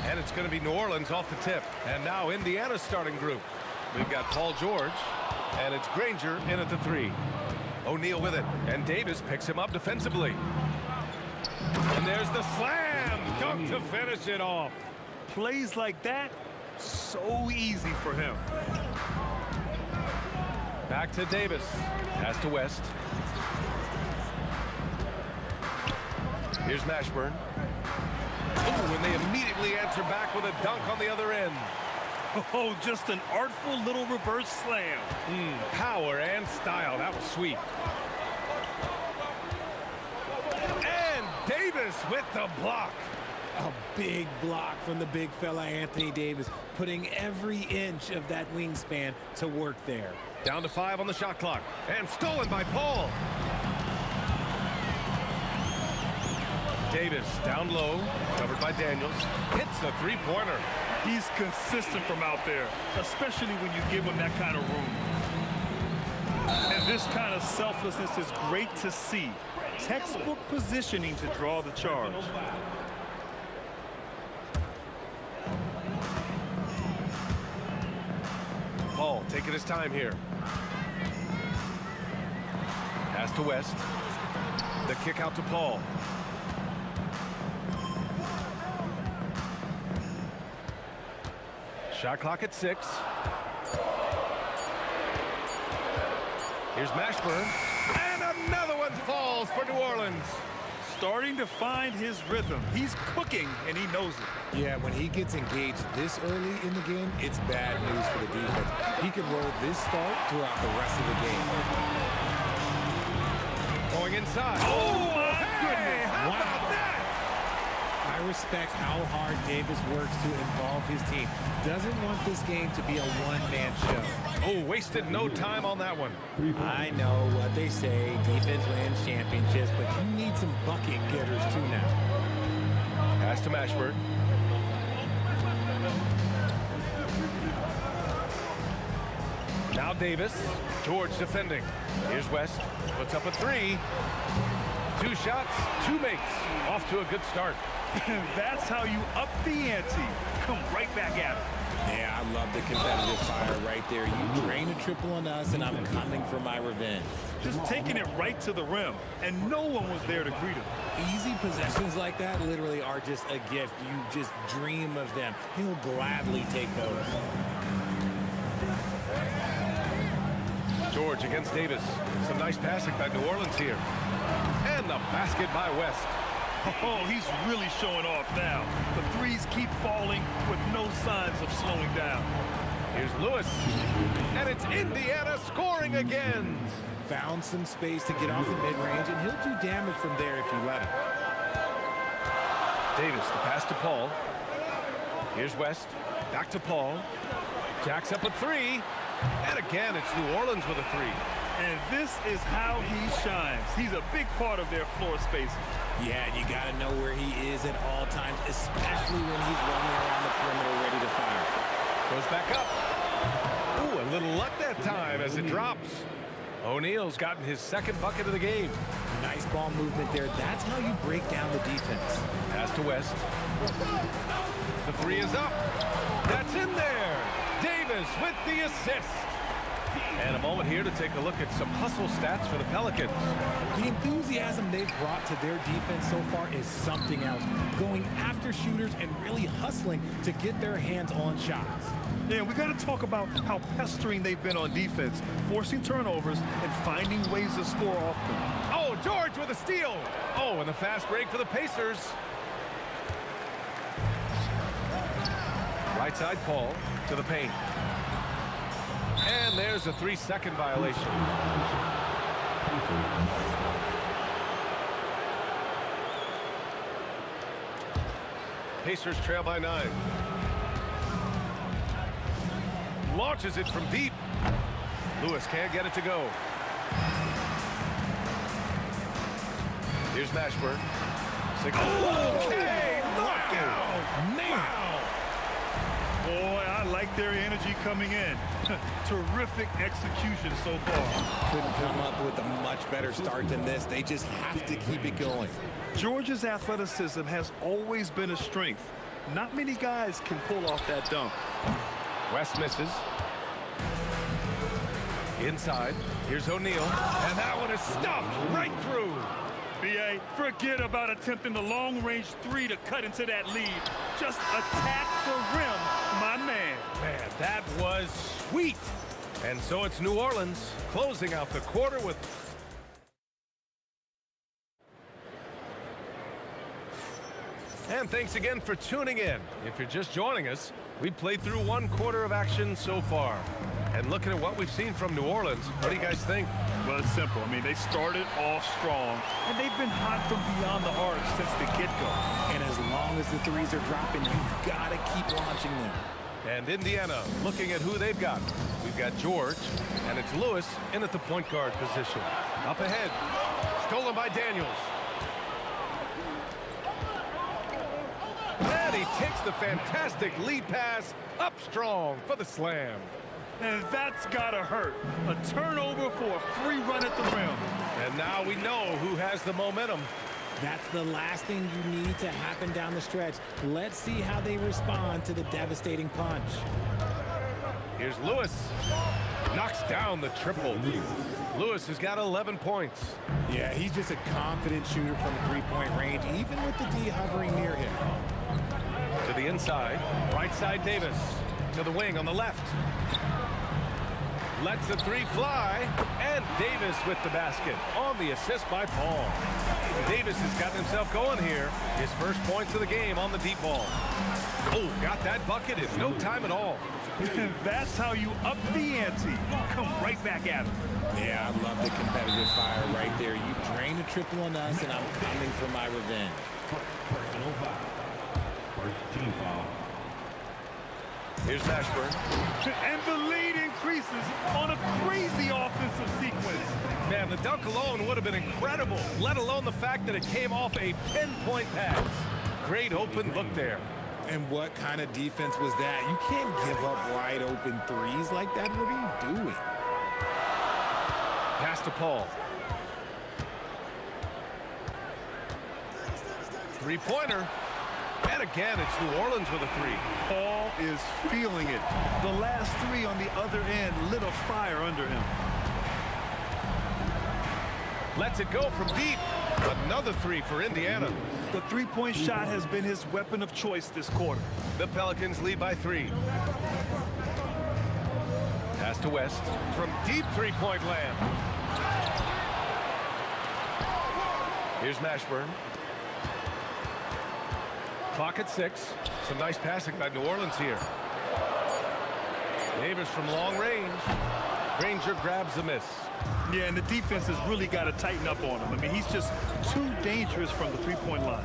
And it's going to be New Orleans off the tip. And now Indiana's starting group. We've got Paul George, and it's Granger in at the 3. O'Neal with it, and Davis picks him up defensively. And there's the slam dunk to finish it off. Plays like that, so easy for him. Back to Davis. Pass to West. Here's Mashburn. Oh, and they immediately answer back with a dunk on the other end. Oh, just an artful little reverse slam. Power and style. That was sweet. And Davis with the block. A big block from the big fella Anthony Davis, putting every inch of that wingspan to work there. Down to 5 on the shot clock. And stolen by Paul. Davis down low, covered by Daniels. Hits the three-pointer. He's consistent from out there, especially when you give him that kind of room. And this kind of selflessness is great to see. Textbook positioning to draw the charge. Paul taking his time here. Pass to West. The kick out to Paul. Shot clock at 6. Here's Mashburn. And another one falls for New Orleans. Starting to find his rhythm. He's cooking, and he knows it. Yeah, when he gets engaged this early in the game, it's bad news for the defense. He can roll this start throughout the rest of the game. Going inside. Oh, my goodness. How about that? I respect how hard Davis works to involve his team. Doesn't want this game to be a one-man show. Oh, wasted no time on that one. I know what they say, defense wins championships, but you need some bucket getters too now. Pass to Mashburn. Now Davis. George defending. Here's West. Puts up a 3. 2 shots, 2 makes. Off to a good start. That's how you up the ante. Come right back at it. Yeah, I love the competitive fire right there. You drain a triple on us, and I'm coming for my revenge. Just taking it right to the rim, and no one was there to greet him. Easy possessions like that literally are just a gift. You just dream of them. He'll gladly take those. George George against Davis. Some nice passing by New Orleans here. And the basket by West. Oh, he's really showing off now. The threes keep falling with no signs of slowing down. Here's Lewis. And it's Indiana scoring again. Found some space to get off the mid-range, and he'll do damage from there if you let him. Davis, the pass to Paul. Here's West. Back to Paul. Jacks up a three. And again, it's New Orleans with a three. And this is how he shines. He's a big part of their floor space. Yeah, you got to know where he is at all times, especially when he's running around the perimeter ready to fire. Goes back up. Ooh, a little luck that time as it drops. O'Neal's gotten his second bucket of the game. Nice ball movement there. That's how you break down the defense. Pass to West. The three is up. That's in there. Davis with the assist. And a moment here to take a look at some hustle stats for the Pelicans. The enthusiasm they've brought to their defense so far is something else. Going after shooters and really hustling to get their hands on shots. Yeah, we got to talk about how pestering they've been on defense, forcing turnovers and finding ways to score often. Oh, George with a steal. Oh, and the fast break for the Pacers. Right side Paul to the paint. And there's a 3-second violation. Pacers trail by 9. Launches it from deep. Lewis can't get it to go. Here's Mashburn. Okay, knockout! Wow! Boy, I like their energy coming in. Terrific execution so far. Couldn't come up with a much better start than this. They just have to keep it going. Georgia's athleticism has always been a strength. Not many guys can pull off that dunk. West misses. Inside. Here's O'Neal. And that one is stuffed right through. B.A., forget about attempting the long-range three to cut into that lead. Just attack the rim, my man. Man, that was sweet. And so it's New Orleans closing out the quarter with... And thanks again for tuning in. If you're just joining us, we played through one quarter of action so far. And looking at what we've seen from New Orleans, what do you guys think? Well, it's simple. I mean, they started off strong, and they've been hot from beyond the arc since the get-go. And as long as the threes are dropping, you've got to keep launching them. And Indiana looking at who they've got. We've got George, and it's Lewis in at the point guard position. Up ahead, stolen by Daniels. And he takes the fantastic lead pass up strong for the slam. And that's gotta hurt. A turnover for a free run at the rim. And now we know who has the momentum. That's the last thing you need to happen down the stretch. Let's see how they respond to the devastating punch. Here's Lewis. Knocks down the triple. Lewis has got 11 points. Yeah, he's just a confident shooter from the three-point range, even with the D hovering near him. To the inside. Right side Davis. To the wing on the left. Lets the three fly, and Davis with the basket on the assist by Paul. Davis has gotten himself going here. His first points of the game on the deep ball. Oh, got that bucket in no time at all. That's how you up the ante. Come right back at him. Yeah, I love the competitive fire right there. You drain a triple on us, and I'm coming for my revenge. Personal foul. First team foul. Here's Mashburn. And the lead increases on a crazy offensive sequence. Man, the dunk alone would have been incredible, let alone the fact that it came off a pinpoint pass. Great open look there. And what kind of defense was that? You can't give up wide open threes like that. What are you doing? Pass to Paul. Three-pointer. And again, it's New Orleans with a three. Paul is feeling it. The last three on the other end lit a fire under him. Lets it go from deep. Another three for Indiana. The three-point shot has been his weapon of choice this quarter. The Pelicans lead by 3. Pass to West. From deep three-point land. Here's Mashburn. Clock at 6. Some nice passing by New Orleans here. Davis from long range. Granger grabs the miss. Yeah, and the defense has really got to tighten up on him. I mean, he's just too dangerous from the three-point line.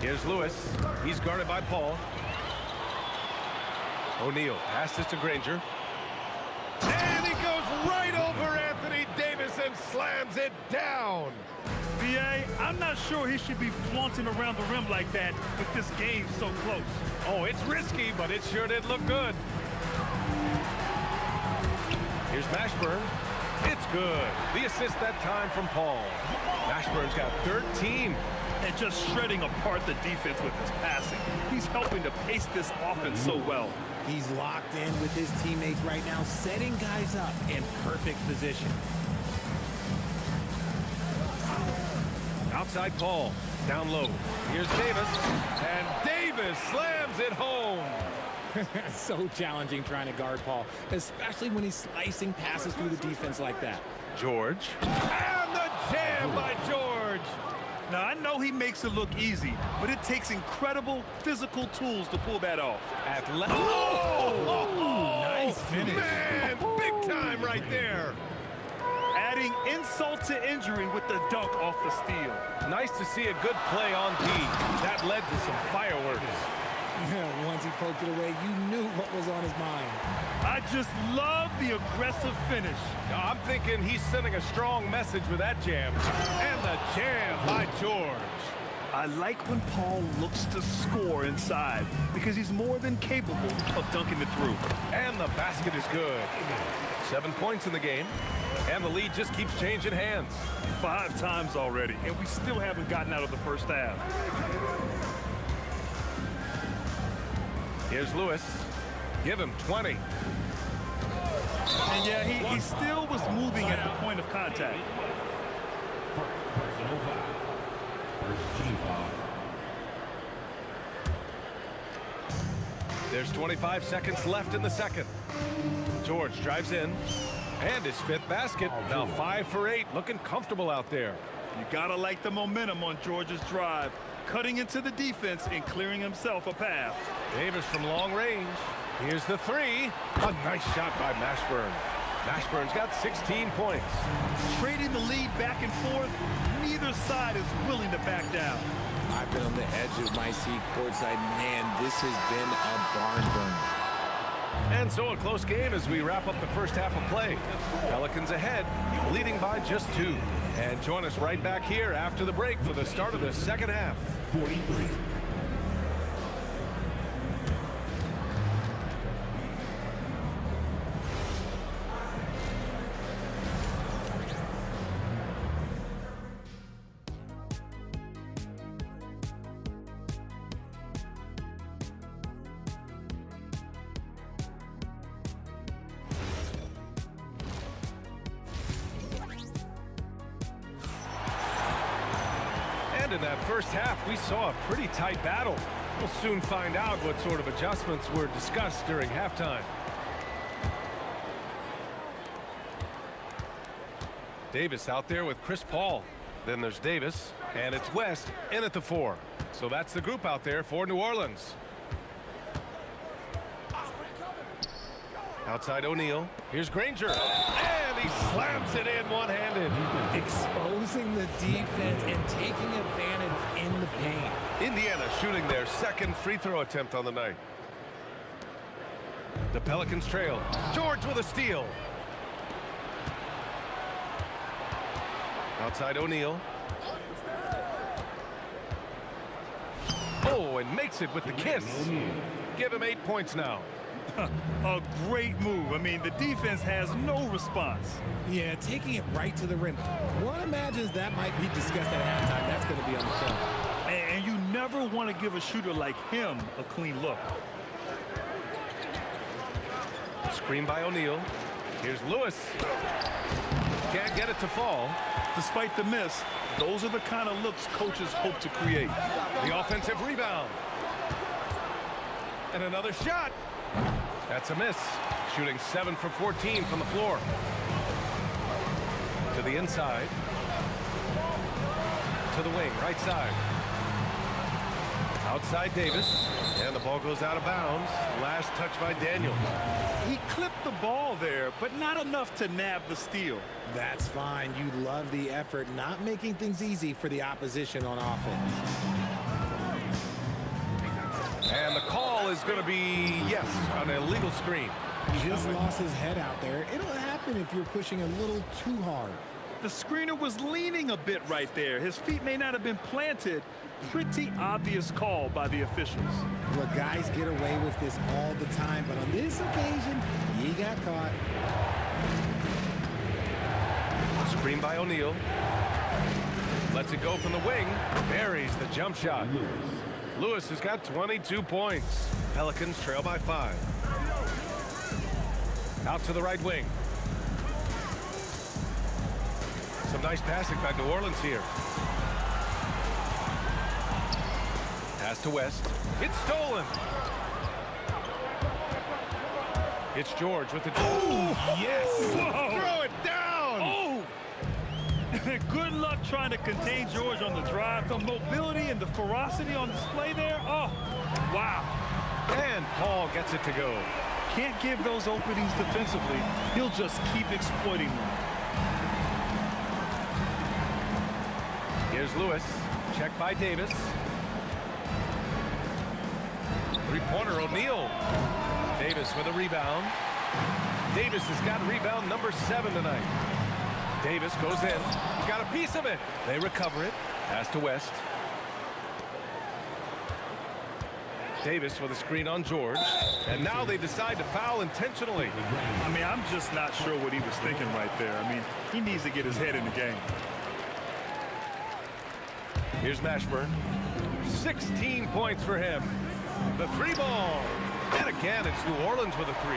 Here's Lewis. He's guarded by Paul. O'Neal passes to Granger. And he goes right over Anthony Davis and slams it down. B.A., I'm not sure he should be flaunting around the rim like that with this game so close. Oh, it's risky, but it sure did look good. Here's Mashburn. It's good. The assist that time from Paul. Mashburn's got 13. And just shredding apart the defense with his passing. He's helping to pace this offense so well. He's locked in with his teammates right now, setting guys up in perfect position. Outside Paul. Down low. Here's Davis. And Davis slams it home. So challenging trying to guard Paul, especially when he's slicing passes through the defense like that. George. And the jam by George. Now, I know he makes it look easy, but it takes incredible physical tools to pull that off. Nice finish. Man, big time right there. Adding insult to injury with the dunk off the steal. Nice to see a good play on D. That led to some fireworks. Once he poked it away, you knew what was on his mind. I just love the aggressive finish. I'm thinking he's sending a strong message with that jam. And the jam by George. I like when Paul looks to score inside because he's more than capable of dunking it through. And the basket is good. 7 points in the game. And the lead just keeps changing hands. 5 times already, and we still haven't gotten out of the first half. Here's Lewis. Give him 20. And yeah, he still was moving at the point of contact. There's 25 seconds left in the second. George drives in. And his 5th basket. Now 5 for 8. Looking comfortable out there. You gotta like the momentum on George's drive. Cutting into the defense and clearing himself a path. Davis from long range. Here's the 3. A nice shot by Mashburn. Mashburn's got 16 points. Trading the lead back and forth, neither side is willing to back down. I've been on the edge of my seat courtside. Man, this has been a barn burner. And so a close game as we wrap up the first half of play. Pelicans ahead, leading by just 2. And join us right back here after the break for the start of the second half. 43. In that first half, we saw a pretty tight battle. We'll soon find out what sort of adjustments were discussed during halftime. Davis out there with Chris Paul. Then there's Davis, and it's West in at the 4. So that's the group out there for New Orleans. Outside O'Neal. Here's Granger. And he slams it in one-handed. Exposing the defense and taking advantage in the paint. Indiana shooting their 2nd free throw attempt on the night. The Pelicans trail. George with a steal. Outside O'Neal. Oh, and makes it with the kiss. Give him 8 points now. A great move. I mean, the defense has no response. Yeah, taking it right to the rim. One imagines that might be discussed at halftime. That's going to be on the film. And you never want to give a shooter like him a clean look. Screen by O'Neal. Here's Lewis. Can't get it to fall. Despite the miss, those are the kind of looks coaches hope to create. The offensive rebound. And another shot. That's a miss. Shooting 7 for 14 from the floor. To the inside. To the wing, right side. Outside Davis. And the ball goes out of bounds. Last touch by Daniels. He clipped the ball there, but not enough to nab the steal. That's fine. You love the effort, not making things easy for the opposition on offense. And the call is going to be, yes, an illegal screen. Just lost his head out there. It'll happen if you're pushing a little too hard. The screener was leaning a bit right there. His feet may not have been planted. Pretty obvious call by the officials. Look, guys get away with this all the time, but on this occasion, he got caught. Screen by O'Neal. Lets it go from the wing. Buries the jump shot. Lewis has got 22 points. Pelicans trail by 5. Out to the right wing. Some nice passing by New Orleans here. Pass to West. It's stolen. It's George with the... Oh, yes! Whoa. Throw it down! Oh! Good luck trying to contain George on the drive. The mobility and the ferocity on display there. Oh, wow. And Paul gets it to go. Can't give those openings defensively. He'll just keep exploiting them. Here's Lewis. Check by Davis. Three-pointer, O'Neal. Davis with a rebound. Davis has got rebound number 7 tonight. Davis goes in. He got a piece of it. They recover it. Pass to West. Davis with a screen on George. And now they decide to foul intentionally. I mean, I'm just not sure what he was thinking right there. I mean, he needs to get his head in the game. Here's Mashburn. 16 points for him. The 3-ball. And again, it's New Orleans with a 3.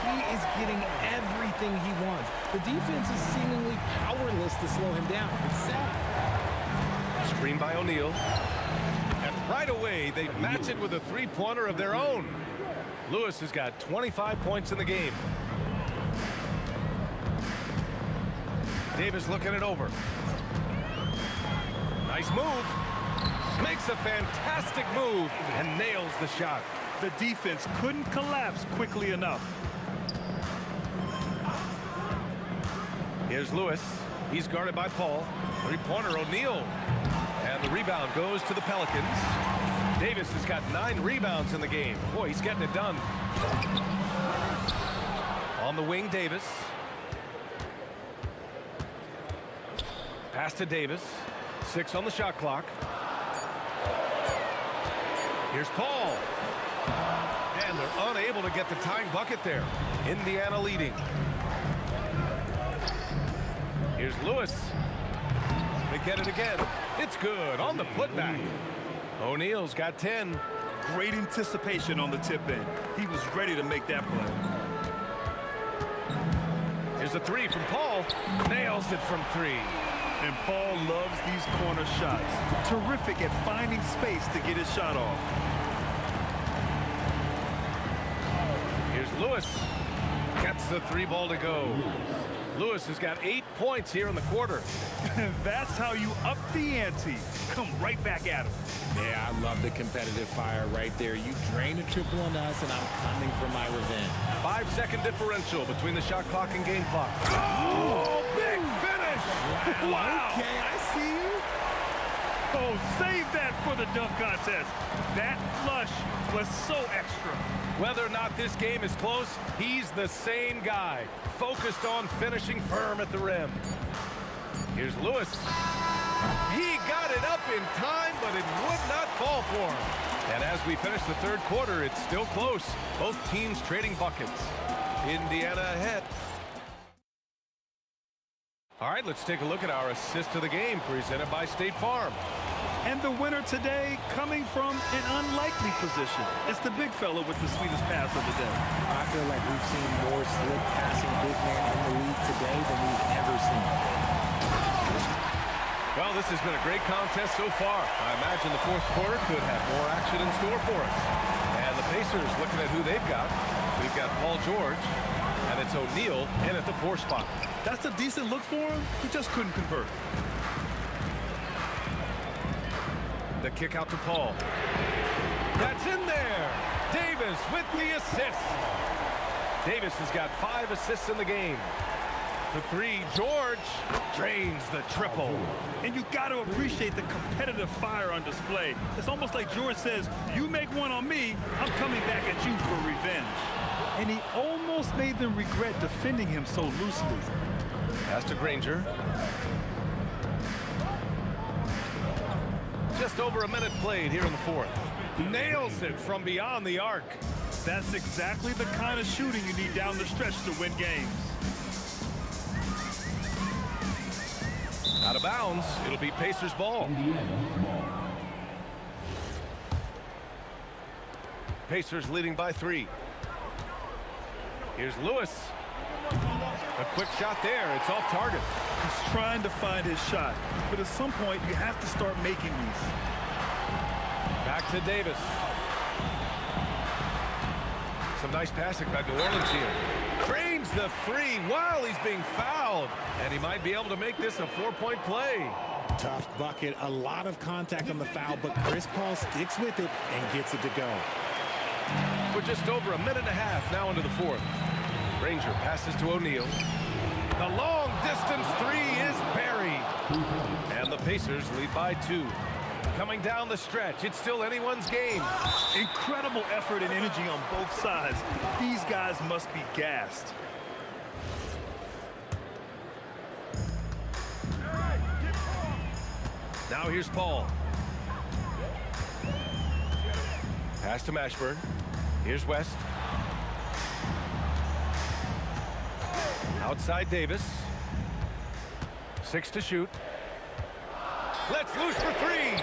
He is getting everything he wants. The defense is seemingly powerless to slow him down. It's sad. Screen by O'Neal. And right away, they match it with a 3-pointer of their own. Lewis has got 25 points in the game. Davis looking it over. Nice move. Makes a fantastic move and nails the shot. The defense couldn't collapse quickly enough. Here's Lewis. He's guarded by Paul. 3-pointer, O'Neal. And the rebound goes to the Pelicans. Davis has got 9 rebounds in the game. Boy, he's getting it done. On the wing, Davis. Pass to Davis. 6 on the shot clock. Here's Paul. And they're unable to get the tying bucket there. Indiana leading. Here's Lewis. They get it again. It's good on the putback. O'Neal's got 10. Great anticipation on the tip in. He was ready to make that play. Here's a 3 from Paul. Nails it from 3. And Paul loves these corner shots. Terrific at finding space to get his shot off. Here's Lewis. Gets the 3-ball to go. Lewis has got 8 points here in the quarter. That's how you up the ante. Come right back at him. Yeah, I love the competitive fire right there. You drain a triple on us, and I'm coming for my revenge. 5-second differential between the shot clock and game clock. Oh, big finish! Wow. Okay, I see you. Oh, save that for the dunk contest. That flush was so extra. Whether or not this game is close, he's the same guy, focused on finishing firm at the rim. Here's Lewis. He got it up in time, but it would not fall for him. And as we finish the third quarter, it's still close. Both teams trading buckets. Indiana ahead. All right, let's take a look at our assist of the game presented by State Farm. And the winner today coming from an unlikely position. It's the big fella with the sweetest pass of the day. I feel like we've seen more slick passing big men in the league today than we've ever seen. Well, this has been a great contest so far. I imagine the fourth quarter could have more action in store for us. And the pace Pacers looking at who they've got. We've got Paul George, and it's O'Neal in at the 4 spot. That's a decent look for him. He just couldn't convert. The kick out to Paul. That's in there. Davis with the assist. Davis has got 5 assists in the game. For 3, George drains the triple. And you got to appreciate the competitive fire on display. It's almost like George says, you make one on me, I'm coming back at you for revenge. And he almost made them regret defending him so loosely. Pass to Granger. Just over a minute played here in the 4th. Nails it from beyond the arc. That's exactly the kind of shooting you need down the stretch to win games. Out of bounds. It'll be Pacers ball. Pacers leading by 3. Here's Lewis. A quick shot there. It's off target. He's trying to find his shot, but at some point you have to start making these. Back to Davis. Some nice passing by New Orleans here. Drains the 3 while he's being fouled. And he might be able to make this a 4-point play. Tough bucket, a lot of contact on the foul, but Chris Paul sticks with it and gets it to go. We're just over a minute and a half now into the 4th. Granger passes to O'Neal. The long distance 3 is buried. And the Pacers lead by 2. Coming down the stretch, it's still anyone's game. Incredible effort and energy on both sides. These guys must be gassed. Now here's Paul. Pass to Mashburn. Here's West. Outside Davis. 6 to shoot. Let's loose for 3.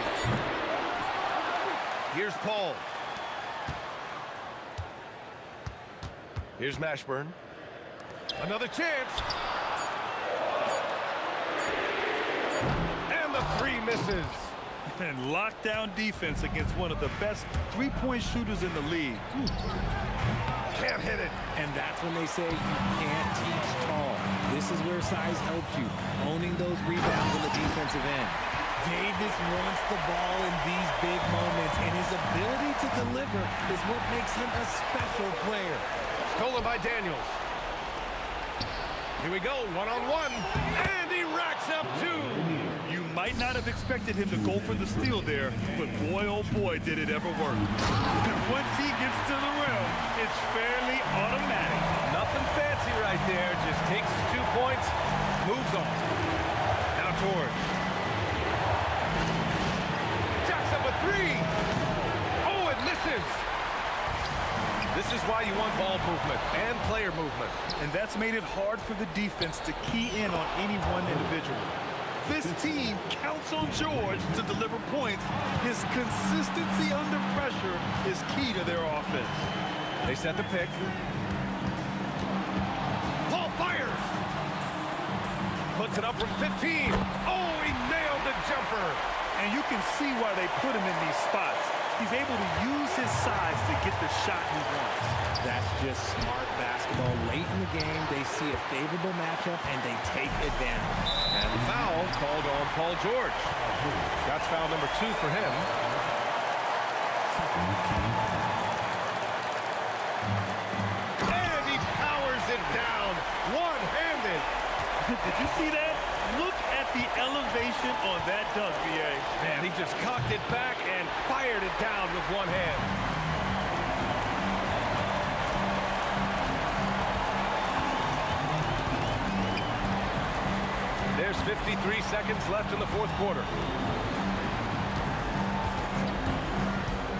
Here's Paul. Here's Mashburn. Another chance. And the 3 misses. And lockdown defense against one of the best three-point shooters in the league. Can't hit it. And that's when they say you can't teach tall. This is where size helps you, owning those rebounds on the defensive end. Davis wants the ball in these big moments, and his ability to deliver is what makes him a special player. Stolen by Daniels. Here we go, one-on-one, and he racks up 2. You might not have expected him to go for the steal there, but boy, oh boy, did it ever work. And once he gets to the rim, it's fairly automatic. Nothing fancy right there, just takes his 2 points, moves on. Now George. Jacks up a 3. Oh, it misses. This is why you want ball movement and player movement. And that's made it hard for the defense to key in on any one individual. This team counts on George to deliver points. His consistency under pressure is key to their offense. They set the pick. Paul fires. Puts it up from 15. Oh, he nailed the jumper. And you can see why they put him in these spots. He's able to use his size to get the shot he wants. That's just smart basketball. Late in the game, they see a favorable matchup, and they take advantage. And foul called on Paul George. That's foul number 2 for him. And he powers it down, one-handed. Did you see that? Look at the elevation on that dunk, B.A. Man, he just cocked it back and fired it down with one hand. There's 53 seconds left in the 4th quarter.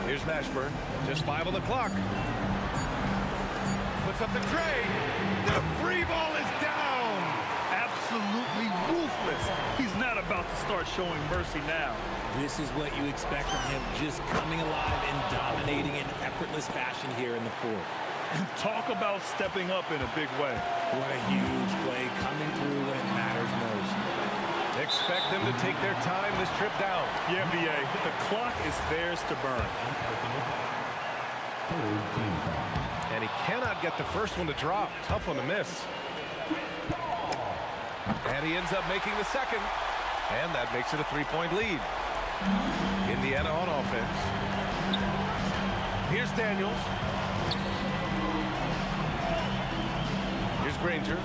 Here's Mashburn. Just 5 on the clock. Puts up the tray. The free ball is down. Absolutely ruthless. He's not about to start showing mercy now. This is what you expect from him, just coming alive and dominating in effortless fashion here in the 4th. And talk about stepping up in a big way. What a huge play coming through when it matters most. Expect them to take their time this trip down. Yeah, B.A. The clock is theirs to burn. And he cannot get the first one to drop. Tough one to miss. And he ends up making the second. And that makes it a 3-point lead. Indiana on offense. Here's Daniels. Here's Granger.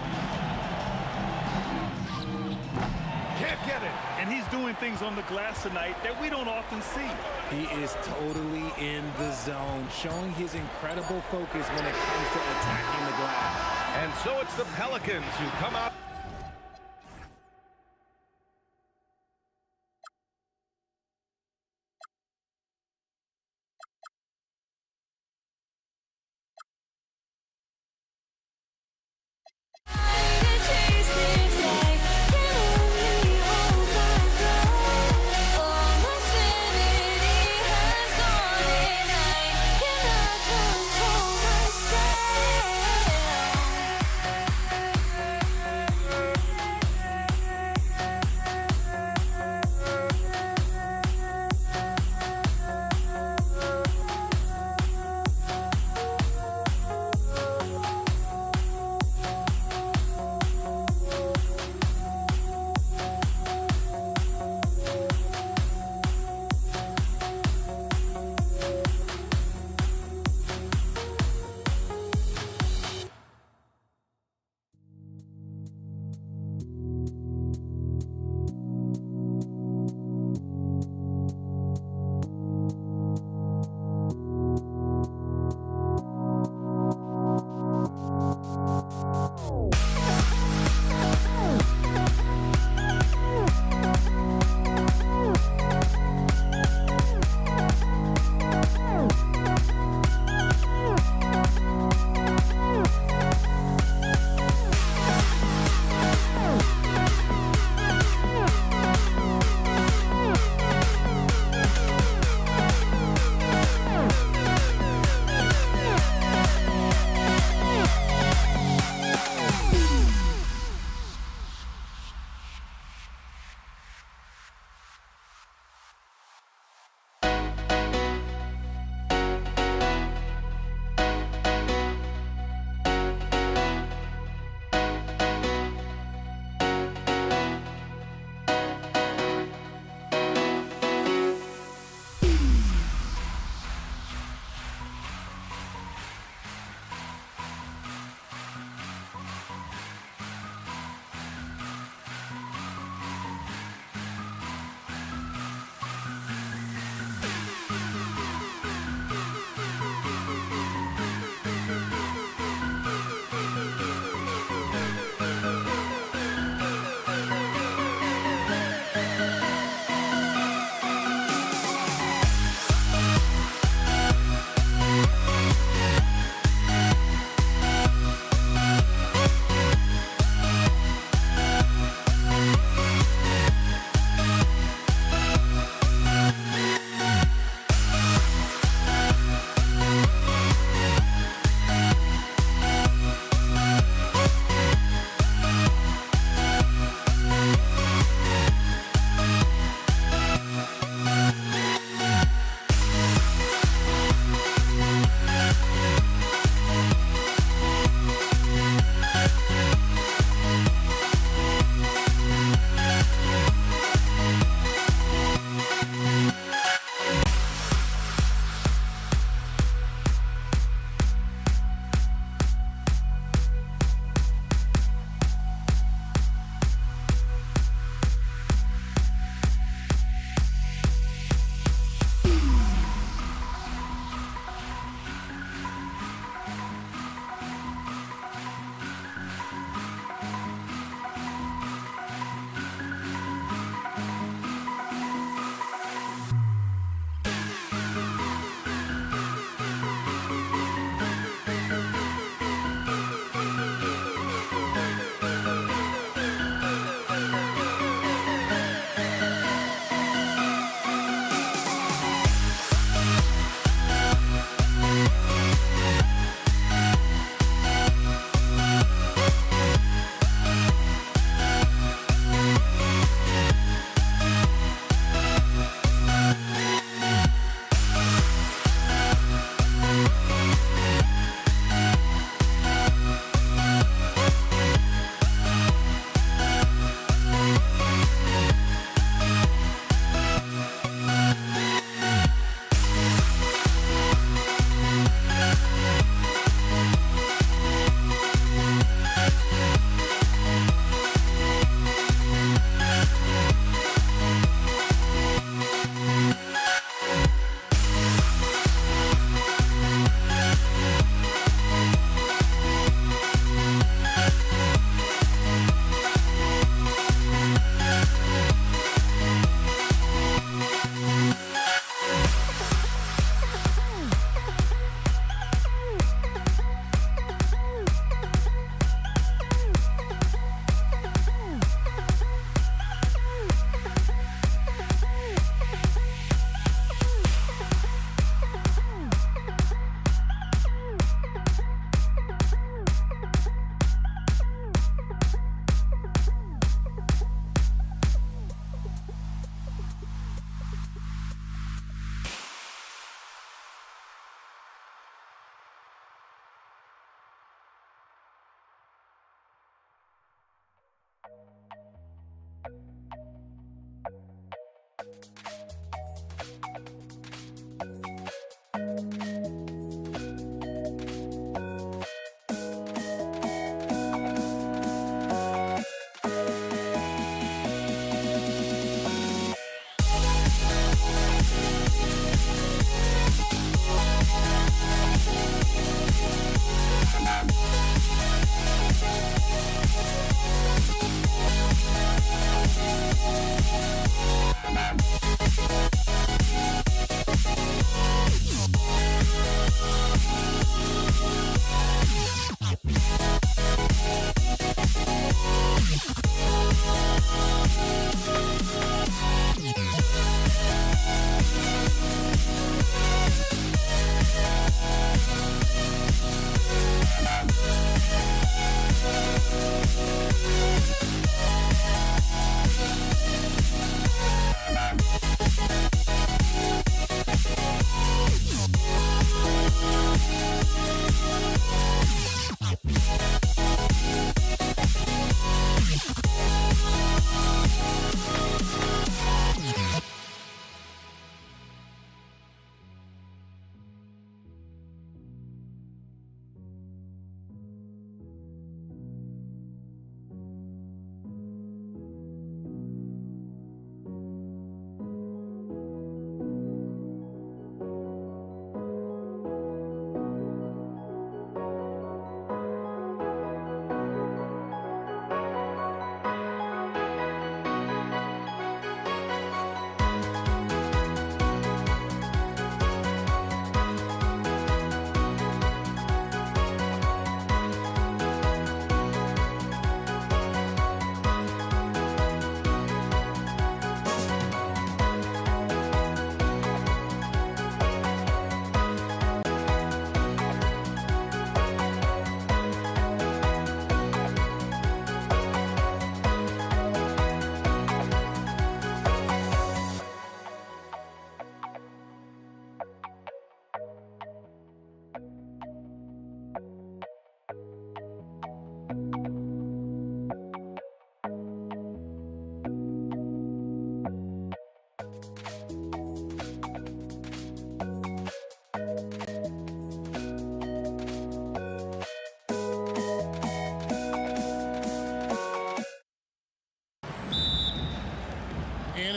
Can't get it. And he's doing things on the glass tonight that we don't often see. He is totally in the zone, showing his incredible focus when it comes to attacking the glass. And so it's the Pelicans who come out.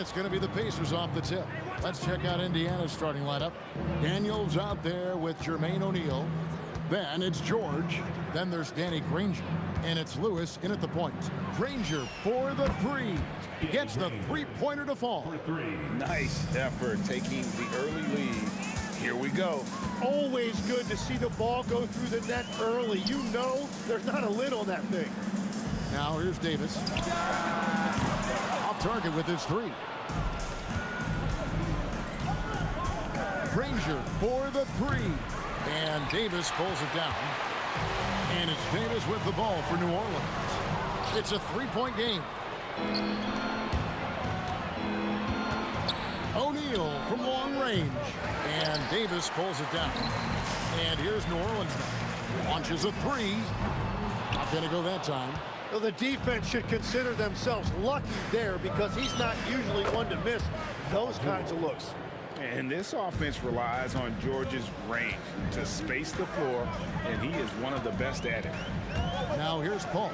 And it's going to be the Pacers off the tip. Let's check out Indiana's starting lineup. Daniels out there with Jermaine O'Neal. Then it's George. Then there's Danny Granger. And it's Lewis in at the point. Granger for the three. Gets the three-pointer to fall. Nice effort taking the early lead. Here we go. Always good to see the ball go through the net early. You know there's not a lid on that thing. Now here's Davis. Off target with his three. Granger for the three. And Davis pulls it down. And it's Davis with the ball for New Orleans. It's a three-point game. O'Neal from long range. And Davis pulls it down. And here's New Orleans now. Launches a three. Not going to go that time. Well, the defense should consider themselves lucky there because he's not usually one to miss those kinds of looks. And this offense relies on George's range to space the floor, and he is one of the best at it. Now here's Paul.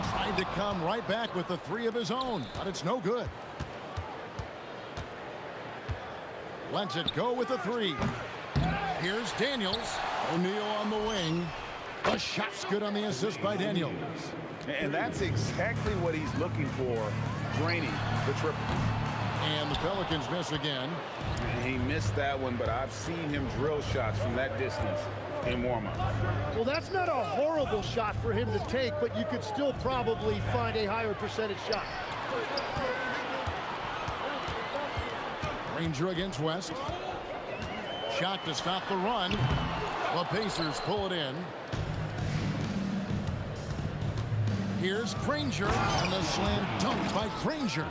Tried to come right back with the three of his own, but it's no good. Lets it go with the three. Here's Daniels. O'Neal on the wing. The shot's good on the assist by Daniels. And that's exactly what he's looking for, draining the triple. And the Pelicans miss again. And he missed that one, but I've seen him drill shots from that distance in warm-up. Well, that's not a horrible shot for him to take, but you could still probably find a higher percentage shot. Granger against West. Shot to stop the run. The Pacers pull it in. Here's Granger, and the slam dunk by Granger.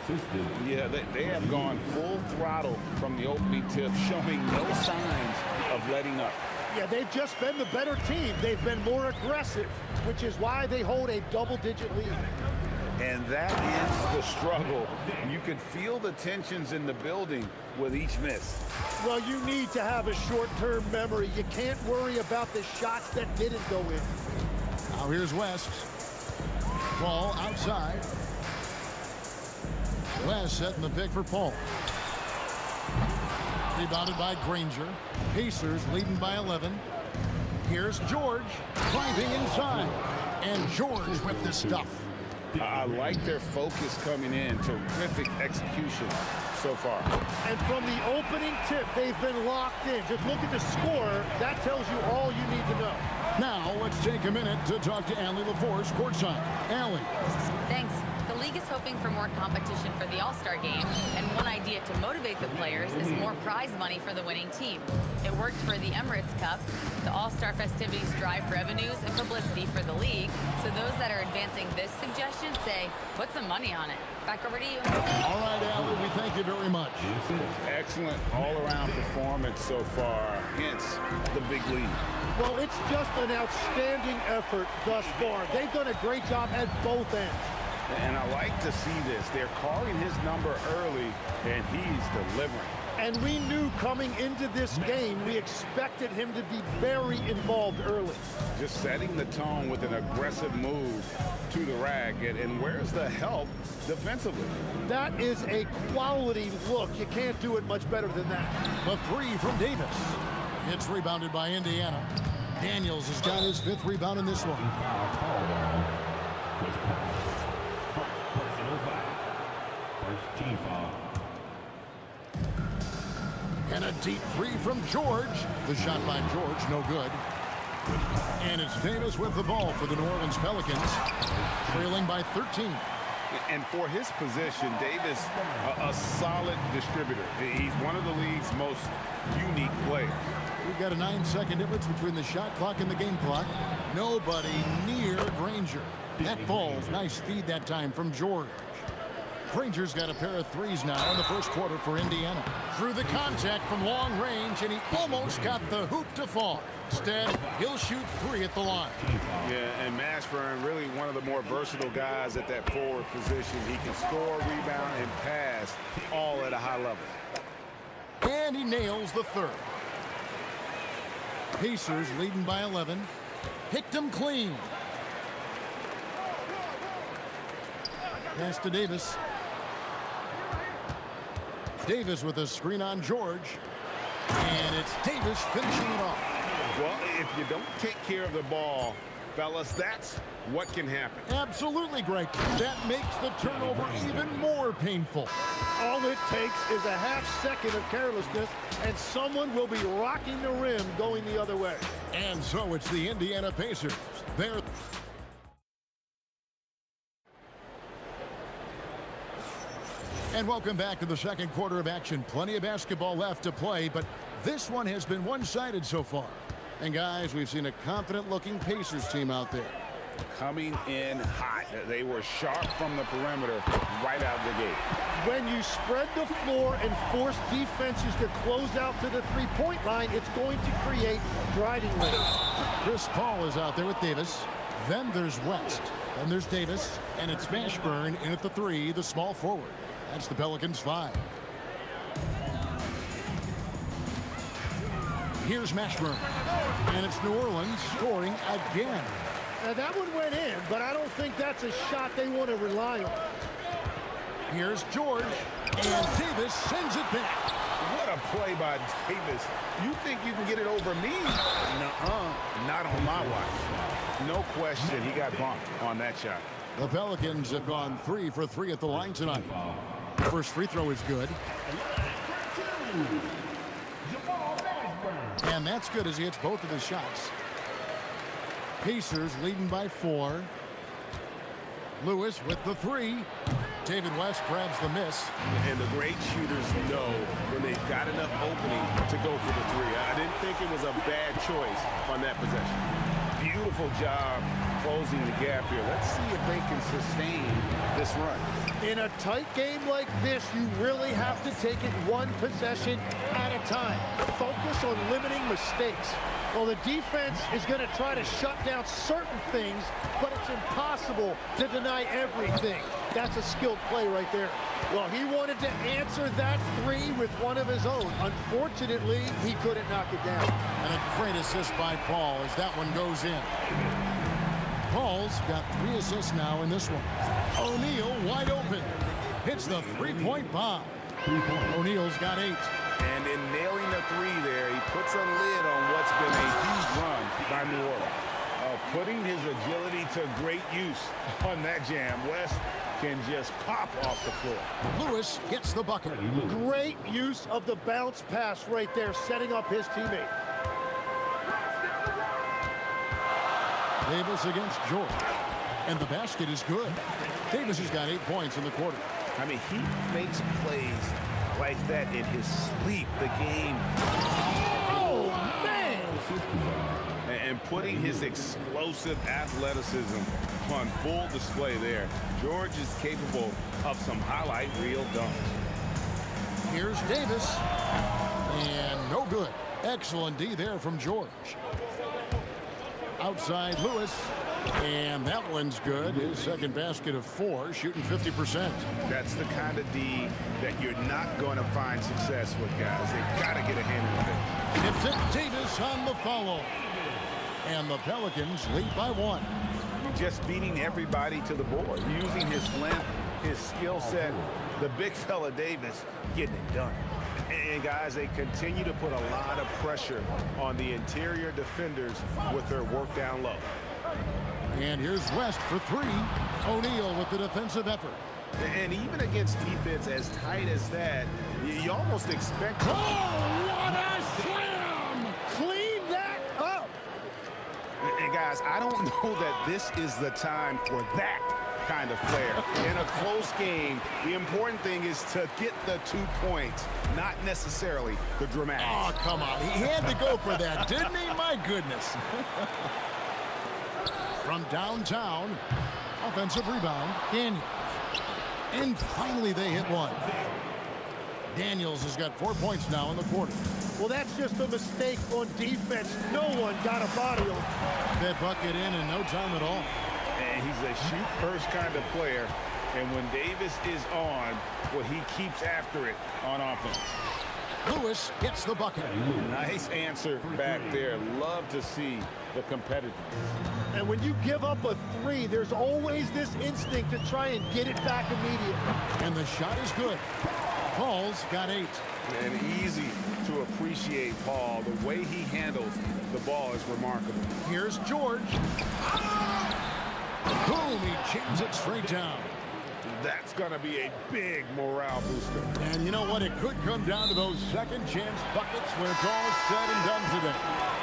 Yeah, they have gone full throttle from the opening tip, showing no signs of letting up. Yeah, they've just been the better team. They've been more aggressive, which is why they hold a double-digit lead. And that is the struggle. You could feel the tensions in the building with each miss. Well, you need to have a short-term memory. You can't worry about the shots that didn't go in. Now here's West. Ball outside. West setting the pick for Paul. Rebounded by Granger. Pacers leading by 11. Here's George driving inside. And George with the stuff. I like their focus coming in. Terrific execution so far. And from the opening tip, they've been locked in. Just look at the score. That tells you all you need to know. Now, let's take a minute to talk to Allie LaForce courtside. Allie. Thanks. The league is hoping for more competition for the All-Star game, and one idea to motivate the players is more prize money for the winning team. It worked for the Emirates Cup. The All-Star festivities drive revenues and publicity for the league, so those that are advancing this suggestion say, put some money on it. Back over to you. All right, Allie, we thank you very much. Excellent all-around performance so far, hence the big lead. Well, it's just an outstanding effort thus far. They've done a great job at both ends. And I like to see this. They're calling his number early, and he's delivering. And we knew coming into this game, we expected him to be very involved early. Just setting the tone with an aggressive move to the rack. And where's the help defensively? That is a quality look. You can't do it much better than that. The three from Davis. It's rebounded by Indiana. Daniels has got his fifth rebound in this one. And a deep three from George. The shot by George, no good. And it's Davis with the ball for the New Orleans Pelicans, trailing by 13. And for his position, Davis, a solid distributor. He's one of the league's most unique players. We've got a 9-second difference between the shot clock and the game clock. Nobody near Granger. That falls. Nice feed that time from George. Granger's got a pair of threes now in the first quarter for Indiana. Through the contact from long range, and he almost got the hoop to fall. Instead, he'll shoot three at the line. Yeah, and Mashburn, really one of the more versatile guys at that forward position. He can score, rebound, and pass all at a high level. And he nails the third. Pacers leading by 11. Picked him clean. Pass to Davis. Davis with a screen on George. And it's Davis finishing it off. Well, if you don't take care of the ball, fellas, that's what can happen. Absolutely, Greg. That makes the turnover even more painful. All it takes is a half-second of carelessness, and someone will be rocking the rim going the other way. And so it's the Indiana Pacers. They're... And welcome back to the second quarter of action. Plenty of basketball left to play, but this one has been one-sided so far. And guys, we've seen a confident-looking Pacers team out there. Coming in hot. They were sharp from the perimeter right out of the gate. When you spread the floor and force defenses to close out to the three-point line, it's going to create driving lanes. Chris Paul is out there with Davis. Then there's West. Then there's Davis. And it's Mashburn in at the three, the small forward. That's the Pelicans 5. Here's Mashburn. And it's New Orleans scoring again. Now that one went in, but I don't think that's a shot they want to rely on. Here's George. And Davis sends it back. What a play by Davis. You think you can get it over me? Nuh-uh. Not on my watch. No question, he got bumped on that shot. The Pelicans have gone 3 for 3 at the line tonight. First free throw is good. And that's good as he hits both of his shots. Pacers leading by 4. Lewis with the 3. David West grabs the miss. And the great shooters know when they've got enough opening to go for the 3. I didn't think it was a bad choice on that possession. Beautiful job closing the gap here. Let's see if they can sustain this run. In a tight game like this, you really have to take it one possession at a time. Focus on limiting mistakes. Well, the defense is going to try to shut down certain things, but it's impossible to deny everything. That's a skilled play right there. Well, he wanted to answer that 3 with one of his own. Unfortunately, he couldn't knock it down. And a great assist by Paul as that one goes in. Paul's got 3 assists now in this one. O'Neal wide open. Hits the three-point bomb. O'Neal's got 8. And in nailing the 3 there, he puts a lid on what's been a huge run by New Orleans. Putting his agility to great use on that jam. West can just pop off the floor. Lewis gets the bucket. Great use of the bounce pass right there, setting up his teammate. Davis against George. And the basket is good. Davis has got 8 points in the quarter. I mean, he makes plays like that in his sleep. The game. Oh, man! And putting his explosive athleticism on full display there. George is capable of some highlight reel dunks. Here's Davis. And no good. Excellent D there from George. Outside Lewis. And that one's good. His second basket of 4, shooting 50%. That's the kind of D that you're not going to find success with, guys. They've got to get a hand in the face. It's Davis on the follow. And the Pelicans lead by 1. Just beating everybody to the board, using his length, his skill set. The big fella Davis getting it done. And guys, they continue to put a lot of pressure on the interior defenders with their work down low. And here's West for 3. O'Neal with the defensive effort. And even against defense as tight as that, you almost expect... Oh, what a slam! Clean that up! And guys, I don't know that this is the time for that kind of flair. In a close game, the important thing is to get the 2 points, not necessarily the dramatics. Oh, come on. He had to go for that, didn't he? My goodness. From downtown, offensive rebound, Daniels. And finally they hit one. Daniels has got 4 points now in the quarter. Well, that's just a mistake on defense. No one got a body on. That bucket in no time at all. And he's a shoot-first kind of player. And when Davis is on, well, he keeps after it on offense. Lewis gets the bucket. Nice answer back there. Love to see the competitiveness. And when you give up a 3, there's always this instinct to try and get it back immediately. And the shot is good. Paul's got 8. And easy to appreciate Paul. The way he handles the ball is remarkable. Here's George. Boom, he jams it straight down. That's going to be a big morale booster. And you know what? It could come down to those second chance buckets when it's all said and done today.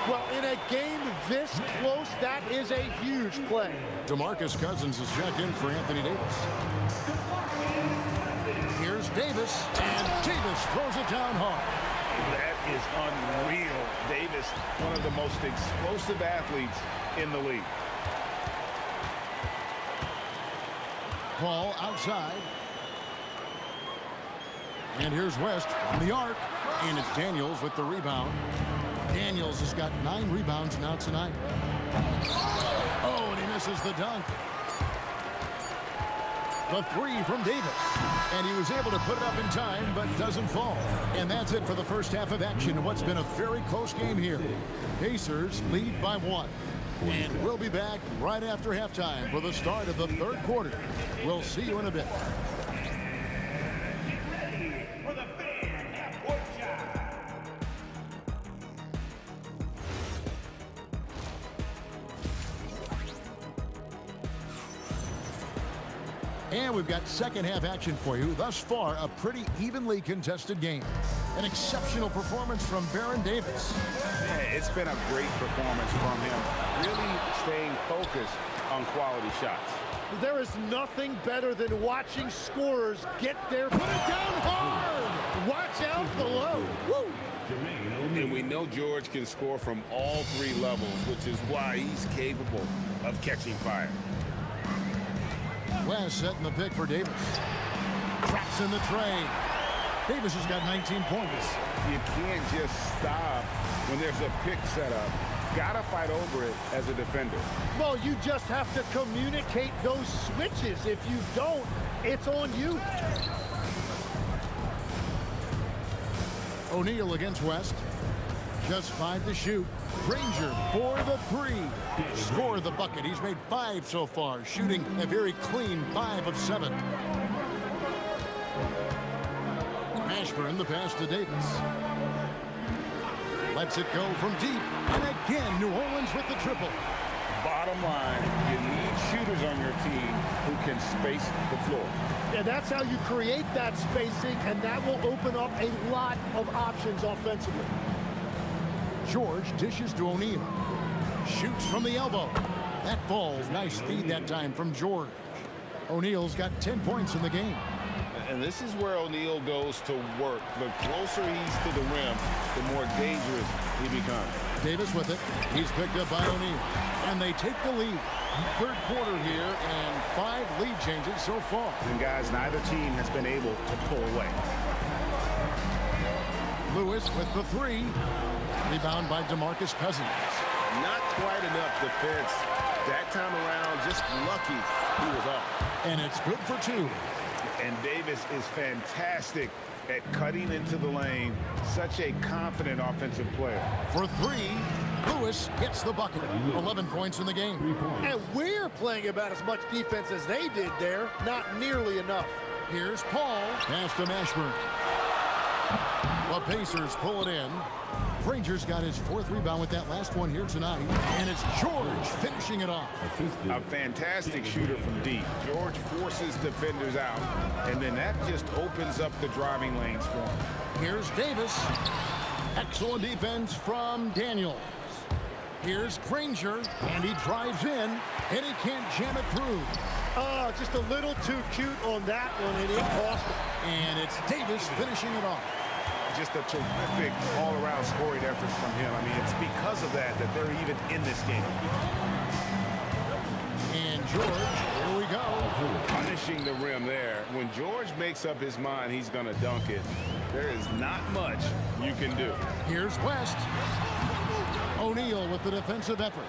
Well, in a game this close, that is a huge play. DeMarcus Cousins is checked in for Anthony Davis. Here's Davis, and Davis throws it down hard. That is unreal. Davis, one of the most explosive athletes in the league. Paul outside. And here's West from the arc. And it's Daniels with the rebound. Daniels has got 9 rebounds now tonight. Oh, and he misses the dunk. The 3 from Davis. And he was able to put it up in time, but doesn't fall. And that's it for the first half of action in what's been a very close game here. Pacers lead by 1. And we'll be back right after halftime for the start of the third quarter. We'll see you in a bit. For the fan half-court shot. And we've got second half action for you. Thus far, a pretty evenly contested game. An exceptional performance from Baron Davis. Yeah, it's been a great performance from him. Really staying focused on quality shots. There is nothing better than watching scorers get there. Put it down hard. Watch out below. Woo. And we know George can score from all 3 levels, which is why he's capable of catching fire. West setting the pick for Davis. Traps in the tray. Davis has got 19 points. You can't just stop when there's a pick set up. Gotta fight over it as a defender. Well, you just have to communicate those switches. If you don't, it's on you. O'Neal against West. Just 5 to shoot. Granger for the 3. Scored the bucket. He's made 5 so far, shooting a very clean 5 of 7. Mashburn the pass to Davis. Lets it go from deep. And again, New Orleans with the triple. Bottom line, you need shooters on your team who can space the floor. And that's how you create that spacing, and that will open up a lot of options offensively. George dishes to O'Neal. Shoots from the elbow. That falls. Nice feed that time from George. O'Neal's got 10 points in the game. And this is where O'Neal goes to work. The closer he's to the rim, the more dangerous he becomes. Davis with it. He's picked up by O'Neal. And they take the lead. Third quarter here and 5 lead changes so far. And guys, neither team has been able to pull away. Lewis with the 3. Rebound by DeMarcus Cousins. Not quite enough defense. That time around, just lucky he was off. And it's good for 2. And Davis is fantastic at cutting into the lane. Such a confident offensive player. For 3, Lewis gets the bucket. 11 points in the game. And we're playing about as much defense as they did there. Not nearly enough. Here's Paul. Pass to Mashburn. The Pacers pull it in. Granger's got his 4th rebound with that last one here tonight. And it's George finishing it off. A fantastic shooter from deep. George forces defenders out, and then that just opens up the driving lanes for him. Here's Davis. Excellent defense from Daniels. Here's Granger, and he drives in, and he can't jam it through. Oh, just a little too cute on that one, and it cost him. And it's Davis finishing it off. Just a terrific all-around scoring effort from him. I mean, it's because of that they're even in this game. And George, here we go. Punishing the rim there. When George makes up his mind he's going to dunk it, there is not much you can do. Here's West. O'Neal with the defensive effort.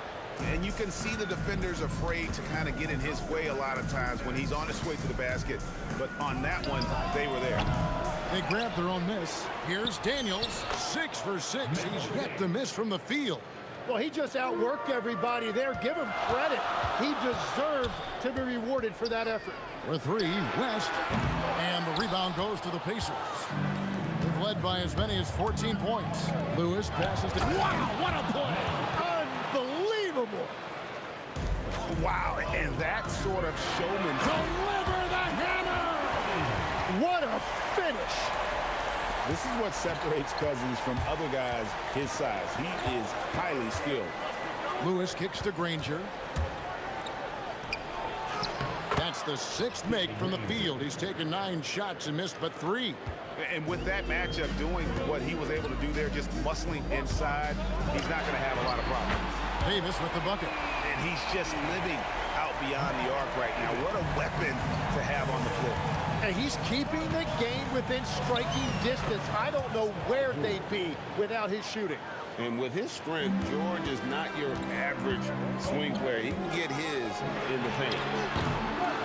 And you can see the defenders afraid to kind of get in his way a lot of times when he's on his way to the basket. But on that one, they were there. They grabbed their own miss. Here's Daniels, 6 for 6. He's yet to miss from the field. Well, he just outworked everybody there. Give him credit. He deserved to be rewarded for that effort. For three, West. And the rebound goes to the Pacers. They've led by as many as 14 points. Lewis passes to... Wow, what a play! Unbelievable! Wow, and that sort of showman... Deliver the hammer! What a finish! This is what separates Cousins from other guys his size. He is highly skilled. Lewis kicks to Granger. That's the sixth make from the field. He's taken 9 shots and missed but 3. And with that matchup doing what he was able to do there, just muscling inside, he's not going to have a lot of problems. Davis with the bucket. And he's just living out beyond the arc right now. What a weapon to have on the floor. And he's keeping the game within striking distance. I don't know where they'd be without his shooting. And with his strength, George is not your average swing player. He can get his in the paint.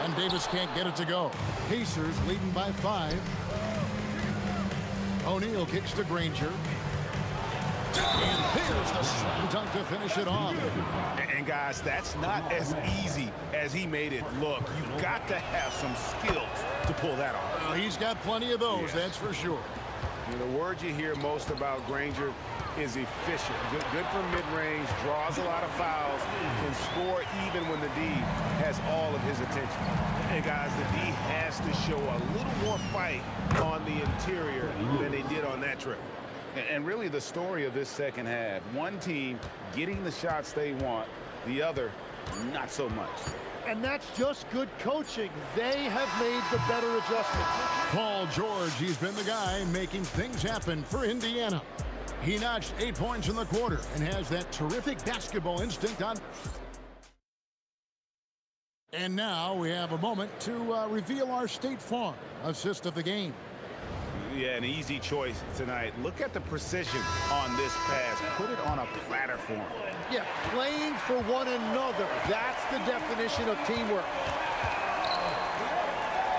And Davis can't get it to go. Pacers leading by 5. O'Neal kicks to Granger. And there's the slam dunk to finish it off. And guys, that's not as easy as he made it look. You've got to have some skills to pull that off. Well, he's got plenty of those, yes. That's for sure. And the word you hear most about Granger is efficient. Good from mid-range, draws a lot of fouls, can score even when the D has all of his attention. And guys, the D has to show a little more fight on the interior than they did on that trip. And really the story of this second half, one team getting the shots they want, the other not so much. And that's just good coaching. They have made the better adjustments. Paul George, he's been the guy making things happen for Indiana. He notched 8 points in the quarter and has that terrific basketball instinct on. And now we have a moment to reveal our State Farm assist of the game. Yeah, an easy choice tonight. Look at the precision on this pass. Put it on a platter for him. Yeah, playing for one another. That's the definition of teamwork.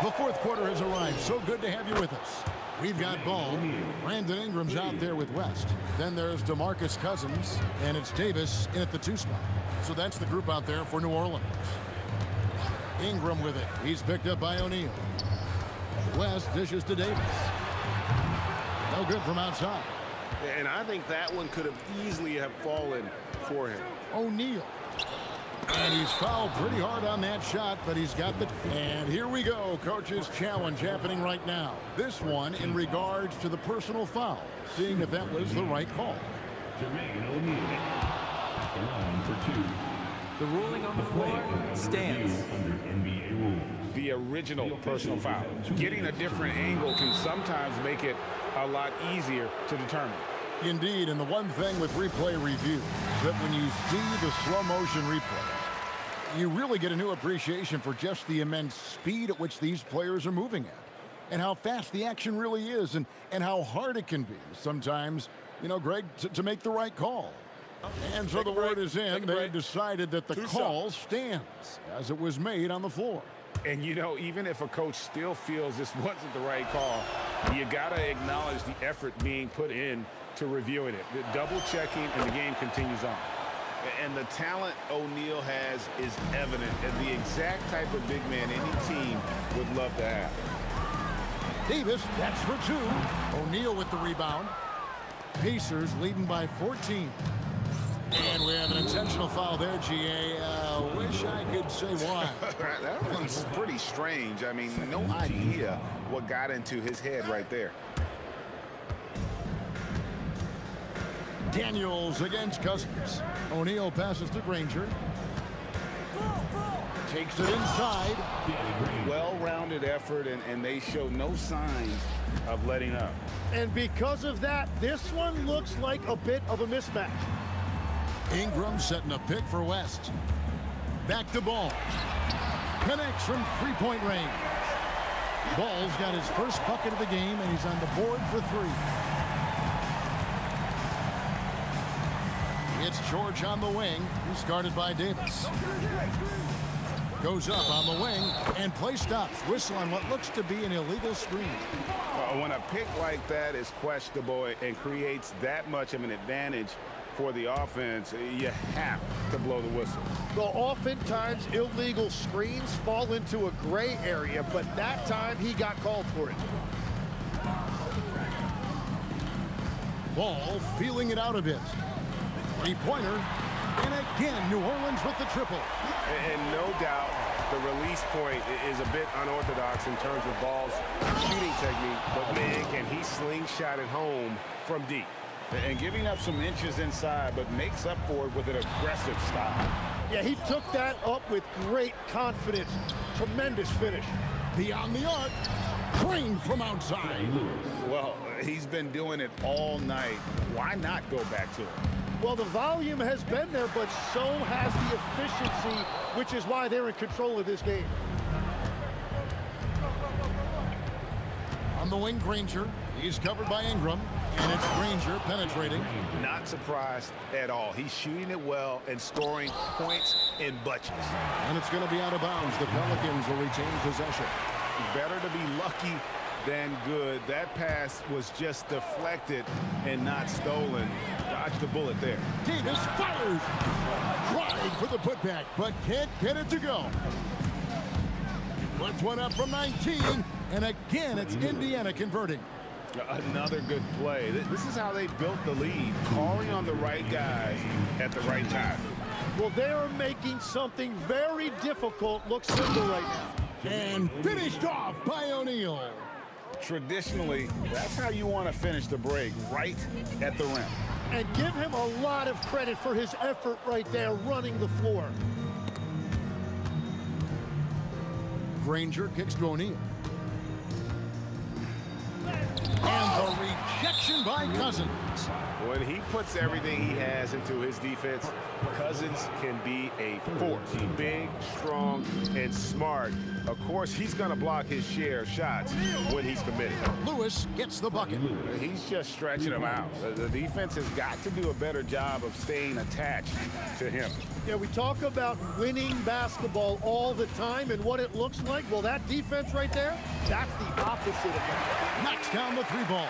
The fourth quarter has arrived. So good to have you with us. We've got ball. Brandon Ingram's out there with West. Then there's DeMarcus Cousins, and it's Davis in at the 2 spot. So that's the group out there for New Orleans. Ingram with it. He's picked up by O'Neal. West dishes to Davis. No good from outside. And I think that one could have easily have fallen for him. O'Neal. And he's fouled pretty hard on that shot, but he's got the... And here we go. Coach's challenge happening right now. This one in regards to the personal foul. Seeing if that was the right call. Jermaine O'Neal. Line for 2. The ruling on the floor stands. Under NBA rules. The original personal foul. Getting a different angle can sometimes make it a lot easier to determine. Indeed, and the one thing with replay review is that when you see the slow motion replays, you really get a new appreciation for just the immense speed at which these players are moving at, and how fast the action really is, and how hard it can be sometimes, you know, Greg, to make the right call. And so the word is in. They decided that the call stands as it was made on the floor. And, you know, even if a coach still feels this wasn't the right call, you got to acknowledge the effort being put in to reviewing it. The double checking, and the game continues on. And the talent O'Neal has is evident, and the exact type of big man any team would love to have. Davis, that's for 2. O'Neal with the rebound. Pacers leading by 14. And we have an intentional foul there, G.A. Wish I could say why. That one's pretty strange. I mean, no idea what got into his head right there. Daniels against Cousins. O'Neal passes to Granger. Takes it inside. Well-rounded effort, and they show no signs of letting up. And because of that, this one looks like a bit of a mismatch. Ingram setting a pick for West. Back to Ball. Connects from three-point range. Ball's got his first bucket of the game, and he's on the board for 3. It's George on the wing. He's guarded by Davis. Goes up on the wing, and play stops. Whistle on what looks to be an illegal screen. When a pick like that is questionable and creates that much of an advantage, for the offense, you have to blow the whistle. Well, oftentimes illegal screens fall into a gray area, but that time he got called for it. Ball feeling it out a bit. Three-pointer. And again, New Orleans with the triple. And no doubt the release point is a bit unorthodox in terms of Ball's shooting technique. But, man, can he slingshot it home from deep. And giving up some inches inside, but makes up for it with an aggressive style. Yeah, he took that up with great confidence. Tremendous finish. Beyond the arc. Crane from outside. Well, he's been doing it all night. Why not go back to it? Well, the volume has been there, but so has the efficiency, which is why they're in control of this game. On the wing, Granger. He's covered by Ingram. And it's Granger penetrating. Not surprised at all. He's shooting it well and scoring points in bunches. And it's going to be out of bounds. The Pelicans will retain possession. Better to be lucky than good. That pass was just deflected and not stolen. Dodged the bullet there. Davis fires. Trying for the putback, but can't get it to go. Puts one up from 19. And again, it's Indiana converting. Another good play. This is how they built the lead, calling on the right guys at the right time. Well, they are making something very difficult look simple right now. And finished off by O'Neal. Traditionally, that's how you want to finish the break, right at the rim. And give him a lot of credit for his effort right there running the floor. Granger kicks to O'Neal. And the rejection by Cousins. When he puts everything he has into his defense, Cousins can be a force. Big, strong, and smart. Of course, he's going to block his share of shots when he's committed. Lewis gets the bucket. He's just stretching him out. The defense has got to do a better job of staying attached to him. Yeah, we talk about winning basketball all the time and what it looks like. Well, that defense right there, that's the opposite of that. Knocks down the three ball.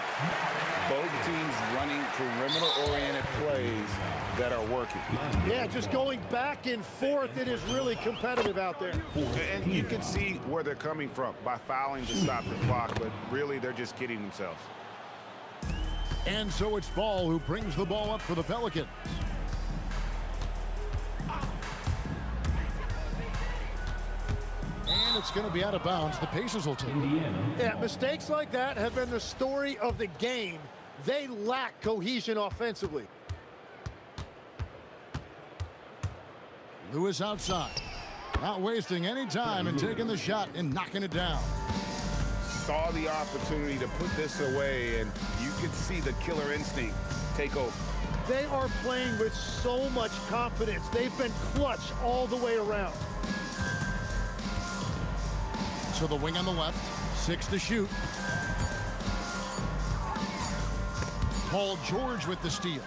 Both teams running perimeter-oriented plays that are working. Yeah, just going back and forth, it is really competitive out there. And you can see where they're coming from by fouling to stop the clock, but really they're just kidding themselves. And so it's Ball who brings the ball up for the Pelicans. And it's going to be out of bounds. The Pacers will take it. Yeah, mistakes like that have been the story of the game. They lack cohesion offensively. Lewis outside. Not wasting any time and taking the shot and knocking it down. Saw the opportunity to put this away, and you could see the killer instinct take over. They are playing with so much confidence. They've been clutch all the way around. So the wing on the left, 6 to shoot. Paul George with the steal.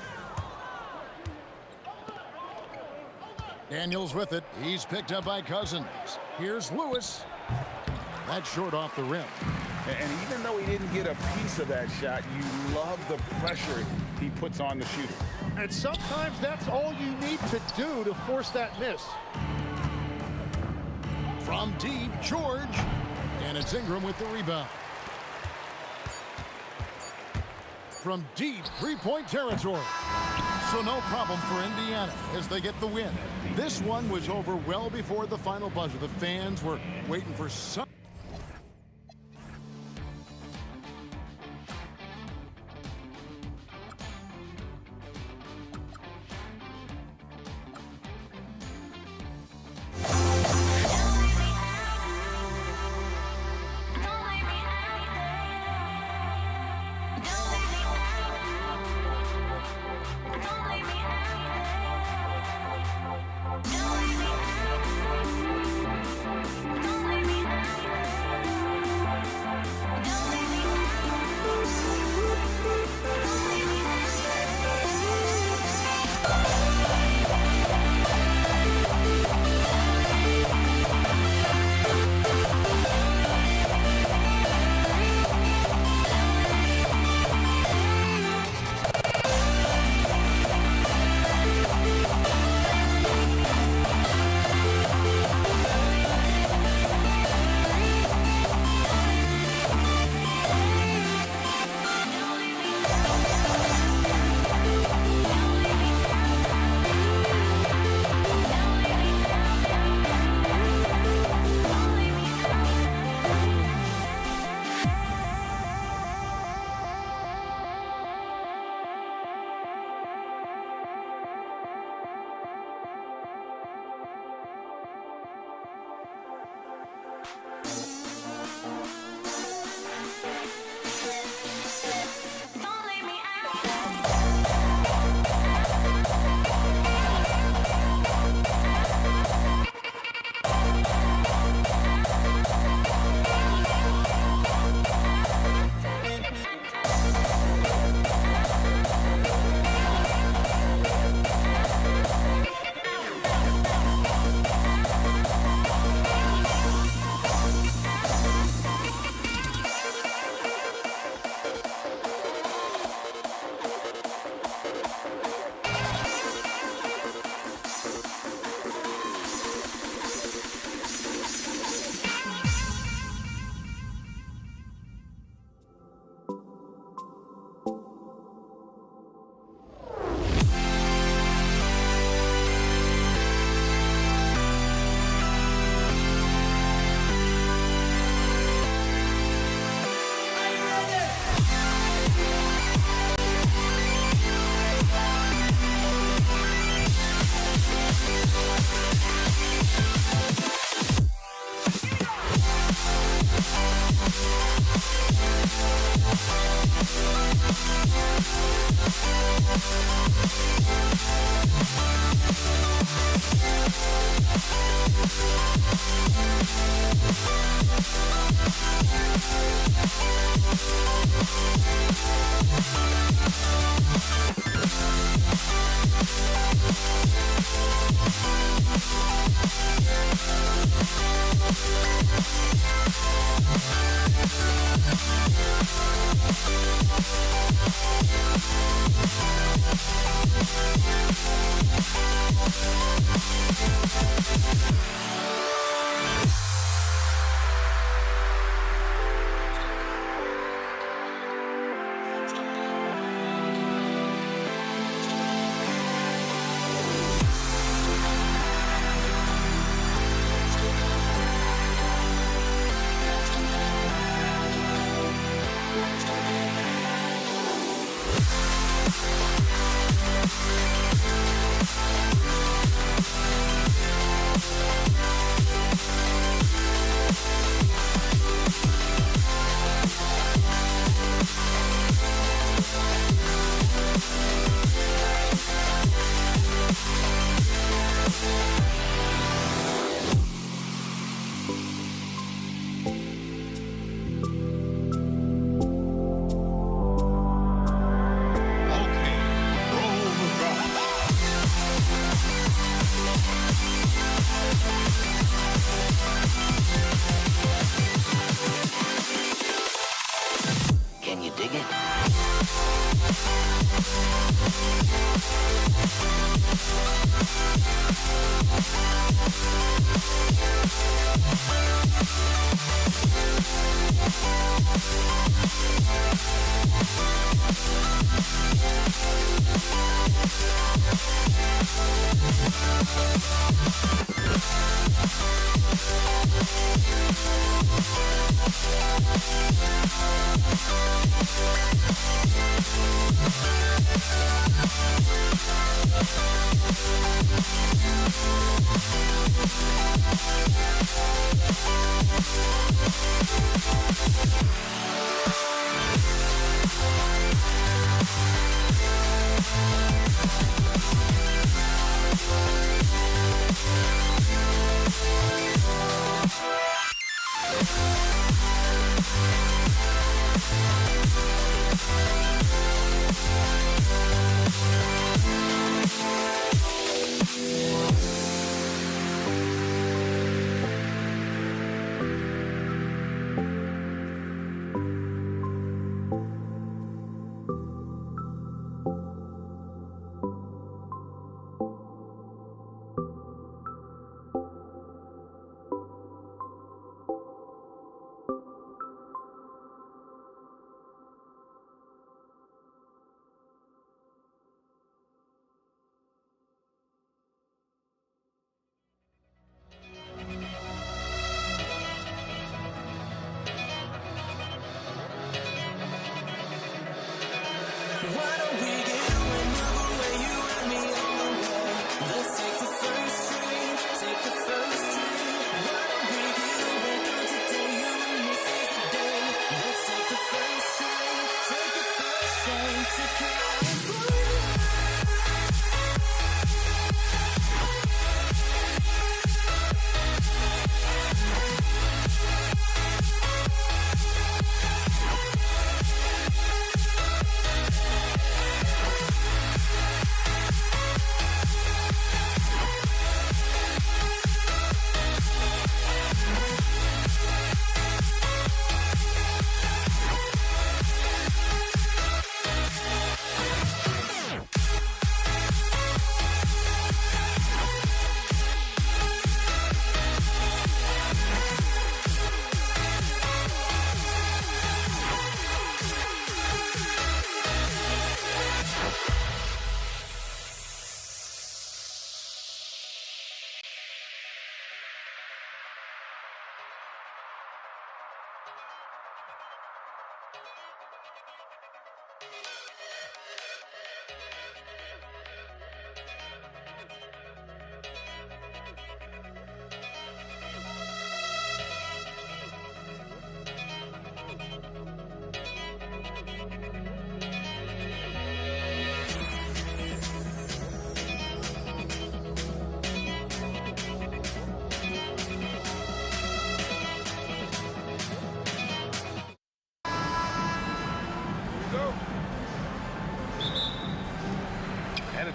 Daniels with it. He's picked up by Cousins. Here's Lewis. That's short off the rim. And even though he didn't get a piece of that shot, you love the pressure he puts on the shooter. And sometimes that's all you need to do to force that miss. From deep, George. And it's Ingram with the rebound. From deep, three-point territory. So no problem for Indiana as they get the win. This one was over well before the final buzzer. The fans were waiting for some.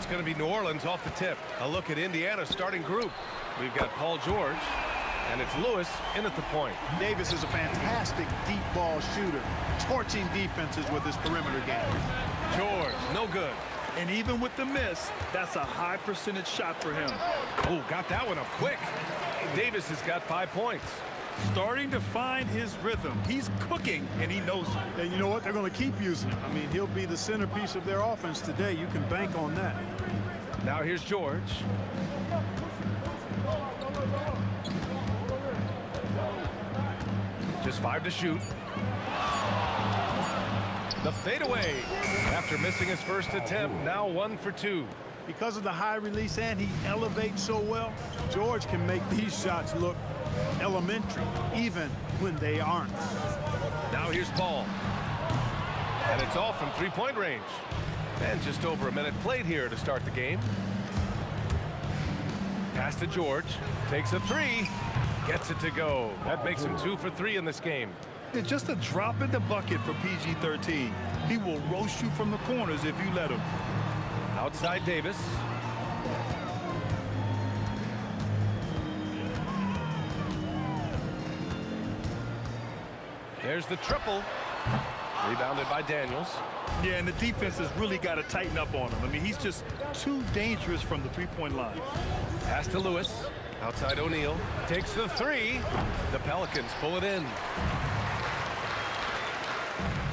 It's going to be New Orleans off the tip. A look at Indiana's starting group. We've got Paul George, and it's Lewis in at the point. Davis is a fantastic deep ball shooter, torching defenses with his perimeter game. George, no good. And even with the miss, that's a high percentage shot for him. Oh, got that one up quick. Davis has got 5 points. Starting to find his rhythm. He's cooking, and he knows it. And you know what? They're going to keep using him. I mean, he'll be the centerpiece of their offense today. You can bank on that. Now here's George. Just 5 to shoot. The fadeaway. After missing his first attempt, now 1 for 2. Because of the high release and he elevates so well, George can make these shots look elementary, even when they aren't. Now here's Paul. And it's all from three-point range. And just over a minute played here to start the game. Pass to George. Takes a 3. Gets it to go. That makes him 2 for 3 in this game. It's just a drop in the bucket for PG-13. He will roast you from the corners if you let him. Outside Davis. There's the triple. Rebounded by Daniels. Yeah, and the defense has really got to tighten up on him. I mean, he's just too dangerous from the three-point line. Pass to Lewis. Outside O'Neal. Takes the 3. The Pelicans pull it in.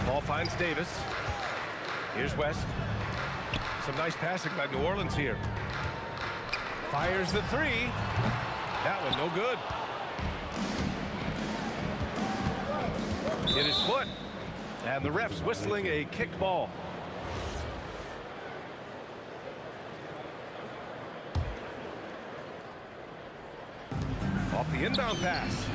Ball finds Davis. Here's West. Some nice passing by New Orleans here. Fires the 3. That one no good. Hit his foot. And the ref's whistling a kicked ball. Off the inbound pass.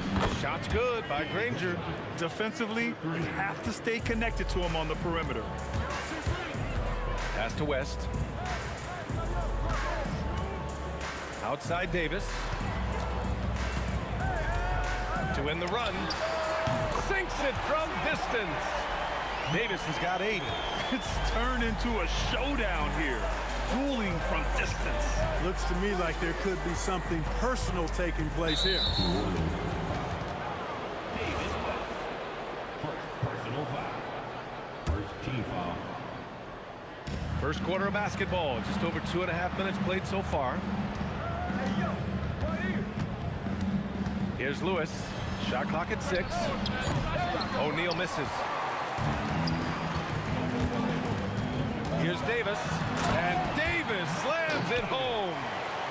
Shot's good by Granger. Defensively, you have to stay connected to him on the perimeter. Pass to West. Outside Davis. To win the run. Sinks it from distance. Davis has got 8. It's turned into a showdown here. Dueling from distance. Looks to me like there could be something personal taking place here. Personal foul. First team foul. First quarter of basketball. Just over 2.5 minutes played so far. Here's Lewis. Shot clock at 6. O'Neal misses. Here's Davis. And Davis slams it home.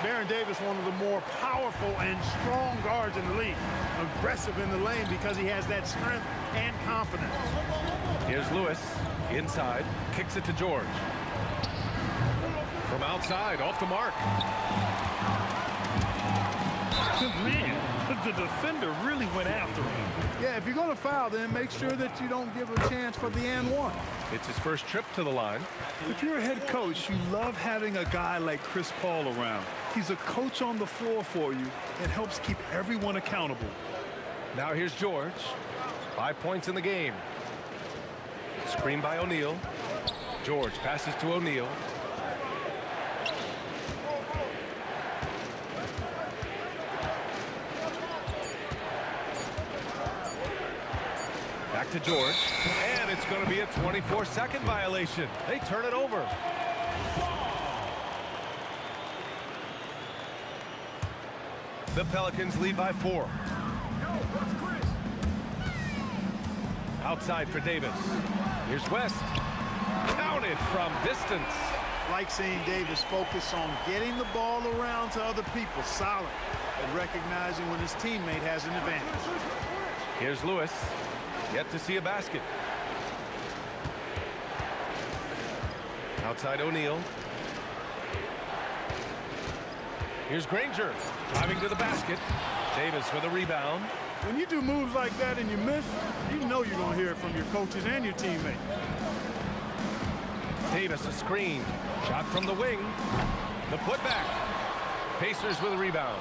Baron Davis, one of the more powerful and strong guards in the league. Aggressive in the lane because he has that strength and confidence. Here's Lewis. Inside. Kicks it to George. From outside. Off the mark. Man, the defender really went after him. Yeah, if you're going to foul, then make sure that you don't give a chance for the and one. It's his first trip to the line. If you're a head coach, you love having a guy like Chris Paul around. He's a coach on the floor for you and helps keep everyone accountable. Now here's George. 5 points in the game. Screen by O'Neal. George passes to O'Neal. Back to George. And it's going to be a 24-second violation. They turn it over. The Pelicans lead by 4. Outside for Davis. Here's West. Counted from distance. Like seeing Davis focus on getting the ball around to other people, solid, and recognizing when his teammate has an advantage. Here's Lewis. Yet to see a basket. Outside O'Neal. Here's Granger. Driving to the basket. Davis with a rebound. When you do moves like that and you miss, you know you're going to hear it from your coaches and your teammates. Davis a screen. Shot from the wing. The putback. Pacers with a rebound.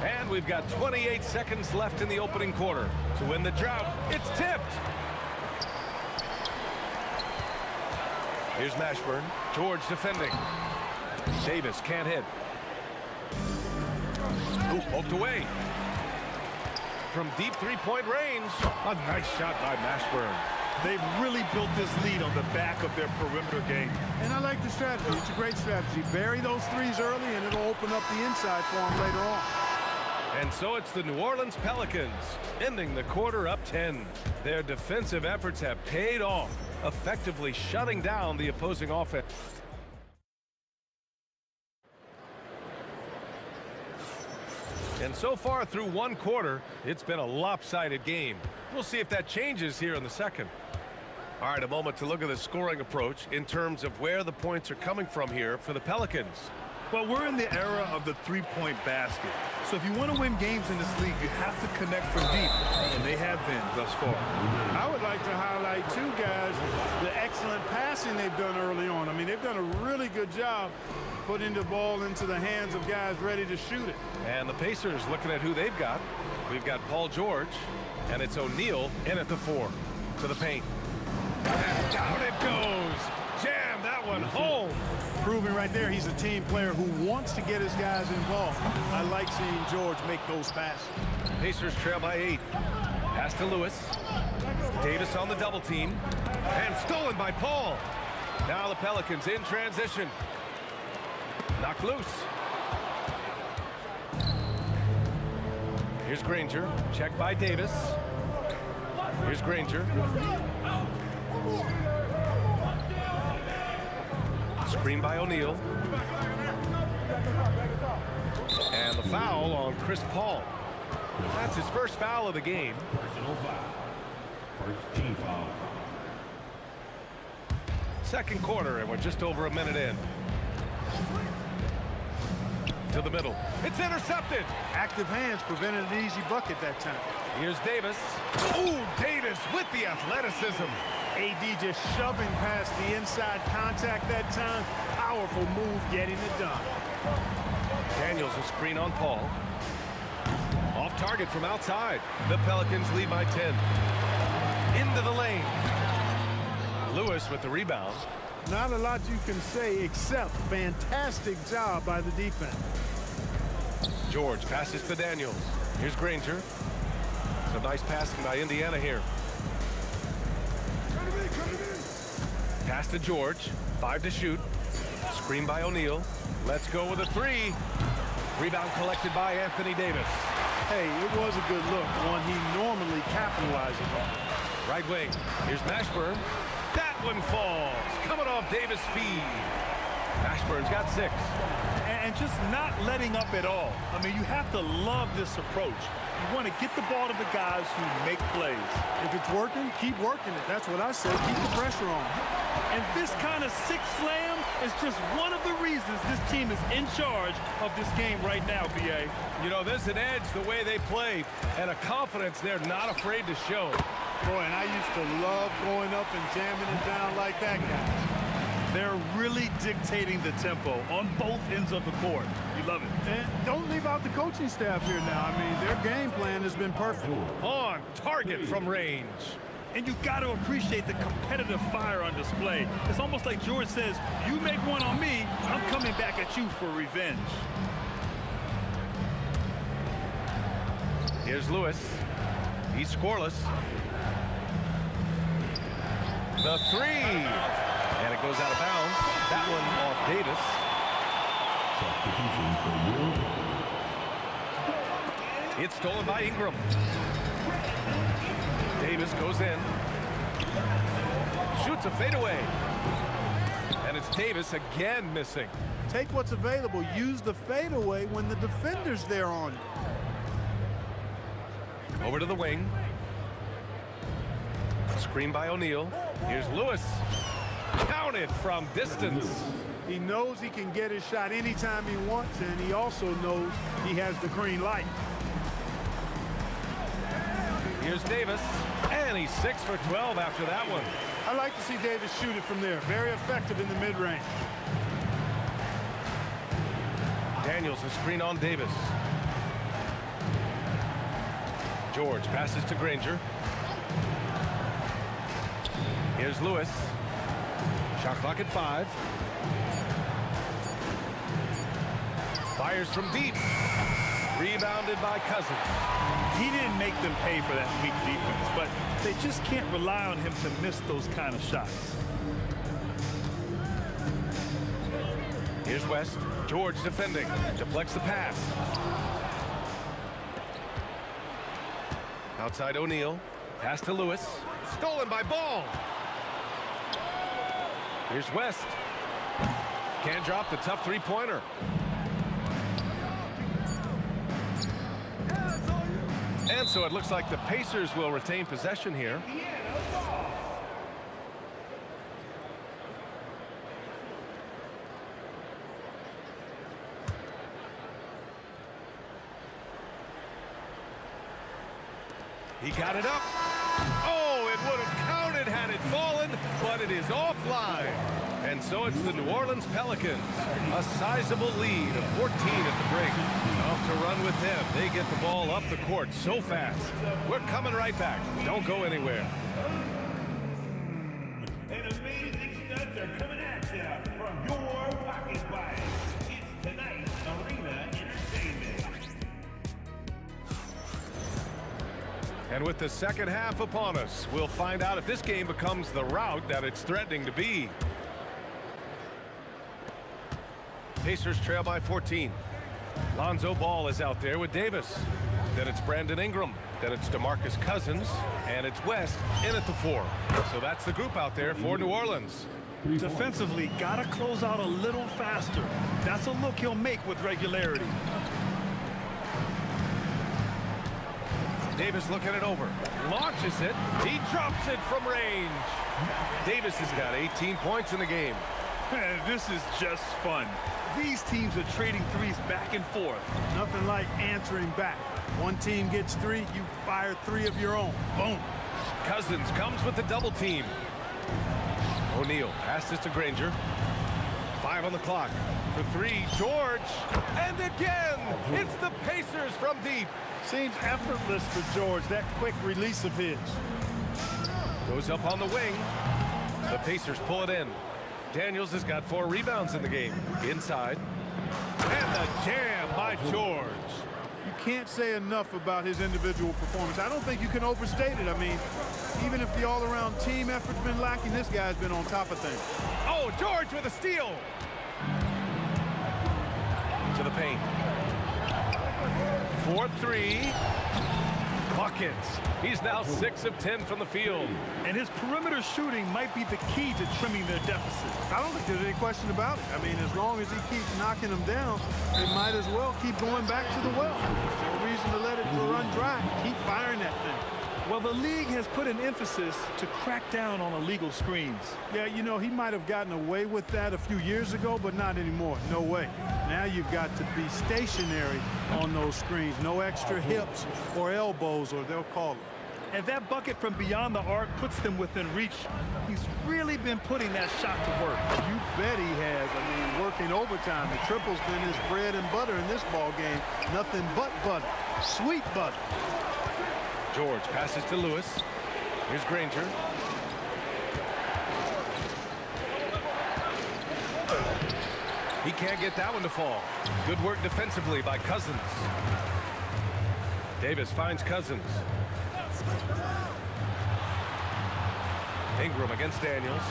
And we've got 28 seconds left in the opening quarter. To win the drought, it's tipped. Here's Mashburn. George defending. Davis can't hit. Ooh, poked away. From deep three-point range. A nice shot by Mashburn. They've really built this lead on the back of their perimeter game. And I like the strategy. It's a great strategy. Bury those threes early, and it'll open up the inside for them later on. And so it's the New Orleans Pelicans, ending the quarter up 10. Their defensive efforts have paid off, effectively shutting down the opposing offense. And so far through one quarter, it's been a lopsided game. We'll see if that changes here in the second. All right, a moment to look at the scoring approach in terms of where the points are coming from here for the Pelicans. Well, we're in the era of the three-point basket. So if you want to win games in this league, you have to connect from deep, and they have been thus far. I would like to highlight, too, guys, the excellent passing they've done early on. I mean, they've done a really good job putting the ball into the hands of guys ready to shoot it. And the Pacers looking at who they've got. We've got Paul George, and it's O'Neal in at the 4 to the paint. And down it goes. Jam that one home. Proving right there he's a team player who wants to get his guys involved. I like seeing George make those passes. Pacers trail by 8. Pass to Lewis. Davis on the double team. And stolen by Paul. Now the Pelicans in transition. Knocked loose. Here's Granger. Checked by Davis. Here's Granger. Screen by O'Neal. And the foul on Chris Paul. That's his first foul of the game. Personal foul. First team foul. Second quarter, and we're just over a minute in. To the middle. It's intercepted. Active hands prevented an easy bucket that time. Here's Davis. Ooh, Davis with the athleticism. AD just shoving past the inside contact that time. Powerful move getting it done. Daniels a screen on Paul. Off target from outside. The Pelicans lead by 10. Into the lane. Lewis with the rebound. Not a lot you can say except fantastic job by the defense. George passes to Daniels. Here's Granger. Some nice passing by Indiana here. Pass to George. 5 to shoot. Screen by O'Neal. Let's go with a 3. Rebound collected by Anthony Davis. Hey, it was a good look, one he normally capitalizes on. Right wing. Here's Mashburn. That one falls. Coming off Davis' feed. Mashburn's got 6. And just not letting up at all. I mean, you have to love this approach. You want to get the ball to the guys who make plays. If it's working, keep working it. That's what I say. Keep the pressure on. And this kind of six slam is just one of the reasons this team is in charge of this game right now, B.A. You know, there's an edge the way they play and a confidence they're not afraid to show. Boy, and I used to love going up and jamming it down like that, guys. They're really dictating the tempo on both ends of the court. You love it. And don't leave out the coaching staff here now. I mean, their game plan has been perfect. On target from range. And you got to appreciate the competitive fire on display. It's almost like George says, you make one on me, I'm coming back at you for revenge. Here's Lewis. He's scoreless. The 3. And it goes out of bounds. That one off Davis. It's stolen by Ingram. Davis goes in. Shoots a fadeaway. And it's Davis again missing. Take what's available. Use the fadeaway when the defender's there on you. Over to the wing. Screen by O'Neal. Here's Lewis. Counted from distance. He knows he can get his shot anytime he wants, and he also knows he has the green light. Here's Davis, and he's 6 for 12 after that one. I like to see Davis shoot it from there. Very effective in the mid-range. Daniels a screen on Davis. George passes to Granger. Here's Lewis. Shot clock at 5. Fires from deep. Rebounded by Cousins. He didn't make them pay for that weak defense, but they just can't rely on him to miss those kind of shots. Here's West. George defending. Deflects the pass. Outside O'Neal. Pass to Lewis. Stolen by Ball. Here's West. Can't drop the tough three-pointer. And so it looks like the Pacers will retain possession here. He got it up. Oh, it would have counted had it fallen, but it is offline. And so it's the New Orleans Pelicans. A sizable lead of 14 at the break. Off to run with them. They get the ball up the court so fast. We're coming right back. Don't go anywhere. And amazing stunts are coming at you from your pocket bias. It's tonight's Arena Entertainment. And with the second half upon us, we'll find out if this game becomes the rout that it's threatening to be. Pacers trail by 14. Lonzo Ball is out there with Davis. Then it's Brandon Ingram. Then it's DeMarcus Cousins. And it's West in at the 4. So that's the group out there for New Orleans. Defensively, got to close out a little faster. That's a look he'll make with regularity. Davis looking it over. Launches it. He drops it from range. Davis has got 18 points in the game. This is just fun. These teams are trading threes back and forth. Nothing like answering back. One team gets 3, you fire 3 of your own. Boom. Cousins comes with the double team. O'Neal passes to Granger. 5 on the clock. For 3, George. And again, it's the Pacers from deep. Seems effortless for George, that quick release of his. Goes up on the wing. The Pacers pull it in. Daniels has got 4 rebounds in the game. Inside. And the jam by George. You can't say enough about his individual performance. I don't think you can overstate it. I mean, even if the all-around team effort's been lacking, this guy's been on top of things. Oh, George with a steal. To the paint. 4-3. Buckets. He's now 6 of 10 from the field. And his perimeter shooting might be the key to trimming their deficit. I don't think there's any question about it. I mean, as long as he keeps knocking them down, they might as well keep going back to the well. No reason to let it run dry. Keep firing that thing. Well, the league has put an emphasis to crack down on illegal screens. Yeah, you know, he might have gotten away with that a few years ago, but not anymore. No way. Now you've got to be stationary on those screens. No extra hips or elbows, or they'll call it. And that bucket from beyond the arc puts them within reach. He's really been putting that shot to work. You bet he has. I mean, working overtime. The triple's been his bread and butter in this ball game. Nothing but butter. Sweet butter. George passes to Lewis. Here's Granger. He can't get that one to fall. Good work defensively by Cousins. Davis finds Cousins. Ingram against Daniels.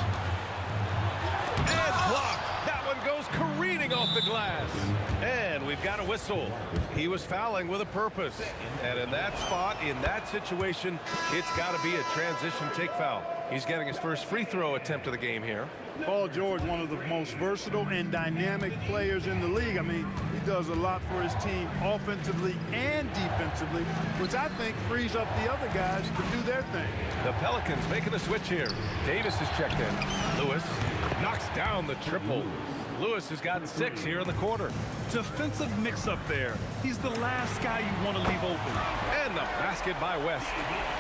And blocked. That one goes careening off the glass. And we've got a whistle. He was fouling with a purpose. And in that spot, in that situation, it's got to be a transition take foul. He's getting his first free throw attempt of the game here. Paul George, one of the most versatile and dynamic players in the league. I mean, he does a lot for his team offensively and defensively, which I think frees up the other guys to do their thing. The Pelicans making the switch here. Davis is checked in. Lewis knocks down the triple. Lewis has gotten 6 here in the quarter. Defensive mix-up there. He's the last guy you want to leave open. And the basket by West.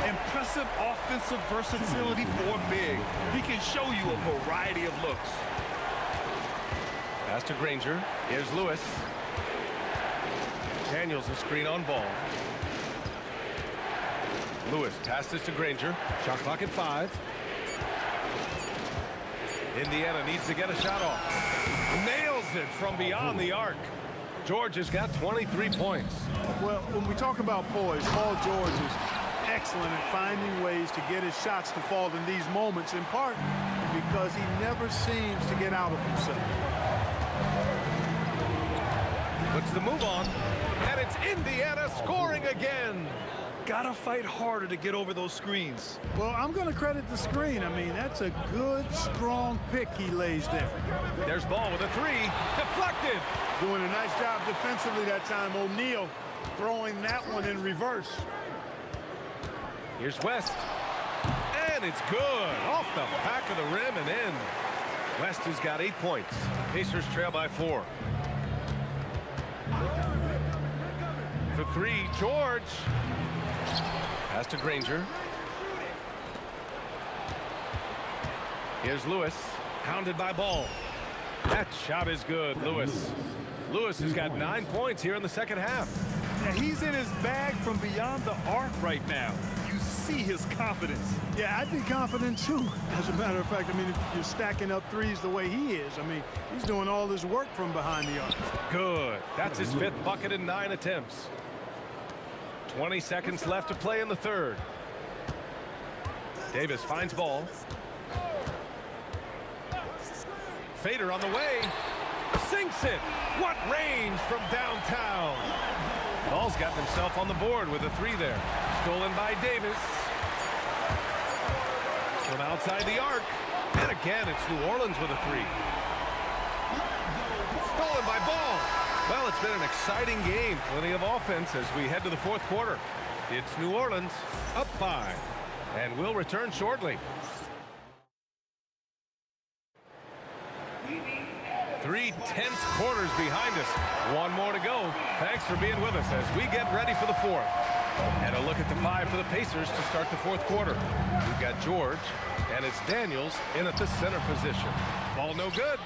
Impressive offensive versatility for big. He can show you a variety of looks. Pass to Granger. Here's Lewis. Daniels a screen on Ball. Lewis passes to Granger. Shot clock at 5. Indiana needs to get a shot off. Nails it from beyond the arc. George has got 23 points. Well, when we talk about poise, Paul George is excellent at finding ways to get his shots to fall in these moments, in part because he never seems to get out of himself. Puts the move on, and it's Indiana scoring again. Gotta fight harder to get over those screens. Well, I'm going to credit the screen. I mean, that's a good, strong pick he lays there. There's ball with a three. Deflected. Doing a nice job defensively that time. O'Neal throwing that one in reverse. Here's West. And it's good. Off the back of the rim and in. West has got 8 points. Pacers trail by 4. For 3, George. Pass to Granger. Here's Lewis. Hounded by Ball. That shot is good, Lewis. Lewis has got 9 points here in the second half. Yeah, he's in his bag from beyond the arc right now. You see his confidence. Yeah, I'd be confident too. As a matter of fact, I mean, if you're stacking up threes the way he is, I mean, he's doing all this work from behind the arc. Good. That's his 5th bucket in 9 attempts. 20 seconds left to play in the third. Davis finds Ball. Fader on the way. Sinks it. What range from downtown. Ball's got himself on the board with a 3 there. Stolen by Davis. From outside the arc. And again, it's New Orleans with a 3. Stolen by Ball. Well, it's been an exciting game. Plenty of offense as we head to the fourth quarter. It's New Orleans up 5. And we'll return shortly. 3 tense quarters behind us. 1 more to go. Thanks for being with us as we get ready for the fourth. And a look at the 5 for the Pacers to start the fourth quarter. We've got George, and it's Daniels in at the center position. Ball no good.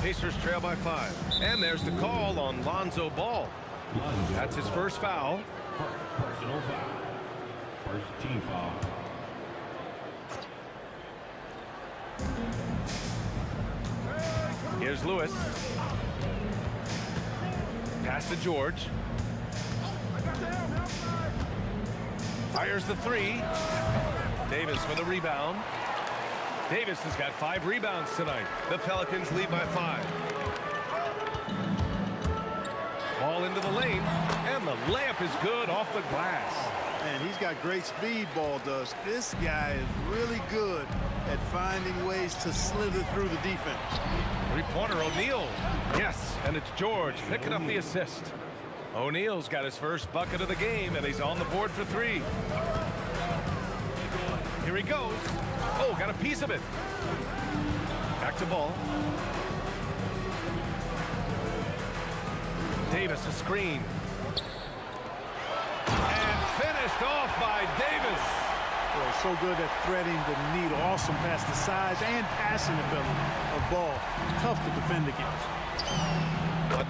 Pacers trail by 5. And there's the call on Lonzo Ball. That's his first foul. Personal foul. First team foul. Here's Lewis. Pass to George. Fires the 3. Davis for the rebound. Davis has got 5 rebounds tonight. The Pelicans lead by 5. Ball into the lane, and the layup is good off the glass. Man, he's got great speed, Ball does. This guy is really good at finding ways to slither through the defense. 3-pointer O'Neal. Yes, and it's George picking up the assist. O'Neal's got his first bucket of the game, and he's on the board for 3. Here he goes. Oh, got a piece of it. Back to Ball. Davis a screen. And finished off by Davis. Boy, so good at threading the needle. Awesome past the size and passing ability of Ball. Tough to defend against.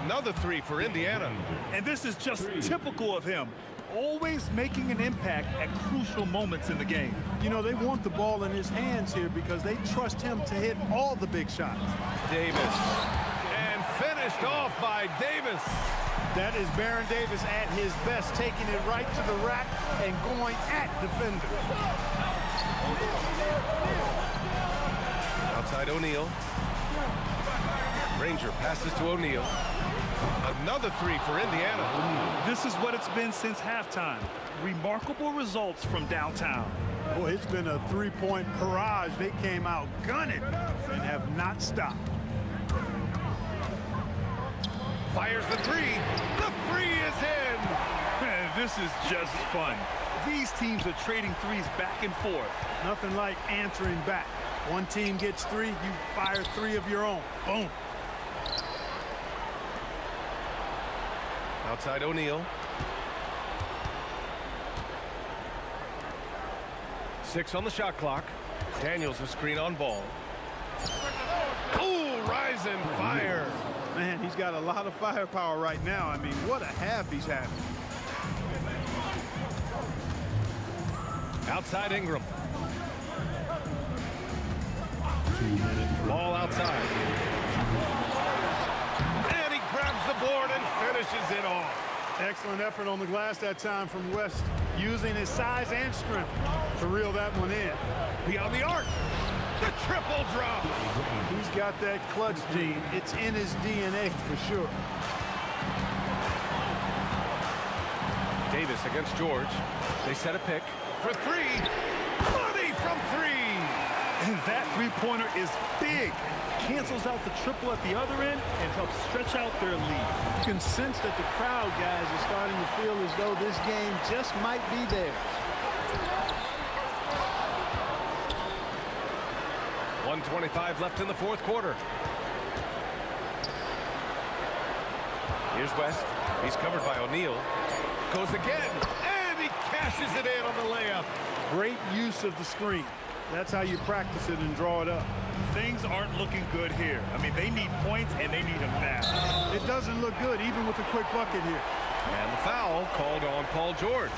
Another 3 for Indiana. And this is just typical of him. Always making an impact at crucial moments in the game. You know, they want the ball in his hands here because they trust him to hit all the big shots. Davis. And finished off by Davis. That is Baron Davis at his best, taking it right to the rack and going at defenders. Outside O'Neal. Ranger passes to O'Neal. Another 3 for Indiana. This is what it's been since halftime. Remarkable results from downtown. Boy, it's been a 3-point barrage. They came out gunning and have not stopped. Fires the 3. The 3 is in. Man, this is just fun. These teams are trading threes back and forth. Nothing like answering back. One team gets 3, you fire 3 of your own. Boom. Outside O'Neal. 6 on the shot clock. Daniels a screen on Ball. Ooh, rise and fire. Man, he's got a lot of firepower right now. I mean, what a half he's having. Outside Ingram. Ball outside. And he grabs the board and finishes it off. Excellent effort on the glass that time from West, using his size and strength to reel that one in. Beyond the arc. The triple drop. He's got that clutch gene. It's in his DNA for sure. Davis against George. They set a pick for three. Money from three. And that three-pointer is big. Cancels out the triple at the other end and helps stretch out their lead. You can sense that the crowd, guys, is starting to feel as though this game just might be theirs. 1:25 left in the fourth quarter. Here's West. He's covered by O'Neal. Goes again, and he cashes it in on the layup. Great use of the screen. That's how you practice it and draw it up. Things aren't looking good here. I mean, they need points, and they need them now. It doesn't look good, even with a quick bucket here. And the foul called on Paul George.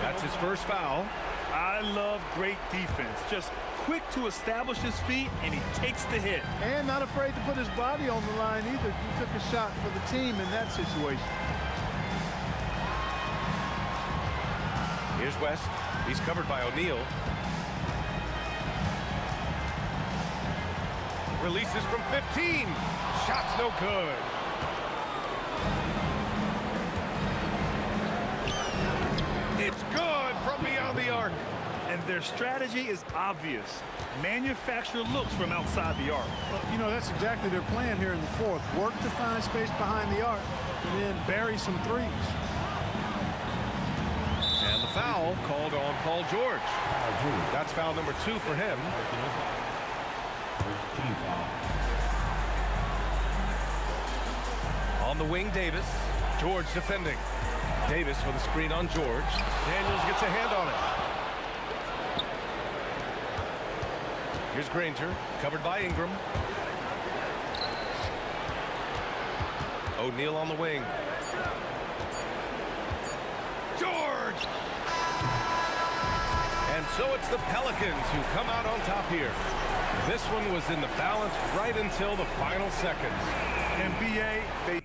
That's his first foul. I love great defense. Just quick to establish his feet, and he takes the hit. And not afraid to put his body on the line either. He took a shot for the team in that situation. Here's West. He's covered by O'Neal. Releases from 15. Shot's no good. It's good from beyond the arc. And their strategy is obvious. Manufacture looks from outside the arc. Well, you know, that's exactly their plan here in the fourth. Work to find space behind the arc and then bury some threes. And the foul called on Paul George. That's foul number 2 for him. On the wing, Davis. George defending. Davis with a screen on George. Daniels gets a hand on it. Here's Granger, covered by Ingram. O'Neal on the wing. George! And so it's the Pelicans who come out on top here. This one was in the balance right until the final seconds. And BA, they